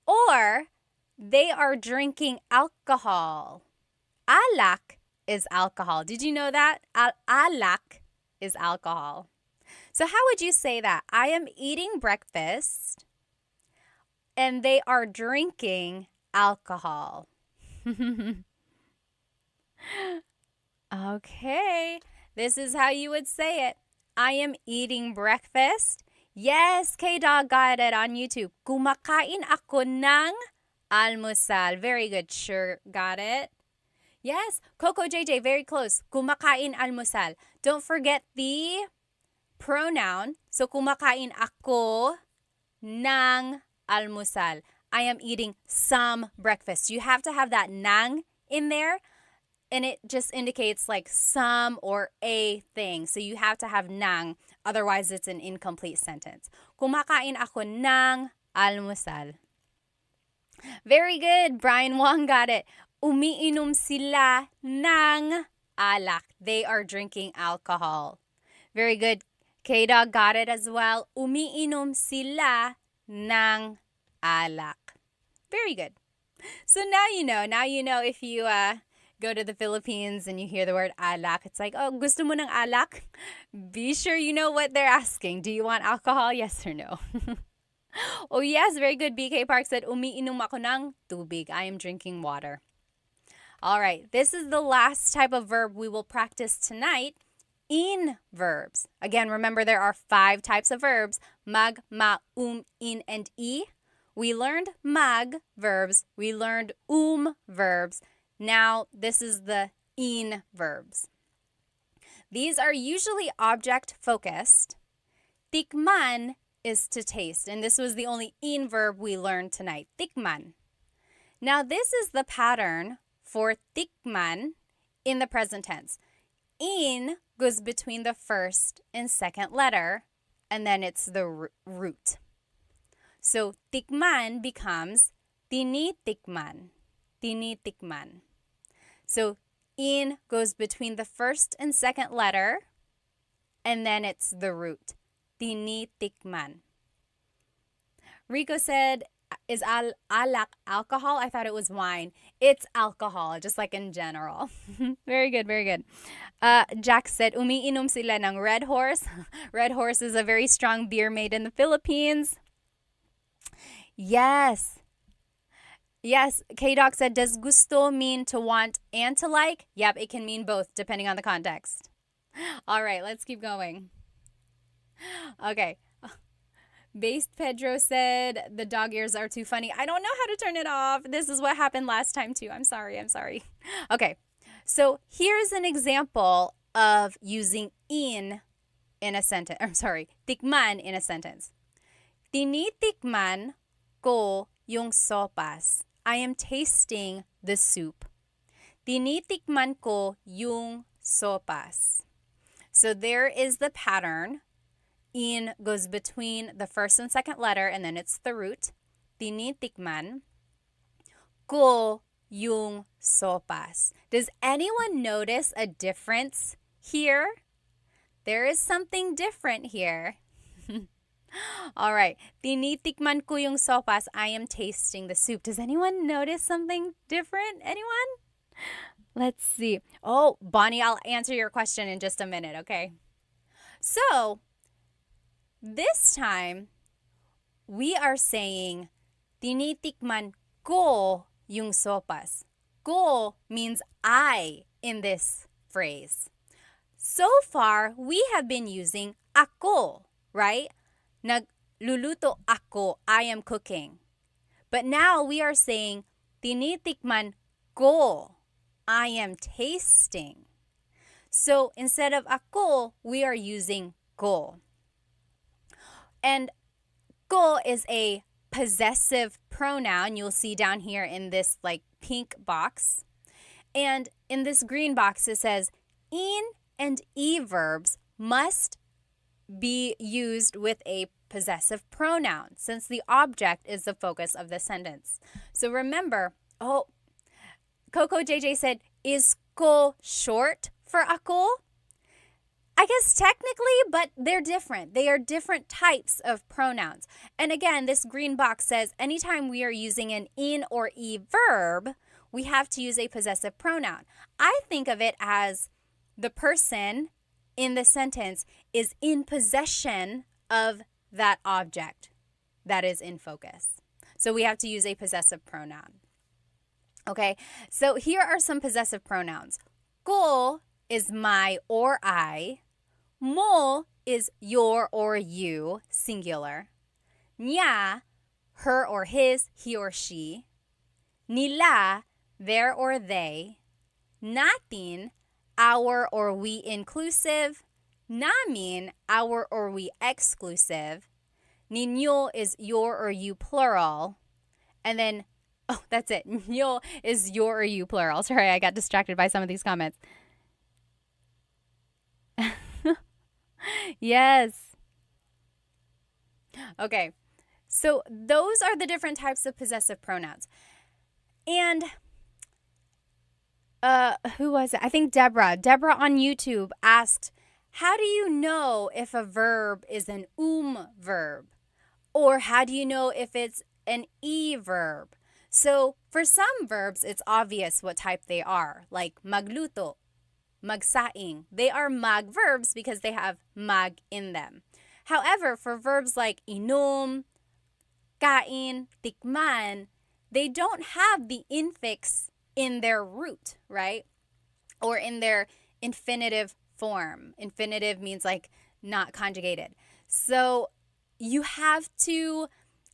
Or, they are drinking alcohol. Alak is alcohol. Did you know that? Alak is alcohol. So how would you say that? I am eating breakfast, and they are drinking alcohol. Okay, this is how you would say it. I am eating breakfast. Yes, K-Dog got it on YouTube. Kumakain ako ng almusal. Very good. Sure, got it. Yes, Coco JJ, very close. Kumakain almusal. Don't forget the pronoun. So, kumakain ako ng almusal. I am eating some breakfast. You have to have that nang in there. And it just indicates like some or a thing. So you have to have nang. Otherwise, it's an incomplete sentence. Kumakain ako ng almusal. Very good. Brian Wong got it. Umiinom sila ng alak. They are drinking alcohol. Very good. K-Dog got it as well. Umiinom sila ng alak. Very good. So now you know. Now you know if you go to the Philippines and you hear the word alak, it's like, oh, gusto mo ng alak? Be sure you know what they're asking. Do you want alcohol? Yes or no? Oh, yes. Very good. BK Park said, umiinom ako ng tubig. I am drinking water. All right. This is the last type of verb we will practice tonight in verbs. Again, remember there are 5 types of verbs. Mag, ma, in, and e. We learned mag verbs. We learned verbs. Now, this is the in verbs. These are usually object-focused. Tikman is to taste, and this was the only in verb we learned tonight. Tikman. Now, this is the pattern for tikman in the present tense. In goes between the first and second letter, and then it's the root. So, tikman becomes tinitikman. Tinitikman. So, In goes between the first and second letter, and then it's the root. Tinitikman. Rico said, is alcohol? I thought it was wine. It's alcohol, just like in general. Very good, very good. Jack said, umiinom sila ng Red Horse. Red Horse is a very strong beer made in the Philippines. Yes. Yes, K-Doc said, does gusto mean to want and to like? Yep, it can mean both depending on the context. All right, let's keep going. Okay. Based Pedro said, the dog ears are too funny. I don't know how to turn it off. This is what happened last time too. I'm sorry. Okay, so here's an example of using in a sentence. I'm sorry, tikman in a sentence. Tinitikman ko yung sopas. I am tasting the soup. Tinitikman ko yung sopas. So there is the pattern. In goes between the first and second letter, and then it's the root. Tinitikman ko yung sopas. Does anyone notice a difference here? There is something different here. All right. Tinitikman ko yung sopas. I am tasting the soup. Does anyone notice something different? Anyone? Let's see. Oh, Bonnie, I'll answer your question in just a minute, okay? So, this time, we are saying, tinitikman ko yung sopas. Ko means I in this phrase. So far, we have been using ako, right? Nagluluto ako, I am cooking. But now we are saying, tinitikman ko, I am tasting. So instead of ako, we are using ko. And ko is a possessive pronoun. You'll see down here in this like pink box. And in this green box, it says in and e verbs must be used with a possessive pronoun since the object is the focus of the sentence. So remember, Coco JJ said, is ko short for ako? I guess technically, but they're different. They are different types of pronouns. And again, this green box says anytime we are using an in or e verb, we have to use a possessive pronoun. I think of it as the person in the sentence is in possession of that object that is in focus. So we have to use a possessive pronoun. Okay, so here are some possessive pronouns. Ko is my or I. Mo is your or you, singular. Niya, her or his, he or she. Nila, their or they. Natin, our or we inclusive. Namin, our or we exclusive. Ninyo is your or you plural. And then, that's it. Nyo is your or you plural. Sorry, I got distracted by some of these comments. Yes. Okay. So those are the different types of possessive pronouns. And who was it? I think Deborah. Deborah on YouTube asked, how do you know if a verb is an verb? Or how do you know if it's an e verb? So for some verbs, it's obvious what type they are, like magluto, magsaing. They are mag verbs because they have mag in them. However, for verbs like inom, kain, tikman, they don't have the infix in their root, right? Or in their infinitive form. Infinitive means like not conjugated. So you have to,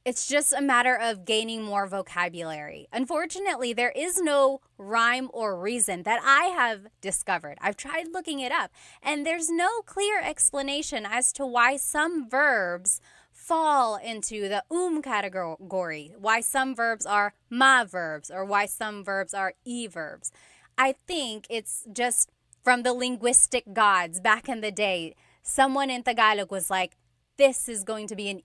it's just a matter of gaining more vocabulary. Unfortunately, there is no rhyme or reason that I have discovered. I've tried looking it up, and there's no clear explanation as to why some verbs fall into the category, why some verbs are ma verbs, or why some verbs are e verbs. I think it's just from the linguistic gods back in the day. Someone in Tagalog was like, this is going to be an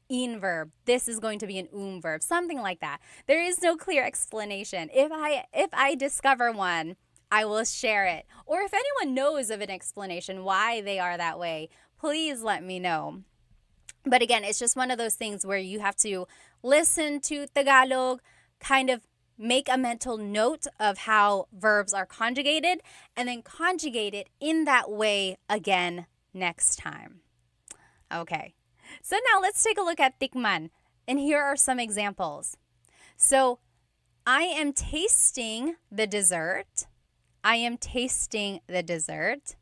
in verb. This is going to be an verb. Something like that. There is no clear explanation. If I discover one, I will share it. Or if anyone knows of an explanation why they are that way, please let me know. But again, it's just one of those things where you have to listen to Tagalog, kind of make a mental note of how verbs are conjugated, and then conjugate it in that way again next time. Okay, so now let's take a look at tikman. And here are some examples. So, I am tasting the dessert. I am tasting the dessert.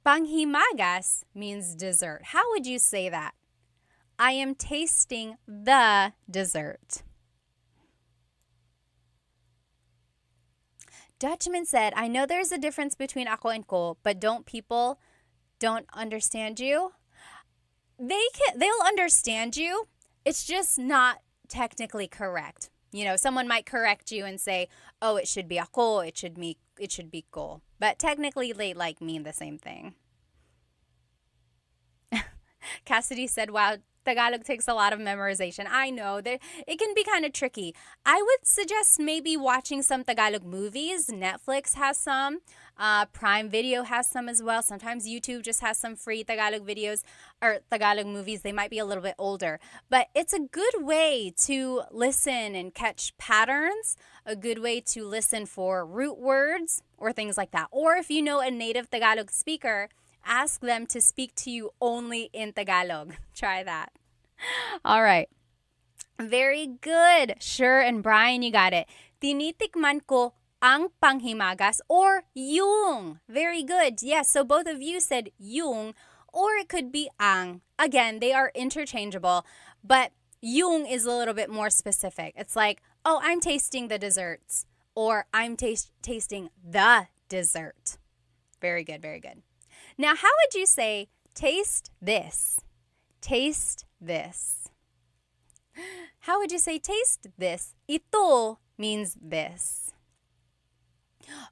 Panghimagas means dessert. How would you say that? I am tasting the dessert. Dutchman said, I know there's a difference between ako and ko, but people don't understand you? They'll understand you. It's just not technically correct. You know, someone might correct you and say, oh, it should be ako, it should be ko. But technically they mean the same thing. Cassidy said, wow, Tagalog takes a lot of memorization. I know that it can be kind of tricky. I would suggest maybe watching some Tagalog movies. Netflix has some. Prime Video has some as well. Sometimes YouTube just has some free Tagalog videos or Tagalog movies. They might be a little bit older. But it's a good way to listen and catch patterns, a good way to listen for root words or things like that. Or if you know a native Tagalog speaker, ask them to speak to you only in Tagalog. Try that. All right. Very good. Sure and Brian, you got it. Tinitikman ko ang panghimagas or yung. Very good. Yes, so both of you said yung or it could be ang. Again, they are interchangeable, but yung is a little bit more specific. It's like, oh, I'm tasting the desserts or I'm tasting the dessert. Very good, very good. Now, how would you say taste this? Taste this. How would you say taste this? Ito means this.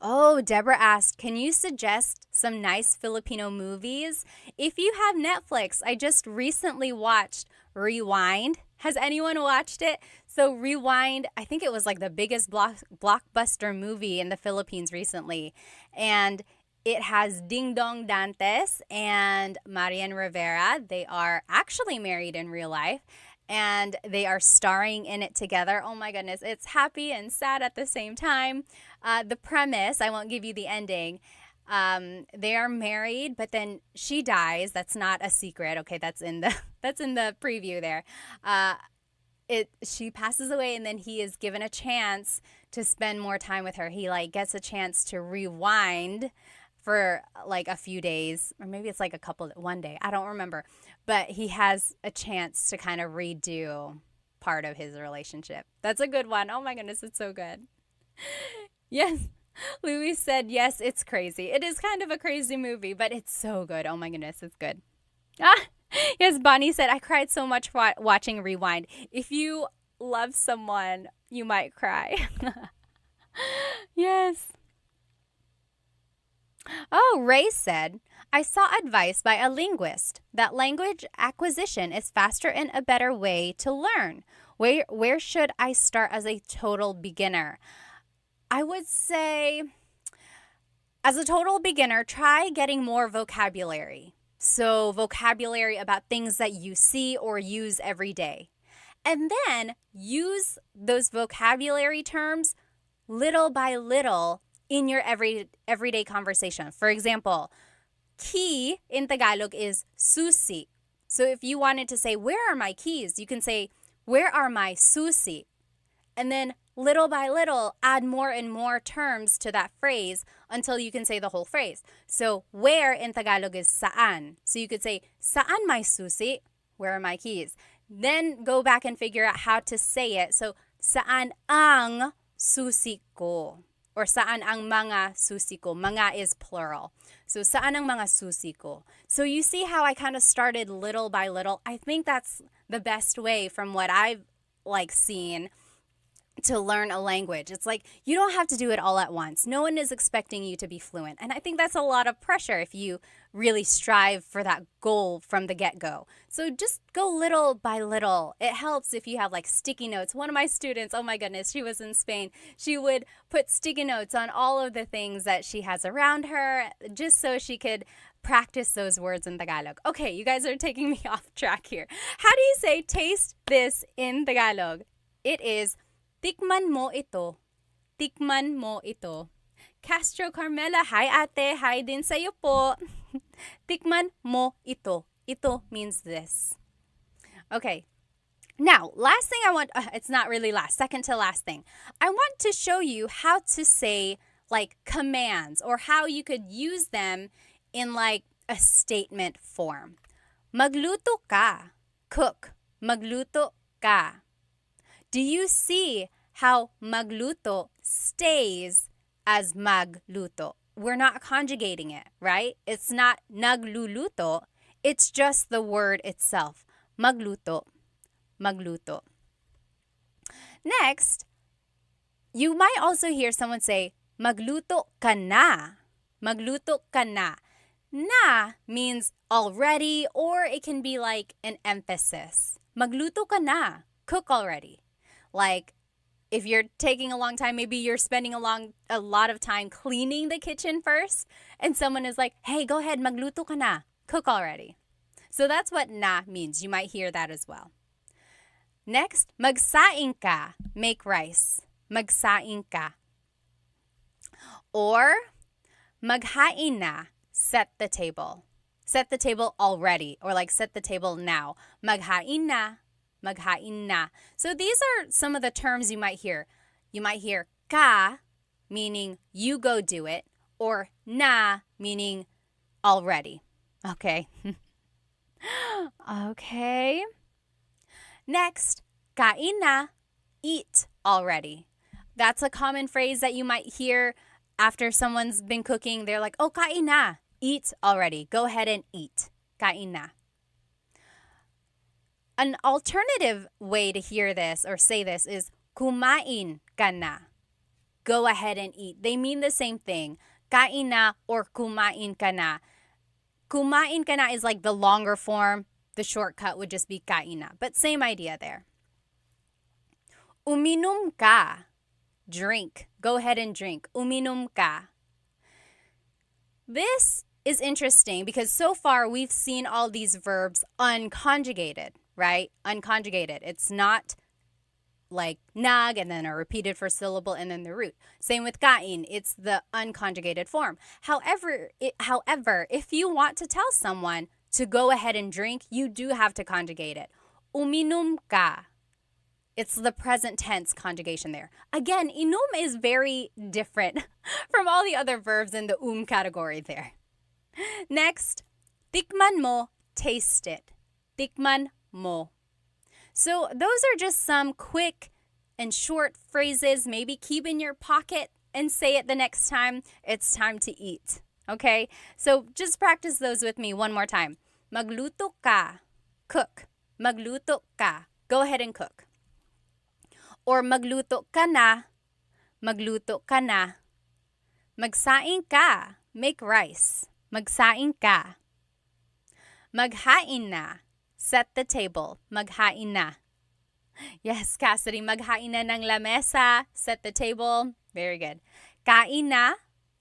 Oh, Deborah asked, can you suggest some nice Filipino movies? If you have Netflix, I just recently watched Rewind. Has anyone watched it? So Rewind, I think it was like the biggest blockbuster movie in the Philippines recently. And it has Ding Dong Dantes and Marian Rivera. They are actually married in real life. And they are starring in it together. Oh my goodness, it's happy and sad at the same time. The premise, I won't give you the ending. They are married, but then she dies. That's not a secret. Okay, that's in the preview there. She passes away, and then he is given a chance to spend more time with her. He gets a chance to rewind for a few days, or maybe it's one day. I don't remember. But he has a chance to kind of redo part of his relationship. That's a good one. Oh my goodness, it's so good. Yes. Louis said, yes, it's crazy. It is kind of a crazy movie, but it's so good. Oh my goodness, it's good. Yes, Bonnie said, I cried so much watching Rewind. If you love someone, you might cry. Yes. Oh, Ray said, I saw advice by a linguist that language acquisition is faster and a better way to learn. Where should I start as a total beginner? I would say, as a total beginner, try getting more vocabulary. So vocabulary about things that you see or use every day. And then use those vocabulary terms little by little in your everyday conversation. For example, key in Tagalog is susi. So if you wanted to say, where are my keys? You can say, where are my susi? And then little by little, add more and more terms to that phrase until you can say the whole phrase. So where in Tagalog is saan. So you could say, saan my susi? Where are my keys? Then go back and figure out how to say it. So saan ang susi ko? Or saan ang mga susi ko? Mga is plural. So saan ang mga susi ko? So you see how I kind of started little by little. I think that's the best way from what I've seen to learn a language. It's like you don't have to do it all at once. No one is expecting you to be fluent. And I think that's a lot of pressure if you really strive for that goal from the get-go. So just go little by little. It helps if you have like sticky notes. One of my students, oh my goodness, she was in Spain. She would put sticky notes on all of the things that she has around her just so she could practice those words in Tagalog. Okay, you guys are taking me off track here. How do you say taste this in Tagalog? It is tikman mo ito. Tikman mo ito. Castro Carmela, hi ate. Hi din sa'yo po. Tikman mo ito. Ito means this. Okay. Now, last thing I want, it's not really last, second to last thing. I want to show you how to say like commands or how you could use them in like a statement form. Magluto ka. Cook. Magluto ka. Do you see how magluto stays as magluto? We're not conjugating it, right? It's not nagluluto. It's just the word itself. Magluto. Magluto. Next, you might also hear someone say, magluto ka na. Magluto ka na. Na means already, or it can be like an emphasis. Magluto ka na. Cook already. Like, if you're taking a long time, maybe you're spending a lot of time cleaning the kitchen first, and someone is like, hey, go ahead, magluto ka na. Cook already. So that's what na means. You might hear that as well. Next, magsaing ka. Make rice. Magsaing ka. Or, maghain na. Set the table. Set the table already, or like set the table now. Maghain na. Maghain na. So these are some of the terms you might hear. You might hear ka, meaning you go do it, or na, meaning already. Okay. Okay. Next, kain na, eat already. That's a common phrase that you might hear after someone's been cooking. They're like, oh, kain na, eat already. Go ahead and eat. Kain na. An alternative way to hear this or say this is kumain ka na. Go ahead and eat. They mean the same thing. Kain na or kumain ka na. Kumain ka na is like the longer form. The shortcut would just be kain na. But same idea there. Uminom ka. Drink. Go ahead and drink. Uminom ka. This is interesting because so far we've seen all these verbs unconjugated, right? Unconjugated. It's not like nag and then a repeated first syllable and then the root. Same with kain. It's the unconjugated form. However, if you want to tell someone to go ahead and drink, you do have to conjugate it. Uminom ka. It's the present tense conjugation there. Again, inom is very different from all the other verbs in the category there. Next, tikman mo, taste it. Tikman mo. So those are just some quick and short phrases. Maybe keep in your pocket and say it the next time it's time to eat. Okay? So just practice those with me one more time. Magluto ka. Cook. Magluto ka. Go ahead and cook. Or magluto ka na. Magluto ka na. Magsaing ka. Make rice. Magsaing ka. Maghain na. Set the table. Maghain na. Yes, Cassidy. Maghain na ng lamesa. Set the table. Very good. Kain na.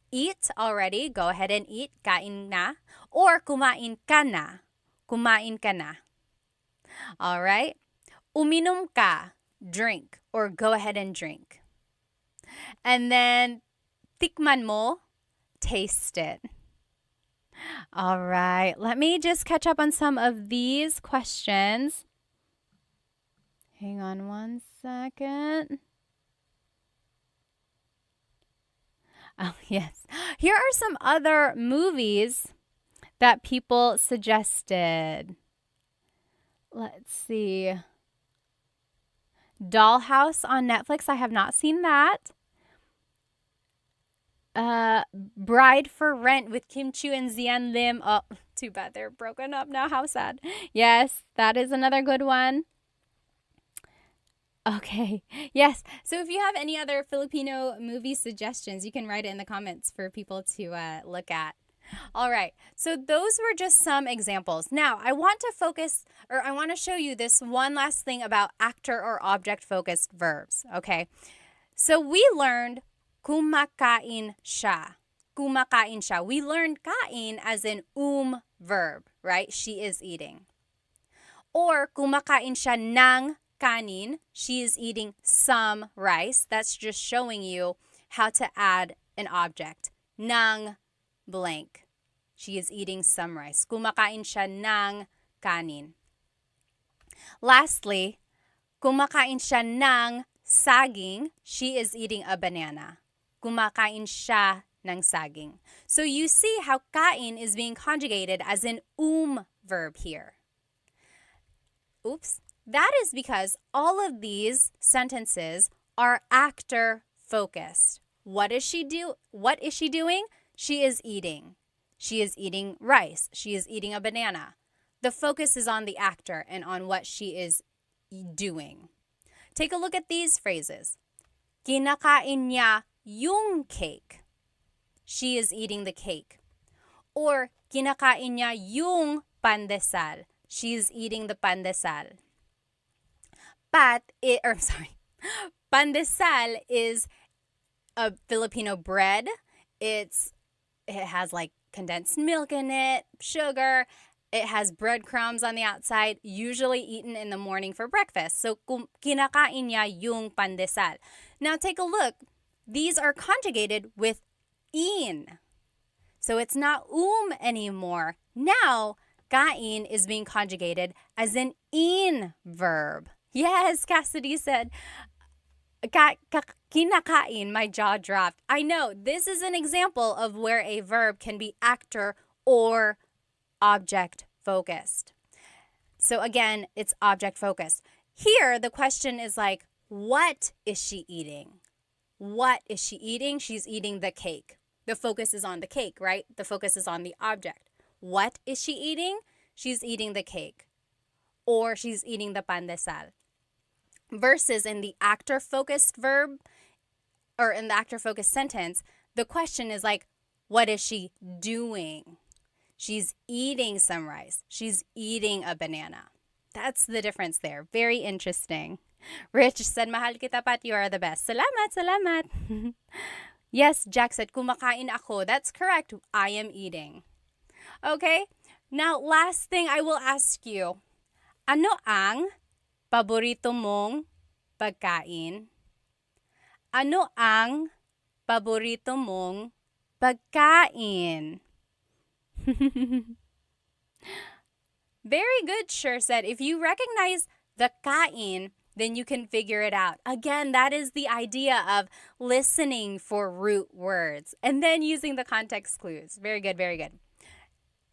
Eat already. Go ahead and eat. Kain na. Or kumain ka na. Kumain ka na. All right. Uminom ka. Drink. Or go ahead and drink. And then, tikman mo. Taste it. All right. Let me just catch up on some of these questions. Hang on one second. Oh, yes. Here are some other movies that people suggested. Let's see. Dollhouse on Netflix. I have not seen that. Bride for Rent with Kim Chiu and Zian Lim. Oh, too bad they're broken up now. How sad. Yes, that is another good one. Okay. Yes. So if you have any other Filipino movie suggestions, you can write it in the comments for people to look at. All right. So those were just some examples. Now, I want to focus or I want to show you this one last thing about actor or object focused verbs. Okay. So we learned kumakain siya. Kumakain siya. We learned kain as in verb, right? She is eating. Or kumakain siya ng kanin. She is eating some rice. That's just showing you how to add an object. Ng blank. She is eating some rice. Kumakain siya ng kanin. Lastly, kumakain siya ng saging. She is eating a banana. Kumakain siya ng saging. So you see how kain is being conjugated as an verb here. Oops. That is because all of these sentences are actor focused. What is she doing? She is eating. She is eating rice. She is eating a banana. The focus is on the actor and on what she is doing. Take a look at these phrases. Kinakain niya yung cake. She is eating the cake. Or kinakain niya yung pandesal. She is eating the pandesal. Pandesal is a Filipino bread. It has like condensed milk in it, sugar. It has breadcrumbs on the outside, usually eaten in the morning for breakfast. So, kinakain niya yung pandesal. Now, take a look. These are conjugated with in. So, it's not anymore. Now, kain is being conjugated as an in verb. Yes, Cassidy said, kinakain, my jaw dropped. I know, this is an example of where a verb can be actor or object focused. So again, it's object focused. Here, the question is like, what is she eating? What is she eating? She's eating the cake. The focus is on the cake, right? The focus is on the object. What is she eating? She's eating the cake. Or she's eating the pandesal. Versus in the actor-focused verb, or in the actor-focused sentence, the question is like, what is she doing? She's eating some rice. She's eating a banana. That's the difference there. Very interesting. Rich said, mahal kita Pat, you are the best. Salamat, salamat. Yes, Jack said, kumakain ako. That's correct. I am eating. Okay, now last thing I will ask you. Ano ang paborito mong pagkain? Ano ang paborito mong pagkain? Very good, Sure said. If you recognize the kain, then you can figure it out. Again, that is the idea of listening for root words and then using the context clues. Very good, very good.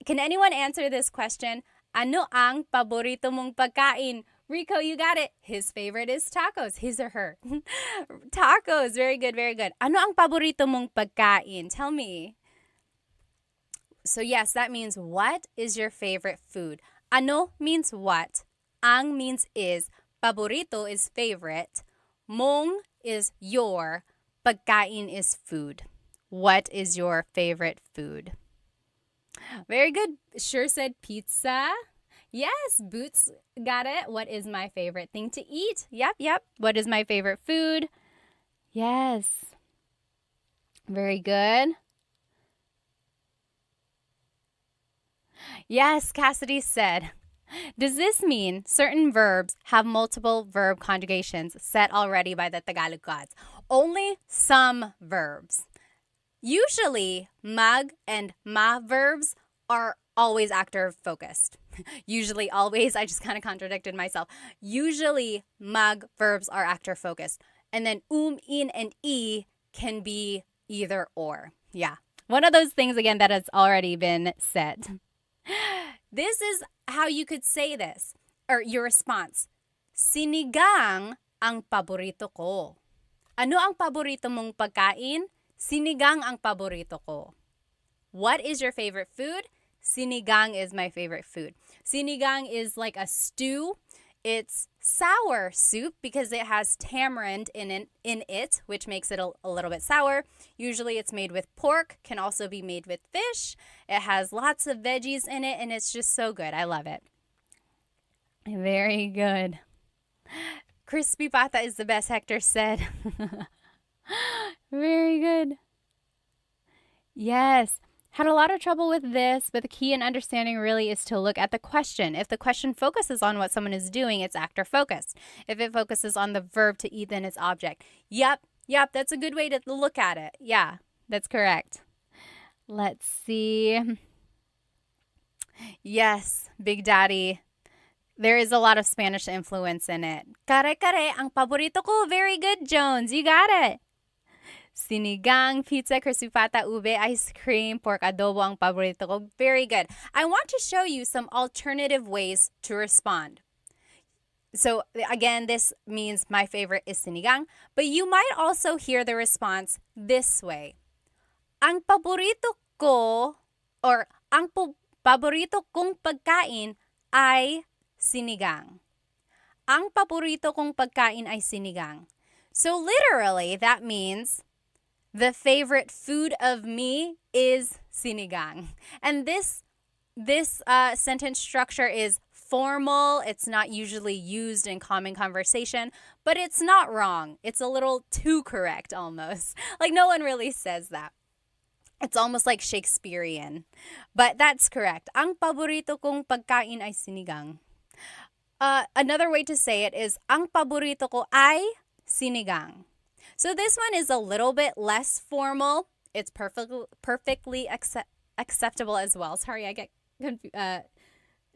Can anyone answer this question? Ano ang paborito mong pagkain? Rico, you got it. His favorite is tacos. His or her. Tacos. Very good, very good. Ano ang paborito mong pagkain? Tell me. So yes, that means what is your favorite food? Ano means what. Ang means is. Paborito is favorite. Mong is your. Pagkain is food. What is your favorite food? Very good. Sure said pizza. Yes, Boots got it. What is my favorite thing to eat? Yep. What is my favorite food? Yes. Very good. Yes, Cassidy said, does this mean certain verbs have multiple verb conjugations set already by the Tagalog gods? Only some verbs. Usually, mag and ma verbs are always actor focused. Usually, always, I just kind of contradicted myself. Usually, mag verbs are actor focused. And then in, and e can be either or. Yeah. One of those things, again, that has already been said. This is how you could say this, or your response. Sinigang ang paborito ko. Ano ang paborito mong pagkain? Sinigang ang paborito ko. What is your favorite food? Sinigang is my favorite food. Sinigang is like a stew. It's sour soup because it has tamarind in it, which makes it a little bit sour. Usually it's made with pork, can also be made with fish. It has lots of veggies in it, and it's just so good. I love it. Very good. Crispy pata is the best, Hector said. Very good. Yes. Had a lot of trouble with this, but the key in understanding really is to look at the question. If the question focuses on what someone is doing, it's actor focused. If it focuses on the verb to eat, then it's object. Yep, that's a good way to look at it. Yeah, that's correct. Let's see. Yes, Big Daddy. There is a lot of Spanish influence in it. Kare kare, ang paborito ko. Very good, Jones. You got it. Sinigang, pizza, crispy pata, ube, ice cream, pork adobo ang paborito ko. Very good. I want to show you some alternative ways to respond. So again, this means my favorite is sinigang, but you might also hear the response this way. Ang paborito ko or ang paborito kong pagkain ay sinigang. Ang paborito kong pagkain ay sinigang. So literally, that means the favorite food of me is sinigang. And this sentence structure is formal. It's not usually used in common conversation, but it's not wrong. It's a little too correct almost. Like no one really says that. It's almost like Shakespearean. But that's correct. Ang paborito kong pagkain ay sinigang. Another way to say it is, ang paborito ko ay sinigang. So this one is a little bit less formal. It's perfectly acceptable as well. Sorry, I get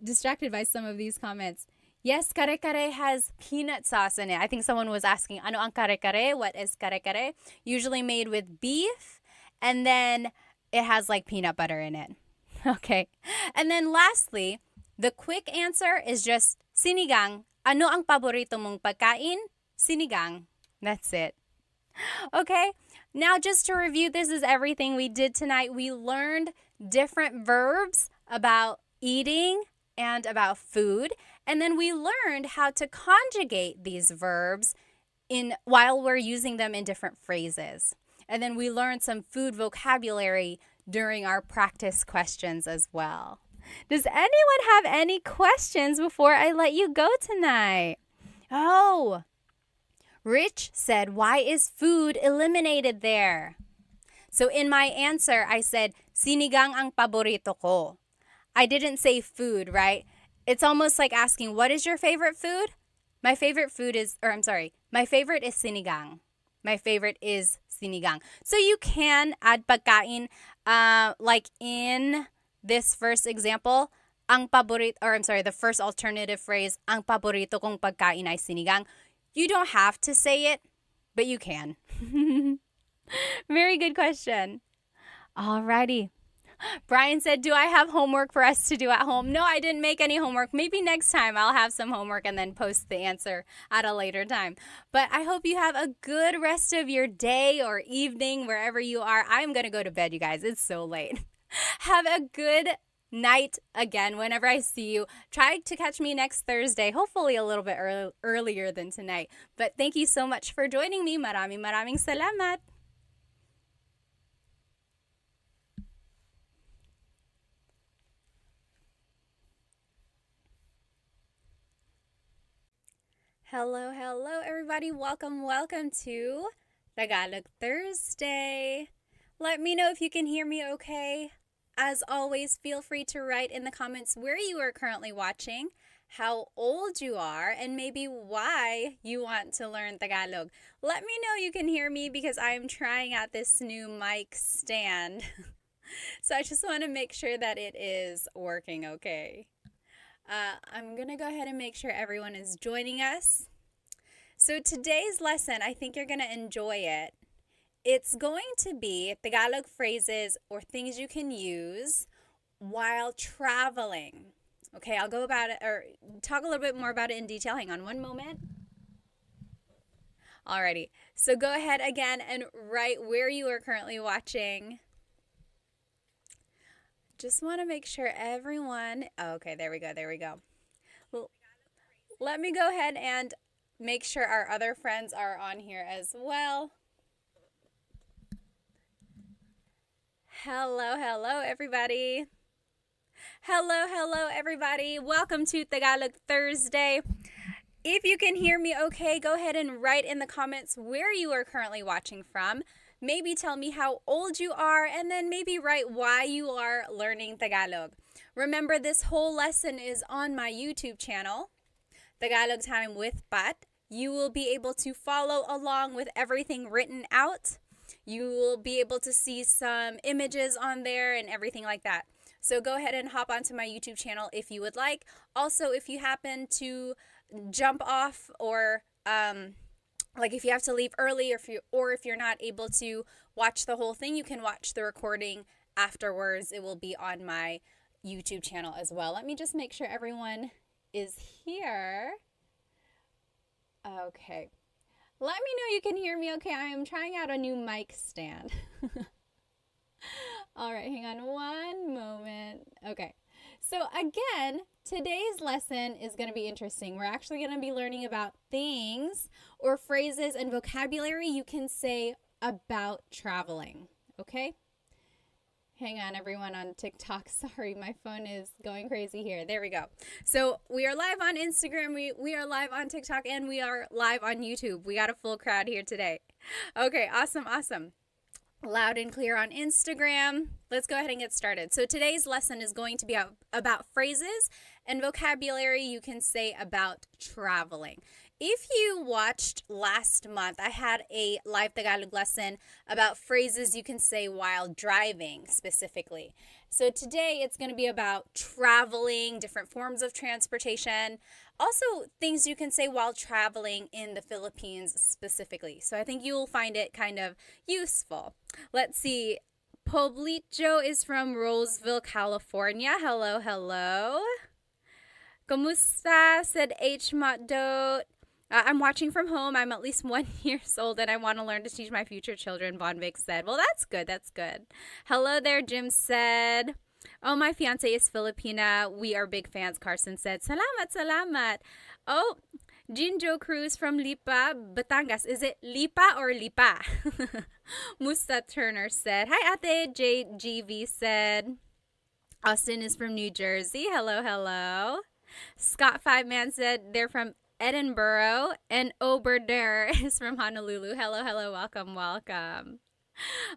distracted by some of these comments. Yes, kare-kare has peanut sauce in it. I think someone was asking, ano ang kare-kare? What is kare-kare? Usually made with beef, and then it has like peanut butter in it. Okay. And then lastly, the quick answer is just sinigang. Ano ang paborito mong pagkain? Sinigang. That's it. Okay, now just to review, this is everything we did tonight. We learned different verbs about eating and about food, and then we learned how to conjugate these verbs while we're using them in different phrases. And then we learned some food vocabulary during our practice questions as well. Does anyone have any questions before I let you go tonight? Oh, Rich said, why is food eliminated there? So in my answer, I said, sinigang ang paborito ko. I didn't say food, right? It's almost like asking, what is your favorite food? My favorite is sinigang. My favorite is sinigang. So you can add pagkain, like in this first example, the first alternative phrase, ang paborito kong pagkain ay sinigang. You don't have to say it, but you can. Very good question. Alrighty. Brian said, do I have homework for us to do at home? No, I didn't make any homework. Maybe next time I'll have some homework and then post the answer at a later time. But I hope you have a good rest of your day or evening, wherever you are. I'm going to go to bed, you guys. It's so late. Have a good night again whenever I see you. Try to catch me next Thursday, hopefully a little bit earlier than tonight. But thank you so much for joining me. Maraming salamat. Hello everybody. Welcome to Tagalog Thursday. Let me know if you can hear me okay. As always, feel free to write in the comments where you are currently watching, how old you are, and maybe why you want to learn Tagalog. Let me know you can hear me because I'm trying out this new mic stand. So I just want to make sure that it is working okay. I'm going to go ahead and make sure everyone is joining us. So today's lesson, I think you're going to enjoy it. It's going to be Tagalog phrases or things you can use while traveling. Okay, I'll go about it or talk a little bit more about it in detail. Hang on one moment. Alrighty, so go ahead again and write where you are currently watching. Just want to make sure everyone, okay, there we go. Let me go ahead and make sure our other friends are on here as well. Hello, hello, everybody. Hello, everybody. Welcome to Tagalog Thursday. If you can hear me okay, go ahead and write in the comments where you are currently watching from. Maybe tell me how old you are, and then maybe write why you are learning Tagalog. Remember, this whole lesson is on my YouTube channel, Tagalog Time with Pat. You will be able to follow along with everything written out. You will be able to see some images on there and everything like that. So go ahead and hop onto my YouTube channel if you would like. Also, if you happen to jump off or like if you have to leave early or if you're not able to watch the whole thing, you can watch the recording afterwards. It will be on my YouTube channel as well. Let me just make sure everyone is here. Okay. Let me know you can hear me okay. I am trying out a new mic stand. All right, hang on one moment. Okay. So again, today's lesson is going to be interesting. We're actually going to be learning about things or phrases and vocabulary you can say about traveling. Okay? Hang on, everyone on TikTok. Sorry, my phone is going crazy here. There we go. So we are live on Instagram, we are live on TikTok, and we are live on YouTube. We got a full crowd here today. Okay, awesome. Loud and clear on Instagram. Let's go ahead and get started. So today's lesson is going to be about phrases and vocabulary you can say about traveling. If you watched last month, I had a live Tagalog lesson about phrases you can say while driving specifically. So today it's going to be about traveling, different forms of transportation, also things you can say while traveling in the Philippines specifically. So I think you will find it kind of useful. Let's see. Poblito is from Roseville, California. Hello. Kumusta? Said H. Matdot. I'm watching from home. I'm at least 1 year old and I want to learn to teach my future children, Bonvic said. Well, that's good. Hello there, Jim said. Oh, my fiance is Filipina. We are big fans, Carson said. Salamat. Oh, Jinjo Cruz from Lipa, Batangas. Is it Lipa or Lipa? Musta Turner said. Hi, Ate. JGV said. Austin is from New Jersey. Hello. Scott Five Man said they're from Edinburgh, and Oberder is from Honolulu. Hello, welcome.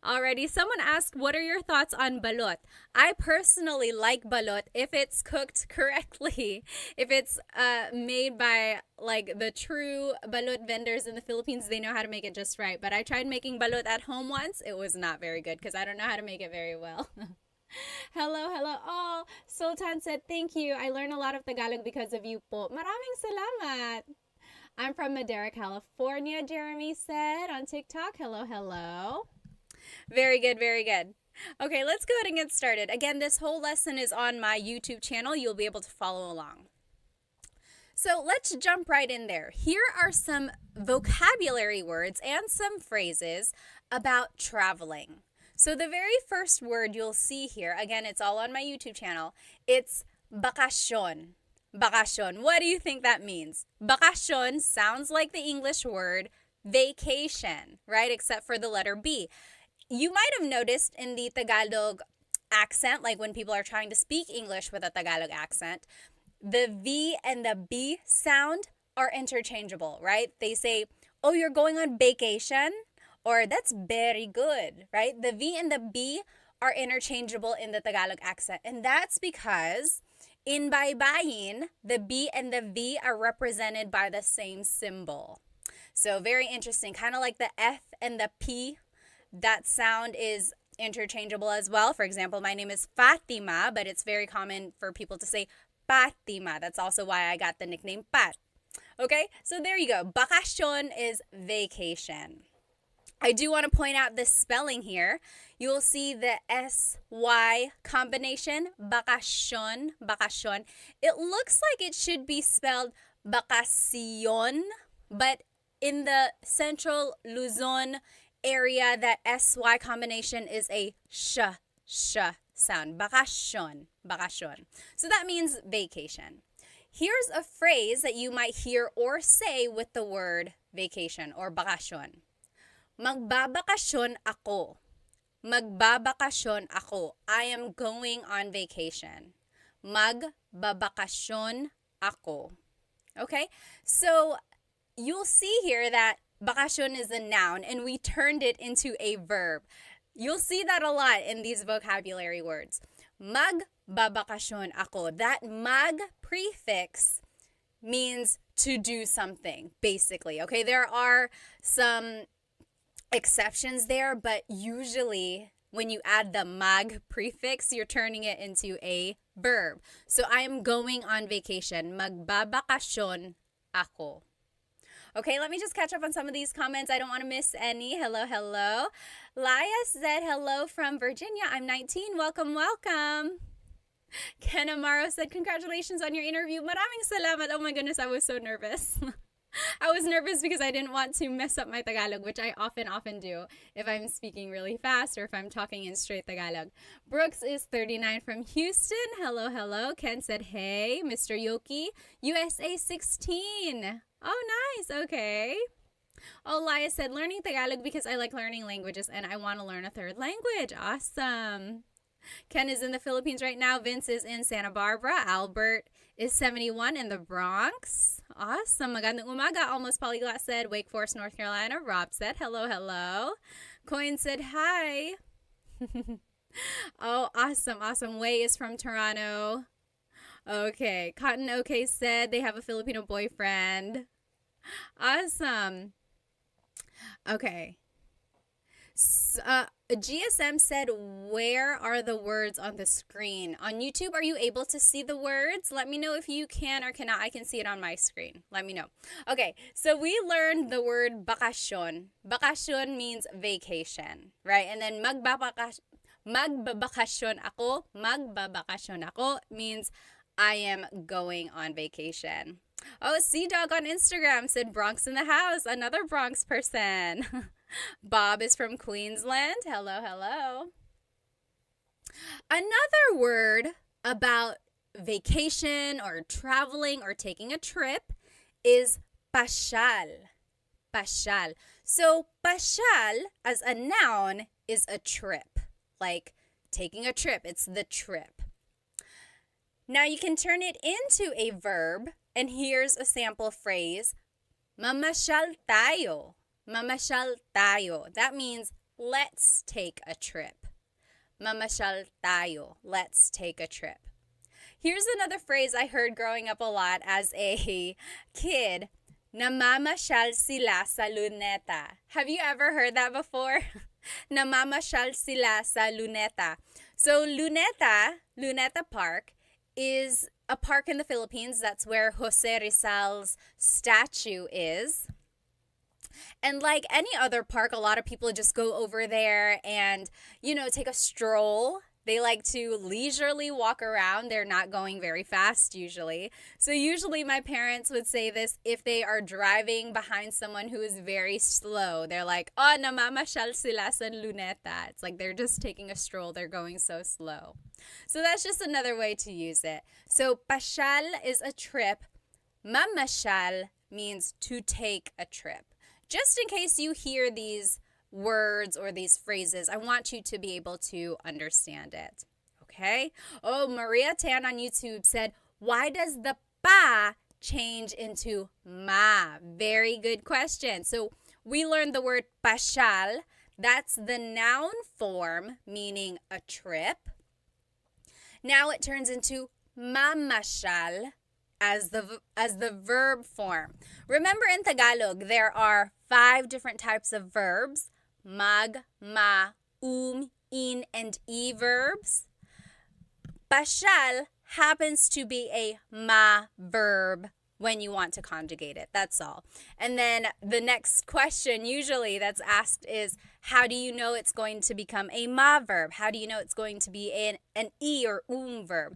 Alrighty, someone asked, what are your thoughts on balot? I personally like balot if it's cooked correctly. If it's made by like the true balot vendors in the Philippines, they know how to make it just right. But I tried making balot at home once. It was not very good because I don't know how to make it very well. Hello. Oh, Sultan said, thank you. I learned a lot of Tagalog because of you po. Maraming salamat. I'm from Madera, California, Jeremy said on TikTok. Hello. Very good. Okay, let's go ahead and get started. Again, this whole lesson is on my YouTube channel. You'll be able to follow along. So let's jump right in there. Here are some vocabulary words and some phrases about traveling. So the very first word you'll see here, again, it's all on my YouTube channel, it's bakasyon. Bakasyon. What do you think that means? Bakasyon sounds like the English word vacation, right? Except for the letter B. You might have noticed in the Tagalog accent, like when people are trying to speak English with a Tagalog accent, the V and the B sound are interchangeable, right? They say, oh, you're going on vacation? Or that's very good, right? The V and the B are interchangeable in the Tagalog accent. And that's because in baybayin, the B and the V are represented by the same symbol. So very interesting. Kind of like the F and the P, that sound is interchangeable as well. For example, my name is Fatima, but it's very common for people to say Fatima. That's also why I got the nickname Pat. Okay, so there you go. Bakasyon is vacation. I do want to point out the spelling here. You will see the S-Y combination, bakasyon. It looks like it should be spelled bakasyon, but in the central Luzon area, that S-Y combination is a sh sound. Bakasyon. So that means vacation. Here's a phrase that you might hear or say with the word vacation or bakasyon. Magbabakasyon ako. Magbabakasyon ako. I am going on vacation. Magbabakasyon ako. Okay? So, you'll see here that bakasyon is a noun and we turned it into a verb. You'll see that a lot in these vocabulary words. Magbabakasyon ako. That mag prefix means to do something, basically. Okay, there are some exceptions there, but usually when you add the mag prefix, you're turning it into a verb. So I am going on vacation. Magbabakasyon ako. Okay, let me just catch up on some of these comments. I don't want to miss any. Hello, hello. Laya said hello from Virginia. I'm 19. Welcome, welcome. Ken Amaro said, congratulations on your interview. Maraming salamat. Oh my goodness, I was so nervous. I was nervous because I didn't want to mess up my Tagalog, which I often do if I'm speaking really fast or if I'm talking in straight Tagalog. Brooks is 39 from Houston. Hello, hello. Ken said, hey. Mr. Yoki, USA 16. Oh, nice. Okay. Oh, Laya said, learning Tagalog because I like learning languages and I want to learn a third language. Awesome. Ken is in the Philippines right now. Vince is in Santa Barbara. Albert is 71 in the Bronx. Awesome. Magandang umaga. Almost Polyglot said, Wake Forest, North Carolina. Rob said, hello, hello. Coin said, hi. Oh, awesome, awesome. Wei is from Toronto. Okay. Cotton OK said they have a Filipino boyfriend. Awesome. Okay. GSM said, where are the words on the screen? On YouTube, are you able to see the words? Let me know if you can or cannot. I can see it on my screen. Let me know. Okay, so we learned the word bakasyon. Bakasyon means vacation, right? And then magbabakasyon ako. Magbabakasyon ako means I am going on vacation. Oh, Sea-Dog on Instagram said Bronx in the house. Another Bronx person. Bob is from Queensland. Hello, hello. Another word about vacation or traveling or taking a trip is pasyal. Pasyal. So pasyal as a noun is a trip. Like taking a trip. It's the trip. Now you can turn it into a verb. And here's a sample phrase. Mamasyal tayo. Mamasyal tayo. That means let's take a trip. Mamasyal tayo. Let's take a trip. Here's another phrase I heard growing up a lot as a kid. Namamasyal sila sa luneta. Have you ever heard that before? Namamasyal sila sa luneta. So Luneta Park is a park in the Philippines. That's where Jose Rizal's statue is. And like any other park, a lot of people just go over there and, take a stroll. They like to leisurely walk around. They're not going very fast usually. So usually my parents would say this if they are driving behind someone who is very slow. They're like, oh, namamasyal sila sa luneta. It's like they're just taking a stroll. They're going so slow. So that's just another way to use it. So pasyal is a trip. Mamasyal means to take a trip. Just in case you hear these words or these phrases, I want you to be able to understand it. Okay? Oh, Maria Tan on YouTube said, why does the pa change into ma? Very good question. So we learned the word pasyal. That's the noun form, meaning a trip. Now it turns into mamasyal as the verb form. Remember in Tagalog, there are 5 different types of verbs. Mag, ma, in, and e verbs. Pasyal happens to be a ma verb when you want to conjugate it. That's all. And then the next question usually that's asked is, how do you know it's going to become a ma verb? How do you know it's going to be an e or verb?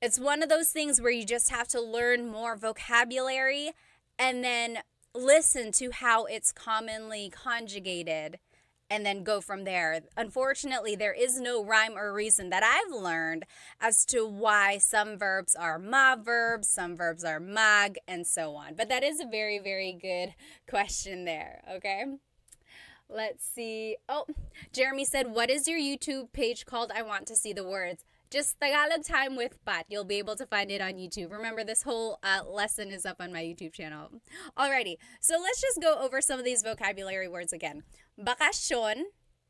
It's one of those things where you just have to learn more vocabulary and then listen to how it's commonly conjugated and then go from there. Unfortunately, there is no rhyme or reason that I've learned as to why some verbs are ma verbs, some verbs are mag, and so on. But that is a very, very good question there, okay? Let's see. Oh, Jeremy said, what is your YouTube page called? I want to see the words. Just Tagalog Time with Pat. You'll be able to find it on YouTube. Remember, this whole lesson is up on my YouTube channel. Alrighty, so let's just go over some of these vocabulary words again. Bakasyon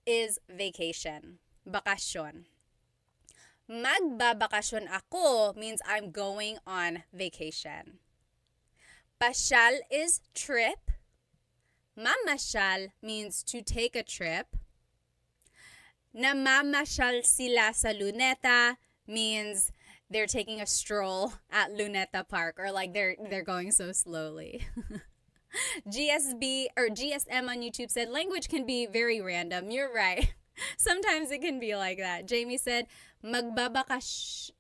is vacation. Bakasyon. Magbabakasyon ako means I'm going on vacation. Pasyal is trip. Mamasyal means to take a trip. Namamasyal sila sa Luneta means they're taking a stroll at Luneta Park, or like they're going so slowly. GSB or GSM on YouTube said language can be very random. You're right. Sometimes it can be like that. Jamie said, magbabakasi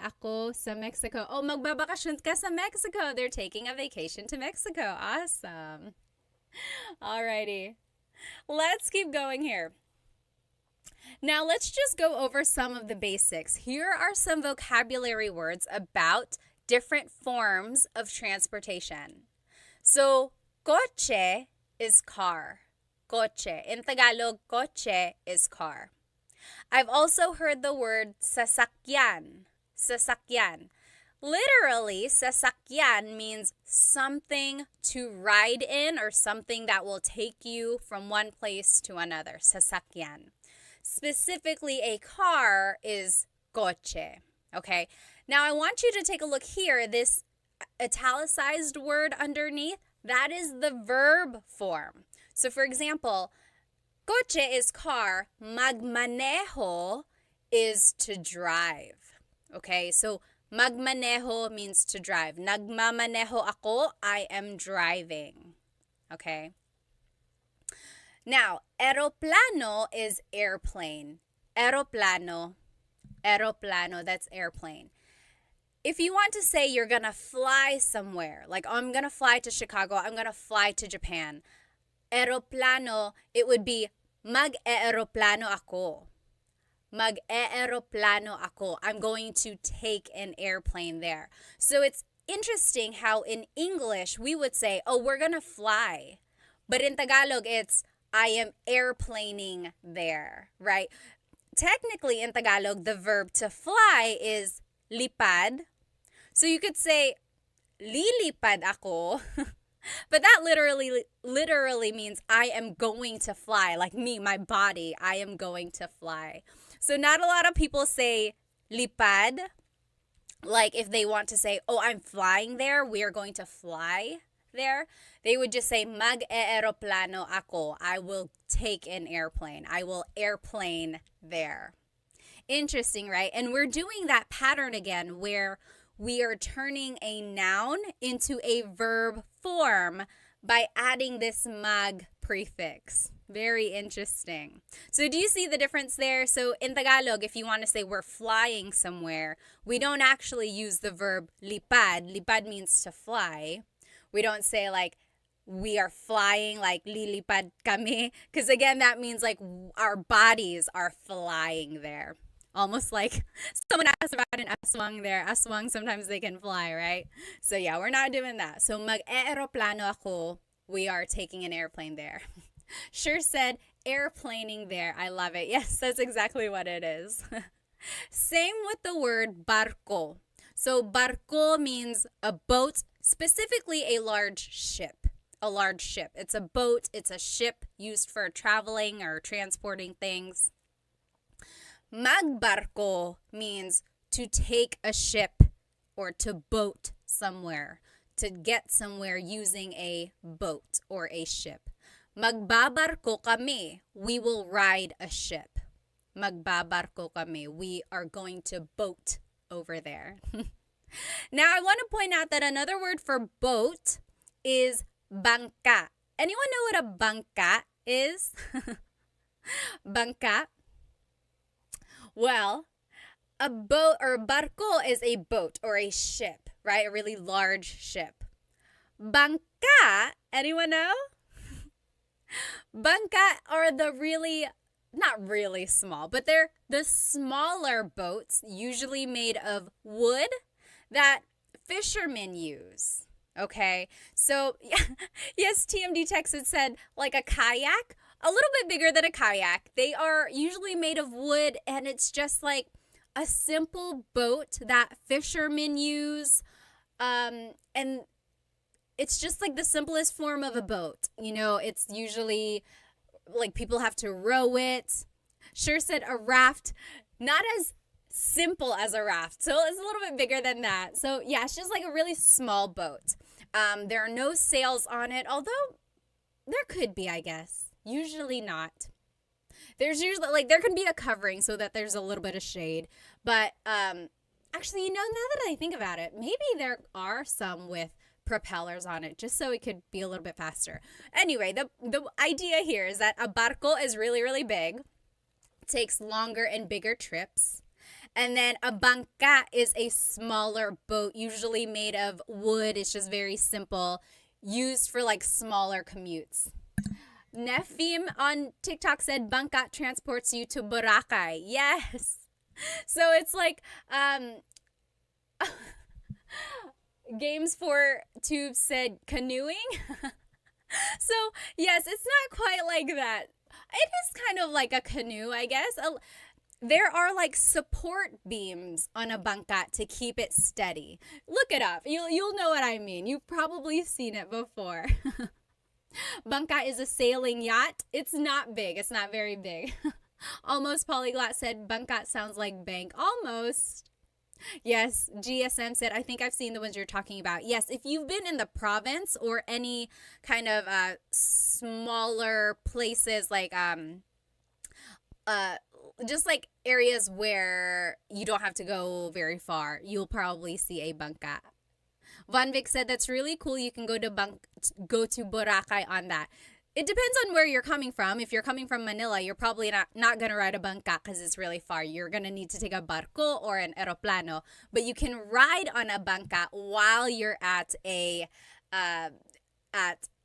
ako sa Mexico. Oh, magbabakasyon ka sa Mexico. They're taking a vacation to Mexico. Awesome. Alrighty. Let's keep going here. Now, let's just go over some of the basics. Here are some vocabulary words about different forms of transportation. So, coche is car. Coche. In Tagalog, coche is car. I've also heard the word sasakyan. Sasakyan. Literally, sasakyan means something to ride in or something that will take you from one place to another. Sasakyan. Specifically, a car is coche. Okay? Now, I want you to take a look here. This italicized word underneath, that is the verb form. So, for example, coche is car, magmaneho is to drive. Okay? So, magmaneho means to drive. Nagmamaneho ako, I am driving. Okay? Now, aeroplano is airplane. Aeroplano, that's airplane. If you want to say you're going to fly somewhere, like I'm going to fly to Chicago, I'm going to fly to Japan, aeroplano, it would be mag-aeroplano ako. Mag-aeroplano ako. I'm going to take an airplane there. So it's interesting how in English we would say, oh, we're going to fly. But in Tagalog, it's I am airplaning there, right? Technically, in Tagalog, the verb to fly is lipad. So you could say, lilipad ako. But that literally means I am going to fly. Like me, my body, I am going to fly. So not a lot of people say lipad. Like if they want to say, oh, I'm flying there, we are going to fly there, they would just say mag-aeroplano ako. I will take an airplane. I will airplane there. Interesting, right? And we're doing that pattern again where we are turning a noun into a verb form by adding this mag prefix. Very interesting. So do you see the difference there? So in Tagalog, if you want to say we're flying somewhere, we don't actually use the verb lipad. Lipad means to fly. We don't say like we are flying, like lilipad kami. Because again, that means like our bodies are flying there. Almost like someone asked about an aswang there. Aswang, sometimes they can fly, right? So yeah, we're not doing that. So mag-aeroplano ako. We are taking an airplane there. Sure said airplaning there. I love it. Yes, that's exactly what it is. Same with the word barco. So barco means a boat, specifically a large ship. A large ship. It's a boat. It's a ship used for traveling or transporting things. Magbarko means to take a ship or to boat somewhere, to get somewhere using a boat or a ship. Magbabarko kami, we will ride a ship. Magbabarko kami, we are going to boat over there. Now, I want to point out that another word for boat is bangka. Anyone know what a bangka is? Bangka? Well, a boat or barco is a boat or a ship, right? A really large ship. Bangka, anyone know? Bangka are the really, not really small, but they're the smaller boats, usually made of wood, that fishermen use. Okay, so yes, TMD Text had said like a kayak, a little bit bigger than a kayak. They are usually made of wood, and it's just like a simple boat that fishermen use. And it's just like the simplest form of a boat. You know, it's usually like people have to row it. Sure said a raft, not as simple as a raft. So it's a little bit bigger than that. So yeah, it's just like a really small boat. There are no sails on it, although there could be, I guess. Usually not. There's usually like there can be a covering so that there's a little bit of shade. But actually, you know, now that I think about it, maybe there are some with propellers on it just so it could be a little bit faster. Anyway, the idea here is that a barco is really, really big, takes longer and bigger trips. And then a bangka is a smaller boat, usually made of wood. It's just very simple, used for like smaller commutes. Nefim on TikTok said bangka transports you to Boracay. Yes. So it's like Games for Tubes said canoeing. So yes, it's not quite like that. It is kind of like a canoe, I guess. There are like support beams on a bangka to keep it steady. Look it up. You'll know what I mean. You've probably seen it before. Bangka is a sailing yacht. It's not big. It's not very big. Almost Polyglot said bangka sounds like bank. Almost. Yes, GSM said, I think I've seen the ones you're talking about. Yes, if you've been in the province or any kind of smaller places like just like areas where you don't have to go very far, you'll probably see a bangka. Van Vic said that's really cool. You can go to Boracay on that. It depends on where you're coming from. If you're coming from Manila, you're probably not going to ride a bangka because it's really far. You're going to need to take a barco or an aeroplano. But you can ride on a bangka while you're at at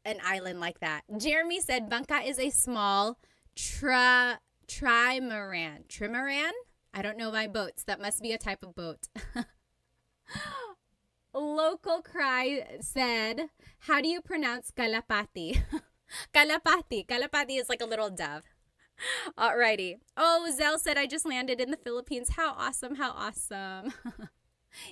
an island like that. Jeremy said bangka is a small trimaran. Trimaran? I don't know my boats. That must be a type of boat. Local Cry said, how do you pronounce kalapati? Kalapati. Kalapati is like a little dove. Alrighty. Oh, Zell said, I just landed in the Philippines. How awesome. How awesome.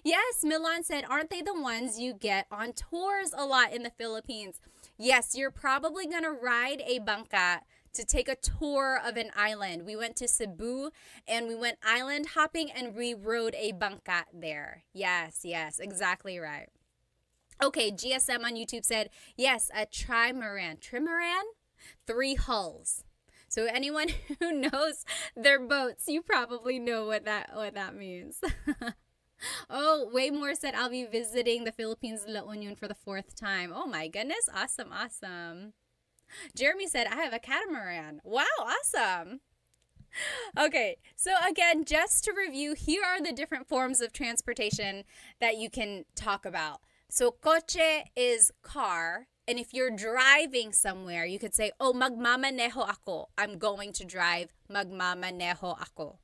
Yes, Milan said, aren't they the ones you get on tours a lot in the Philippines? Yes, you're probably going to ride a bangka to take a tour of an island. We went to Cebu and we went island hopping and we rode a bangka there. Yes, exactly right. Okay, GSM on YouTube said, yes, a trimaran. Trimaran? 3 hulls. So anyone who knows their boats, you probably know what that means. Oh, Waymore said, I'll be visiting the Philippines, La Union for the 4th time. Oh my goodness, awesome. Jeremy said, I have a catamaran. Wow, awesome. Okay, so again, just to review, here are the different forms of transportation that you can talk about. So, coche is car. And if you're driving somewhere, you could say, oh, magmamaneho ako. I'm going to drive. Magmamaneho ako.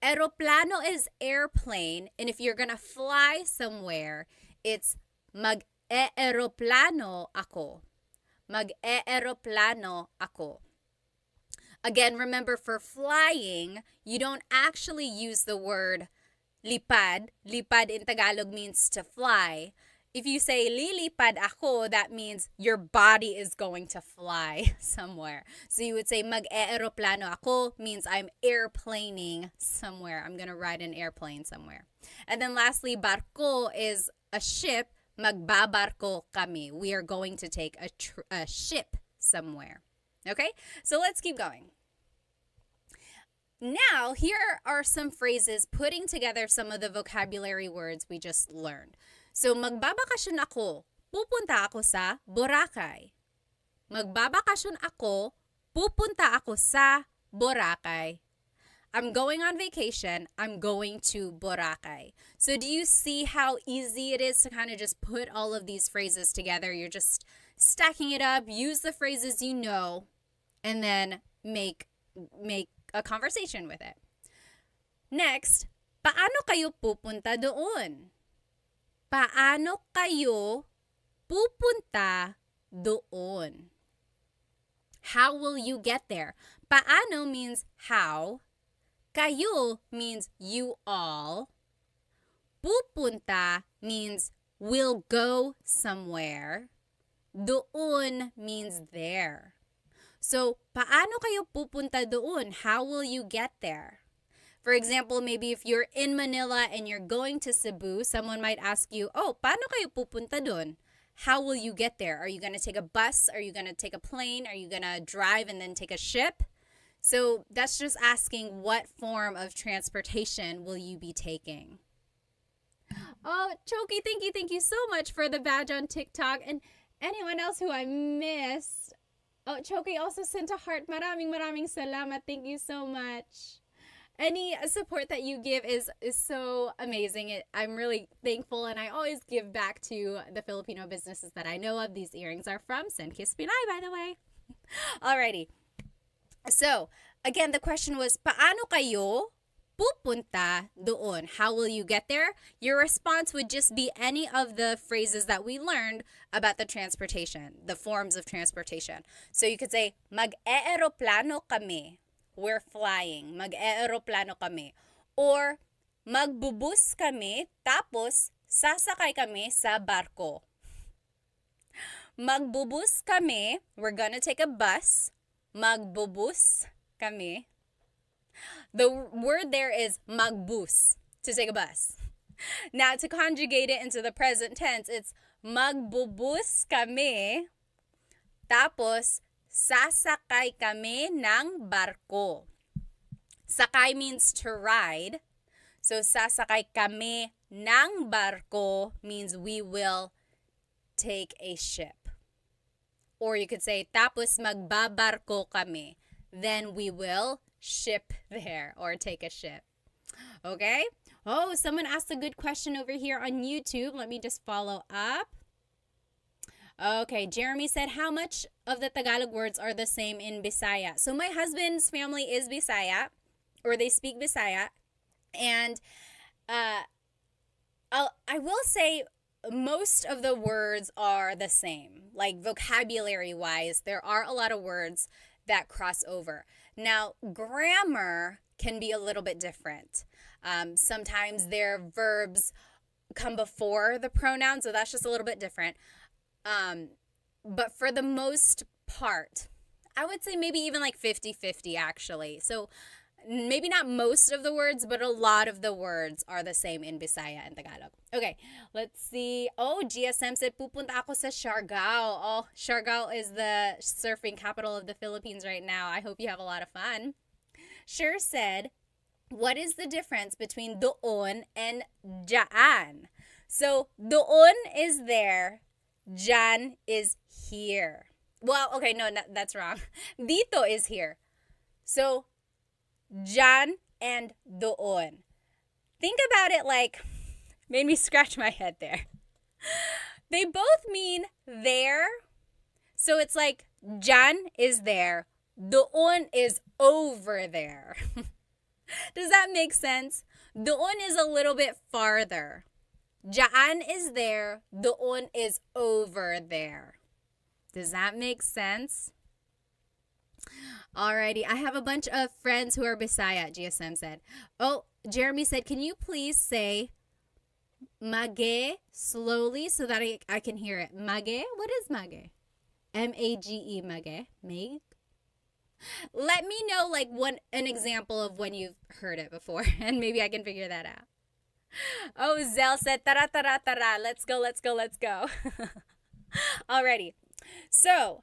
Aeroplano is airplane. And if you're going to fly somewhere, it's mag-e-aeroplano ako. Mag-e-aeroplano ako. Again, remember, for flying, you don't actually use the word lipad. Lipad in Tagalog means to fly. If you say lilipad ako, that means your body is going to fly somewhere. So you would say mag-e-aeroplano ako means I'm airplaning somewhere. I'm going to ride an airplane somewhere. And then lastly, barko is a ship. Magbabarko kami. We are going to take a ship somewhere. Okay? So let's keep going. Now, here are some phrases putting together some of the vocabulary words we just learned. So, magbabakasyon ako. Pupunta ako sa Boracay. Magbabakasyon ako. Pupunta ako sa Boracay. I'm going on vacation. I'm going to Boracay. So do you see how easy it is to kind of just put all of these phrases together? You're just stacking it up, use the phrases you know, and then make a conversation with it. Next, paano kayo pupunta doon? Paano kayo pupunta doon? How will you get there? Paano means how. Kayo means you all. Pupunta means we'll go somewhere. Doon means there. So, paano kayo pupunta doon? How will you get there? For example, maybe if you're in Manila and you're going to Cebu, someone might ask you, oh, paano kayo pupunta doon? How will you get there? Are you going to take a bus? Are you going to take a plane? Are you going to drive and then take a ship? So that's just asking what form of transportation will you be taking? Oh, Choki, thank you so much for the badge on TikTok. And anyone else who I missed. Oh, Choki also sent a heart. Maraming salamat. Thank you so much. Any support that you give is so amazing. I'm really thankful, and I always give back to the Filipino businesses that I know of. These earrings are from Senkis Pinay, by the way. Alrighty. So, again, the question was, paano kayo pupunta doon? How will you get there? Your response would just be any of the phrases that we learned about the transportation, the forms of transportation. So you could say, mag-eeroplano kami. We're flying. Mag-eeroplano kami. Or, magbubus kami, tapos sasakay kami sa barko. Magbubus kami, we're gonna take a bus. Magbubus kami. The word there is magbus, to take a bus. Now, to conjugate it into the present tense, it's magbubus kami, tapos sasakay kami ng barko. Sakay means to ride. So, sasakay kami ng barko means we will take a ship. Or you could say, tapos magbabarko kami. Then we will ship there or take a ship. Okay? Oh, someone asked a good question over here on YouTube. Let me just follow up. Okay, Jeremy said, how much of the Tagalog words are the same in Bisaya? So my husband's family is Bisaya, or they speak Bisaya. And I will say most of the words are the same. Like vocabulary-wise, there are a lot of words that cross over. Now, grammar can be a little bit different. Sometimes their verbs come before the pronoun, so that's just a little bit different. But for the most part, I would say maybe even like 50-50 actually. So maybe not most of the words, but a lot of the words are the same in Bisaya and Tagalog. Okay, let's see. Oh, GSM said, pupunta ako sa Siargao. Oh, Siargao is the surfing capital of the Philippines right now. I hope you have a lot of fun. Sure said, what is the difference between doon and dyan? So, doon is there, dyan is here. Well, okay, no, that's wrong. Dito is here. So, dyan and doon. Think about it like, made me scratch my head there. They both mean there. So it's like, dyan is there, doon is over there. Does that make sense? Doon is a little bit farther. Dyan is there, doon is over there. Does that make sense? Alrighty, I have a bunch of friends who are Bisaya, GSM said. Oh, Jeremy said, can you please say mage slowly so that I can hear it? Mage? What is mage? M-A-G-E, mage. Meg? Let me know like an example of when you've heard it before, and maybe I can figure that out. Oh, Zell said, tara, tara, tara. Let's go, let's go, let's go. Alrighty. So,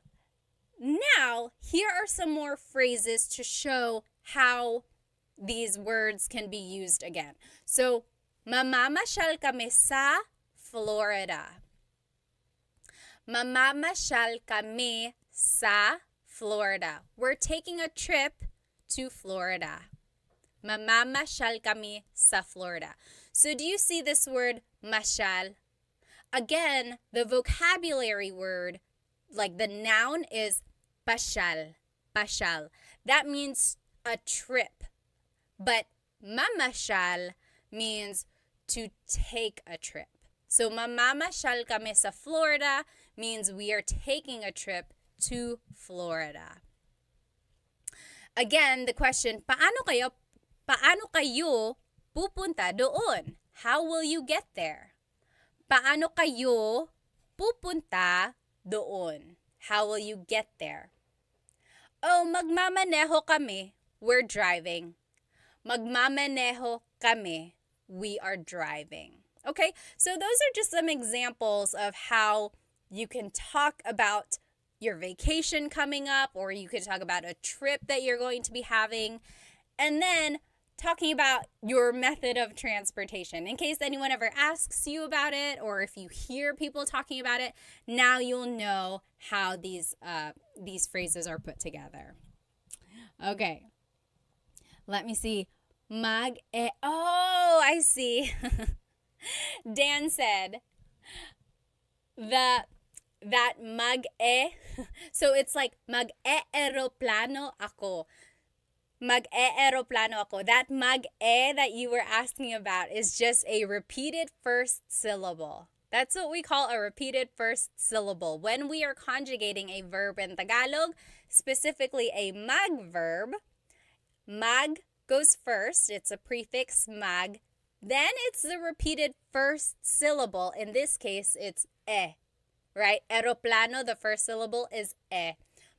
now, here are some more phrases to show how these words can be used again. So, mamamasyal kami sa Florida. Mamamasyal kami sa Florida. We're taking a trip to Florida. Mamamasyal kami sa Florida. So, do you see this word masyal? Again, the vocabulary word like the noun is pasyal. Pasyal. That means a trip. But mamasyal means to take a trip. So mamamasyal kami sa Florida means we are taking a trip to Florida. Again, the question, paano kayo pupunta doon? How will you get there? Paano kayo pupunta doon? How will you get there? Oh, magmamaneho kami. We're driving. Magmamaneho kami. We are driving. Okay, so those are just some examples of how you can talk about your vacation coming up, or you could talk about a trip that you're going to be having, and then talking about your method of transportation. In case anyone ever asks you about it, or if you hear people talking about it, now you'll know how these phrases are put together. Okay, let me see. Oh, I see. Dan said that so it's like mag-eroplano ako. Mag-eroplano ako. That that you were asking about is just a repeated first syllable. That's what we call a repeated first syllable. When we are conjugating a verb in Tagalog, specifically a mag verb, mag goes first. It's a prefix, mag. Then it's the repeated first syllable. In this case, it's right? Aeroplano, the first syllable is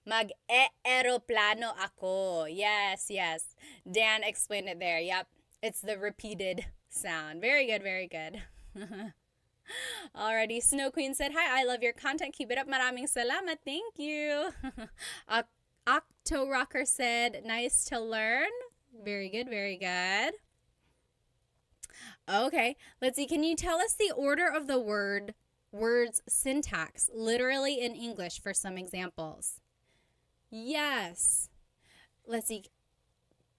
Mag-aeroplano ako. Yes. Dan explained it there. Yep. It's the repeated sound. Very good, very good. Alrighty, Snow Queen said, hi, I love your content. Keep it up. Maraming salamat. Thank you. Octo Rocker said, nice to learn. Very good, very good. Okay, let's see. Can you tell us the order of the words syntax, literally in English, for some examples? Yes. Let's see.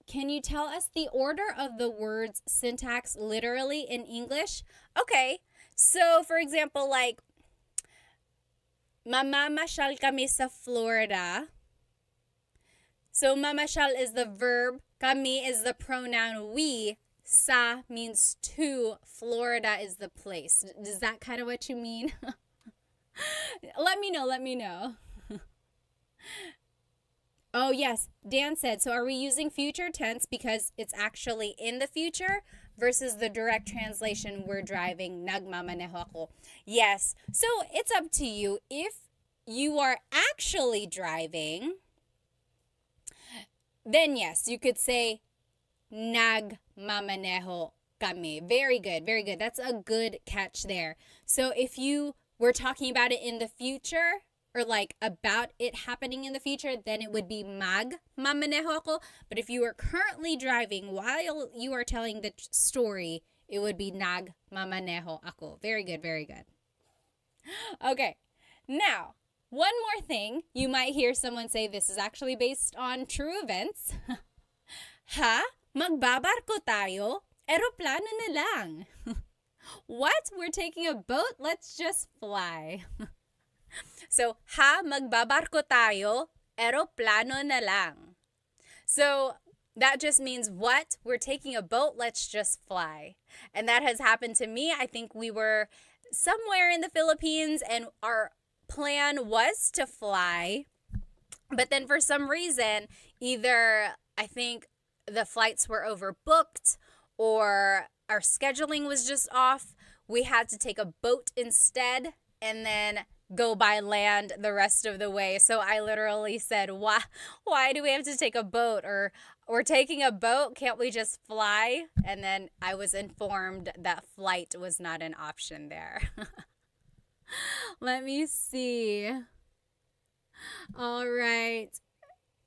Can you tell us the order of the words syntax, literally in English? Okay. So, for example, like, mamamasyal kami sa Florida. So, mamasyal is the verb. Kami is the pronoun we. Sa means to. Florida is the place. Is that kind of what you mean? Let me know. Oh, yes. Dan said, so are we using future tense because it's actually in the future versus the direct translation, we're driving, nagmamaneho ako? Yes. So it's up to you. If you are actually driving, then yes, you could say, nagmamaneho kami. Very good, very good. That's a good catch there. So if you were talking about it in the future, or like about it happening in the future, then it would be magmamaneho ako. But if you are currently driving while you are telling the story, it would be nagmamaneho ako. Very good, very good. Okay, now, one more thing. You might hear someone say this is actually based on true events. Ha? Magbabarko tayo? Eroplano na lang. What? We're taking a boat? Let's just fly. So, ha, magbabarko tayo? Eroplano na lang. So, that just means what? We're taking a boat, let's just fly. And that has happened to me. I think we were somewhere in the Philippines and our plan was to fly. But then for some reason, either I think the flights were overbooked or our scheduling was just off. We had to take a boat instead and then go by land the rest of the way. So I literally said, why do we have to take a boat? Or we're taking a boat, can't we just fly? And then I was informed that flight was not an option there. Let me see. All right.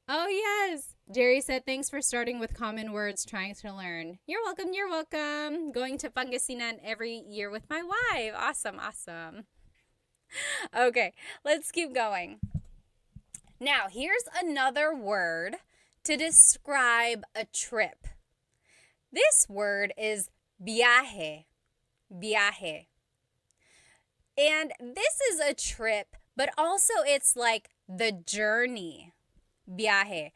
Oh, yes. Jerry said, thanks for starting with common words, trying to learn. You're welcome. You're welcome. Going to Pangasinan every year with my wife. Awesome. Awesome. Okay, let's keep going. Now, here's another word to describe a trip. This word is viaje. Viaje. And this is a trip, But also it's like the journey, biyahe.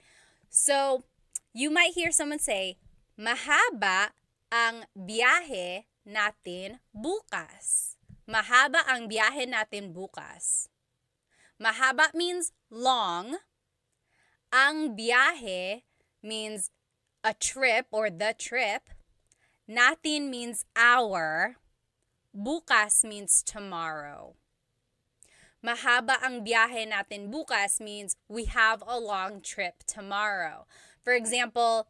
So you might hear someone say, mahaba ang biyahe natin bukas. Mahaba ang biyahe natin bukas. Mahaba means long. Ang biyahe means a trip or the trip. Natin means our. Bukas means tomorrow. Mahaba ang biyahe natin bukas means we have a long trip tomorrow. For example,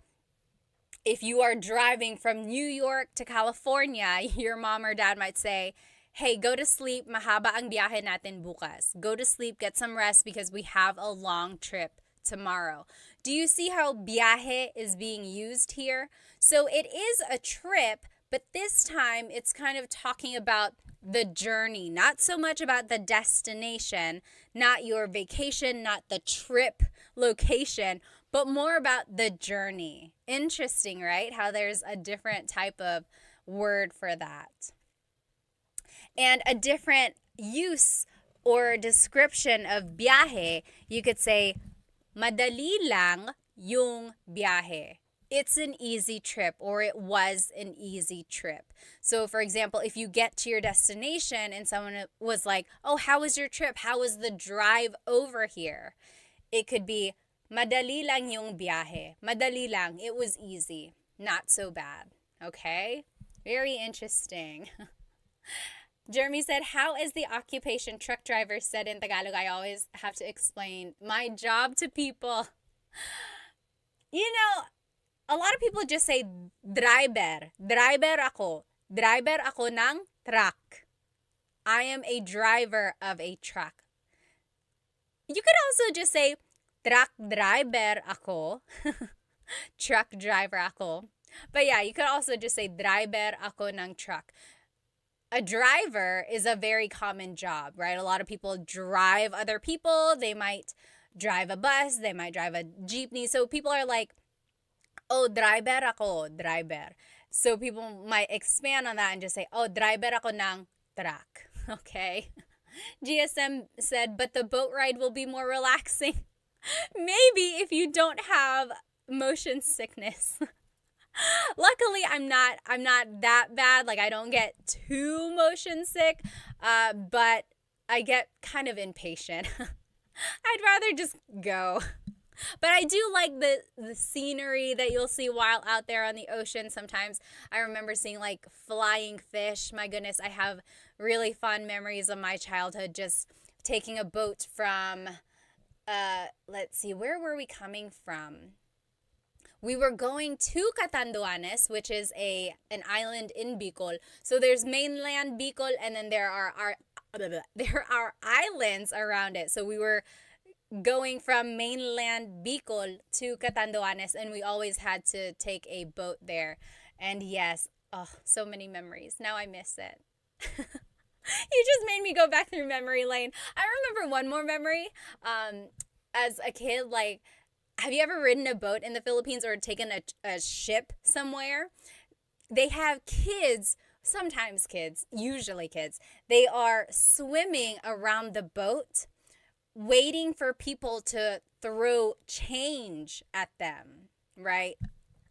if you are driving from New York to California, your mom or dad might say, hey, go to sleep, mahaba ang biyahe natin bukas. Go to sleep, get some rest because we have a long trip tomorrow. Do you see how biyahe is being used here? So it is a trip, but this time it's kind of talking about the journey, not so much about the destination, not your vacation, not the trip location, but more about the journey. Interesting, right? How there's a different type of word for that. And a different use or description of biyahe, you could say, madali lang yung biyahe. It's an easy trip, or it was an easy trip. So for example, if you get to your destination and someone was like, oh, how was your trip? How was the drive over here? It could be, madali lang yung biyahe. Madali lang. It was easy. Not so bad. Okay? Very interesting. Jeremy said, how is the occupation truck driver said in Tagalog? I always have to explain my job to people. You know, a lot of people just say driver. Driver ako. Driver ako ng truck. I am a driver of a truck. You could also just say truck driver ako. Truck driver ako. But yeah, you could also just say driver ako ng truck. A driver is a very common job, right? A lot of people drive other people. They might drive a bus. They might drive a jeepney. So people are like, oh, driver ako, driver. So people might expand on that and just say, oh, driver ako ng truck. Okay. GSM said, but the boat ride will be more relaxing. Maybe if you don't have motion sickness. Luckily, I'm not that bad. Like, I don't get too motion sick, but I get kind of impatient. I'd rather just go. But I do like the scenery that you'll see while out there on the ocean. Sometimes I remember seeing like flying fish. My goodness, I have really fond memories of my childhood just taking a boat from, let's see, where were we coming from? We were going to Catanduanes, which is an island in Bicol. So there's mainland Bicol, and then there are islands around it. So we were going from mainland Bicol to Catanduanes, and we always had to take a boat there. And yes, oh, so many memories. Now I miss it. You just made me go back through memory lane. I remember one more memory. As a kid, like, have you ever ridden a boat in the Philippines or taken a ship somewhere? They have kids, sometimes kids, usually kids. They are swimming around the boat, waiting for people to throw change at them, right?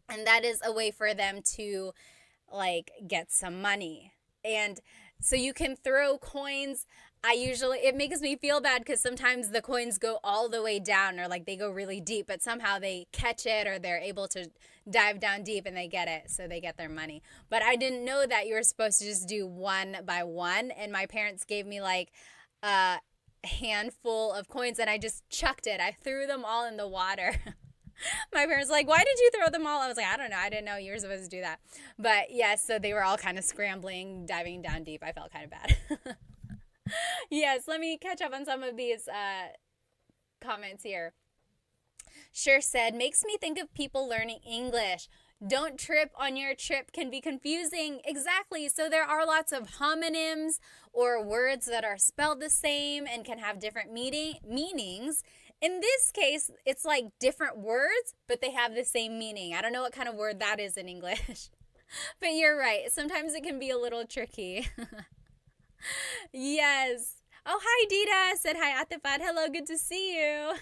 And that is a way for them to, like, get some money. And so you can throw coins. It makes me feel bad because sometimes the coins go all the way down, or like they go really deep, but somehow they catch it, or they're able to dive down deep and they get it, so they get their money. But I didn't know that you were supposed to just do one by one, and my parents gave me like a handful of coins, and I just chucked it. I threw them all in the water. My parents were like, why did you throw them all? I was like, I don't know. I didn't know you were supposed to do that. But yes, so they were all kind of scrambling, diving down deep. I felt kind of bad. Yes, let me catch up on some of these comments here. Sure said, makes me think of people learning English. Don't trip on your trip can be confusing. Exactly. So there are lots of homonyms or words that are spelled the same and can have different meanings. In this case, it's like different words, but they have the same meaning. I don't know what kind of word that is in English. But you're right. Sometimes it can be a little tricky. Yes. Oh, hi, Dita. Said hi, Ate Pat. Hello, good to see you.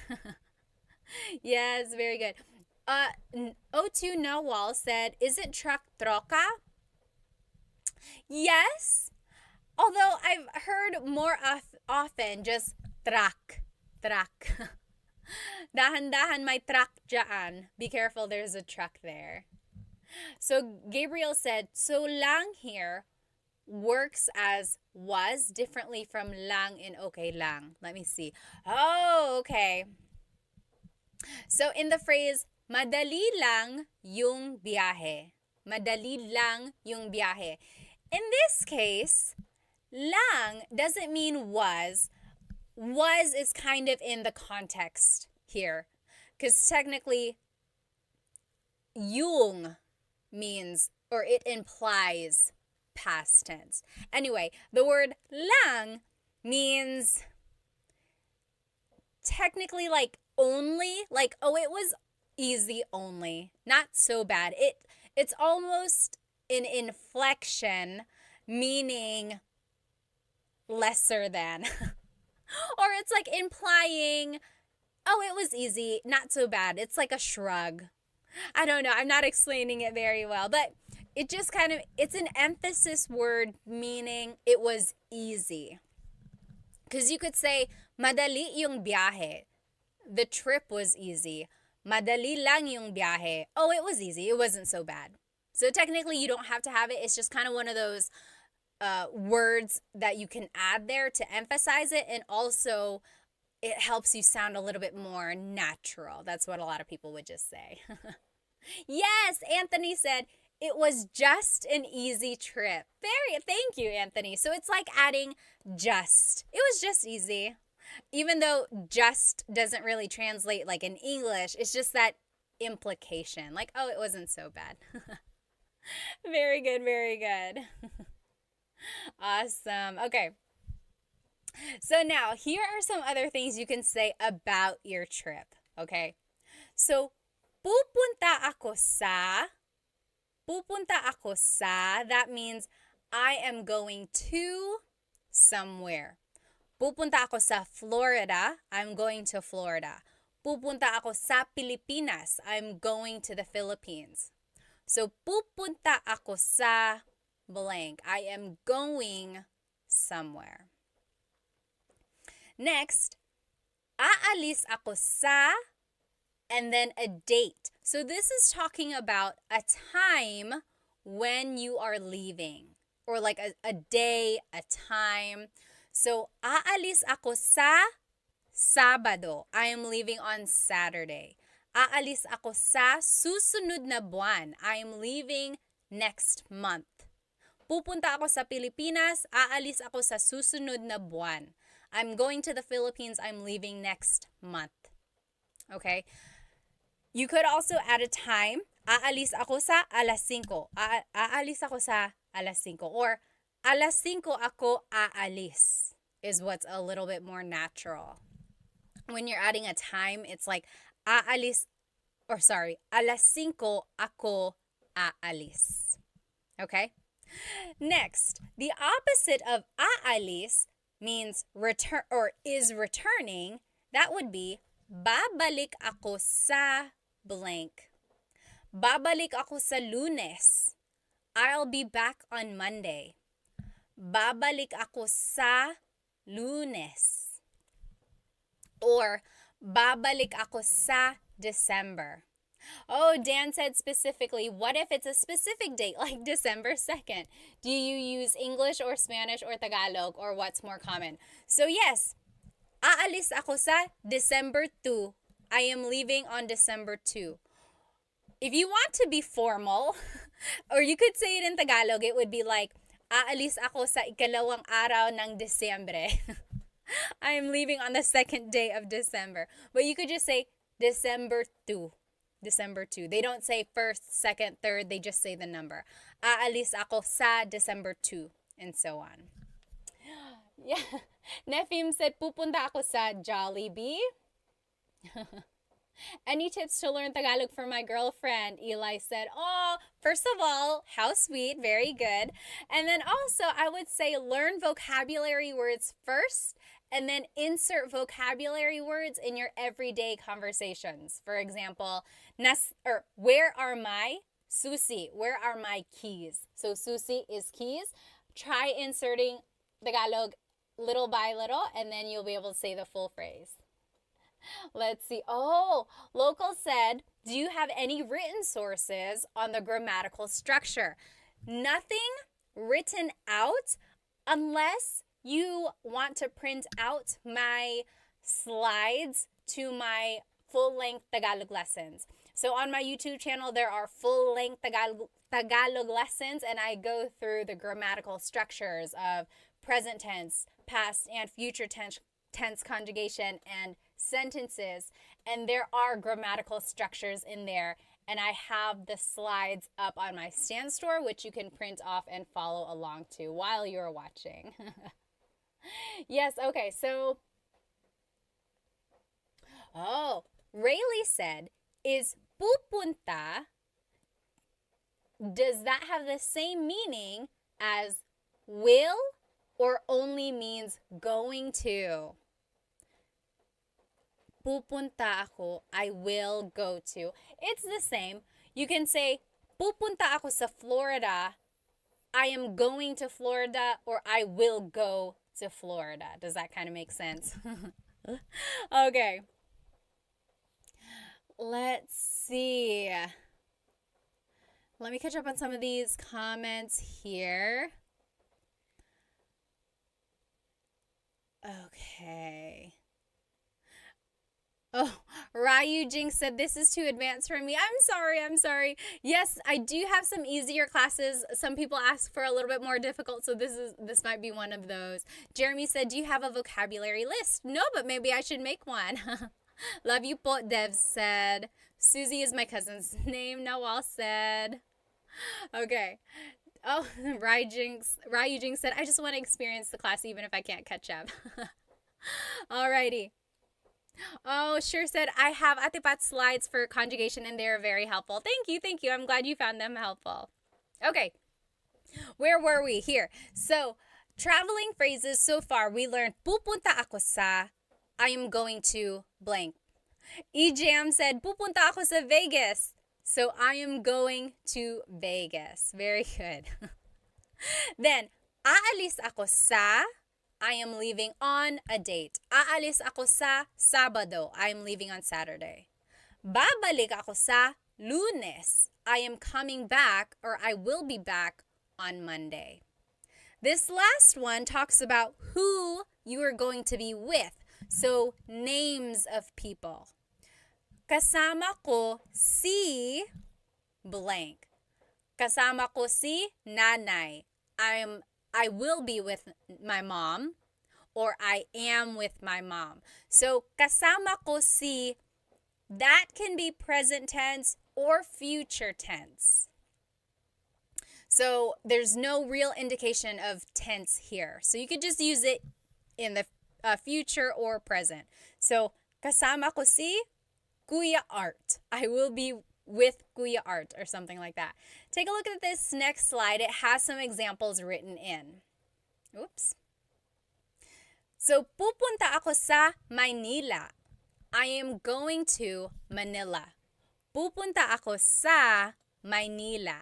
Yes, very good. O2 Nawal said, isn't truck troca? Yes, although I've heard more often just truck, truck. Dahan-dahan may truck dyan. Be careful, there's a truck there. So Gabriel said, so lang here works as was differently from lang in okay lang. Let me see. Oh, okay. So in the phrase, madali lang yung biyahe. Madali lang yung biyahe. In this case, lang doesn't mean was. Was is kind of in the context here. Because technically, yung means, or it implies past tense. Anyway, the word lang means technically like only, like, oh, it was easy only, not so bad. It's almost an inflection meaning lesser than. Or it's like implying, oh, it was easy, not so bad. It's like a shrug. I don't know. I'm not explaining it very well, but it just kind of, it's an emphasis word meaning it was easy. Because you could say, madali yung biyahe. The trip was easy. Madali lang yung biyahe. Oh, it was easy. It wasn't so bad. So technically, you don't have to have it. It's just kind of one of those words that you can add there to emphasize it, and also it helps you sound a little bit more natural. That's what a lot of people would just say. Yes, Anthony said it was just an easy trip. Thank you, Anthony. So it's like adding just. It was just easy. Even though just doesn't really translate like in English, it's just that implication. Like, oh, it wasn't so bad. Very good, very good. Awesome. Okay. So now, here are some other things you can say about your trip. Okay? So, pupunta ako sa, that means I am going to somewhere. Pupunta ako sa Florida, I'm going to Florida. Pupunta ako sa Pilipinas, I'm going to the Philippines. So, pupunta ako sa blank. I am going somewhere. Next, aalis ako sa, and then a date. So this is talking about a time when you are leaving, or like a day, a time. So, aalis ako sa Sabado. I am leaving on Saturday. Aalis ako sa susunod na buwan. I am leaving next month. Pupunta ako sa Pilipinas. Aalis ako sa susunod na buwan. I'm going to the Philippines. I'm leaving next month. Okay? You could also add a time. Aalis ako sa alas 5. Aalis ako sa alas 5. Or alas 5 ako aalis is what's a little bit more natural. When you're adding a time, it's like alas 5 ako aalis. Okay? Next, the opposite of aalis means return or is returning. That would be babalik ako sa blank. Babalik ako sa Lunes. I'll be back on Monday. Babalik ako sa Lunes. Or babalik ako sa December. Oh, Dan said specifically, what if it's a specific date like December 2nd? Do you use English or Spanish or Tagalog, or what's more common? So yes, aalis ako sa December 2. I am leaving on December 2. If you want to be formal, or you could say it in Tagalog, it would be like, aalis ako sa ikalawang araw ng Desyembre. I am leaving on the second day of December. But you could just say December 2. December 2. They don't say first, second, third. They just say the number. Aalis ako sa December 2. And so on. Yeah. Nefim said, pupunta ako sa Jollibee. Any tips to learn Tagalog for my girlfriend? Eli said, oh, first of all, how sweet. Very good. And then also, I would say learn vocabulary words first, and then insert vocabulary words in your everyday conversations. For example, where are my susi? Where are my keys? So susi is keys. Try inserting Tagalog little by little, and then you'll be able to say the full phrase. Let's see. Oh, Local said, do you have any written sources on the grammatical structure? Nothing written out unless you want to print out my slides to my full-length Tagalog lessons. So on my YouTube channel, there are full-length Tagalog lessons, and I go through the grammatical structures of present tense, past and future tense conjugation, and sentences. And there are grammatical structures in there. And I have the slides up on my Stand Store, which you can print off and follow along to while you're watching. Yes, okay, so, Rayleigh said, is pupunta, does that have the same meaning as will or only means going to? Pupunta ako, I will go to. It's the same. You can say, pupunta ako sa Florida, I am going to Florida, or I will go to Florida. Does that kind of make sense? Okay. Let's see. Let me catch up on some of these comments here. Okay. Oh, Ryu Jing said, this is too advanced for me. I'm sorry. Yes, I do have some easier classes. Some people ask for a little bit more difficult, so this might be one of those. Jeremy said, do you have a vocabulary list? No, but maybe I should make one. Love you po, Dev said. Susie is my cousin's name, Nawal said. Okay. Oh, Ryu Jing said, I just want to experience the class even if I can't catch up. Alrighty. Oh, sure said, I have Ate Pat's slides for conjugation and they're very helpful. Thank you. I'm glad you found them helpful. Okay, where were we? Here. So, traveling phrases so far, we learned pupunta ako sa, I am going to blank. Ejam said, pupunta ako sa Vegas. So, I am going to Vegas. Very good. Then, aalis ako sa, I am leaving on a date. Aalis ako sa Sabado. I am leaving on Saturday. Babalik ako sa Lunes. I am coming back, or I will be back on Monday. This last one talks about who you are going to be with. So, names of people. Kasama ko si blank. Kasama ko si nanay. I will be with my mom, or I am with my mom. So, kasama ko si, that can be present tense or future tense. So, there's no real indication of tense here. So, you could just use it in the future or present. So, kasama ko si Kuya Art. I will be with Kuya Art, or something like that. Take a look at this next slide. It has some examples written in. Oops. So, pupunta ako sa Maynila. I am going to Manila. Pupunta ako sa Maynila.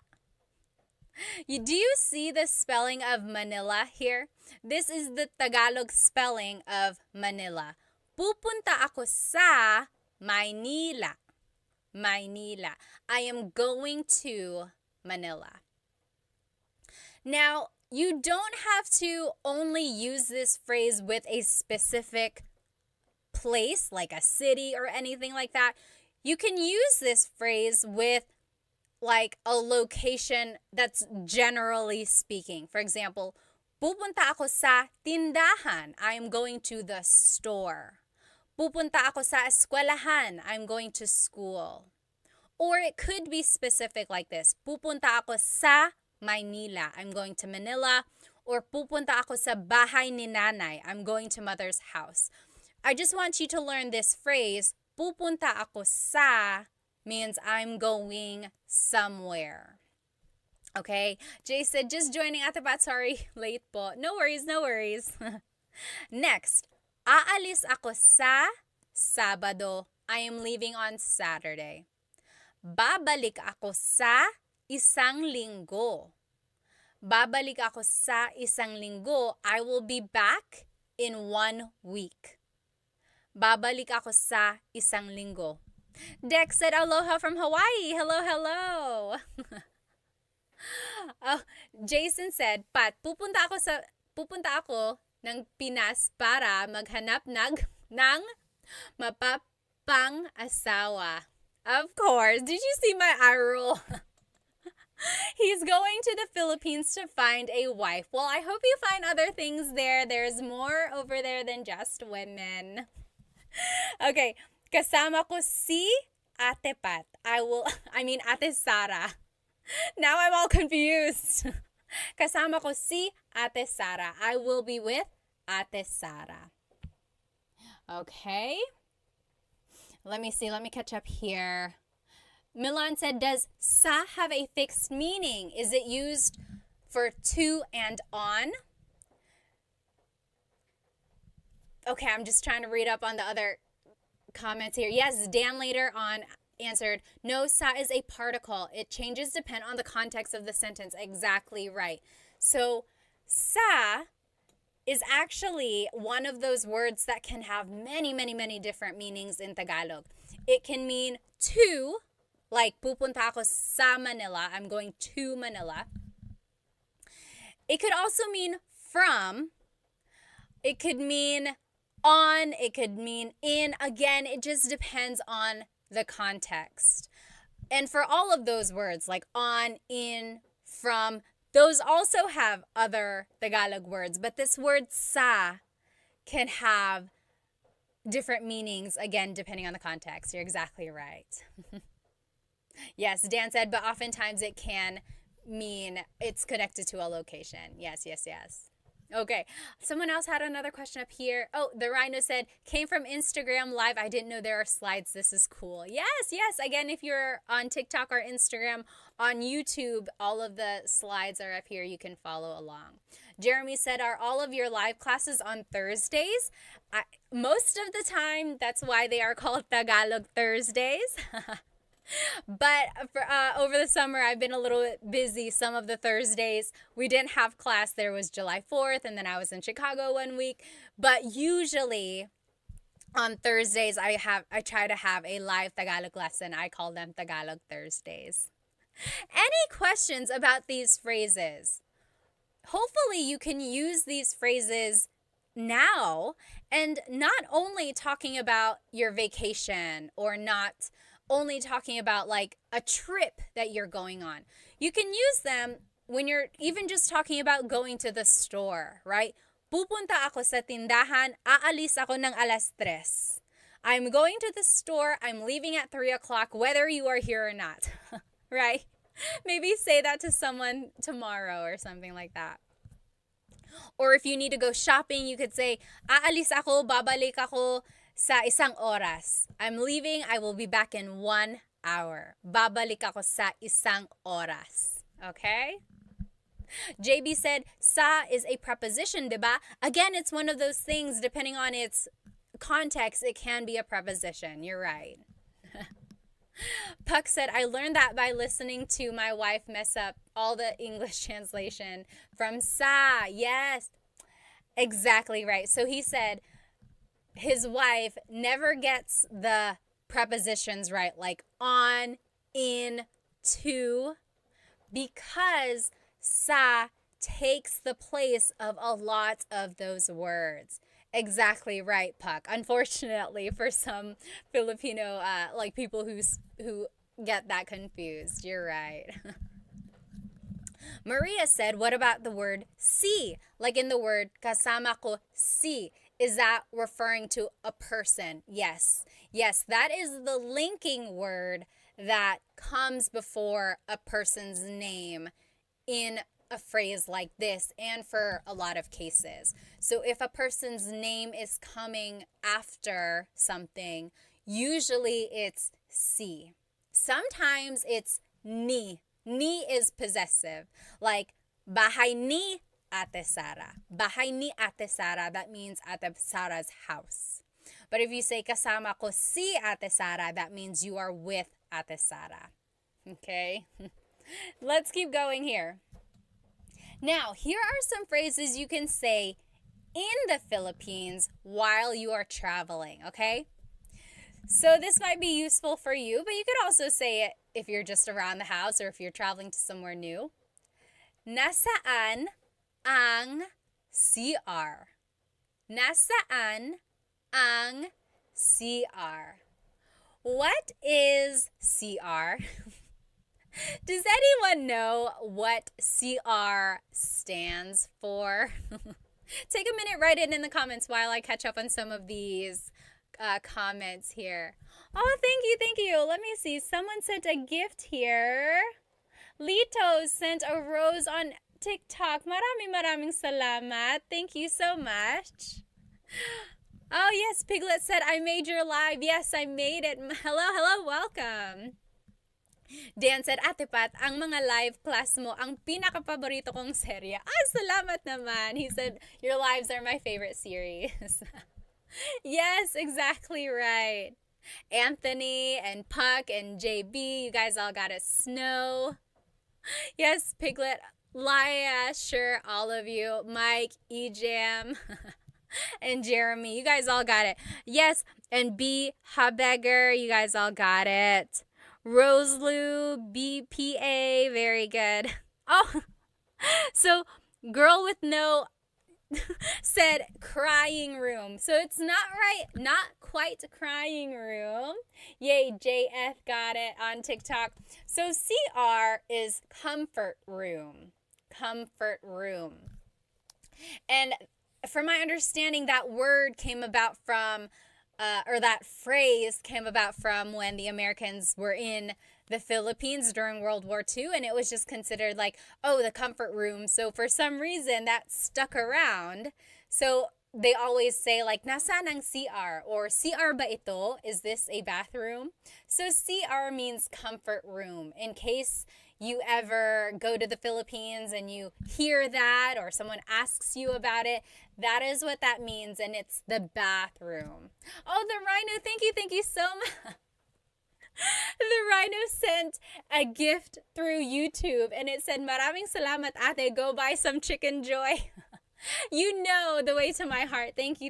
Do you see the spelling of Manila here? This is the Tagalog spelling of Manila. Pupunta ako sa Maynila. Maynila. I am going to Manila. Now, you don't have to only use this phrase with a specific place, like a city or anything like that. You can use this phrase with like a location that's generally speaking. For example, pupunta ako sa tindahan. I am going to the store. Pupunta ako sa eskwelahan. I'm going to school. Or it could be specific like this. Pupunta ako sa Maynila. I'm going to Manila. Or pupunta ako sa bahay ni nanay. I'm going to mother's house. I just want you to learn this phrase. Pupunta ako sa means I'm going somewhere. Okay? Jay said, just joining Ate Pat. Sorry, late po. No worries. Next. Aalis ako sa Sabado. I am leaving on Saturday. Babalik ako sa isang linggo. Babalik ako sa isang linggo. I will be back in 1 week. Babalik ako sa isang linggo. Dex said aloha from Hawaii. Hello, hello. Oh, Jason said, Pat, pupunta ako ng Pinas para maghanap ng mapapang-asawa. Of course. Did you see my eye roll? He's going to the Philippines to find a wife. Well, I hope you find other things there. There's more over there than just women. Okay. Kasama ko si Ate Pat. Ate Sara. Now I'm all confused. Kasama ko si Ate Sara. I will be with Ate Sara. Okay. Let me see. Let me catch up here. Milan said, does sa have a fixed meaning? Is it used for to and on? Okay, I'm just trying to read up on the other comments here. Yes, Dan later on answered, no, sa is a particle. It changes depending on the context of the sentence. Exactly right. So sa is actually one of those words that can have many, many, many different meanings in Tagalog. It can mean to, like pupunta ako sa Manila. I'm going to Manila. It could also mean from. It could mean on. It could mean in. Again, it just depends on the context. And for all of those words, like on, in, from, those also have other Tagalog words. But this word sa can have different meanings, again, depending on the context. You're exactly right. Yes, Dan said, but oftentimes it can mean it's connected to a location. Yes, yes, yes. Okay, someone else had another question up here. Oh, the Rhino said, came from Instagram Live. I didn't know there are slides. This is cool. Yes, yes. Again, if you're on TikTok or Instagram, on YouTube, all of the slides are up here. You can follow along. Jeremy said, are all of your live classes on Thursdays? Most of the time, that's why they are called Tagalog Thursdays. But over the summer, I've been a little bit busy. Some of the Thursdays, we didn't have class. There was July 4th, and then I was in Chicago 1 week. But usually on Thursdays, I try to have a live Tagalog lesson. I call them Tagalog Thursdays. Any questions about these phrases? Hopefully, you can use these phrases now, and not only talking about your vacation or not only talking about like a trip that you're going on. You can use them when you're even just talking about going to the store, right? Pupunta ako sa tindahan, aalis ako ng 3:00. I'm going to the store, I'm leaving at 3 o'clock, whether you are here or not, right? Maybe say that to someone tomorrow or something like that. Or if you need to go shopping, you could say, aalis ako, babalik ako sa 1 oras. I'm leaving, I will be back in 1 hour. Babalik ako sa 1 oras. Okay? JB said, sa is a preposition, diba? Again, it's one of those things, depending on its context, it can be a preposition. You're right. Puck said, I learned that by listening to my wife mess up all the English translation from sa. Yes, exactly right. So he said, his wife never gets the prepositions right, like on, in, to, because sa takes the place of a lot of those words. Exactly right, Puck. Unfortunately, for some Filipino like people who get that confused. You're right. Maria said, what about the word si? Like in the word kasama ko si. Is that referring to a person? Yes. Yes, that is the linking word that comes before a person's name in a phrase like this and for a lot of cases. So if a person's name is coming after something, usually it's si. Sometimes it's ni. Ni is possessive. Like, bahay ni Ate Sara. Bahay ni Ate Sara, that means Ate Sara's house. But if you say kasama ko si Ate Sara, that means you are with Ate Sara. Okay? Let's keep going here. Now, here are some phrases you can say in the Philippines while you are traveling, okay? So this might be useful for you, but you could also say it if you're just around the house or if you're traveling to somewhere new. Nasaan ang CR? Nasaan ang CR? What is CR? Does anyone know what CR stands for? Take a minute, write it in the comments while I catch up on some of these comments here. Oh, thank you. Let me see. Someone sent a gift here. Lito sent a rose on TikTok. Maraming salamat. Thank you so much. Oh, yes, Piglet said, I made your live. Yes, I made it. Hello, welcome. Dan said, Ate Pat, ang mga live class mo, ang pinaka-paborito kong serye. Salamat naman. He said, your lives are my favorite series. Yes, exactly right. Anthony and Puck and JB, you guys all got a snow. Yes, Piglet, Laia, sure, all of you. Mike, Ejam, and Jeremy, you guys all got it. Yes, and B, Habegger, you guys all got it. Roselou, BPA, very good. Oh, so girl with no said crying room. So it's not right, not quite crying room. Yay, JF got it on TikTok. So CR is comfort room. Comfort room. And from my understanding, that word came about from or that phrase came about from when the Americans were in the Philippines during World War II, and it was just considered like, oh, the comfort room. So for some reason, that stuck around. So they always say like, nasaan ang CR? Or CR ba ito? Is this a bathroom? So CR means comfort room. In case you ever go to the Philippines and you hear that or someone asks you about it, that is what that means, and it's the bathroom. Oh, the Rhino, thank you so much. The Rhino sent a gift through YouTube and it said, Maraming salamat ate, go buy some Chicken Joy. You know the way to my heart. Thank you.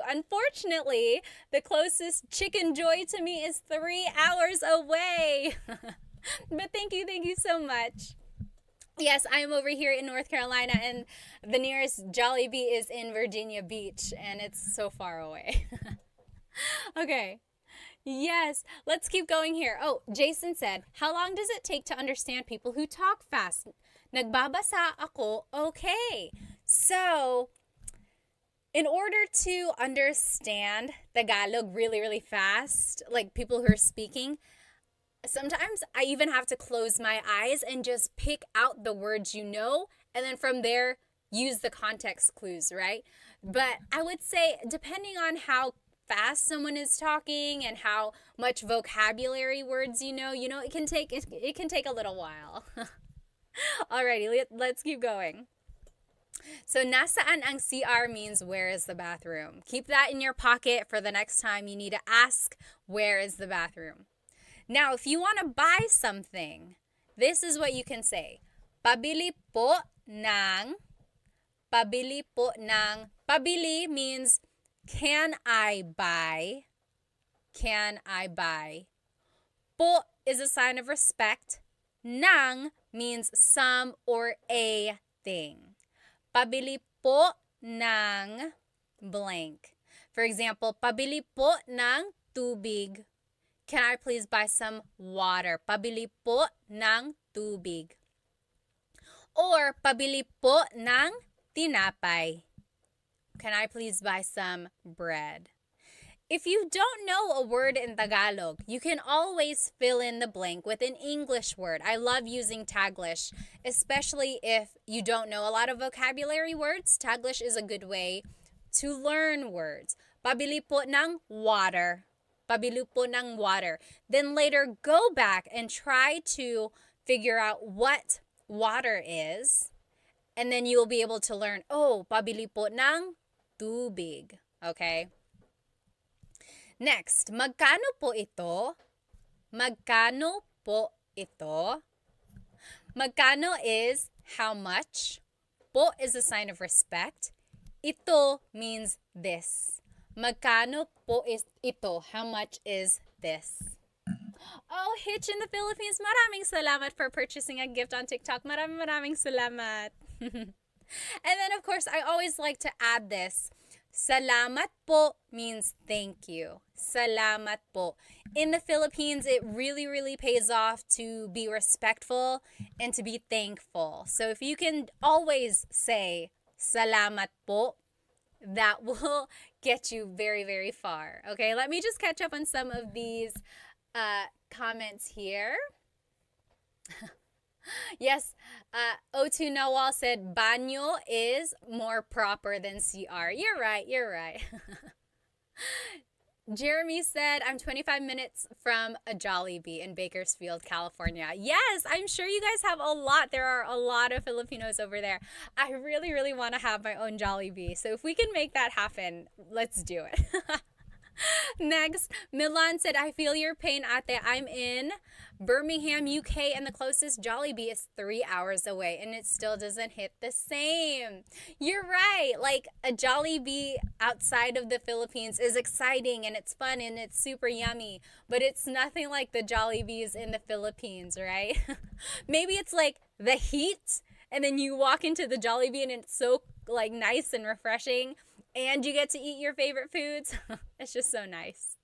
Unfortunately, the closest Chicken Joy to me is 3 hours away. But thank you so much. Yes, I am over here in North Carolina and the nearest Jollibee is in Virginia Beach and it's so far away. Okay. Yes, let's keep going here. Oh, Jason said, how long does it take to understand people who talk fast? Nagbabasa ako, okay. So, in order to understand Tagalog really fast, like people who are speaking, sometimes I even have to close my eyes and just pick out the words you know, and then from there, use the context clues, right? But I would say, depending on how fast someone is talking and how much vocabulary words you know, it can take a little while. Alrighty, let's keep going. So nasaan ang CR means where is the bathroom. Keep that in your pocket for the next time you need to ask where is the bathroom. Now, if you want to buy something, this is what you can say. Pabili po ng. Pabili means can I buy? Can I buy? Po is a sign of respect. Nang means some or a thing. Pabili po ng blank. For example, pabili po ng tubig. Can I please buy some water? Pabili po ng tubig. Or pabili po ng tinapay. Can I please buy some bread? If you don't know a word in Tagalog, you can always fill in the blank with an English word. I love using Taglish, especially if you don't know a lot of vocabulary words. Taglish is a good way to learn words. Pabili po ng water. Pabili po ng water. Then later go back and try to figure out what water is. And then you'll be able to learn, oh, pabili po ng tubig. Okay? Next, magkano po ito? Magkano po ito? Magkano is how much. Po is a sign of respect. Ito means this. Magkano po is ito? How much is this? Oh, Hitch in the Philippines, maraming salamat for purchasing a gift on TikTok. Maraming salamat. And then, of course, I always like to add this. Salamat po means thank you. Salamat po. In the Philippines, it really pays off to be respectful and to be thankful. So if you can always say salamat po, that will get you very far. Okay, let me just catch up on some of these comments here. Yes, O2 Nawal said banyo is more proper than CR. You're right. Jeremy said, I'm 25 minutes from a Jollibee in Bakersfield, California. Yes, I'm sure you guys have a lot. There are a lot of Filipinos over there. I really want to have my own Jollibee. So if we can make that happen, let's do it. Next, Milan said, I feel your pain, ate. I'm in Birmingham, UK, and the closest Jollibee is 3 hours away, and it still doesn't hit the same. You're right. Like, a Jollibee outside of the Philippines is exciting, and it's fun, and it's super yummy, but it's nothing like the Jollibees in the Philippines, right? Maybe it's like the heat, and then you walk into the Jollibee, and it's so, like, nice and refreshing, and you get to eat your favorite foods. It's just so nice.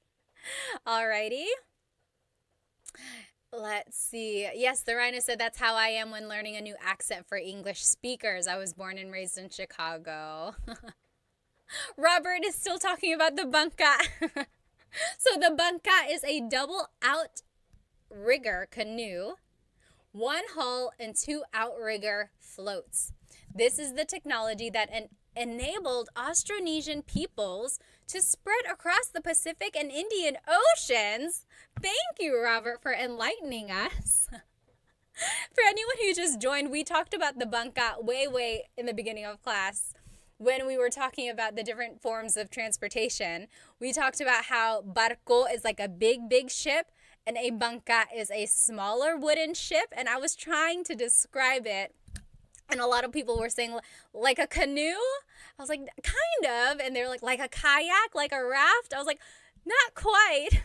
Alrighty. Let's see. Yes, the Rhino said that's how I am when learning a new accent for English speakers. I was born and raised in Chicago. Robert is still talking about the bangka. So the bangka is a double outrigger canoe, 1 hull and 2 outrigger floats. This is the technology that enabled Austronesian peoples to spread across the Pacific and Indian Oceans. Thank you, Robert, for enlightening us. For anyone who just joined, we talked about the bangka way in the beginning of class when we were talking about the different forms of transportation. We talked about how barco is like a big ship and a bangka is a smaller wooden ship, and I was trying to describe it. And a lot of people were saying, like a canoe? I was like, kind of. And they're like a kayak, like a raft? I was like, not quite.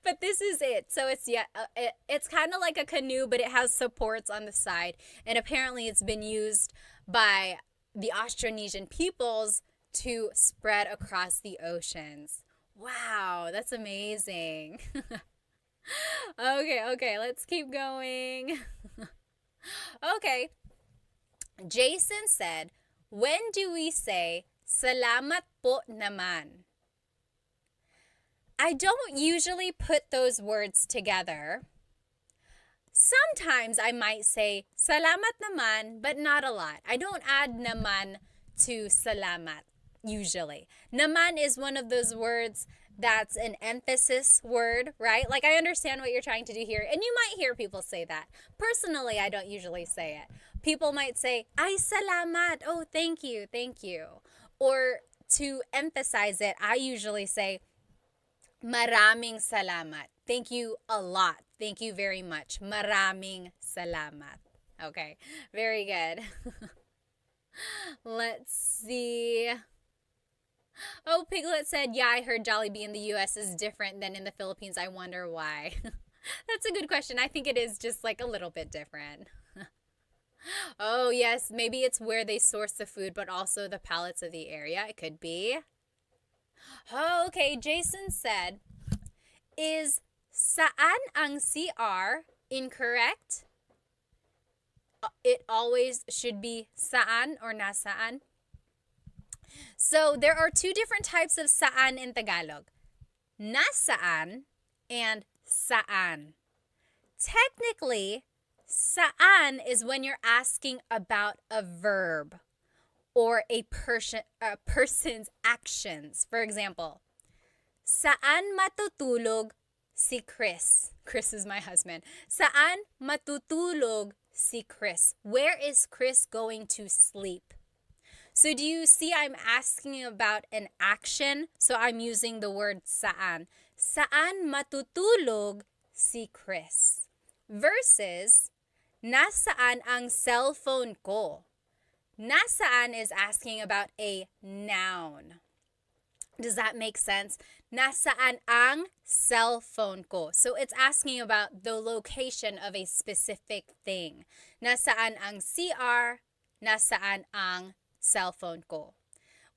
But this is it. So it's kind of like a canoe, but it has supports on the side. And apparently it's been used by the Austronesian peoples to spread across the oceans. Wow, that's amazing. Okay, let's keep going. Okay. Jason said, when do we say, salamat po naman? I don't usually put those words together. Sometimes I might say, salamat naman, but not a lot. I don't add naman to salamat, usually. Naman is one of those words that's an emphasis word, right? Like, I understand what you're trying to do here, and you might hear people say that. Personally, I don't usually say it. People might say, ay salamat, oh, thank you. Or to emphasize it, I usually say, maraming salamat. Thank you a lot. Thank you very much. Maraming salamat. Okay, very good. Let's see. Oh, Piglet said, yeah, I heard Jollibee in the U.S. is different than in the Philippines. I wonder why. That's a good question. I think it is just like a little bit different. Oh, yes, maybe it's where they source the food, but also the palates of the area. It could be. Oh, okay, Jason said, is saan ang CR incorrect? It always should be saan or nasaan. So there are 2 different types of saan in Tagalog. Nasaan and saan. Technically, saan is when you're asking about a verb or a person's actions. For example, saan matutulog si Chris? Chris is my husband. Saan matutulog si Chris? Where is Chris going to sleep? So do you see I'm asking about an action? So I'm using the word saan. Saan matutulog si Chris? Versus, nasaan ang cellphone ko? Nasaan is asking about a noun. Does that make sense? Nasaan ang cellphone ko? So it's asking about the location of a specific thing. Nasaan ang CR? Nasaan ang cellphone ko?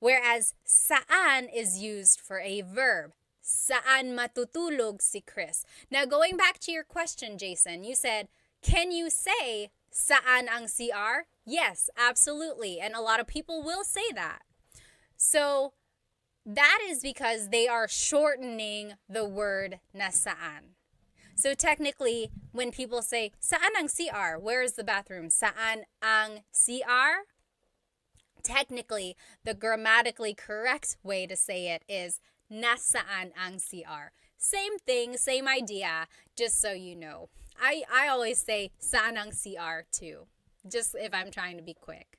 Whereas saan is used for a verb. Saan matutulog si Chris? Now going back to your question, Jason, you said, can you say saan ang CR? Yes, absolutely. And a lot of people will say that. So that is because they are shortening the word nasaan. So technically, when people say, saan ang CR? Where is the bathroom? Saan ang CR? Technically, the grammatically correct way to say it is nasaan ang CR. Same thing, same idea, just so you know. I always say saan ang CR too, just if I'm trying to be quick.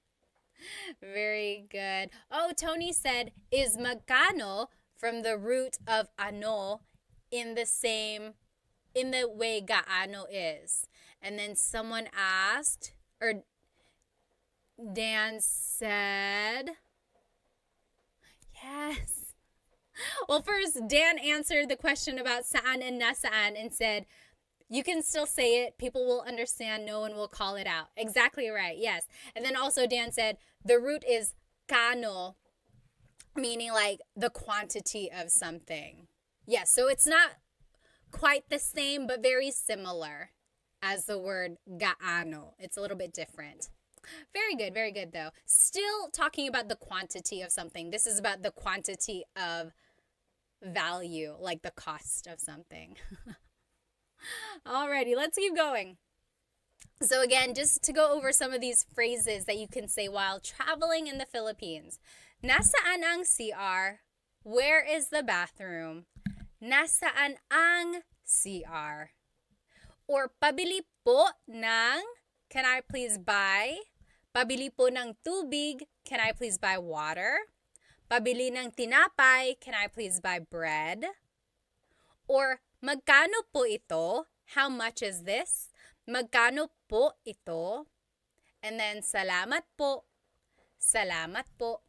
Very good. Oh, Tony said, is magkano from the root of ano in the way gaano is? And then someone asked, or Dan said, yes. Well, first, Dan answered the question about saan and nasaan and said, you can still say it. People will understand. No one will call it out. Exactly right. Yes. And then also Dan said the root is kano, meaning like the quantity of something. Yes. So it's not quite the same, but very similar as the word gaano. It's a little bit different. Very good. Very good, though. Still talking about the quantity of something. This is about the quantity of value, like the cost of something. Alrighty, let's keep going. So again, just to go over some of these phrases that you can say while traveling in the Philippines. Nasaan ang CR? Where is the bathroom? Nasaan ang CR? Or pabili po ng, can I please buy? Pabili po ng tubig, can I please buy water? Pabili ng tinapay, can I please buy bread? Or magkano po ito? How much is this? Magkano po ito? And then salamat po. Salamat po.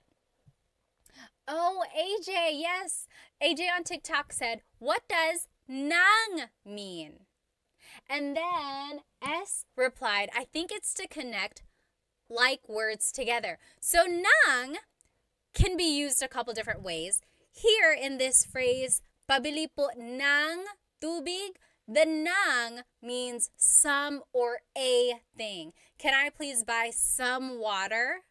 Oh, AJ, yes. AJ on TikTok said, what does nang mean? And then S replied, I think it's to connect like words together. So nang can be used a couple different ways. Here in this phrase, pabili po ng tubig, the nang means some or a thing. Can I please buy some water?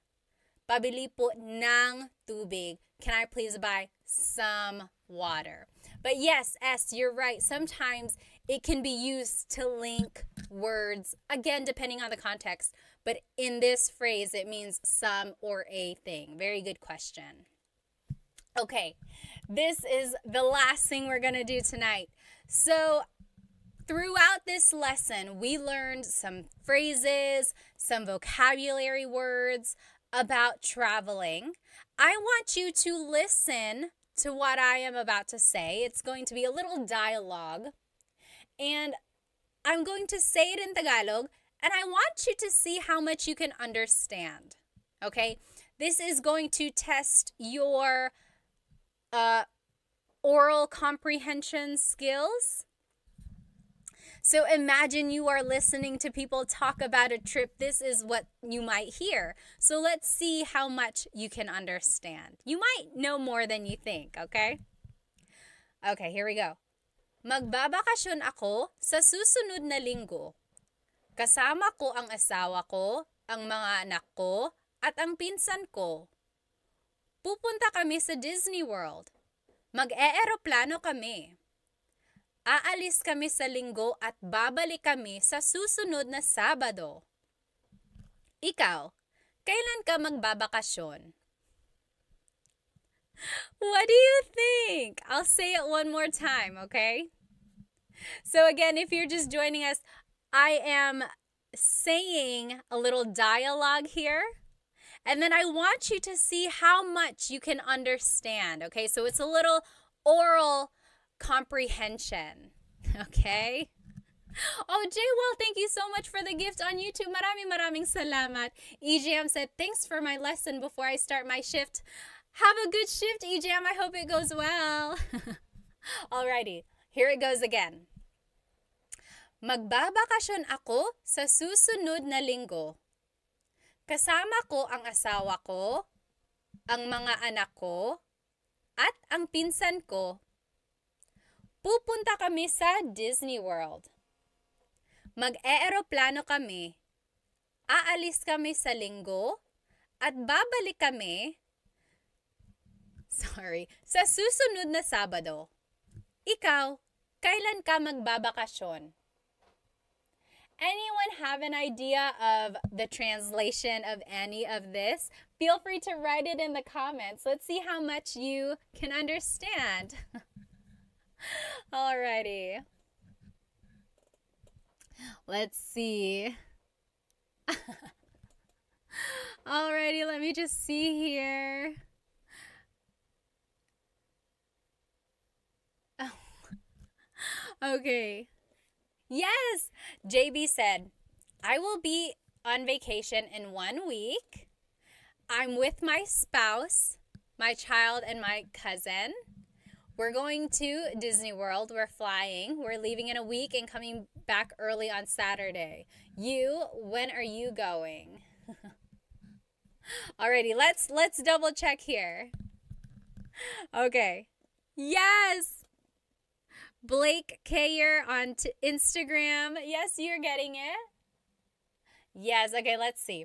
Pabili po ng tubig. Can I please buy some water? But yes, S, you're right. Sometimes it can be used to link words, again, depending on the context. But in this phrase, it means some or a thing. Very good question. Okay, this is the last thing we're going to do tonight. So throughout this lesson, we learned some phrases, some vocabulary words about traveling. I want you to listen to what I am about to say. It's going to be a little dialogue. And I'm going to say it in Tagalog, and I want you to see how much you can understand. Okay? This is going to test your oral comprehension skills. So imagine you are listening to people talk about a trip. This is what you might hear. So let's see how much you can understand. You might know more than you think, okay? Okay, here we go. Magbabakasyon ako sa susunod na linggo. Kasama ko ang asawa ko, ang mga anak ko, at ang pinsan ko. Pupunta kami sa Disney World. Mag-eeroplano kami. Aalis kami sa linggo at babalik kami sa susunod na Sabado. Ikaw, kailan ka magbabakasyon? What do you think? I'll say it one more time, okay? So again, if you're just joining us, I am saying a little dialogue here. And then I want you to see how much you can understand. Okay, so it's a little oral comprehension. Okay? Oh, Well, thank you so much for the gift on YouTube. Maraming salamat. EJM said, thanks for my lesson before I start my shift. Have a good shift, EJM. I hope it goes well. Alrighty, here it goes again. Magbabakasyon ako sa susunod na linggo. Kasama ko ang asawa ko, ang mga anak ko, at ang pinsan ko. Pupunta kami sa Disney World. Mag-eeroplano kami. Aalis kami sa linggo at babalik kami sa susunod na Sabado. Ikaw, kailan ka magbabakasyon? Anyone have an idea of the translation of any of this? Feel free to write it in the comments. Let's see how much you can understand. Alrighty. Let's see. Alrighty, let me just see here. Okay. Yes, JB said, I will be on vacation in 1 week. I'm with my spouse, my child, and my cousin. We're going to Disney World. We're flying. We're leaving in a week and coming back early on Saturday. You, when are you going? Alrighty, let's double check here. Okay. Yes. Blake Kayer on Instagram. Yes, you're getting it. Yes, okay, let's see.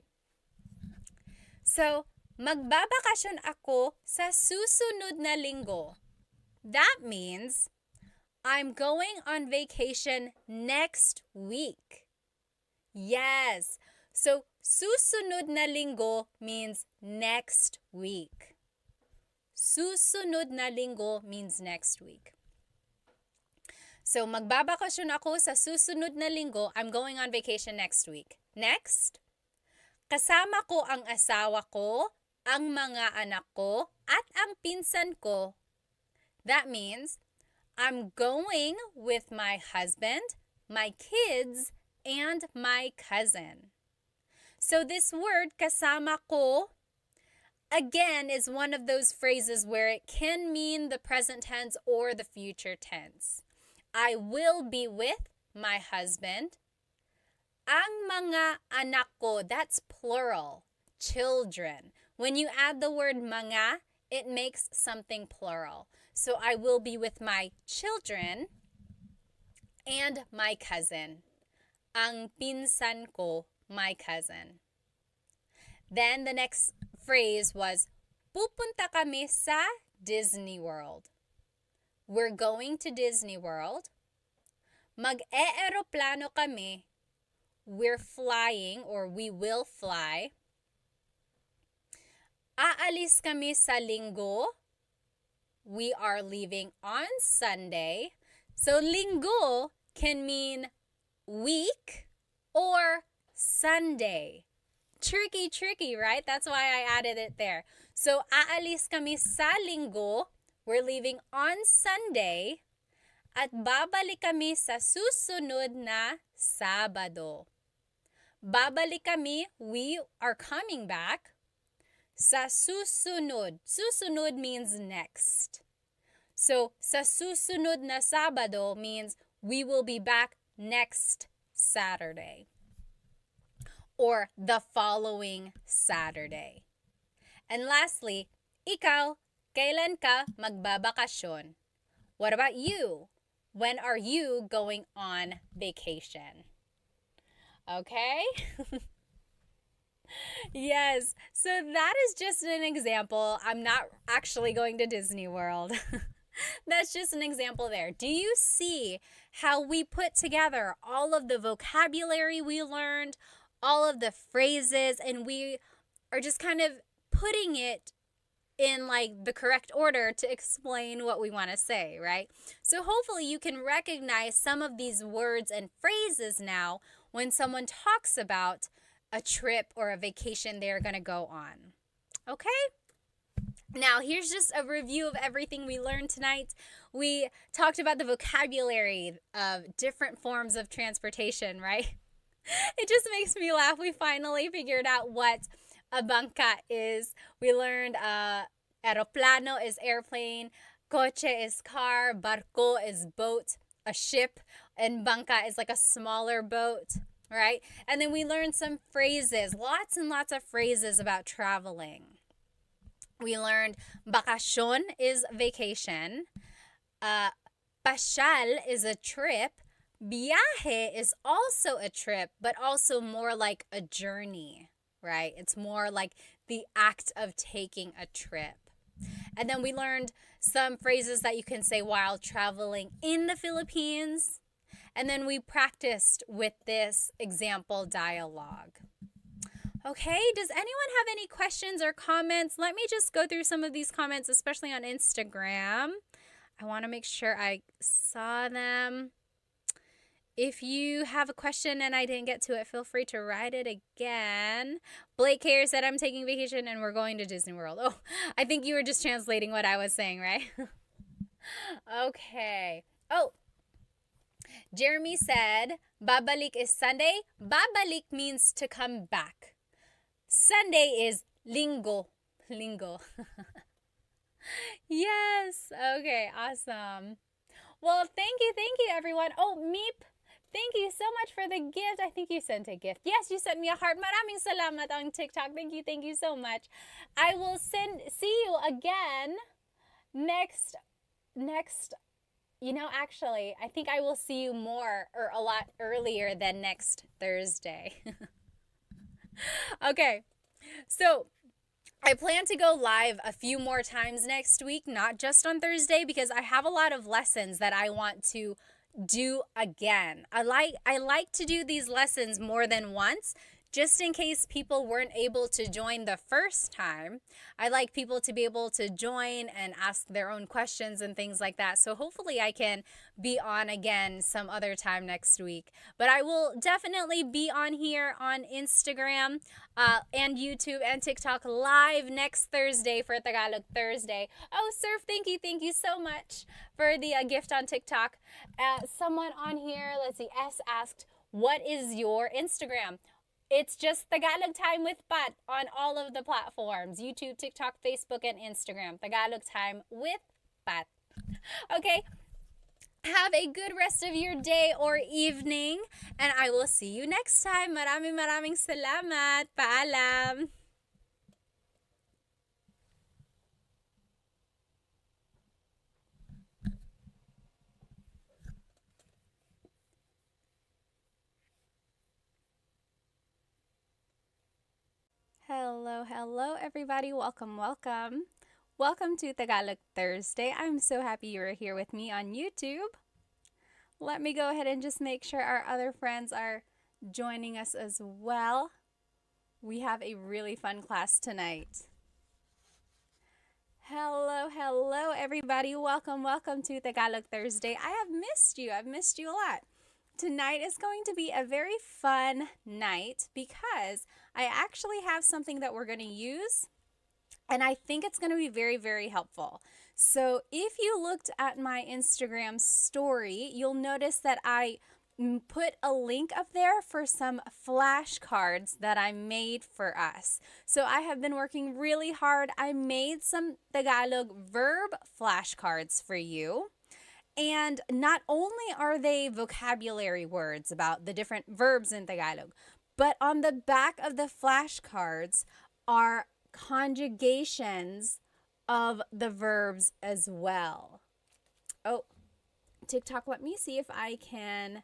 So, magbabakasyon ako sa susunod na linggo. That means I'm going on vacation next week. Yes. So, susunod na linggo means next week. Susunod na linggo means next week. So, magbabakasyon ako sa susunod na linggo. I'm going on vacation next week. Next, kasama ko ang asawa ko, ang mga anak ko, at ang pinsan ko. That means, I'm going with my husband, my kids, and my cousin. So, this word, kasama ko, again, is one of those phrases where it can mean the present tense or the future tense. I will be with my husband. Ang mga anak ko, that's plural, children. When you add the word mga, it makes something plural. So I will be with my children and my cousin. Ang pinsan ko, my cousin. Then the next phrase was, pupunta kami sa Disney World. We're going to Disney World. Mag-eeroplano kami. We're flying or we will fly. Aalis kami sa linggo. We are leaving on Sunday. So linggo can mean week or Sunday. Tricky, right? That's why I added it there. So aalis kami sa linggo. We're leaving on Sunday at babalik kami sa susunod na Sabado. Babalik kami, we are coming back, sa susunod. Susunod means next. So, sa susunod na Sabado means we will be back next Saturday or the following Saturday. And lastly, ikaw, kailan ka magbabakasyon? What about you? When are you going on vacation? Okay? Yes, so that is just an example. I'm not actually going to Disney World. That's just an example there. Do you see how we put together all of the vocabulary we learned, all of the phrases, and we are just kind of putting it in like the correct order to explain what we want to say, right? So hopefully you can recognize some of these words and phrases now when someone talks about a trip or a vacation they're going to go on. Okay? Now, here's just a review of everything we learned tonight. We talked about the vocabulary of different forms of transportation, right? It just makes me laugh. We finally figured out what a bangka is. We learned aeroplano is airplane, coche is car, barco is boat, a ship, and bangka is like a smaller boat, right? And then we learned some phrases, lots and lots of phrases about traveling. We learned bakasyon is vacation, pasyal is a trip, viaje is also a trip, but also more like a journey, right? It's more like the act of taking a trip. And then we learned some phrases that you can say while traveling in the Philippines. And then we practiced with this example dialogue. Okay, does anyone have any questions or comments? Let me just go through some of these comments, especially on Instagram. I want to make sure I saw them. If you have a question and I didn't get to it, feel free to write it again. Blake Care said, I'm taking vacation and we're going to Disney World. Oh, I think you were just translating what I was saying, right? Okay. Oh, Jeremy said, babalik is Sunday. Babalik means to come back. Sunday is linggo. Linggo. Yes. Okay, awesome. Well, thank you, everyone. Oh, Meep, thank you so much for the gift. I think you sent a gift. Yes, you sent me a heart. Maraming salamat on TikTok. Thank you so much. I will see you again next, actually, I think I will see you more or a lot earlier than next Thursday. Okay, so I plan to go live a few more times next week, not just on Thursday, because I have a lot of lessons that I want to do again. I like to do these lessons more than once, just in case people weren't able to join the first time. I like people to be able to join and ask their own questions and things like that. So hopefully I can be on again some other time next week. But I will definitely be on here on Instagram and YouTube and TikTok live next Thursday for Tagalog Thursday. Oh, Surf, thank you so much for the gift on TikTok. Someone on here, let's see, S asked, what is your Instagram? It's just Tagalog Time with Pat on all of the platforms. YouTube, TikTok, Facebook, and Instagram. Tagalog Time with Pat. Okay. Have a good rest of your day or evening. And I will see you next time. Maraming salamat. Paalam. Hello, everybody. Welcome. Welcome to Tagalog Thursday. I'm so happy you're here with me on YouTube. Let me go ahead and just make sure our other friends are joining us as well. We have a really fun class tonight. Hello, everybody. Welcome to Tagalog Thursday. I have missed you. I've missed you a lot. Tonight is going to be a very fun night because I actually have something that we're going to use, and I think it's going to be very, very helpful. So if you looked at my Instagram story, you'll notice that I put a link up there for some flashcards that I made for us. So I have been working really hard. I made some Tagalog verb flashcards for you. And not only are they vocabulary words about the different verbs in Tagalog, but on the back of the flashcards are conjugations of the verbs as well. Oh, TikTok, let me see if I can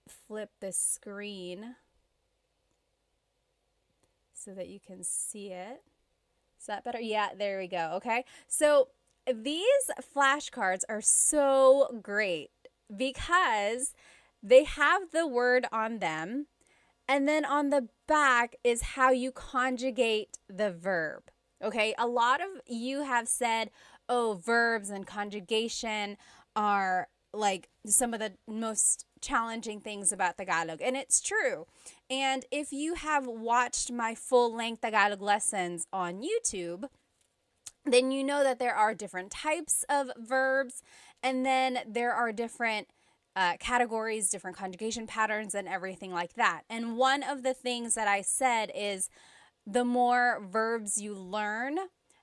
flip the screen so that you can see it. Is that better? Yeah, there we go. Okay. So these flashcards are so great because they have the word on them, and then on the back is how you conjugate the verb. Okay, a lot of you have said, oh, verbs and conjugation are like some of the most challenging things about Tagalog, and it's true. And if you have watched my full-length Tagalog lessons on YouTube, then you know that there are different types of verbs, and then there are different categories, different conjugation patterns, and everything like that. And one of the things that I said is the more verbs you learn,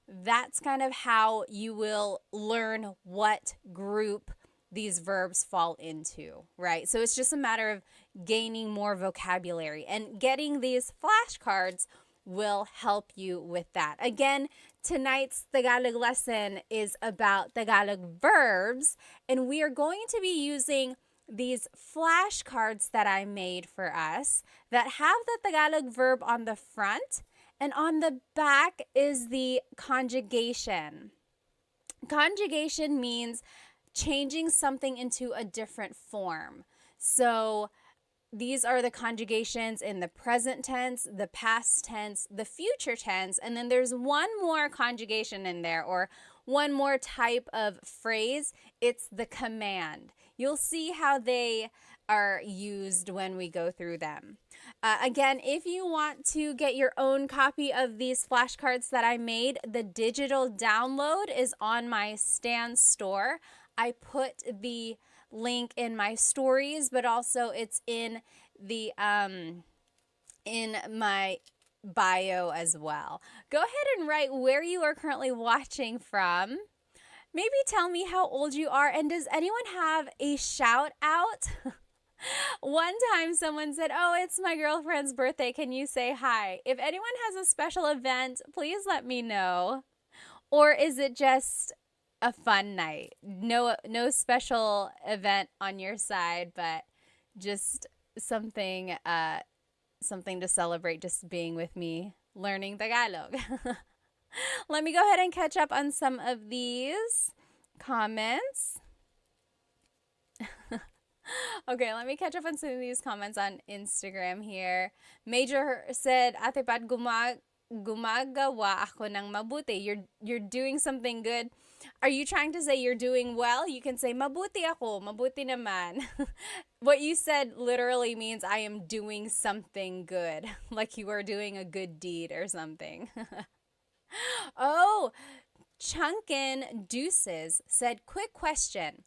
that's kind of how you will learn what group these verbs fall into, right? So it's just a matter of gaining more vocabulary, and getting these flashcards will help you with that. Again, tonight's Tagalog lesson is about Tagalog verbs, and we are going to be using these flashcards that I made for us that have the Tagalog verb on the front, and on the back is the conjugation. Conjugation means changing something into a different form. So these are the conjugations in the present tense, the past tense, the future tense, and then there's one more conjugation in there, or one more type of phrase. It's the command. You'll see how they are used when we go through them. Again, if you want to get your own copy of these flashcards that I made, the digital download is on my Stan store. I put the link in my stories, but also it's in the in my bio as well. Go ahead and write where you are currently watching from. Maybe tell me how old you are, and does anyone have a shout out? One time someone said, "Oh, it's my girlfriend's birthday. Can you say hi?" If anyone has a special event, please let me know. Or is it just a fun night? No special event on your side, but just something to celebrate just being with me learning Tagalog. Let me go ahead and catch up on some of these comments. Okay, let me catch up on some of these comments on Instagram here. Major said, "Ate Pat, gumagawa ako ng mabuti." You're doing something good. Are you trying to say you're doing well? You can say, "Mabuti ako, mabuti naman." What you said literally means I am doing something good, like you are doing a good deed or something. Oh, Chunkin Deuces said, "Quick question.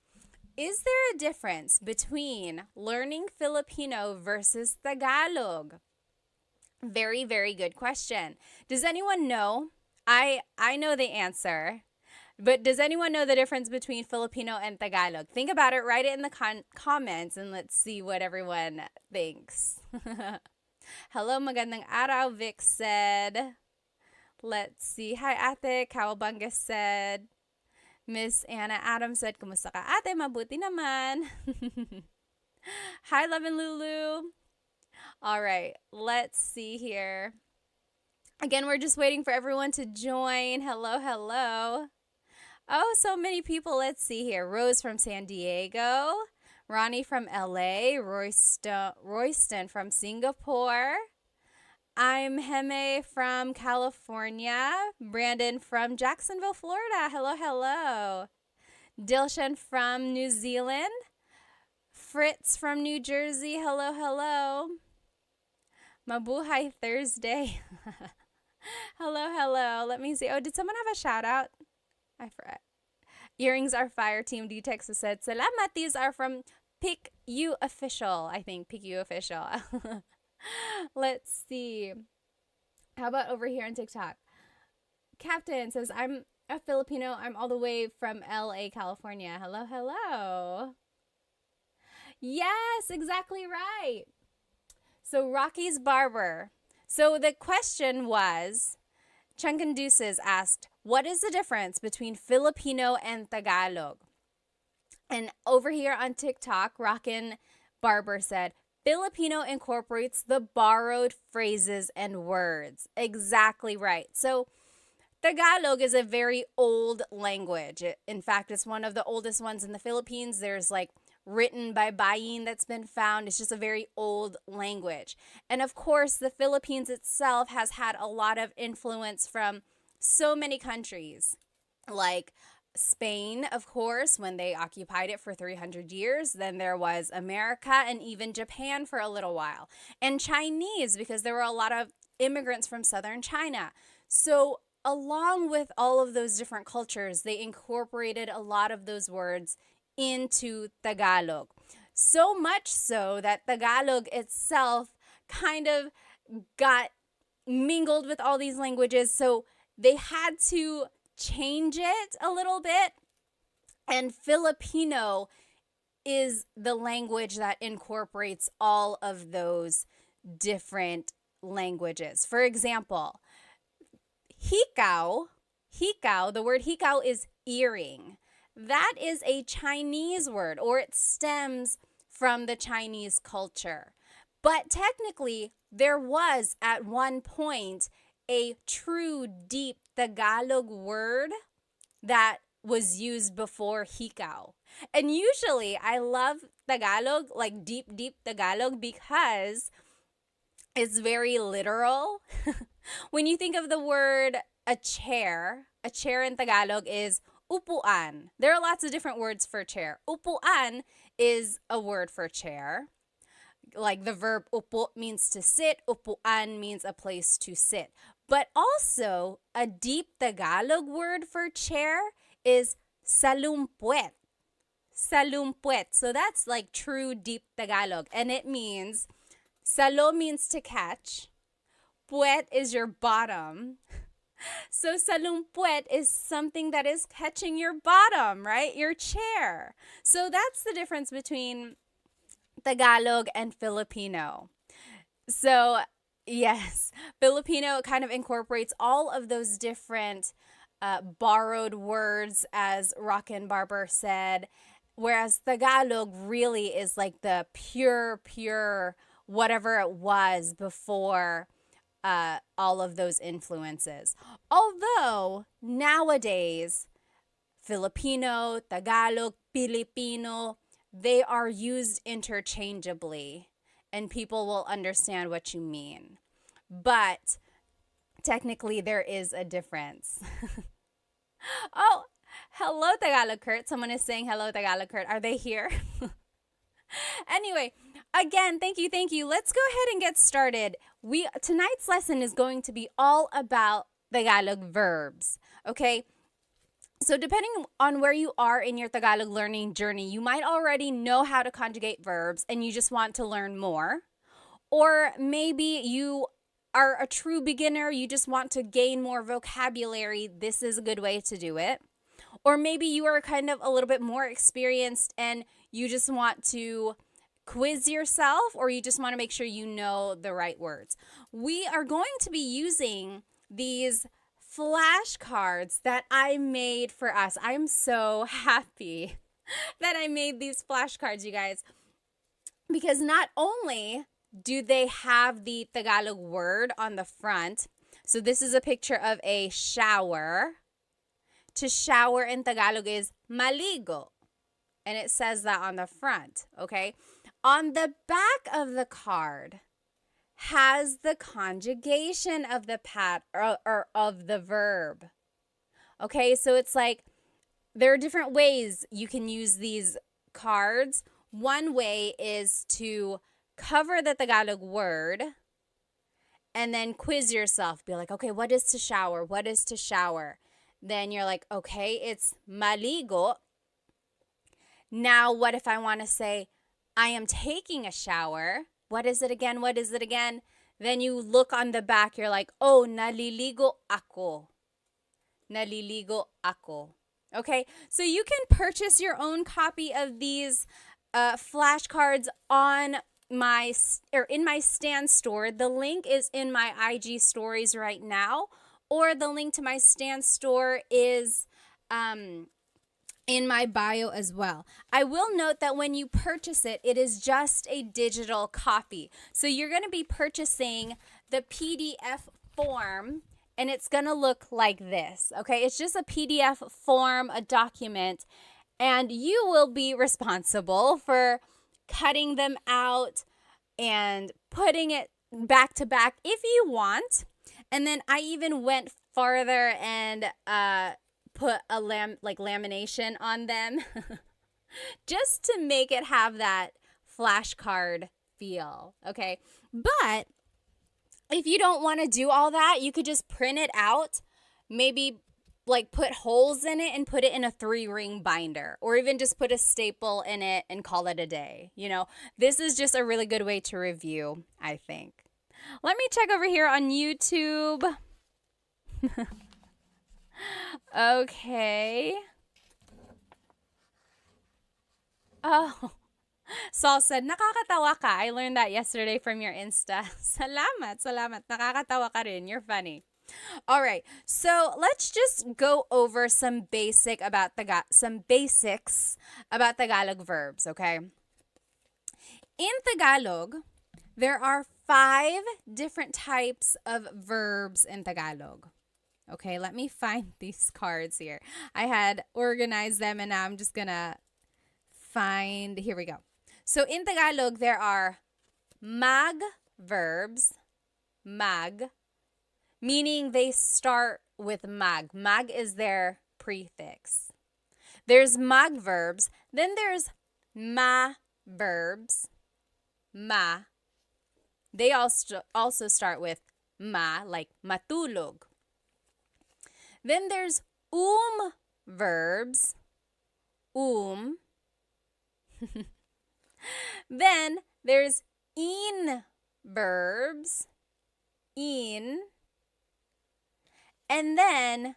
Is there a difference between learning Filipino versus Tagalog?" Very, very good question. Does anyone know? I know the answer, but does anyone know the difference between Filipino and Tagalog? Think about it, write it in the comments, and let's see what everyone thinks. Hello, magandang araw, Vic said. Let's see. Hi, Ate. Kawabanga said. Miss Anna Adams said, "Kumusta ka, ate? Mabuti naman." Hi, Love and Lulu. All right, let's see here. Again, we're just waiting for everyone to join. Hello, hello. Oh, so many people. Let's see here. Rose from San Diego. Ronnie from LA. Royston from Singapore. I'm Heme from California. Brandon from Jacksonville, Florida. Hello, hello. Dilshan from New Zealand. Fritz from New Jersey. Hello, hello. Mabuhay Thursday. Hello, hello. Let me see. Oh, did someone have a shout out? I forgot. Earrings are fire. Team D Texas said, "Salamat." These are from Pick You Official. I think Pick You Official. Let's see. How about over here on TikTok? Captain says, "I'm a Filipino. I'm all the way from LA, California." Hello, hello. Yes, exactly right. So Rocky's Barber. So the question was, Chunkin Deuces asked, what is the difference between Filipino and Tagalog? And over here on TikTok, Rockin' Barber said, "Filipino incorporates the borrowed phrases and words." Exactly right. So Tagalog is a very old language. In fact, it's one of the oldest ones in the Philippines. There's like written by Bayin that's been found. It's just a very old language. And of course, the Philippines itself has had a lot of influence from so many countries, like Spain, of course, when they occupied it for 300 years. Then there was America and even Japan for a little while. And Chinese, because there were a lot of immigrants from southern China. So, along with all of those different cultures, they incorporated a lot of those words into Tagalog. So much so that Tagalog itself kind of got mingled with all these languages. So they had to change it a little bit. And Filipino is the language that incorporates all of those different languages. For example, hikaw, the word hikaw is earring. That is a Chinese word, or it stems from the Chinese culture. But technically, there was at one point a true deep Tagalog word that was used before hikaw. And usually I love Tagalog, like deep, deep Tagalog, because it's very literal. When you think of the word a chair in Tagalog is upuan. There are lots of different words for chair. Upuan is a word for chair. Like the verb upo means to sit, upuan means a place to sit. But also, a deep Tagalog word for chair is salumpuet. Salumpuet. So that's like true deep Tagalog. And it means, salo means to catch. Puet is your bottom. So salumpuet is something that is catching your bottom, right? Your chair. So that's the difference between Tagalog and Filipino. So yes, Filipino kind of incorporates all of those different borrowed words, as Rockin' Barber said, whereas Tagalog really is like the pure whatever it was before all of those influences. Although nowadays, Filipino, Tagalog, Filipino, they are used interchangeably and people will understand what you mean. But technically, there is a difference. Oh, hello, Tagalog Kurt. Someone is saying hello, Tagalog Kurt. Are they here? Anyway, again, thank you. Let's go ahead and get started. Tonight's lesson is going to be all about Tagalog verbs. Okay? So depending on where you are in your Tagalog learning journey, you might already know how to conjugate verbs and you just want to learn more. Or maybe you are a true beginner, you just want to gain more vocabulary. This is a good way to do it. Or maybe you are kind of a little bit more experienced and you just want to quiz yourself, or you just want to make sure you know the right words. We are going to be using these flashcards that I made for us. I'm so happy that I made these flashcards, you guys, because not only do they have the Tagalog word on the front, so this is a picture of a shower. To shower in Tagalog is maligo, and it says that on the front, okay? On the back of the card has the conjugation of the or of the verb. Okay, so it's like there are different ways you can use these cards. One way is to cover the Tagalog word and then quiz yourself. Be like, okay, what is to shower? What is to shower? Then you're like, okay, it's maligo. Now, what if I want to say, I am taking a shower? What is it again? What is it again? Then you look on the back. You're like, oh, naliligo ako. Naliligo ako. Okay, so you can purchase your own copy of these flashcards in my Stan store. The link is in my IG stories right now, or the link to my Stan store is in my bio as well. I will note that when you purchase it, it is just a digital copy. So you're going to be purchasing the PDF form, and it's going to look like this, okay? It's just a PDF form, a document, and you will be responsible for cutting them out and putting it back to back if you want. And then I even went farther and put a lamination on them just to make it have that flashcard feel, okay? But if you don't want to do all that, you could just print it out, maybe like put holes in it and put it in a 3-ring binder, or even just put a staple in it and call it a day. This is just a really good way to review, I think. Let me check over here on YouTube. Okay. Oh, Saul said, nakakatawa ka. I learned that yesterday from your Insta. Salamat. Nakakatawa ka rin. You're funny. All right. So let's just go over some basics about Tagalog verbs, okay? In Tagalog, there are 5 different types of verbs in Tagalog. Okay, let me find these cards here. I had organized them and now I'm just gonna find, here we go. So in Tagalog, there are mag verbs, meaning they start with mag. Mag is their prefix. There's mag verbs, then there's ma verbs, ma. They also start with ma, like matulog. Then there's verbs, Then there's in verbs, in. And then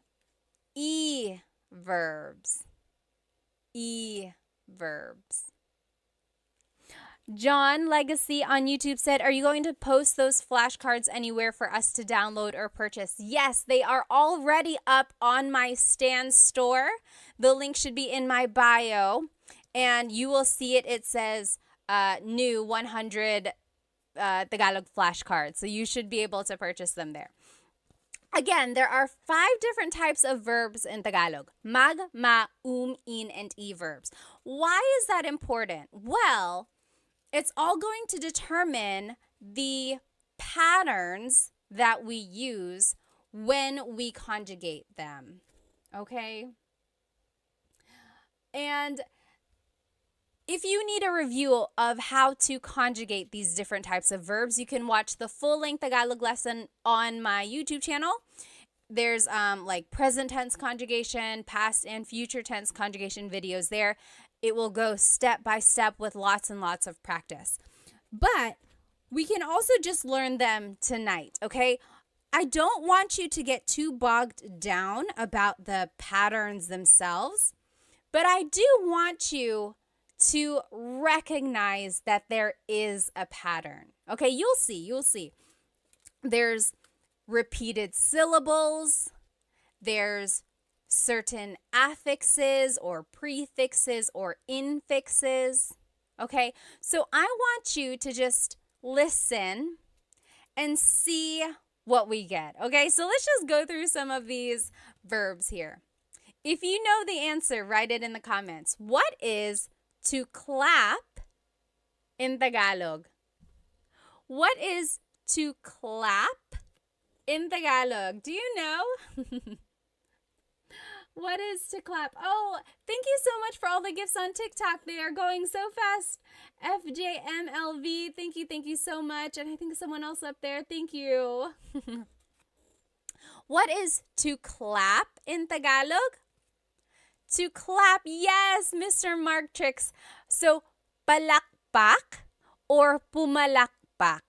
verbs, verbs. John Legacy on YouTube said, are you going to post those flashcards anywhere for us to download or purchase? Yes, they are already up on my Stan store. The link should be in my bio, and you will see it. It says new 100 Tagalog flashcards, so you should be able to purchase them there. Again, there are 5 different types of verbs in Tagalog. Mag, ma, in, and e verbs. Why is that important? Well, it's all going to determine the patterns that we use when we conjugate them, okay? And if you need a review of how to conjugate these different types of verbs, you can watch the full-length Tagalog lesson on my YouTube channel. There's like present tense conjugation, past and future tense conjugation videos there. It will go step by step with lots and lots of practice. But we can also just learn them tonight, okay? I don't want you to get too bogged down about the patterns themselves, but I do want you to recognize that there is a pattern. Okay, you'll see. There's repeated syllables. There's certain affixes or prefixes or infixes. Okay, so I want you to just listen and see what we get. Okay, so let's just go through some of these verbs here. If you know the answer, write it in the comments. What is to clap in Tagalog? What is to clap in Tagalog? Do you know? What is to clap? Oh, thank you so much for all the gifts on TikTok. They are going so fast. FJMLV, thank you so much. And I think someone else up there, thank you. What is to clap in Tagalog? To clap, yes, Mr. Mark Tricks. So, palakpak or pumalakpak.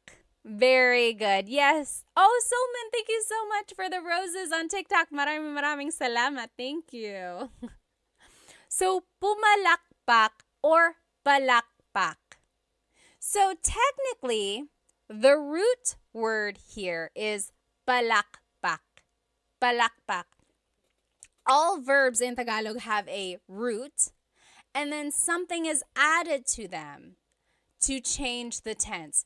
Very good. Yes. Oh, Solman, thank you so much for the roses on TikTok. Maraming salamat. Thank you. So, pumalakpak or palakpak. So, technically, the root word here is palakpak. Palakpak. All verbs in Tagalog have a root, and then something is added to them to change the tense.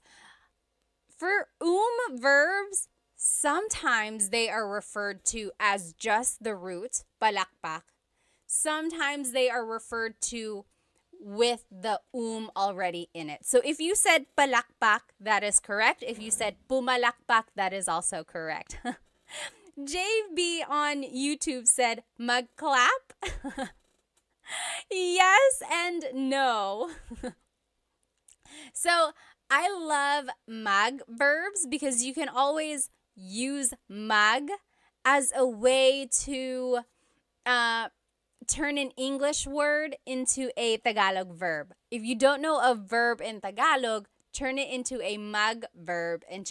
For verbs, sometimes they are referred to as just the root, palakpak. Sometimes they are referred to with the already in it. So if you said palakpak, that is correct. If you said pumalakpak, that is also correct. JB on YouTube said magclap. Yes and no. So I love mag verbs because you can always use mag as a way to turn an English word into a Tagalog verb. If you don't know a verb in Tagalog, turn it into a mag verb and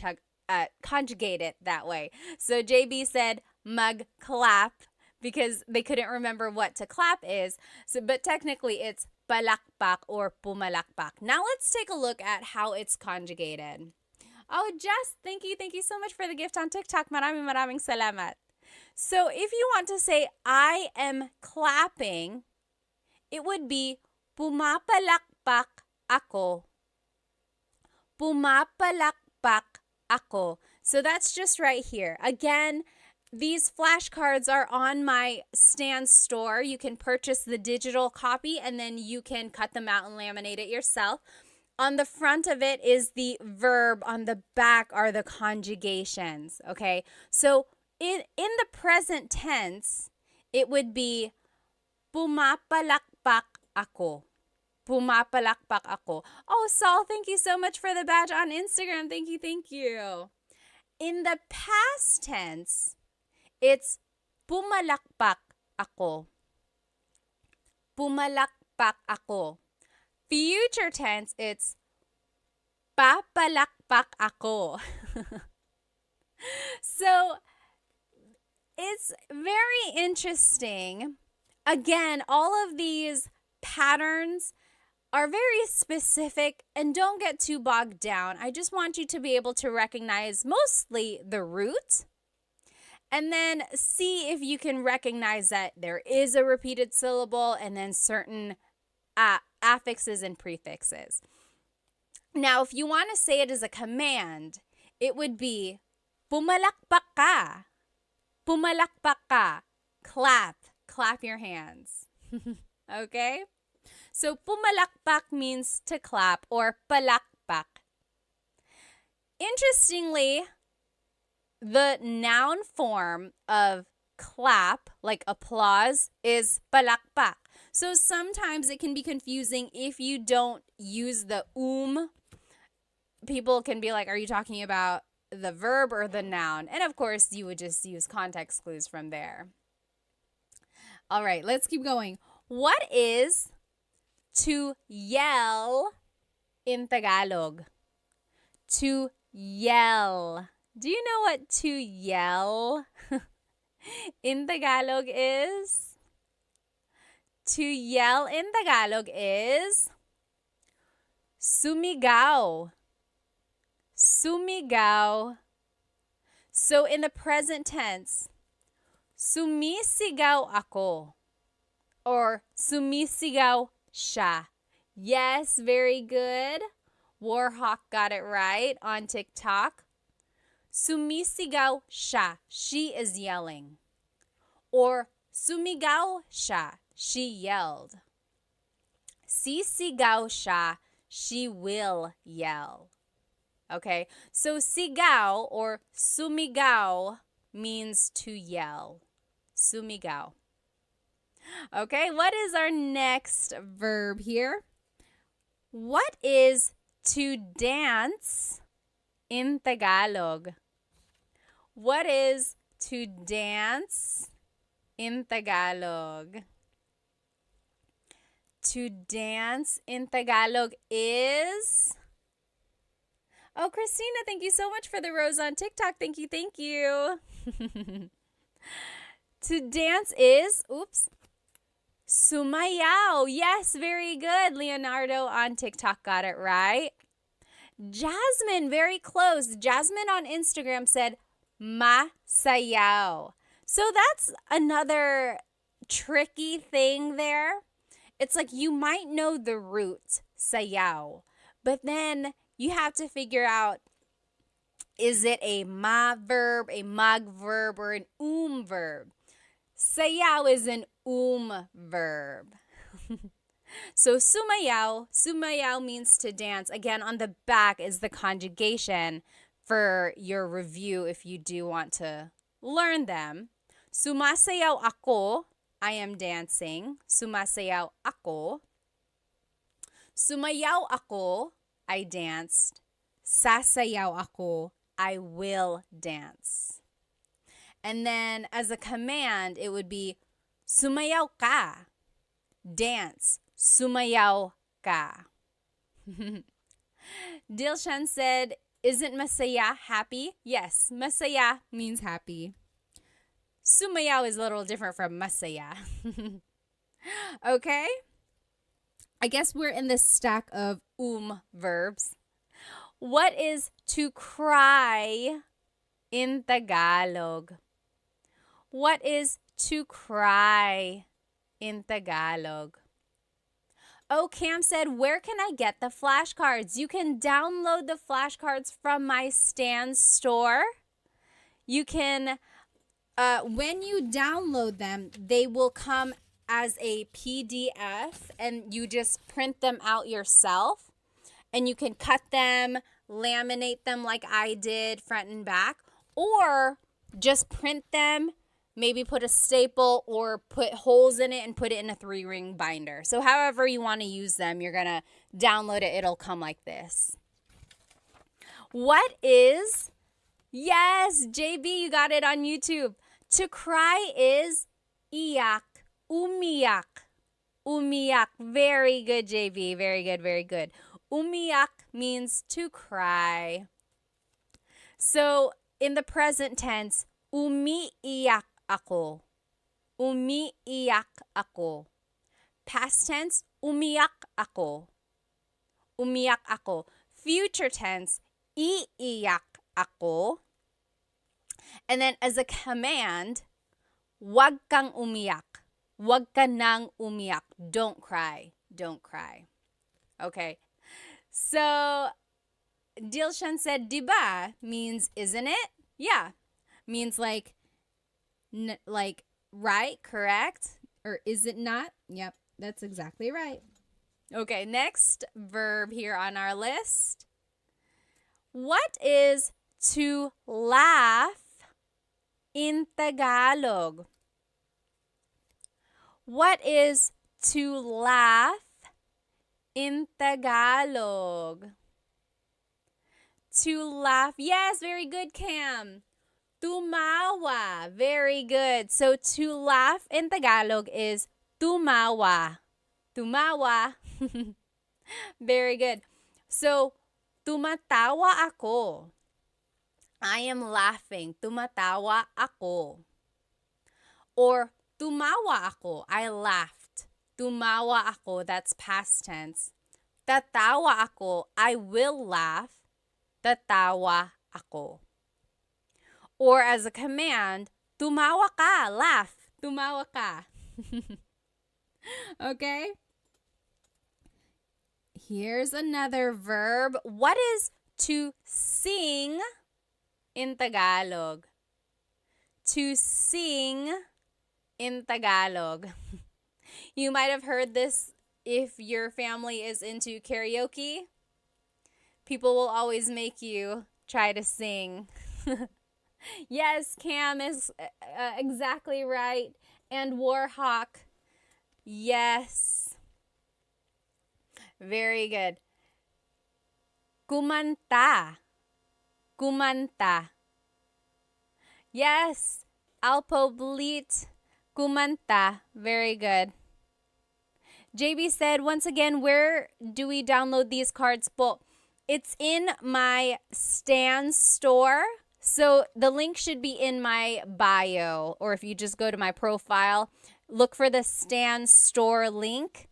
conjugate it that way. So JB said magclap because they couldn't remember what to clap is. But technically it's palakpak or pumalakpak. Now let's take a look at how it's conjugated. Oh, Jess, thank you so much for the gift on TikTok. Maraming salamat. So if you want to say I am clapping, it would be pumapalakpak ako. Pumapalakpak ako. So that's just right here. Again, these flashcards are on my Stan store. You can purchase the digital copy and then you can cut them out and laminate it yourself. On the front of it is the verb. On the back are the conjugations. Okay, so in the present tense, it would be pumapalakpak ako. Pumapalakpak ako. Oh, Saul, thank you so much for the badge on Instagram. Thank you. In the past tense, it's pumalakpak ako. Pumalakpak ako. Future tense, it's papalakpak ako. So, it's very interesting. Again, all of these patterns are very specific and don't get too bogged down. I just want you to be able to recognize mostly the root and then see if you can recognize that there is a repeated syllable and then certain affixes and prefixes. Now, if you want to say it as a command, it would be pumalakpak ka. Pumalakpak ka. Clap your hands. Okay? So pumalakpak means to clap or palakpak. Interestingly, the noun form of clap, like applause, is palakpak. So sometimes it can be confusing if you don't use the People can be like, are you talking about the verb or the noun? And of course, you would just use context clues from there. All right, let's keep going. What is to yell in Tagalog? To yell. Do you know what to yell in Tagalog is? To yell in Tagalog is sumigaw. Sumigaw. So in the present tense, sumisigaw ako or sumisigaw siya. Yes, very good. Warhawk got it right on TikTok. Sumisigaw siya. She is yelling. Or sumigaw siya. She yelled. Sisigaw siya. She will yell. Okay, so sigaw or sumigaw means to yell. Sumigaw. Okay, what is our next verb here? What is to dance in Tagalog? What is to dance in Tagalog? To dance in Tagalog is... Oh, Christina, thank you so much for the rose on TikTok. Thank you. To dance is, sumayaw. Yes, very good. Leonardo on TikTok got it right. Jasmine, very close. Jasmine on Instagram said masayaw. So that's another tricky thing there. It's like you might know the root, sayaw, but then you have to figure out, is it a ma verb, a mag verb, or an verb? Sayaw is an verb. So sumayaw means to dance. Again, on the back is the conjugation for your review if you do want to learn them. Sumasayaw ako, I am dancing. Sumasayaw ako. Sumayaw ako, I danced. Sasayaw ako, I will dance. And then as a command, it would be sumayaw ka. Dance. Sumayaw ka. Dilshan said, isn't masaya happy? Yes, masaya means happy. Sumayaw is a little different from masaya. Okay? I guess we're in this stack of verbs. What is to cry in Tagalog? What is to cry in Tagalog? Oh, Cam said, where can I get the flashcards? You can download the flashcards from my Stan store. You can, when you download them, they will come as a PDF and you just print them out yourself. And you can cut them, laminate them like I did, front and back, or just print them, maybe put a staple or put holes in it and put it in a 3-ring binder. So however you want to use them, you're going to download it. It'll come like this. What is, yes, JB, you got it on YouTube. To cry is iyak, umiyak, umiyak. Very good, JB. Very good, very good. Umiyak means to cry. So in the present tense, umiiyak ako. Umiiyak ako. Past tense, umiyak ako. Umiyak ako. Future tense, iiyak ako. And then as a command, wag kang umiyak. Wag ka nang umiyak. Don't cry. Don't cry. Okay. So Dilshan said, diba means isn't it? Yeah. Means like right, correct? Or is it not? Yep, that's exactly right. Okay, next verb here on our list. What is to laugh in Tagalog? What is to laugh in Tagalog? To laugh. Yes, very good, Cam. Tumawa. Very good. So to laugh in Tagalog is tumawa. Tumawa. Very good. So tumatawa ako. I am laughing. Tumatawa ako. Or tumawa ako. I laughed. Tumawa ako. That's past tense. Tatawa ako. I will laugh. Tatawa ako. Or as a command, tumawa ka. Laugh. Tumawa ka. Okay? Here's another verb. What is to sing in Tagalog? To sing in Tagalog. You might have heard this if your family is into karaoke. People will always make you try to sing. Yes, Cam is exactly right. And Warhawk. Yes. Very good. Kumanta. Kumanta. Yes. Alpo Bleat. Kumanta. Very good. JB said, once again, where do we download these cards po? It's in my Stan store. So the link should be in my bio, or if you just go to my profile, look for the Stan store link.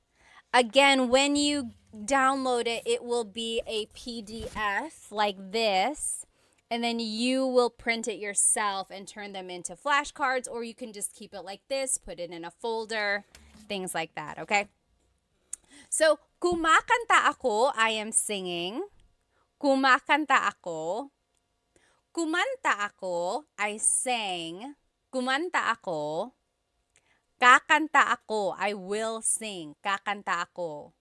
Again, when you download it, it will be a PDF like this, and then you will print it yourself and turn them into flashcards, or you can just keep it like this, put it in a folder, things like that, okay? So, kumakanta ako, I am singing. Kumakanta ako. Kumanta ako, I sang. Kumanta ako. Kakanta ako, I will sing. Kakanta ako.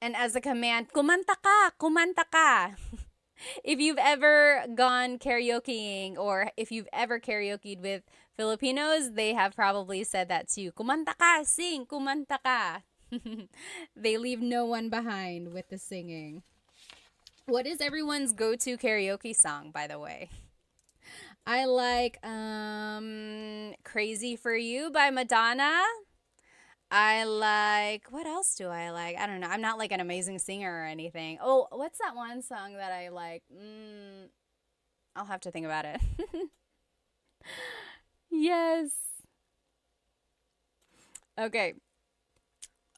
And as a command, kumanta ka, kumanta ka. If you've ever gone karaokeing or if you've ever karaokeed with Filipinos, they have probably said that to you. Kumanta ka, sing, kumanta ka. They leave no one behind with the singing. What is everyone's go-to karaoke song, by the way? I like Crazy for You by Madonna. I like, what else do I like? I don't know. I'm not like an amazing singer or anything. Oh, what's that one song that I like? I'll have to think about it. Yes. Okay.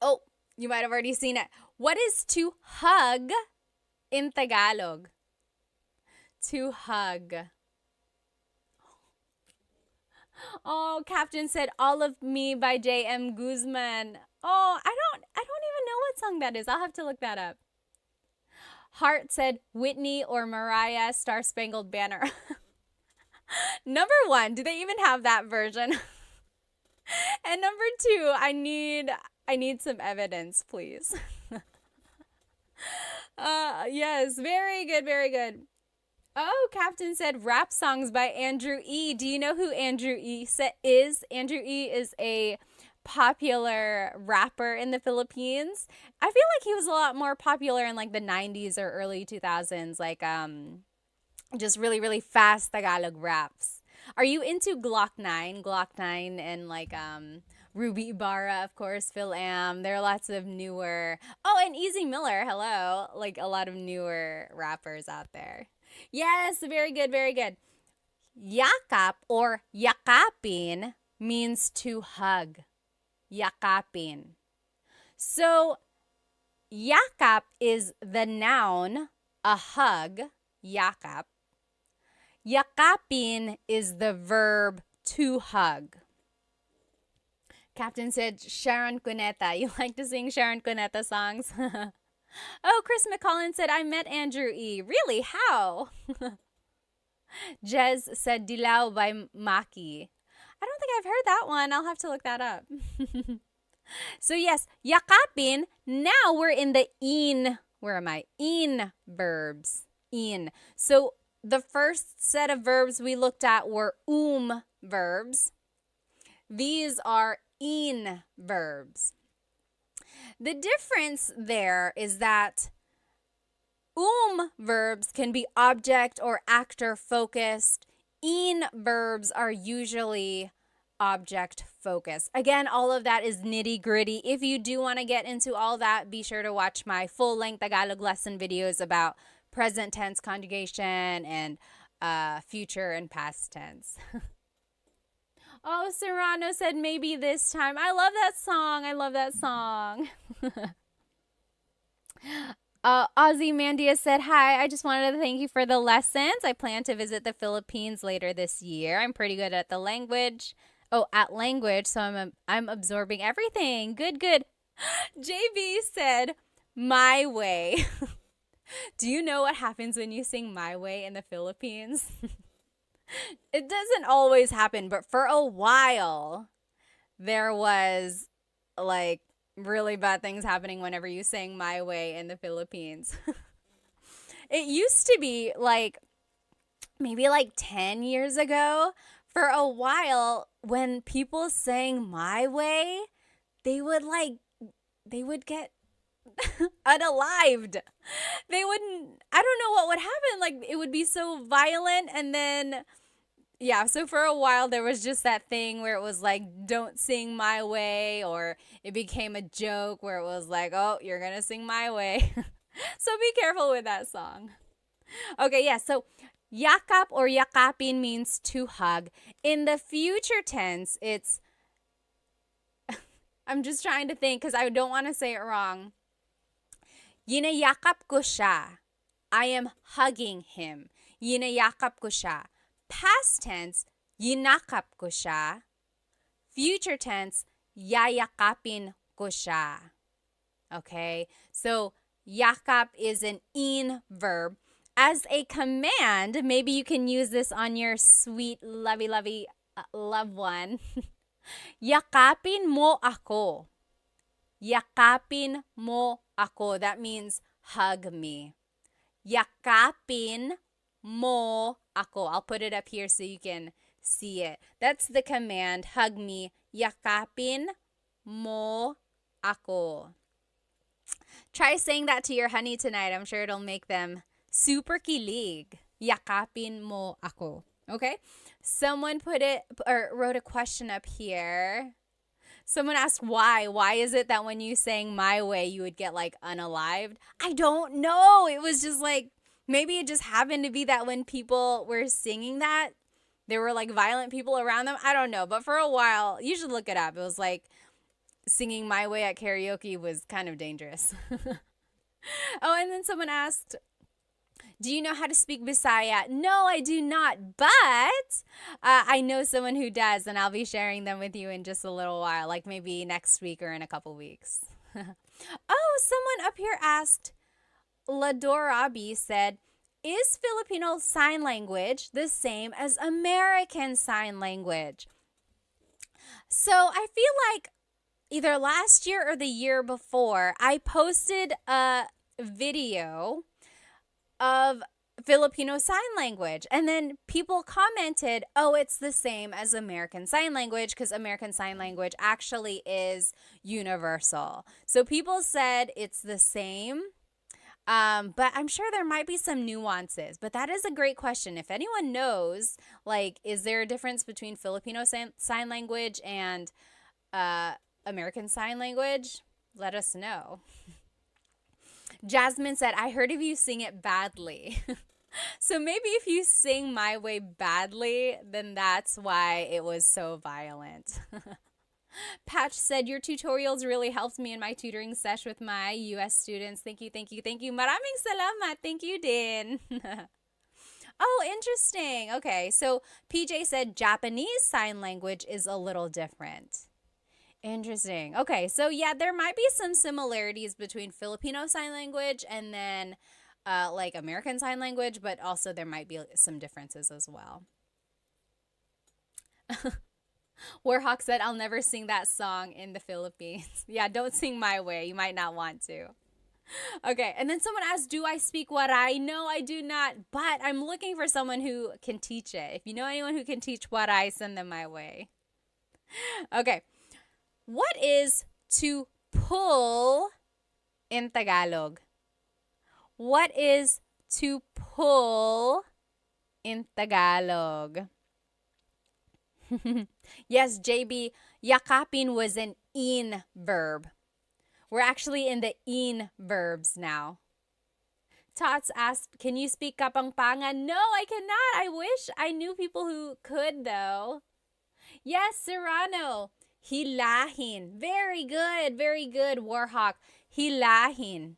Oh, you might have already seen it. What is to hug in Tagalog? To hug. Oh, Captain said All of Me by J.M. Guzman. Oh, I don't even know what song that is. I'll have to look that up. Hart said Whitney or Mariah Star Spangled Banner. Number 1, do they even have that version? And number 2, I need some evidence, please. Yes, very good, very good. Oh, Captain said rap songs by Andrew E. Do you know who Andrew E. is? Andrew E. is a popular rapper in the Philippines. I feel like he was a lot more popular in like the 90s or early 2000s, like just really, really fast Tagalog raps. Are you into Glock 9? Glock 9 and like Ruby Ibarra, of course, Phil Am. There are lots of newer. Oh, and Easy Miller, hello. Like a lot of newer rappers out there. Yes, very good, very good. Yakap or yakapin means to hug. Yakapin. So, yakap is the noun, a hug, yakap. Yakapin is the verb to hug. Captain said Sharon Cuneta. You like to sing Sharon Cuneta songs? Oh, Chris McCollin said, I met Andrew E. Really? How? Jez said Dilaw by Maki. I don't think I've heard that one. I'll have to look that up. So yes, yakapin. Now we're in the in. Where am I? In verbs. In. So the first set of verbs we looked at were verbs. These are in verbs. The difference there is that verbs can be object or actor focused. In verbs are usually object focused. Again, all of that is nitty gritty. If you do want to get into all that, be sure to watch my full length Tagalog lesson videos about present tense conjugation and future and past tense. Oh, Serrano said maybe this time. I love that song. I love that song. Ozzy Mandia said, hi, I just wanted to thank you for the lessons. I plan to visit the Philippines later this year. I'm pretty good at the language. Oh, at language, so I'm absorbing everything. Good, good. JB said, my way. Do you know what happens when you sing My Way in the Philippines? It doesn't always happen, but for a while, there was like really bad things happening whenever you sang My Way in the Philippines. It used to be like maybe like 10 years ago, for a while, when people sang My Way, they would get unalived. They wouldn't, I don't know what would happen. Like it would be so violent, and then yeah, so for a while there was just that thing where it was like, don't sing My Way, or it became a joke where it was like, oh, you're gonna sing My Way. So be careful with that song. Okay, yeah, so yakap or yakapin means to hug. In the future tense, it's, I'm just trying to think because I don't want to say it wrong. Yinayakap ko siya. I am hugging him. Yinayakap ko siya. Past tense, yinakap ko siya. Future tense, yayakapin ko siya. Okay? So, yakap is an in verb. As a command, maybe you can use this on your sweet, lovey-lovey loved one. Yakapin mo ako. Yakapin mo ako. That means hug me. yakapin mo ako. I'll put it up here so you can see it. That's the command. Hug me. Yakapin mo ako. Try saying that to your honey tonight. I'm sure it'll make them super kilig. Yakapin mo ako. Okay? Someone wrote a question up here. Someone asked why. Why is it that when you sang My Way, you would get like unalived? I don't know. It was just like, maybe it just happened to be that when people were singing that, there were like violent people around them. I don't know. But for a while, you should look it up. It was like singing My Way at karaoke was kind of dangerous. Oh, and then someone asked, do you know how to speak Bisaya? No, I do not, but I know someone who does, and I'll be sharing them with you in just a little while, like maybe next week or in a couple weeks. Oh, someone up here asked, Ladorabi said, is Filipino Sign Language the same as American Sign Language? So I feel like either last year or the year before, I posted a video of Filipino Sign Language. And then people commented, oh, it's the same as American Sign Language because American Sign Language actually is universal. So people said it's the same, but I'm sure there might be some nuances. But that is a great question. If anyone knows, like, is there a difference between Filipino Sign Language and American Sign Language? Let us know. Jasmine said, I heard of you sing it badly. So maybe if you sing My Way badly, then that's why it was so violent. Patch said, your tutorials really helped me in my tutoring sesh with my US students. Thank you, thank you, thank you. Maraming salamat. Thank you, din. Oh, interesting. Okay, so PJ said Japanese Sign Language is a little different. Interesting. Okay, so yeah, there might be some similarities between Filipino Sign Language and then like American Sign Language, but also there might be some differences as well. Warhawk said, I'll never sing that song in the Philippines. Yeah, don't sing My Way. You might not want to. Okay, and then someone asked, do I speak Waray? No, I do not, but I'm looking for someone who can teach it. If you know anyone who can teach Waray, send them my way. Okay. What is to pull in Tagalog? What is to pull in Tagalog? Yes, JB, yakapin was an in verb. We're actually in the in verbs now. Tots asked, can you speak Kapampangan? No, I cannot. I wish I knew people who could, though. Yes, Serrano. Hilahin. Very good, Warhawk. Hilahin.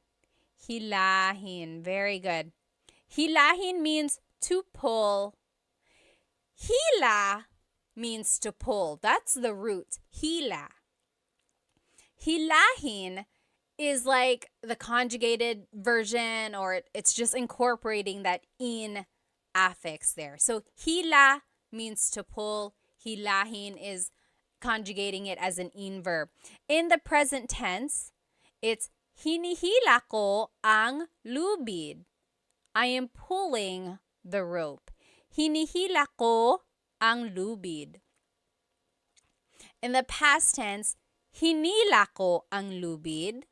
Hilahin. Very good. Hilahin means to pull. Hila means to pull. That's the root. Hila. Hilahin is like the conjugated version, or it's just incorporating that in affix there. So hila means to pull. Hilahin is conjugating it as an in verb. In the present tense, it's hinihila ko ang lubid. I am pulling the rope. Hinihila ko ang lubid. In the past tense, hinila ko ang lubid.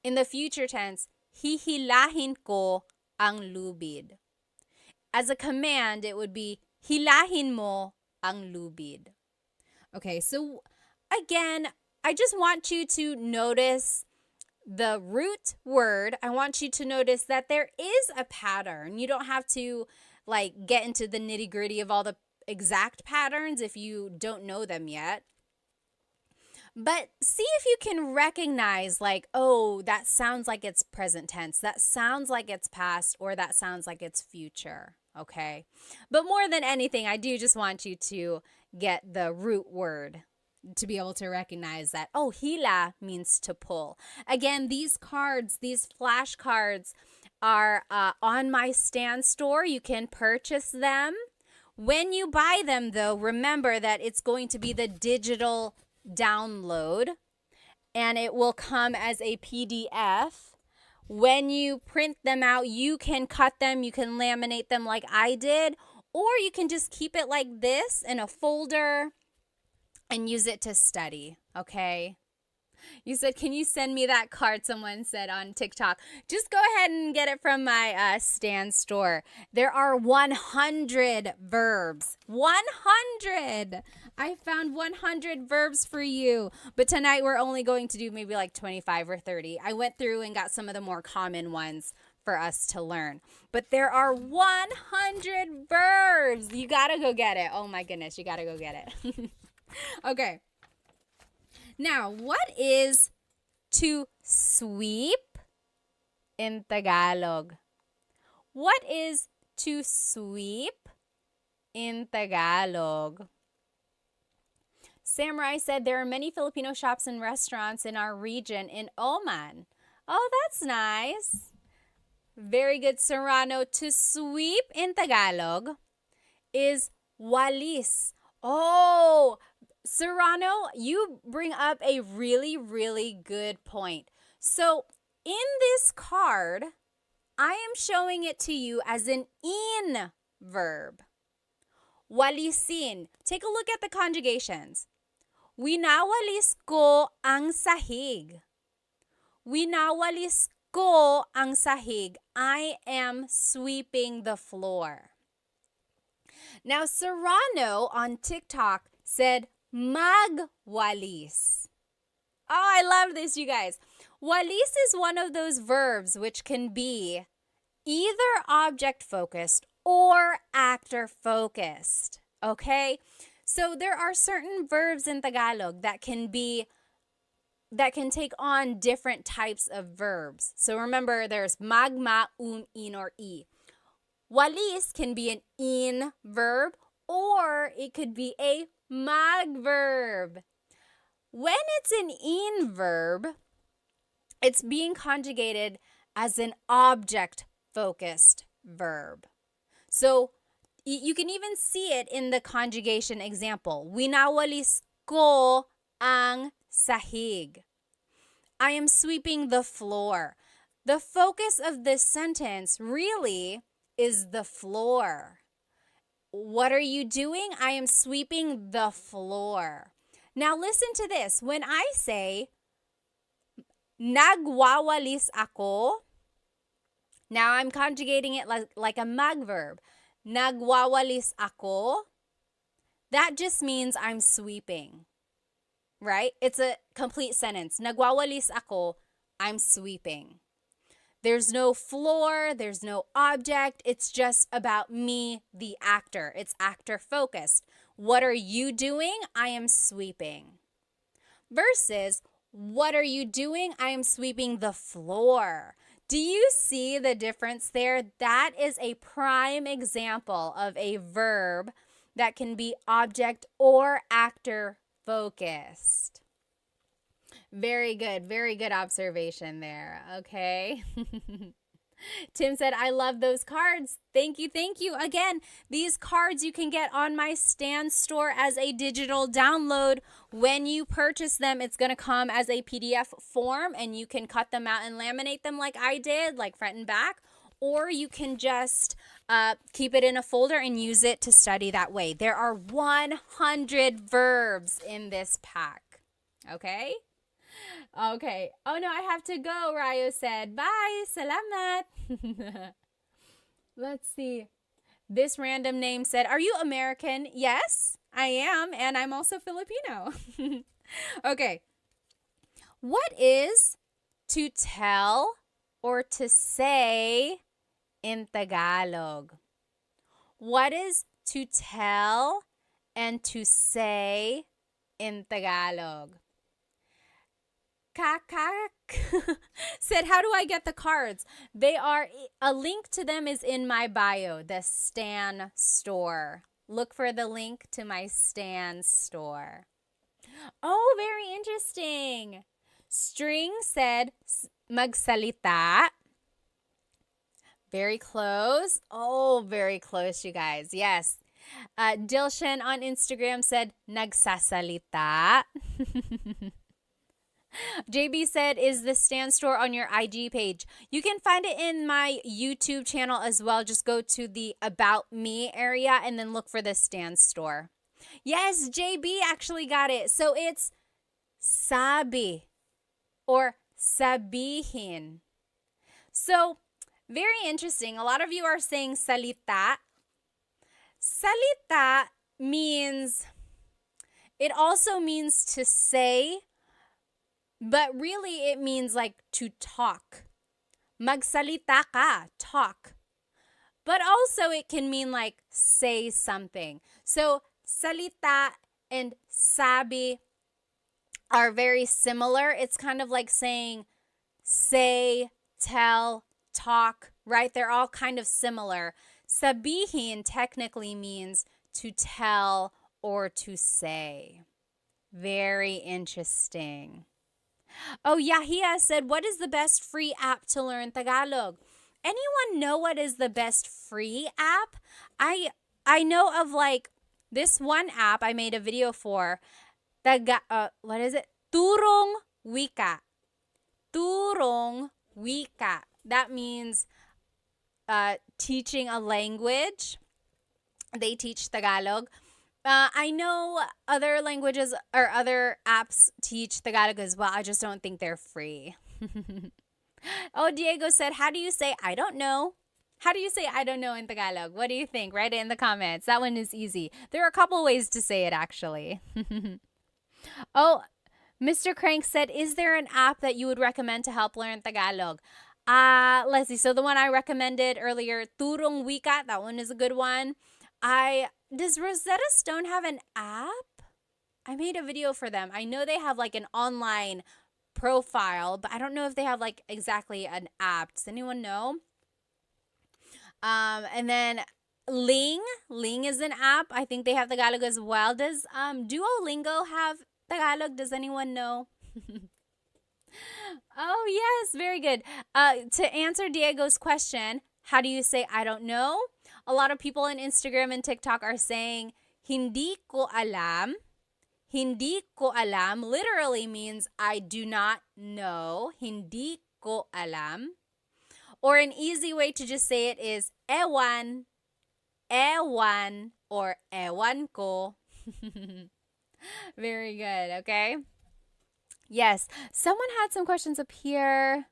In the future tense, hihilahin ko ang lubid. As a command, it would be hilahin mo ang lubid. Okay, so again, I just want you to notice the root word. I want you to notice that there is a pattern. You don't have to like get into the nitty-gritty of all the exact patterns if you don't know them yet. But see if you can recognize like, oh, that sounds like it's present tense. That sounds like it's past, or that sounds like it's future. Okay. But more than anything, I do just want you to get the root word to be able to recognize that, oh, hila means to pull. Again, these cards, these flashcards are on my Stan store. You can purchase them. When you buy them, though, remember that it's going to be the digital download, and it will come as a PDF When you print them out, you can cut them, you can laminate them like I did, or you can just keep it like this in a folder and use it to study, okay? You said, can you send me that card? Someone said on TikTok. Just go ahead and get it from my Stan store. There are 100 verbs. 100! I found 100 verbs for you. But tonight we're only going to do maybe like 25 or 30. I went through and got some of the more common ones for us to learn. But there are 100 verbs. You gotta go get it. Oh my goodness, you gotta go get it. Okay. Now, what is to sweep in Tagalog? What is to sweep in Tagalog? Samurai said there are many Filipino shops and restaurants in our region in Oman. Oh, that's nice. Very good, Serrano. To sweep in Tagalog is walis. Oh, Serrano, you bring up a really, really good point. So in this card, I am showing it to you as an in verb. Walisin. Take a look at the conjugations. Winawalis ko ang sahig. Winawalis ko ang sahig. I am sweeping the floor. Now, Serrano on TikTok said, magwalis. Oh, I love this, you guys. Walis is one of those verbs which can be either object-focused or actor-focused, okay? So there are certain verbs in Tagalog that can take on different types of verbs. So remember, there's magma, in, or i. Walis can be an in verb or it could be a mag verb. When it's an in verb, it's being conjugated as an object-focused verb. So you can even see it in the conjugation example. Winawalis ko ang sahig. I am sweeping the floor. The focus of this sentence really is the floor. What are you doing? I am sweeping the floor. Now listen to this. When I say, nagwawalis ako, now I'm conjugating it like a mag verb. Nagwawalis ako, that just means I'm sweeping, right? It's a complete sentence. Nagwawalis ako, I'm sweeping. There's no floor, there's no object. It's just about me, the actor. It's actor focused. What are you doing? I am sweeping. Versus, what are you doing? I am sweeping the floor. Do you see the difference there? That is a prime example of a verb that can be object or actor focused. Very good observation there, okay? Tim said, I love those cards. Thank you. Again, these cards you can get on my Stan store as a digital download. When you purchase them, it's going to come as a PDF form, and you can cut them out and laminate them like I did, like front and back. Or you can just keep it in a folder and use it to study that way. There are 100 verbs in this pack, okay? Okay. Oh no, I have to go, Ryo said. Bye. Salamat. Let's see. This random name said, are you American? Yes, I am. And I'm also Filipino. Okay. What is to tell or to say in Tagalog? What is to tell and to say in Tagalog? Kakak said, how do I get the cards? A link to them is in my bio, the Stan store. Look for the link to my Stan store. Oh, very interesting. String said, magsalita. Very close. Oh, very close, you guys. Yes. Dilshan on Instagram said, nagsasalita. JB said, is the stand store on your IG page? You can find it in my YouTube channel as well. Just go to the About Me area and then look for the stand store. Yes, JB actually got it. So it's sabi or sabihin. So very interesting. A lot of you are saying salita. Salita means, it also means to say, but really it means like to talk. Magsalita ka, talk. But also it can mean like say something. So salita and sabi are very similar. It's kind of like saying say, tell, talk, right? They're all kind of similar. Sabihin technically means to tell or to say. Very interesting. Oh, Yahia said, what is the best free app to learn Tagalog? Anyone know what is the best free app? I know of like this one app I made a video for. What is it? Turong Wika. Turong Wika. That means teaching a language. They teach Tagalog. I know other languages or other apps teach Tagalog as well. I just don't think they're free. Oh, Diego said, how do you say I don't know? How do you say I don't know in Tagalog? What do you think? Write it in the comments. That one is easy. There are a couple ways to say it actually. Oh, Mr. Crank said, is there an app that you would recommend to help learn Tagalog? Let's see. So the one I recommended earlier, Turong Wika, that one is a good one. Does Rosetta Stone have an app? I made a video for them. I know they have like an online profile, but I don't know if they have like exactly an app. Does anyone know? And then Ling is an app. I think they have Tagalog as well. Does Duolingo have Tagalog? Does anyone know? Oh, yes, very good. To answer Diego's question, how do you say I don't know? A lot of people on Instagram and TikTok are saying hindi ko alam. Hindi ko alam literally means I do not know. Hindi ko alam. Or an easy way to just say it is ewan, ewan, or ewan ko. Very good, okay? Yes, someone had some questions up here.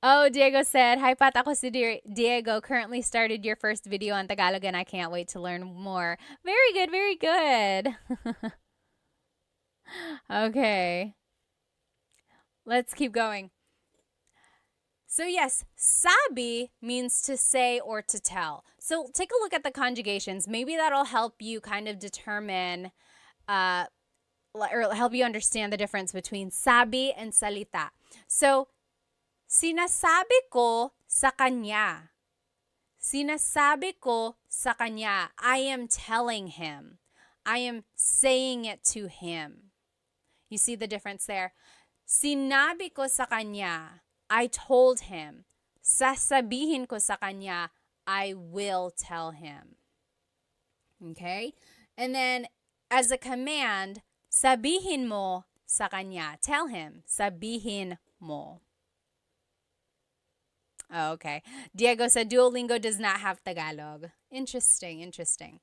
Oh, Diego said, hi Pat, ako si Diego. Currently started your first video on Tagalog and I can't wait to learn more. Very good, very good. Okay. Let's keep going. So yes, sabi means to say or to tell. So take a look at the conjugations. Maybe that'll help you kind of determine or help you understand the difference between sabi and salita. So, sinasabi ko sa kanya. Sinasabi ko sa kanya. I am telling him. I am saying it to him. You see the difference there? Sinabi ko sa kanya. I told him. Sasabihin ko sa kanya. I will tell him. Okay? And then, as a command, sabihin mo sa kanya. Tell him. Sabihin mo. Okay. Diego said Duolingo does not have Tagalog. Interesting, interesting.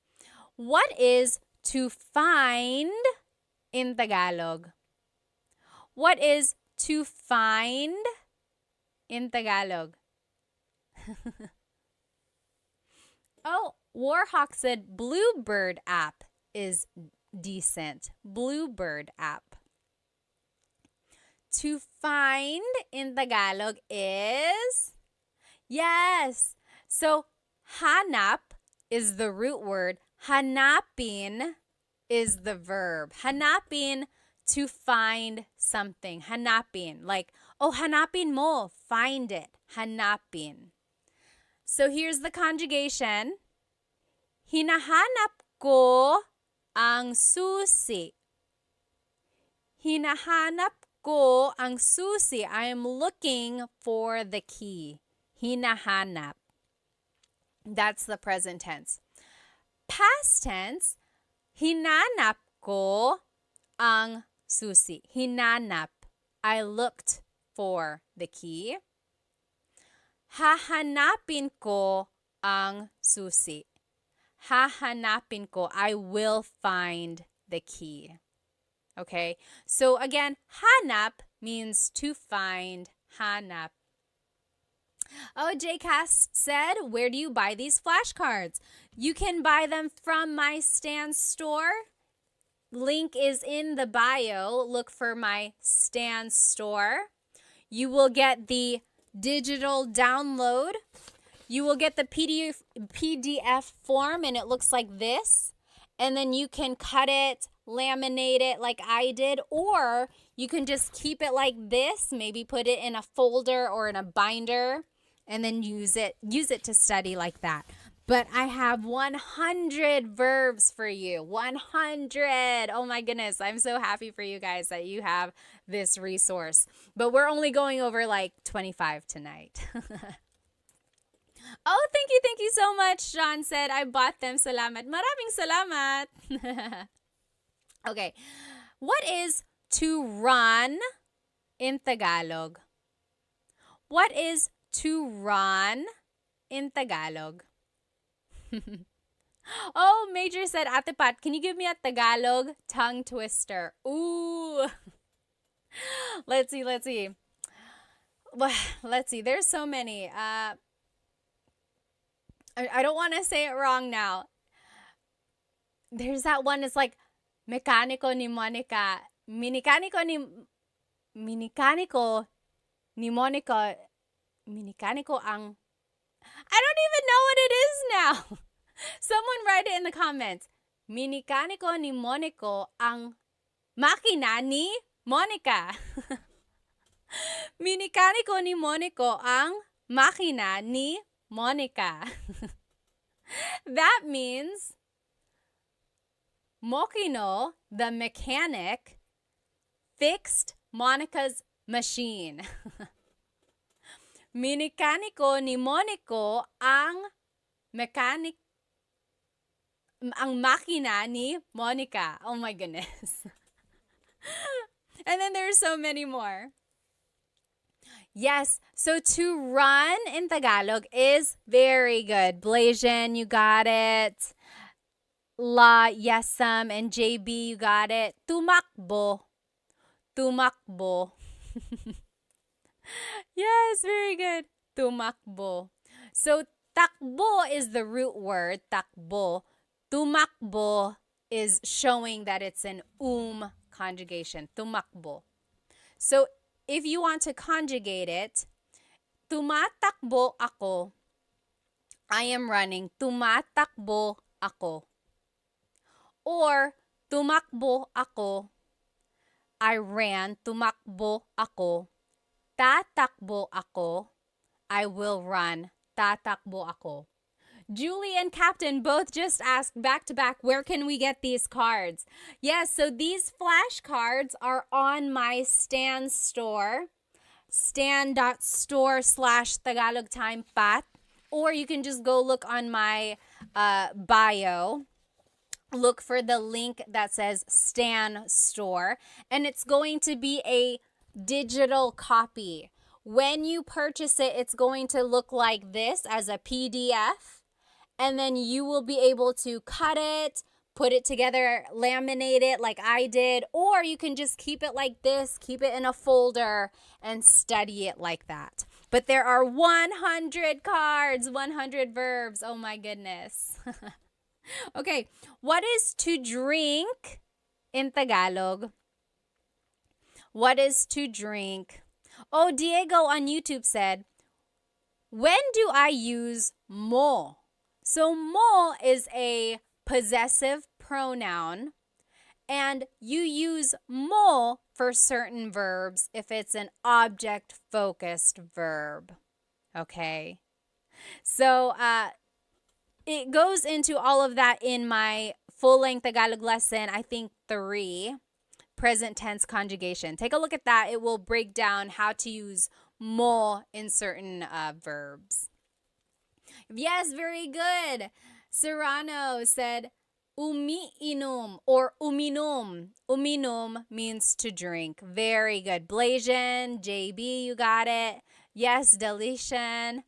What is to find in Tagalog? What is to find in Tagalog? Oh, Warhawk said Bluebird app is decent. Bluebird app. To find in Tagalog is, yes. So, hanap is the root word. Hanapin is the verb. Hanapin, to find something. Hanapin. Like, oh, hanapin mo. Find it. Hanapin. So, here's the conjugation. Hinahanap ko ang susi. Hinahanap ko ang susi. I am looking for the key. Hinahanap. That's the present tense. Past tense, hinanap ko ang susi. Hinanap. I looked for the key. Hahanapin ko ang susi. Hahanapin ko. I will find the key. Okay, so again, hanap means to find. Hanap. Oh, JCast said, where do you buy these flashcards? You can buy them from my Stan store. Link is in the bio. Look for my Stan store. You will get the digital download. You will get the PDF form, and it looks like this. And then you can cut it, laminate it like I did, or you can just keep it like this, maybe put it in a folder or in a binder, and then use it to study like that. But I have 100 verbs for you. 100. Oh my goodness. I'm so happy for you guys that you have this resource. But we're only going over like 25 tonight. Oh, thank you so much. John said, I bought them. Salamat. Maraming salamat. Okay. What is to run in Tagalog? What is to run in Tagalog? Oh, Major said, Ate Pat, can you give me a Tagalog tongue twister? Ooh. Let's see. Well, let's see. There's so many. I don't want to say it wrong now. There's that one. It's like Mecánico ni Monica. Minicánico ni Monica. Minicánico ang... I don't even know what it is now. Someone write it in the comments. Minicánico ni Monico ang makina ni Monica. Minicánico ni Monico ang makina ni Monica. That means Mokino, the mechanic, fixed Monica's machine. Minicánico ni Monico ang makina ni Monica. Oh my goodness. And then there's so many more. Yes, so to run in Tagalog is very good. Blasian, you got it. La, Yesam, and JB, you got it. Tumakbo. Yes, very good. Tumakbo. So takbo is the root word, takbo. Tumakbo is showing that it's an conjugation. Tumakbo. So if you want to conjugate it, tumatakbo ako. I am running. Tumatakbo ako. Or tumakbo ako. I ran. Tumakbo ako. Tatakbo ako. I will run. Tatakbo ako. Julie and Captain both just asked back to back, where can we get these cards? Yes, so these flashcards are on my Stan store, stan.store/Tagalog Time Pat, or you can just go look on my bio. Look for the link that says Stan Store, and it's going to be a digital copy. When you purchase it, it's going to look like this as a PDF, and then you will be able to cut it, put it together, laminate it like I did, or you can just keep it like this, keep it in a folder, and study it like that. But there are 100 cards, 100 verbs. Oh my goodness. Okay, what is to drink in Tagalog? What is to drink? Oh, Diego on YouTube said, when do I use mo? So mo is a possessive pronoun, and you use mo for certain verbs if it's an object-focused verb. Okay? So, it goes into all of that in my full-length Tagalog lesson, I think 3, present tense conjugation. Take a look at that. It will break down how to use mo in certain verbs. Yes, very good. Serrano said, Umiinom or uminom. Uminom means to drink. Very good. Blasian, JB, you got it. Yes, Delician.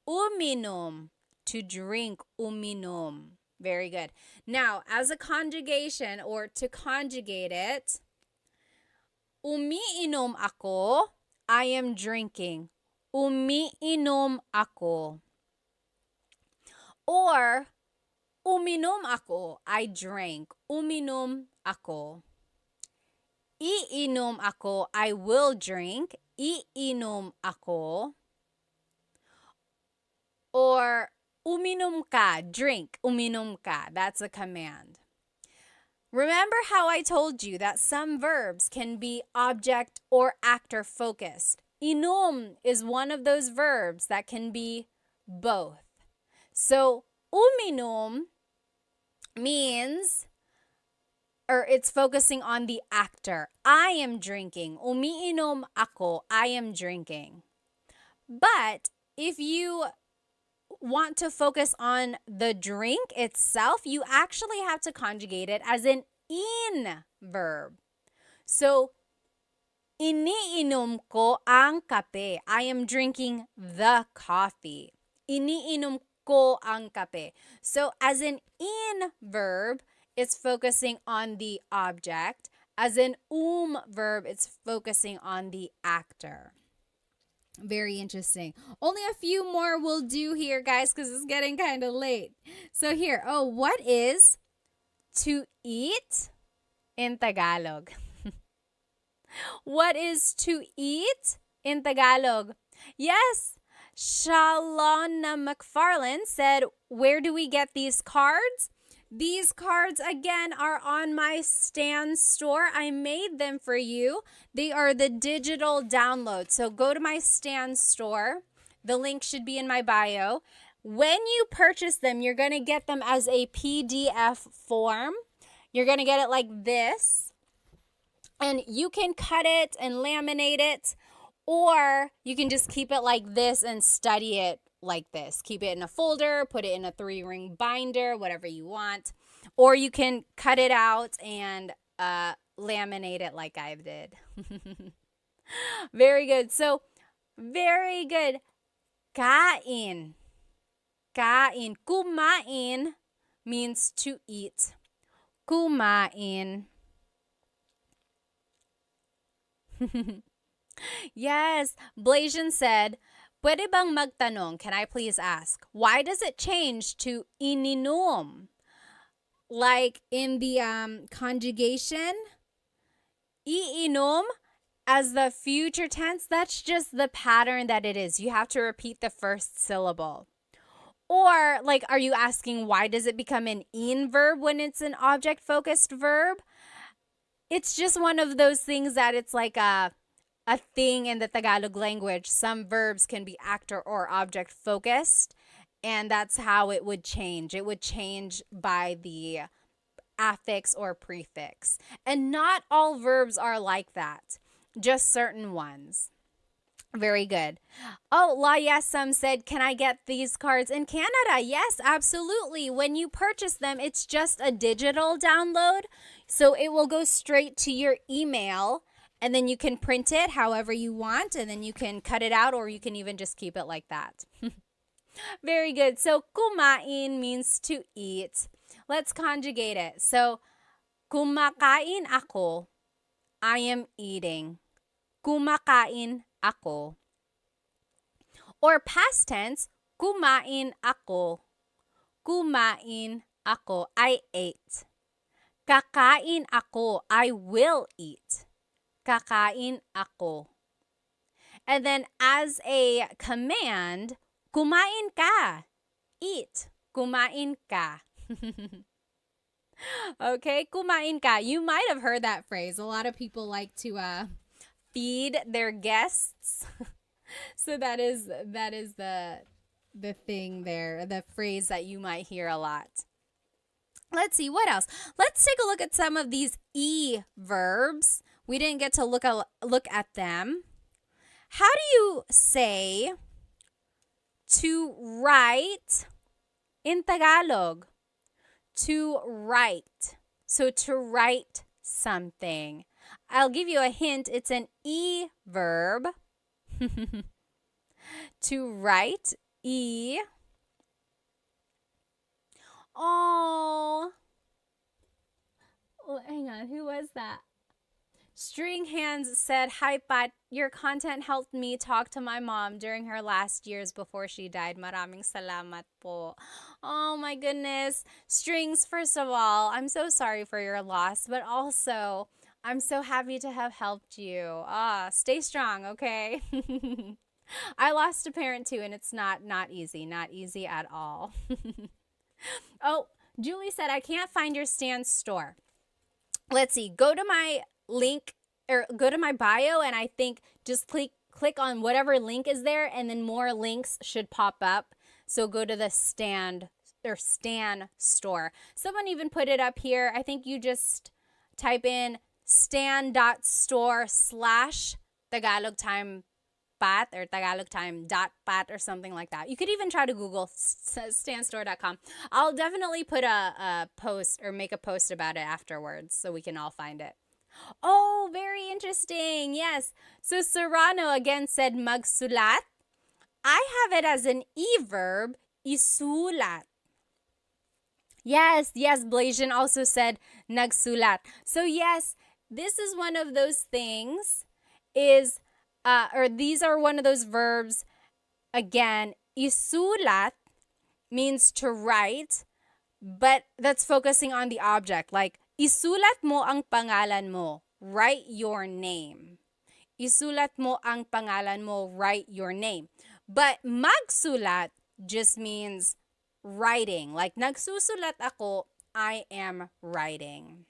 Uminom, to drink. Uminom. Very good. Now, as a conjugation or to conjugate it, umiinom ako, I am drinking. Umiinom ako. Or, uminom ako, I drank. Uminom ako. Iinom ako, I will drink. Iinom ako. Or, uminom ka, drink. Uminom ka. That's a command. Remember how I told you that some verbs can be object or actor focused. Inom is one of those verbs that can be both. So, uminom means, or it's focusing on the actor. I am drinking. Umiinom ako, I am drinking. But if you want to focus on the drink itself, you actually have to conjugate it as an in verb. So, iniinom ko ang kape. I am drinking the coffee. Iniinom ko ang kape. So, as an in verb, it's focusing on the object. As an verb, it's focusing on the actor. Very interesting. Only a few more will do here, guys, because it's getting kind of late. So here, what is to eat in Tagalog? What is to eat in Tagalog? Yes, Shalona McFarland said, where do we get these cards? These cards, again, are on my Stan store. I made them for you. They are the digital download. So go to my Stan store. The link should be in my bio. When you purchase them, you're going to get them as a PDF form. You're going to get it like this. And you can cut it and laminate it, or you can just keep it like this and study it like this. Keep it in a folder, put it in a 3-ring binder, whatever you want. Or you can cut it out and laminate it like I did. Very good. So, very good. Kain. Kain. Kumain means to eat. Kumain. Yes. Blasian said, pwede bang magtanong? Can I please ask? Why does it change to ininom? Like in the conjugation, iinom as the future tense, that's just the pattern that it is. You have to repeat the first syllable. Or, like, are you asking why does it become an in verb when it's an object-focused verb? It's just one of those things that it's like a thing in the Tagalog language. Some verbs can be actor or object focused, and that's how it would change. It would change by the affix or prefix. And not all verbs are like that, just certain ones. Very good. Oh, La Yesam said, can I get these cards in Canada? Yes, absolutely. When you purchase them, it's just a digital download. So it will go straight to your email, and then you can print it however you want, and then you can cut it out, or you can even just keep it like that. Very good. So kumain means to eat. Let's conjugate it. So kumakain ako, I am eating. Kumakain ako. Or past tense, kumain ako. Kumain ako, I ate. Kakain ako, I will eat. Kakain ako. And then as a command, kumain ka. Eat. Kumain ka. Okay, kumain ka. You might have heard that phrase. A lot of people like to feed their guests. So that is the thing there, the phrase that you might hear a lot. Let's see, what else? Let's take a look at some of these verbs. We didn't get to look at them. How do you say to write in Tagalog? to write. So to write something. I'll give you a hint. It's an E verb. To write, E. Oh, hang on. Who was that? String Hands said, "Hi, Pat. Your content helped me talk to my mom during her last years before she died. Maraming salamat po." Oh, my goodness. Strings, first of all, I'm so sorry for your loss, but also, I'm so happy to have helped you. Stay strong, okay? I lost a parent too, and it's not easy at all. Oh, Julie said, "I can't find your stand store." Let's see. Go to my link or go to my bio, and I think just click on whatever link is there, and then more links should pop up. So go to the stand or Stan store. Someone even put it up here. I think you just type in stan.store/Tagalog Time Pat or Tagalog Time.pat or something like that. You could even try to Google stanstore.com. I'll definitely put a post or make a post about it afterwards so we can all find it. Oh, very interesting. Yes. So Serrano again said magsulat. I have it as an E verb, isulat. Yes, Blasian also said nagsulat. So yes, this is one of those things or these are one of those verbs. Again, isulat means to write, but that's focusing on the object. Like, isulat mo ang pangalan mo. Write your name. Isulat mo ang pangalan mo. Write your name. But magsulat just means writing. Like, nagsusulat ako, I am writing.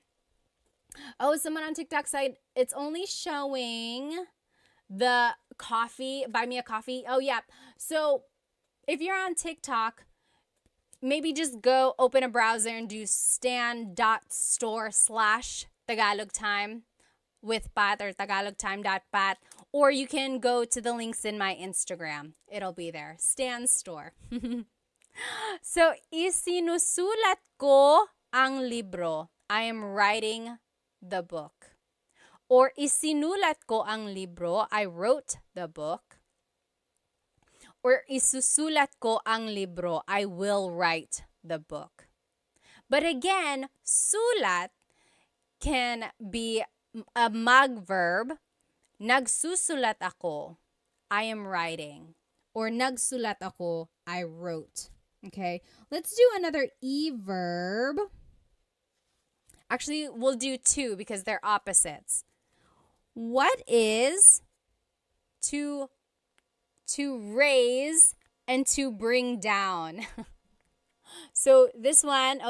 Oh, someone on TikTok said it's only showing the coffee, buy me a coffee. Oh, yeah. So if you're on TikTok, maybe just go open a browser and do stan.store/Tagalog Time with Pat or tagalogtime.pat, or you can go to the links in my Instagram. It'll be there. Stan Store. So, isinusulat ko ang libro. I am writing the book. Or isinulat ko ang libro. I wrote the book. Or isusulat ko ang libro. I will write the book. But again, sulat can be a mag verb. Nagsusulat ako. I am writing. Or nagsulat ako. I wrote. Okay, let's do another E verb. Actually, we'll do two because they're opposites. What is to raise and to bring down? So this one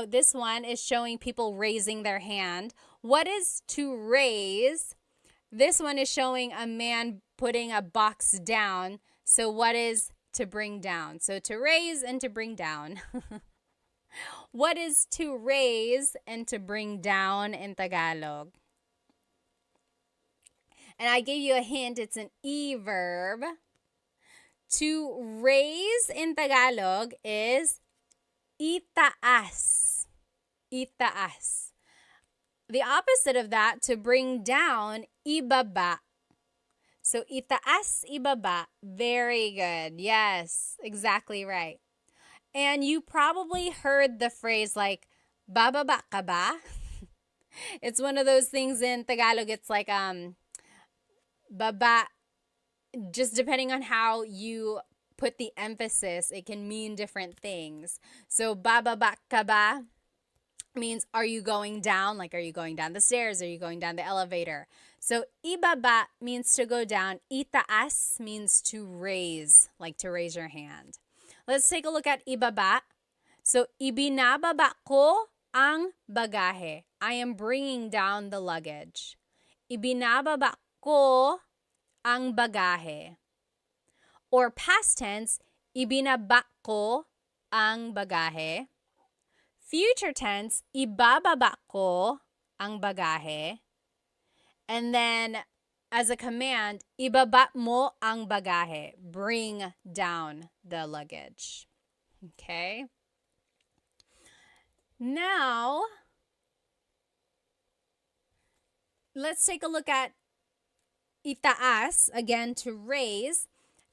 is showing people raising their hand. What is to raise? This one is showing a man putting a box down. So what is to bring down? So to raise and to bring down. What is to raise and to bring down in Tagalog? And I gave you a hint. It's an E verb. To raise in Tagalog is itaas. Itaas. The opposite of that, to bring down, ibaba. So itaas, ibaba. Very good. Yes, exactly right. And you probably heard the phrase like, bababa ka ba? It's one of those things in Tagalog. It's like, baba, just depending on how you put the emphasis, it can mean different things. So, bababa ka ba means, are you going down? Like, are you going down the stairs? Are you going down the elevator? So, ibaba means to go down. Itaas means to raise, like to raise your hand. Let's take a look at ibaba. So, ibinababa ko ang bagahe. I am bringing down the luggage. Ibinababa ko ang bagahe. Or past tense, ibinaba ko ang bagahe. Future tense, ibababa ko ang bagahe. And then, as a command, ibaba mo ang bagahe. Bring down the luggage. Okay? Now, let's take a look at itaas, again, to raise.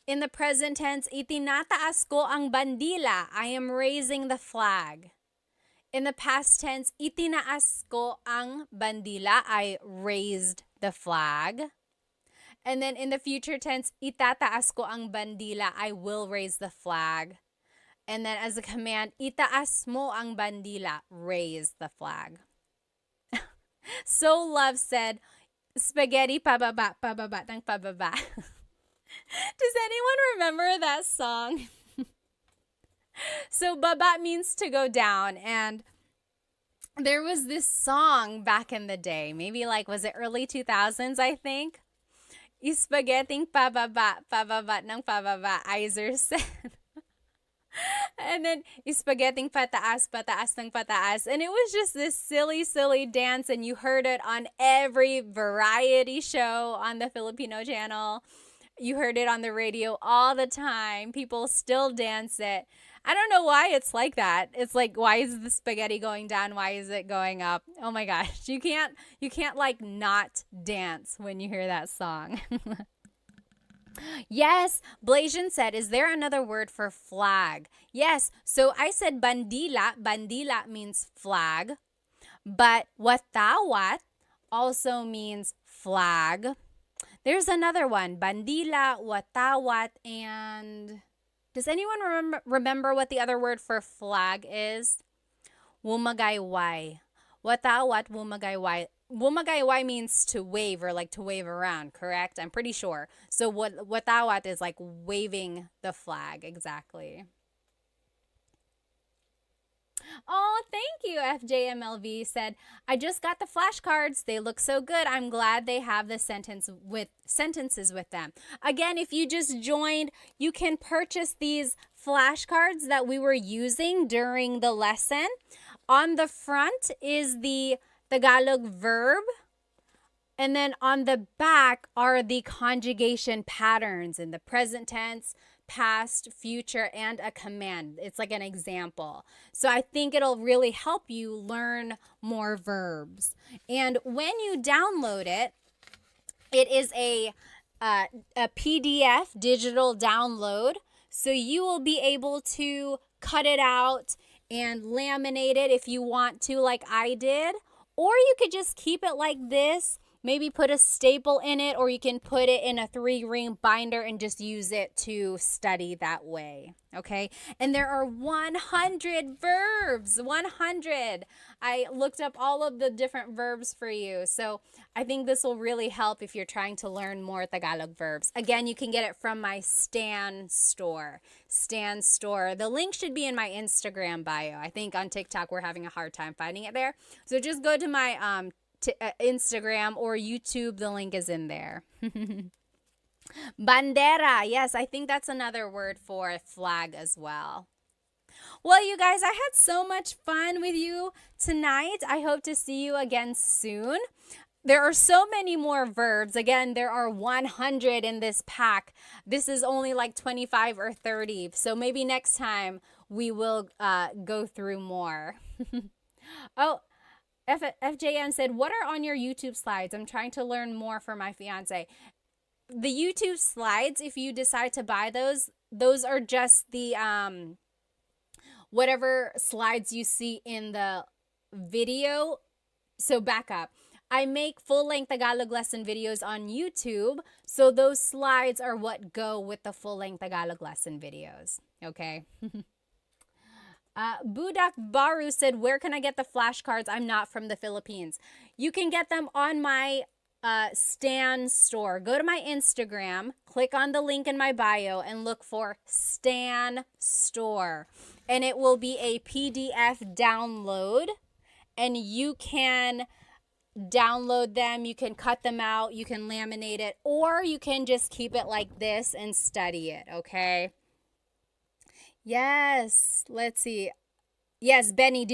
In the present tense, itinataas ko ang bandila. I am raising the flag. In the past tense, itinaas ko ang bandila. I raised the flag. And then in the future tense, itataas ko ang bandila. I will raise the flag. And then as a command, itaas mo ang bandila. Raise the flag. So Love said, spaghetti pababa, pababa, ng pababa. Does anyone remember that song? So baba means to go down, and there was this song back in the day, maybe like, was it early 2000s, I think? Spaghetti pababa, pababa ng pababa, Iser said. And then spaghetti pataas, pataas ng pataas. And it was just this silly, silly dance, and you heard it on every variety show on the Filipino channel. You heard it on the radio all the time. People still dance it. I don't know why it's like that. It's like, why is the spaghetti going down? Why is it going up? Oh my gosh. You can't like not dance when you hear that song. Yes, Blasian said, is there another word for flag? Yes, so I said bandila. Bandila means flag. But watawat also means flag. There's another one, bandila, watawat, and does anyone remember what the other word for flag is? Wumagayway. Watawat, wumagayway. Wumagayway means to wave, or like to wave around, correct? I'm pretty sure. So watawat is like waving the flag, exactly. Oh, thank you, FJMLV said, I just got the flashcards. They look so good. I'm glad they have the sentences with them. Again, if you just joined, you can purchase these flashcards that we were using during the lesson. On the front is the Tagalog verb, and then on the back are the conjugation patterns in the present tense, past, future, and a command. It's like an example. So I think it'll really help you learn more verbs. And when you download it, it is a PDF digital download. So you will be able to cut it out and laminate it if you want to, like I did. Or you could just keep it like this. Maybe put a staple in it, or you can put it in a 3-ring binder and just use it to study that way, okay? And there are 100 verbs, 100. I looked up all of the different verbs for you, so I think this will really help if you're trying to learn more Tagalog verbs. Again, you can get it from my Stan store. Stan store. The link should be in my Instagram bio. I think on TikTok we're having a hard time finding it there. So just go to my Instagram or YouTube. The link is in there. Bandera. Yes, I think that's another word for flag as well. Well, you guys, I had so much fun with you tonight. I hope to see you again soon. There are so many more verbs. Again, there are 100 in this pack. This is only like 25 or 30. So maybe next time we will go through more. Oh, FJN said, what are on your YouTube slides? I'm trying to learn more for my fiance. The YouTube slides, if you decide to buy those are just the whatever slides you see in the video. So back up. I make full-length Tagalog lesson videos on YouTube, so those slides are what go with the full-length Tagalog lesson videos, okay? Budak Baru said, where can I get the flashcards? I'm not from the Philippines. You can get them on my Stan store. Go to my Instagram, click on the link in my bio, and look for Stan store. And it will be a PDF download, and you can download them, you can cut them out, you can laminate it, or you can just keep it like this and study it, okay? Yes, let's see. Yes, Benny,